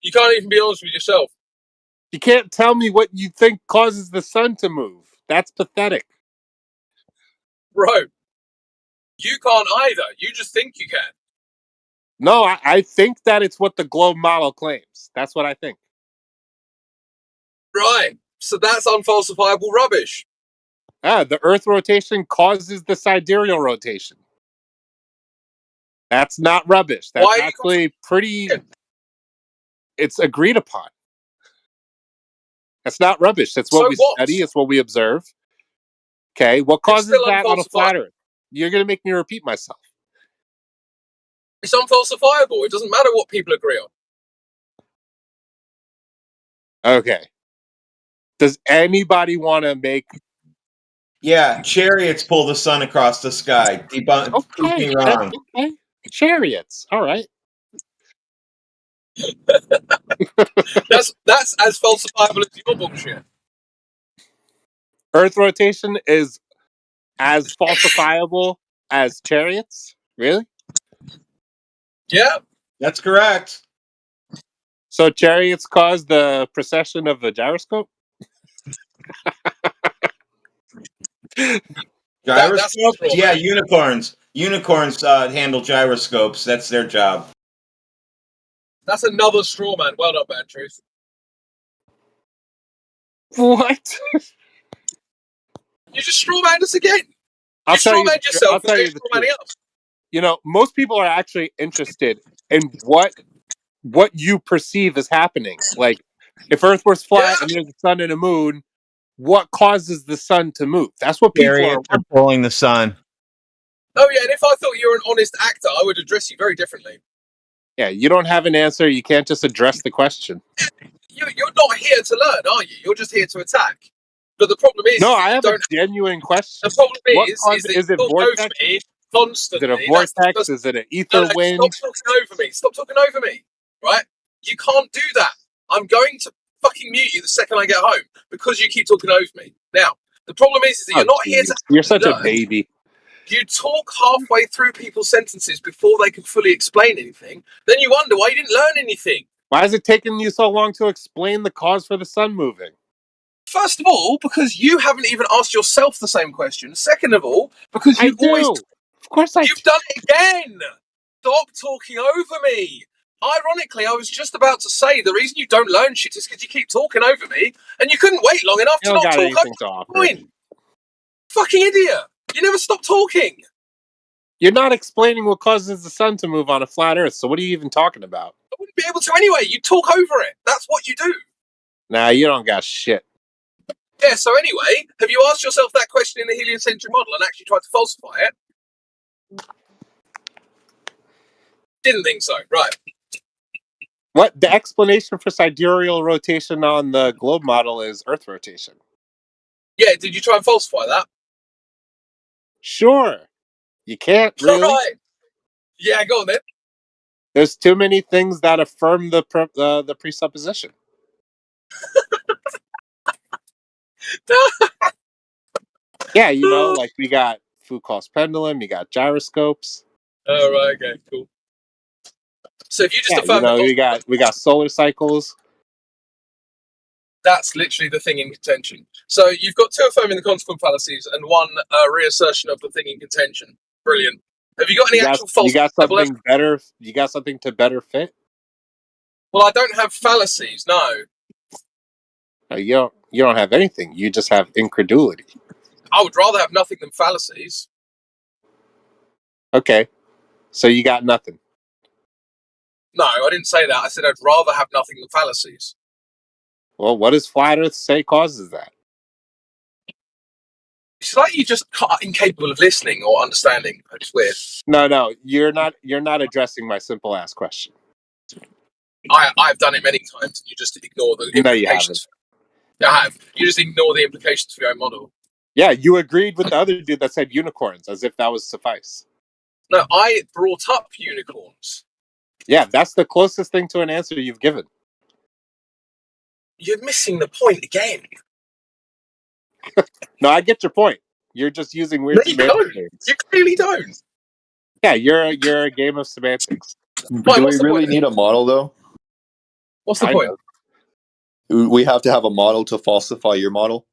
Speaker 22: You can't even be honest with yourself.
Speaker 6: You can't tell me what you think causes the sun to move. That's pathetic.
Speaker 22: Bro, you can't either. You just think you can.
Speaker 6: No, I think that it's what the globe model claims. That's what I think.
Speaker 22: Right. So that's unfalsifiable rubbish.
Speaker 6: The Earth rotation causes the sidereal rotation. That's not rubbish. That's actually pretty... It's agreed upon. That's not rubbish. That's what we study. It's what we observe. Okay, what causes that on a flat Earth? You're going to make me repeat myself.
Speaker 22: It's unfalsifiable. It doesn't matter what people agree on.
Speaker 6: Okay. Does anybody want to make...
Speaker 13: Yeah, chariots pull the sun across the sky. Prove me wrong.
Speaker 6: Okay. Chariots. All right.
Speaker 22: That's as falsifiable as your bullshit.
Speaker 6: Earth rotation is as falsifiable as chariots? Really?
Speaker 22: Yeah.
Speaker 13: That's correct.
Speaker 6: So chariots cause the precession of the gyroscope?
Speaker 13: Gyroscopes? Yeah, unicorns. Unicorns handle gyroscopes. That's their job.
Speaker 22: That's another straw man. Well done, Bad Truth.
Speaker 6: What?
Speaker 22: You just straw man us again.
Speaker 6: I'll
Speaker 22: you
Speaker 6: tell
Speaker 22: straw
Speaker 6: you
Speaker 22: man
Speaker 6: the-
Speaker 22: yourself
Speaker 6: I'll tell
Speaker 22: and
Speaker 6: you
Speaker 22: then
Speaker 6: the
Speaker 22: straw manning
Speaker 6: truth.
Speaker 22: us.
Speaker 6: You know, most people are actually interested in what you perceive as happening. Like, if Earth was flat and there's a sun and a moon, what causes the sun to move? That's what people are.
Speaker 13: Chariots are pulling the sun.
Speaker 22: Oh yeah, and if I thought you were an honest actor, I would address you very differently.
Speaker 6: Yeah, you don't have an answer. You can't just address the question.
Speaker 22: You're not here to learn, are you? You're just here to attack. But the problem is,
Speaker 6: No,
Speaker 22: is
Speaker 6: I
Speaker 22: you
Speaker 6: have
Speaker 22: don't.
Speaker 6: a genuine question.
Speaker 22: The problem
Speaker 6: What
Speaker 22: is
Speaker 6: causes-
Speaker 22: that
Speaker 6: is
Speaker 22: you
Speaker 6: it
Speaker 22: talk
Speaker 6: vortex?
Speaker 22: over me
Speaker 6: Is
Speaker 22: constantly.
Speaker 6: it a vortex? Is it an ether wind?
Speaker 22: Stop talking over me. Stop talking over me. Right? You can't do that. I'm going to fucking mute you the second I get home because you keep talking over me. Now, the problem is that you're not here to.
Speaker 6: You're such a
Speaker 22: learn.
Speaker 6: baby.
Speaker 22: You talk halfway through people's sentences before they can fully explain anything. Then you wonder why you didn't learn anything.
Speaker 6: Why is it taking you so long to explain the cause for the sun moving?
Speaker 22: First of all, because you haven't even asked yourself the same question. Second of all, because
Speaker 6: I
Speaker 22: you always.
Speaker 6: do. Of course I
Speaker 22: You've done it again. Stop talking over me. Ironically, I was just about to say the reason you don't learn shit is because you keep talking over me, and you couldn't wait long enough
Speaker 6: You
Speaker 22: to
Speaker 6: don't
Speaker 22: not
Speaker 6: got
Speaker 22: talk
Speaker 6: anything to
Speaker 22: over
Speaker 6: offer.
Speaker 22: the point. Fucking idiot. You never stop talking.
Speaker 6: You're not explaining what causes the sun to move on a flat Earth, so what are you even talking about?
Speaker 22: I wouldn't be able to anyway. You talk over it. That's what you do.
Speaker 6: Nah, you don't got shit.
Speaker 22: Yeah, so anyway, have you asked yourself that question in the heliocentric model and actually tried to falsify it? Didn't think so. Right.
Speaker 6: What the explanation for sidereal rotation on the globe model is Earth rotation.
Speaker 22: Yeah, did you try and falsify that?
Speaker 6: Sure. You can't really.
Speaker 22: Right. Yeah, go on then.
Speaker 6: There's too many things that affirm the presupposition. Yeah, you know, like we got Foucault's pendulum, you got gyroscopes.
Speaker 22: Oh, right, okay, cool. So if you just
Speaker 6: Yeah,
Speaker 22: affirm
Speaker 6: you know, we got solar cycles.
Speaker 22: that's literally the thing in contention. So you've got two affirming the consequent fallacies and one reassertion of the thing in contention. Brilliant. Have you got any actual false?
Speaker 6: You got something better. You got something to better fit.
Speaker 22: Well, I don't have fallacies. No,
Speaker 6: You don't have anything. You just have incredulity.
Speaker 22: I would rather have nothing than fallacies.
Speaker 6: Okay, so you got nothing.
Speaker 22: No, I didn't say that. I said I'd rather have nothing than fallacies.
Speaker 6: Well, what does flat Earth say causes that?
Speaker 22: It's like you're just incapable of listening or understanding. It's weird.
Speaker 6: No, you're not addressing my simple ass question.
Speaker 22: I've done it many times, and you just ignore the implications.
Speaker 6: No, you haven't.
Speaker 22: I have. You just ignore the implications for your own model.
Speaker 6: Yeah, you agreed with the other dude that said unicorns, as if that was suffice.
Speaker 22: No, I brought up unicorns.
Speaker 6: Yeah, that's the closest thing to an answer you've given.
Speaker 22: You're missing the point again.
Speaker 6: No, I get your point. You're just using weird
Speaker 22: No, you
Speaker 6: semantic
Speaker 22: don't.
Speaker 6: games.
Speaker 22: You clearly don't.
Speaker 6: Yeah, you're a game of semantics.
Speaker 22: Fine,
Speaker 10: Do
Speaker 22: what's
Speaker 10: we
Speaker 22: the
Speaker 10: really
Speaker 22: point?
Speaker 10: need a model though?
Speaker 22: What's the
Speaker 6: Kind
Speaker 22: point?
Speaker 6: of.
Speaker 10: We have to have a model to falsify your model.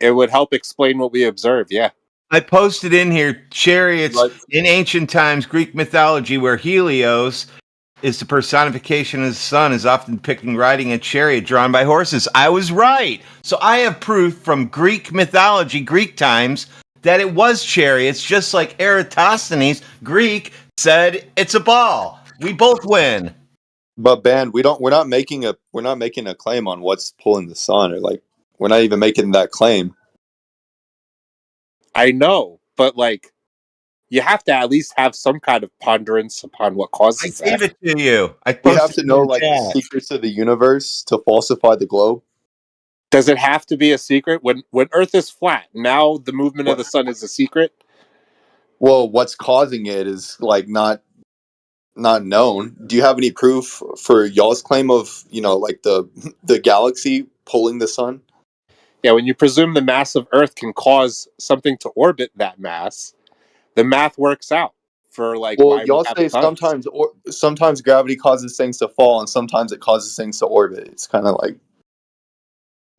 Speaker 6: It would help explain what we observe. Yeah.
Speaker 13: I posted in here chariots
Speaker 10: Like,
Speaker 13: in ancient times, Greek mythology, where Helios is the personification of the sun, is often depicted riding a chariot drawn by horses. I was right. So I have proof from Greek mythology, Greek times, that it was chariots, just like Eratosthenes, Greek, said it's a ball. We both win.
Speaker 10: but Ben, we're not making a claim on what's pulling the sun, or like we're not even making that claim.
Speaker 6: I know, but like, you have to at least have some kind of ponderance upon what
Speaker 13: I
Speaker 6: causes that.
Speaker 13: gave it to you. I
Speaker 10: We have
Speaker 13: posted
Speaker 10: to
Speaker 13: it
Speaker 10: know
Speaker 13: in
Speaker 10: like the
Speaker 13: chat.
Speaker 10: secrets of the universe to falsify the globe.
Speaker 6: Does it have to be a secret? When Earth is flat, now the movement of
Speaker 10: What?
Speaker 6: the sun is a secret?
Speaker 10: Well, what's causing it is like not known. Do you have any proof for y'all's claim of, like the galaxy pulling the sun?
Speaker 6: Yeah, when you presume the mass of Earth can cause something to orbit that mass, the math works out for like
Speaker 10: Well,
Speaker 6: why we
Speaker 10: y'all
Speaker 6: have
Speaker 10: say
Speaker 6: suns.
Speaker 10: sometimes gravity causes things to fall and sometimes it causes things to orbit. It's kind of like,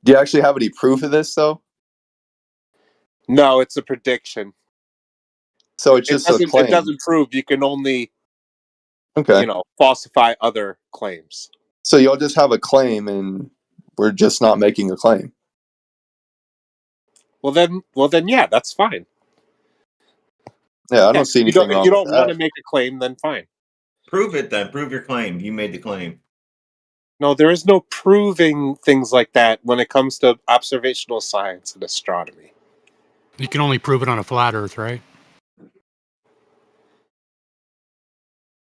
Speaker 10: do you actually have any proof of this though?
Speaker 6: No, it's a prediction.
Speaker 10: So it's
Speaker 6: It
Speaker 10: just a
Speaker 6: doesn't. It
Speaker 10: claim.
Speaker 6: doesn't prove. You can only,
Speaker 10: Okay.
Speaker 6: falsify other claims.
Speaker 10: So y'all just have a claim and we're just not making a claim.
Speaker 6: Well then, yeah, that's fine.
Speaker 10: Yeah, I
Speaker 6: Yeah,
Speaker 10: don't see
Speaker 6: if
Speaker 10: anything wrong
Speaker 6: you
Speaker 10: with
Speaker 6: don't want to
Speaker 10: that.
Speaker 6: make a claim, then fine.
Speaker 13: Prove it then. Prove your claim. You made the claim.
Speaker 6: No, there is no proving things like that when it comes to observational science and astronomy.
Speaker 4: You can only prove it on a flat Earth, right?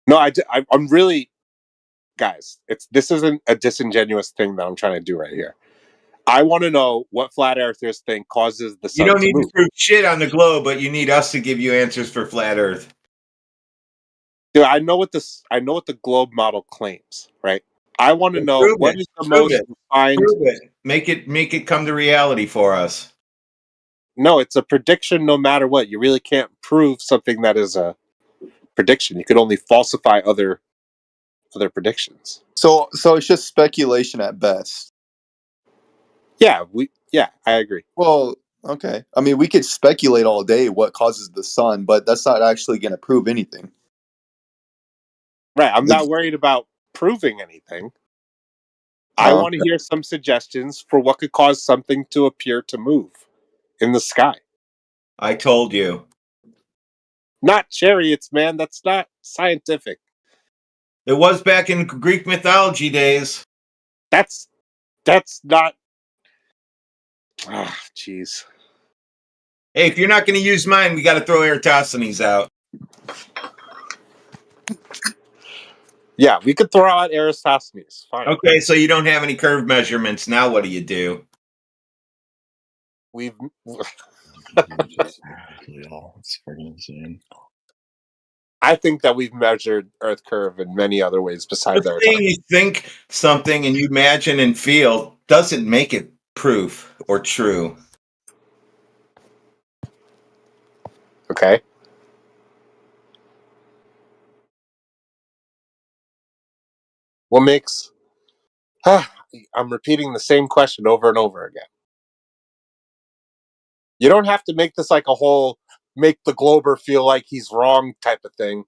Speaker 6: No, I'm really, guys. This isn't a disingenuous thing that I'm trying to do right here. I want to know what flat earthers think causes the
Speaker 13: You
Speaker 6: sun
Speaker 13: don't
Speaker 6: to
Speaker 13: need to
Speaker 6: move.
Speaker 13: prove shit on the globe, but you need us to give you answers for flat Earth.
Speaker 6: Dude, I know what the globe model claims, right? I want to
Speaker 13: Well,
Speaker 6: know
Speaker 13: prove
Speaker 6: what
Speaker 13: it.
Speaker 6: is the
Speaker 13: Prove
Speaker 6: most
Speaker 13: it.
Speaker 6: refined.
Speaker 13: Prove it. Make it come to reality for us.
Speaker 6: No, it's a prediction no matter what. You really can't prove something that is a prediction. You could only falsify other predictions.
Speaker 10: So it's just speculation at best.
Speaker 6: Yeah, I agree.
Speaker 10: Well, okay. I mean, we could speculate all day what causes the sun, but that's not actually going to prove anything.
Speaker 6: Right, I'm not worried about proving anything. I want to hear some suggestions for what could cause something to appear to move in the sky.
Speaker 13: I told you.
Speaker 6: Not chariots, man. That's not scientific.
Speaker 13: It was back in Greek mythology days.
Speaker 6: That's not. Ah, jeez.
Speaker 13: Hey, if you're not going to use mine, we got to throw Eratosthenes out.
Speaker 6: Yeah, we could throw out Eratosthenes. Fine.
Speaker 13: Okay, so you don't have any curve measurements. Now what do?
Speaker 6: We've.
Speaker 21: It's freaking insane.
Speaker 6: I think that we've measured Earth curve in many other ways besides
Speaker 13: The thing you think something and you imagine and feel doesn't make it proof or true.
Speaker 6: Okay. What makes... I'm repeating the same question over and over again. You don't have to make this like a whole make the glober feel like he's wrong type of thing.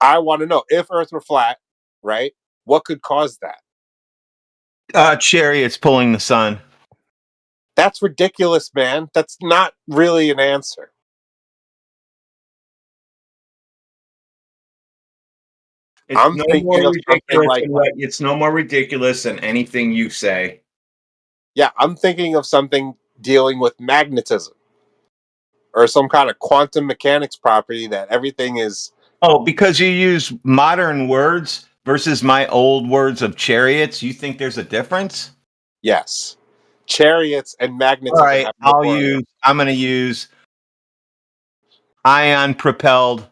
Speaker 6: I want to know, if Earth were flat, right, what could cause that?
Speaker 13: Chariots pulling the sun.
Speaker 6: That's ridiculous, man. That's not really an answer.
Speaker 13: It's
Speaker 6: I'm
Speaker 13: no
Speaker 6: thinking
Speaker 13: more
Speaker 6: of something like...
Speaker 13: it's no more ridiculous than anything you say.
Speaker 6: Yeah, I'm thinking of something dealing with magnetism or some kind of quantum mechanics property that everything is...
Speaker 13: Oh, because you use modern words versus my old words of chariots, you think there's a difference?
Speaker 6: Yes. Chariots and magnetism.
Speaker 13: All right,
Speaker 6: have no
Speaker 13: I'm going to use ion propelled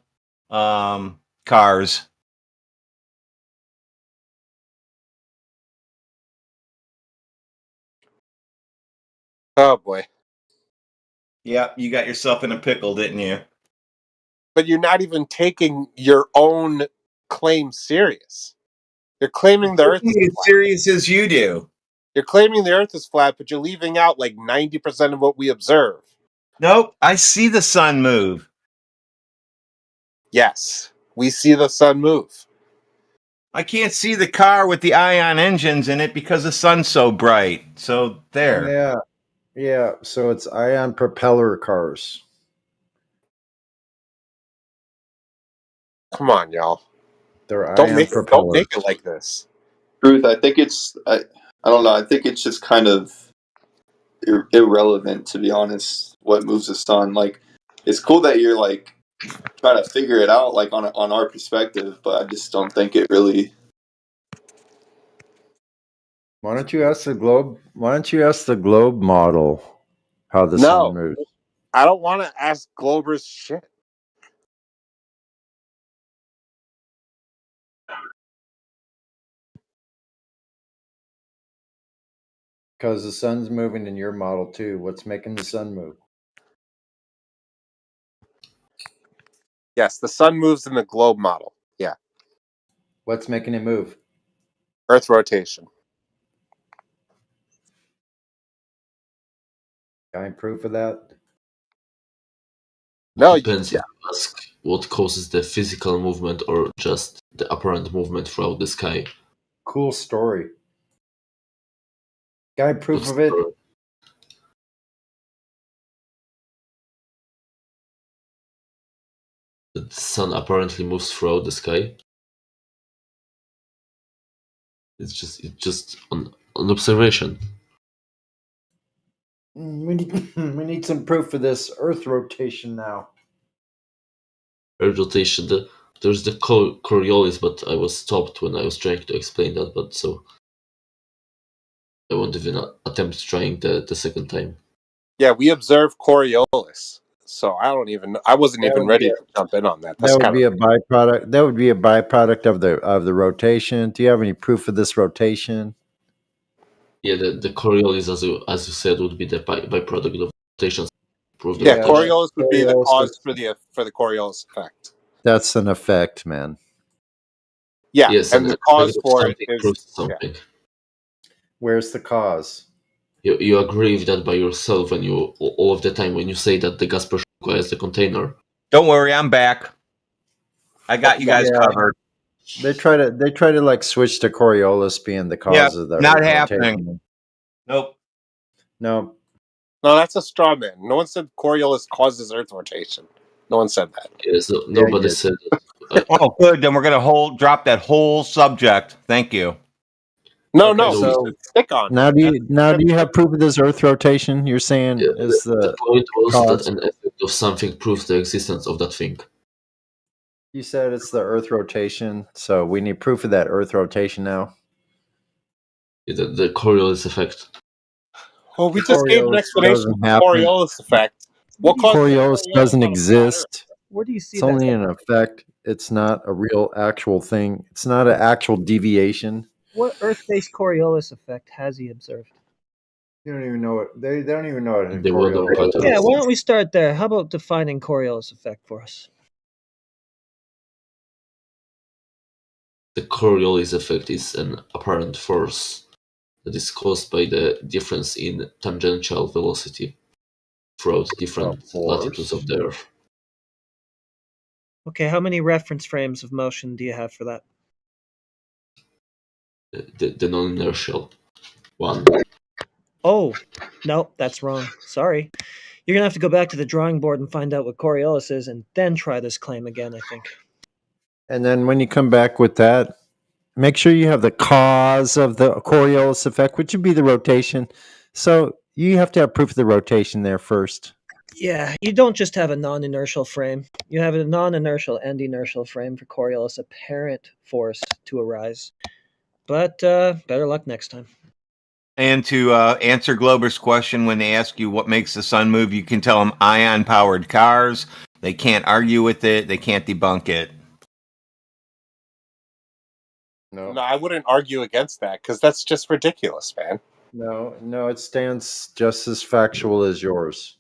Speaker 13: cars.
Speaker 6: Oh boy.
Speaker 13: Yep, you got yourself in a pickle, didn't you?
Speaker 6: But you're not even taking your own claim serious. You're claiming the Earth is
Speaker 13: as serious as you do.
Speaker 6: You're claiming the Earth is flat, but you're leaving out like 90% of what we observe.
Speaker 13: Nope, I see the sun move.
Speaker 6: Yes, we see the sun move.
Speaker 13: I can't see the car with the ion engines in it because the sun's so bright. So there.
Speaker 11: Yeah, yeah. So it's ion propeller cars.
Speaker 6: Come on, y'all.
Speaker 11: They're
Speaker 6: Don't
Speaker 11: ion
Speaker 6: make
Speaker 11: propellers.
Speaker 6: it like this.
Speaker 10: Truth, I think it's I don't know. I think it's just kind of irrelevant, to be honest. What moves the sun? Like, it's cool that you're like trying to figure it out, like on our perspective, but I just don't think it really.
Speaker 11: Why don't you ask the globe? Why don't you ask the globe model how the
Speaker 6: No.
Speaker 11: sun moves?
Speaker 6: I don't want to ask Glober's shit.
Speaker 11: Because the sun's moving in your model too. What's making the sun move?
Speaker 6: Yes, the sun moves in the globe model. Yeah.
Speaker 11: What's making it move?
Speaker 6: Earth rotation.
Speaker 11: Got any proof of that?
Speaker 6: No,
Speaker 7: Depends if you ask what causes the physical movement or just the apparent movement throughout the sky.
Speaker 11: Cool story. Got any proof of it?
Speaker 7: The sun apparently moves throughout the sky. It's just an observation.
Speaker 11: We need some proof of this Earth rotation now.
Speaker 7: Earth rotation. There's the Coriolis, but I was stopped when I was trying to explain that. But so I won't even attempt trying the second time.
Speaker 6: Yeah, we observe Coriolis. So I wasn't
Speaker 11: That
Speaker 6: even
Speaker 11: would
Speaker 6: ready
Speaker 11: be
Speaker 6: to jump in on that.
Speaker 11: That would be a byproduct. That would be a byproduct of the rotation. Do you have any proof of this rotation?
Speaker 7: Yeah, the Coriolis, as you said, would be the byproduct of rotations.
Speaker 6: Yeah, Coriolis would be the cause for the Coriolis effect.
Speaker 11: That's an effect, man.
Speaker 6: Yeah,
Speaker 7: Yes,
Speaker 6: and the cause
Speaker 7: of
Speaker 6: for it
Speaker 7: something
Speaker 6: is
Speaker 7: proves something.
Speaker 11: Where's the cause?
Speaker 7: You agree with that by yourself, and you all of the time when you say that the gas pressure requires the container.
Speaker 13: Don't worry, I'm back. I got you guys covered.
Speaker 11: They try to like switch to Coriolis being the cause of the
Speaker 13: not
Speaker 11: Earth
Speaker 13: happening.
Speaker 11: rotation.
Speaker 13: Nope.
Speaker 11: No.
Speaker 6: No, that's a straw man. No one said Coriolis causes Earth rotation. No one said that.
Speaker 7: Yes, nobody said that.
Speaker 13: Oh, good. Then we're gonna drop that whole subject. Thank you.
Speaker 6: No,
Speaker 11: Okay,
Speaker 6: no.
Speaker 11: so
Speaker 6: Stick on.
Speaker 11: now do you have proof of this Earth rotation? You're saying is
Speaker 7: The point was
Speaker 11: cause?
Speaker 7: that an effect of something proves the existence of that thing.
Speaker 11: You said it's the Earth rotation, so we need proof of that Earth rotation now.
Speaker 7: The Coriolis effect.
Speaker 6: Well, we just gave an
Speaker 11: Coriolis
Speaker 6: explanation
Speaker 11: doesn't
Speaker 6: for
Speaker 11: happen.
Speaker 6: Coriolis effect. What causes
Speaker 11: Coriolis doesn't exist.
Speaker 20: Where do you see
Speaker 11: It's
Speaker 20: that?
Speaker 11: only an effect. It's not a real actual thing. It's not an actual deviation.
Speaker 20: What Earth-based Coriolis effect has he observed?
Speaker 11: You don't even know what they don't even know what
Speaker 7: The weather patterns.
Speaker 20: Yeah, why don't we start there? How about defining Coriolis effect for us?
Speaker 7: The Coriolis effect is an apparent force that is caused by the difference in tangential velocity throughout different latitudes of the Earth.
Speaker 20: Okay, how many reference frames of motion do you have for that?
Speaker 7: The non-inertial one.
Speaker 20: Oh, no, that's wrong. Sorry. You're going to have to go back to the drawing board and find out what Coriolis is and then try this claim again, I think.
Speaker 11: And then when you come back with that, make sure you have the cause of the Coriolis effect, which would be the rotation. So you have to have proof of the rotation there first.
Speaker 20: Yeah, you don't just have a non-inertial frame. You have a non-inertial and inertial frame for Coriolis apparent force to arise. But better luck next time.
Speaker 13: And to answer Glober's question, when they ask you what makes the sun move, you can tell them ion-powered cars. They can't argue with it. They can't debunk it.
Speaker 11: No,
Speaker 6: I wouldn't argue against that because that's just ridiculous, man.
Speaker 11: no, it stands just as factual as yours.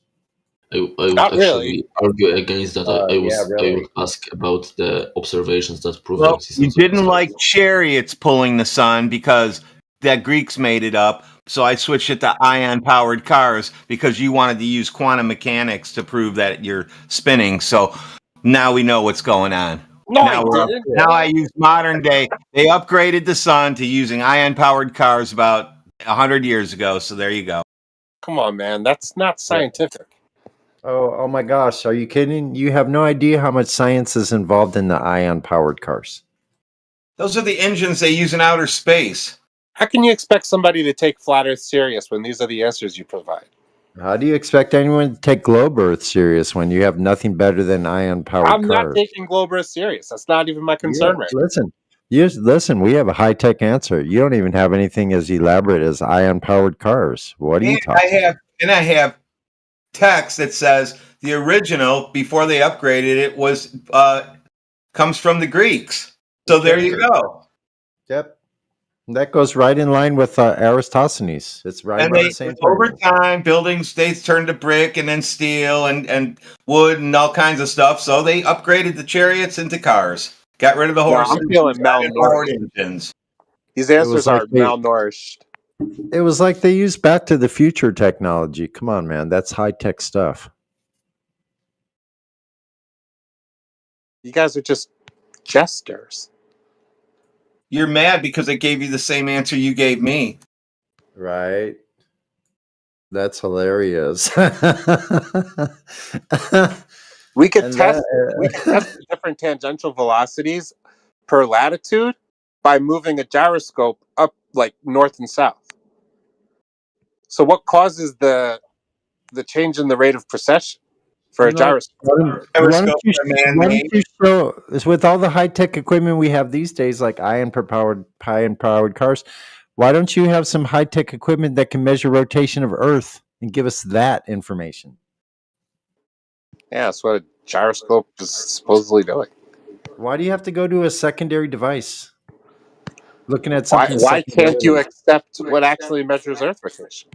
Speaker 7: I
Speaker 6: Not
Speaker 7: would
Speaker 6: really.
Speaker 7: actually argue against that. I
Speaker 13: Yeah,
Speaker 7: I
Speaker 13: really.
Speaker 7: would ask about the observations that prove the
Speaker 13: Well, you
Speaker 7: existence of the
Speaker 13: didn't
Speaker 7: sun.
Speaker 13: like chariots pulling the sun because that Greeks made it up. So I switched it to ion-powered cars because you wanted to use quantum mechanics to prove that you're spinning. So now we know what's going on.
Speaker 6: No, I
Speaker 13: Now we're up.
Speaker 6: didn't.
Speaker 13: Now I use modern day. They upgraded the sun to using ion-powered cars about 100 years ago. So there you go.
Speaker 6: Come on, man. That's not scientific.
Speaker 11: Oh my gosh, are you kidding? You have no idea how much science is involved in the ion-powered cars.
Speaker 13: Those are the engines they use in outer space.
Speaker 6: How can you expect somebody to take flat Earth serious when these are the answers you provide?
Speaker 11: How do you expect anyone to take globe Earth serious when you have nothing better than ion-powered
Speaker 6: I'm not
Speaker 11: cars?
Speaker 6: taking Globe Earth serious. That's not even my concern right now.
Speaker 11: Listen, we have a high-tech answer. You don't even have anything as elaborate as ion-powered cars. What are you talking about?
Speaker 13: I have text that says the original before they upgraded it was comes from the Greeks. So there you go.
Speaker 11: Yep. That goes right in line with Aristophanes. It's right
Speaker 13: And
Speaker 11: around
Speaker 13: they
Speaker 11: the same time.
Speaker 13: over time, building states turned to brick and then steel and wood and all kinds of stuff. So they upgraded the chariots into cars. Got rid of the
Speaker 6: No,
Speaker 13: horses.
Speaker 6: I'm feeling
Speaker 13: added powered
Speaker 6: malnourished.
Speaker 13: engines.
Speaker 6: These answers
Speaker 11: like
Speaker 6: are malnourished.
Speaker 11: It was like they used Back to the Future technology. Come on, man. That's high-tech stuff.
Speaker 6: You guys are just jesters.
Speaker 13: You're mad because I gave you the same answer you gave me.
Speaker 11: Right. That's hilarious.
Speaker 6: We could
Speaker 11: And
Speaker 6: test
Speaker 11: that,
Speaker 6: we could test the different tangential velocities per latitude by moving a gyroscope up like north and south. So what causes the change in the rate of precession for a gyroscope?
Speaker 11: Why don't you show, with all the high-tech equipment we have these days, like ion-powered cars, why don't you have some high-tech equipment that can measure rotation of Earth and give us that information?
Speaker 6: Yeah, that's what a gyroscope is supposedly doing.
Speaker 11: Why do you have to go to a secondary device? Looking at something.
Speaker 6: Why can't you
Speaker 11: secondarily.
Speaker 6: accept what actually measures Earth rotation?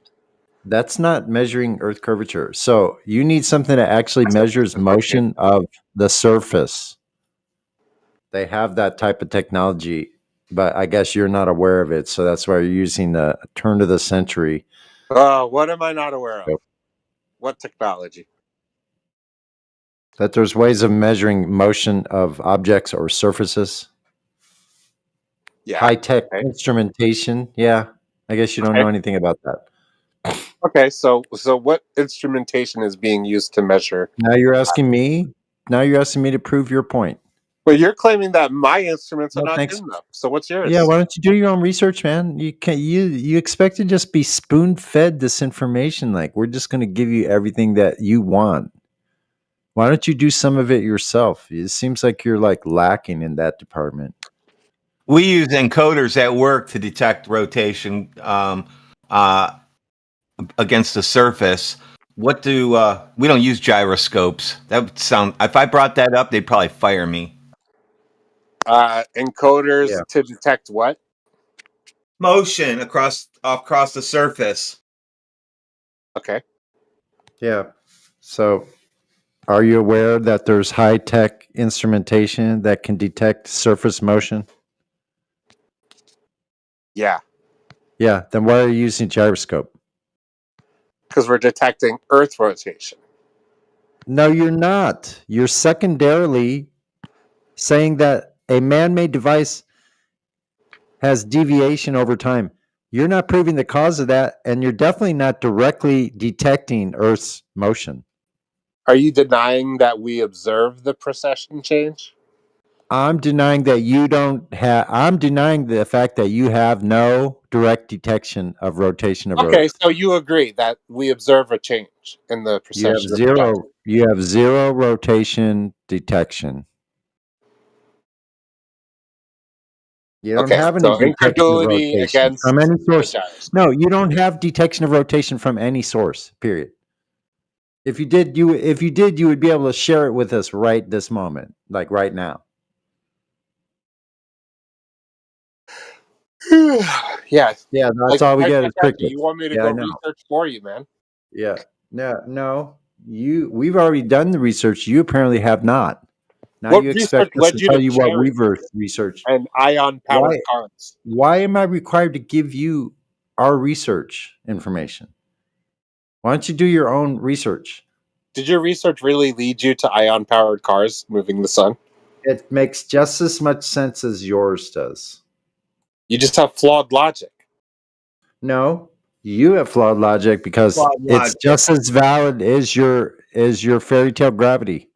Speaker 11: That's not measuring Earth curvature. So you need something that actually measures motion of the surface. They have that type of technology, but I guess you're not aware of it. So that's why you're using the turn of the century.
Speaker 6: What am I not aware of? What technology?
Speaker 11: That there's ways of measuring motion of objects or surfaces.
Speaker 6: Yeah.
Speaker 11: High-tech instrumentation. Yeah. I guess you don't know anything about that.
Speaker 6: Okay, so what instrumentation is being used to measure?
Speaker 11: Now you're asking me. Now you're asking me to prove your point.
Speaker 6: Well, you're claiming that my instruments are
Speaker 11: No,
Speaker 6: not
Speaker 11: thanks.
Speaker 6: good enough. So what's yours?
Speaker 11: Yeah, why don't you do your own research, man? You can't. You expect to just be spoon-fed this information? Like we're just going to give you everything that you want. Why don't you do some of it yourself? It seems like you're like lacking in that department.
Speaker 13: We use encoders at work to detect rotation against the surface. What do we don't use gyroscopes? That would sound. If I brought that up, they'd probably fire me.
Speaker 6: Encoders to detect what?
Speaker 13: Motion across the surface.
Speaker 6: Okay.
Speaker 11: Yeah. So, are you aware that there's high-tech instrumentation that can detect surface motion?
Speaker 6: Yeah,
Speaker 11: Yeah. Then why are you using gyroscope?
Speaker 6: because we're detecting Earth rotation.
Speaker 11: No, you're not. You're secondarily saying that a man-made device has deviation over time. You're not proving the cause of that, and you're definitely not directly detecting Earth's motion.
Speaker 6: Are you denying that we observe the precession change?
Speaker 11: I'm denying that you don't have. I'm denying the fact that you have no direct detection of rotation of
Speaker 6: Okay,
Speaker 11: Earth.
Speaker 6: so you agree that we observe a change in the
Speaker 11: You have
Speaker 6: precession of
Speaker 11: zero.
Speaker 6: the gyre.
Speaker 11: You have zero rotation detection. You don't
Speaker 6: Okay,
Speaker 11: have any
Speaker 6: so
Speaker 11: detection of
Speaker 6: incredulity
Speaker 11: rotation
Speaker 6: against
Speaker 11: from any
Speaker 6: the
Speaker 11: source.
Speaker 6: gyroscope.
Speaker 11: No, you don't have detection of rotation from any source. Period. If you did, you would be able to share it with us right this moment, like right now.
Speaker 6: Yeah.
Speaker 11: Yeah, that's all we
Speaker 6: I
Speaker 11: get
Speaker 6: said
Speaker 11: is
Speaker 6: that to you.
Speaker 11: crickets.
Speaker 6: You want me to
Speaker 11: Yeah,
Speaker 6: go
Speaker 11: I know.
Speaker 6: research for you, man?
Speaker 11: Yeah. No. we've already done the research. You apparently have not. Now
Speaker 6: What
Speaker 11: you
Speaker 6: research
Speaker 11: expect us
Speaker 6: led
Speaker 11: to
Speaker 6: you
Speaker 11: tell
Speaker 6: to
Speaker 11: you what we've
Speaker 6: chariots
Speaker 11: researched.
Speaker 6: and ion-powered
Speaker 11: Why?
Speaker 6: cars?
Speaker 11: Why am I required to give you our research information? Why don't you do your own research?
Speaker 6: Did your research really lead you to ion-powered cars moving the sun?
Speaker 11: It makes just as much sense as yours does.
Speaker 6: You just have flawed logic.
Speaker 11: No, you have flawed logic because
Speaker 13: Flawed
Speaker 11: it's
Speaker 13: logic.
Speaker 11: just as valid as your fairy tale gravity.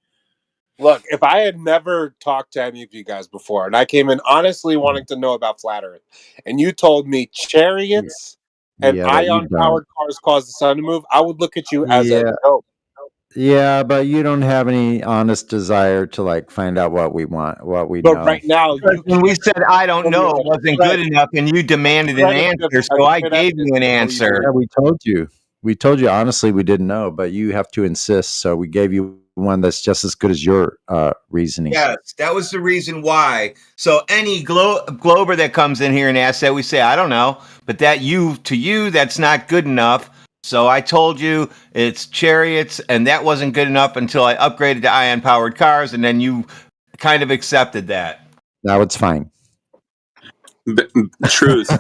Speaker 6: Look, if I had never talked to any of you guys before, and I came in honestly wanting to know about flat Earth, and you told me chariots and
Speaker 11: Yeah, but you don't.
Speaker 6: ion-powered cars cause the sun to move, I would look at you as a
Speaker 11: Yeah,
Speaker 6: dope.
Speaker 11: yeah, but you don't have any honest desire to like find out what we want, what we
Speaker 6: But
Speaker 11: know.
Speaker 6: right now,
Speaker 13: Because
Speaker 6: you
Speaker 13: when we
Speaker 6: can't
Speaker 13: said I don't
Speaker 6: tell me
Speaker 13: know
Speaker 6: a
Speaker 13: wasn't good
Speaker 6: shred,
Speaker 13: enough, and you demanded an
Speaker 6: shred
Speaker 13: answer,
Speaker 6: a
Speaker 13: so I
Speaker 6: shred
Speaker 13: gave
Speaker 6: evidence
Speaker 13: you an
Speaker 6: before you
Speaker 13: answer.
Speaker 6: believe
Speaker 11: Yeah, we told you. We told you honestly we didn't know, but you have to insist. So we gave you one that's just as good as your reasoning.
Speaker 13: Yes, that was the reason why. So any Glober that comes in here and asks that, we say, I don't know. But that to you, that's not good enough. So I told you it's chariots, and that wasn't good enough until I upgraded to ion-powered cars, and then you kind of accepted that.
Speaker 11: Now it's fine.
Speaker 10: Truth.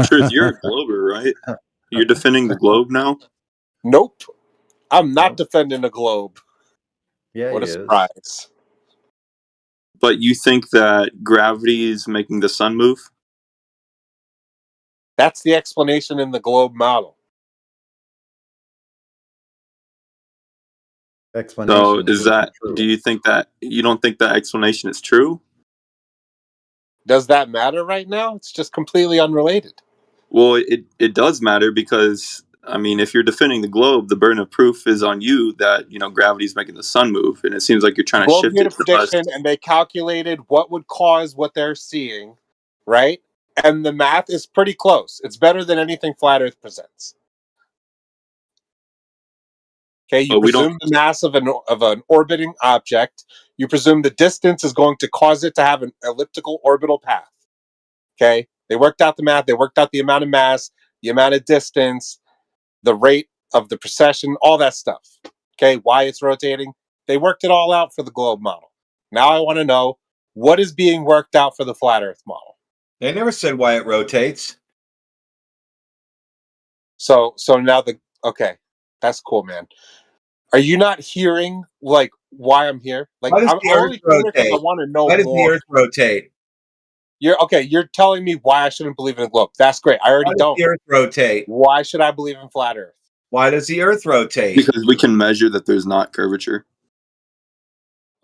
Speaker 10: Truth, you're a Glober, right? You're defending the globe now?
Speaker 6: Nope. I'm not defending the globe.
Speaker 11: Yeah,
Speaker 6: What a
Speaker 11: he is.
Speaker 6: surprise.
Speaker 10: But you think that gravity is making the sun move?
Speaker 6: That's the explanation in the globe model.
Speaker 11: Explanation.
Speaker 10: So is that,
Speaker 11: true.
Speaker 10: do you think that, you don't think that explanation is true?
Speaker 6: Does that matter right now? It's just completely unrelated.
Speaker 10: Well, it does matter because, I mean, if you're defending the globe, the burden of proof is on you that, gravity is making the sun move. And it seems like you're trying to
Speaker 6: Globe
Speaker 10: shift
Speaker 6: made a
Speaker 10: it to us.
Speaker 6: prediction and they calculated what would cause what they're seeing, right? And the math is pretty close. It's better than anything Flat Earth presents. Okay, you
Speaker 10: But we don't,
Speaker 6: presume the mass of an orbiting object. You presume the distance is going to cause it to have an elliptical orbital path. Okay, they worked out the math. They worked out the amount of mass, the amount of distance, the rate of the precession, all that stuff. Okay, why it's rotating. They worked it all out for the globe model. Now I want to know what is being worked out for the flat Earth model.
Speaker 13: They never said why it rotates.
Speaker 6: So now okay, that's cool, man. Are you not hearing like why I'm here? Like
Speaker 13: Why does
Speaker 6: I'm
Speaker 13: the Earth
Speaker 6: only here because I
Speaker 13: rotate?
Speaker 6: want to know
Speaker 13: Why does the
Speaker 6: more.
Speaker 13: Earth rotate?
Speaker 6: You're telling me why I shouldn't believe in a globe. That's great. I already
Speaker 13: Why does
Speaker 6: don't.
Speaker 13: the Earth rotate?
Speaker 6: Why should I believe in flat Earth?
Speaker 13: Why does the Earth rotate?
Speaker 10: because we can measure that there's not curvature.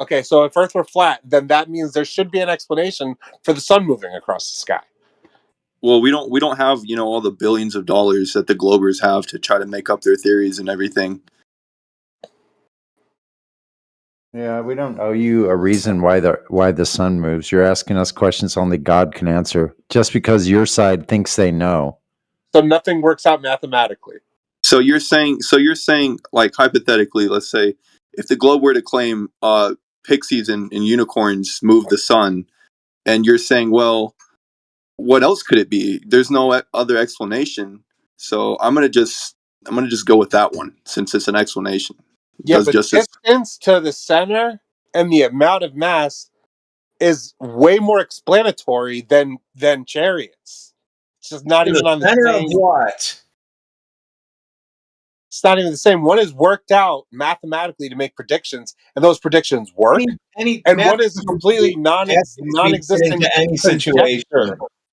Speaker 6: Okay, so if Earth were flat, then that means there should be an explanation for the sun moving across the sky.
Speaker 10: Well, we don't have, all the billions of dollars that the Globers have to try to make up their theories and everything.
Speaker 11: Yeah, we don't owe you a reason why the sun moves. You're asking us questions only God can answer, just because your side thinks they know.
Speaker 6: So nothing works out mathematically.
Speaker 10: So you're saying, like, hypothetically, let's say, if the globe were to claim pixies and unicorns move the sun, and you're saying, well, what else could it be? There's no other explanation. So I'm gonna just go with that one since it's an explanation.
Speaker 6: Yeah, but distance to the center and the amount of mass is way more explanatory than chariots. It's just not even on the
Speaker 13: center
Speaker 6: same.
Speaker 13: of what?
Speaker 6: It's not even the same. One is worked out mathematically to make predictions, and those predictions work.
Speaker 13: Any
Speaker 6: and one is a completely non-existent
Speaker 13: into any situation.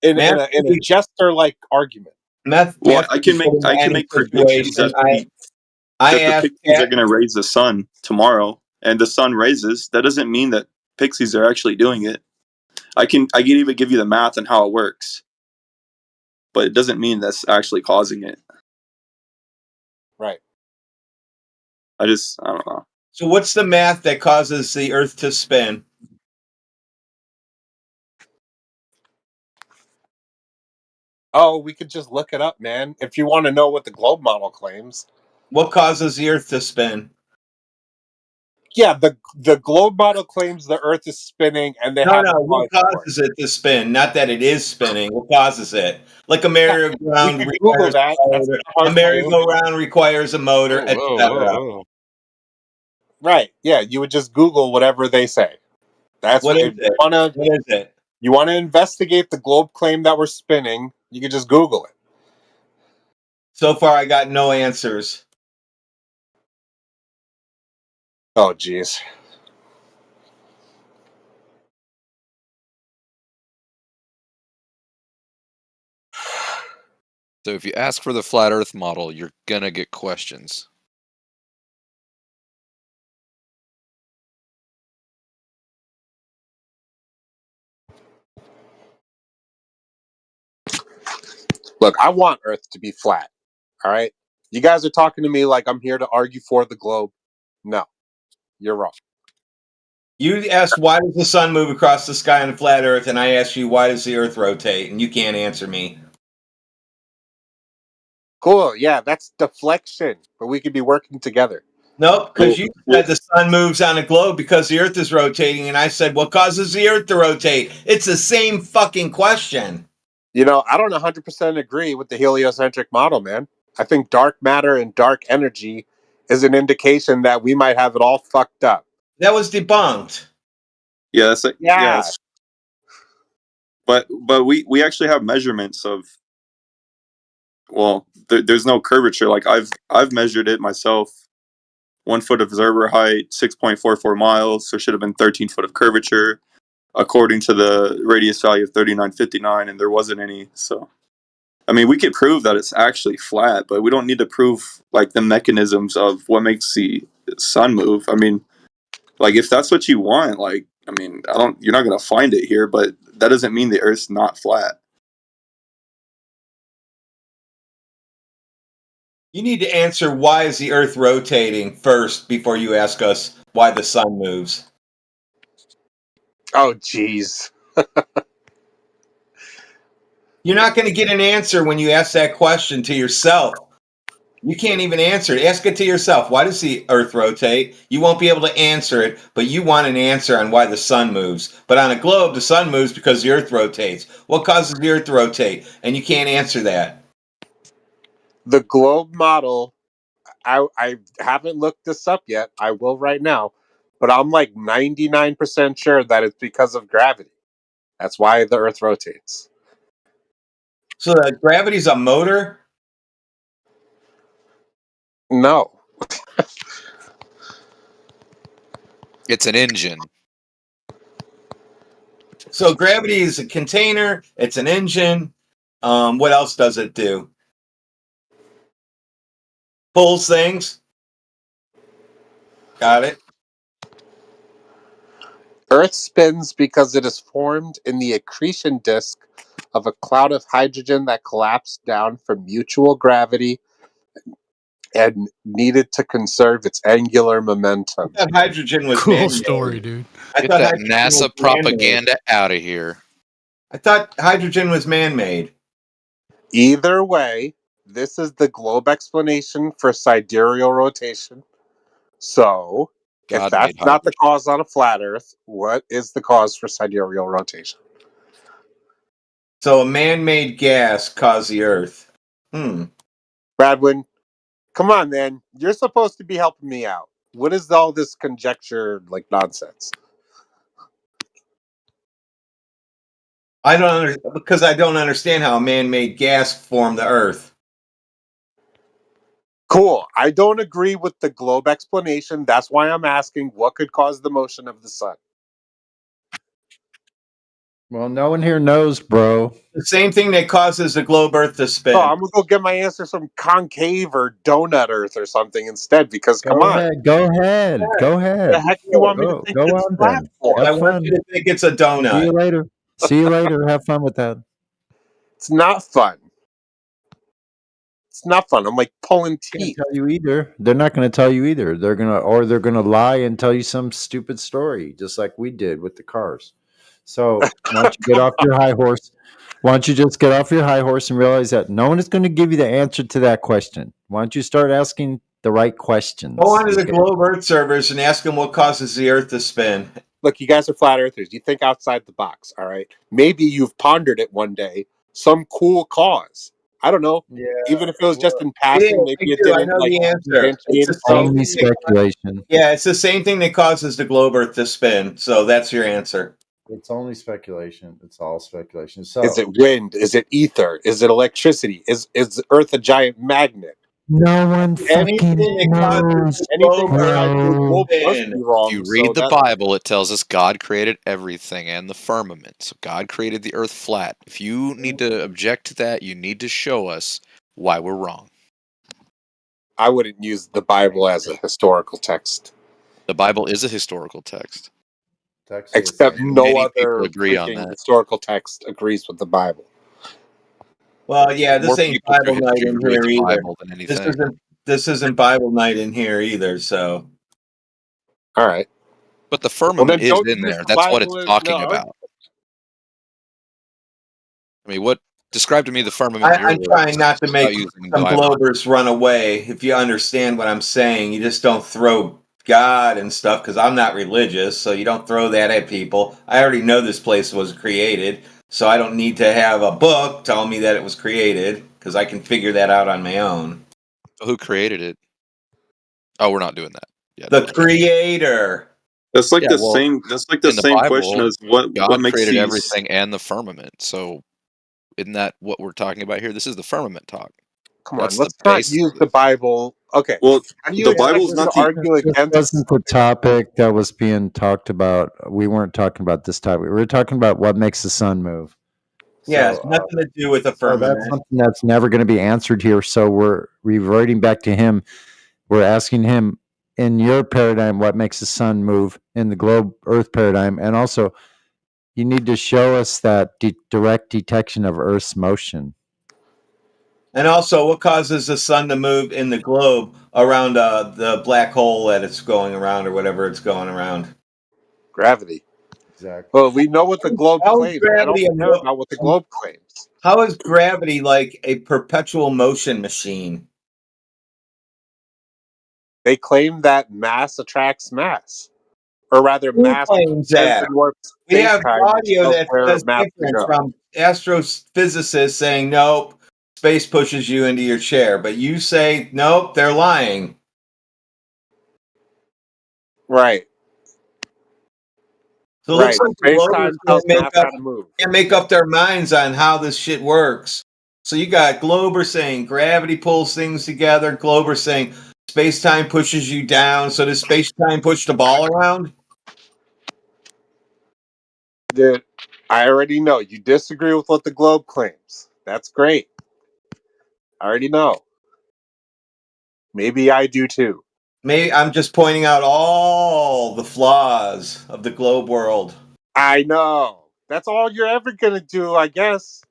Speaker 6: in a jester-like argument.
Speaker 10: Well, I can make predictions that the pixies are going to raise the sun tomorrow, and the sun raises. That doesn't mean that pixies are actually doing it. I can even give you the math and how it works, but it doesn't mean that's actually causing it.
Speaker 6: Right.
Speaker 10: I don't know.
Speaker 13: So what's the math that causes the Earth to spin?
Speaker 6: Oh, we could just look it up, man. If you want to know what the globe model claims.
Speaker 13: What causes the Earth to spin?
Speaker 6: Yeah, the globe model claims the Earth is spinning, and they
Speaker 13: No,
Speaker 6: have a
Speaker 13: no. What
Speaker 6: cause for it.
Speaker 13: causes it to spin? Not that it is spinning. What causes it? Like a merry-go-round
Speaker 6: We can Google
Speaker 13: requires
Speaker 6: that.
Speaker 13: a
Speaker 6: That's
Speaker 13: motor.
Speaker 6: not hard
Speaker 13: A
Speaker 6: to do.
Speaker 13: merry-go-round requires a motor, etc.
Speaker 6: Right? Yeah, you would just Google whatever they say. That's
Speaker 13: What
Speaker 6: what
Speaker 13: is
Speaker 6: if
Speaker 13: it? What is it?
Speaker 6: you want to investigate the globe claim that we're spinning. You can just Google it.
Speaker 13: So far, I got no answers.
Speaker 6: Oh, geez.
Speaker 2: So if you ask for the flat Earth model, you're gonna get questions.
Speaker 6: Look, I want Earth to be flat. All right? You guys are talking to me like I'm here to argue for the globe. No, you're wrong.
Speaker 13: You asked why does the sun move across the sky on a flat Earth, and I asked you why does the Earth rotate, and you can't answer me.
Speaker 6: Cool. Yeah, that's deflection, but we could be working together.
Speaker 13: Nope, because you said the sun moves on a globe because the Earth is rotating, and I said what causes the Earth to rotate? It's the same fucking question.
Speaker 6: You know, I don't 100% agree with the heliocentric model, man. I think dark matter and dark energy is an indication that we might have it all fucked up.
Speaker 13: That was debunked.
Speaker 10: Yeah, that's like,
Speaker 6: Yeah.
Speaker 10: yes. But we actually have measurements of. Well, there's no curvature. Like I've measured it myself. 1 foot observer height, 6.44 miles. So it should have been 13 foot of curvature, according to the radius value of 3959, and there wasn't any. So, I mean, we could prove that it's actually flat, but we don't need to prove like the mechanisms of what makes the sun move. I mean, like if that's what you want, like I mean, you're not gonna find it here, but that doesn't mean the Earth's not flat.
Speaker 13: You need to answer why is the Earth rotating first before you ask us why the sun moves.
Speaker 6: Oh, jeez.
Speaker 13: You're not going to get an answer when you ask that question to yourself. You can't even answer it. Ask it to yourself. Why does the Earth rotate? You won't be able to answer it, but you want an answer on why the sun moves. But on a globe, the sun moves because the Earth rotates. What causes the Earth to rotate? And you can't answer that.
Speaker 6: The globe model, I haven't looked this up yet. I will right now. But I'm like 99% sure that it's because of gravity. That's why the Earth rotates.
Speaker 13: So that gravity's a motor?
Speaker 6: No.
Speaker 2: It's an engine.
Speaker 13: So gravity is a container. It's an engine. What else does it do? Pulls things. Got it.
Speaker 6: Earth spins because it is formed in the accretion disk of a cloud of hydrogen that collapsed down from mutual gravity and needed to conserve its angular momentum.
Speaker 13: I thought hydrogen was
Speaker 4: Cool
Speaker 13: man-made.
Speaker 4: story, dude.
Speaker 2: Get that NASA propaganda out of here.
Speaker 13: I thought hydrogen was man-made.
Speaker 6: Either way, this is the globe explanation for sidereal rotation. So, if
Speaker 2: God
Speaker 6: that's
Speaker 2: made
Speaker 6: not the cause on a flat Earth, what is the cause for sidereal rotation?
Speaker 13: So a man-made gas caused the Earth.
Speaker 6: Bradwin, come on, man. You're supposed to be helping me out. What is all this conjecture like nonsense?
Speaker 13: Because I don't understand how a man-made gas formed the Earth.
Speaker 6: Cool. I don't agree with the globe explanation. That's why I'm asking what could cause the motion of the sun.
Speaker 11: Well, no one here knows, bro.
Speaker 13: The same thing that causes the globe Earth to spin.
Speaker 6: Oh, I'm gonna go get my answers from concave or donut Earth or something instead. Because come on,
Speaker 11: Go ahead.
Speaker 6: the heck you want me to think
Speaker 11: Go
Speaker 6: it's
Speaker 11: on
Speaker 6: flat
Speaker 11: then.
Speaker 6: for?
Speaker 11: Have
Speaker 13: I want
Speaker 11: fun.
Speaker 13: you to think it's a donut.
Speaker 11: See you later. See you later. Have fun with that.
Speaker 6: It's not fun. It's not fun. I'm like pulling teeth.
Speaker 11: Tell you either. They're not going to tell you either. They're gonna lie and tell you some stupid story, just like we did with the cars. So why don't you get off your high horse? Why don't you just get off your high horse and realize that no one is going to give you the answer to that question? Why don't you start asking the right questions.
Speaker 13: Go on to the Globe Earth servers and ask them what causes the Earth to spin.
Speaker 6: Look, you guys are flat earthers. You think outside the box, all right? Maybe you've pondered it one day. Some cool cause. I don't know.
Speaker 13: Yeah.
Speaker 6: Even if it was just in
Speaker 13: Yeah,
Speaker 6: passing, maybe
Speaker 13: me
Speaker 6: it
Speaker 13: too. I
Speaker 6: didn't
Speaker 13: know
Speaker 6: like
Speaker 13: the answer.
Speaker 6: invent
Speaker 13: It's the
Speaker 6: it.
Speaker 13: same
Speaker 11: Only
Speaker 13: thing that
Speaker 11: speculation.
Speaker 13: Yeah, it's the same thing that causes the globe Earth to spin. So that's your answer.
Speaker 11: It's only speculation. It's all speculation. So
Speaker 6: Is it wind? Is it ether? Is it electricity? Is Earth a giant magnet?
Speaker 11: no one
Speaker 13: Anything
Speaker 11: fucking
Speaker 13: that causes
Speaker 11: knows.
Speaker 13: the
Speaker 6: Anything
Speaker 13: globe
Speaker 6: besides the
Speaker 13: Earth
Speaker 6: globe
Speaker 13: to
Speaker 6: must
Speaker 13: spin.
Speaker 6: be
Speaker 2: If
Speaker 6: wrong.
Speaker 2: you
Speaker 6: So
Speaker 2: read the
Speaker 6: that
Speaker 2: Bible, it tells us God created everything and the firmament. So God created the earth flat. If you need to object to that, you need to show us why we're wrong.
Speaker 6: I wouldn't use the Bible as a historical text.
Speaker 2: The Bible is a historical text.
Speaker 6: Except no
Speaker 2: Many people
Speaker 6: other
Speaker 2: agree on
Speaker 6: freaking
Speaker 2: that.
Speaker 6: historical text agrees with the Bible.
Speaker 13: Well, yeah, this
Speaker 2: More
Speaker 13: ain't
Speaker 2: people through
Speaker 13: Bible night
Speaker 2: history
Speaker 13: in
Speaker 2: would read
Speaker 13: here
Speaker 2: the
Speaker 13: either.
Speaker 2: Bible than
Speaker 13: This
Speaker 2: anything.
Speaker 13: isn't Bible night in here either. So
Speaker 6: All right.
Speaker 2: But the
Speaker 6: Well,
Speaker 2: firmament
Speaker 6: then
Speaker 2: is
Speaker 6: don't
Speaker 2: in
Speaker 6: use
Speaker 2: there.
Speaker 6: the
Speaker 2: That's what it's
Speaker 6: Bible in
Speaker 2: talking
Speaker 6: the
Speaker 2: about. I mean, describe to me the firmament in your
Speaker 13: I'm trying
Speaker 2: words
Speaker 13: not to
Speaker 2: without
Speaker 13: make
Speaker 2: using
Speaker 13: some
Speaker 2: Bible.
Speaker 13: globers run away. If you understand what I'm saying, you just don't throw God and stuff because I'm not religious, so you don't throw that at people. I already know this place was created, so I don't need to have a book telling me that it was created because I can figure that out on my own.
Speaker 2: So who created it? Oh, we're not doing that. Yeah,
Speaker 13: The Creator.
Speaker 10: That's like
Speaker 2: Yeah,
Speaker 10: the
Speaker 2: well,
Speaker 10: same. That's like the
Speaker 2: in the
Speaker 10: same question
Speaker 2: Bible,
Speaker 10: as what
Speaker 2: God
Speaker 10: makes
Speaker 2: created
Speaker 10: these.
Speaker 2: everything and the firmament. So, isn't that what we're talking about here? This is the firmament talk.
Speaker 6: Come
Speaker 2: That's
Speaker 6: on,
Speaker 2: the
Speaker 6: let's not
Speaker 2: basis
Speaker 6: use
Speaker 2: of
Speaker 6: the
Speaker 2: it.
Speaker 6: Bible. Okay.
Speaker 10: Well,
Speaker 6: How do you
Speaker 10: the
Speaker 6: expect
Speaker 10: Bible's
Speaker 6: us
Speaker 10: not
Speaker 6: to
Speaker 10: the.
Speaker 6: argue
Speaker 11: This
Speaker 6: against?
Speaker 11: wasn't the topic that was being talked about. We weren't talking about this topic. We were talking about what makes the sun move.
Speaker 13: Yeah,
Speaker 11: So,
Speaker 13: it's nothing to do with the
Speaker 11: so that's
Speaker 13: firmament.
Speaker 11: something that's never going to be answered here. So we're reverting back to him. We're asking him, in your paradigm, what makes the sun move in the globe Earth paradigm, and also you need to show us that direct detection of Earth's motion.
Speaker 13: And also, what causes the sun to move in the globe around the black hole that it's going around or whatever it's going around?
Speaker 6: Gravity.
Speaker 11: Exactly.
Speaker 6: Well, we know what the globe
Speaker 13: How is
Speaker 6: claims. I don't
Speaker 13: gravity
Speaker 6: care about what the globe claims.
Speaker 13: How is gravity like a perpetual motion machine?
Speaker 6: They claim that mass attracts mass. Or rather,
Speaker 13: Who
Speaker 6: mass
Speaker 13: claims
Speaker 6: bends
Speaker 13: that?
Speaker 6: and warps
Speaker 13: We have
Speaker 6: space-time and
Speaker 13: audio
Speaker 6: shows
Speaker 13: that
Speaker 6: where
Speaker 13: says
Speaker 6: mass can
Speaker 13: different
Speaker 6: go.
Speaker 13: from astrophysicists saying, nope, space pushes you into your chair. But you say, nope, they're lying.
Speaker 6: Right.
Speaker 13: So it
Speaker 6: Right.
Speaker 13: looks like the
Speaker 6: Space-time
Speaker 13: Globers
Speaker 6: tells mass how to move.
Speaker 13: can't make up their minds on how this shit works. So you got Glober saying gravity pulls things together. Glober saying space-time pushes you down. So does space-time push the ball around?
Speaker 6: Dude, I already know. You disagree with what the globe claims. That's great. I already know. Maybe I do too.
Speaker 13: Maybe I'm just pointing out all the flaws of the globe world.
Speaker 6: I know. That's all you're ever gonna do, I guess.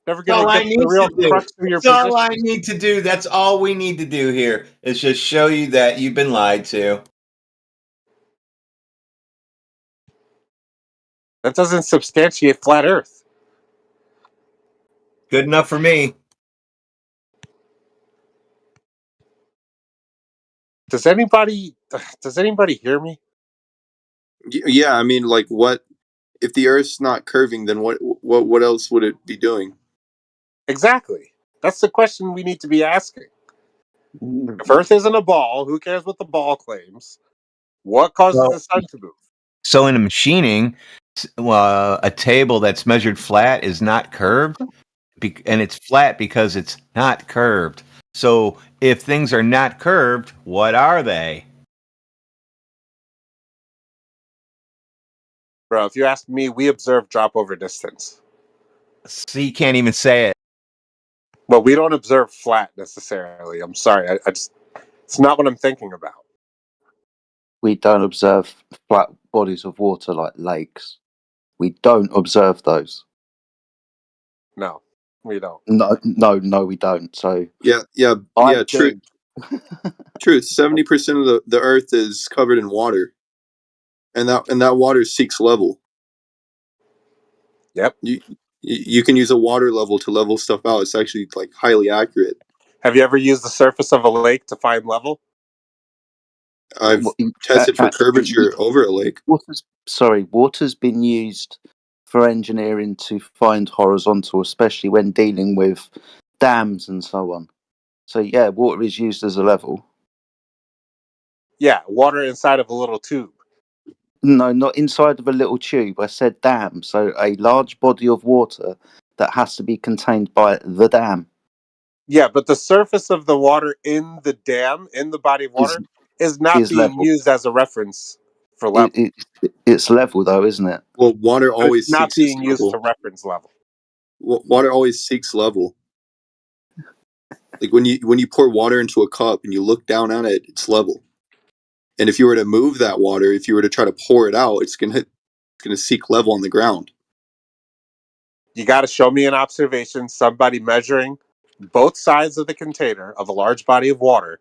Speaker 6: Never
Speaker 13: That's all
Speaker 6: gonna
Speaker 13: I
Speaker 6: get to
Speaker 13: need
Speaker 6: the real
Speaker 13: to do.
Speaker 6: crux of your
Speaker 13: That's all I
Speaker 6: position.
Speaker 13: need to do. That's all we need to do here is just show you that you've been lied to.
Speaker 6: That doesn't substantiate flat Earth.
Speaker 13: Good enough for me.
Speaker 6: Does anybody hear me?
Speaker 10: Yeah, I mean, like, what if the Earth's not curving? Then what else would it be doing?
Speaker 6: Exactly. That's the question we need to be asking. If Earth isn't a ball, who cares what the ball claims? What causes
Speaker 13: Well,
Speaker 6: the sun to move?
Speaker 13: so in a machining, a table that's measured flat is not curved, and it's flat because it's not curved. So if things are not curved, what are they?
Speaker 6: Bro, if you ask me, we observe drop over distance.
Speaker 13: So you can't even say it.
Speaker 6: Well, we don't observe flat necessarily. I'm sorry. I just, it's not what I'm thinking about.
Speaker 1: We don't observe flat bodies of water like lakes. We don't observe those.
Speaker 6: No, we don't.
Speaker 1: No, we don't. So
Speaker 10: Yeah, true. Truth. 70% of the Earth is covered in water, and that water seeks level.
Speaker 6: Yep.
Speaker 10: You can use a water level to level stuff out. It's actually like highly accurate.
Speaker 6: Have you ever used the surface of a lake to find level?
Speaker 10: I've tested for curvature over a lake.
Speaker 1: Water's been used for engineering to find horizontal, especially when dealing with dams and so on. So yeah, water is used as a level.
Speaker 6: Yeah, water inside of a little tube.
Speaker 1: No, not inside of a little tube. I said dam. So a large body of water that has to be contained by the dam.
Speaker 6: Yeah, but the surface of the water in the dam, in the body of water, is not
Speaker 1: is
Speaker 6: being
Speaker 1: level.
Speaker 6: used as a reference for level.
Speaker 1: It's level though, isn't it?
Speaker 10: Well, water always
Speaker 6: It's not
Speaker 10: seeks its
Speaker 6: being used
Speaker 10: level.
Speaker 6: to reference level.
Speaker 10: Water always seeks level. Like when you pour water into a cup and you look down on it, it's level. And if you were to move that water, if you were to try to pour it out, it's gonna seek level on the ground.
Speaker 6: You got to show me an observation, somebody measuring both sides of the container of a large body of water,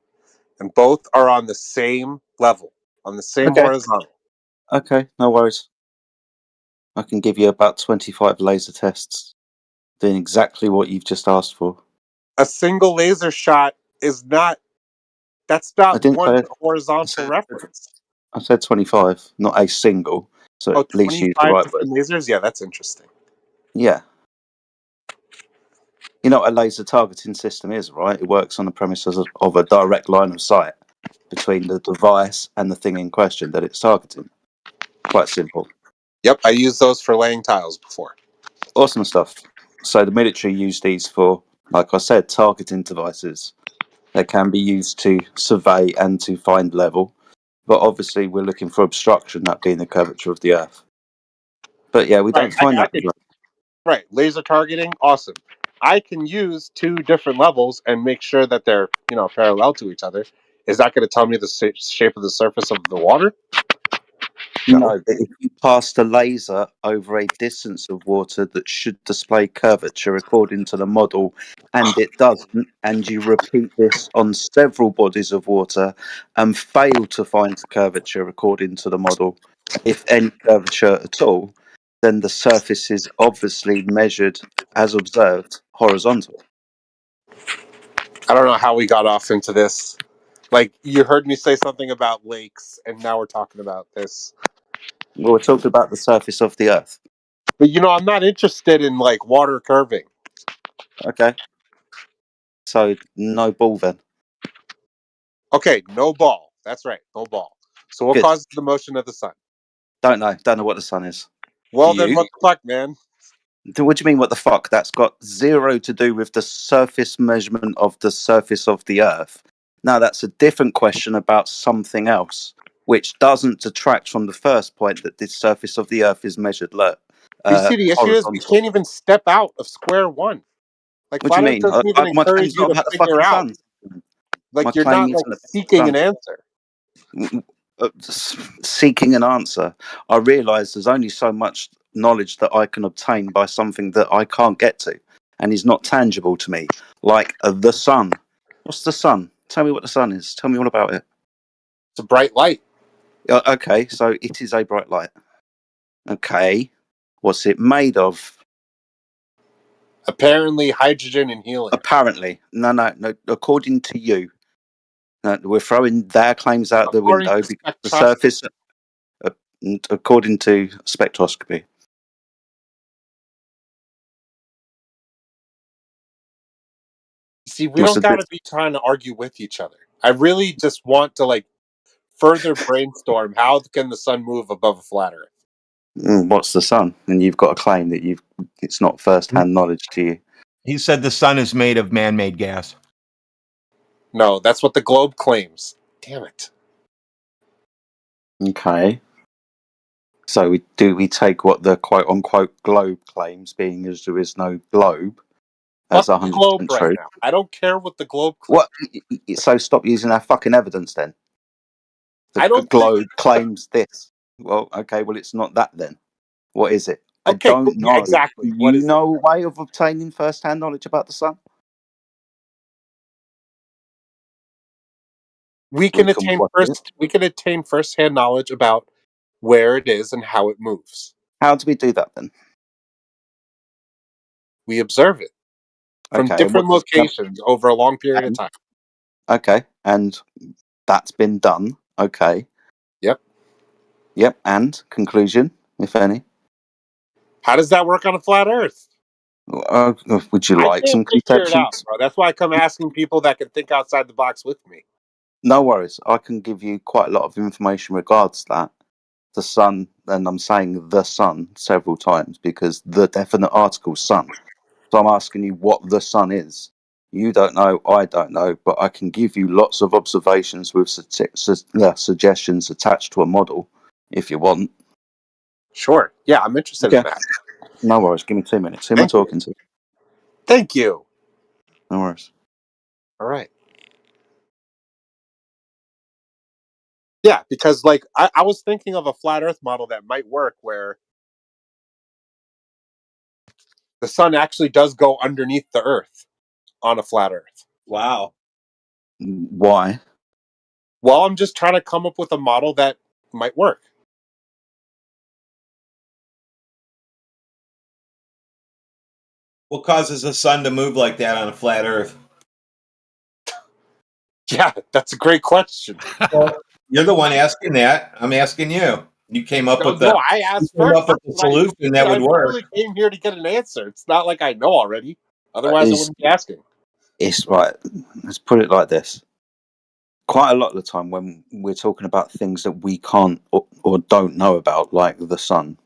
Speaker 6: and both are on the same level, on the same
Speaker 1: Okay.
Speaker 6: horizontal.
Speaker 1: Okay, no worries. I can give you about 25 laser tests doing exactly what you've just asked for.
Speaker 6: A single laser shot is not, that's
Speaker 1: I
Speaker 6: not
Speaker 1: didn't
Speaker 6: one
Speaker 1: say
Speaker 6: horizontal reference.
Speaker 1: I said 25, not a single. So
Speaker 6: Oh,
Speaker 1: at least use the
Speaker 6: 25
Speaker 1: right word.
Speaker 6: different lasers? Yeah, that's interesting.
Speaker 1: Yeah. You know what a laser targeting system is, right? It works on the premises of a direct line of sight between the device and the thing in question that it's targeting. Quite simple.
Speaker 6: Yep, I used those for laying tiles before.
Speaker 1: Awesome stuff. So the military use these for, like I said, targeting devices. They can be used to survey and to find level, but obviously we're looking for obstruction, that being the curvature of the Earth. But yeah, we don't find that.
Speaker 6: Right, laser targeting, awesome. I can use two different levels and make sure that they're, parallel to each other. Is that going to tell me the shape of the surface of the water?
Speaker 1: No, but if you passed a laser over a distance of water that should display curvature according to the model, and it doesn't, and you repeat this on several bodies of water and fail to find curvature according to the model, if any curvature at all, then the surface is obviously measured as observed horizontal.
Speaker 6: I don't know how we got off into this. Like, you heard me say something about lakes, and now we're talking about this.
Speaker 1: Well, we're talking about the surface of the Earth.
Speaker 6: But, I'm not interested in, water curving.
Speaker 1: Okay. So, no ball then.
Speaker 6: Okay, no ball. That's right, no ball. So what
Speaker 1: Good.
Speaker 6: causes the motion of the sun?
Speaker 1: Don't know what the sun is.
Speaker 6: Well,
Speaker 1: Do
Speaker 6: then
Speaker 1: you?
Speaker 6: what the fuck, man?
Speaker 1: What do you mean, what the fuck? That's got zero to do with the surface measurement of the surface of the Earth. Now, that's a different question about something else, which doesn't detract from the first point that the surface of the Earth is measured
Speaker 6: You see, the issue is we
Speaker 1: horizontal.
Speaker 6: can't even step out of square one. Like,
Speaker 1: What do
Speaker 6: flat
Speaker 1: you
Speaker 6: Earth
Speaker 1: mean?
Speaker 6: doesn't even
Speaker 1: My
Speaker 6: encourage
Speaker 1: claim's
Speaker 6: you
Speaker 1: not
Speaker 6: to
Speaker 1: about the
Speaker 6: figure
Speaker 1: fucking
Speaker 6: out.
Speaker 1: sun.
Speaker 6: Like,
Speaker 1: My
Speaker 6: you're
Speaker 1: claim
Speaker 6: not,
Speaker 1: isn't about the
Speaker 6: seeking
Speaker 1: sun.
Speaker 6: an answer.
Speaker 1: Seeking an answer. I realise there's only so much knowledge that I can obtain by something that I can't get to and is not tangible to me, like the sun. What's the sun? Tell me what the sun is. Tell me all about it.
Speaker 6: It's a bright light.
Speaker 1: Okay, so it is a bright light. Okay, what's it made of?
Speaker 6: Apparently, hydrogen and helium.
Speaker 1: Apparently, no. According to you, no, we're throwing their claims out the
Speaker 6: According
Speaker 1: window
Speaker 6: to
Speaker 1: because the
Speaker 6: spectroscopy.
Speaker 1: surface. According to spectroscopy.
Speaker 6: See, we don't got to be trying to argue with each other. I really just want to further brainstorm how can the sun move above a flat Earth.
Speaker 1: What's the sun? And you've got a claim that it's not first-hand knowledge to you.
Speaker 13: He said the sun is made of man-made gas.
Speaker 6: No, that's what the globe claims. Damn it.
Speaker 1: Okay. So we take what the quote-unquote globe claims, being as there is no globe, as
Speaker 6: Fuck the
Speaker 1: 100%
Speaker 6: globe right
Speaker 1: true.
Speaker 6: now. I don't care what the globe claims.
Speaker 1: What? So stop using our fucking evidence then. The globe claims this. Well, okay. Well, it's not that then. What is it?
Speaker 6: Okay,
Speaker 1: I don't know.
Speaker 6: yeah, exactly.
Speaker 1: Do
Speaker 6: What
Speaker 1: you
Speaker 6: is
Speaker 1: know a way of obtaining first-hand knowledge about the sun?
Speaker 6: We can attain first-hand knowledge about where it is and how it moves.
Speaker 1: How do we do that then?
Speaker 6: We observe it. from
Speaker 1: Okay, and what
Speaker 6: different
Speaker 1: does that
Speaker 6: locations over a long period of
Speaker 1: and
Speaker 6: time.
Speaker 1: okay, and that's been done. Okay.
Speaker 6: Yep.
Speaker 1: Yep, and conclusion, if any.
Speaker 6: How does that work on a flat Earth?
Speaker 1: Would you
Speaker 6: I
Speaker 1: like
Speaker 6: can't
Speaker 1: some
Speaker 6: figure it out,
Speaker 1: conceptions?
Speaker 6: bro. That's why I come asking people that can think outside the box with me.
Speaker 1: No worries. I can give you quite a lot of information regards that. The sun, and I'm saying the sun several times because the definite article sun. So I'm asking you what the sun is. You don't know, I don't know, but I can give you lots of observations with suggestions attached to a model if you want.
Speaker 6: Sure. Yeah, I'm interested in
Speaker 1: Okay.
Speaker 6: that.
Speaker 1: No worries. Give me 2 minutes. Who am I
Speaker 6: Thank you.
Speaker 1: talking to?
Speaker 6: Thank you.
Speaker 1: No worries.
Speaker 6: All right. Yeah, because like I was thinking of a flat Earth model that might work where the sun actually does go underneath the Earth on a flat Earth.
Speaker 13: Wow.
Speaker 1: Why?
Speaker 6: Well, I'm just trying to come up with a model that might work.
Speaker 13: What causes the sun to move like that on a flat Earth?
Speaker 6: Yeah, that's a great question.
Speaker 13: Well, you're the one asking that. I'm asking you. You came up with the.
Speaker 6: No, I
Speaker 13: You
Speaker 6: asked
Speaker 13: came
Speaker 6: first.
Speaker 13: up with the
Speaker 6: That's what
Speaker 13: solution that
Speaker 6: I
Speaker 13: would work.
Speaker 6: literally came here to get an answer. It's not like I know already. Otherwise, I
Speaker 1: It's,
Speaker 6: wouldn't be asking.
Speaker 1: it's right. Let's put it like this. Quite a lot of the time when we're talking about things that we can't or don't know about, like the sun,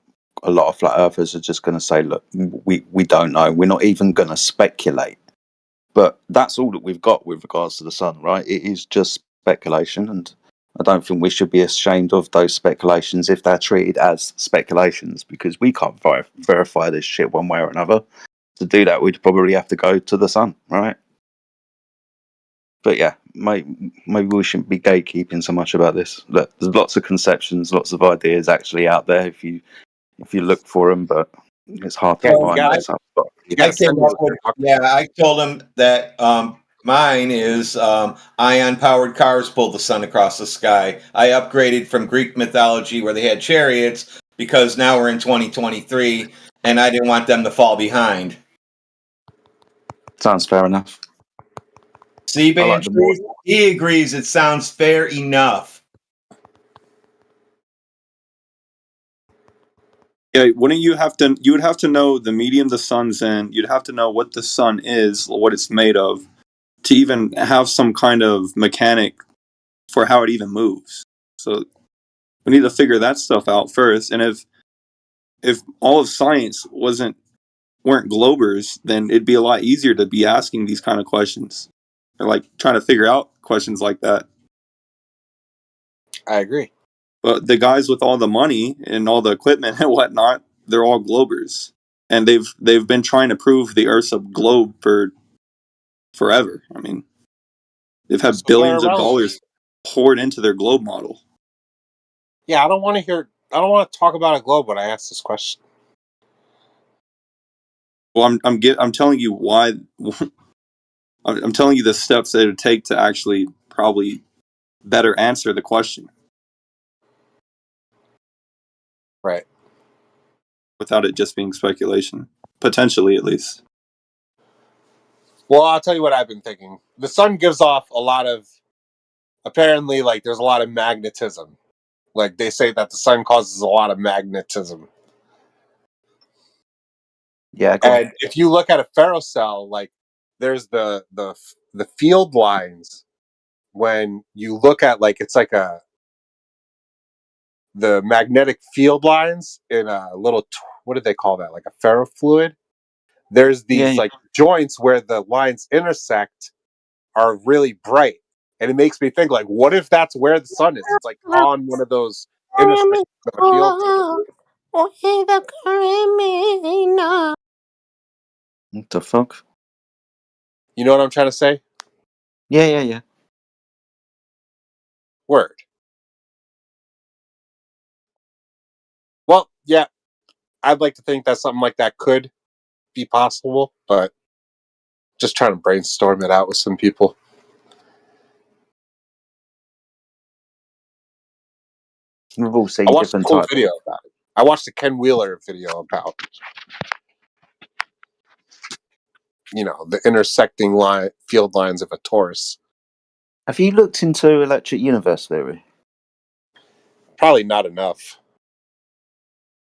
Speaker 1: a lot of flat earthers are just going to say, look, we don't know. We're not even going to speculate. But that's all that we've got with regards to the sun, right? It is just speculation. And I don't think we should be ashamed of those speculations if they're treated as speculations, because we can't verify this shit one way or another. To do that, we'd probably have to go to the sun, right? But yeah, maybe we shouldn't be gatekeeping so much about this. Look, there's lots of conceptions, lots of ideas actually out there if you look for them, but it's hard to
Speaker 6: Yeah,
Speaker 1: find what's up.
Speaker 13: I came up with, I told him that mine is ion powered cars pull the sun across the sky. I upgraded from Greek mythology where they had chariots because now we're in 2023 and I didn't want them to fall behind.
Speaker 1: Sounds fair enough.
Speaker 13: See,
Speaker 1: I like the more.
Speaker 13: he agrees it sounds fair enough.
Speaker 10: Yeah, wouldn't you have to? You would have to know the medium the sun's in. You'd have to know what the sun is, what it's made of, to even have some kind of mechanic for how it even moves. So we need to figure that stuff out first. And if all of science weren't globers, then it'd be a lot easier to be asking these kind of questions, or like trying to figure out questions like that.
Speaker 6: I agree.
Speaker 10: But the guys with all the money and all the equipment and whatnot, they're all globers, and they've been trying to prove the Earth's a globe for forever. I mean, they've had
Speaker 6: So they're
Speaker 10: billions of
Speaker 6: irrelevant.
Speaker 10: dollars poured into their globe model.
Speaker 6: Yeah, I don't want to talk about a globe when I ask this question.
Speaker 10: Well, I'm telling you why. I'm telling you the steps that it would take to actually probably better answer the question.
Speaker 6: Right.
Speaker 10: Without it just being speculation. Potentially, at least.
Speaker 6: Well, I'll tell you what I've been thinking. The sun gives off a lot of, apparently, like, there's a lot of magnetism. Like, they say that the sun causes a lot of magnetism.
Speaker 1: Yeah.
Speaker 6: And if you look at a ferrocell, like, there's the field lines when you look at, like, it's like the magnetic field lines in a little, what do they call that? Like a ferrofluid? There's these, like, joints where the lines intersect are really bright. And it makes me think, like, what if that's where the sun is? It's like on one of those intersections of a field.
Speaker 1: What the fuck?
Speaker 6: You know what I'm trying to say?
Speaker 1: Yeah.
Speaker 6: Word. Well, yeah, I'd like to think that something like that could be possible, but just trying to brainstorm it out with some people.
Speaker 1: We've all seen
Speaker 6: I watched a
Speaker 1: different
Speaker 6: cool
Speaker 1: types.
Speaker 6: video about it. I watched a Ken Wheeler video about the intersecting field lines of a torus.
Speaker 1: Have you looked into electric universe theory?
Speaker 6: Probably not enough.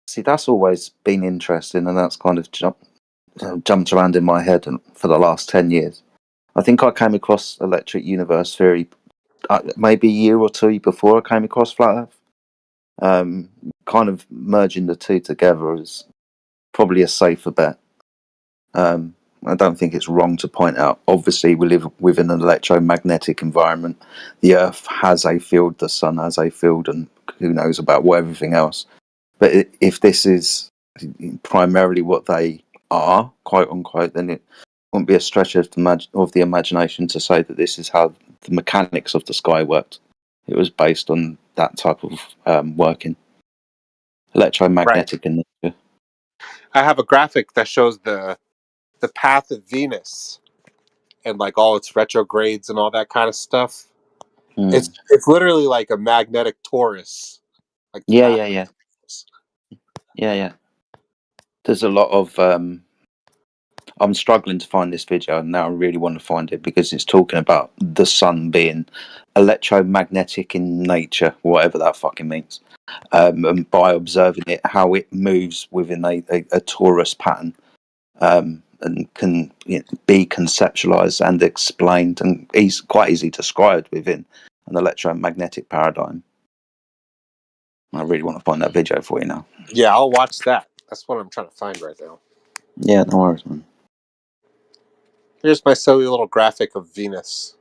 Speaker 1: See, that's always been interesting, and that's kind of jumped around in my head for the last 10 years. I think I came across electric universe theory maybe a year or two before I came across flat Earth. Kind of merging the two together is probably a safer bet. I don't think it's wrong to point out, obviously we live within an electromagnetic environment. The Earth has a field, the Sun has a field, and who knows about everything else. But if this is primarily what they are, quote unquote, then it wouldn't be a stretch of the imagination to say that this is how the mechanics of the sky worked. It was based on that type of working. Electromagnetic in nature.
Speaker 6: I have a graphic that shows the path of Venus and like all its retrogrades and all that kind of stuff. It's literally like a magnetic torus. Like
Speaker 1: Yeah. There's a lot of I'm struggling to find this video, and now I really want to find it because it's talking about the sun being electromagnetic in nature, whatever that fucking means. And by observing it, how it moves within a torus pattern, and can be conceptualized and explained, and quite easily described within an electromagnetic paradigm. I really want to find that video for you now.
Speaker 6: Yeah, I'll watch that. That's what I'm trying to find right now.
Speaker 1: Yeah, no worries, man.
Speaker 6: Here's my silly little graphic of Venus.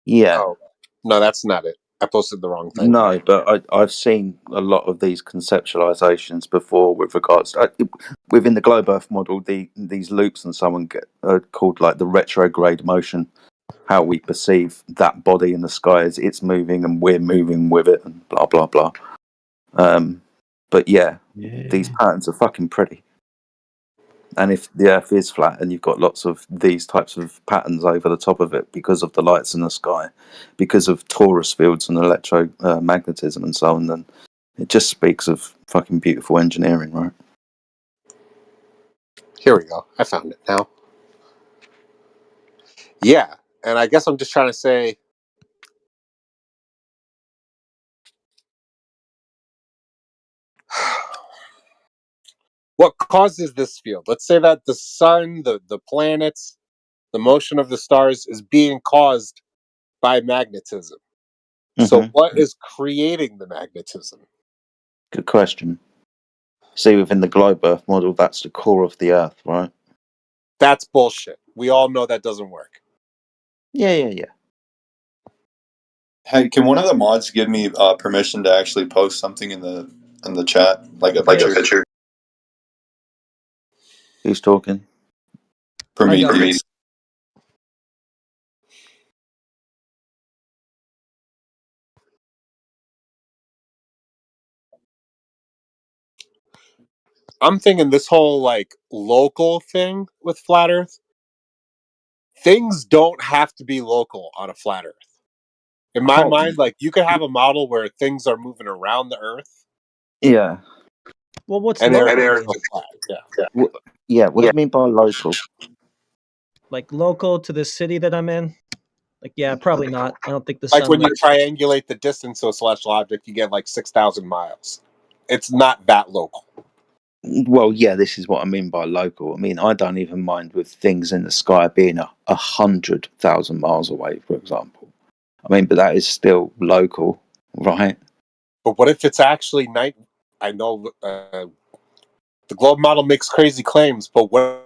Speaker 1: Yeah.
Speaker 6: Oh, no, that's not it. I posted the wrong thing.
Speaker 1: No, but I've seen a lot of these conceptualizations before with regards to, within the globe Earth model, these loops and so on are called like the retrograde motion, how we perceive that body in the sky as it's moving and we're moving with it and blah, blah, blah. But yeah, these patterns are fucking pretty. And if the Earth is flat and you've got lots of these types of patterns over the top of it because of the lights in the sky, because of torus fields and electromagnetism and so on, then it just speaks of fucking beautiful engineering, right?
Speaker 6: Here we go. I found it now. Yeah, and I guess I'm just trying to say, what causes this field? Let's say that the sun, the planets, the motion of the stars is being caused by magnetism. So what is creating the magnetism?
Speaker 1: Good question. See, within the globe Earth model, that's the core of the Earth, right?
Speaker 6: That's bullshit. We all know that doesn't work.
Speaker 1: Yeah.
Speaker 10: Hey, can one of the mods give me permission to actually post something in the chat, like a picture?
Speaker 1: Who's talking?
Speaker 10: Prometheus.
Speaker 6: I'm thinking this whole like local thing with flat Earth. Things don't have to be local on a flat Earth. In my mind, like you could have a model where things are moving around the Earth.
Speaker 1: Yeah.
Speaker 20: Well, what's
Speaker 6: And
Speaker 20: local?
Speaker 6: flat.
Speaker 1: Yeah. What do you mean by local?
Speaker 20: Like local to the city that I'm in? Like, yeah, probably not. I don't think the
Speaker 6: Like
Speaker 20: sun.
Speaker 6: when you triangulate the distance to a celestial object, you get like 6,000 miles. It's not that local.
Speaker 1: Well, yeah, this is what I mean by local. I mean, I don't even mind with things in the sky being 100,000 miles away, for example. I mean, but that is still local, right?
Speaker 6: But what if it's actually night? I know the globe model makes crazy claims, but what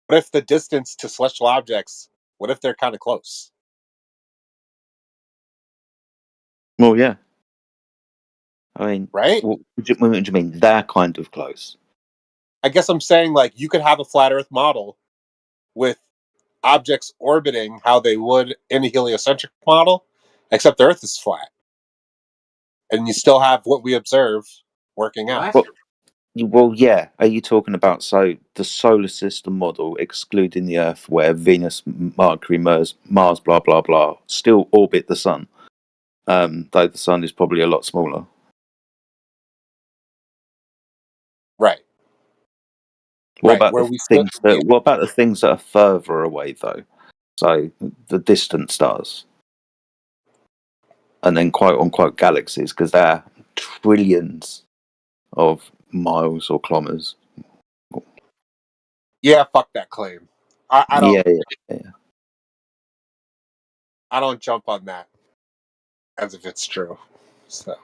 Speaker 6: if the distance to celestial objects, what if they're kind of close?
Speaker 1: Well, yeah. I mean,
Speaker 6: right?
Speaker 1: What do you mean? They're kind of close.
Speaker 6: I guess I'm saying like you could have a flat Earth model with objects orbiting how they would in a heliocentric model, except the Earth is flat. And you still have what we observe working out.
Speaker 1: Well, yeah. Are you talking about the solar system model, excluding the Earth, where Venus, Mercury, Mars, blah blah blah, still orbit the sun, though the sun is probably a lot smaller. What
Speaker 6: Right,
Speaker 1: about
Speaker 6: where
Speaker 1: the
Speaker 6: we still,
Speaker 1: things that? What about the things that are further away, though? So the distant stars, and then quote unquote galaxies, because they're trillions of miles or kilometers.
Speaker 6: yeah, fuck that claim. I
Speaker 1: Yeah,
Speaker 6: don't
Speaker 1: yeah.
Speaker 6: I don't jump on that as if it's true. So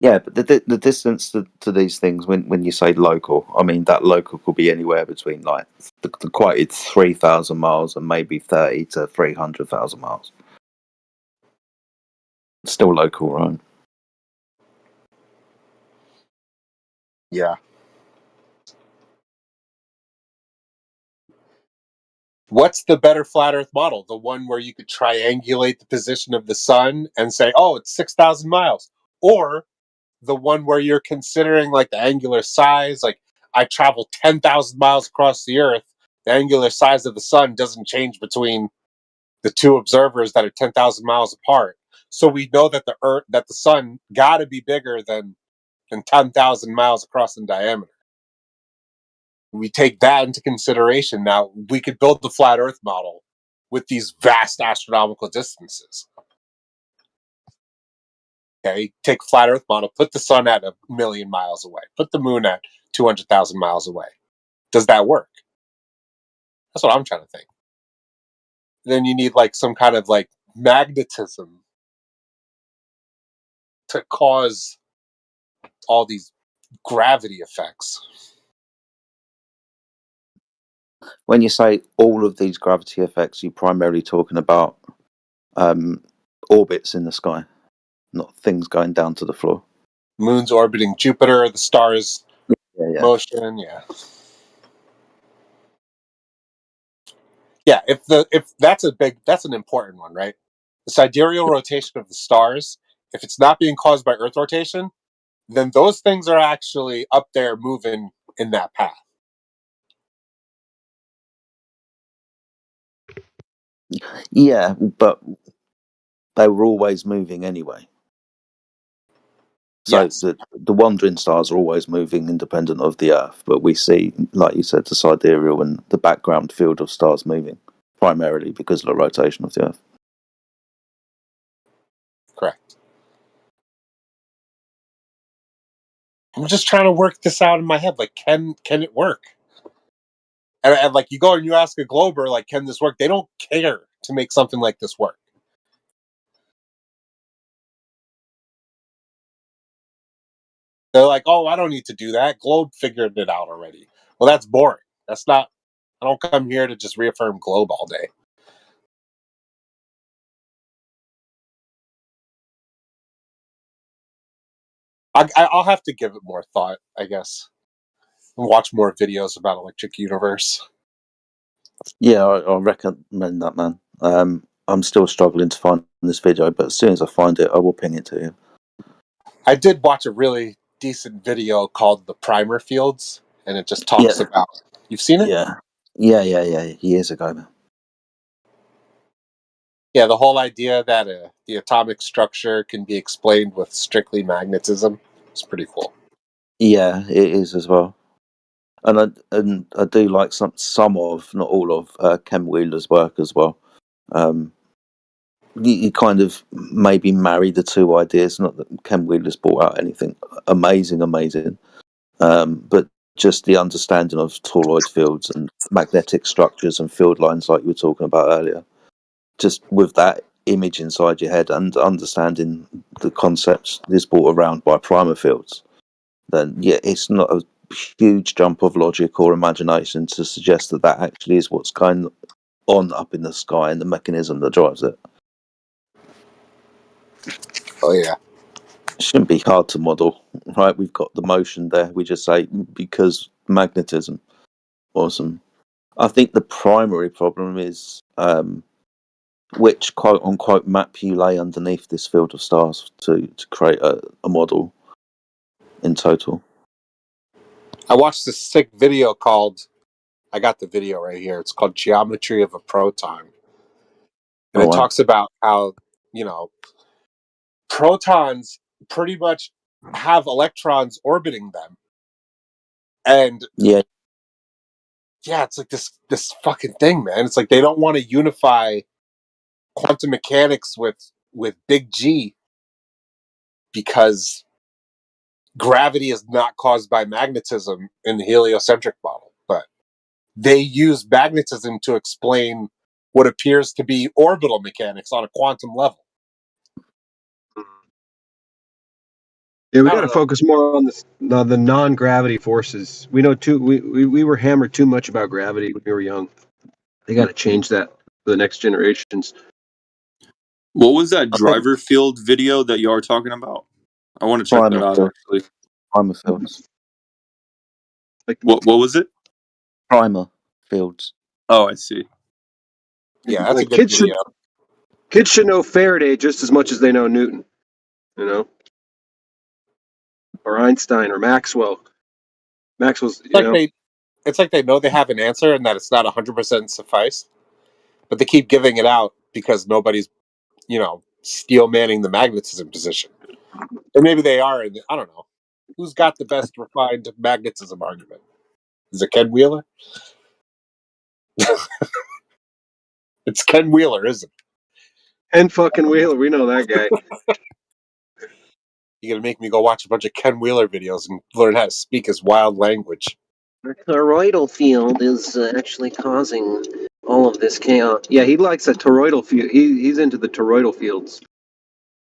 Speaker 1: Yeah, but the distance to these things, when you say local, I mean that local could be anywhere between like the quoted 3,000 miles and maybe 30 to 300,000 miles. Still local, right?
Speaker 6: yeah. What's the better flat Earth model? The one where you could triangulate the position of the sun and say, "Oh, it's 6,000 miles," or the one where you're considering like the angular size, like I travel 10,000 miles across the Earth. The angular size of the sun doesn't change between the two observers that are 10,000 miles apart. So we know that the sun got to be bigger than 10,000 miles across in diameter. We take that into consideration. Now we could build the flat Earth model with these vast astronomical distances. Okay, take a flat Earth model, put the sun at 1,000,000 miles away, put the moon at 200,000 miles away. Does that work? That's what I'm trying to think. Then you need like some kind of like magnetism to cause all these gravity effects.
Speaker 1: When you say all of these gravity effects, you're primarily talking about orbits in the sky, not things going down to the floor.
Speaker 6: Moon's orbiting Jupiter, the stars'
Speaker 1: Yeah.
Speaker 6: motion, yeah. Yeah, if that's an important one, right? The sidereal rotation of the stars, if it's not being caused by Earth rotation, then those things are actually up there moving in that path.
Speaker 1: Yeah, but they were always moving anyway. So
Speaker 6: Yes.
Speaker 1: the wandering stars are always moving independent of the Earth, but we see, like you said, the sidereal and the background field of stars moving primarily because of the rotation of the Earth.
Speaker 6: Correct. I'm just trying to work this out in my head. Like, can it work? And like you go and you ask a glober, like, can this work? They don't care to make something like this work. They're like, oh, I don't need to do that. Globe figured it out already. Well, that's boring. That's not. I don't come here to just reaffirm Globe all day. I'll have to give it more thought, I guess, and watch more videos about Electric Universe.
Speaker 1: Yeah, I recommend that, man. I'm still struggling to find this video, but as soon as I find it, I will ping it to you.
Speaker 6: I did watch a really decent video called The Primer Fields, and it just talks about. You've seen it?
Speaker 1: Yeah. Years ago, man.
Speaker 6: Yeah, the whole idea that the atomic structure can be explained with strictly magnetism is pretty cool.
Speaker 1: Yeah, it is as well. And I do like some of, not all of, Ken Wheeler's work as well. You kind of maybe marry the two ideas. Not that Ken Wheeler's brought out anything amazing, but just the understanding of toroid fields and magnetic structures and field lines, like you were talking about earlier. Just with that image inside your head and understanding the concepts this brought around by primer fields, then yeah, it's not a huge jump of logic or imagination to suggest that that actually is what's going on up in the sky and the mechanism that drives it.
Speaker 6: Oh yeah.
Speaker 1: It shouldn't be hard to model, right? We've got the motion there. We just say because magnetism. Awesome. I think the primary problem is which quote unquote map you lay underneath this field of stars to create a model in total.
Speaker 6: I watched this sick video called. I got the video right here. It's called Geometry of a Proton, and it talks about how protons pretty much have electrons orbiting them, and
Speaker 1: yeah,
Speaker 6: yeah, it's like this fucking thing, man. It's like they don't want to unify quantum mechanics with big G because gravity is not caused by magnetism in the heliocentric model, but they use magnetism to explain what appears to be orbital mechanics on a quantum level.
Speaker 8: Yeah, we
Speaker 6: I
Speaker 8: got
Speaker 6: don't
Speaker 8: to
Speaker 6: know.
Speaker 8: focus more on the non-gravity forces. We know too. We were hammered too much about gravity when we were young. They got to change that for the next generations.
Speaker 10: What was that
Speaker 1: I think
Speaker 10: driver field video that y'all were talking about? I want to check that
Speaker 1: primer
Speaker 10: out
Speaker 1: fields.
Speaker 10: actually.
Speaker 1: Primer fields.
Speaker 10: What was it?
Speaker 1: Primer fields.
Speaker 10: Oh, I see.
Speaker 6: Yeah, that's a
Speaker 8: Like
Speaker 6: good video.
Speaker 8: kids should know Faraday just as much as they know Newton. You know, or Einstein or Maxwell. Maxwell's.
Speaker 6: It's like they know they have an answer and that it's not 100% suffice, but they keep giving it out because nobody's, steel manning the magnetism position. Or maybe they are, and I don't know. Who's got the best refined magnetism argument? Is it Ken Wheeler? It's Ken Wheeler, isn't it?
Speaker 8: Ken fucking Wheeler, we know that guy.
Speaker 6: You're gonna make me go watch a bunch of Ken Wheeler videos and learn how to speak his wild language.
Speaker 18: The toroidal field is actually causing all of this chaos.
Speaker 8: Yeah, he likes a toroidal field. He's into the toroidal fields.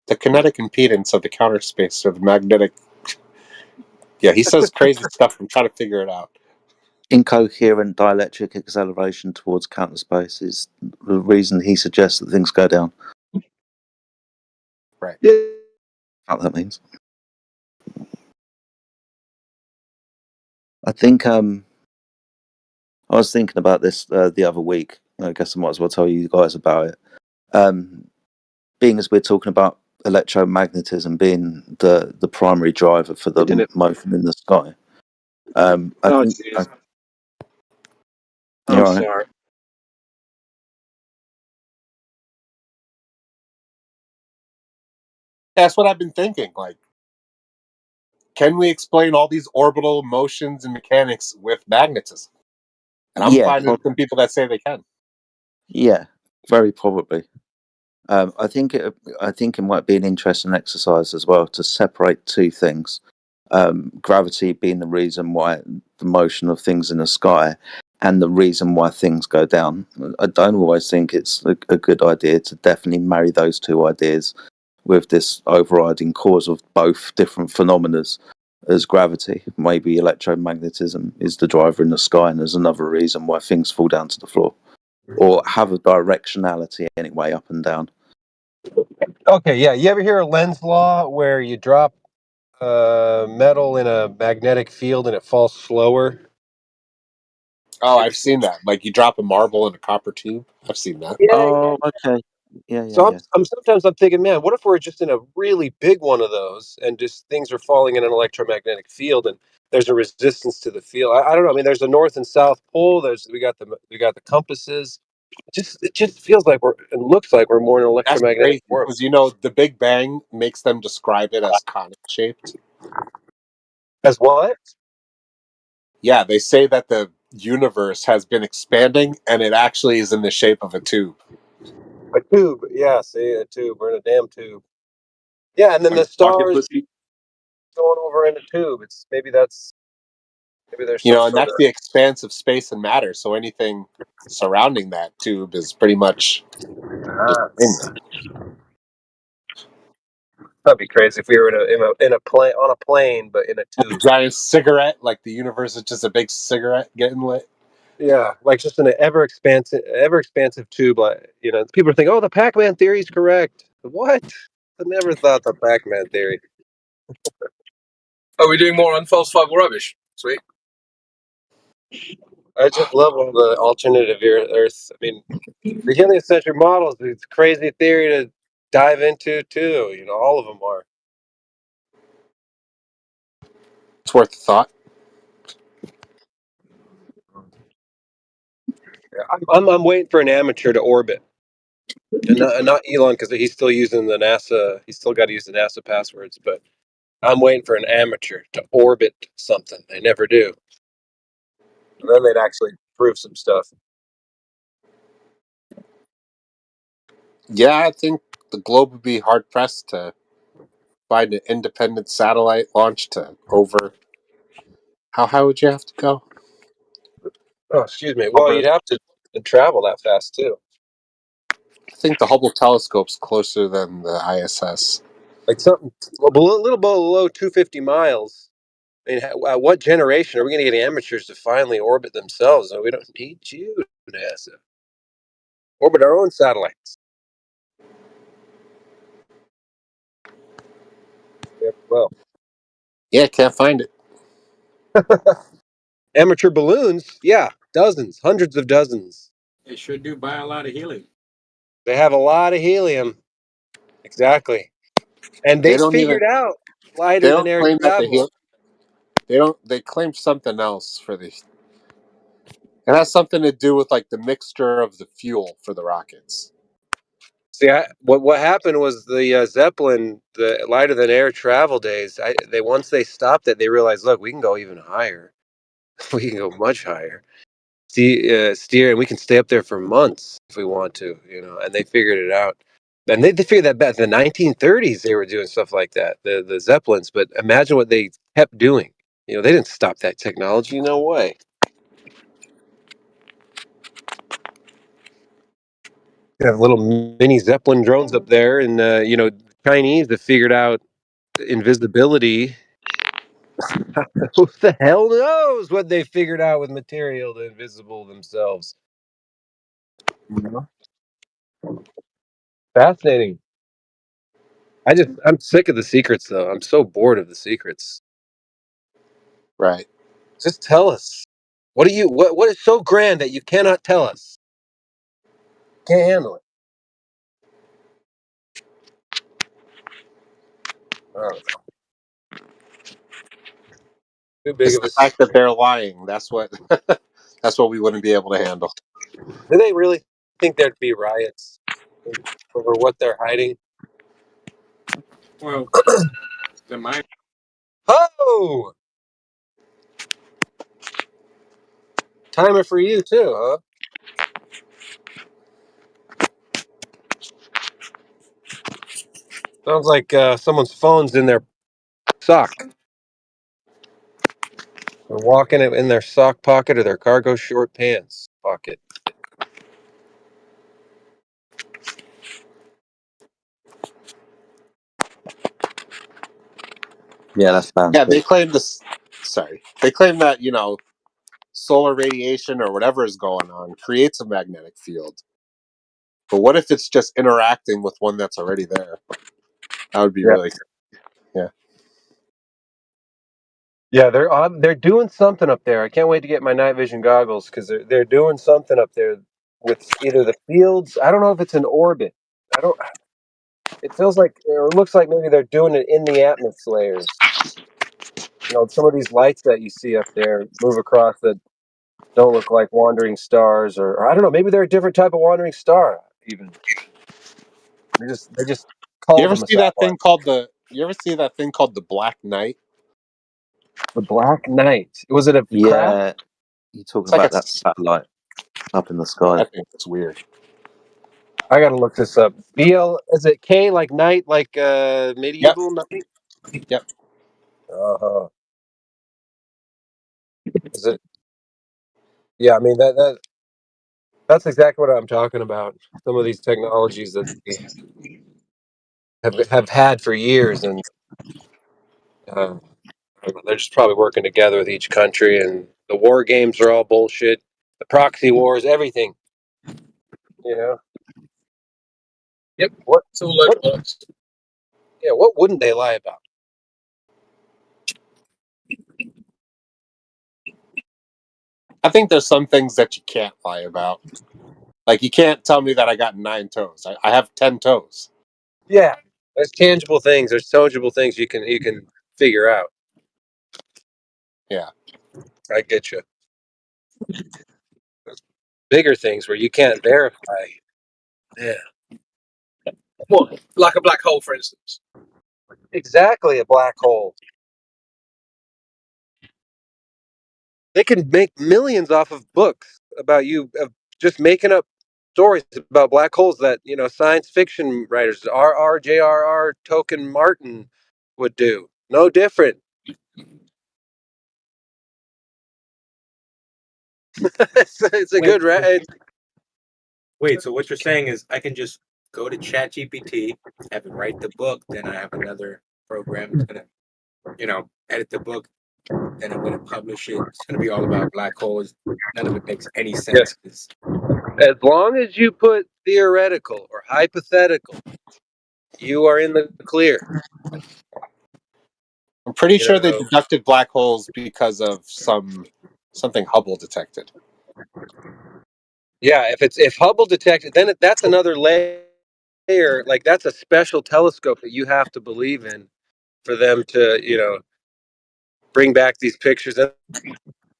Speaker 6: The kinetic impedance of the counter space or the magnetic. Yeah, he says crazy stuff. I'm trying to figure it out.
Speaker 1: Incoherent dielectric acceleration towards counter space is the reason he suggests that things go down.
Speaker 6: Right.
Speaker 8: Yeah.
Speaker 1: What that means. I think I was thinking about this the other week. I guess I might as well tell you guys about it. Being as we're talking about electromagnetism being the primary driver for the motion in the sky. I think. You're right.
Speaker 8: Sorry.
Speaker 6: That's what I've been thinking. Like, can we explain all these orbital motions and mechanics with magnetism? And I'm finding some people that say they can.
Speaker 1: Yeah, very probably. I think it might be an interesting exercise as well to separate two things: gravity being the reason why the motion of things in the sky, and the reason why things go down. I don't always think it's a good idea to definitely marry those two ideas with this overriding cause of both different phenomena as gravity. Maybe electromagnetism is the driver in the sky, and there's another reason why things fall down to the floor, or have a directionality anyway, up and down.
Speaker 8: Okay, yeah. You ever hear of Lenz's law where you drop metal in a magnetic field and it falls slower?
Speaker 6: Oh, I've seen that. Like you drop a marble in a copper tube. I've seen that.
Speaker 1: Oh, okay. Yeah.
Speaker 8: So sometimes I'm thinking, man, what if we're just in a really big one of those and just things are falling in an electromagnetic field and there's a resistance to the field? I don't know. I mean, there's a north and south pole. We got the compasses. It just feels like it looks like we're more in an
Speaker 6: That's
Speaker 8: electromagnetic
Speaker 6: crazy
Speaker 8: world.
Speaker 6: because the Big Bang makes them describe it as conic shaped.
Speaker 8: As what?
Speaker 6: Yeah, they say that the universe has been expanding and it actually is in the shape of a tube.
Speaker 8: A tube, yeah. See, a tube. We're in a damn tube. Yeah, and then the stars going over in a tube. Maybe there's some
Speaker 6: And that's the expanse of space and matter. So anything surrounding that tube is pretty much just in there.
Speaker 8: That'd be crazy if we were in a plane on a plane, but in a
Speaker 6: A
Speaker 8: tube.
Speaker 6: giant cigarette, like the universe is just a big cigarette getting lit.
Speaker 8: Yeah, like just in an ever expansive tube. Like people think, oh, the Pac-Man theory is correct. What? I never thought the Pac-Man theory.
Speaker 22: Are we doing more unfalsifiable rubbish? Sweet.
Speaker 8: I just love all the alternative Earth. I mean, the heliocentric models. It's a crazy theory to dive into too. All of them are.
Speaker 6: It's worth the thought.
Speaker 8: I'm waiting for an amateur to orbit, and not Elon because he's still using the NASA. He's still got to use the NASA passwords, but I'm waiting for an amateur to orbit something. They never do. And then they'd actually prove some stuff.
Speaker 6: Yeah, I think the globe would be hard pressed to find an independent satellite launch to over. How high would you have to go?
Speaker 8: Oh, excuse me. Well,
Speaker 6: Over.
Speaker 8: you'd have to travel that fast too.
Speaker 6: I think the Hubble telescope's closer than the ISS.
Speaker 8: Like something a little below 250 miles. I mean, what generation are we going to get amateurs to finally orbit themselves? No, we don't need you, NASA. Orbit our own satellites. Yeah, well,
Speaker 6: Yeah, can't find it.
Speaker 8: amateur balloons, yeah, dozens, hundreds of dozens.
Speaker 5: They sure do buy a lot of helium.
Speaker 8: They have a lot of helium. Exactly. And
Speaker 6: They
Speaker 8: they
Speaker 6: don't even.
Speaker 8: figured out
Speaker 6: They
Speaker 8: lighter than
Speaker 6: don't
Speaker 8: air
Speaker 6: claim that the
Speaker 8: travel.
Speaker 6: They don't. They claim something else for the. It has something to do with like the mixture of the fuel for the rockets.
Speaker 8: See, what happened was the Zeppelin, the lighter than air travel days. Once they stopped it, they realized, look, we can go even higher. We can go much higher. Steer, and we can stay up there for months if we want to, And they figured it out, and they figured that back in the 1930s. They were doing stuff like that, the Zeppelins. But imagine what they kept doing. They didn't stop that technology. No way. They have little mini Zeppelin drones up there, and Chinese have figured out invisibility. Who the hell knows what they figured out with material to invisible themselves? Fascinating. I'm sick of the secrets, though. I'm so bored of the secrets.
Speaker 6: Right.
Speaker 8: Just tell us. What is so grand that you cannot tell us? Can't handle it. Oh, too big
Speaker 6: It's
Speaker 8: of a
Speaker 6: the fact that they're lying. That's what. That's what we wouldn't be able to handle.
Speaker 8: Do they really think there'd be riots over what they're hiding?
Speaker 5: Well, the mine.
Speaker 8: Oh! Timer for you, too, huh? Sounds like someone's phone's in their sock. They're walking it in their sock pocket or their cargo short pants pocket.
Speaker 1: Yeah, that's
Speaker 6: Yeah, they
Speaker 1: fancy.
Speaker 6: claim this. Sorry, they claim that solar radiation or whatever is going on creates a magnetic field. But what if it's just interacting with one that's already there? That would be
Speaker 8: Yeah.
Speaker 6: really. Yeah.
Speaker 8: Yeah, they're doing something up there. I can't wait to get my night vision goggles because they're doing something up there with either the fields. I don't know if it's an orbit. I don't. It feels like, or it looks like maybe they're doing it in the atmosphere layers. Some of these lights that you see up there move across that don't look like wandering stars, or I don't know. Maybe they're a different type of wandering star. Even they just
Speaker 6: You
Speaker 8: call
Speaker 6: ever
Speaker 8: them a
Speaker 6: see that
Speaker 8: satellite.
Speaker 6: thing called the? You ever see that thing called the Black Knight?
Speaker 8: The Black Knight. Was it a craft?
Speaker 1: Yeah, you talking
Speaker 6: It's like
Speaker 1: about that satellite up in the sky?
Speaker 6: I think it's weird.
Speaker 8: I gotta look this up. Is it K like knight, like
Speaker 6: Yep.
Speaker 8: medieval knight?
Speaker 6: Yep.
Speaker 8: Uh-huh. Is it? Yeah, I mean that's exactly what I'm talking about. Some of these technologies that we have had for years, and uh, they're just probably working together with each country. And the war games are all bullshit. The proxy wars, everything. You know
Speaker 22: Yep.
Speaker 8: what?
Speaker 22: It's all load
Speaker 8: What?
Speaker 22: bollocks.
Speaker 8: Yeah, what wouldn't they lie about?
Speaker 6: I think there's some things that you can't lie about. Like you can't tell me that I got 9 toes. I have 10 toes.
Speaker 8: Yeah, there's tangible things. There's tangible things you can figure out.
Speaker 6: Yeah.
Speaker 8: I get you. Bigger things where you can't verify. Yeah,
Speaker 22: What? Like a black hole, for instance.
Speaker 8: exactly. A black hole. They can make millions off of books about you just making up stories about black holes that science fiction writers J.R.R. Tolkien Martin would do. No different. It's a good
Speaker 3: Wait, so what you're saying is I can just go to ChatGPT, have it write the book, then I have another program that's gonna, edit the book, then I'm gonna publish it. It's gonna be all about black holes. None of it makes any sense.
Speaker 8: Yes. As long as you put theoretical or hypothetical, you are in the clear.
Speaker 6: I'm pretty sure they deducted black holes because of something Hubble detected.
Speaker 8: Yeah, if Hubble detected, then that's another layer. Like that's a special telescope that you have to believe in for them to, bring back these pictures. And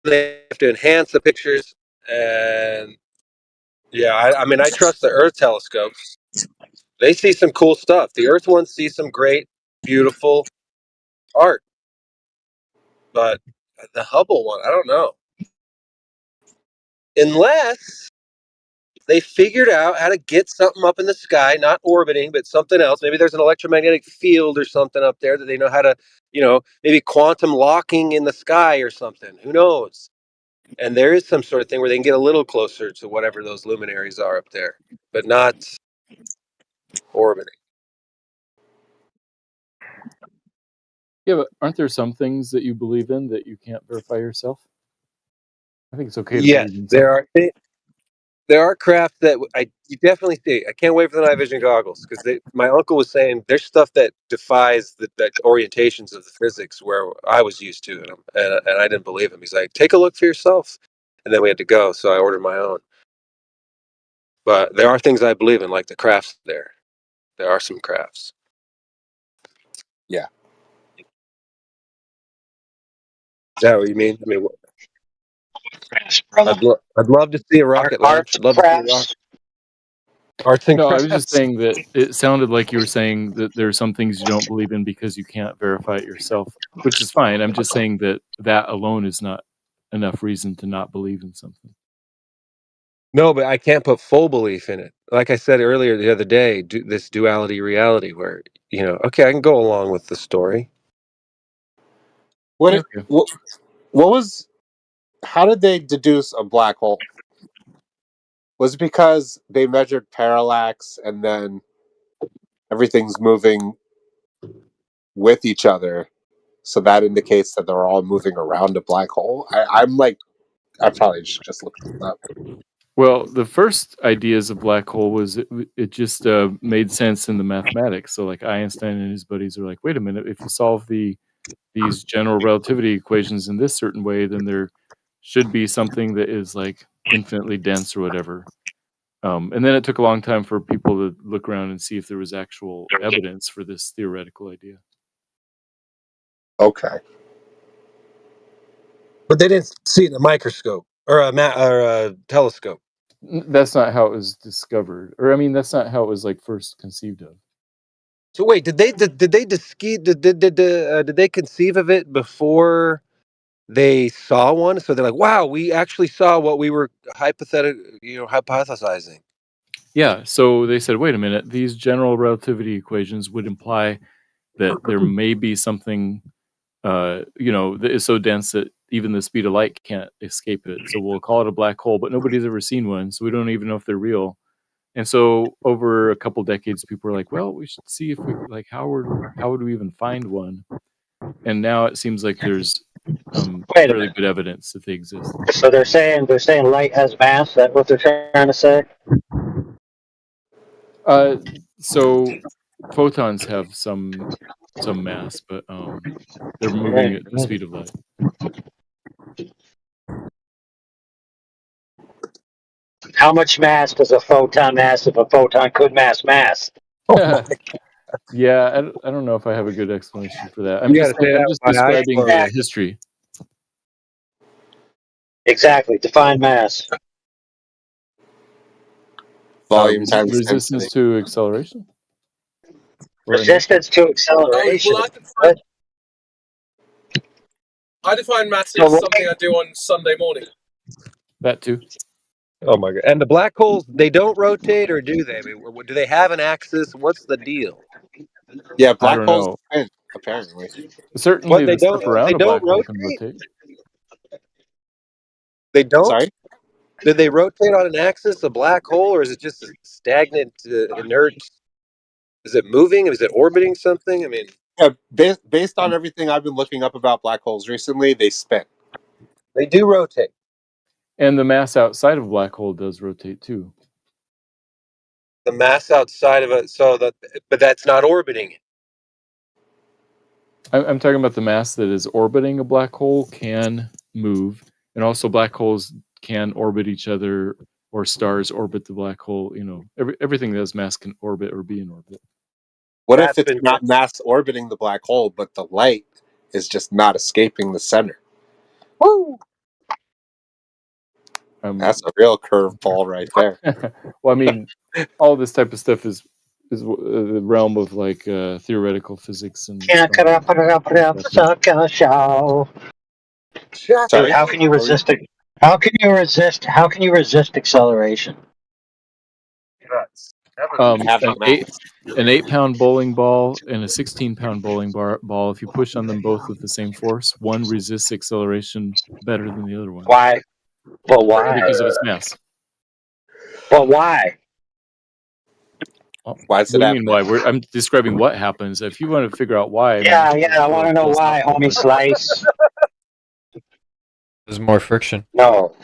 Speaker 8: they have to enhance the pictures. And yeah, I mean, I trust the Earth telescopes. They see some cool stuff. The Earth ones see some great, beautiful art. But the Hubble one, I don't know. Unless they figured out how to get something up in the sky, not orbiting, but something else. Maybe there's an electromagnetic field or something up there that they know how to, maybe quantum locking in the sky or something. Who knows? And there is some sort of thing where they can get a little closer to whatever those luminaries are up there, but not orbiting.
Speaker 9: Yeah, but aren't there some things that you believe in that you can't verify yourself? I think it's okay to
Speaker 8: Yes,
Speaker 9: believe in
Speaker 8: there
Speaker 9: something.
Speaker 8: are. There are craft that you definitely see. I can't wait for the night vision goggles because my uncle was saying there's stuff that defies the orientations of the physics where I was used to, and I didn't believe him. He's like, take a look for yourself, and then we had to go, so I ordered my own. But there are things I believe in, like the crafts. There are some crafts.
Speaker 6: Yeah.
Speaker 8: Is that what you mean? I mean, I'd love to see a rocket launch. I'd love to see a rocket. Arts and
Speaker 9: No, I
Speaker 8: crafts.
Speaker 9: was just saying that it sounded like you were saying that there are some things you don't believe in because you can't verify it yourself, which is fine. I'm just saying that alone is not enough reason to not believe in something.
Speaker 8: No, but I can't put full belief in it. Like I said earlier the other day, this duality reality where, okay, I can go along with the story.
Speaker 6: What was? How did they deduce a black hole? Was it because they measured parallax and then everything's moving with each other, so that indicates that they're all moving around a black hole? I probably should just look this up.
Speaker 9: Well, the first ideas of black hole was it just made sense in the mathematics. So like Einstein and his buddies are like, wait a minute, if you solve these general relativity equations in this certain way, then there should be something that is like infinitely dense or whatever. And then it took a long time for people to look around and see if there was actual evidence for this theoretical idea.
Speaker 6: Okay.
Speaker 8: But they didn't see it in a microscope or a telescope.
Speaker 9: That's not how it was discovered, or I mean, that's not how it was like first conceived of.
Speaker 8: So wait, did they conceive of it before they saw one? So they're like, wow, we actually saw what we were hypothesizing.
Speaker 9: Yeah, so they said, wait a minute, these general relativity equations would imply that there may be something, that is so dense that even the speed of light can't escape it. So we'll call it a black hole, but nobody's ever seen one, so we don't even know if they're real. And so over a couple decades, people were like, well, we should see if we, like, how would we even find one? And now it seems like there's really good evidence that they exist.
Speaker 23: So they're saying light has mass. That's what they're trying to say.
Speaker 9: So photons have some mass, but they're moving at the speed of light.
Speaker 23: How much mass does a photon mass if a photon could mass?
Speaker 9: Yeah, I don't know if I have a good explanation for that. I'm
Speaker 23: You
Speaker 9: just
Speaker 23: gotta say that with my eyes
Speaker 9: describing
Speaker 23: closed.
Speaker 9: the history.
Speaker 23: Exactly. Define mass.
Speaker 6: Volume times
Speaker 9: resistance
Speaker 6: density.
Speaker 9: to acceleration.
Speaker 23: Resistance to acceleration.
Speaker 22: Well, I define mass as something I do on Sunday morning.
Speaker 9: That too.
Speaker 8: Oh my god! And the black holes, they don't rotate, or do they? I mean, do they have an axis? What's the deal?
Speaker 6: Yeah,
Speaker 9: I
Speaker 6: black
Speaker 9: don't
Speaker 6: holes
Speaker 9: know.
Speaker 6: spin, apparently.
Speaker 9: Certainly,
Speaker 8: What they
Speaker 9: the stuff
Speaker 8: don't?
Speaker 9: around
Speaker 8: They
Speaker 9: a
Speaker 8: don't
Speaker 9: black hole can
Speaker 8: rotate.
Speaker 9: rotate.
Speaker 8: They don't.
Speaker 6: Sorry?
Speaker 8: Did they rotate on an axis, a black hole, or is it just a stagnant, inert? Is it moving? Is it orbiting something? I mean,
Speaker 6: Yeah, based on everything I've been looking up about black holes recently, they spin.
Speaker 8: they do rotate.
Speaker 9: And the mass outside of a black hole does rotate too.
Speaker 8: The mass outside of it, but that's not orbiting it.
Speaker 9: I'm talking about the mass that is orbiting a black hole can move, and also black holes can orbit each other, or stars orbit the black hole. You know, everything that has mass can orbit or be in orbit.
Speaker 6: What if it's not mass orbiting the black hole, but the light is just not escaping the center?
Speaker 8: Woo!
Speaker 6: That's a real curveball right there.
Speaker 9: Well, I mean, all this type of stuff is the realm of like theoretical physics and.
Speaker 23: Dude, how can you resist it? How can you resist? How can you resist acceleration?
Speaker 9: An 8-pound bowling ball and a 16-pound bowling ball. If you push on them both with the same force, one resists acceleration better than the other one.
Speaker 23: Why? But why?
Speaker 9: Because of its mass.
Speaker 23: But why?
Speaker 6: Why does
Speaker 9: it happen? Why? I'm describing what happens. If you want to figure out why,
Speaker 23: Yeah, I want to know why, homie Slice.
Speaker 14: There's more friction.
Speaker 23: No.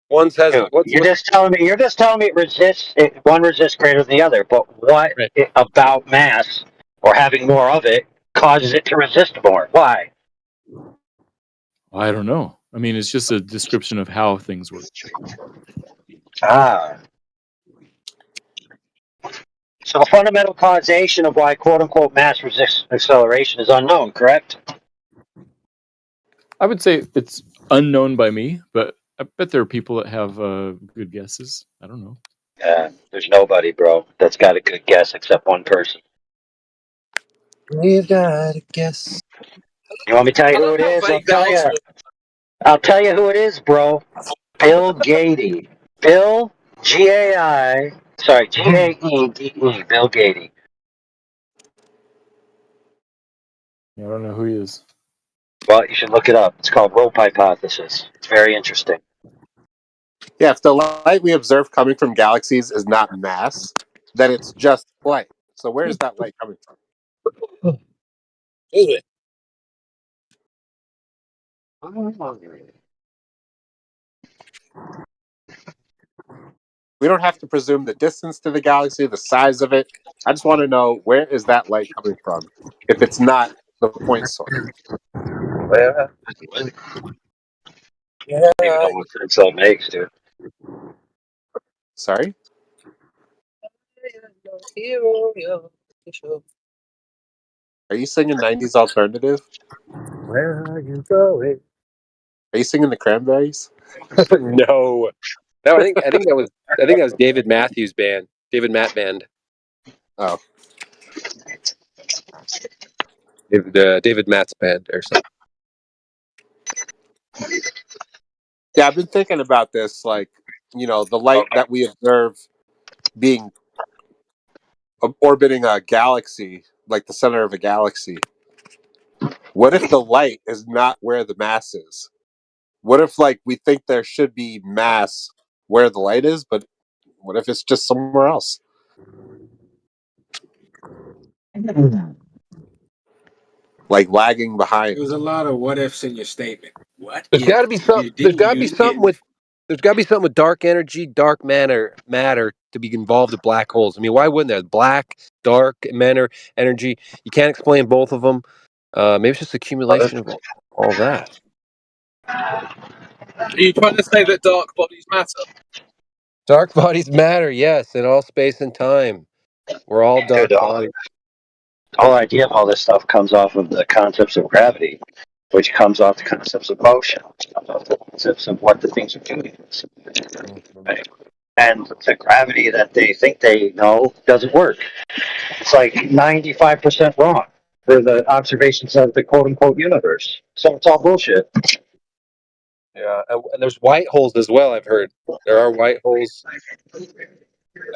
Speaker 8: One's has.
Speaker 23: Dude, you're just telling me it resists. One resists greater than the other. But what about mass or having more of it causes it to resist more? Why?
Speaker 9: I don't know. I mean, it's just a description of how things work.
Speaker 23: Ah. So the fundamental causation of why quote-unquote mass resists acceleration is unknown, correct?
Speaker 9: I would say it's unknown by me, but I bet there are people that have good guesses. I don't know.
Speaker 23: There's nobody, bro, that's got a good guess except one person.
Speaker 8: You gotta guess.
Speaker 23: You want me to tell you who it is? I'll tell you who it is, bro. Bill Gaede. Bill G-A-E-D-E. Bill Gaede.
Speaker 9: I don't know who he is.
Speaker 23: Well, you should look it up. It's called rope hypothesis. It's very interesting.
Speaker 6: Yeah, if the light we observe coming from galaxies is not mass, then it's just light. So where is that light coming from? We don't have to presume the distance to the galaxy, the size of it. I just want to know, where is that light coming from if it's not the point source?
Speaker 8: Well,
Speaker 23: I don't even know what sense that makes, dude.
Speaker 6: Sorry? Are you singing 90s alternative?
Speaker 8: Where are you going?
Speaker 6: Are you singing the Cranberries?
Speaker 8: No, I think that was David Matthews Band, David Matt Band.
Speaker 6: Oh,
Speaker 8: David Matt's band or something.
Speaker 6: yeah. I've been thinking about this, like, you know, the light that we observe being orbiting a galaxy, like the center of a galaxy. What if the light is not where the mass is? What if, like, we think there should be mass where the light is, but what if it's just somewhere else? Like lagging behind.
Speaker 5: There's a lot of what ifs in your statement. What?
Speaker 8: There's got to be something. There's got to be something with. There's got to be something with dark energy, dark matter to be involved with black holes. I mean, why wouldn't there? Black, dark matter, energy. You can't explain both of them. Maybe it's just accumulation of all that.
Speaker 22: Are you trying to say that dark bodies matter?
Speaker 8: Dark bodies matter, yes, in all space and time. We're all dark bodies.
Speaker 23: The whole idea of all this stuff comes off of the concepts of gravity, which comes off the concepts of motion, which comes off the concepts of what the things are doing. Right? And the gravity that they think they know doesn't work. It's like 95% wrong for the observations of the quote-unquote universe. So it's all bullshit.
Speaker 8: Yeah, and there's white holes as well. I've heard there are white holes.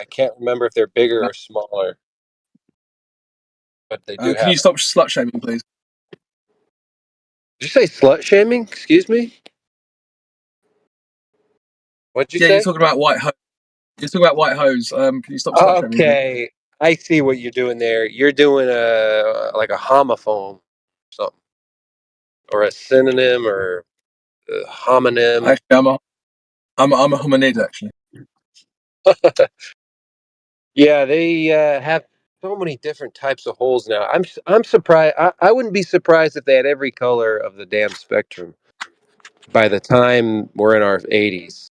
Speaker 8: I can't remember if they're bigger or smaller, but they do
Speaker 22: Can you
Speaker 8: happen.
Speaker 22: stop slut shaming, please?
Speaker 8: Did you say slut shaming? Excuse me. What'd you
Speaker 22: Yeah, you're
Speaker 8: say?
Speaker 22: talking about white hose. You're talking about white hose. Can you stop slut shaming, please?
Speaker 8: Okay, I see what you're doing there. You're doing a like a homophone, something, or a synonym, or a homonym.
Speaker 22: Actually, I'm a hominid, actually.
Speaker 8: Yeah, they have so many different types of holes now. I'm surprised. I wouldn't be surprised if they had every color of the damn spectrum by the time we're in our 80s.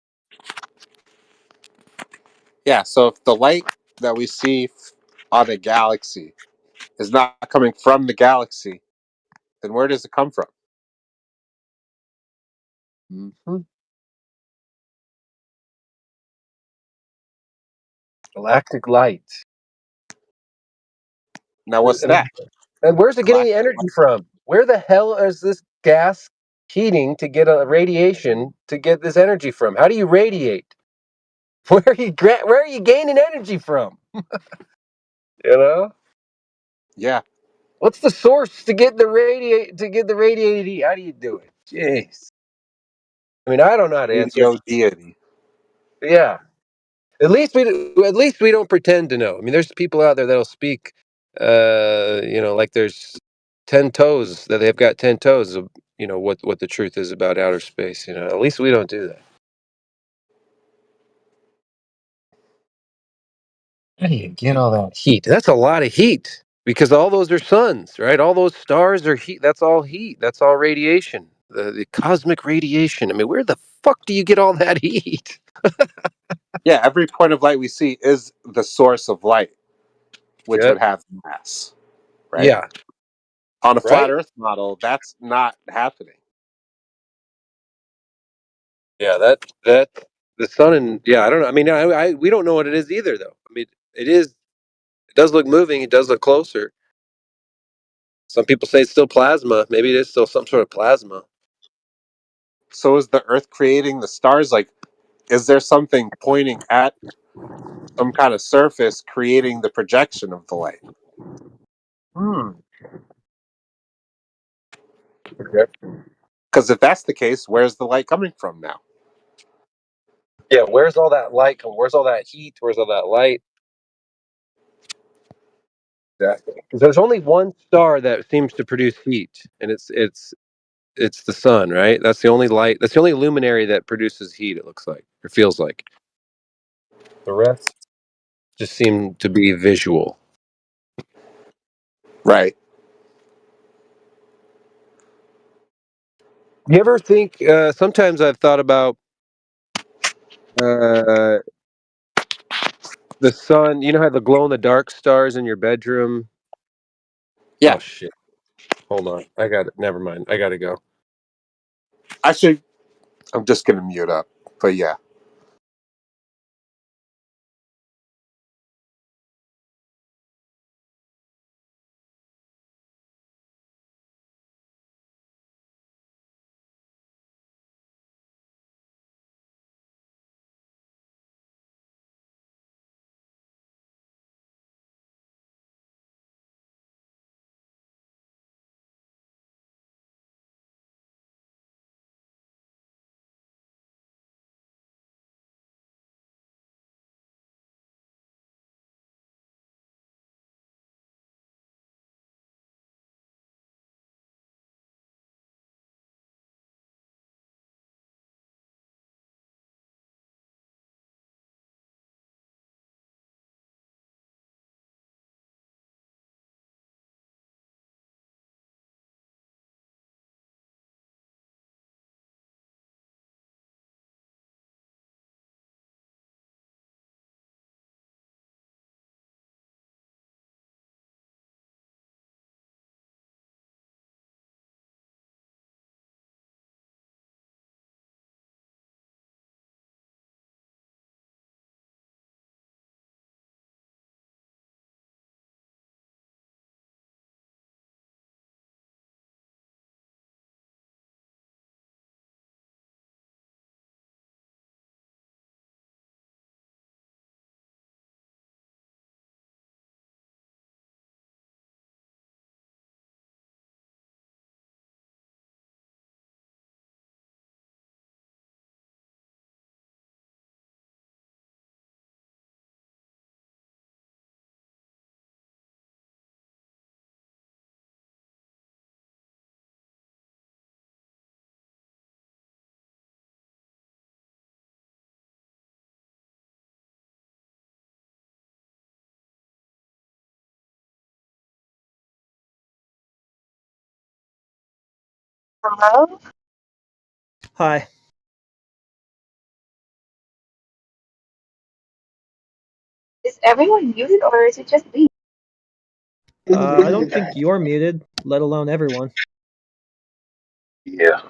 Speaker 6: Yeah, so if the light that we see on a galaxy is not coming from the galaxy, then where does it come from?
Speaker 8: Mm-hmm. Galactic light.
Speaker 6: Now, what's that?
Speaker 8: And where's it getting the
Speaker 6: Galactic
Speaker 8: energy from? Where the hell is this gas heating to get a radiation to get this energy from? How do you radiate? Where are you gaining energy from? You know?
Speaker 6: Yeah.
Speaker 8: What's the source to get the radiated heat? How do you do it? Jeez. I mean, I don't know how to answer.
Speaker 6: Radio deity.
Speaker 8: Yeah. At least we don't pretend to know. I mean, there's people out there that'll speak like there's 10 toes, that they've got 10 toes of, what the truth is about outer space, At least we don't do that. How do you get all that heat? That's a lot of heat because all those are suns, right? All those stars are heat. That's all heat. That's all radiation. The cosmic radiation. I mean, where the fuck do you get all that heat?
Speaker 6: Yeah, every point of light we see is the source of light, which
Speaker 8: Yep.
Speaker 6: would have mass, right?
Speaker 8: Yeah.
Speaker 6: On a flat
Speaker 8: Right?
Speaker 6: Earth model, that's not happening.
Speaker 8: Yeah, that the sun, and I don't know. I mean, we don't know what it is either, though. I mean, it does look moving. It does look closer. Some people say it's still plasma. Maybe it is still some sort of plasma.
Speaker 6: So is the Earth creating the stars? Like, is there something pointing at some kind of surface creating the projection of the light?
Speaker 8: Hmm.
Speaker 6: Because if that's the case, where's the light coming from now?
Speaker 8: Yeah, where's all that light coming? Where's all that heat? Where's all that light? Exactly. Because there's only one star that seems to produce heat, and it's the sun, right? That's the only light. That's the only luminary that produces heat. It looks like, or feels like. The rest just seem to be visual.
Speaker 6: Right.
Speaker 8: You ever think? Sometimes I've thought about uh, the sun. You know how the glow in the dark stars in your bedroom?
Speaker 6: Yeah.
Speaker 8: Oh shit! Hold on, I got it. Never mind. I gotta go.
Speaker 6: Actually, I'm just going to mute up. But yeah.
Speaker 14: Hello?
Speaker 20: Hi.
Speaker 14: Is everyone muted or is it just me?
Speaker 20: I don't think you're muted, let alone everyone.
Speaker 23: Yeah.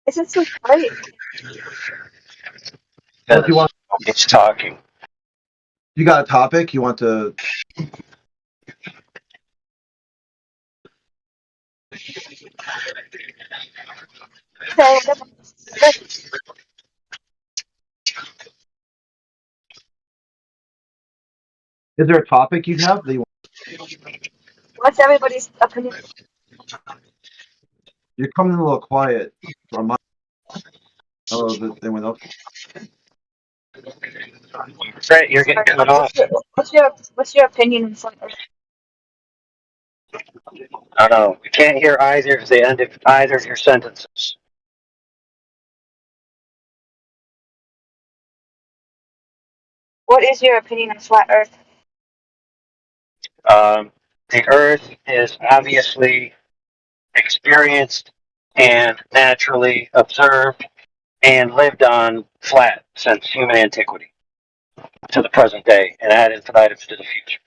Speaker 14: Is it so quiet?
Speaker 23: Well, if you want, it's talking.
Speaker 15: You got a topic you want to?
Speaker 14: So, what-
Speaker 15: Is there a topic you have that you want?
Speaker 14: what's everybody's opinion?
Speaker 15: You're coming in a little quiet from my. Oh, is it anyone else?
Speaker 23: Right, you're getting cut off.
Speaker 14: What's your opinion on flat Earth?
Speaker 23: I don't know. We can't hear either of the end of either of your sentences.
Speaker 14: What is your opinion on flat Earth?
Speaker 23: The Earth is obviously experienced and naturally observed and lived on flat since human antiquity to the present day, and ad infinitum to the future.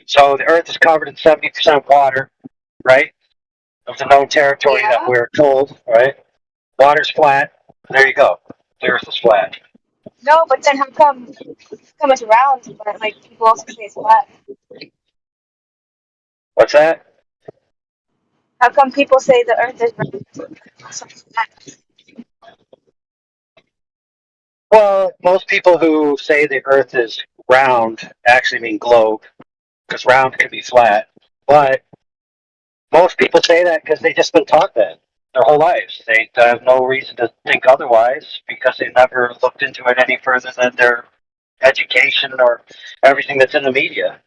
Speaker 23: So the Earth is covered in 70% water, right? Of the known territory that we're told, right? Water's flat. There you go. The Earth is flat.
Speaker 14: No, but then how come it's round, but like people also say it's flat?
Speaker 23: What's that?
Speaker 14: How come people say the Earth is round? But also flat?
Speaker 23: Well, most people who say the Earth is round actually mean globe, because round can be flat. But most people say that because they've just been taught that their whole lives. They have no reason to think otherwise because they never looked into it any further than their education or everything that's in the media.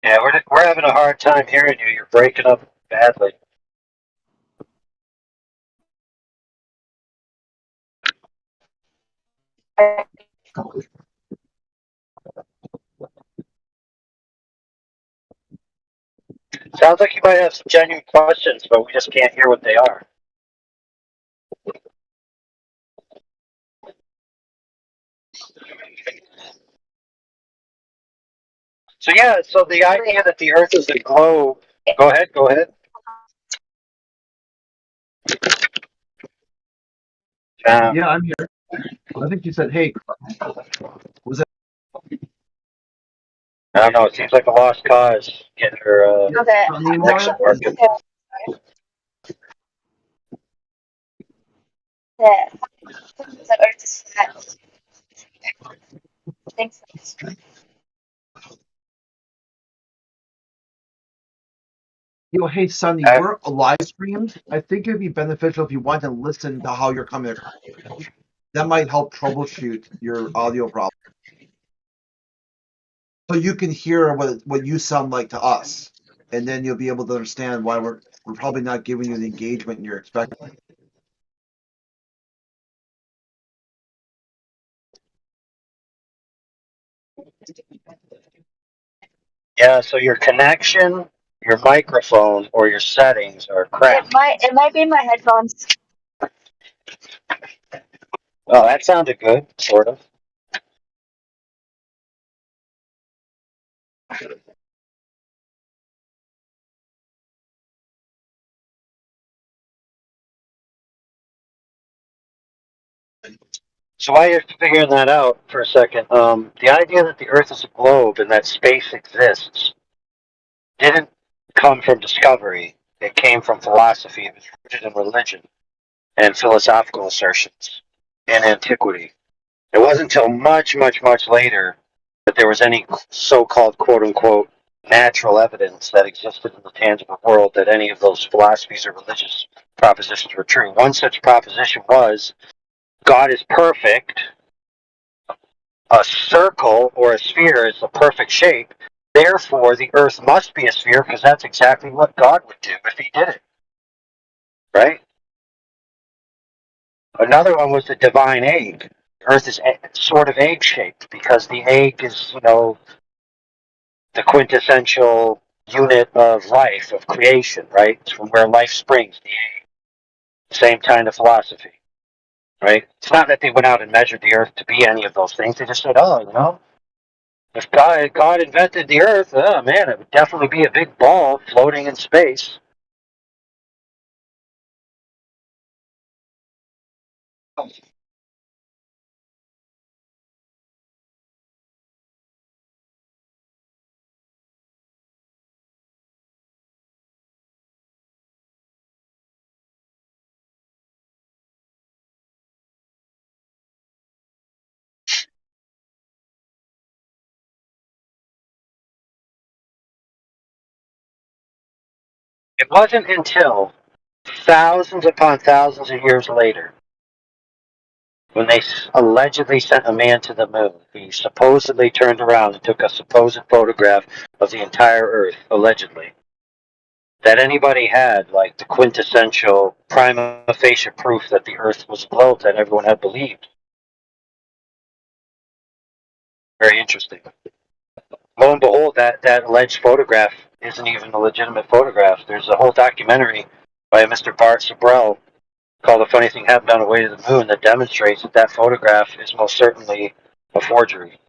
Speaker 23: Yeah, we're having a hard time hearing you. You're breaking up badly. Sounds like you might have some genuine questions, but we just can't hear what they are. So yeah, so the idea that the Earth is a globe. Go ahead.
Speaker 15: Yeah, I'm here. I think you said, "Hey, was that?"
Speaker 23: I don't know. It seems like a lost cause. Getting her connection working.
Speaker 14: The Earth is flat. Thanks.
Speaker 15: Hey, Sonny, we're live streamed. I think it'd be beneficial if you want to listen to how you're coming across. That might help troubleshoot your audio problem. So you can hear what you sound like to us, and then you'll be able to understand why we're probably not giving you the engagement you're expecting.
Speaker 23: Yeah, so your connection, your microphone, or your settings are crap.
Speaker 14: It might be my headphones.
Speaker 23: Oh, that sounded good, sort of. So while you're figuring that out for a second, the idea that the Earth is a globe and that space exists didn't come from discovery. It came from philosophy. It was rooted in religion and philosophical assertions in antiquity. It wasn't until much, much, much later that there was any so-called quote-unquote natural evidence that existed in the tangible world that any of those philosophies or religious propositions were true. One such proposition was God is perfect. A circle or a sphere is the perfect shape. Therefore, the earth must be a sphere because that's exactly what God would do if he did it. Right? Another one was the divine egg. Earth is sort of egg-shaped because the egg is, the quintessential unit of life, of creation, right? It's from where life springs, the egg. Same kind of philosophy, right? It's not that they went out and measured the earth to be any of those things. They just said, if God invented the earth, oh man, it would definitely be a big ball floating in space. It wasn't until thousands upon thousands of years later, when they allegedly sent a man to the moon, he supposedly turned around and took a supposed photograph of the entire Earth, allegedly, that anybody had like the quintessential prima facie proof that the Earth was a globe that everyone had believed. Very interesting. Lo and behold, that alleged photograph isn't even a legitimate photograph. There's a whole documentary by Mr. Bart Sabrell called "The Funny Thing Happened on the Way to the Moon" that demonstrates that that photograph is most certainly a forgery.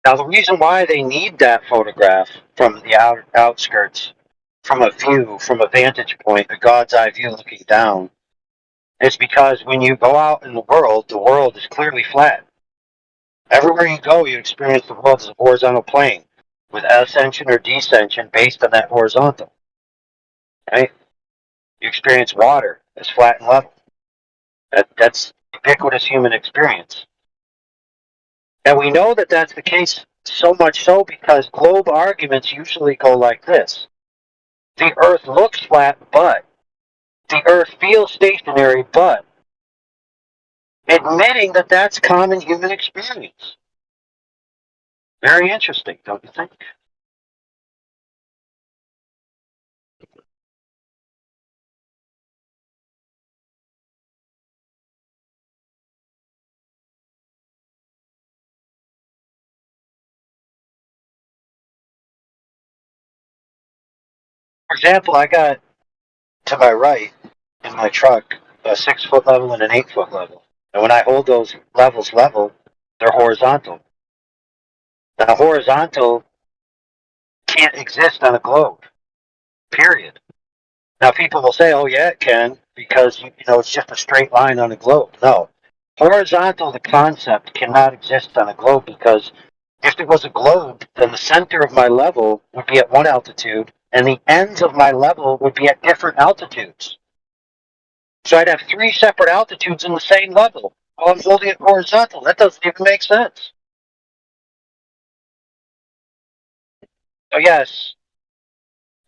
Speaker 23: Now, the reason why they need that photograph from the outskirts, from a view, from a vantage point, a God's eye view looking down, is because when you go out in the world is clearly flat. Everywhere you go, you experience the world as a horizontal plane with ascension or descension based on that horizontal. Right? You experience water as flat and level. That's ubiquitous human experience. And we know that that's the case so much so because globe arguments usually go like this. The Earth looks flat, but the Earth feels stationary, but admitting that that's common human experience. Very interesting, don't you think? For example, I got to my right in my truck a 6-foot level and an 8-foot level. And when I hold those levels level, they're horizontal. Now, horizontal can't exist on a globe, period. Now, people will say, oh, yeah, it can, because, it's just a straight line on a globe. No. Horizontal, the concept, cannot exist on a globe because if it was a globe, then the center of my level would be at one altitude and the ends of my level would be at different altitudes. So I'd have 3 separate altitudes in the same level while I'm holding it horizontal. That doesn't even make sense. So yes,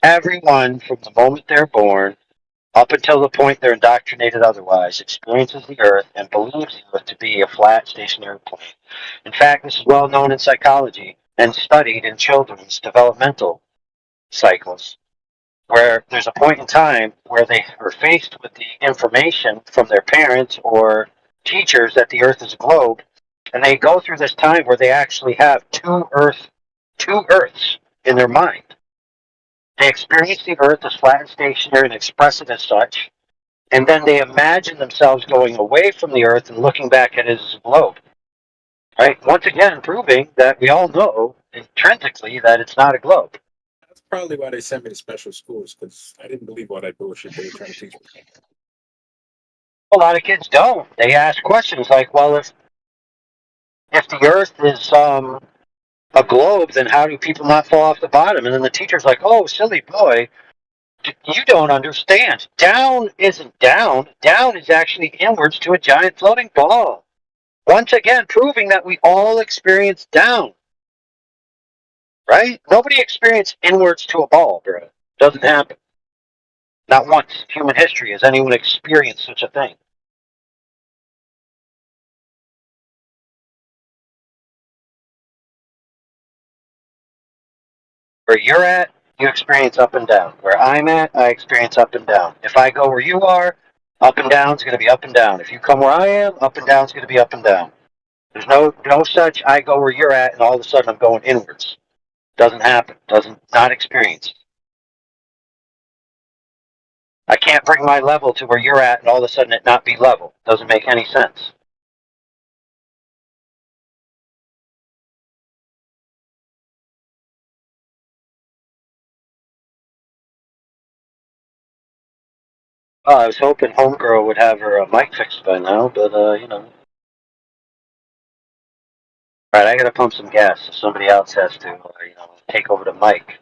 Speaker 23: everyone from the moment they're born up until the point they're indoctrinated otherwise experiences the Earth and believes the Earth to be a flat, stationary plane. In fact, this is well known in psychology and studied in children's developmental cycles, where there's a point in time where they are faced with the information from their parents or teachers that the Earth is a globe, and they go through this time where they actually have two Earths in their mind. They experience the Earth as flat and stationary and express it as such, and then they imagine themselves going away from the Earth and looking back at it as a globe. Right? Once again, proving that we all know intrinsically that it's not a globe.
Speaker 5: That's probably why they sent me to special schools, because I didn't believe all that bullshit they were trying to teach me.
Speaker 23: A lot of kids don't. They ask questions like, well, if the Earth is a globe, then how do people not fall off the bottom? And then the teacher's like, oh, silly boy, You don't understand. Down isn't down. Down is actually inwards to a giant floating ball. Once again, proving that we all experience down. Right? Nobody experienced inwards to a ball, bro. Doesn't happen. Not once in human history has anyone experienced such a thing. Where you're at, you experience up and down. Where I'm at, I experience up and down. If I go where you are, up and down is going to be up and down. If you come where I am, up and down is going to be up and down. There's no such I go where you're at and all of a sudden I'm going inwards. Doesn't happen. Not experienced. I can't bring my level to where you're at and all of a sudden it not be level. Doesn't make any sense. Oh, I was hoping Homegirl would have her mic fixed by now, but you know. Alright, I gotta pump some gas, so somebody else has to, take over the mic.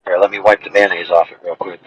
Speaker 23: Here, let me wipe the mayonnaise off it real quick.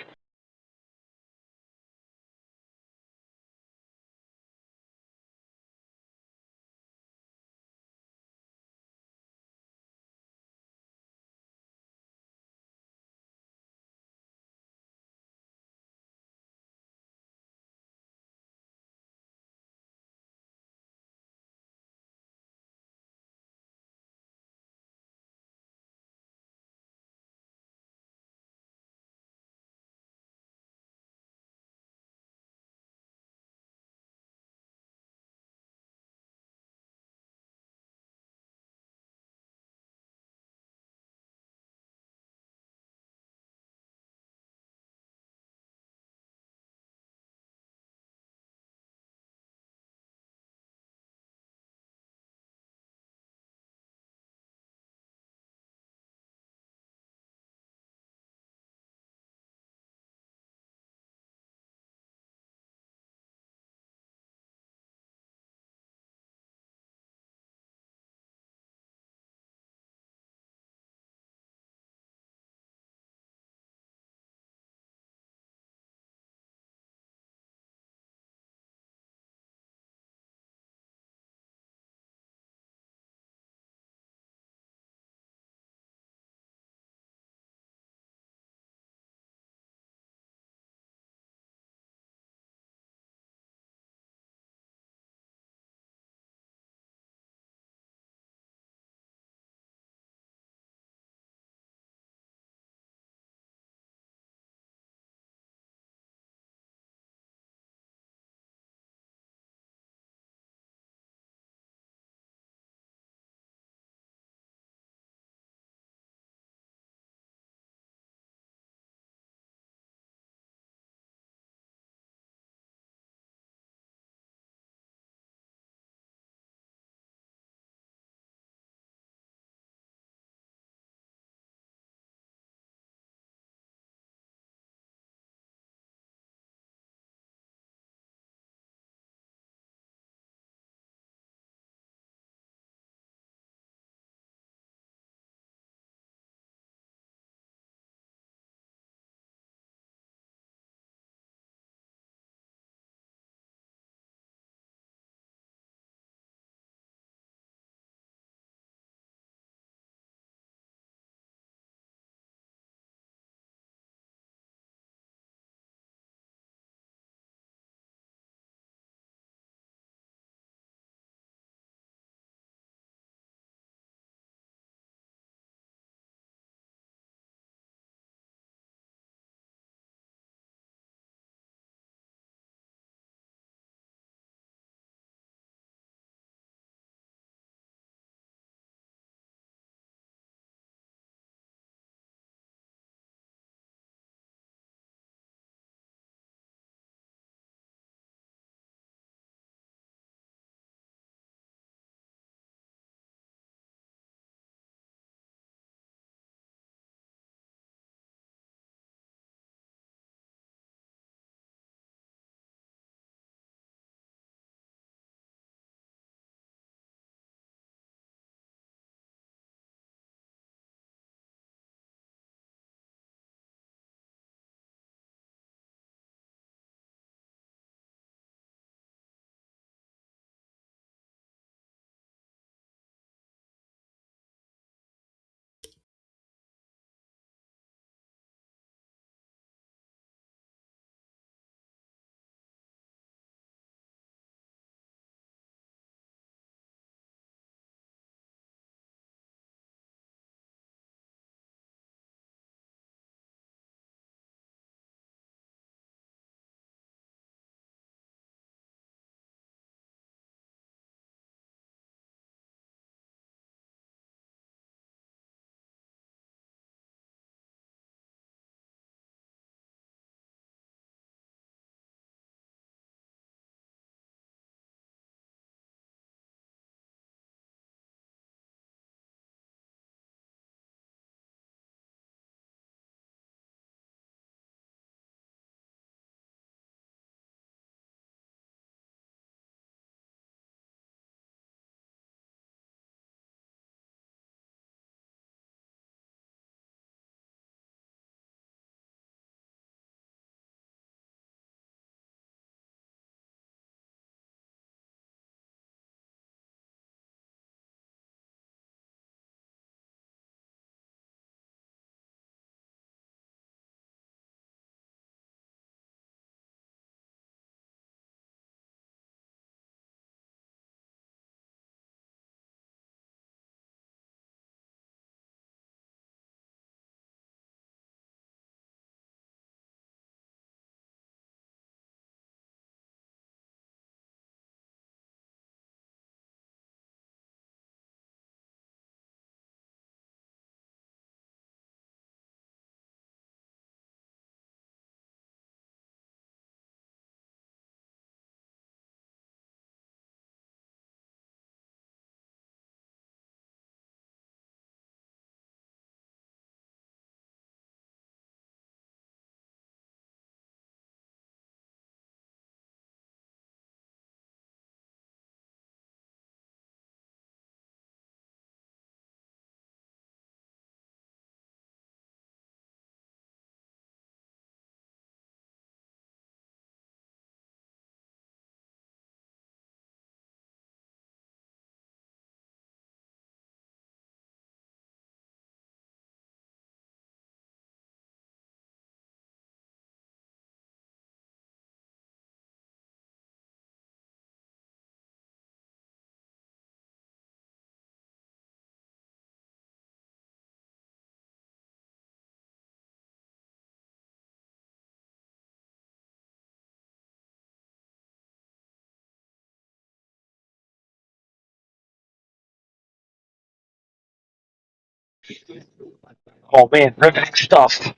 Speaker 23: Oh man, riveting stuff.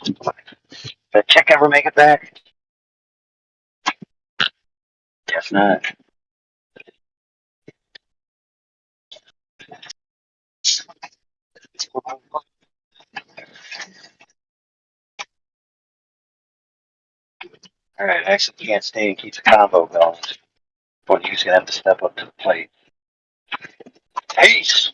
Speaker 23: Did the chick ever make it back? Guess not. Alright, I actually can't stay and keep the combo going. But he's gonna have to step up to the plate. Peace!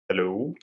Speaker 12: Hello.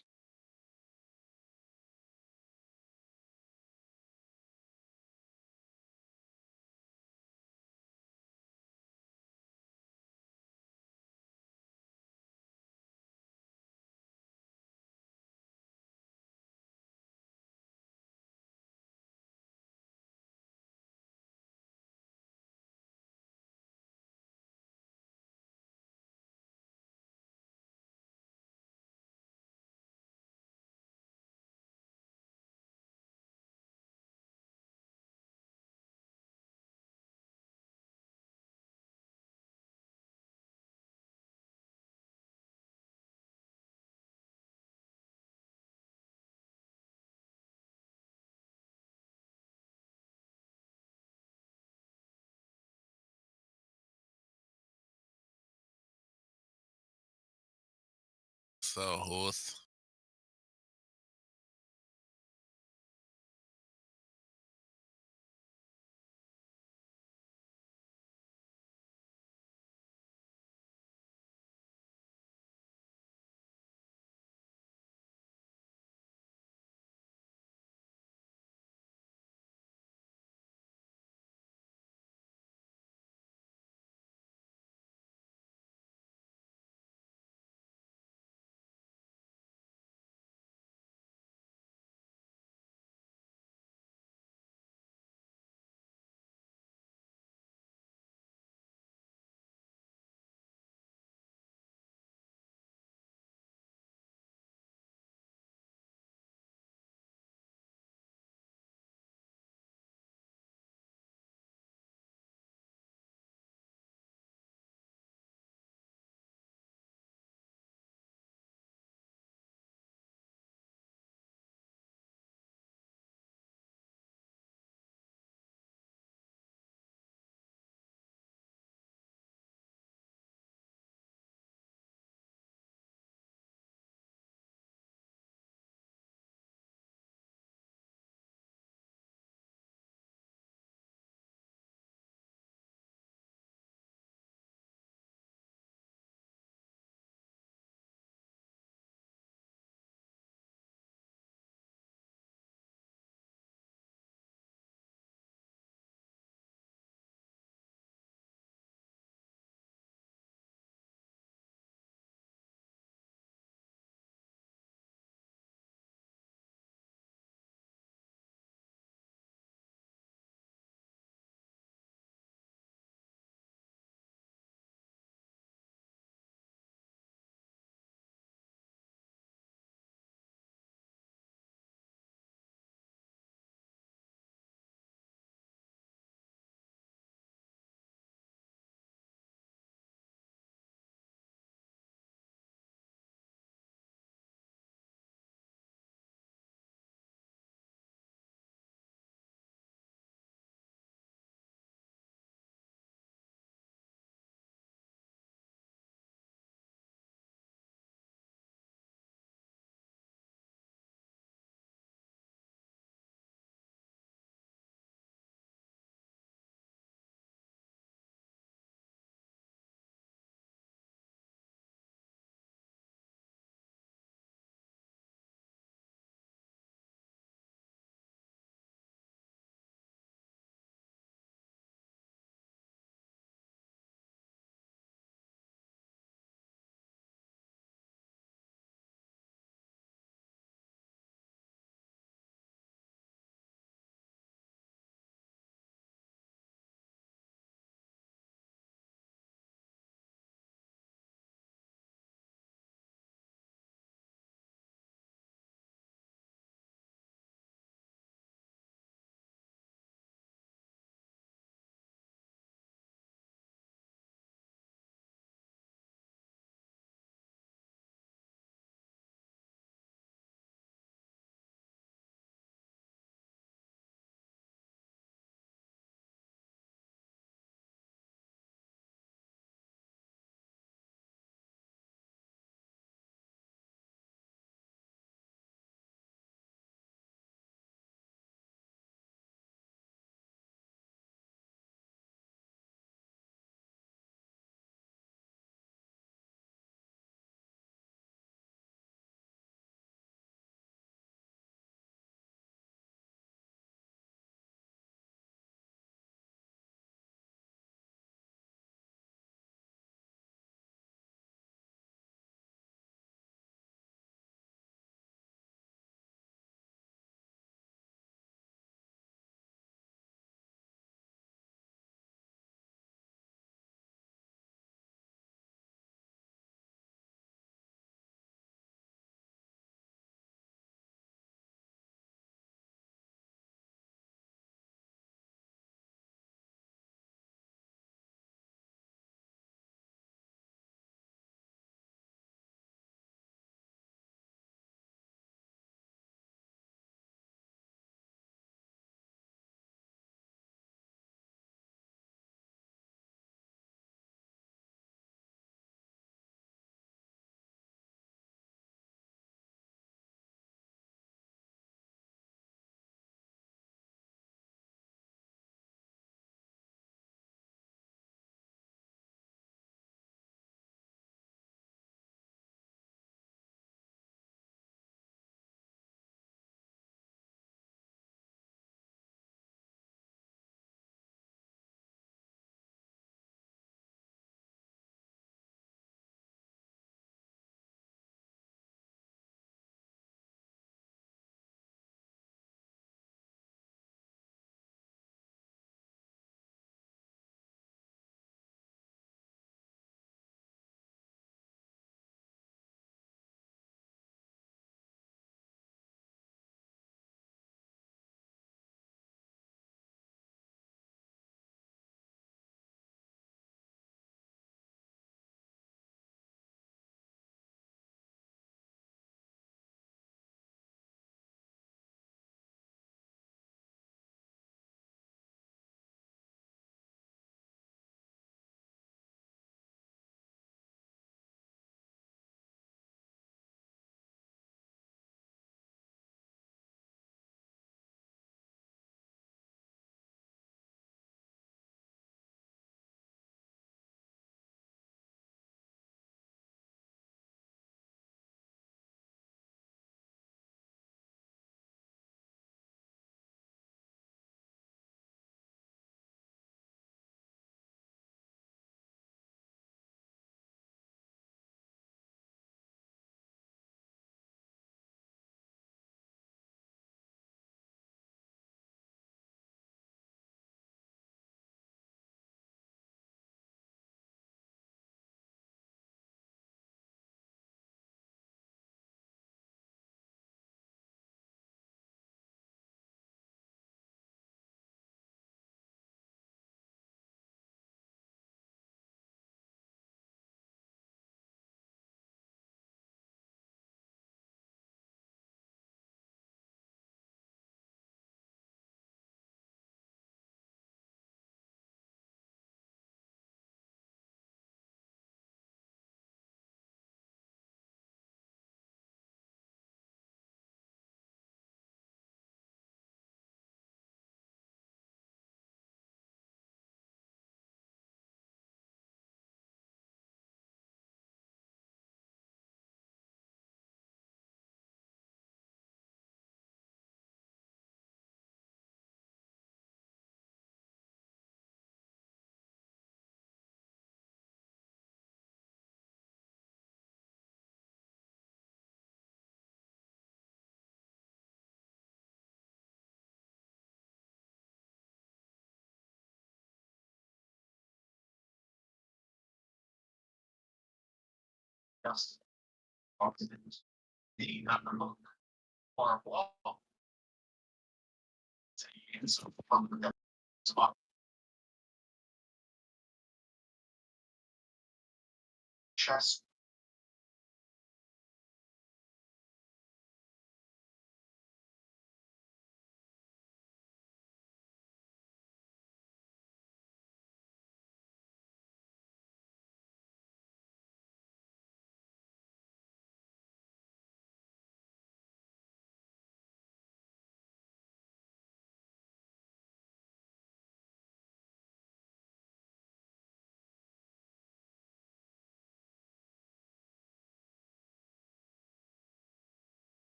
Speaker 16: So, Hoth.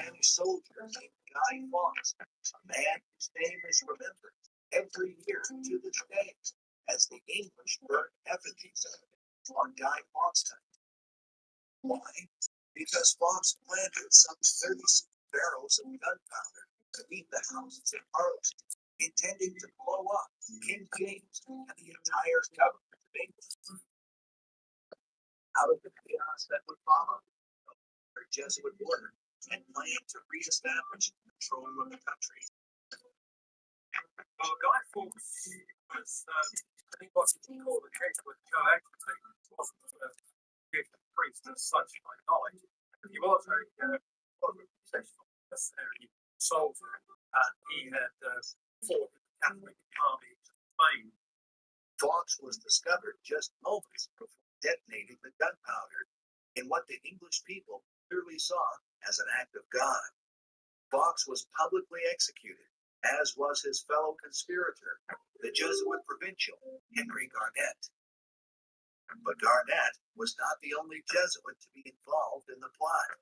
Speaker 12: Spanish soldier named Guy Fawkes, a man whose name is remembered every year to this day as the English burnt effigies on Guy Fawkes' time. Why? Because Fawkes planted some 36 barrels of gunpowder beneath the houses of Parliament, intending to blow up King James and the entire government of England. Out of the chaos that would follow, the Jesuit order and planned to reestablish control of the country.
Speaker 17: Well, Guy Fawkes was, I think, what you call the case with coactive. It wasn't gift of priest as such, by knowledge. He was a successful mercenary soldier, and he had fought in the Catholic army of Spain.
Speaker 12: Fawkes was discovered just moments before detonating the gunpowder in what the English people clearly saw as an act of God. Fawkes was publicly executed, as was his fellow conspirator, the Jesuit provincial Henry Garnet. But Garnet was not the only Jesuit to be involved in the plot.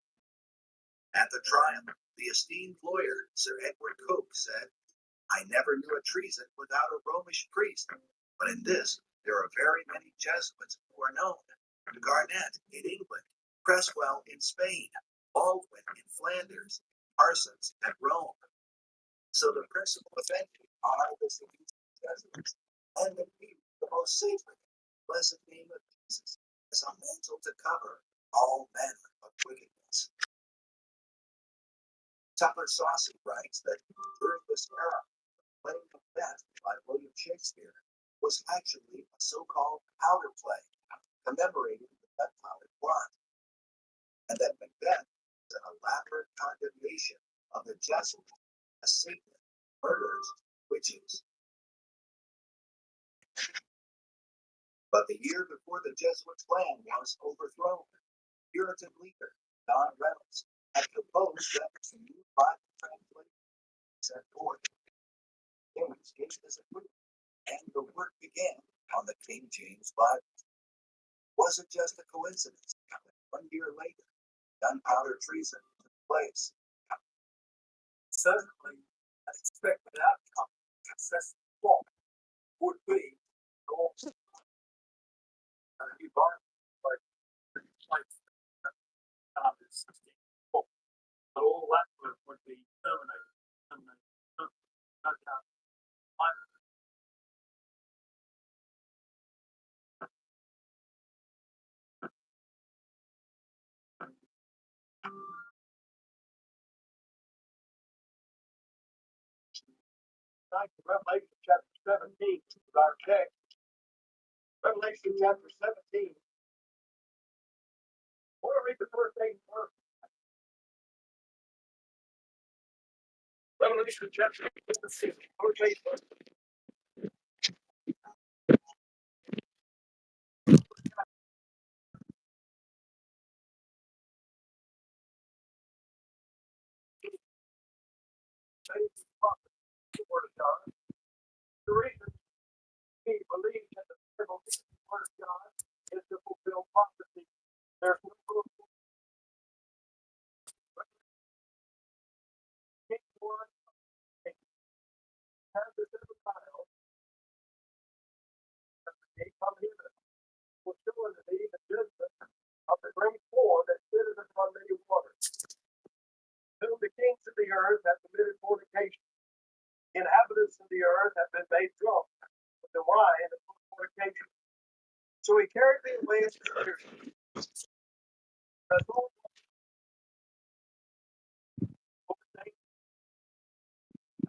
Speaker 12: At the trial, the esteemed lawyer Sir Edward Coke said, "I never knew a treason without a Romish priest, but in this there are very many Jesuits who are known. Garnet in England, Cresswell in Spain, Baldwin in Flanders, Parsons at Rome. So the principal offenders are the Jesuits, and the most sacred, blessed name of Jesus is a mantle to cover all manner of wickedness." Tupper Saucy writes that during this era, the play Macbeth by William Shakespeare was actually a so-called powder play, commemorating the gunpowder plot, and that Macbeth is an elaborate condemnation of the Jesuits as Satan, murderers, witches. But the year before the Jesuits' plan was overthrown, Puritan leader John Reynolds had proposed that a new Bible translation set forth. James gave his approval, and the work began on the King James Bible. Was it just a coincidence that 1 year later, gunpowder treason took place?
Speaker 17: Certainly, an expected outcome of successful plot would be a new Bible like this book. But all that work would be terminated. No doubt.
Speaker 12: Revelation chapter 17 is our text. Revelation chapter 17. I want to read the first 8 verses. Revelation chapter 17, verse 8 verses. The word of God. The reason we believe that the Bible is the word of God is to fulfill prophecy. There's no book. Has this ever child that they come hither will show unto thee the judgment of the great war that sitteth upon many waters, whom the kings of the earth have committed fornication. The inhabitants of the earth have been made drunk with the wine of fornication. So he carried me away into the spirit.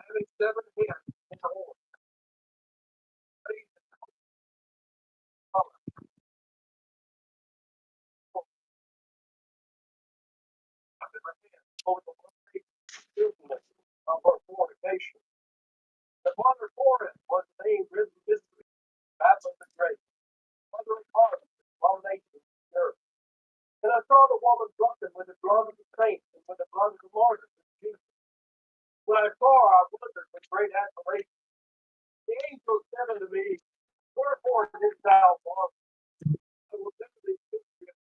Speaker 12: Having 7 heads in the horn. Of her fornication. The mother Corinth was named Risen Mystery, Babylon the Great, mother of harlot, abomination of the earth. And I saw the woman drunken with the blood of the saints and with the blood of the martyrs of Jesus. When I saw her, I wondered with great admiration. The angel said unto me, Wherefore didst thou marvel? I will do thee mystery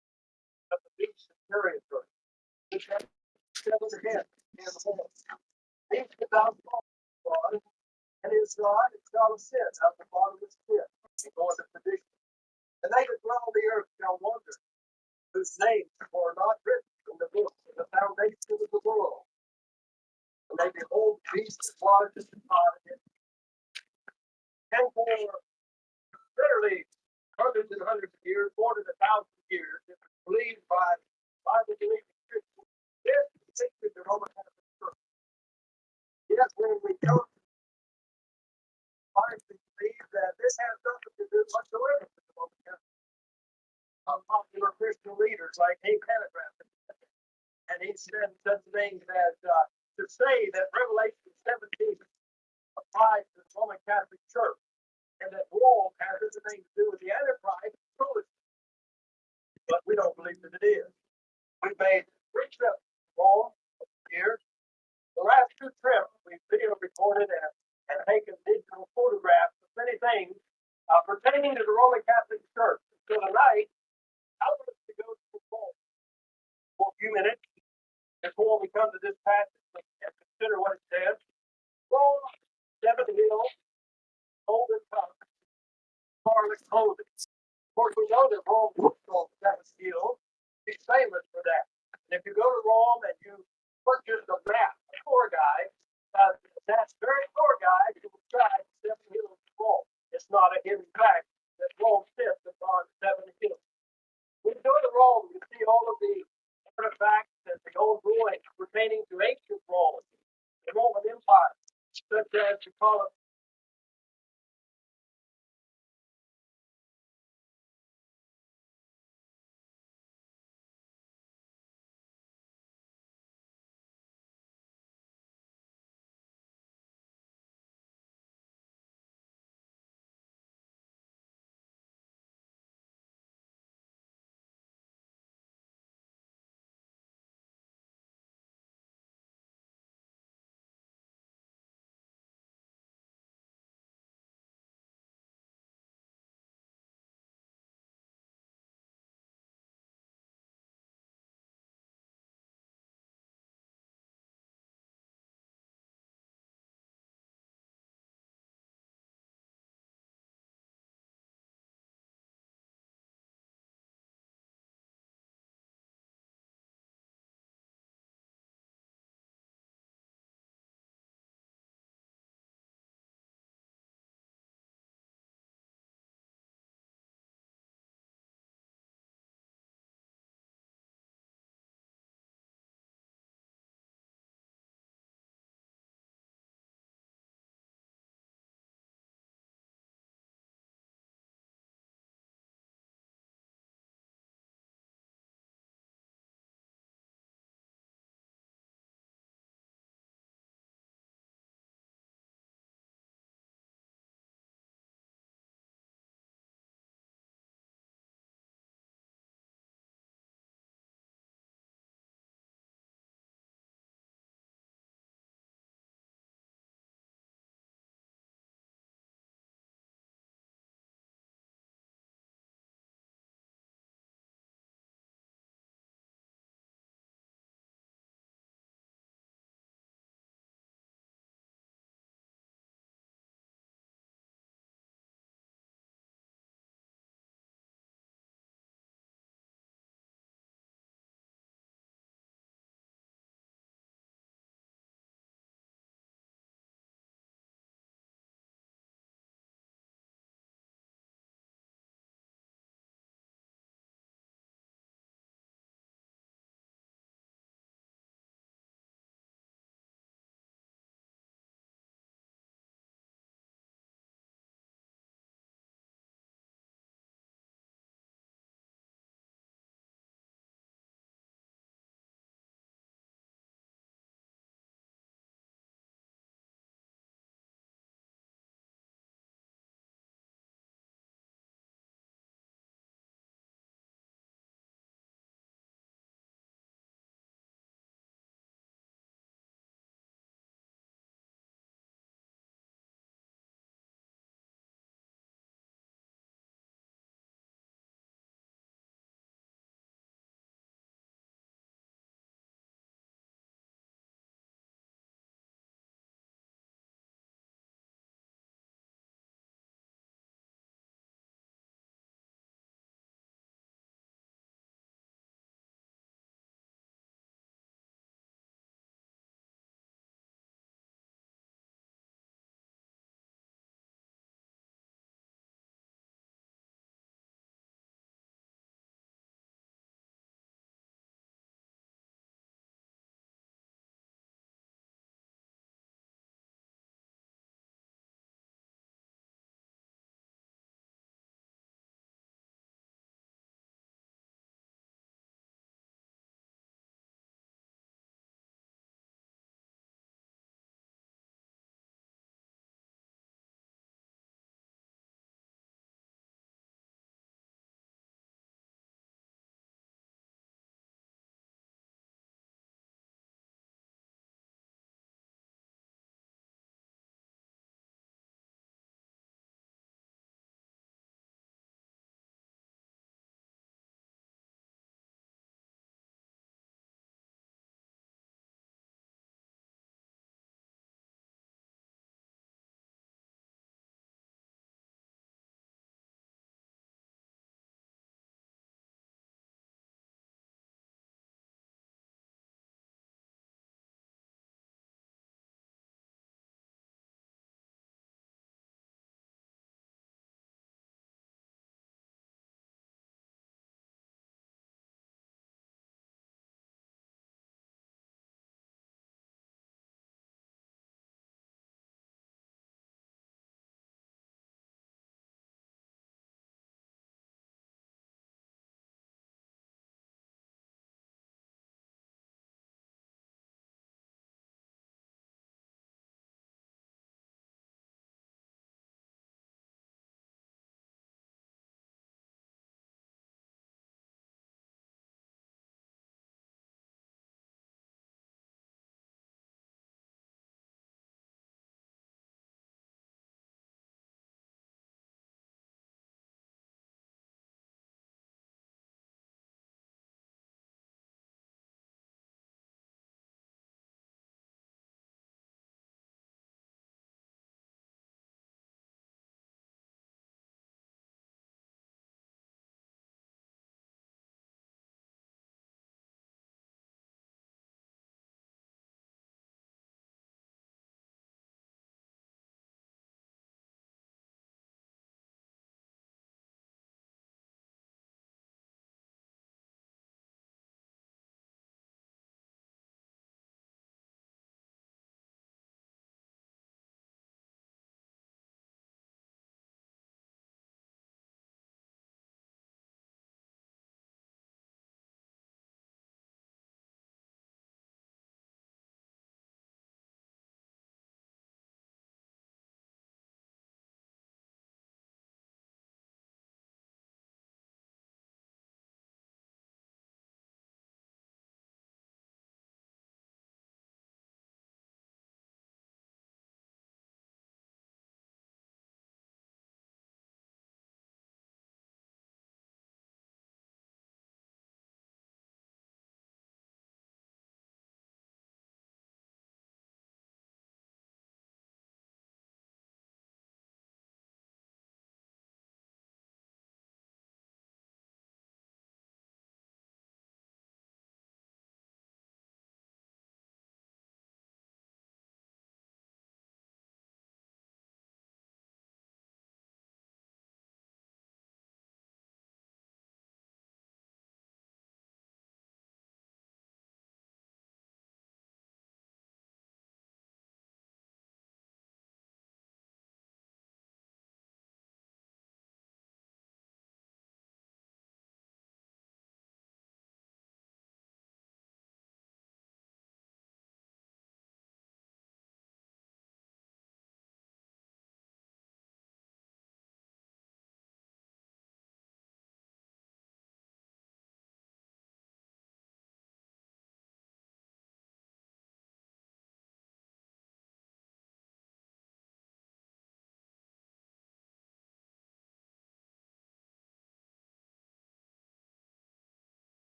Speaker 12: of the beast that carrieth her, which hath 7 heads in him. These without God, and his God is not of sin, out the bottomless pit, and going to perdition. And they that dwell on the earth shall wonder, whose names were not written in the book of the foundation of the world. And they behold the beast that was and departed, and for literally hundreds and hundreds of years, more than 1,000 years, it was believed by the believing Christians. This is the Roman Catholic Church. Yet when we come to find we believe that this has nothing to do whatsoever with the Roman Catholic popular Christian leaders like A. Pendergrass. And he said such things as to say that Revelation 17 applies to the Roman Catholic Church and that Rome has everything to do with the Antichrist, foolish. But we don't believe that it is. We've made 3 trips to Rome here. The last 2 trips we've video recorded and taken digital photographs of many things pertaining to the Roman Catholic Church. So tonight, I want us to go to Rome for a few minutes before we come to this passage and consider what it says. Rome, 7 hills, golden cup, scarlet clothing. Of course, we know that Rome was called 7 hills. She's famous for that. And if you go to Rome and you purchase a map, a tour guide, that very tour guide will describe 7 hills of Rome. It's not a hidden fact that Rome sits upon 7 hills. When you go to Rome, you see all of the artifacts and the old ruins pertaining to ancient Rome, the Roman Empire, such as the Colosseum.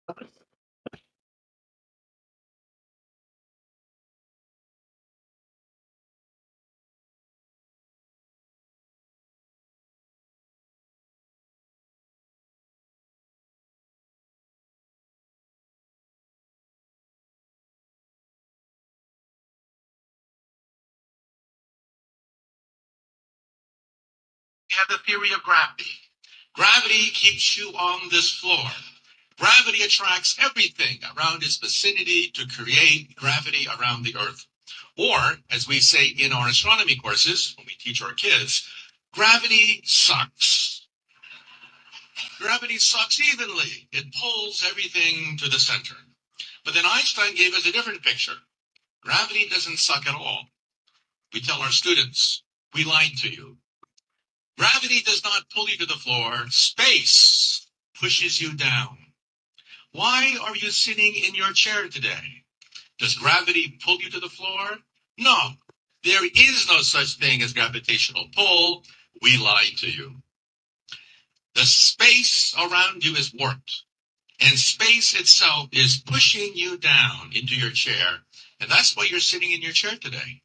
Speaker 7: We have the theory of gravity. Gravity keeps you on this floor. Gravity attracts everything around its vicinity to create gravity around the Earth. Or, as we say in our astronomy courses, when we teach our kids, gravity sucks. Gravity sucks evenly. It pulls everything to the center. But then Einstein gave us a different picture. Gravity doesn't suck at all. We tell our students, we lied to you. Gravity does not pull you to the floor. Space pushes you down. Why are you sitting in your chair today? Does gravity pull you to the floor? No. There is no such thing as gravitational pull. We lied to you. The space around you is warped, and space itself is pushing you down into your chair. And that's why you're sitting in your chair today.